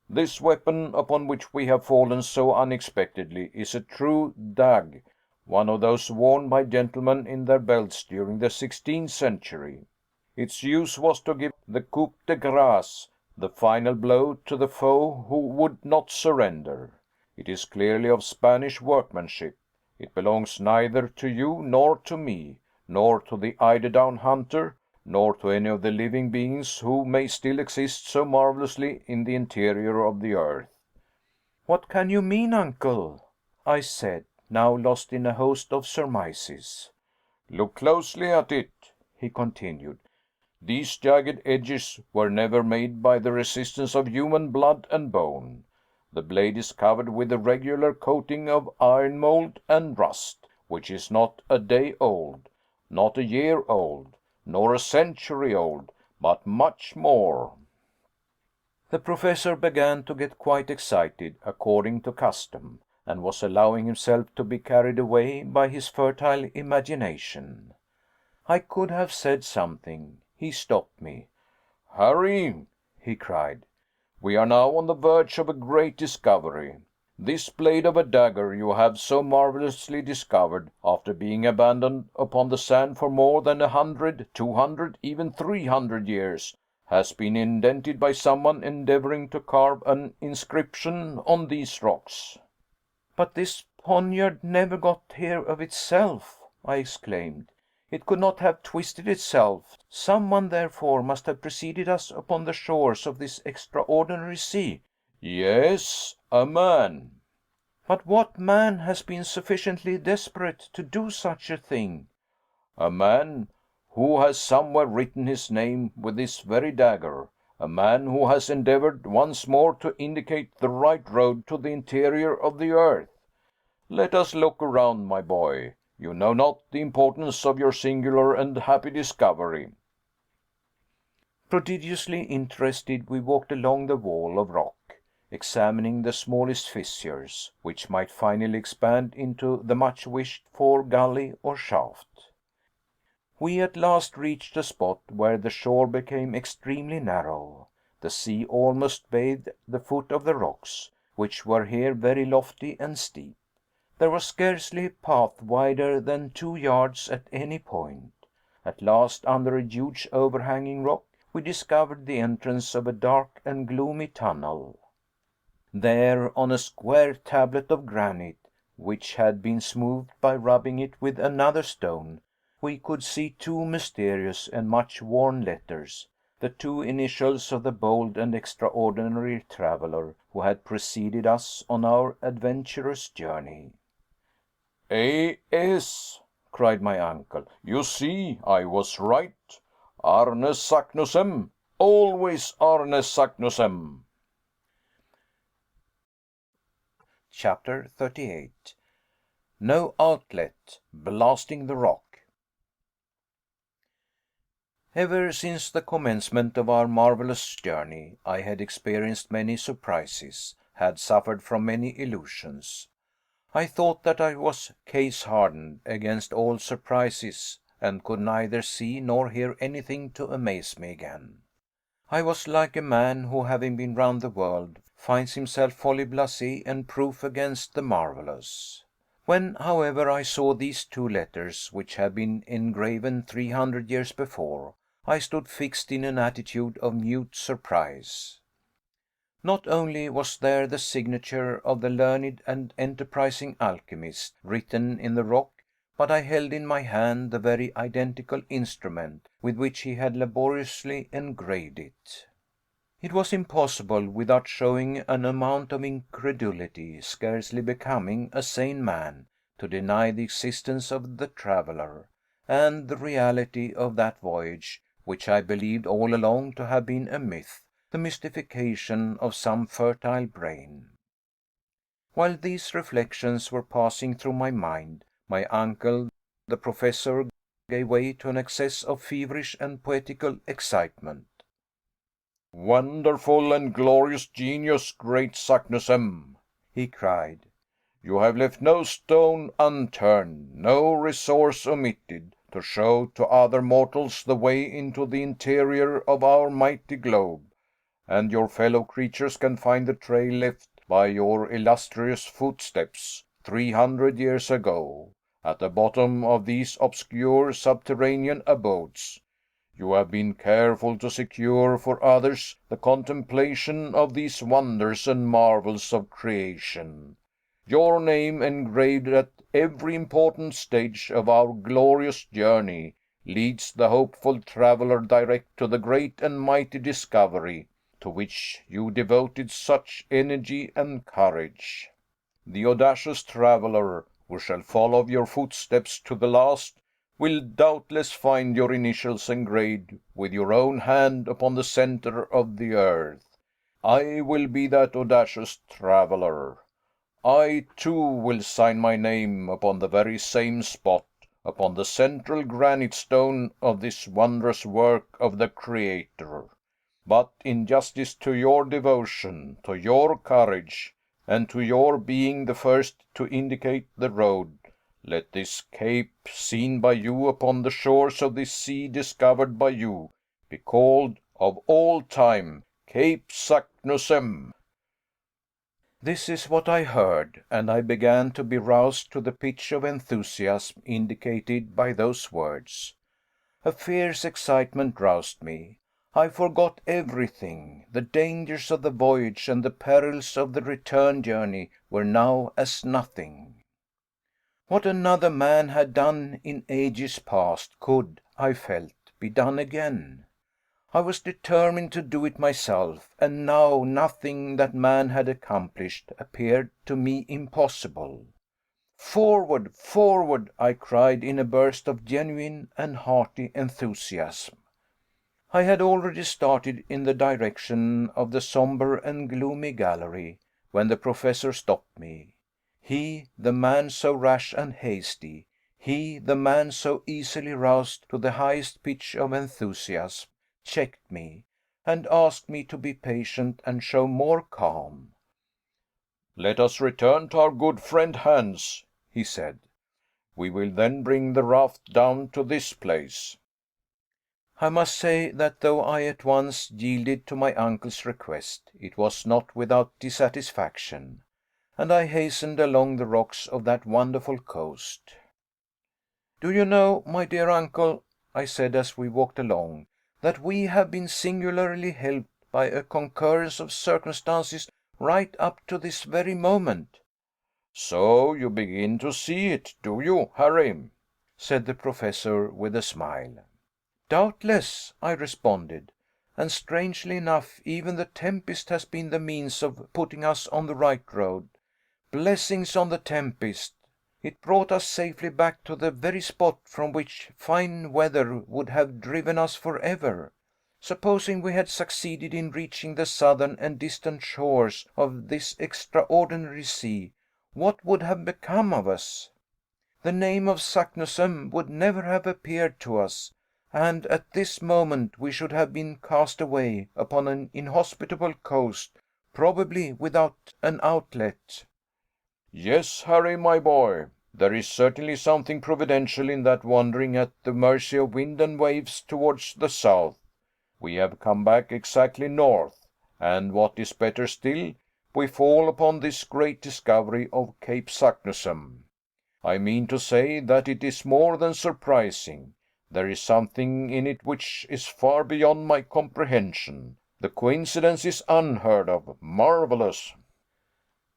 This weapon, upon which we have fallen so unexpectedly, is a true dag, one of those worn by gentlemen in their belts during the 16th century. Its use was to give the coup de grâce, the final blow, to the foe who would not surrender. It is clearly of Spanish workmanship. It belongs neither to you nor to me, nor to the Eider-Down Hunter, nor to any of the living beings who may still exist so marvelously in the interior of the earth." "What can you mean, uncle?" I said, now lost in a host of surmises. "Look closely at it," he continued. "These jagged edges were never made by the resistance of human blood and bone. The blade is covered with a regular coating of iron mold and rust, which is not a day old, not a year old, nor a century old, but much more." The Professor began to get quite excited, according to custom, and was allowing himself to be carried away by his fertile imagination. I could have said something. He stopped me. "Harry," he cried, "we are now on the verge of a great discovery. This blade of a dagger you have so marvelously discovered, after being abandoned upon the sand for more than 100, 200, even 300 years, has been indented by someone endeavoring to carve an inscription on these rocks." "But this poniard never got here of itself," I exclaimed. "It could not have twisted itself. Someone, therefore, must have preceded us upon the shores of this extraordinary sea." "Yes, a man." "But what man has been sufficiently desperate to do such a thing?" "A man who has somewhere written his name with this very dagger. A man who has endeavored once more to indicate the right road to the interior of the earth. Let us look around, my boy. You know not the importance of your singular and happy discovery." Prodigiously interested, we walked along the wall of rock, examining the smallest fissures, which might finally expand into the much wished for gully or shaft. We at last reached a spot where the shore became extremely narrow. The sea almost bathed the foot of the rocks, which were here very lofty and steep. There was scarcely a path wider than 2 yards at any point. At last, under a huge overhanging rock, we discovered the entrance of a dark and gloomy tunnel. There, on a square tablet of granite, which had been smoothed by rubbing it with another stone, we could see 2 mysterious and much worn letters, the 2 initials of the bold and extraordinary traveler who had preceded us on our adventurous journey. "A.S.," cried my uncle. "You see, I was right. Arne Saknussemm, always Arne Saknussemm." Chapter 38. No Outlet. Blasting the Rock. Ever since the commencement of our marvelous journey, I had experienced many surprises, had suffered from many illusions. I thought that I was case hardened against all surprises, and could neither see nor hear anything to amaze me again. I was like a man who, having been round the world, finds himself wholly blasé and proof against the marvelous. When, however, I saw these 2 letters, which had been engraven 300 years before, I stood fixed in an attitude of mute surprise. Not only was there the signature of the learned and enterprising alchemist written in the rock, but I held in my hand the very identical instrument with which he had laboriously engraved it. It was impossible, without showing an amount of incredulity scarcely becoming a sane man, to deny the existence of the traveler, and the reality of that voyage, which I believed all along to have been a myth, the mystification of some fertile brain. While these reflections were passing through my mind, my uncle, the professor, gave way to an excess of feverish and poetical excitement. "Wonderful and glorious genius, great Saknussemm!" he cried. "You have left no stone unturned, no resource omitted, to show to other mortals the way into the interior of our mighty globe, and your fellow creatures can find the trail left by your illustrious footsteps 300 years ago, at the bottom of these obscure subterranean abodes. You have been careful to secure for others the contemplation of these wonders and marvels of creation. Your name engraved at every important stage of our glorious journey leads the hopeful traveler direct to the great and mighty discovery to which you devoted such energy and courage. The audacious traveler who shall follow your footsteps to the last will doubtless find your initials engraved with your own hand upon the center of the earth. I will be that audacious traveler. I, too, will sign my name upon the very same spot, upon the central granite stone of this wondrous work of the Creator. But in justice to your devotion, to your courage, and to your being the first to indicate the road, let this cape, seen by you upon the shores of this sea discovered by you, be called, of all time, Cape Saknussemm." This is what I heard, and I began to be roused to the pitch of enthusiasm indicated by those words. A fierce excitement roused me. I forgot everything. The dangers of the voyage and the perils of the return journey were now as nothing. What another man had done in ages past could, I felt, be done again. I was determined to do it myself, and now nothing that man had accomplished appeared to me impossible. Forward, forward, I cried in a burst of genuine and hearty enthusiasm. I had already started in the direction of the sombre and gloomy gallery, when the Professor stopped me. He, the man so rash and hasty, he, the man so easily roused to the highest pitch of enthusiasm, checked me, and asked me to be patient and show more calm. "Let us return to our good friend Hans," he said. "We will then bring the raft down to this place." I must say that though I at once yielded to my uncle's request, it was not without dissatisfaction, and I hastened along the rocks of that wonderful coast. "Do you know, my dear uncle," I said as we walked along, "that we have been singularly helped by a concurrence of circumstances right up to this very moment?" "So you begin to see it, do you, Harry?" said the Professor with a smile. "Doubtless," I responded, "and strangely enough, even the tempest has been the means of putting us on the right road. Blessings on the tempest! It brought us safely back to the very spot from which fine weather would have driven us forever. Supposing we had succeeded in reaching the southern and distant shores of this extraordinary sea, what would have become of us? The name of Saknussemm would never have appeared to us, and at this moment we should have been cast away upon an inhospitable coast, probably without an outlet." "Yes, Harry, my boy, there is certainly something providential in that wandering at the mercy of wind and waves towards the south. We have come back exactly north, and what is better still, we fall upon this great discovery of Cape Saknussemm. I mean to say that it is more than surprising. There is something in it which is far beyond my comprehension. The coincidence is unheard of, marvelous."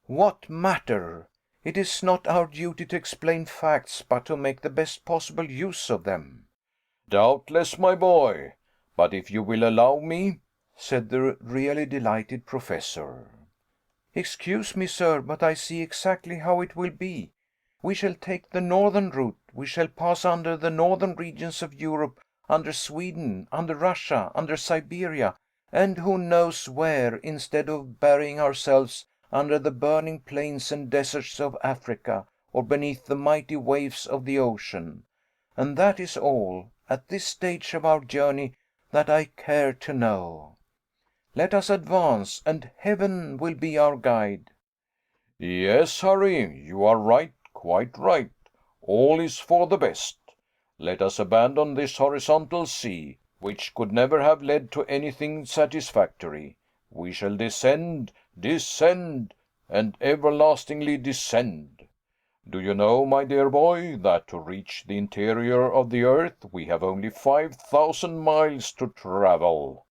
"What matter? It is not our duty to explain facts, but to make the best possible use of them." "Doubtless, my boy. But if you will allow me," said the really delighted Professor. "Excuse me, sir, but I see exactly how it will be. We shall take the northern route. We shall pass under the northern regions of Europe, under Sweden, under Russia, under Siberia, and who knows where, instead of burying ourselves under the burning plains and deserts of Africa, or beneath the mighty waves of the ocean. And that is all, at this stage of our journey, that I care to know. Let us advance, and heaven will be our guide." "Yes, Harry, you are right, quite right. All is for the best. Let us abandon this horizontal sea, which could never have led to anything satisfactory. We shall descend, descend, and everlastingly descend. Do you know, my dear boy, that to reach the interior of the earth we have only 5,000 miles to travel?"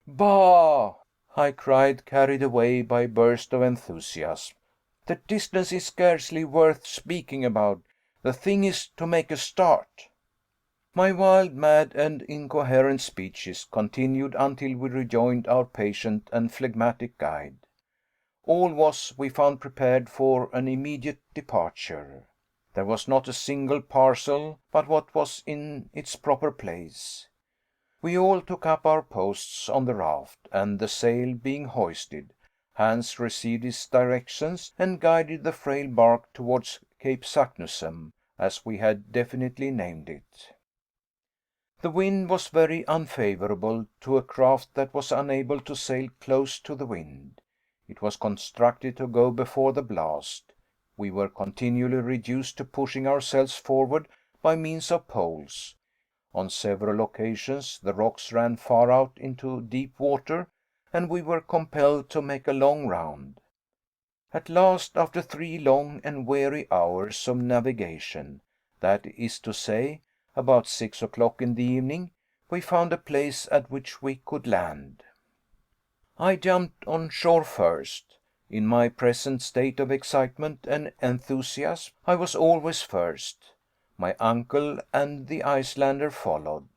"Bah!" I cried, carried away by a burst of enthusiasm. "The distance is scarcely worth speaking about. The thing is to make a start." My wild, mad, and incoherent speeches continued until we rejoined our patient and phlegmatic guide. All was, we found, prepared for an immediate departure. There was not a single parcel but what was in its proper place. We all took up our posts on the raft, and the sail being hoisted, Hans received his directions and guided the frail bark towards Cape Saknussemm, as we had definitely named it. The wind was very unfavorable to a craft that was unable to sail close to the wind. It was constructed to go before the blast. We were continually reduced to pushing ourselves forward by means of poles. On several occasions the rocks ran far out into deep water, and we were compelled to make a long round. At last, after 3 long and weary hours of navigation, that is to say, about 6 o'clock in the evening, we found a place at which we could land. I jumped on shore first. In my present state of excitement and enthusiasm, I was always first. My uncle and the Icelander followed.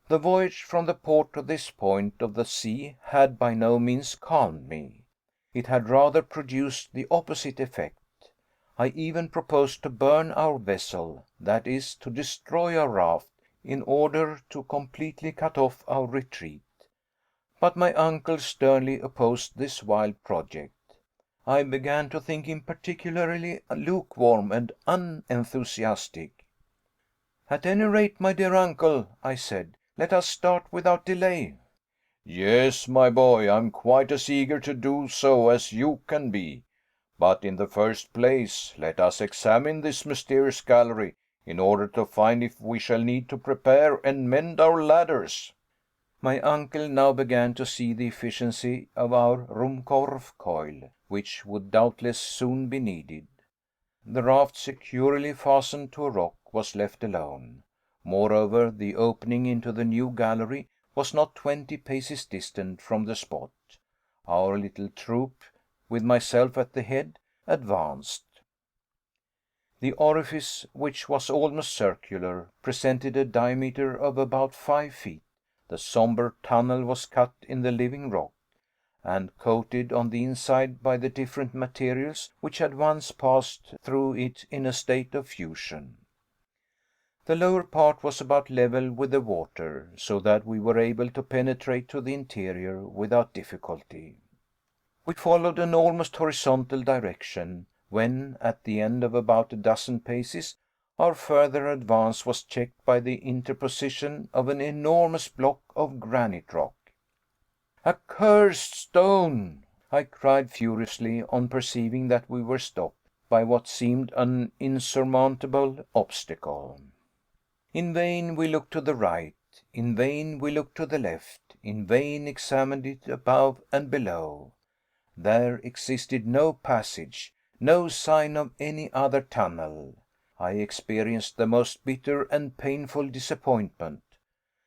The voyage from the port to this point of the sea had by no means calmed me. It had rather produced the opposite effect. I even proposed to burn our vessel, that is, to destroy our raft, in order to completely cut off our retreat. But my uncle sternly opposed this wild project. I began to think him particularly lukewarm and unenthusiastic. "At any rate, my dear uncle," I said, "let us start without delay." Yes, my boy, I am quite as eager to do so as you can be. But in the first place, let us examine this mysterious gallery in order to find if we shall need to prepare and mend our ladders." My uncle now began to see the efficiency of our Ruhmkorff coil, which would doubtless soon be needed. The raft, securely fastened to a rock, was left alone. Moreover, the opening into the new gallery was not 20 paces distant from the spot. Our little troop, with myself at the head, advanced. The orifice, which was almost circular, presented a diameter of about 5 feet. The sombre tunnel was cut in the living rock, and coated on the inside by the different materials which had once passed through it in a state of fusion. The lower part was about level with the water, so that we were able to penetrate to the interior without difficulty. We followed an almost horizontal direction, when, at the end of about a dozen paces, our further advance was checked by the interposition of an enormous block of granite rock. "A cursed stone!" I cried furiously, on perceiving that we were stopped by what seemed an insurmountable obstacle. In vain we looked to the right, in vain we looked to the left, in vain examined it above and below. There existed no passage, no sign of any other tunnel. I experienced the most bitter and painful disappointment.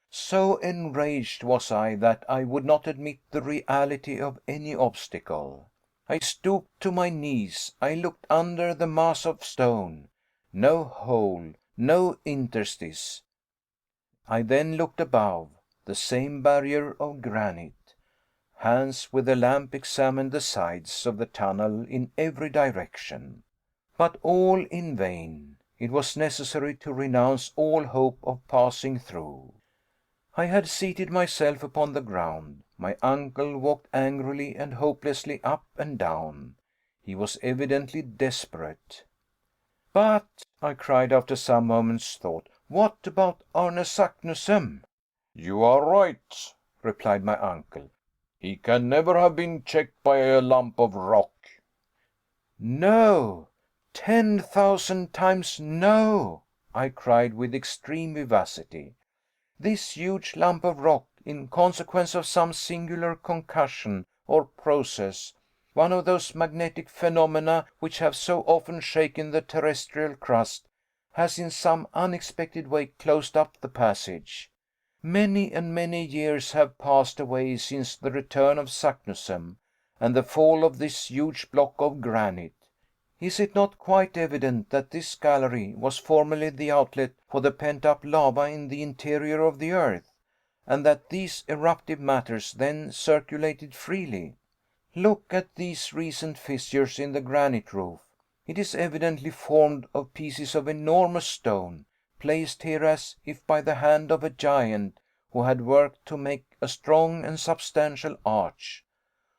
So enraged was I that I would not admit the reality of any obstacle. I stooped to my knees. I looked under the mass of stone. No hole, no interstice. I then looked above. The same barrier of granite. Hans with the lamp examined the sides of the tunnel in every direction. But all in vain. It was necessary to renounce all hope of passing through. I had seated myself upon the ground. My uncle walked angrily and hopelessly up and down. He was evidently desperate. "But," I cried after some moments' thought, "what about Arne Saknussemm?" "You are right," replied my uncle. "He can never have been checked by a lump of rock." "No, 10,000 times no!" I cried with extreme vivacity. "This huge lump of rock, in consequence of some singular concussion or process, one of those magnetic phenomena which have so often shaken the terrestrial crust, has in some unexpected way closed up the passage. Many and many years have passed away since the return of Saknussemm and the fall of this huge block of granite. Is it not quite evident that this gallery was formerly the outlet for the pent-up lava in the interior of the earth, and that these eruptive matters then circulated freely? Look at these recent fissures in the granite roof. It is evidently formed of pieces of enormous stone, placed here as if by the hand of a giant who had worked to make a strong and substantial arch.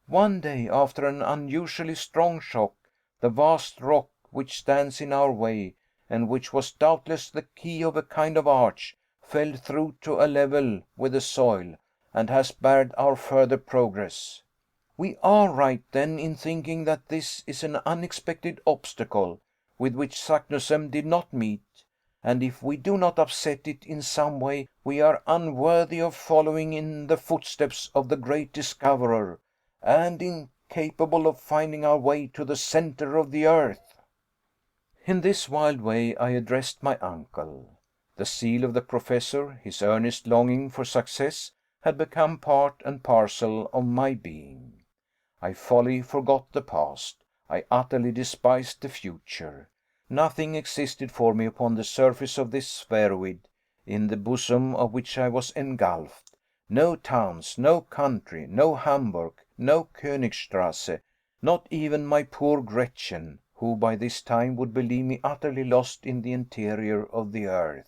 One day, after an unusually strong shock, the vast rock which stands in our way, and which was doubtless the key of a kind of arch, fell through to a level with the soil, and has barred our further progress. We are right, then, in thinking that this is an unexpected obstacle, with which Saknussemm did not meet, and if we do not upset it in some way, we are unworthy of following in the footsteps of the great discoverer, and incapable of finding our way to the center of the earth." In this wild way I addressed my uncle. The zeal of the Professor, his earnest longing for success, had become part and parcel of my being. I wholly forgot the past. I utterly despised the future. Nothing existed for me upon the surface of this spheroid, in the bosom of which I was engulfed. No towns, no country, no Hamburg, no Königstrasse, not even my poor Gretchen, who by this time would believe me utterly lost in the interior of the earth.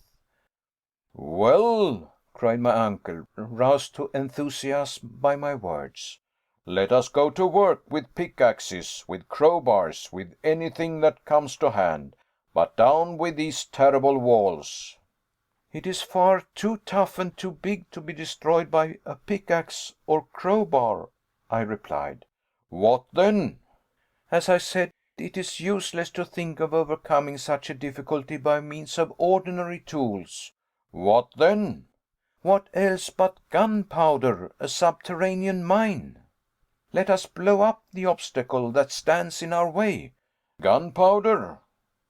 "Well," cried my uncle, roused to enthusiasm by my words, "let us go to work with pickaxes, with crowbars, with anything that comes to hand, but down with these terrible walls." "It is far too tough and too big to be destroyed by a pickaxe or crowbar," I replied. "What then?" "As I said, it is useless to think of overcoming such a difficulty by means of ordinary tools." "What then?" "What else but gunpowder, a subterranean mine? Let us blow up the obstacle that stands in our way." "Gunpowder?"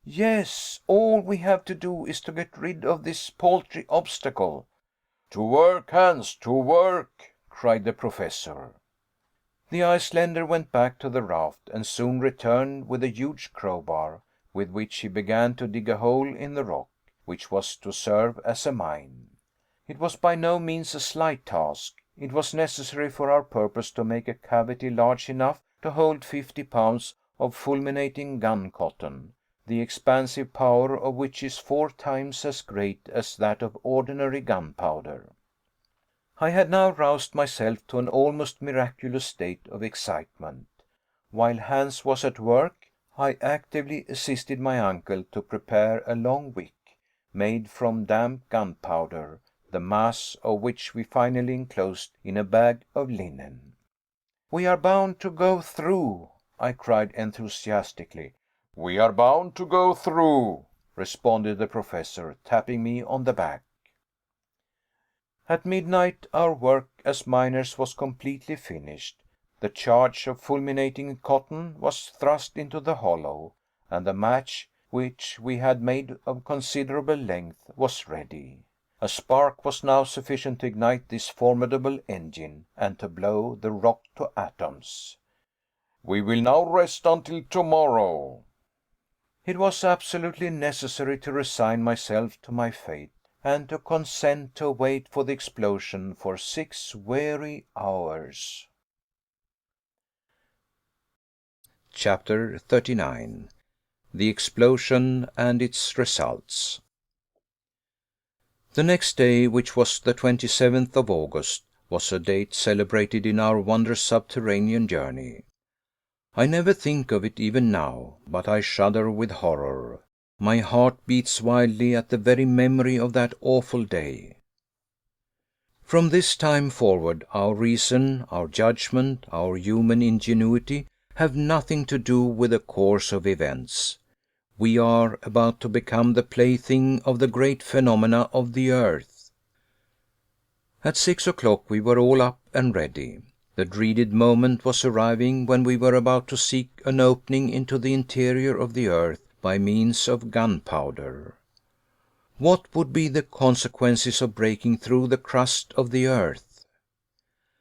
"Yes, all we have to do is to get rid of this paltry obstacle." "To work, Hans, to work!" cried the Professor. The Icelander went back to the raft and soon returned with a huge crowbar, with which he began to dig a hole in the rock, which was to serve as a mine. It was by no means a slight task. It was necessary for our purpose to make a cavity large enough to hold 50 pounds of fulminating gun cotton, the expansive power of which is 4 times as great as that of ordinary gunpowder. I had now roused myself to an almost miraculous state of excitement. While Hans was at work, I actively assisted my uncle to prepare a long wick, made from damp gunpowder, the mass of which we finally enclosed in a bag of linen. "We are bound to go through," I cried enthusiastically. "We are bound to go through," responded the Professor, tapping me on the back. At midnight our work as miners was completely finished. The charge of fulminating cotton was thrust into the hollow, and the match, which we had made of considerable length, was ready. A spark was now sufficient to ignite this formidable engine, and to blow the rock to atoms. "We will now rest until tomorrow." It was absolutely necessary to resign myself to my fate, and to consent to wait for the explosion for 6 weary hours. Chapter 39. The Explosion and its Results. The next day, which was the 27th of August, was a date celebrated in our wondrous subterranean journey. I never think of it even now, but I shudder with horror. My heart beats wildly at the very memory of that awful day. From this time forward, our reason, our judgment, our human ingenuity have nothing to do with the course of events. We are about to become the plaything of the great phenomena of the earth. At 6 o'clock we were all up and ready. The dreaded moment was arriving when we were about to seek an opening into the interior of the earth by means of gunpowder. What would be the consequences of breaking through the crust of the earth?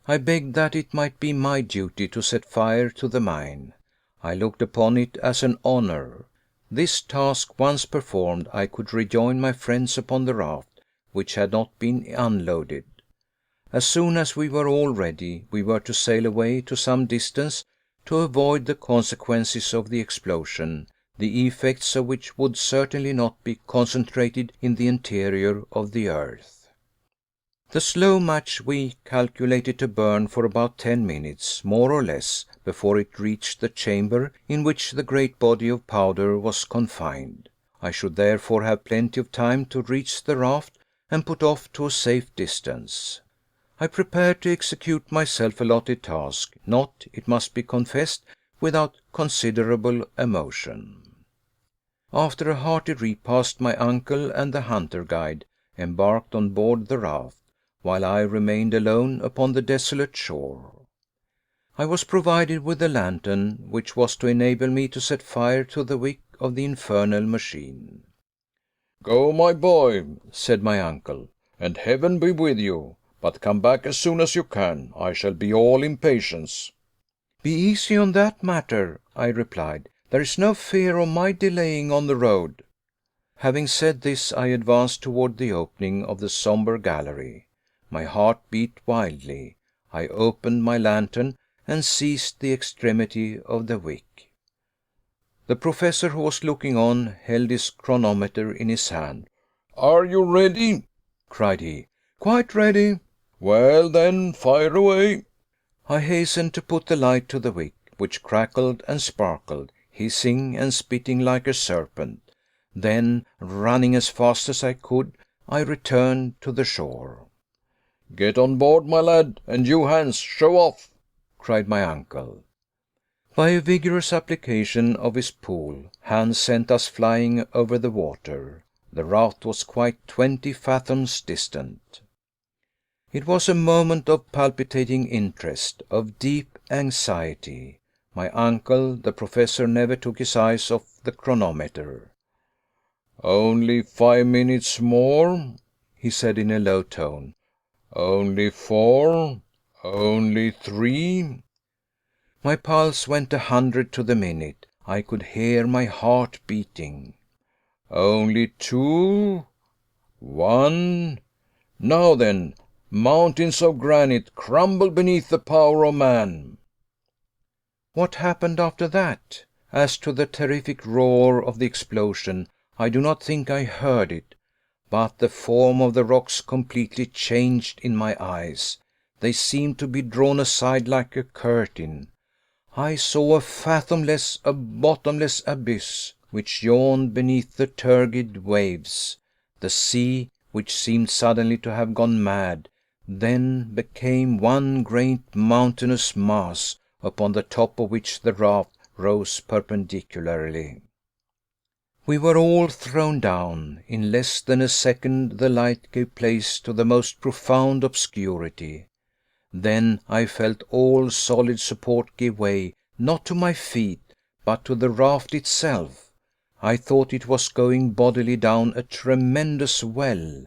I begged that it might be my duty to set fire to the mine. I looked upon it as an honor. This task once performed, I could rejoin my friends upon the raft, which had not been unloaded. As soon as we were all ready, we were to sail away to some distance, to avoid the consequences of the explosion, the effects of which would certainly not be concentrated in the interior of the earth. The slow match we calculated to burn for about 10 minutes, more or less, before it reached the chamber in which the great body of powder was confined. I should therefore have plenty of time to reach the raft and put off to a safe distance. I prepared to execute my self-allotted task, not, it must be confessed, without considerable emotion. After a hearty repast, my uncle and the hunter guide embarked on board the raft, while I remained alone upon the desolate shore. I was provided with a lantern, which was to enable me to set fire to the wick of the infernal machine. "Go, my boy," said my uncle, "and heaven be with you. But come back as soon as you can. I shall be all impatience." "Be easy on that matter," I replied. "There is no fear of my delaying on the road." Having said this, I advanced toward the opening of the sombre gallery. My heart beat wildly. I opened my lantern, and seized the extremity of the wick. The Professor, who was looking on, held his chronometer in his hand. "Are you ready?" cried he. "Quite ready." "Well, then, fire away." I hastened to put the light to the wick, which crackled and sparkled, hissing and spitting like a serpent. Then, running as fast as I could, I returned to the shore. "Get on board, my lad, and you, Hans, show off," cried my uncle. By a vigorous application of his pole, Hans sent us flying over the water. The raft was quite 20 fathoms distant. It was a moment of palpitating interest, of deep anxiety. My uncle, the Professor, never took his eyes off the chronometer. "Only 5 minutes more," he said in a low tone. "Only 4, only 3." My pulse went 100 to the minute. I could hear my heart beating. "Only 2, 1. Now then, mountains of granite, crumble beneath the power of man." What happened after that? As to the terrific roar of the explosion, I do not think I heard it. But the form of the rocks completely changed in my eyes. They seemed to be drawn aside like a curtain. I saw a fathomless, a bottomless abyss, which yawned beneath the turgid waves. The sea, which seemed suddenly to have gone mad, then became one great mountainous mass, upon the top of which the raft rose perpendicularly. We were all thrown down. In less than a second the light gave place to the most profound obscurity. Then I felt all solid support give way, not to my feet, but to the raft itself. I thought it was going bodily down a tremendous well.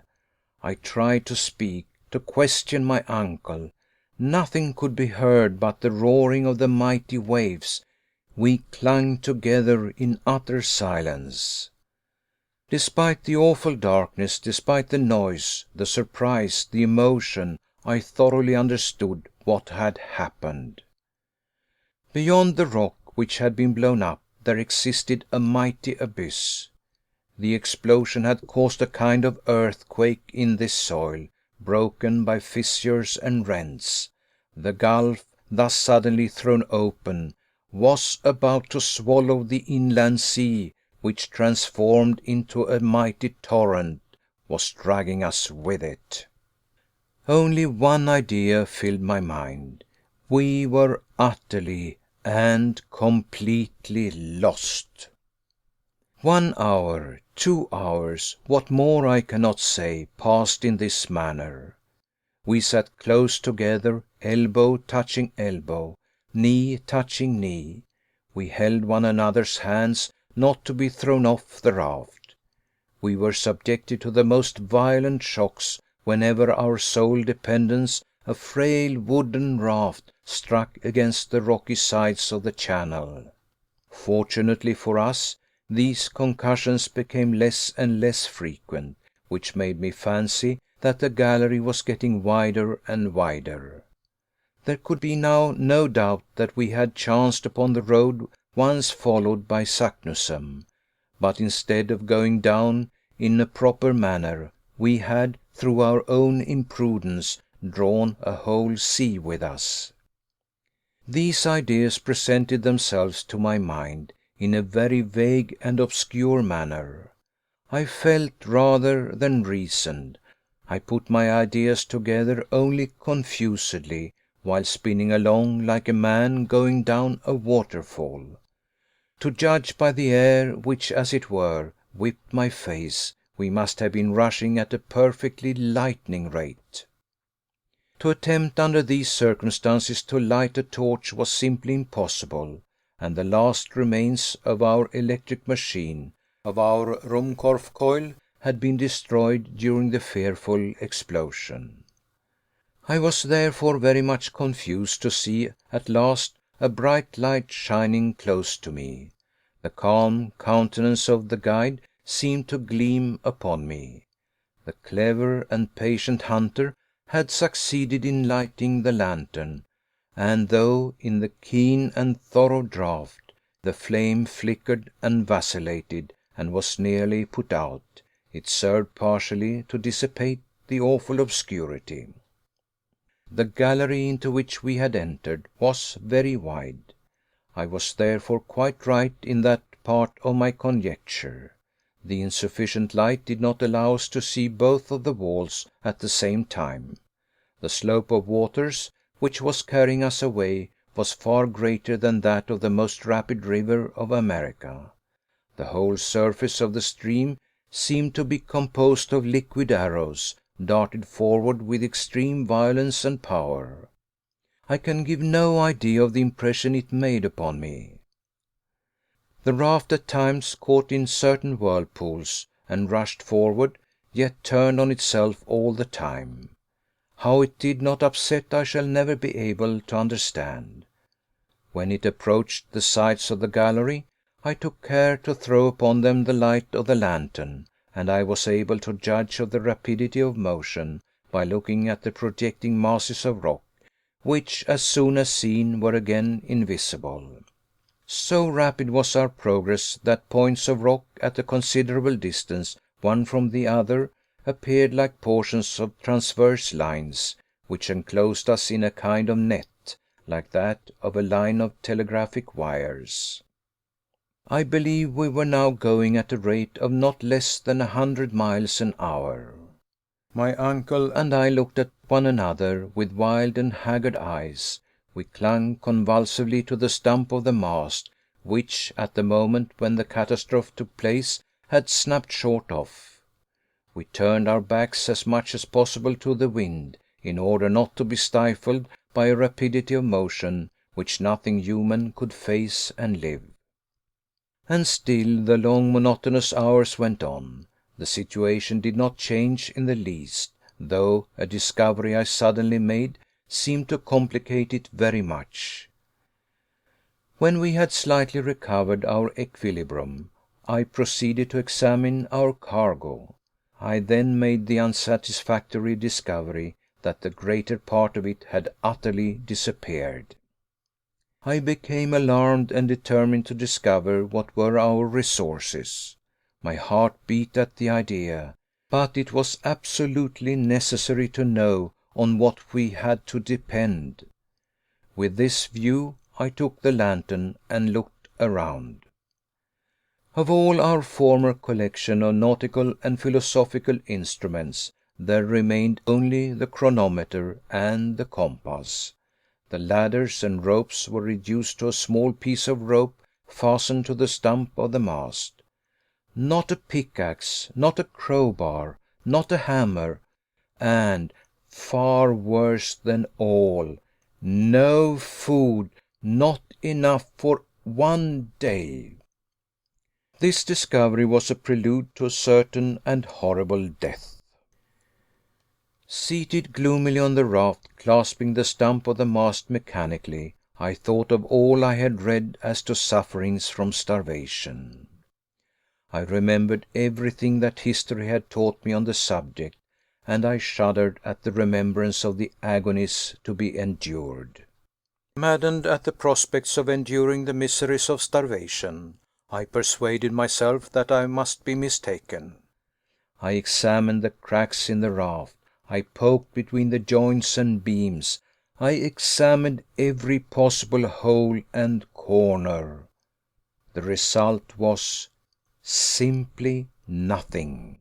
I tried to speak, to question my uncle. Nothing could be heard but the roaring of the mighty waves. We clung together in utter silence. Despite the awful darkness, despite the noise, the surprise, the emotion, I thoroughly understood what had happened. Beyond the rock which had been blown up, there existed a mighty abyss. The explosion had caused a kind of earthquake in this soil, broken by fissures and rents. The gulf, thus suddenly thrown open, was about to swallow the inland sea, which, transformed into a mighty torrent, was dragging us with it. Only one idea filled my mind. We were utterly and completely lost. 1 hour, 2 hours, what more I cannot say, passed in this manner. We sat close together, elbow touching elbow, knee touching knee. We held one another's hands, not to be thrown off the raft. We were subjected to the most violent shocks whenever our sole dependence, a frail wooden raft, struck against the rocky sides of the channel. Fortunately for us, these concussions became less and less frequent, which made me fancy that the gallery was getting wider and wider. There could be now no doubt that we had chanced upon the road once followed by Saknussemm, but instead of going down in a proper manner, we had, through our own imprudence, drawn a whole sea with us. These ideas presented themselves to my mind in a very vague and obscure manner. I felt rather than reasoned. I put my ideas together only confusedly, while spinning along like a man going down a waterfall. To judge by the air which, as it were, whipped my face, we must have been rushing at a perfectly lightning rate. To attempt under these circumstances to light a torch was simply impossible, and the last remains of our electric machine, of our Ruhmkorff coil, had been destroyed during the fearful explosion. I was therefore very much confused to see at last a bright light shining close to me. The calm countenance of the guide seemed to gleam upon me. The clever and patient hunter had succeeded in lighting the lantern, and though in the keen and thorough draught the flame flickered and vacillated and was nearly put out, it served partially to dissipate the awful obscurity. The gallery into which we had entered was very wide. I was therefore quite right in that part of my conjecture. The insufficient light did not allow us to see both of the walls at the same time. The slope of waters which was carrying us away was far greater than that of the most rapid river of America. The whole surface of the stream seemed to be composed of liquid arrows, darted forward with extreme violence and power. I can give no idea of the impression it made upon me. The raft at times caught in certain whirlpools, and rushed forward, yet turned on itself all the time. How it did not upset I shall never be able to understand. When it approached the sides of the gallery, I took care to throw upon them the light of the lantern, and I was able to judge of the rapidity of motion by looking at the projecting masses of rock, which, as soon as seen, were again invisible. So rapid was our progress that points of rock at a considerable distance one from the other appeared like portions of transverse lines, which enclosed us in a kind of net, like that of a line of telegraphic wires. I believe we were now going at a rate of not less than 100 miles an hour. My uncle and I looked at one another with wild and haggard eyes. We clung convulsively to the stump of the mast, which, at the moment when the catastrophe took place, had snapped short off. We turned our backs as much as possible to the wind, in order not to be stifled by a rapidity of motion which nothing human could face and live. And still the long monotonous hours went on. The situation did not change in the least, though a discovery I suddenly made seemed to complicate it very much. When we had slightly recovered our equilibrium, I proceeded to examine our cargo. I then made the unsatisfactory discovery that the greater part of it had utterly disappeared. I became alarmed and determined to discover what were our resources. My heart beat at the idea, but it was absolutely necessary to know on what we had to depend. With this view I took the lantern and looked around. Of all our former collection of nautical and philosophical instruments, there remained only the chronometer and the compass. The ladders and ropes were reduced to a small piece of rope fastened to the stump of the mast. Not a pickaxe, not a crowbar, not a hammer, and, far worse than all, no food, not enough for 1 day. This discovery was a prelude to a certain and horrible death. Seated gloomily on the raft, clasping the stump of the mast mechanically, I thought of all I had read as to sufferings from starvation. I remembered everything that history had taught me on the subject, and I shuddered at the remembrance of the agonies to be endured. Maddened at the prospects of enduring the miseries of starvation, I persuaded myself that I must be mistaken. I examined the cracks in the raft. I poked between the joints and beams. I examined every possible hole and corner. The result was simply nothing.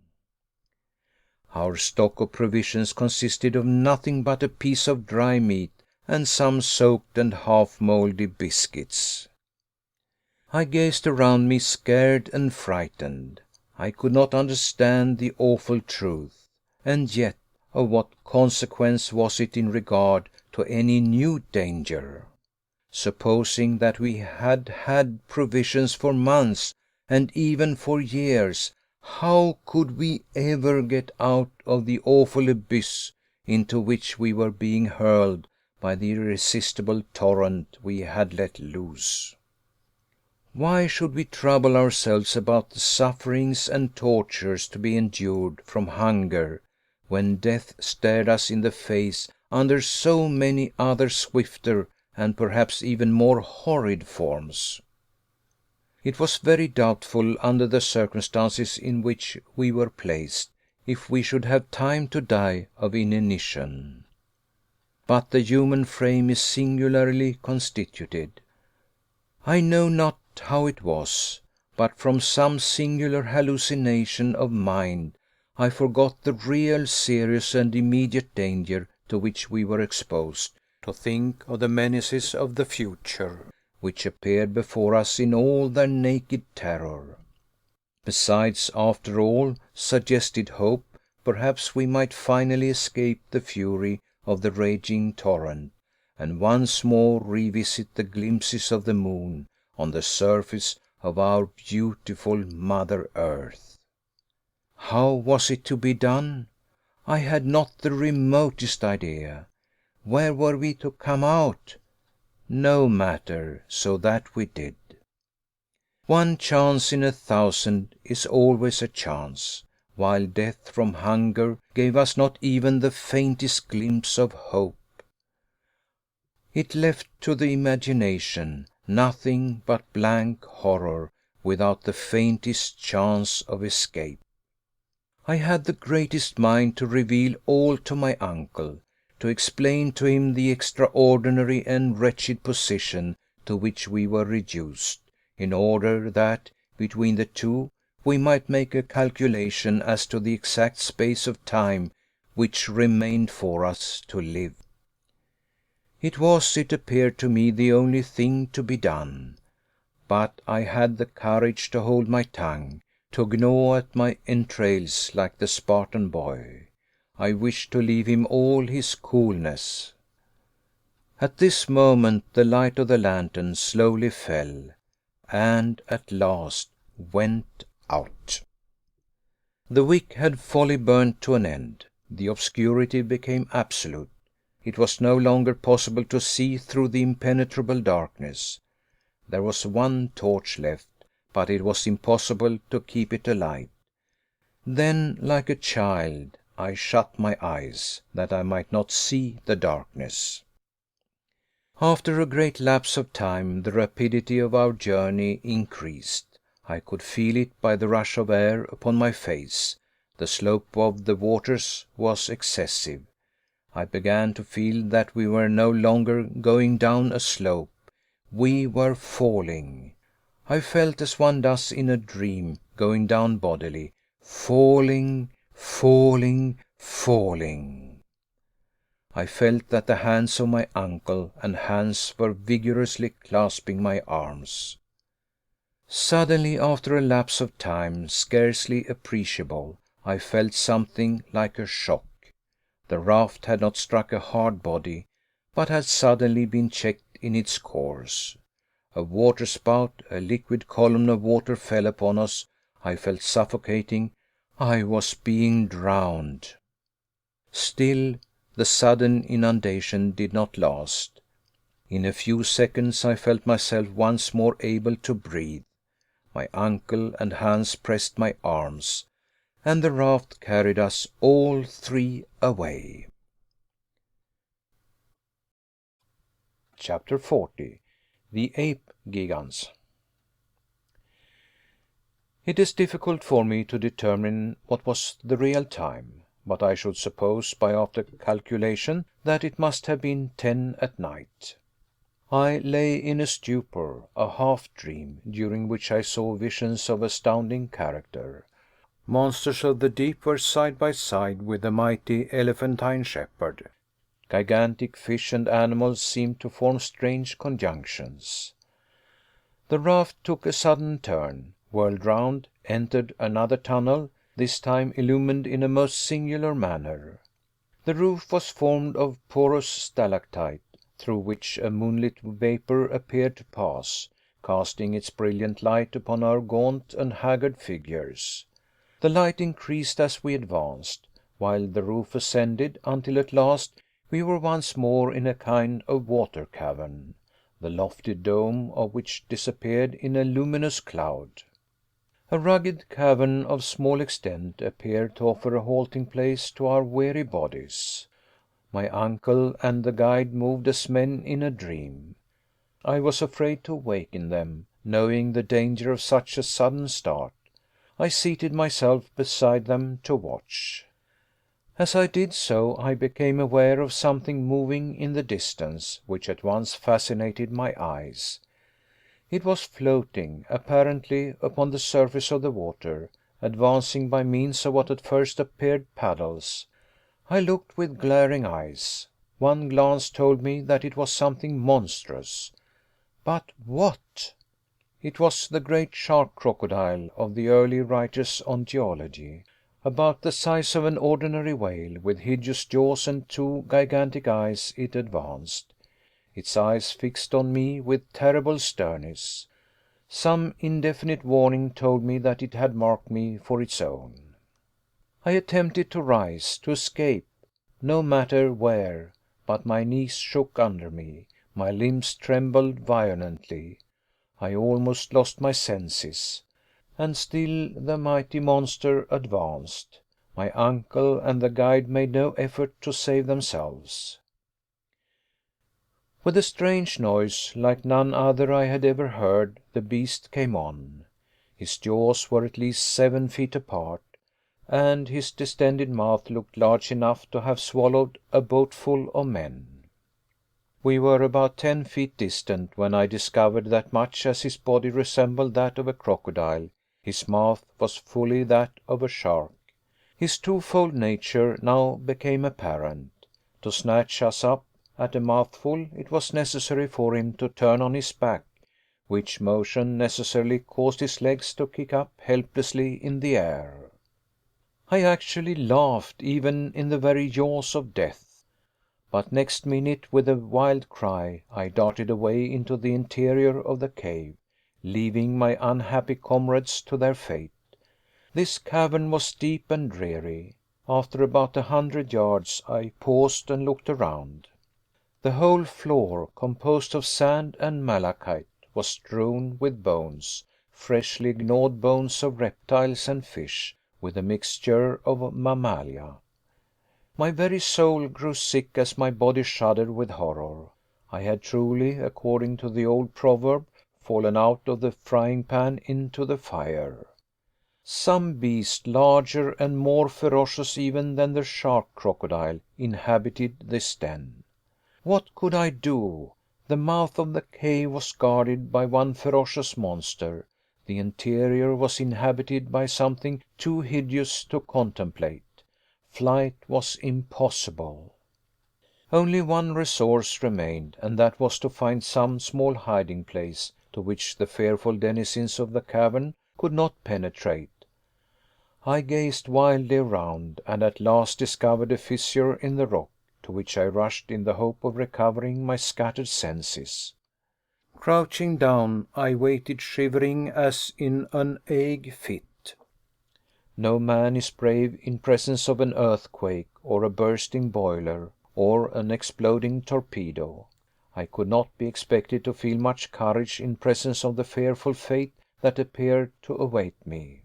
Our stock of provisions consisted of nothing but a piece of dry meat and some soaked and half mouldy biscuits. I gazed around me, scared and frightened. I could not understand the awful truth. And yet, of what consequence was it in regard to any new danger? Supposing that we had had provisions for months, and even for years, How could we ever get out of the awful abyss into which we were being hurled by the irresistible torrent we had let loose? Why should we trouble ourselves about the sufferings and tortures to be endured from hunger, when death stared us in the face under so many other swifter and perhaps even more horrid forms? It was very doubtful, under the circumstances in which we were placed, if we should have time to die of inanition. But the human frame is singularly constituted. I know not how it was, but from some singular hallucination of mind, I forgot the real, serious, and immediate danger to which we were exposed, to think of the menaces of the future, which appeared before us in all their naked terror. Besides, after all, suggested hope, perhaps we might finally escape the fury of the raging torrent, and once more revisit the glimpses of the moon on the surface of our beautiful Mother Earth. How was it to be done? I had not the remotest idea. Where were we to come out? No matter, so that we did. One chance in 1,000 is always a chance, while death from hunger gave us not even the faintest glimpse of hope. It left to the imagination nothing but blank horror, without the faintest chance of escape. I had the greatest mind to reveal all to my uncle, to explain to him the extraordinary and wretched position to which we were reduced, in order that, between the two, we might make a calculation as to the exact space of time which remained for us to live. It was, it appeared to me, the only thing to be done. But I had the courage to hold my tongue, to gnaw at my entrails like the Spartan boy. I wished to leave him all his coolness. At this moment the light of the lantern slowly fell, and at last went out. The wick had wholly burnt to an end. The obscurity became absolute. It was no longer possible to see through the impenetrable darkness. There was one torch left, but it was impossible to keep it alight. Then, like a child, I shut my eyes, that I might not see the darkness. After a great lapse of time, the rapidity of our journey increased. I could feel it by the rush of air upon my face. The slope of the waters was excessive. I began to feel that we were no longer going down a slope. We were falling. I felt as one does in a dream, going down bodily, falling, falling, falling. I felt that the hands of my uncle and Hans were vigorously clasping my arms. Suddenly, after a lapse of time scarcely appreciable, I felt something like a shock. The raft had not struck a hard body, but had suddenly been checked in its course. A waterspout, a liquid column of water fell upon us. I felt suffocating. I was being drowned. Still, the sudden inundation did not last. In a few seconds I felt myself once more able to breathe. My uncle and Hans pressed my arms, and the raft carried us all three away. Chapter 40. The Ape Gigans. It is difficult for me to determine what was the real time, but I should suppose, by after calculation, that it must have been 10 at night. I lay in a stupor, a half dream, during which I saw visions of astounding character. Monsters of the deep were side by side with the mighty elephantine shepherd. Gigantic fish and animals seemed to form strange conjunctions. The raft took a sudden turn, whirled round, entered another tunnel, this time illumined in a most singular manner. The roof was formed of porous stalactite, through which a moonlit vapor appeared to pass, casting its brilliant light upon our gaunt and haggard figures. The light increased as we advanced, while the roof ascended, until at last we were once more in a kind of water cavern, the lofty dome of which disappeared in a luminous cloud. A rugged cavern of small extent appeared to offer a halting place to our weary bodies. My uncle and the guide moved as men in a dream. I was afraid to awaken them, knowing the danger of such a sudden start. I seated myself beside them to watch. As I did so, I became aware of something moving in the distance, which at once fascinated my eyes. It was floating, apparently, upon the surface of the water, advancing by means of what at first appeared paddles. I looked with glaring eyes. One glance told me that it was something monstrous. But what? It was the great shark crocodile of the early writers on geology. About the size of an ordinary whale, with hideous jaws and two gigantic eyes, it advanced, its eyes fixed on me with terrible sternness. Some indefinite warning told me that it had marked me for its own. I attempted to rise, to escape, no matter where, but my knees shook under me, my limbs trembled violently. I almost lost my senses. And still the mighty monster advanced. My uncle and the guide made no effort to save themselves. With a strange noise, like none other I had ever heard, the beast came on. His jaws were at least 7 feet apart, and his distended mouth looked large enough to have swallowed a boatful of men. We were about 10 feet distant when I discovered that much as his body resembled that of a crocodile, his mouth was fully that of a shark. His twofold nature now became apparent. To snatch us up at a mouthful, it was necessary for him to turn on his back, which motion necessarily caused his legs to kick up helplessly in the air. I actually laughed, even in the very jaws of death. But next minute, with a wild cry, I darted away into the interior of the cave, leaving my unhappy comrades to their fate. This cavern was deep and dreary. After about 100 yards, I paused and looked around. The whole floor, composed of sand and malachite, was strewn with bones, freshly gnawed bones of reptiles and fish, with a mixture of mammalia. My very soul grew sick as my body shuddered with horror. I had truly, according to the old proverb, fallen out of the frying pan into the fire. Some beast larger and more ferocious even than the shark crocodile inhabited this den. What could I do? The mouth of the cave was guarded by one ferocious monster. The interior was inhabited by something too hideous to contemplate. Flight was impossible. Only one resource remained, and that was to find some small hiding place to which the fearful denizens of the cavern could not penetrate. I gazed wildly around, and at last discovered a fissure in the rock, to which I rushed in the hope of recovering my scattered senses. Crouching down, I waited, shivering as in an ague fit. No man is brave in presence of an earthquake, or a bursting boiler, or an exploding torpedo. I could not be expected to feel much courage in presence of the fearful fate that appeared to await me.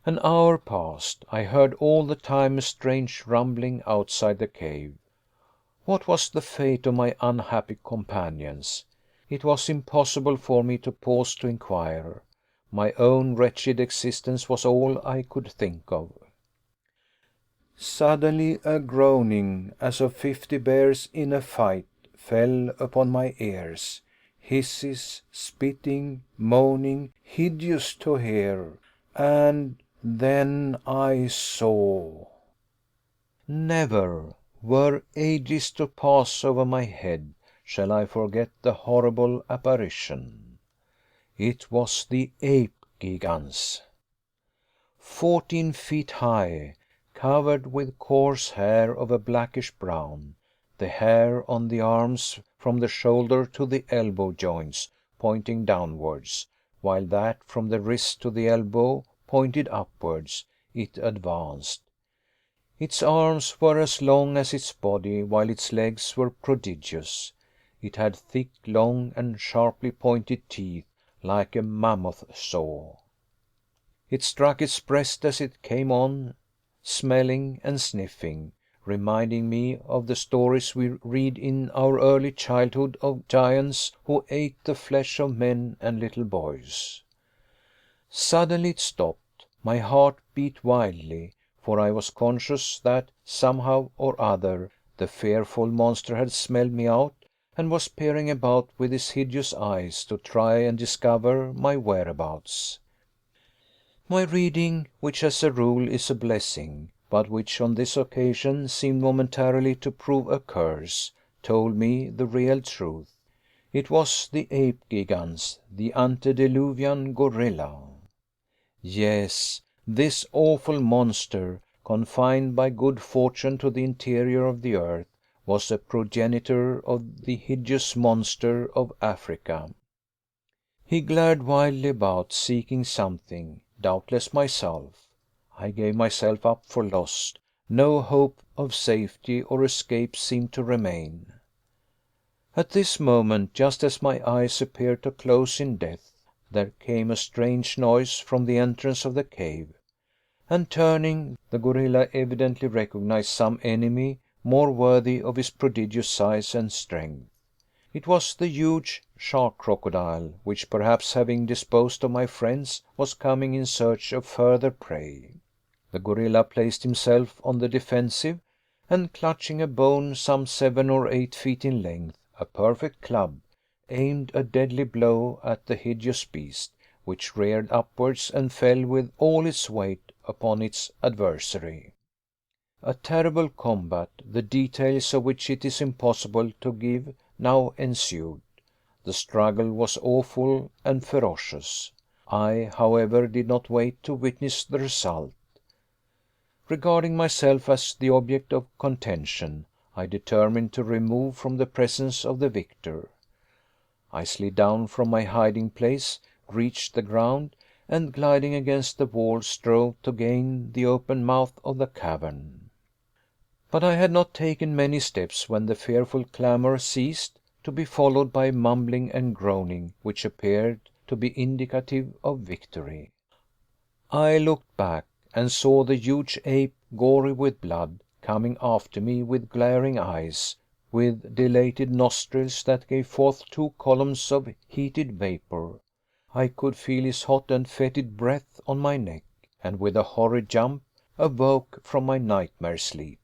An hour passed. I heard all the time a strange rumbling outside the cave. What was the fate of my unhappy companions? It was impossible for me to pause to inquire. My own wretched existence was all I could think of. Suddenly a groaning, as of 50 bears in a fight, fell upon my ears. Hisses, spitting, moaning, hideous to hear. And then I saw. Never, were ages to pass over my head, shall I forget the horrible apparition. It was the ape Gigans. 14 feet high, covered with coarse hair of a blackish brown. The hair on the arms from the shoulder to the elbow joints pointing downwards, while that from the wrist to the elbow pointed upwards, it advanced. Its arms were as long as its body, while its legs were prodigious. It had thick, long, and sharply pointed teeth, like a mammoth saw. It struck its breast as it came on, smelling and sniffing, reminding me of the stories we read in our early childhood of giants who ate the flesh of men and little boys. Suddenly it stopped. My heart beat wildly, for I was conscious that, somehow or other, the fearful monster had smelled me out and was peering about with his hideous eyes to try and discover my whereabouts. My reading, which as a rule is a blessing, but which on this occasion seemed momentarily to prove a curse, told me the real truth. It was the ape gigans, the antediluvian gorilla. Yes, this awful monster, confined by good fortune to the interior of the earth, was a progenitor of the hideous monster of Africa. He glared wildly about, seeking something, doubtless myself. I gave myself up for lost. No hope of safety or escape seemed to remain. At this moment, just as my eyes appeared to close in death, there came a strange noise from the entrance of the cave, and turning, the gorilla evidently recognized some enemy more worthy of his prodigious size and strength. It was the huge shark crocodile, which, perhaps having disposed of my friends, was coming in search of further prey. The gorilla placed himself on the defensive, and clutching a bone some 7 or 8 feet in length, a perfect club, aimed a deadly blow at the hideous beast, which reared upwards and fell with all its weight upon its adversary. A terrible combat, the details of which it is impossible to give, now ensued. The struggle was awful and ferocious. I, however, did not wait to witness the result. Regarding myself as the object of contention, I determined to remove from the presence of the victor. I slid down from my hiding place, reached the ground, and gliding against the wall, strove to gain the open mouth of the cavern. But I had not taken many steps when the fearful clamor ceased, to be followed by mumbling and groaning which appeared to be indicative of victory. I looked back, and saw the huge ape, gory with blood, coming after me with glaring eyes, with dilated nostrils that gave forth 2 columns of heated vapor. I could feel his hot and fetid breath on my neck, and with a horrid jump awoke from my nightmare sleep.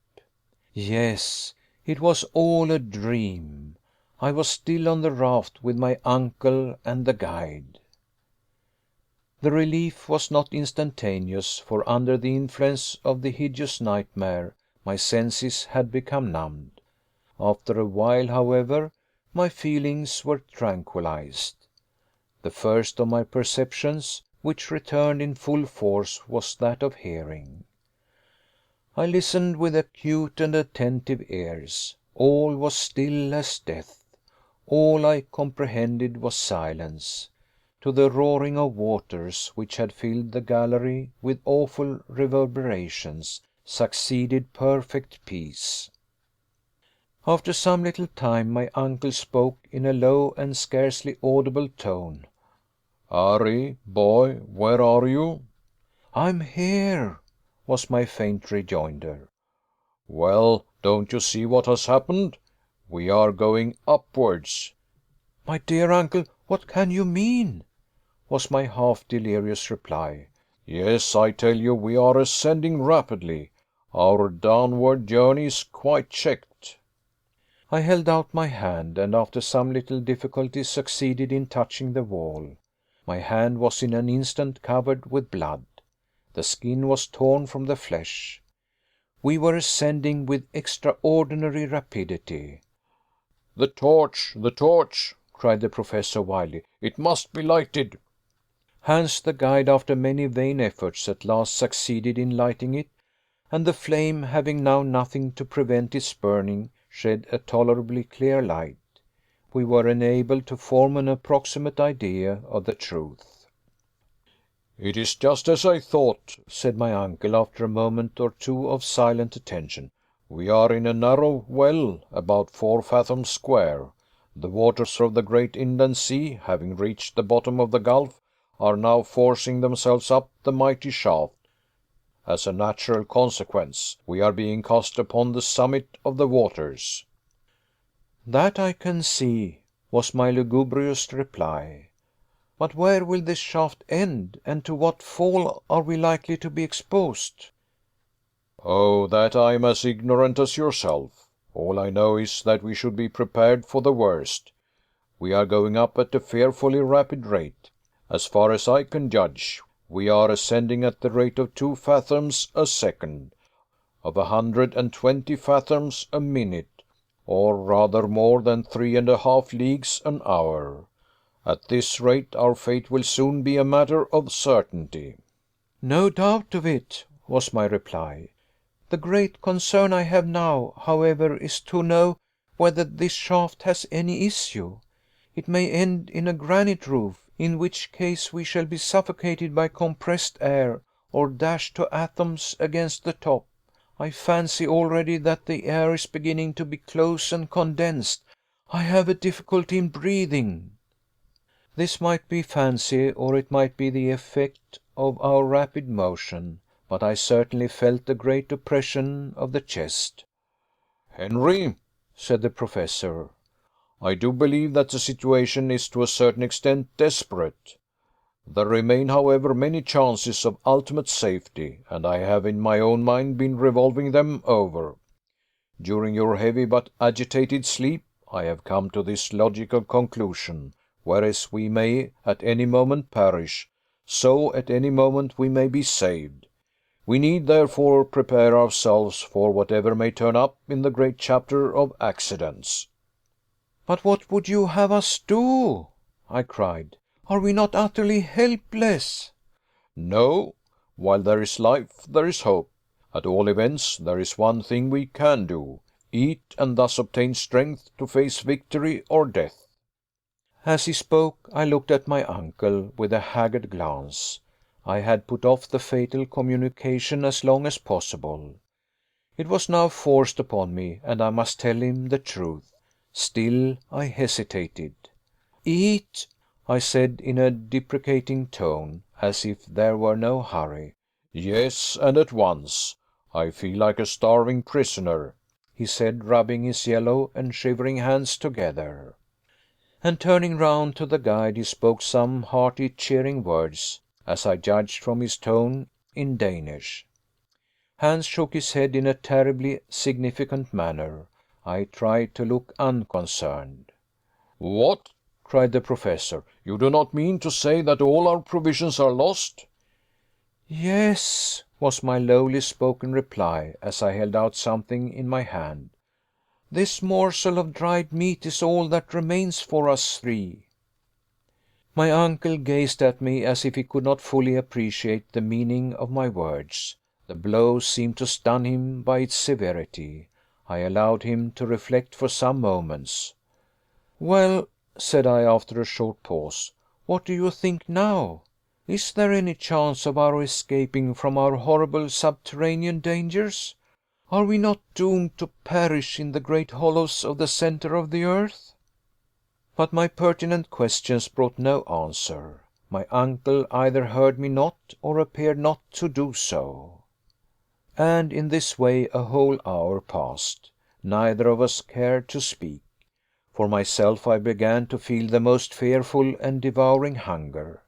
Yes, it was all a dream. I was still on the raft with my uncle and the guide. The relief was not instantaneous, for under the influence of the hideous nightmare my senses had become numbed. After a while, however, my feelings were tranquilized. The first of my perceptions, which returned in full force, was that of hearing. I listened with acute and attentive ears. All was still as death. All I comprehended was silence. To the roaring of waters, which had filled the gallery with awful reverberations, succeeded perfect peace. After some little time my uncle spoke in a low and scarcely audible tone. "Harry, boy, where are you?" "I'm here," was my faint rejoinder. "Well, don't you see what has happened? We are going upwards." "My dear uncle, what can you mean?" was my half delirious reply. "Yes, I tell you we are ascending rapidly. Our downward journey is quite checked." I held out my hand, and after some little difficulty succeeded in touching the wall. My hand was in an instant covered with blood. The skin was torn from the flesh. We were ascending with extraordinary rapidity. "The torch! The torch!" cried the Professor wildly. "It must be lighted." Hans the guide, after many vain efforts, at last succeeded in lighting it, and the flame, having now nothing to prevent its burning, shed a tolerably clear light. We were enabled to form an approximate idea of the truth. "It is just as I thought," said my uncle, after a moment or two of silent attention. "We are in a narrow well, about 4 fathoms square. The waters of the great inland sea, having reached the bottom of the gulf, are now forcing themselves up the mighty shaft. As a natural consequence, we are being cast upon the summit of the waters." "That I can see," was my lugubrious reply. "But where will this shaft end, and to what fall are we likely to be exposed?" "Oh, that I am as ignorant as yourself. All I know is that we should be prepared for the worst. We are going up at a fearfully rapid rate. As far as I can judge, we are ascending at the rate of 2 fathoms a second, of 120 fathoms a minute, or rather more than 3½ leagues an hour. At this rate our fate will soon be a matter of certainty." "No doubt of it," was my reply. "The great concern I have now, however, is to know whether this shaft has any issue. It may end in a granite roof, in which case we shall be suffocated by compressed air, or dashed to atoms against the top. I fancy already that the air is beginning to be close and condensed. I have a difficulty in breathing." This might be fancy, or it might be the effect of our rapid motion, but I certainly felt a great oppression of the chest. "Henry," said the Professor, "I do believe that the situation is to a certain extent desperate. There remain, however, many chances of ultimate safety, and I have in my own mind been revolving them over. During your heavy but agitated sleep, I have come to this logical conclusion: whereas we may at any moment perish, so at any moment we may be saved. We need therefore prepare ourselves for whatever may turn up in the great chapter of accidents." "But what would you have us do?" I cried. "Are we not utterly helpless?" "No. While there is life there is hope. At all events, there is one thing we can do: eat, and thus obtain strength to face victory or death." As he spoke, I looked at my uncle with a haggard glance. I had put off the fatal communication as long as possible. It was now forced upon me, and I must tell him the truth. Still I hesitated. "Eat!" I said in a deprecating tone, as if there were no hurry. "Yes, and at once. I feel like a starving prisoner," he said, rubbing his yellow and shivering hands together. And turning round to the guide, he spoke some hearty cheering words, as I judged from his tone, in Danish. Hans shook his head in a terribly significant manner. I tried to look unconcerned. "What!" cried the Professor, "you do not mean to say that all our provisions are lost?" "Yes," was my lowly spoken reply, as I held out something in my hand. "This morsel of dried meat is all that remains for us three." My uncle gazed at me as if he could not fully appreciate the meaning of my words. The blow seemed to stun him by its severity. I allowed him to reflect for some moments. "Well," said I, after a short pause, "what do you think now? Is there any chance of our escaping from our horrible subterranean dangers? Are we not doomed to perish in the great hollows of the centre of the earth?" But my pertinent questions brought no answer. My uncle either heard me not, or appeared not to do so. And in this way a whole hour passed. Neither of us cared to speak. For myself, I began to feel the most fearful and devouring hunger.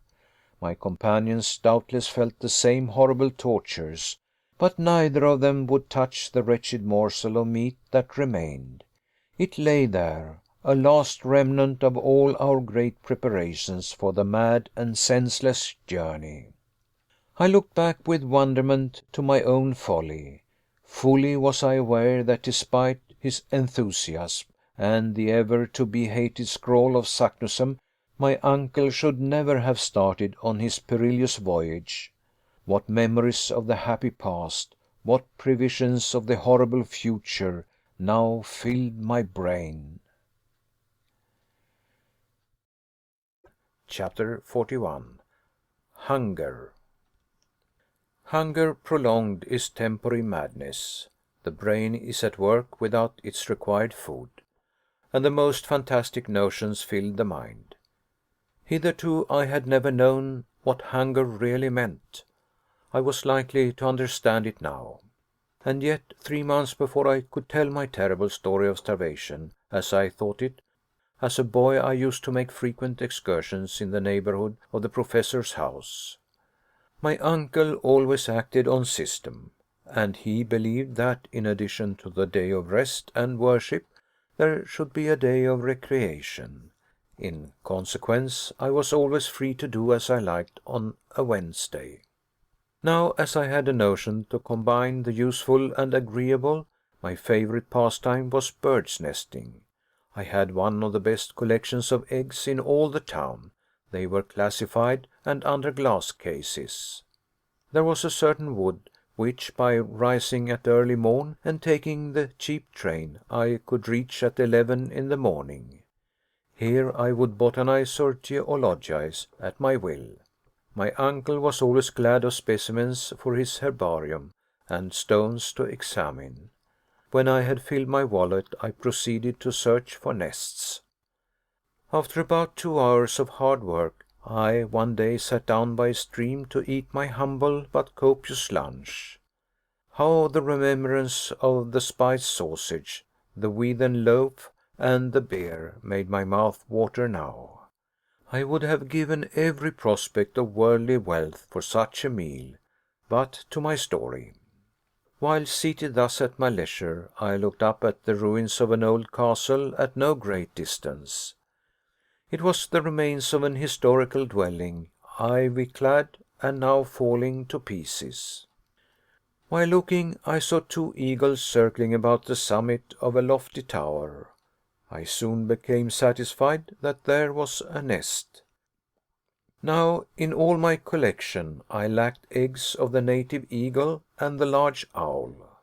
My companions doubtless felt the same horrible tortures, but neither of them would touch the wretched morsel of meat that remained. It lay there, a last remnant of all our great preparations for the mad and senseless journey. I looked back with wonderment to my own folly. Fully was I aware that despite his enthusiasm, and the ever to be hated scroll of Saknussemm, my uncle should never have started on his perilous voyage. What memories of the happy past, what previsions of the horrible future, now filled my brain. Chapter 41. Hunger. Hunger prolonged is temporary madness. The brain is at work without its required food, and the most fantastic notions filled the mind. Hitherto I had never known what hunger really meant. I was likely to understand it now. And yet, 3 months before I could tell my terrible story of starvation, as I thought it, as a boy I used to make frequent excursions in the neighborhood of the professor's house. My uncle always acted on system, and he believed that, in addition to the day of rest and worship, there should be a day of recreation. In consequence, I was always free to do as I liked on a Wednesday. Now, as I had a notion to combine the useful and agreeable, my favorite pastime was bird's nesting. I had one of the best collections of eggs in all the town. They were classified and under glass cases. There was a certain wood, which, by rising at early morn and taking the cheap train, I could reach at 11 in the morning. Here I would botanize or geologize at my will. My uncle was always glad of specimens for his herbarium and stones to examine. When I had filled my wallet, I proceeded to search for nests. After about 2 hours of hard work, I one day sat down by a stream to eat my humble but copious lunch. How the remembrance of the spiced sausage, the wheaten loaf, and the beer made my mouth water now! I would have given every prospect of worldly wealth for such a meal. But to my story. While seated thus at my leisure, I looked up at the ruins of an old castle at no great distance. It was the remains of an historical dwelling, ivy clad, and now falling to pieces. While looking, I saw 2 eagles circling about the summit of a lofty tower. I soon became satisfied that there was a nest. Now, in all my collection, I lacked eggs of the native eagle and the large owl.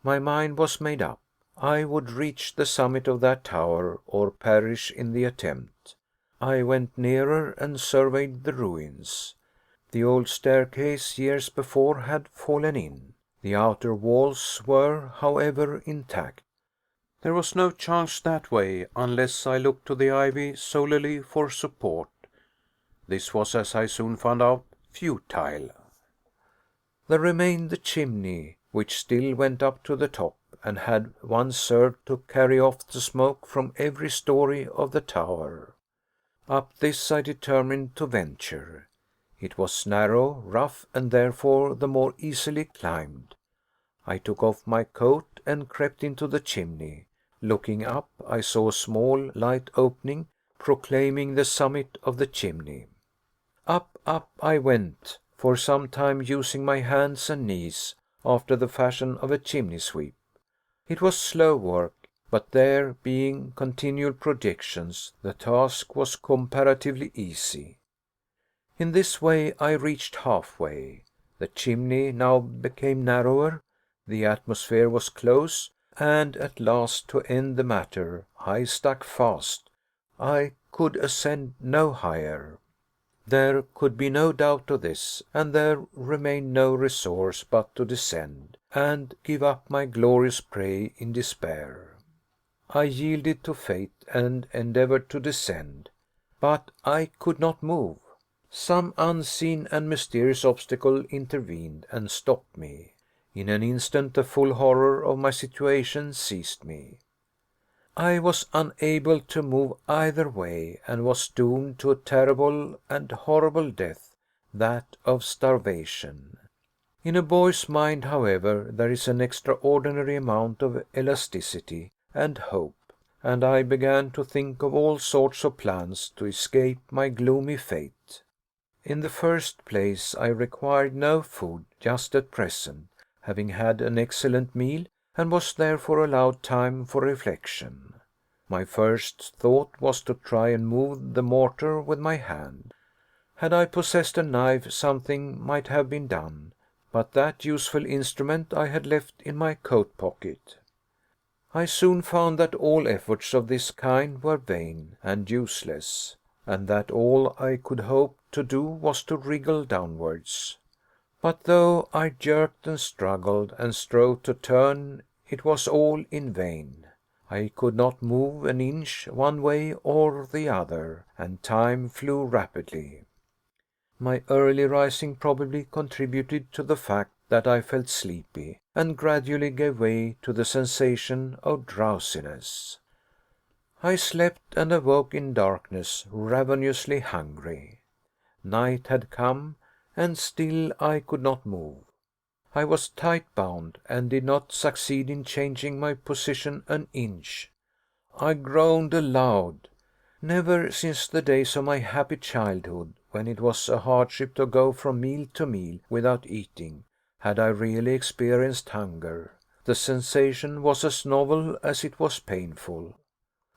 My mind was made up. I would reach the summit of that tower, or perish in the attempt. I went nearer and surveyed the ruins. The old staircase years before had fallen in. The outer walls were, however, intact. There was no chance that way, unless I looked to the ivy solely for support. This was, as I soon found out, futile. There remained the chimney, which still went up to the top, and had once served to carry off the smoke from every story of the tower. Up this I determined to venture. It was narrow, rough, and therefore the more easily climbed. I took off my coat and crept into the chimney. Looking up, I saw a small, light opening, proclaiming the summit of the chimney. Up I went, for some time using my hands and knees, after the fashion of a chimney sweep. It was slow work, but there being continual projections, the task was comparatively easy. In this way I reached halfway. The chimney now became narrower, the atmosphere was close, and at last, to end the matter, I stuck fast. I could ascend no higher. There could be no doubt of this, and there remained no resource but to descend, and give up my glorious prey in despair. I yielded to fate, and endeavored to descend, but I could not move. Some unseen and mysterious obstacle intervened and stopped me. In an instant the full horror of my situation seized me. I was unable to move either way, and was doomed to a terrible and horrible death, that of starvation. In a boy's mind, however, there is an extraordinary amount of elasticity and hope, and I began to think of all sorts of plans to escape my gloomy fate. In the first place, I required no food just at present, having had an excellent meal, and was therefore allowed time for reflection. My first thought was to try and move the mortar with my hand. Had I possessed a knife, something might have been done, but that useful instrument I had left in my coat pocket. I soon found that all efforts of this kind were vain and useless, and that all I could hope to do was to wriggle downwards. But though I jerked and struggled and strove to turn, it was all in vain. I could not move an inch one way or the other, and time flew rapidly. My early rising probably contributed to the fact that I felt sleepy, and gradually gave way to the sensation of drowsiness. I slept and awoke in darkness, ravenously hungry. Night had come, and still I could not move. I was tight bound, and did not succeed in changing my position an inch. I groaned aloud. Never since the days of my happy childhood, when it was a hardship to go from meal to meal without eating, had I really experienced hunger. The sensation was as novel as it was painful.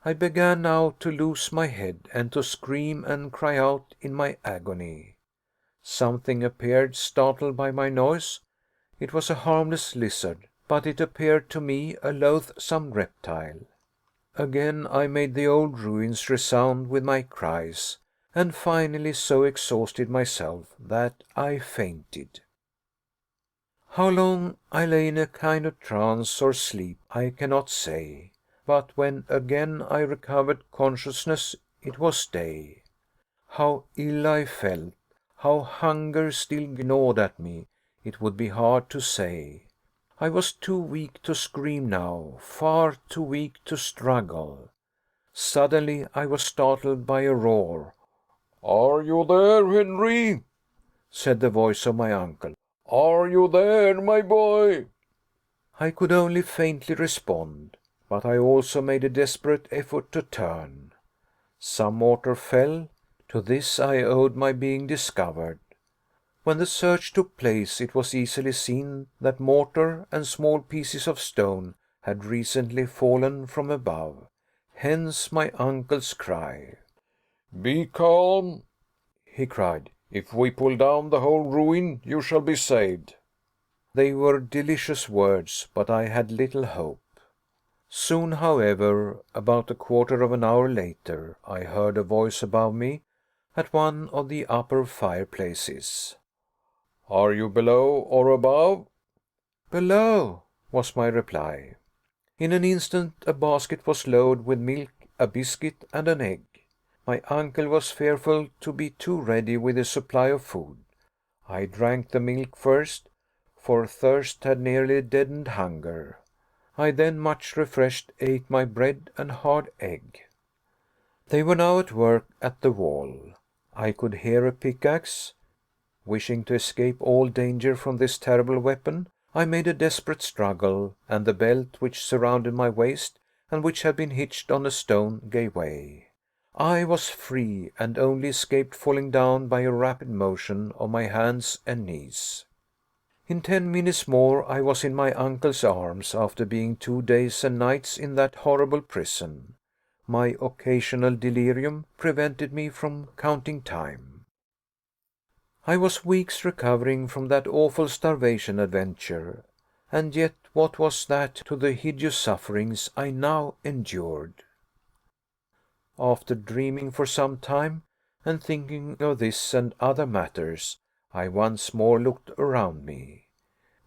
I began now to lose my head, and to scream and cry out in my agony. Something appeared, startled by my noise. It was a harmless lizard, but it appeared to me a loathsome reptile. Again I made the old ruins resound with my cries, and finally so exhausted myself that I fainted. How long I lay in a kind of trance or sleep I cannot say, but when again I recovered consciousness it was day. How ill I felt, how hunger still gnawed at me, it would be hard to say. I was too weak to scream now, far too weak to struggle. Suddenly I was startled by a roar. "Are you there, Henry?" said the voice of my uncle. "Are you there, my boy?" I could only faintly respond, but I also made a desperate effort to turn. Some mortar fell. To this I owed my being discovered. When the search took place, it was easily seen that mortar and small pieces of stone had recently fallen from above. Hence my uncle's cry. "Be calm," he cried. "If we pull down the whole ruin, you shall be saved." They were delicious words, but I had little hope. Soon, however, about a quarter of an hour later, I heard a voice above me at one of the upper fireplaces. "Are you below or above?" "Below," was my reply. In an instant a basket was lowered with milk, a biscuit, and an egg. My uncle was fearful to be too ready with his supply of food. I drank the milk first, for thirst had nearly deadened hunger. I then, much refreshed, ate my bread and hard egg. They were now at work at the wall. I could hear a pickaxe. Wishing to escape all danger from this terrible weapon, I made a desperate struggle, and the belt which surrounded my waist, and which had been hitched on a stone, gave way. I was free, and only escaped falling down by a rapid motion of my hands and knees. In 10 minutes more I was in my uncle's arms, after being 2 days and nights in that horrible prison. My occasional delirium prevented me from counting time. I was weeks recovering from that awful starvation adventure, and yet what was that to the hideous sufferings I now endured? After dreaming for some time, and thinking of this and other matters, I once more looked around me.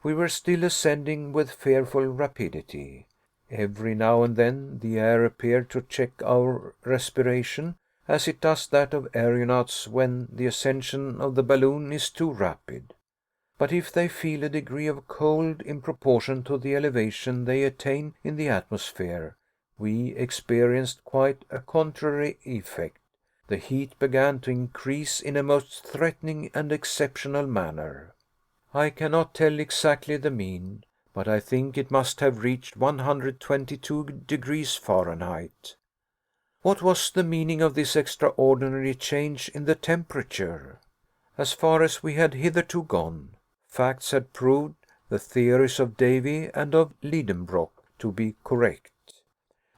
We were still ascending with fearful rapidity. Every now and then the air appeared to check our respiration, as it does that of aeronauts when the ascension of the balloon is too rapid. But if they feel a degree of cold in proportion to the elevation they attain in the atmosphere, we experienced quite a contrary effect. The heat began to increase in a most threatening and exceptional manner. I cannot tell exactly the mean, but I think it must have reached 122 degrees Fahrenheit. What was the meaning of this extraordinary change in the temperature? As far as we had hitherto gone, facts had proved the theories of Davy and of Lidenbrock to be correct.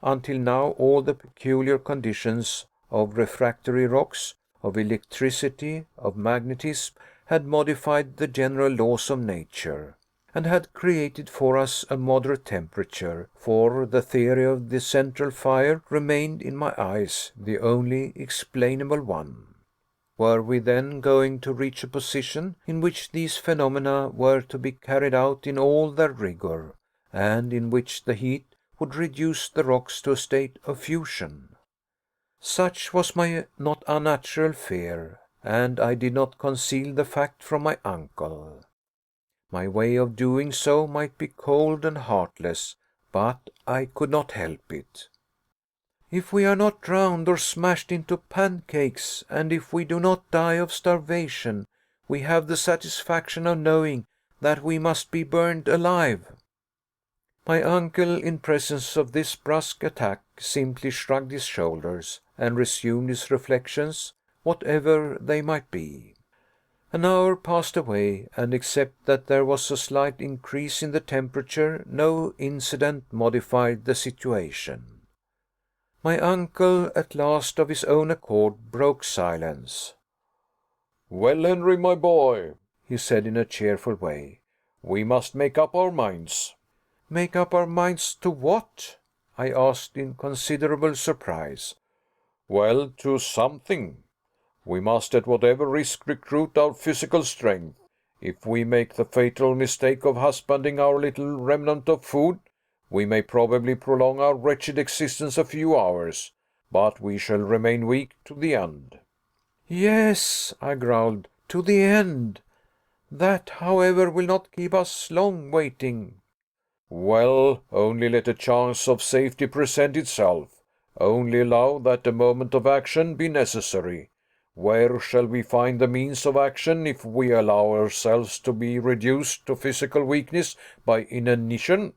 Until now all the peculiar conditions of refractory rocks, of electricity, of magnetism, had modified the general laws of nature, and had created for us a moderate temperature, for the theory of the central fire remained in my eyes the only explainable one. Were we then going to reach a position in which these phenomena were to be carried out in all their rigour, and in which the heat would reduce the rocks to a state of fusion? Such was my not unnatural fear, and I did not conceal the fact from my uncle. My way of doing so might be cold and heartless, but I could not help it. If we are not drowned or smashed into pancakes, and if we do not die of starvation, we have the satisfaction of knowing that we must be burned alive. My uncle, in presence of this brusque attack, simply shrugged his shoulders, and resumed his reflections, whatever they might be. An hour passed away, and except that there was a slight increase in the temperature, no incident modified the situation. My uncle, at last, of his own accord, broke silence. "Well, Henry, my boy," he said in a cheerful way, "we must make up our minds." "Make up our minds to what?" I asked in considerable surprise. "Well, to something. We must at whatever risk recruit our physical strength. If we make the fatal mistake of husbanding our little remnant of food, we may probably prolong our wretched existence a few hours, but we shall remain weak to the end." "Yes," I growled, "to the end. That, however, will not keep us long waiting." "Well, only let a chance of safety present itself. Only allow that a moment of action be necessary. Where shall we find the means of action if we allow ourselves to be reduced to physical weakness by inanition?"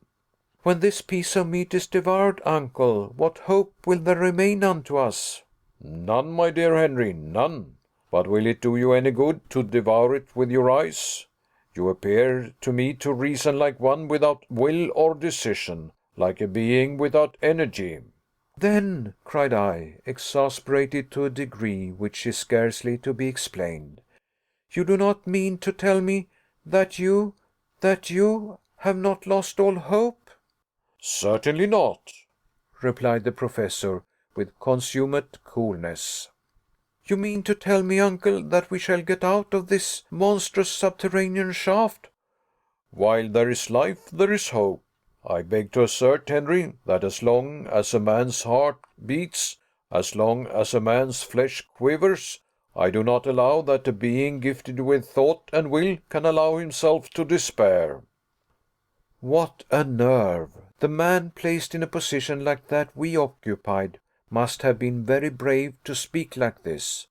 "When this piece of meat is devoured, uncle, what hope will there remain unto us?" "None, my dear Henry, none. But will it do you any good to devour it with your eyes? You appear to me to reason like one without will or decision, like a being without energy." "Then," cried I, exasperated to a degree which is scarcely to be explained, "you do not mean to tell me that you have not lost all hope?" "Certainly not," replied the Professor with consummate coolness. "You mean to tell me, uncle, that we shall get out of this monstrous subterranean shaft?" "While there is life, there is hope. I beg to assert, Henry, that as long as a man's heart beats, as long as a man's flesh quivers, I do not allow that a being gifted with thought and will can allow himself to despair." What a nerve! The man placed in a position like that we occupied must have been very brave to speak like this.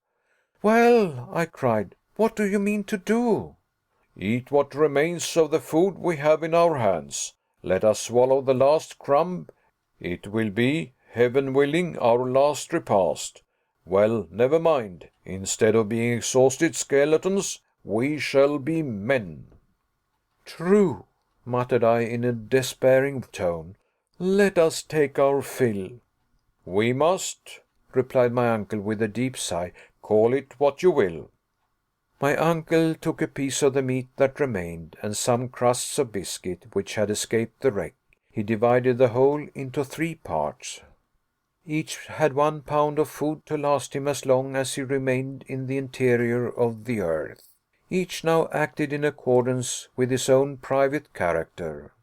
"Well," I cried, "what do you mean to do?" "Eat what remains of the food we have in our hands. Let us swallow the last crumb. It will be, heaven willing, our last repast. Well, never mind. Instead of being exhausted skeletons, we shall be men." "True," muttered I in a despairing tone. "Let us take our fill." "We must," replied my uncle with a deep sigh, "call it what you will." My uncle took a piece of the meat that remained, and some crusts of biscuit which had escaped the wreck. He divided the whole into 3 parts. Each had 1 pound of food to last him as long as he remained in the interior of the earth. Each now acted in accordance with his own private character.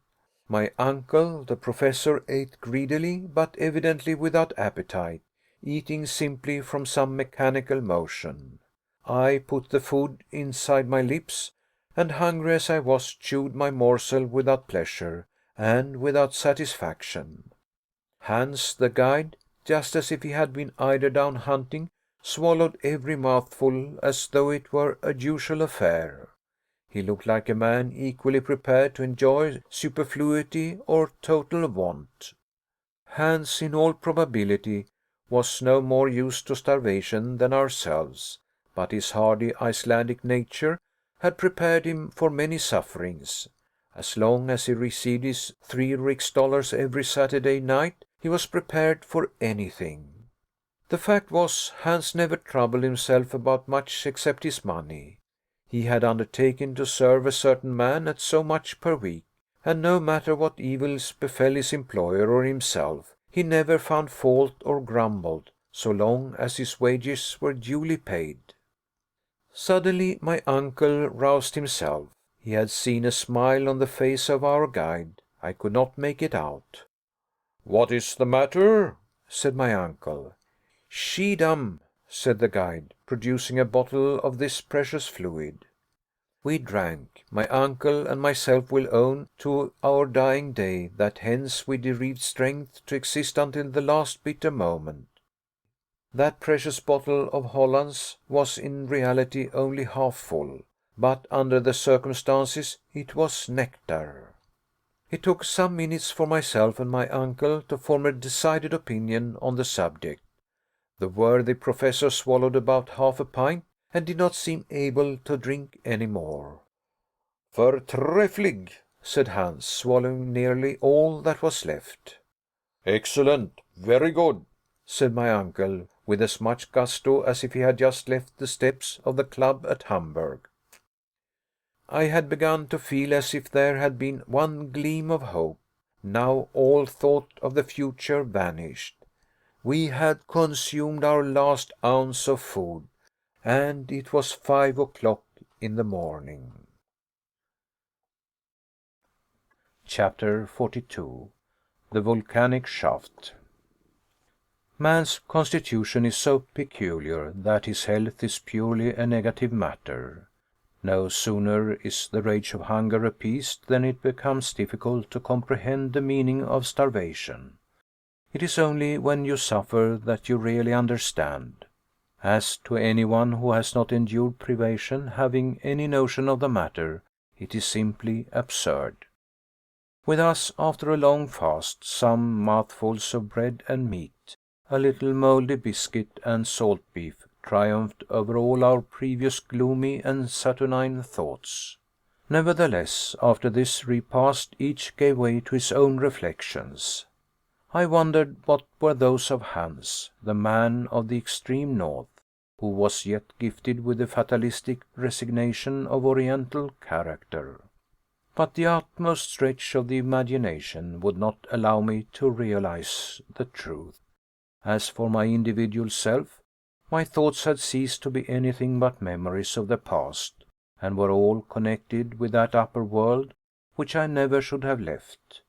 My uncle, the Professor, ate greedily, but evidently without appetite, eating simply from some mechanical motion. I put the food inside my lips, and hungry as I was, chewed my morsel without pleasure and without satisfaction. Hans, the guide, just as if he had been eider-down hunting, swallowed every mouthful as though it were a usual affair. He looked like a man equally prepared to enjoy superfluity or total want. Hans, in all probability, was no more used to starvation than ourselves, but his hardy Icelandic nature had prepared him for many sufferings. As long as he received his 3 rix-dollars every Saturday night, he was prepared for anything. The fact was, Hans never troubled himself about much except his money. He had undertaken to serve a certain man at so much per week, and no matter what evils befell his employer or himself, he never found fault or grumbled, so long as his wages were duly paid. Suddenly my uncle roused himself. He had seen a smile on the face of our guide. I could not make it out. "What is the matter?" said my uncle. "Schiedam," said the guide, producing a bottle of this precious fluid. We drank. My uncle and myself will own to our dying day that hence we derived strength to exist until the last bitter moment. That precious bottle of Hollands was in reality only half full, but under the circumstances it was nectar. It took some minutes for myself and my uncle to form a decided opinion on the subject. The worthy professor swallowed about half a pint, and did not seem able to drink any more. "Förträfflig," said Hans, swallowing nearly all that was left. "Excellent, very good," said my uncle, with as much gusto as if he had just left the steps of the club at Hamburg. I had begun to feel as if there had been one gleam of hope. Now all thought of the future vanished. We had consumed our last ounce of food, and it was 5 o'clock in the morning. Chapter 42. The Volcanic Shaft. Man's constitution is so peculiar that his health is purely a negative matter. No sooner is the rage of hunger appeased than it becomes difficult to comprehend the meaning of starvation. It is only when you suffer that you really understand. As to anyone who has not endured privation having any notion of the matter, it is simply absurd. With us, after a long fast, some mouthfuls of bread and meat, a little mouldy biscuit and salt beef triumphed over all our previous gloomy and saturnine thoughts. Nevertheless, after this repast, each gave way to his own reflections. I wondered what were those of Hans, the man of the extreme north, who was yet gifted with the fatalistic resignation of oriental character. But the utmost stretch of the imagination would not allow me to realize the truth. As for my individual self, my thoughts had ceased to be anything but memories of the past, and were all connected with that upper world which I never should have left.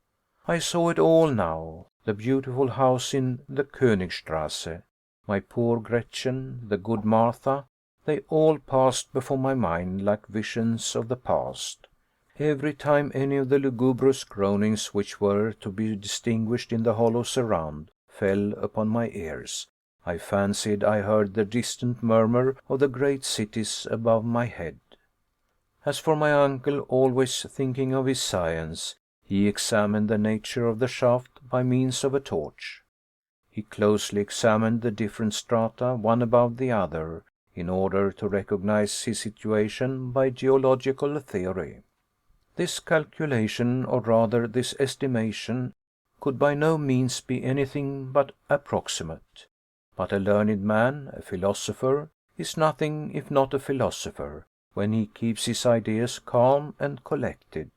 I saw it all now, the beautiful house in the Königstrasse, my poor Gretchen, the good Martha, they all passed before my mind like visions of the past. Every time any of the lugubrious groanings which were to be distinguished in the hollows around fell upon my ears, I fancied I heard the distant murmur of the great cities above my head. As for my uncle, always thinking of his science, he examined the nature of the shaft by means of a torch. He closely examined the different strata, one above the other, in order to recognize his situation by geological theory. This calculation, or rather this estimation, could by no means be anything but approximate. But a learned man, a philosopher, is nothing if not a philosopher, when he keeps his ideas calm and collected.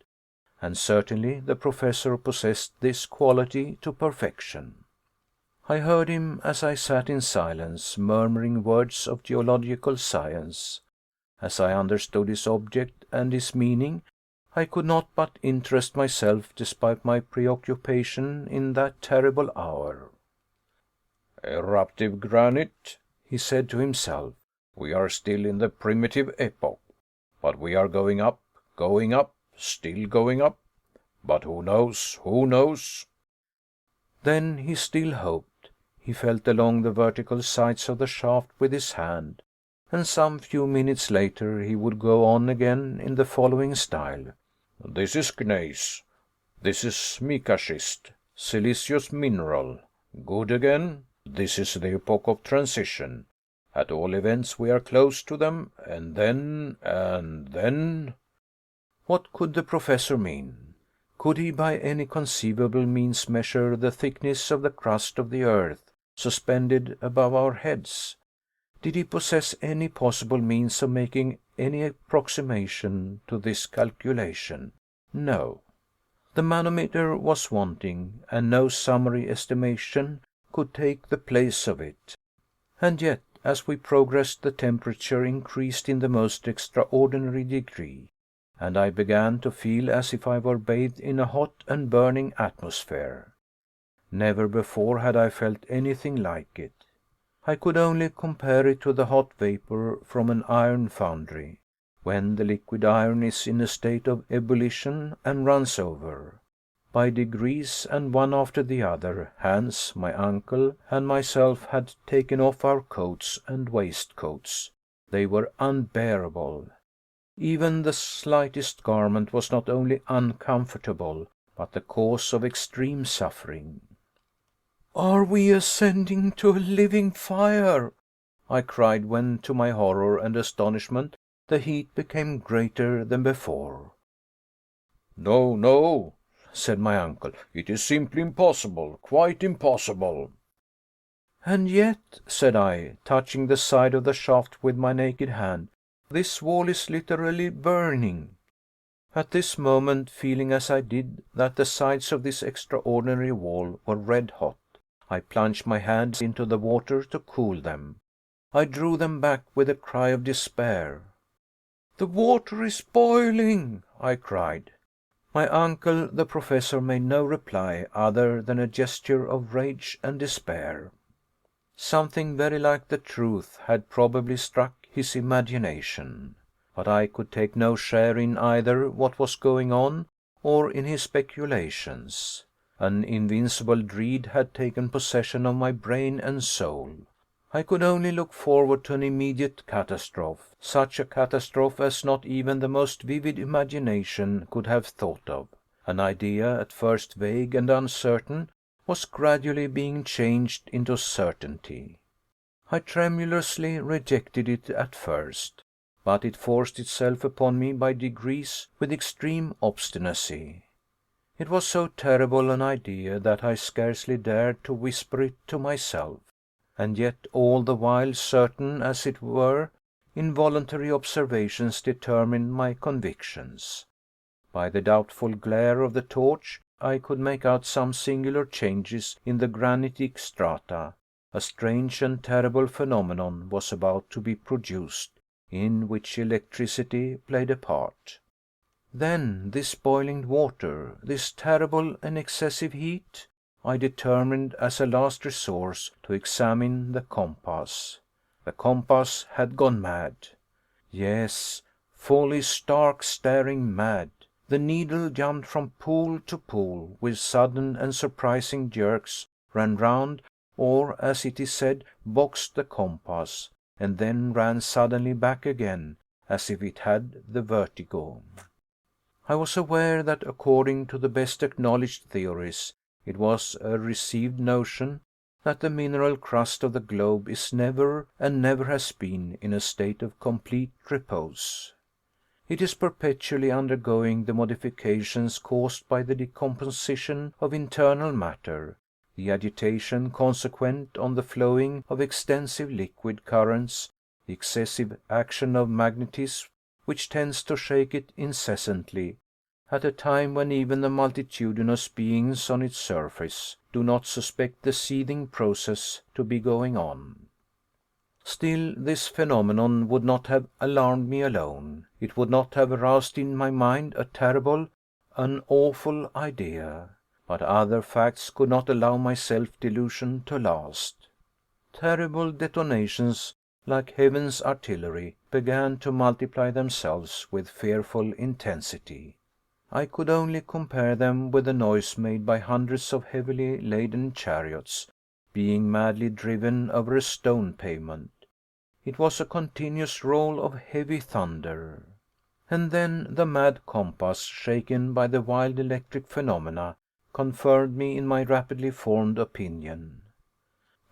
And certainly the professor possessed this quality to perfection. I heard him, as I sat in silence, murmuring words of geological science. As I understood his object and his meaning, I could not but interest myself despite my preoccupation in that terrible hour. "Eruptive granite," he said to himself. "We are still in the primitive epoch. But we are going up, still going up. But who knows, who knows?" Then he still hoped. He felt along the vertical sides of the shaft with his hand, and some few minutes later he would go on again in the following style. "This is gneiss. This is mica schist, siliceous mineral. Good again. This is the epoch of transition. At all events we are close to them, and then. What could the professor mean? Could he by any conceivable means measure the thickness of the crust of the earth suspended above our heads? Did he possess any possible means of making any approximation to this calculation? No. The manometer was wanting, and no summary estimation could take the place of it. And yet, as we progressed the temperature increased in the most extraordinary degree, and I began to feel as if I were bathed in a hot and burning atmosphere. Never before had I felt anything like it. I could only compare it to the hot vapor from an iron foundry, when the liquid iron is in a state of ebullition and runs over. By degrees, and one after the other, Hans, my uncle, and myself had taken off our coats and waistcoats. They were unbearable. Even the slightest garment was not only uncomfortable, but the cause of extreme suffering. "Are we ascending to a living fire?" I cried, when to my horror and astonishment the heat became greater than before. "No, no," said my uncle, "it is simply impossible, quite impossible." "And yet," said I, touching the side of the shaft with my naked hand, "this wall is literally burning." At this moment, feeling as I did that the sides of this extraordinary wall were red hot, I plunged my hands into the water to cool them. I drew them back with a cry of despair. "The water is boiling!" I cried. My uncle, the Professor, made no reply other than a gesture of rage and despair. Something very like the truth had probably struck his imagination, but I could take no share in either what was going on or in his speculations. An invincible dread had taken possession of my brain and soul. I could only look forward to an immediate catastrophe, such a catastrophe as not even the most vivid imagination could have thought of. An idea, at first vague and uncertain, was gradually being changed into certainty. I tremulously rejected it at first, but it forced itself upon me by degrees with extreme obstinacy. It was so terrible an idea that I scarcely dared to whisper it to myself, and yet all the while certain, as it were, involuntary observations determined my convictions. By the doubtful glare of the torch I could make out some singular changes in the granitic strata. A strange and terrible phenomenon was about to be produced, in which electricity played a part. Then this boiling water, this terrible and excessive heat? I determined as a last resource to examine the compass. The compass had gone mad. Yes, fully stark staring mad. The needle jumped from pole to pole with sudden and surprising jerks, ran round, or, as it is said, boxed the compass, and then ran suddenly back again, as if it had the vertigo. I was aware that, according to the best acknowledged theories, it was a received notion that the mineral crust of the globe is never, and never has been, in a state of complete repose. It is perpetually undergoing the modifications caused by the decomposition of internal matter, the agitation consequent on the flowing of extensive liquid currents, the excessive action of magnetism, which tends to shake it incessantly, at a time when even the multitudinous beings on its surface do not suspect the seething process to be going on. Still, this phenomenon would not have alarmed me alone. It would not have aroused in my mind a terrible, an awful idea. But other facts could not allow my self-delusion to last. Terrible detonations, like heaven's artillery, began to multiply themselves with fearful intensity. I could only compare them with the noise made by hundreds of heavily laden chariots being madly driven over a stone pavement. It was a continuous roll of heavy thunder. And then the mad compass, shaken by the wild electric phenomena, confirmed me in my rapidly formed opinion.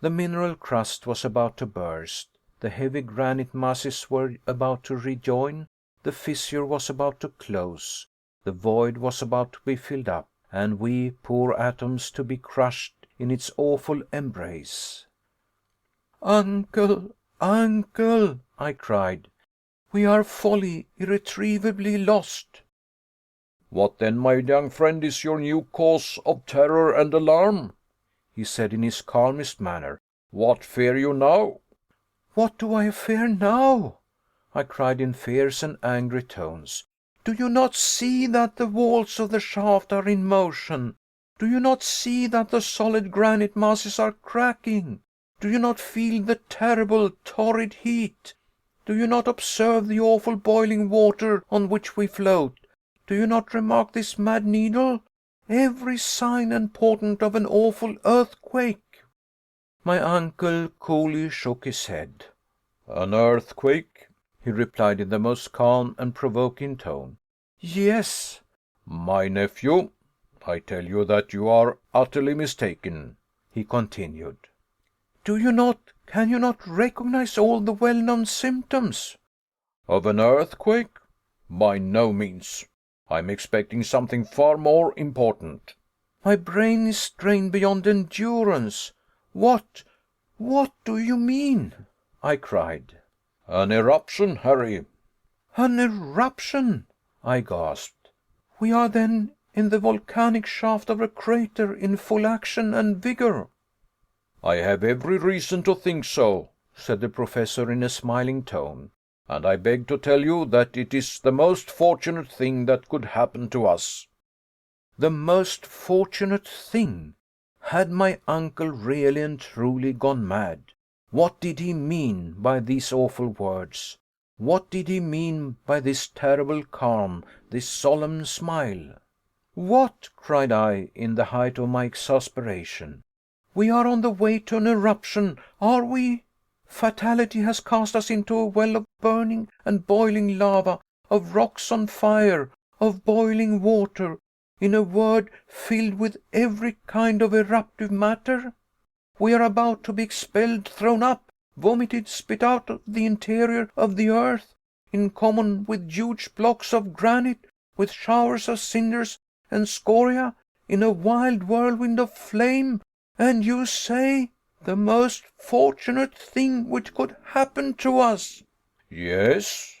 The mineral crust was about to burst, the heavy granite masses were about to rejoin, the fissure was about to close, the void was about to be filled up, and we poor atoms to be crushed in its awful embrace. "Uncle, uncle!" I cried, "we are wholly, irretrievably lost!" "What then, my young friend, is your new cause of terror and alarm?" he said in his calmest manner. "What fear you now?" What do I fear now?" I cried in fierce and angry tones. "Do you not see that the walls of the shaft are in motion? Do you not see that the solid granite masses are cracking? Do you not feel the terrible, torrid heat? Do you not observe the awful boiling water on which we float? Do you not remark this mad needle? Every sign and portent of an awful earthquake." My uncle coolly shook his head. "An earthquake?" he replied in the most calm and provoking tone. "Yes." "My nephew, I tell you that you are utterly mistaken," he continued. Can you not recognize all the well-known symptoms?" "Of an earthquake? By no means. I am expecting something far more important." "My brain is strained beyond endurance. What do you mean?" I cried. "An eruption, Harry." "An eruption!" I gasped. "We are then in the volcanic shaft of a crater in full action and vigor?" "I have every reason to think so," said the Professor in a smiling tone, "and I beg to tell you that it is the most fortunate thing that could happen to us." The most fortunate thing! Had my uncle really and truly gone mad? What did he mean by these awful words? What did he mean by this terrible calm, this solemn smile? "What!" cried I, in the height of my exasperation, "we are on the way to an eruption, are we? Fatality has cast us into a well of burning and boiling lava, of rocks on fire, of boiling water, in a word, filled with every kind of eruptive matter? We are about to be expelled, thrown up, vomited, spit out of the interior of the earth, in common with huge blocks of granite, with showers of cinders and scoria, in a wild whirlwind of flame, and you say the most fortunate thing which could happen to us!" "Yes,"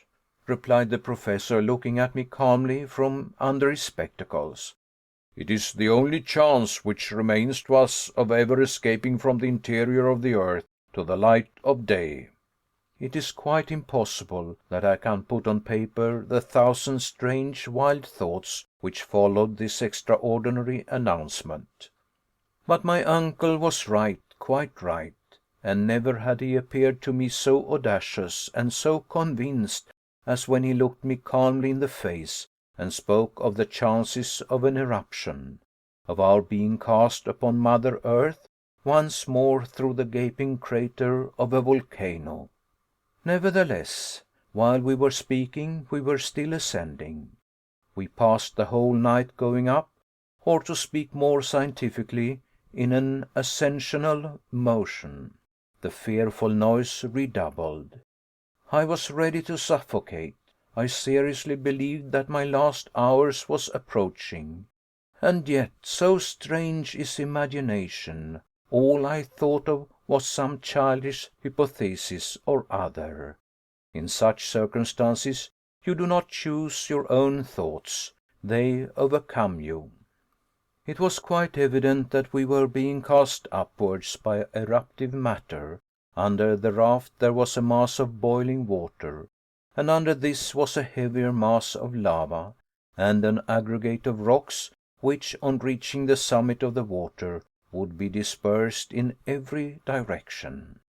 replied the Professor, looking at me calmly from under his spectacles. "It is the only chance which remains to us of ever escaping from the interior of the earth to the light of day." It is quite impossible that I can put on paper the thousand strange, wild thoughts which followed this extraordinary announcement. But my uncle was right, quite right, and never had he appeared to me so audacious and so convinced as when he looked me calmly in the face and spoke of the chances of an eruption, of our being cast upon Mother Earth once more through the gaping crater of a volcano. Nevertheless, while we were speaking, we were still ascending. We passed the whole night going up, or to speak more scientifically, in an ascensional motion. The fearful noise redoubled. I was ready to suffocate. I seriously believed that my last hours was approaching. And yet, so strange is imagination, all I thought of was some childish hypothesis or other. In such circumstances you do not choose your own thoughts, they overcome you. It was quite evident that we were being cast upwards by eruptive matter. Under the raft there was a mass of boiling water, and under this was a heavier mass of lava, and an aggregate of rocks, which, on reaching the summit of the water, would be dispersed in every direction.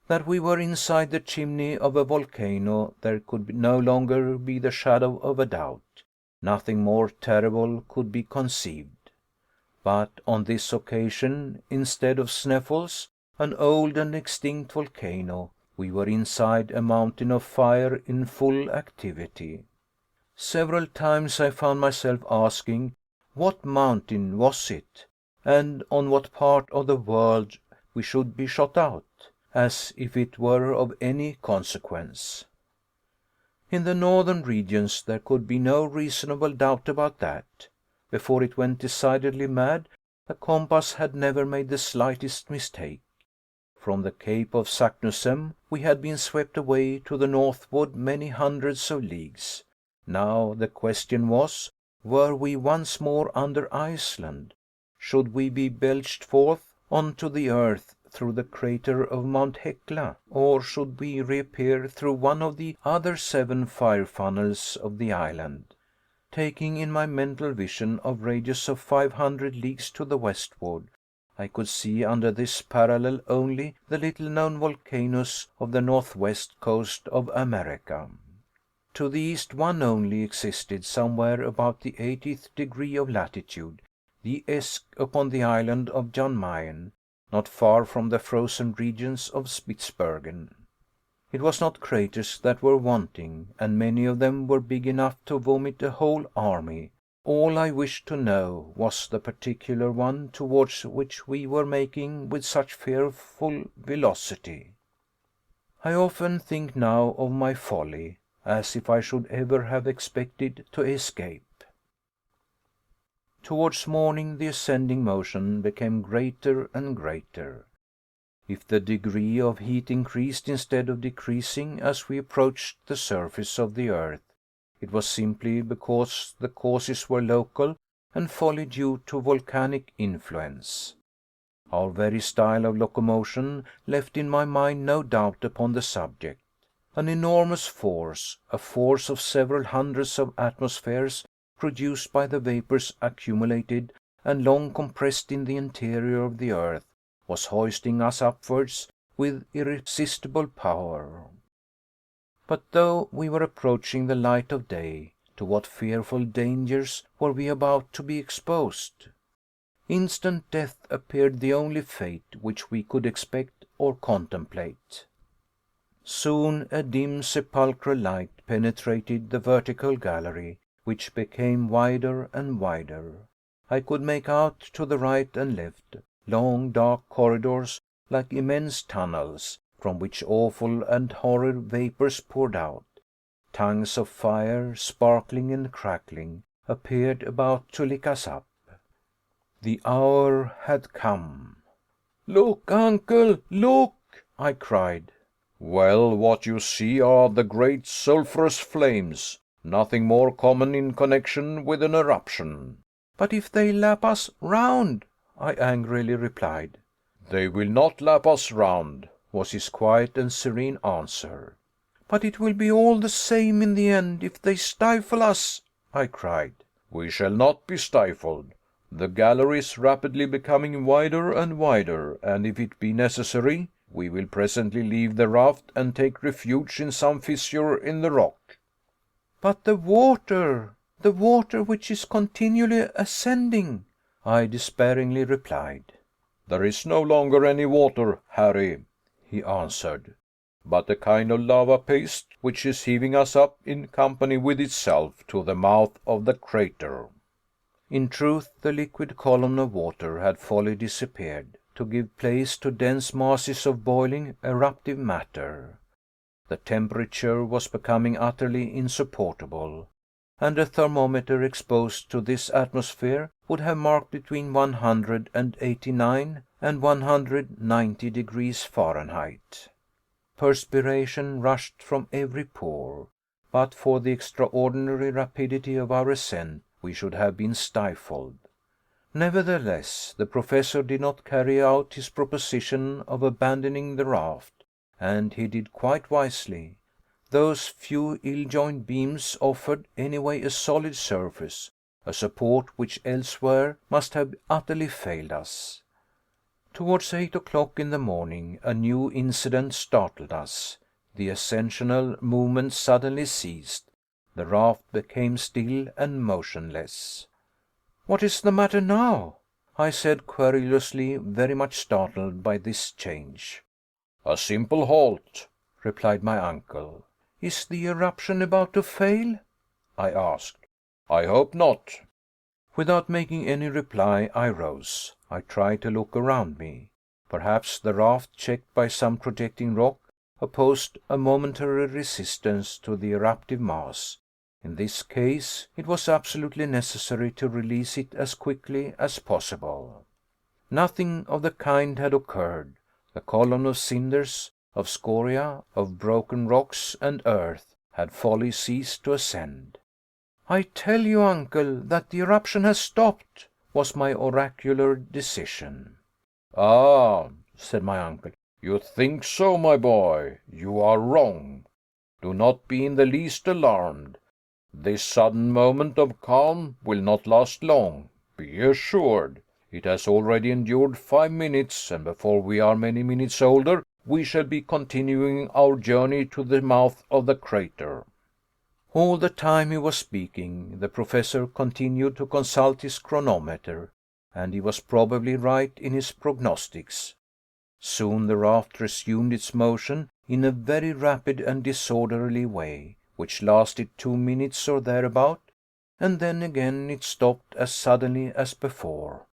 That we were inside the chimney of a volcano there could no longer be the shadow of a doubt. Nothing more terrible could be conceived. But on this occasion, instead of Sneffels, an old and extinct volcano, we were inside a mountain of fire in full activity. Several times I found myself asking what mountain was it, and on what part of the world we should be shot out, as if it were of any consequence. In the northern regions there could be no reasonable doubt about that. Before it went decidedly mad, the compass had never made the slightest mistake. From the Cape of Saknussemm we had been swept away to the northward many hundreds of leagues. Now the question was, were we once more under Iceland? Should we be belched forth on to the earth through the crater of Mount Hecla, or should we reappear through one of the other 7 fire funnels of the island? Taking in my mental vision a radius of 500 leagues to the westward, I could see under this parallel only the little known volcanoes of the northwest coast of America. To the east one only existed, somewhere about the 80th degree of latitude, the Esk upon the island of Jan Mayen, not far from the frozen regions of Spitzbergen. It was not craters that were wanting, and many of them were big enough to vomit a whole army. All I wished to know was the particular one towards which we were making with such fearful velocity. I often think now of my folly, as if I should ever have expected to escape. Towards morning the ascending motion became greater and greater. If the degree of heat increased instead of decreasing as we approached the surface of the earth, it was simply because the causes were local and wholly due to volcanic influence. Our very style of locomotion left in my mind no doubt upon the subject. An enormous force, a force of several hundreds of atmospheres, produced by the vapors accumulated and long compressed in the interior of the earth, was hoisting us upwards with irresistible power. But though we were approaching the light of day, to what fearful dangers were we about to be exposed? Instant death appeared the only fate which we could expect or contemplate. Soon a dim sepulchral light penetrated the vertical gallery, which became wider and wider. I could make out to the right and left long dark corridors like immense tunnels, from which awful and horrid vapors poured out. Tongues of fire, sparkling and crackling, appeared about to lick us up. The hour had come. "Look, uncle, look!" I cried. Well, what you see are the great sulphurous flames, nothing more common in connection with an eruption. "But if they lap us round?" I angrily replied. "They will not lap us round," was his quiet and serene answer. "But it will be all the same in the end if they stifle us," I cried. "We shall not be stifled. The gallery is rapidly becoming wider and wider, and if it be necessary, we will presently leave the raft and take refuge in some fissure in the rock." "But the water which is continually ascending," I despairingly replied. "There is no longer any water, Harry," he answered, "but a kind of lava paste, which is heaving us up in company with itself to the mouth of the crater." In truth, the liquid column of water had wholly disappeared, to give place to dense masses of boiling, eruptive matter. The temperature was becoming utterly insupportable, and a thermometer exposed to this atmosphere would have marked between 189 and 190 degrees Fahrenheit. Perspiration rushed from every pore. But for the extraordinary rapidity of our ascent, we should have been stifled. Nevertheless, the Professor did not carry out his proposition of abandoning the raft, and he did quite wisely. Those few ill-joined beams offered anyway a solid surface, a support which elsewhere must have utterly failed us. Towards 8 o'clock in the morning a new incident startled us. The ascensional movement suddenly ceased. The raft became still and motionless. "What is the matter now?" I said querulously, very much startled by this change. "A simple halt," replied my uncle. "Is the eruption about to fail?" I asked. "I hope not." Without making any reply, I rose. I tried to look around me. Perhaps the raft, checked by some projecting rock, opposed a momentary resistance to the eruptive mass. In this case, it was absolutely necessary to release it as quickly as possible. Nothing of the kind had occurred. The column of cinders, of scoria, of broken rocks and earth had wholly ceased to ascend. "I tell you, uncle, that the eruption has stopped," was my oracular decision. "Ah, said my uncle. You think so, my boy? You are wrong. Do not be in the least alarmed. This sudden moment of calm will not last long, be assured. It has already endured 5 minutes, and before we are many minutes older, we shall be continuing our journey to the mouth of the crater. All the time he was speaking, the Professor continued to consult his chronometer, and he was probably right in his prognostics. Soon the raft resumed its motion in a very rapid and disorderly way, which lasted 2 minutes or thereabout, and then again it stopped as suddenly as before.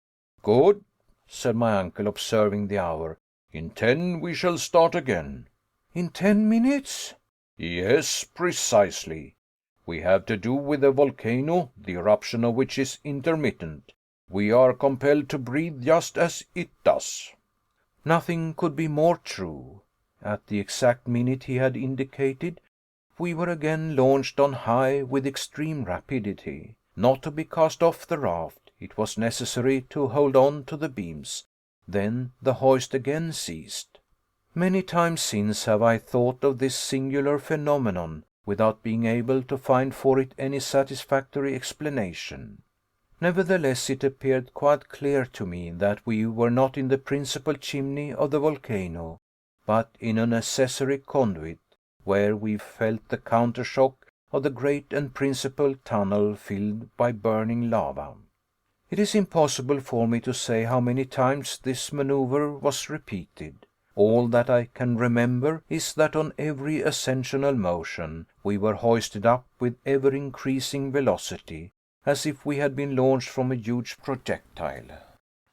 Good, said my uncle, observing the hour. In 10 we shall start again. In 10 minutes? Yes, precisely. We have to do with a volcano, the eruption of which is intermittent. We are compelled to breathe just as it does. Nothing could be more true. At the exact minute he had indicated, we were again launched on high with extreme rapidity. Not to be cast off the raft, it was necessary to hold on to the beams. Then the hoist again ceased. Many times since have I thought of this singular phenomenon, without being able to find for it any satisfactory explanation. Nevertheless, it appeared quite clear to me that we were not in the principal chimney of the volcano, but in an accessory conduit, where we felt the countershock of the great and principal tunnel filled by burning lava. It is impossible for me to say how many times this manoeuvre was repeated. All that I can remember is that on every ascensional motion we were hoisted up with ever increasing velocity, as if we had been launched from a huge projectile.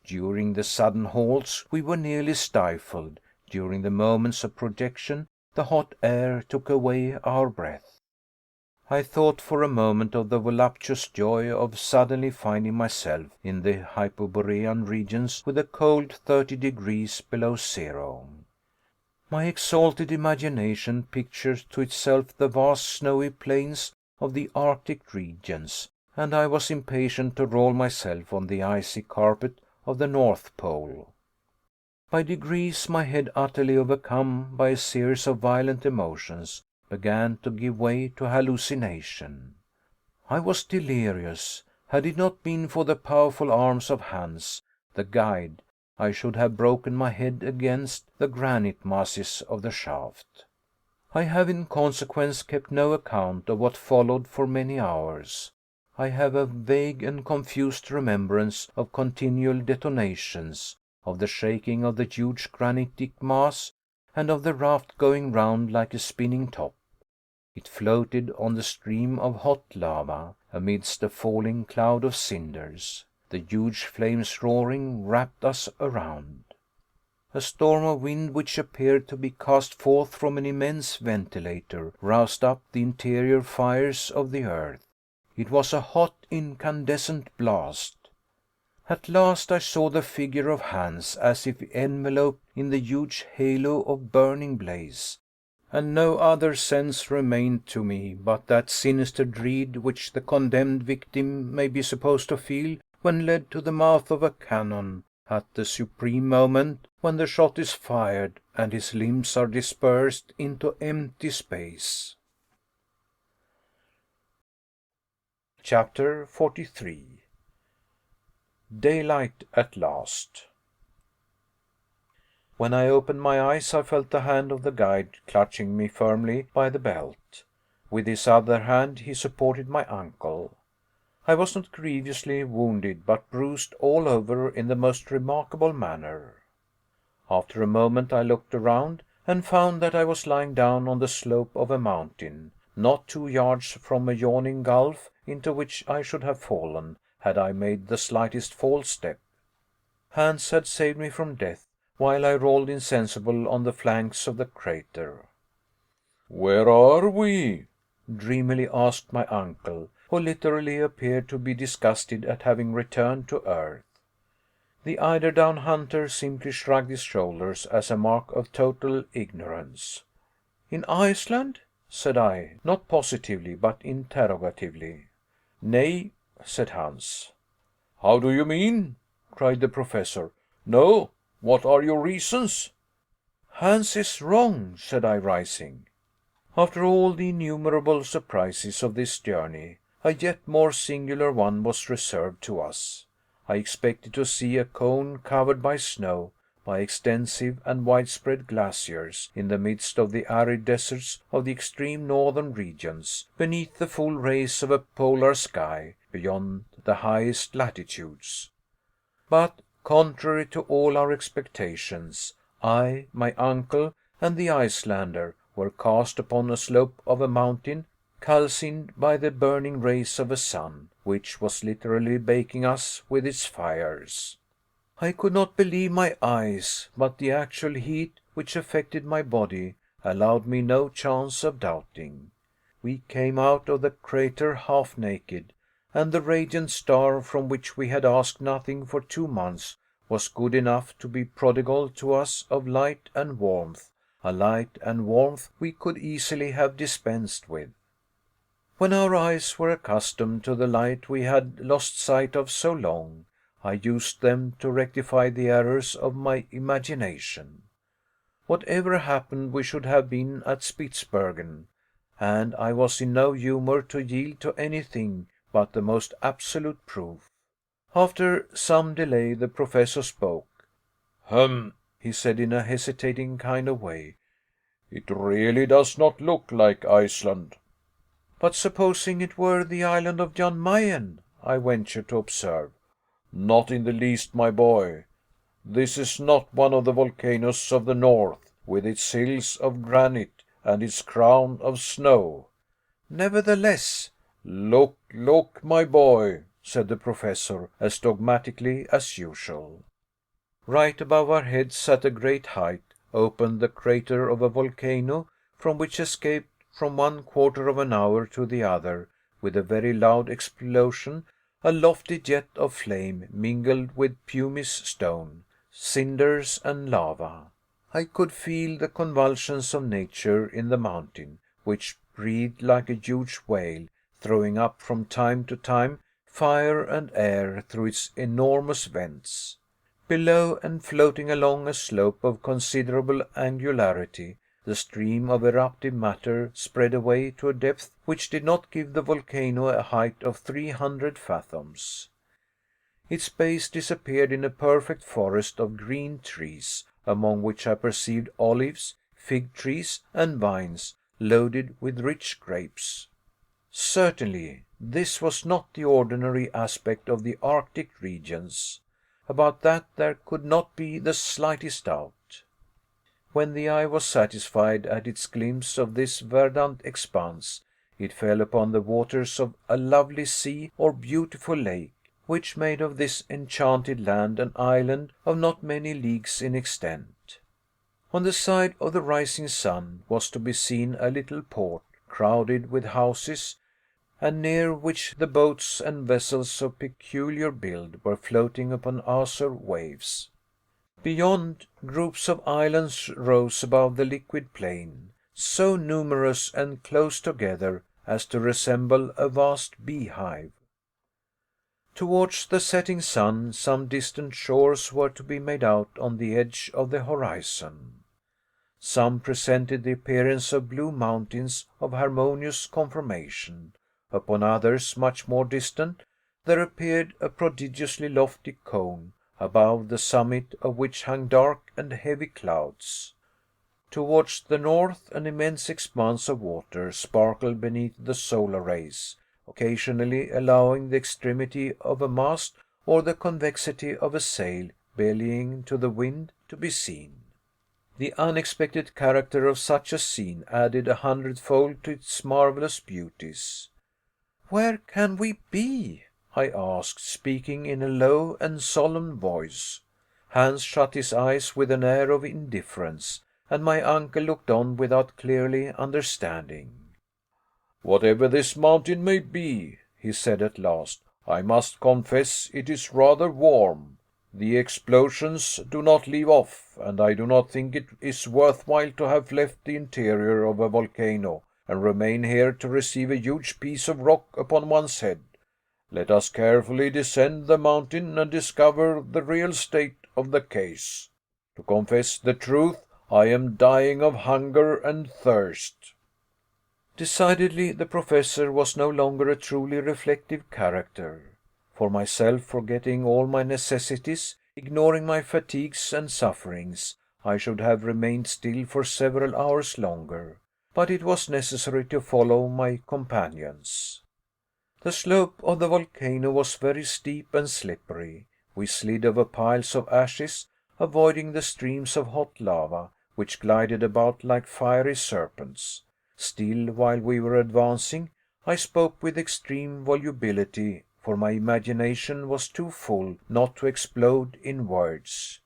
During the sudden halts we were nearly stifled. During the moments of projection the hot air took away our breath. I thought for a moment of the voluptuous joy of suddenly finding myself in the Hyperborean regions with a cold 30 degrees below zero. My exalted imagination pictured to itself the vast snowy plains of the Arctic regions, and I was impatient to roll myself on the icy carpet of the North Pole. By degrees my head, utterly overcome by a series of violent emotions, began to give way to hallucination. I was delirious. Had it not been for the powerful arms of Hans, the guide, I should have broken my head against the granite masses of the shaft. I have in consequence kept no account of what followed for many hours. I have a vague and confused remembrance of continual detonations, of the shaking of the huge granitic mass, and of the raft going round like a spinning top. It floated on the stream of hot lava, amidst a falling cloud of cinders. The huge flames roaring wrapped us around. A storm of wind, which appeared to be cast forth from an immense ventilator, roused up the interior fires of the earth. It was a hot incandescent blast. At last I saw the figure of Hans, as if enveloped in the huge halo of burning blaze, and no other sense remained to me but that sinister dread which the condemned victim may be supposed to feel when led to the mouth of a cannon, at the supreme moment when the shot is fired and his limbs are dispersed into empty space. Chapter 43. Daylight at last. When I opened my eyes, I felt the hand of the guide clutching me firmly by the belt. With his other hand he supported my ankle. I was not grievously wounded, but bruised all over in the most remarkable manner. After a moment I looked around, and found that I was lying down on the slope of a mountain, not 2 yards from a yawning gulf into which I should have fallen, had I made the slightest false step. Hans had saved me from death, while I rolled insensible on the flanks of the crater. "Where are we?" dreamily asked my uncle, who literally appeared to be disgusted at having returned to earth. The Eider-Down Hunter simply shrugged his shoulders as a mark of total ignorance. "In Iceland?" said I, not positively, but interrogatively. "Nay," said Hans. "How do you mean?" cried the Professor. "No, What are your reasons?" "Hans is wrong," said I, rising. After all the innumerable surprises of this journey, a yet more singular one was reserved to us. I expected to see a cone covered by snow, by extensive and widespread glaciers, in the midst of the arid deserts of the extreme northern regions, beneath the full rays of a polar sky, beyond the highest latitudes. But, contrary to all our expectations, I, my uncle, and the Icelander were cast upon a slope of a mountain, calcined by the burning rays of a sun, which was literally baking us with its fires. I could not believe my eyes, but the actual heat which affected my body allowed me no chance of doubting. We came out of the crater half naked, and the radiant star from which we had asked nothing for 2 months was good enough to be prodigal to us of light and warmth, a light and warmth we could easily have dispensed with. When our eyes were accustomed to the light we had lost sight of so long, I used them to rectify the errors of my imagination. Whatever happened, we should have been at Spitzbergen, and I was in no humor to yield to anything but the most absolute proof. After some delay, the Professor spoke. He said in a hesitating kind of way. "It really does not look like Iceland." "But supposing it were the island of Jan Mayen?" I ventured to observe. "Not in the least, my boy. This is not one of the volcanoes of the north, with its hills of granite and its crown of snow." "Nevertheless—" "Look, look, my boy," said the Professor, as dogmatically as usual. Right above our heads, at a great height, opened the crater of a volcano, from which escaped from 1/4 of an hour to the other, with a very loud explosion, a lofty jet of flame mingled with pumice stone, cinders, and lava. I could feel the convulsions of nature in the mountain, which breathed like a huge whale, throwing up from time to time fire and air through its enormous vents. Below, and floating along a slope of considerable angularity, the stream of eruptive matter spread away to a depth which did not give the volcano a height of 300 fathoms. Its base disappeared in a perfect forest of green trees, among which I perceived olives, fig trees, and vines loaded with rich grapes. Certainly, this was not the ordinary aspect of the Arctic regions. About that there could not be the slightest doubt. When the eye was satisfied at its glimpse of this verdant expanse, it fell upon the waters of a lovely sea or beautiful lake, which made of this enchanted land an island of not many leagues in extent. On the side of the rising sun was to be seen a little port, crowded with houses, and near which the boats and vessels of peculiar build were floating upon azure waves. Beyond, groups of islands rose above the liquid plain, so numerous and close together as to resemble a vast beehive. Towards the setting sun, some distant shores were to be made out on the edge of the horizon. Some presented the appearance of blue mountains of harmonious conformation. Upon others, much more distant, there appeared a prodigiously lofty cone, above the summit of which hung dark and heavy clouds. Towards the north, an immense expanse of water sparkled beneath the solar rays, occasionally allowing the extremity of a mast or the convexity of a sail bellying to the wind to be seen. The unexpected character of such a scene added 100-fold to its marvelous beauties. "Where can we be?" I asked, speaking in a low and solemn voice. Hans shut his eyes with an air of indifference, and my uncle looked on without clearly understanding. "Whatever this mountain may be," he said at last, "I must confess it is rather warm. The explosions do not leave off, and I do not think it is worth while to have left the interior of a volcano and remain here to receive a huge piece of rock upon one's head. Let us carefully descend the mountain and discover the real state of the case." To confess the truth, I am dying of hunger and thirst." Decidedly, the Professor was no longer a truly reflective character. For myself, forgetting all my necessities, ignoring my fatigues and sufferings, I should have remained still for several hours longer, but it was necessary to follow my companions. The slope of the volcano was very steep and slippery. We slid over piles of ashes, avoiding the streams of hot lava, which glided about like fiery serpents. Still, while we were advancing, I spoke with extreme volubility, for my imagination was too full not to explode in words.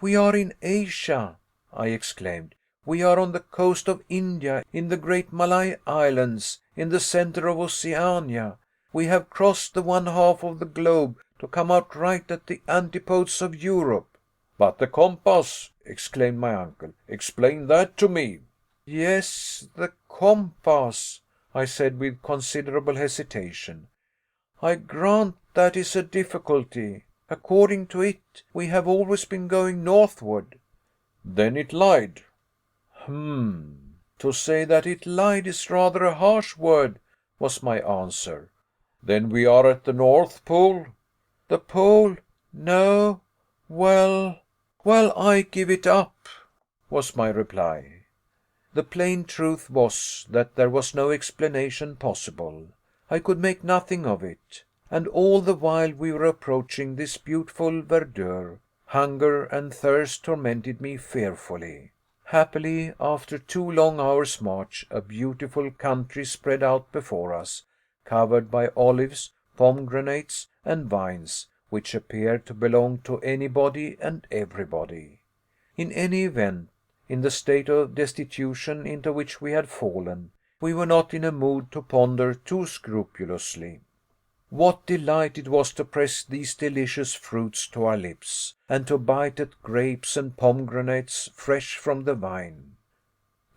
"We are in Asia," I exclaimed. "We are on the coast of India, in the great Malay Islands, in the center of Oceania. We have crossed the one half of the globe to come out right at the antipodes of Europe." "But the compass!" exclaimed my uncle. "Explain that to me." "Yes, the compass," I said with considerable hesitation. "I grant that is a difficulty. According to it, we have always been going northward." "Then it lied." To say that it lied is rather a harsh word," was my answer. "Then we are at the North Pole?" "The pole? No. Well, I give it up," was my reply. The plain truth was that there was no explanation possible. I could make nothing of it. And all the while we were approaching this beautiful verdure, hunger and thirst tormented me fearfully. Happily, after 2 long hours' march, a beautiful country spread out before us, covered by olives, pomegranates, and vines, which appeared to belong to anybody and everybody. In any event, in the state of destitution into which we had fallen, we were not in a mood to ponder too scrupulously. What delight it was to press these delicious fruits to our lips, and to bite at grapes and pomegranates fresh from the vine.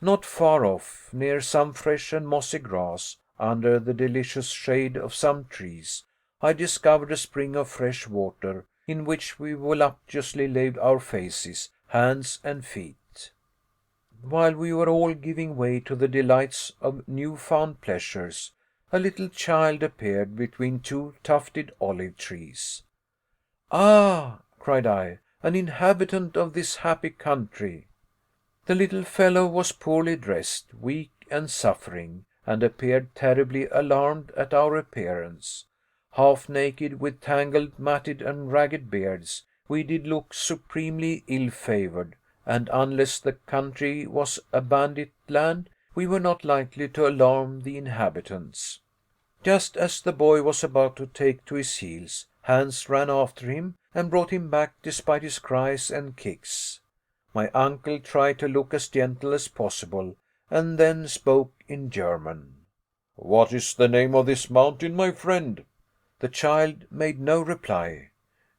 Not far off, near some fresh and mossy grass, under the delicious shade of some trees, I discovered a spring of fresh water, in which we voluptuously laved our faces, hands, and feet. While we were all giving way to the delights of new-found pleasures, a little child appeared between 2 tufted olive trees. "Ah," cried I, "an inhabitant of this happy country." The little fellow was poorly dressed, weak and suffering, and appeared terribly alarmed at our appearance. Half naked, with tangled, matted, and ragged beards, we did look supremely ill-favored, and unless the country was a bandit land, we were not likely to alarm the inhabitants. Just as the boy was about to take to his heels, Hans ran after him and brought him back despite his cries and kicks. My uncle tried to look as gentle as possible, and then spoke in German. "What is the name of this mountain, my friend?" The child made no reply.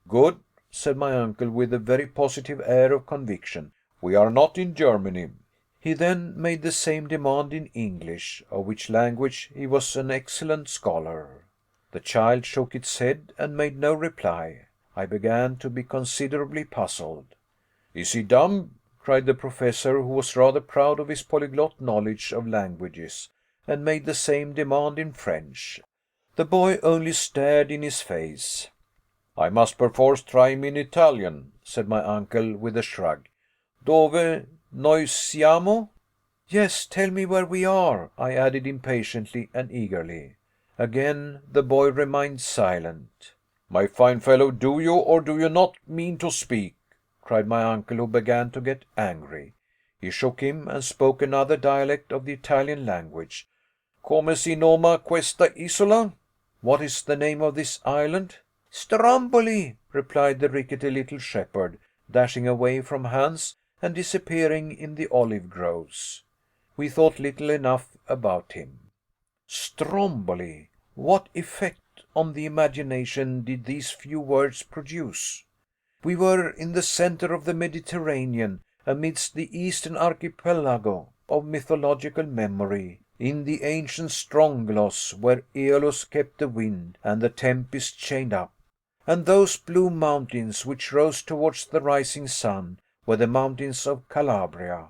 "Good," said my uncle with a very positive air of conviction. "We are not in Germany." He then made the same demand in English, of which language he was an excellent scholar. The child shook its head and made no reply. I began to be considerably puzzled. "Is he dumb?" cried the Professor, who was rather proud of his polyglot knowledge of languages, and made the same demand in French. The boy only stared in his face. "I must perforce try him in Italian," said my uncle with a shrug. "Dove noi siamo?" "Yes, tell me where we are," I added impatiently and eagerly. Again the boy remained silent. "My fine fellow, do you or do you not mean to speak?" cried my uncle, who began to get angry. He shook him and spoke another dialect of the Italian language. "Come si noma questa isola?" "What is the name of this island?" "Stromboli," replied the rickety little shepherd, dashing away from Hans and disappearing in the olive groves. We thought little enough about him. Stromboli! What effect on the imagination did these few words produce? We were in the center of the Mediterranean, amidst the eastern archipelago of mythological memory, in the ancient Strongylos, where Aeolus kept the wind, and the tempest chained up. And those blue mountains, which rose towards the rising sun, were the mountains of Calabria,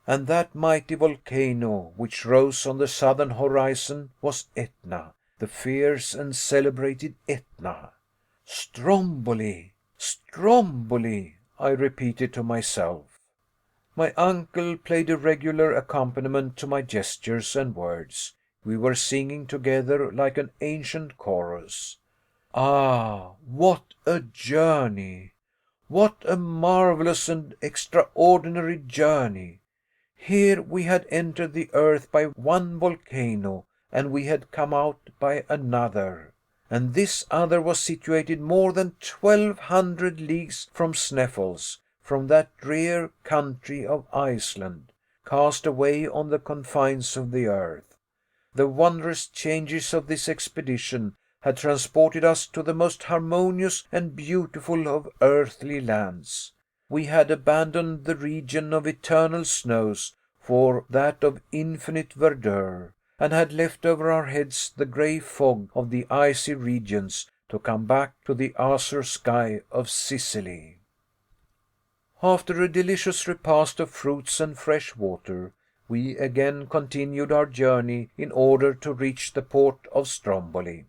and that mighty volcano which rose on the southern horizon was Etna, the fierce and celebrated Etna. Stromboli, Stromboli, I repeated to myself. My uncle played a regular accompaniment to my gestures and words. We were singing together like an ancient chorus. Ah, what a journey! What a marvelous and extraordinary journey! Here we had entered the earth by one volcano, and we had come out by another. And this other was situated more than 1200 leagues from Sneffels, from that drear country of Iceland, cast away on the confines of the earth. The wondrous changes of this expedition had transported us to the most harmonious and beautiful of earthly lands. We had abandoned the region of eternal snows for that of infinite verdure, and had left over our heads the grey fog of the icy regions to come back to the azure sky of Sicily. After a delicious repast of fruits and fresh water, we again continued our journey in order to reach the port of Stromboli.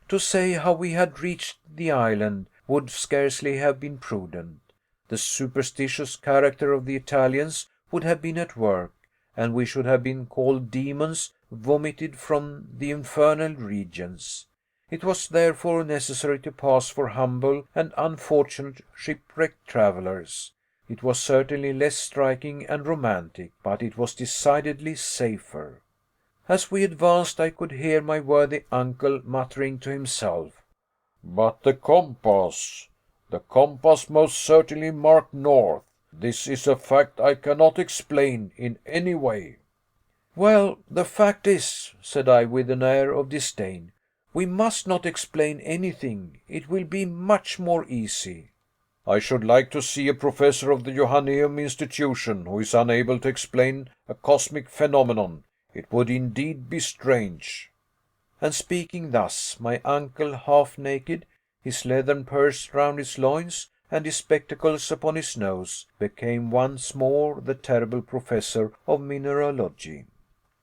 To say how we had reached the island would scarcely have been prudent. The superstitious character of the Italians would have been at work, and we should have been called demons vomited from the infernal regions. It was therefore necessary to pass for humble and unfortunate shipwrecked travellers. It was certainly less striking and romantic, but it was decidedly safer. As we advanced, I could hear my worthy uncle muttering to himself, "But the compass! The compass most certainly marked north. This is a fact I cannot explain in any way." "Well, the fact is," said I with an air of disdain, "we must not explain anything. It will be much more easy." "I should like to see a professor of the Johanneum institution who is unable to explain a cosmic phenomenon. It would indeed be strange." And speaking thus, my uncle, half naked, his leathern purse round his loins, and his spectacles upon his nose, became once more the terrible professor of mineralogy.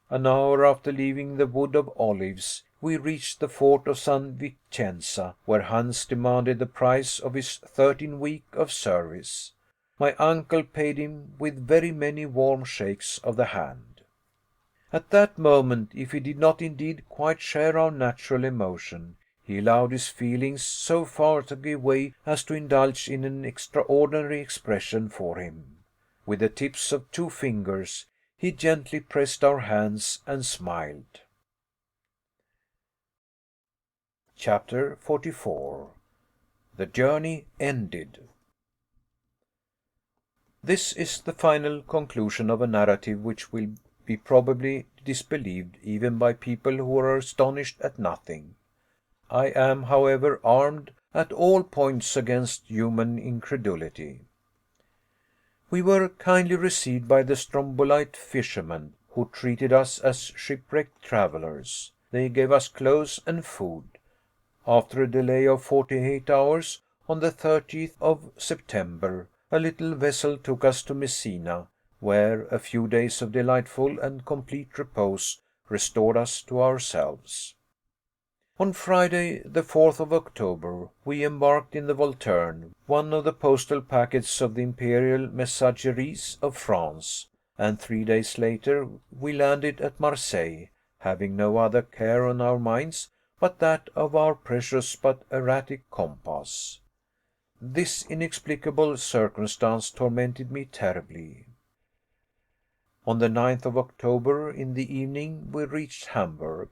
An hour after leaving the Wood of Olives, we reached the fort of San Vicenza, where Hans demanded the price of his 13 weeks of service. My uncle paid him with very many warm shakes of the hand. At that moment, if he did not indeed quite share our natural emotion, he allowed his feelings so far to give way as to indulge in an extraordinary expression for him. With the tips of 2 fingers, he gently pressed our hands and smiled. Chapter 44. The Journey Ended. This is the final conclusion of a narrative which will be probably disbelieved even by people who are astonished at nothing. I am, however, armed at all points against human incredulity. We were kindly received by the Strombolite fishermen, who treated us as shipwrecked travellers. They gave us clothes and food. After a delay of 48 hours, on the 30th of September, a little vessel took us to Messina, where a few days of delightful and complete repose restored us to ourselves. On Friday, the 4th of October, we embarked in the Volturne, one of the postal packets of the Imperial Messageries of France, and 3 days later we landed at Marseilles, having no other care on our minds but that of our precious but erratic compass. This inexplicable circumstance tormented me terribly. On the 9th of October, in the evening, we reached Hamburg.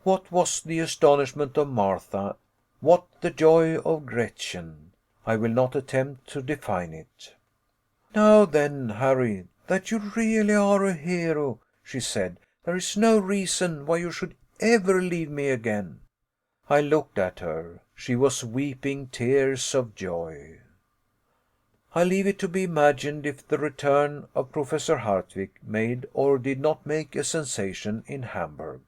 What was the astonishment of Martha, what the joy of Gretchen! I will not attempt to define it. "Now then, Harry, that you really are a hero," she said, "there is no reason why you should ever leave me again." I looked at her. She was weeping tears of joy. I leave it to be imagined if the return of Professor Hardwigg made or did not make a sensation in Hamburg.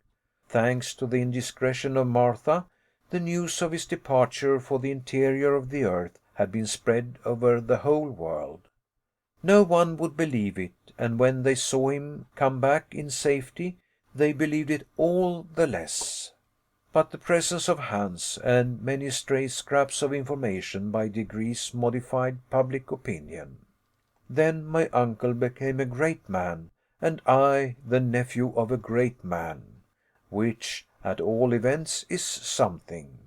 Thanks to the indiscretion of Martha, the news of his departure for the interior of the earth had been spread over the whole world. No one would believe it, and when they saw him come back in safety, they believed it all the less. But the presence of Hans and many stray scraps of information by degrees modified public opinion. Then my uncle became a great man, and I the nephew of a great man, which, at all events, is something.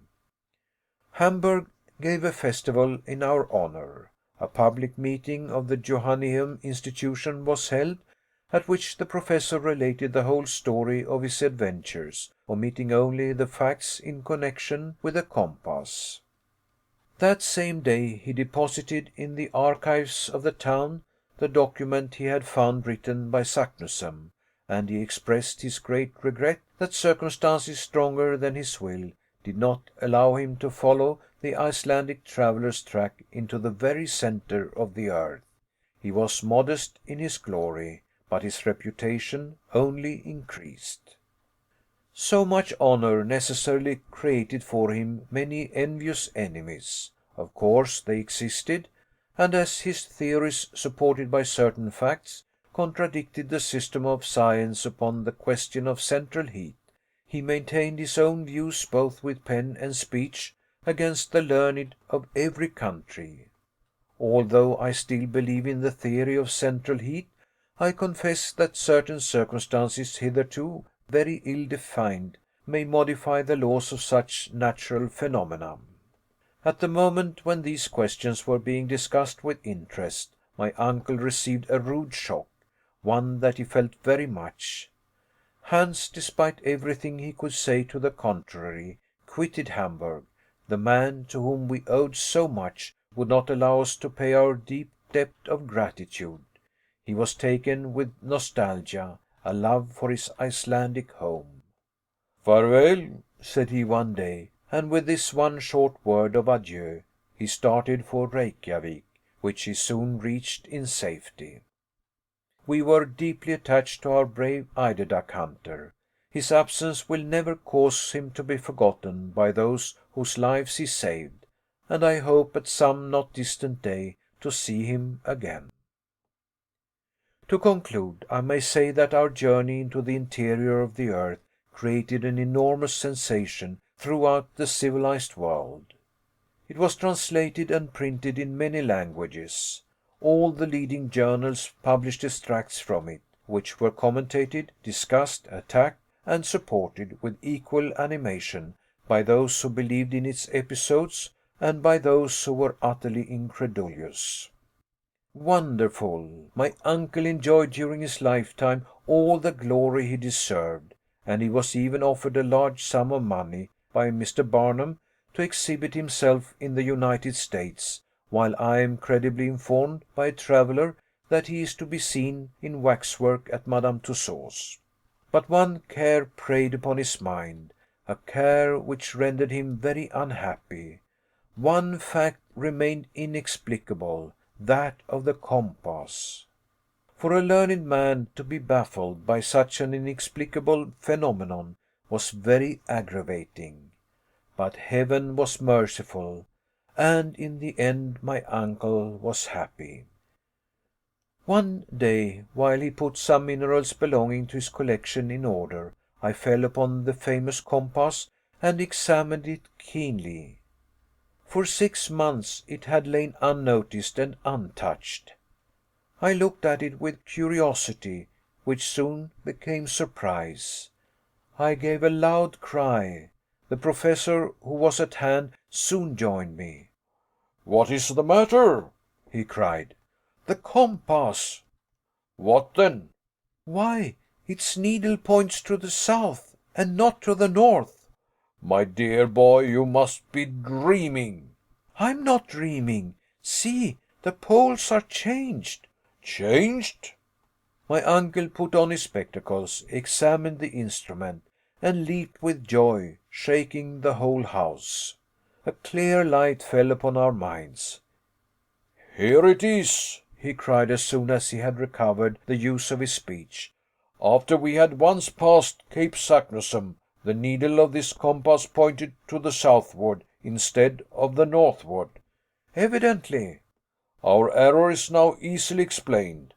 Hamburg gave a festival in our honor. A public meeting of the Johanneum institution was held, at which the professor related the whole story of his adventures, omitting only the facts in connection with the compass. That same day he deposited in the archives of the town the document he had found written by Saknussemm, and he expressed his great regret that circumstances stronger than his will did not allow him to follow the Icelandic traveller's track into the very centre of the earth. He was modest in his glory, but his reputation only increased. So much honour necessarily created for him many envious enemies. Of course they existed, and as his theories, supported by certain facts, contradicted the system of science upon the question of central heat, he maintained his own views both with pen and speech against the learned of every country. Although I still believe in the theory of central heat, I confess that certain circumstances, hitherto very ill defined, may modify the laws of such natural phenomena. At the moment when these questions were being discussed with interest, my uncle received a rude shock, one that he felt very much. Hans, despite everything he could say to the contrary, quitted Hamburg. The man to whom we owed so much would not allow us to pay our deep debt of gratitude. He was taken with nostalgia, a love for his Icelandic home. "Farewell," said he one day, and with this one short word of adieu, he started for Reykjavik, which he soon reached in safety. We were deeply attached to our brave eider-duck hunter. His absence will never cause him to be forgotten by those whose lives he saved, and I hope at some not distant day to see him again. To conclude, I may say that our journey into the interior of the earth created an enormous sensation throughout the civilized world. It was translated and printed in many languages. All the leading journals published extracts from it, which were commentated, discussed, attacked, and supported with equal animation by those who believed in its episodes and by those who were utterly incredulous. Wonderful! My uncle enjoyed during his lifetime all the glory he deserved, and he was even offered a large sum of money by Mr. Barnum to exhibit himself in the United States, while I am credibly informed by a traveller that he is to be seen in waxwork at Madame Tussauds. But one care preyed upon his mind, a care which rendered him very unhappy. One fact remained inexplicable, that of the compass. For a learned man to be baffled by such an inexplicable phenomenon was very aggravating. But heaven was merciful, and in the end my uncle was happy. One day, while he put some minerals belonging to his collection in order, I fell upon the famous compass and examined it keenly. For 6 months it had lain unnoticed and untouched. I looked at it with curiosity, which soon became surprise. I gave a loud cry. The professor, who was at hand, soon joined me. "What is the matter?" he cried. "The compass." "What then?" "Why, its needle points to the south, and not to the north." "My dear boy, you must be dreaming." "I'm not dreaming. See, the poles are changed." "Changed?" My uncle put on his spectacles, examined the instrument, and leaped with joy, shaking the whole house. A clear light fell upon our minds. "Here it is," he cried as soon as he had recovered the use of his speech. "After we had once passed Cape Saknussemm, the needle of this compass pointed to the southward instead of the northward." "Evidently." Our error is now easily explained.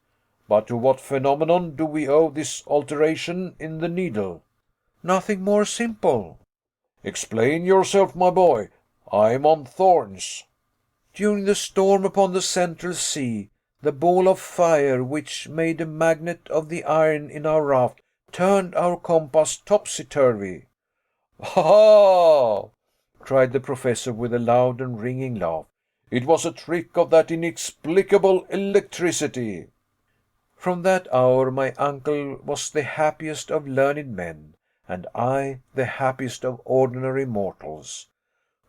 But to what phenomenon do we owe this alteration in the needle?" "Nothing more simple." "Explain yourself, my boy. I am on thorns." "During the storm upon the Central Sea, the ball of fire which made a magnet of the iron in our raft turned our compass topsy-turvy." "Ha!" cried the Professor with a loud and ringing laugh. "It was a trick of that inexplicable electricity." From that hour my uncle was the happiest of learned men, and I the happiest of ordinary mortals.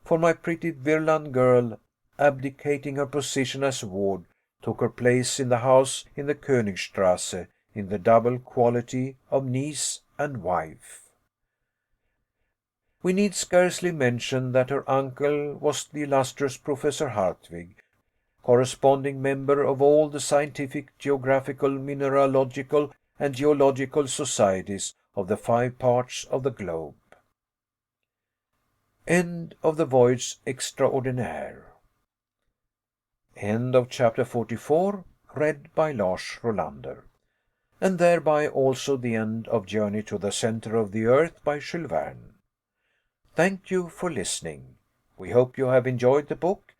For my pretty Virland girl, abdicating her position as ward, took her place in the house in the Königstrasse in the double quality of niece and wife. We need scarcely mention that her uncle was the illustrious Professor Hardwigg, corresponding member of all the scientific, geographical, mineralogical, and geological societies of the 5 parts of the globe. End of the Voyage Extraordinaire. End of chapter 44, read by Lars Rolander. And thereby also the end of Journey to the Centre of the Earth by Jules Verne. Thank you for listening. We hope you have enjoyed the book,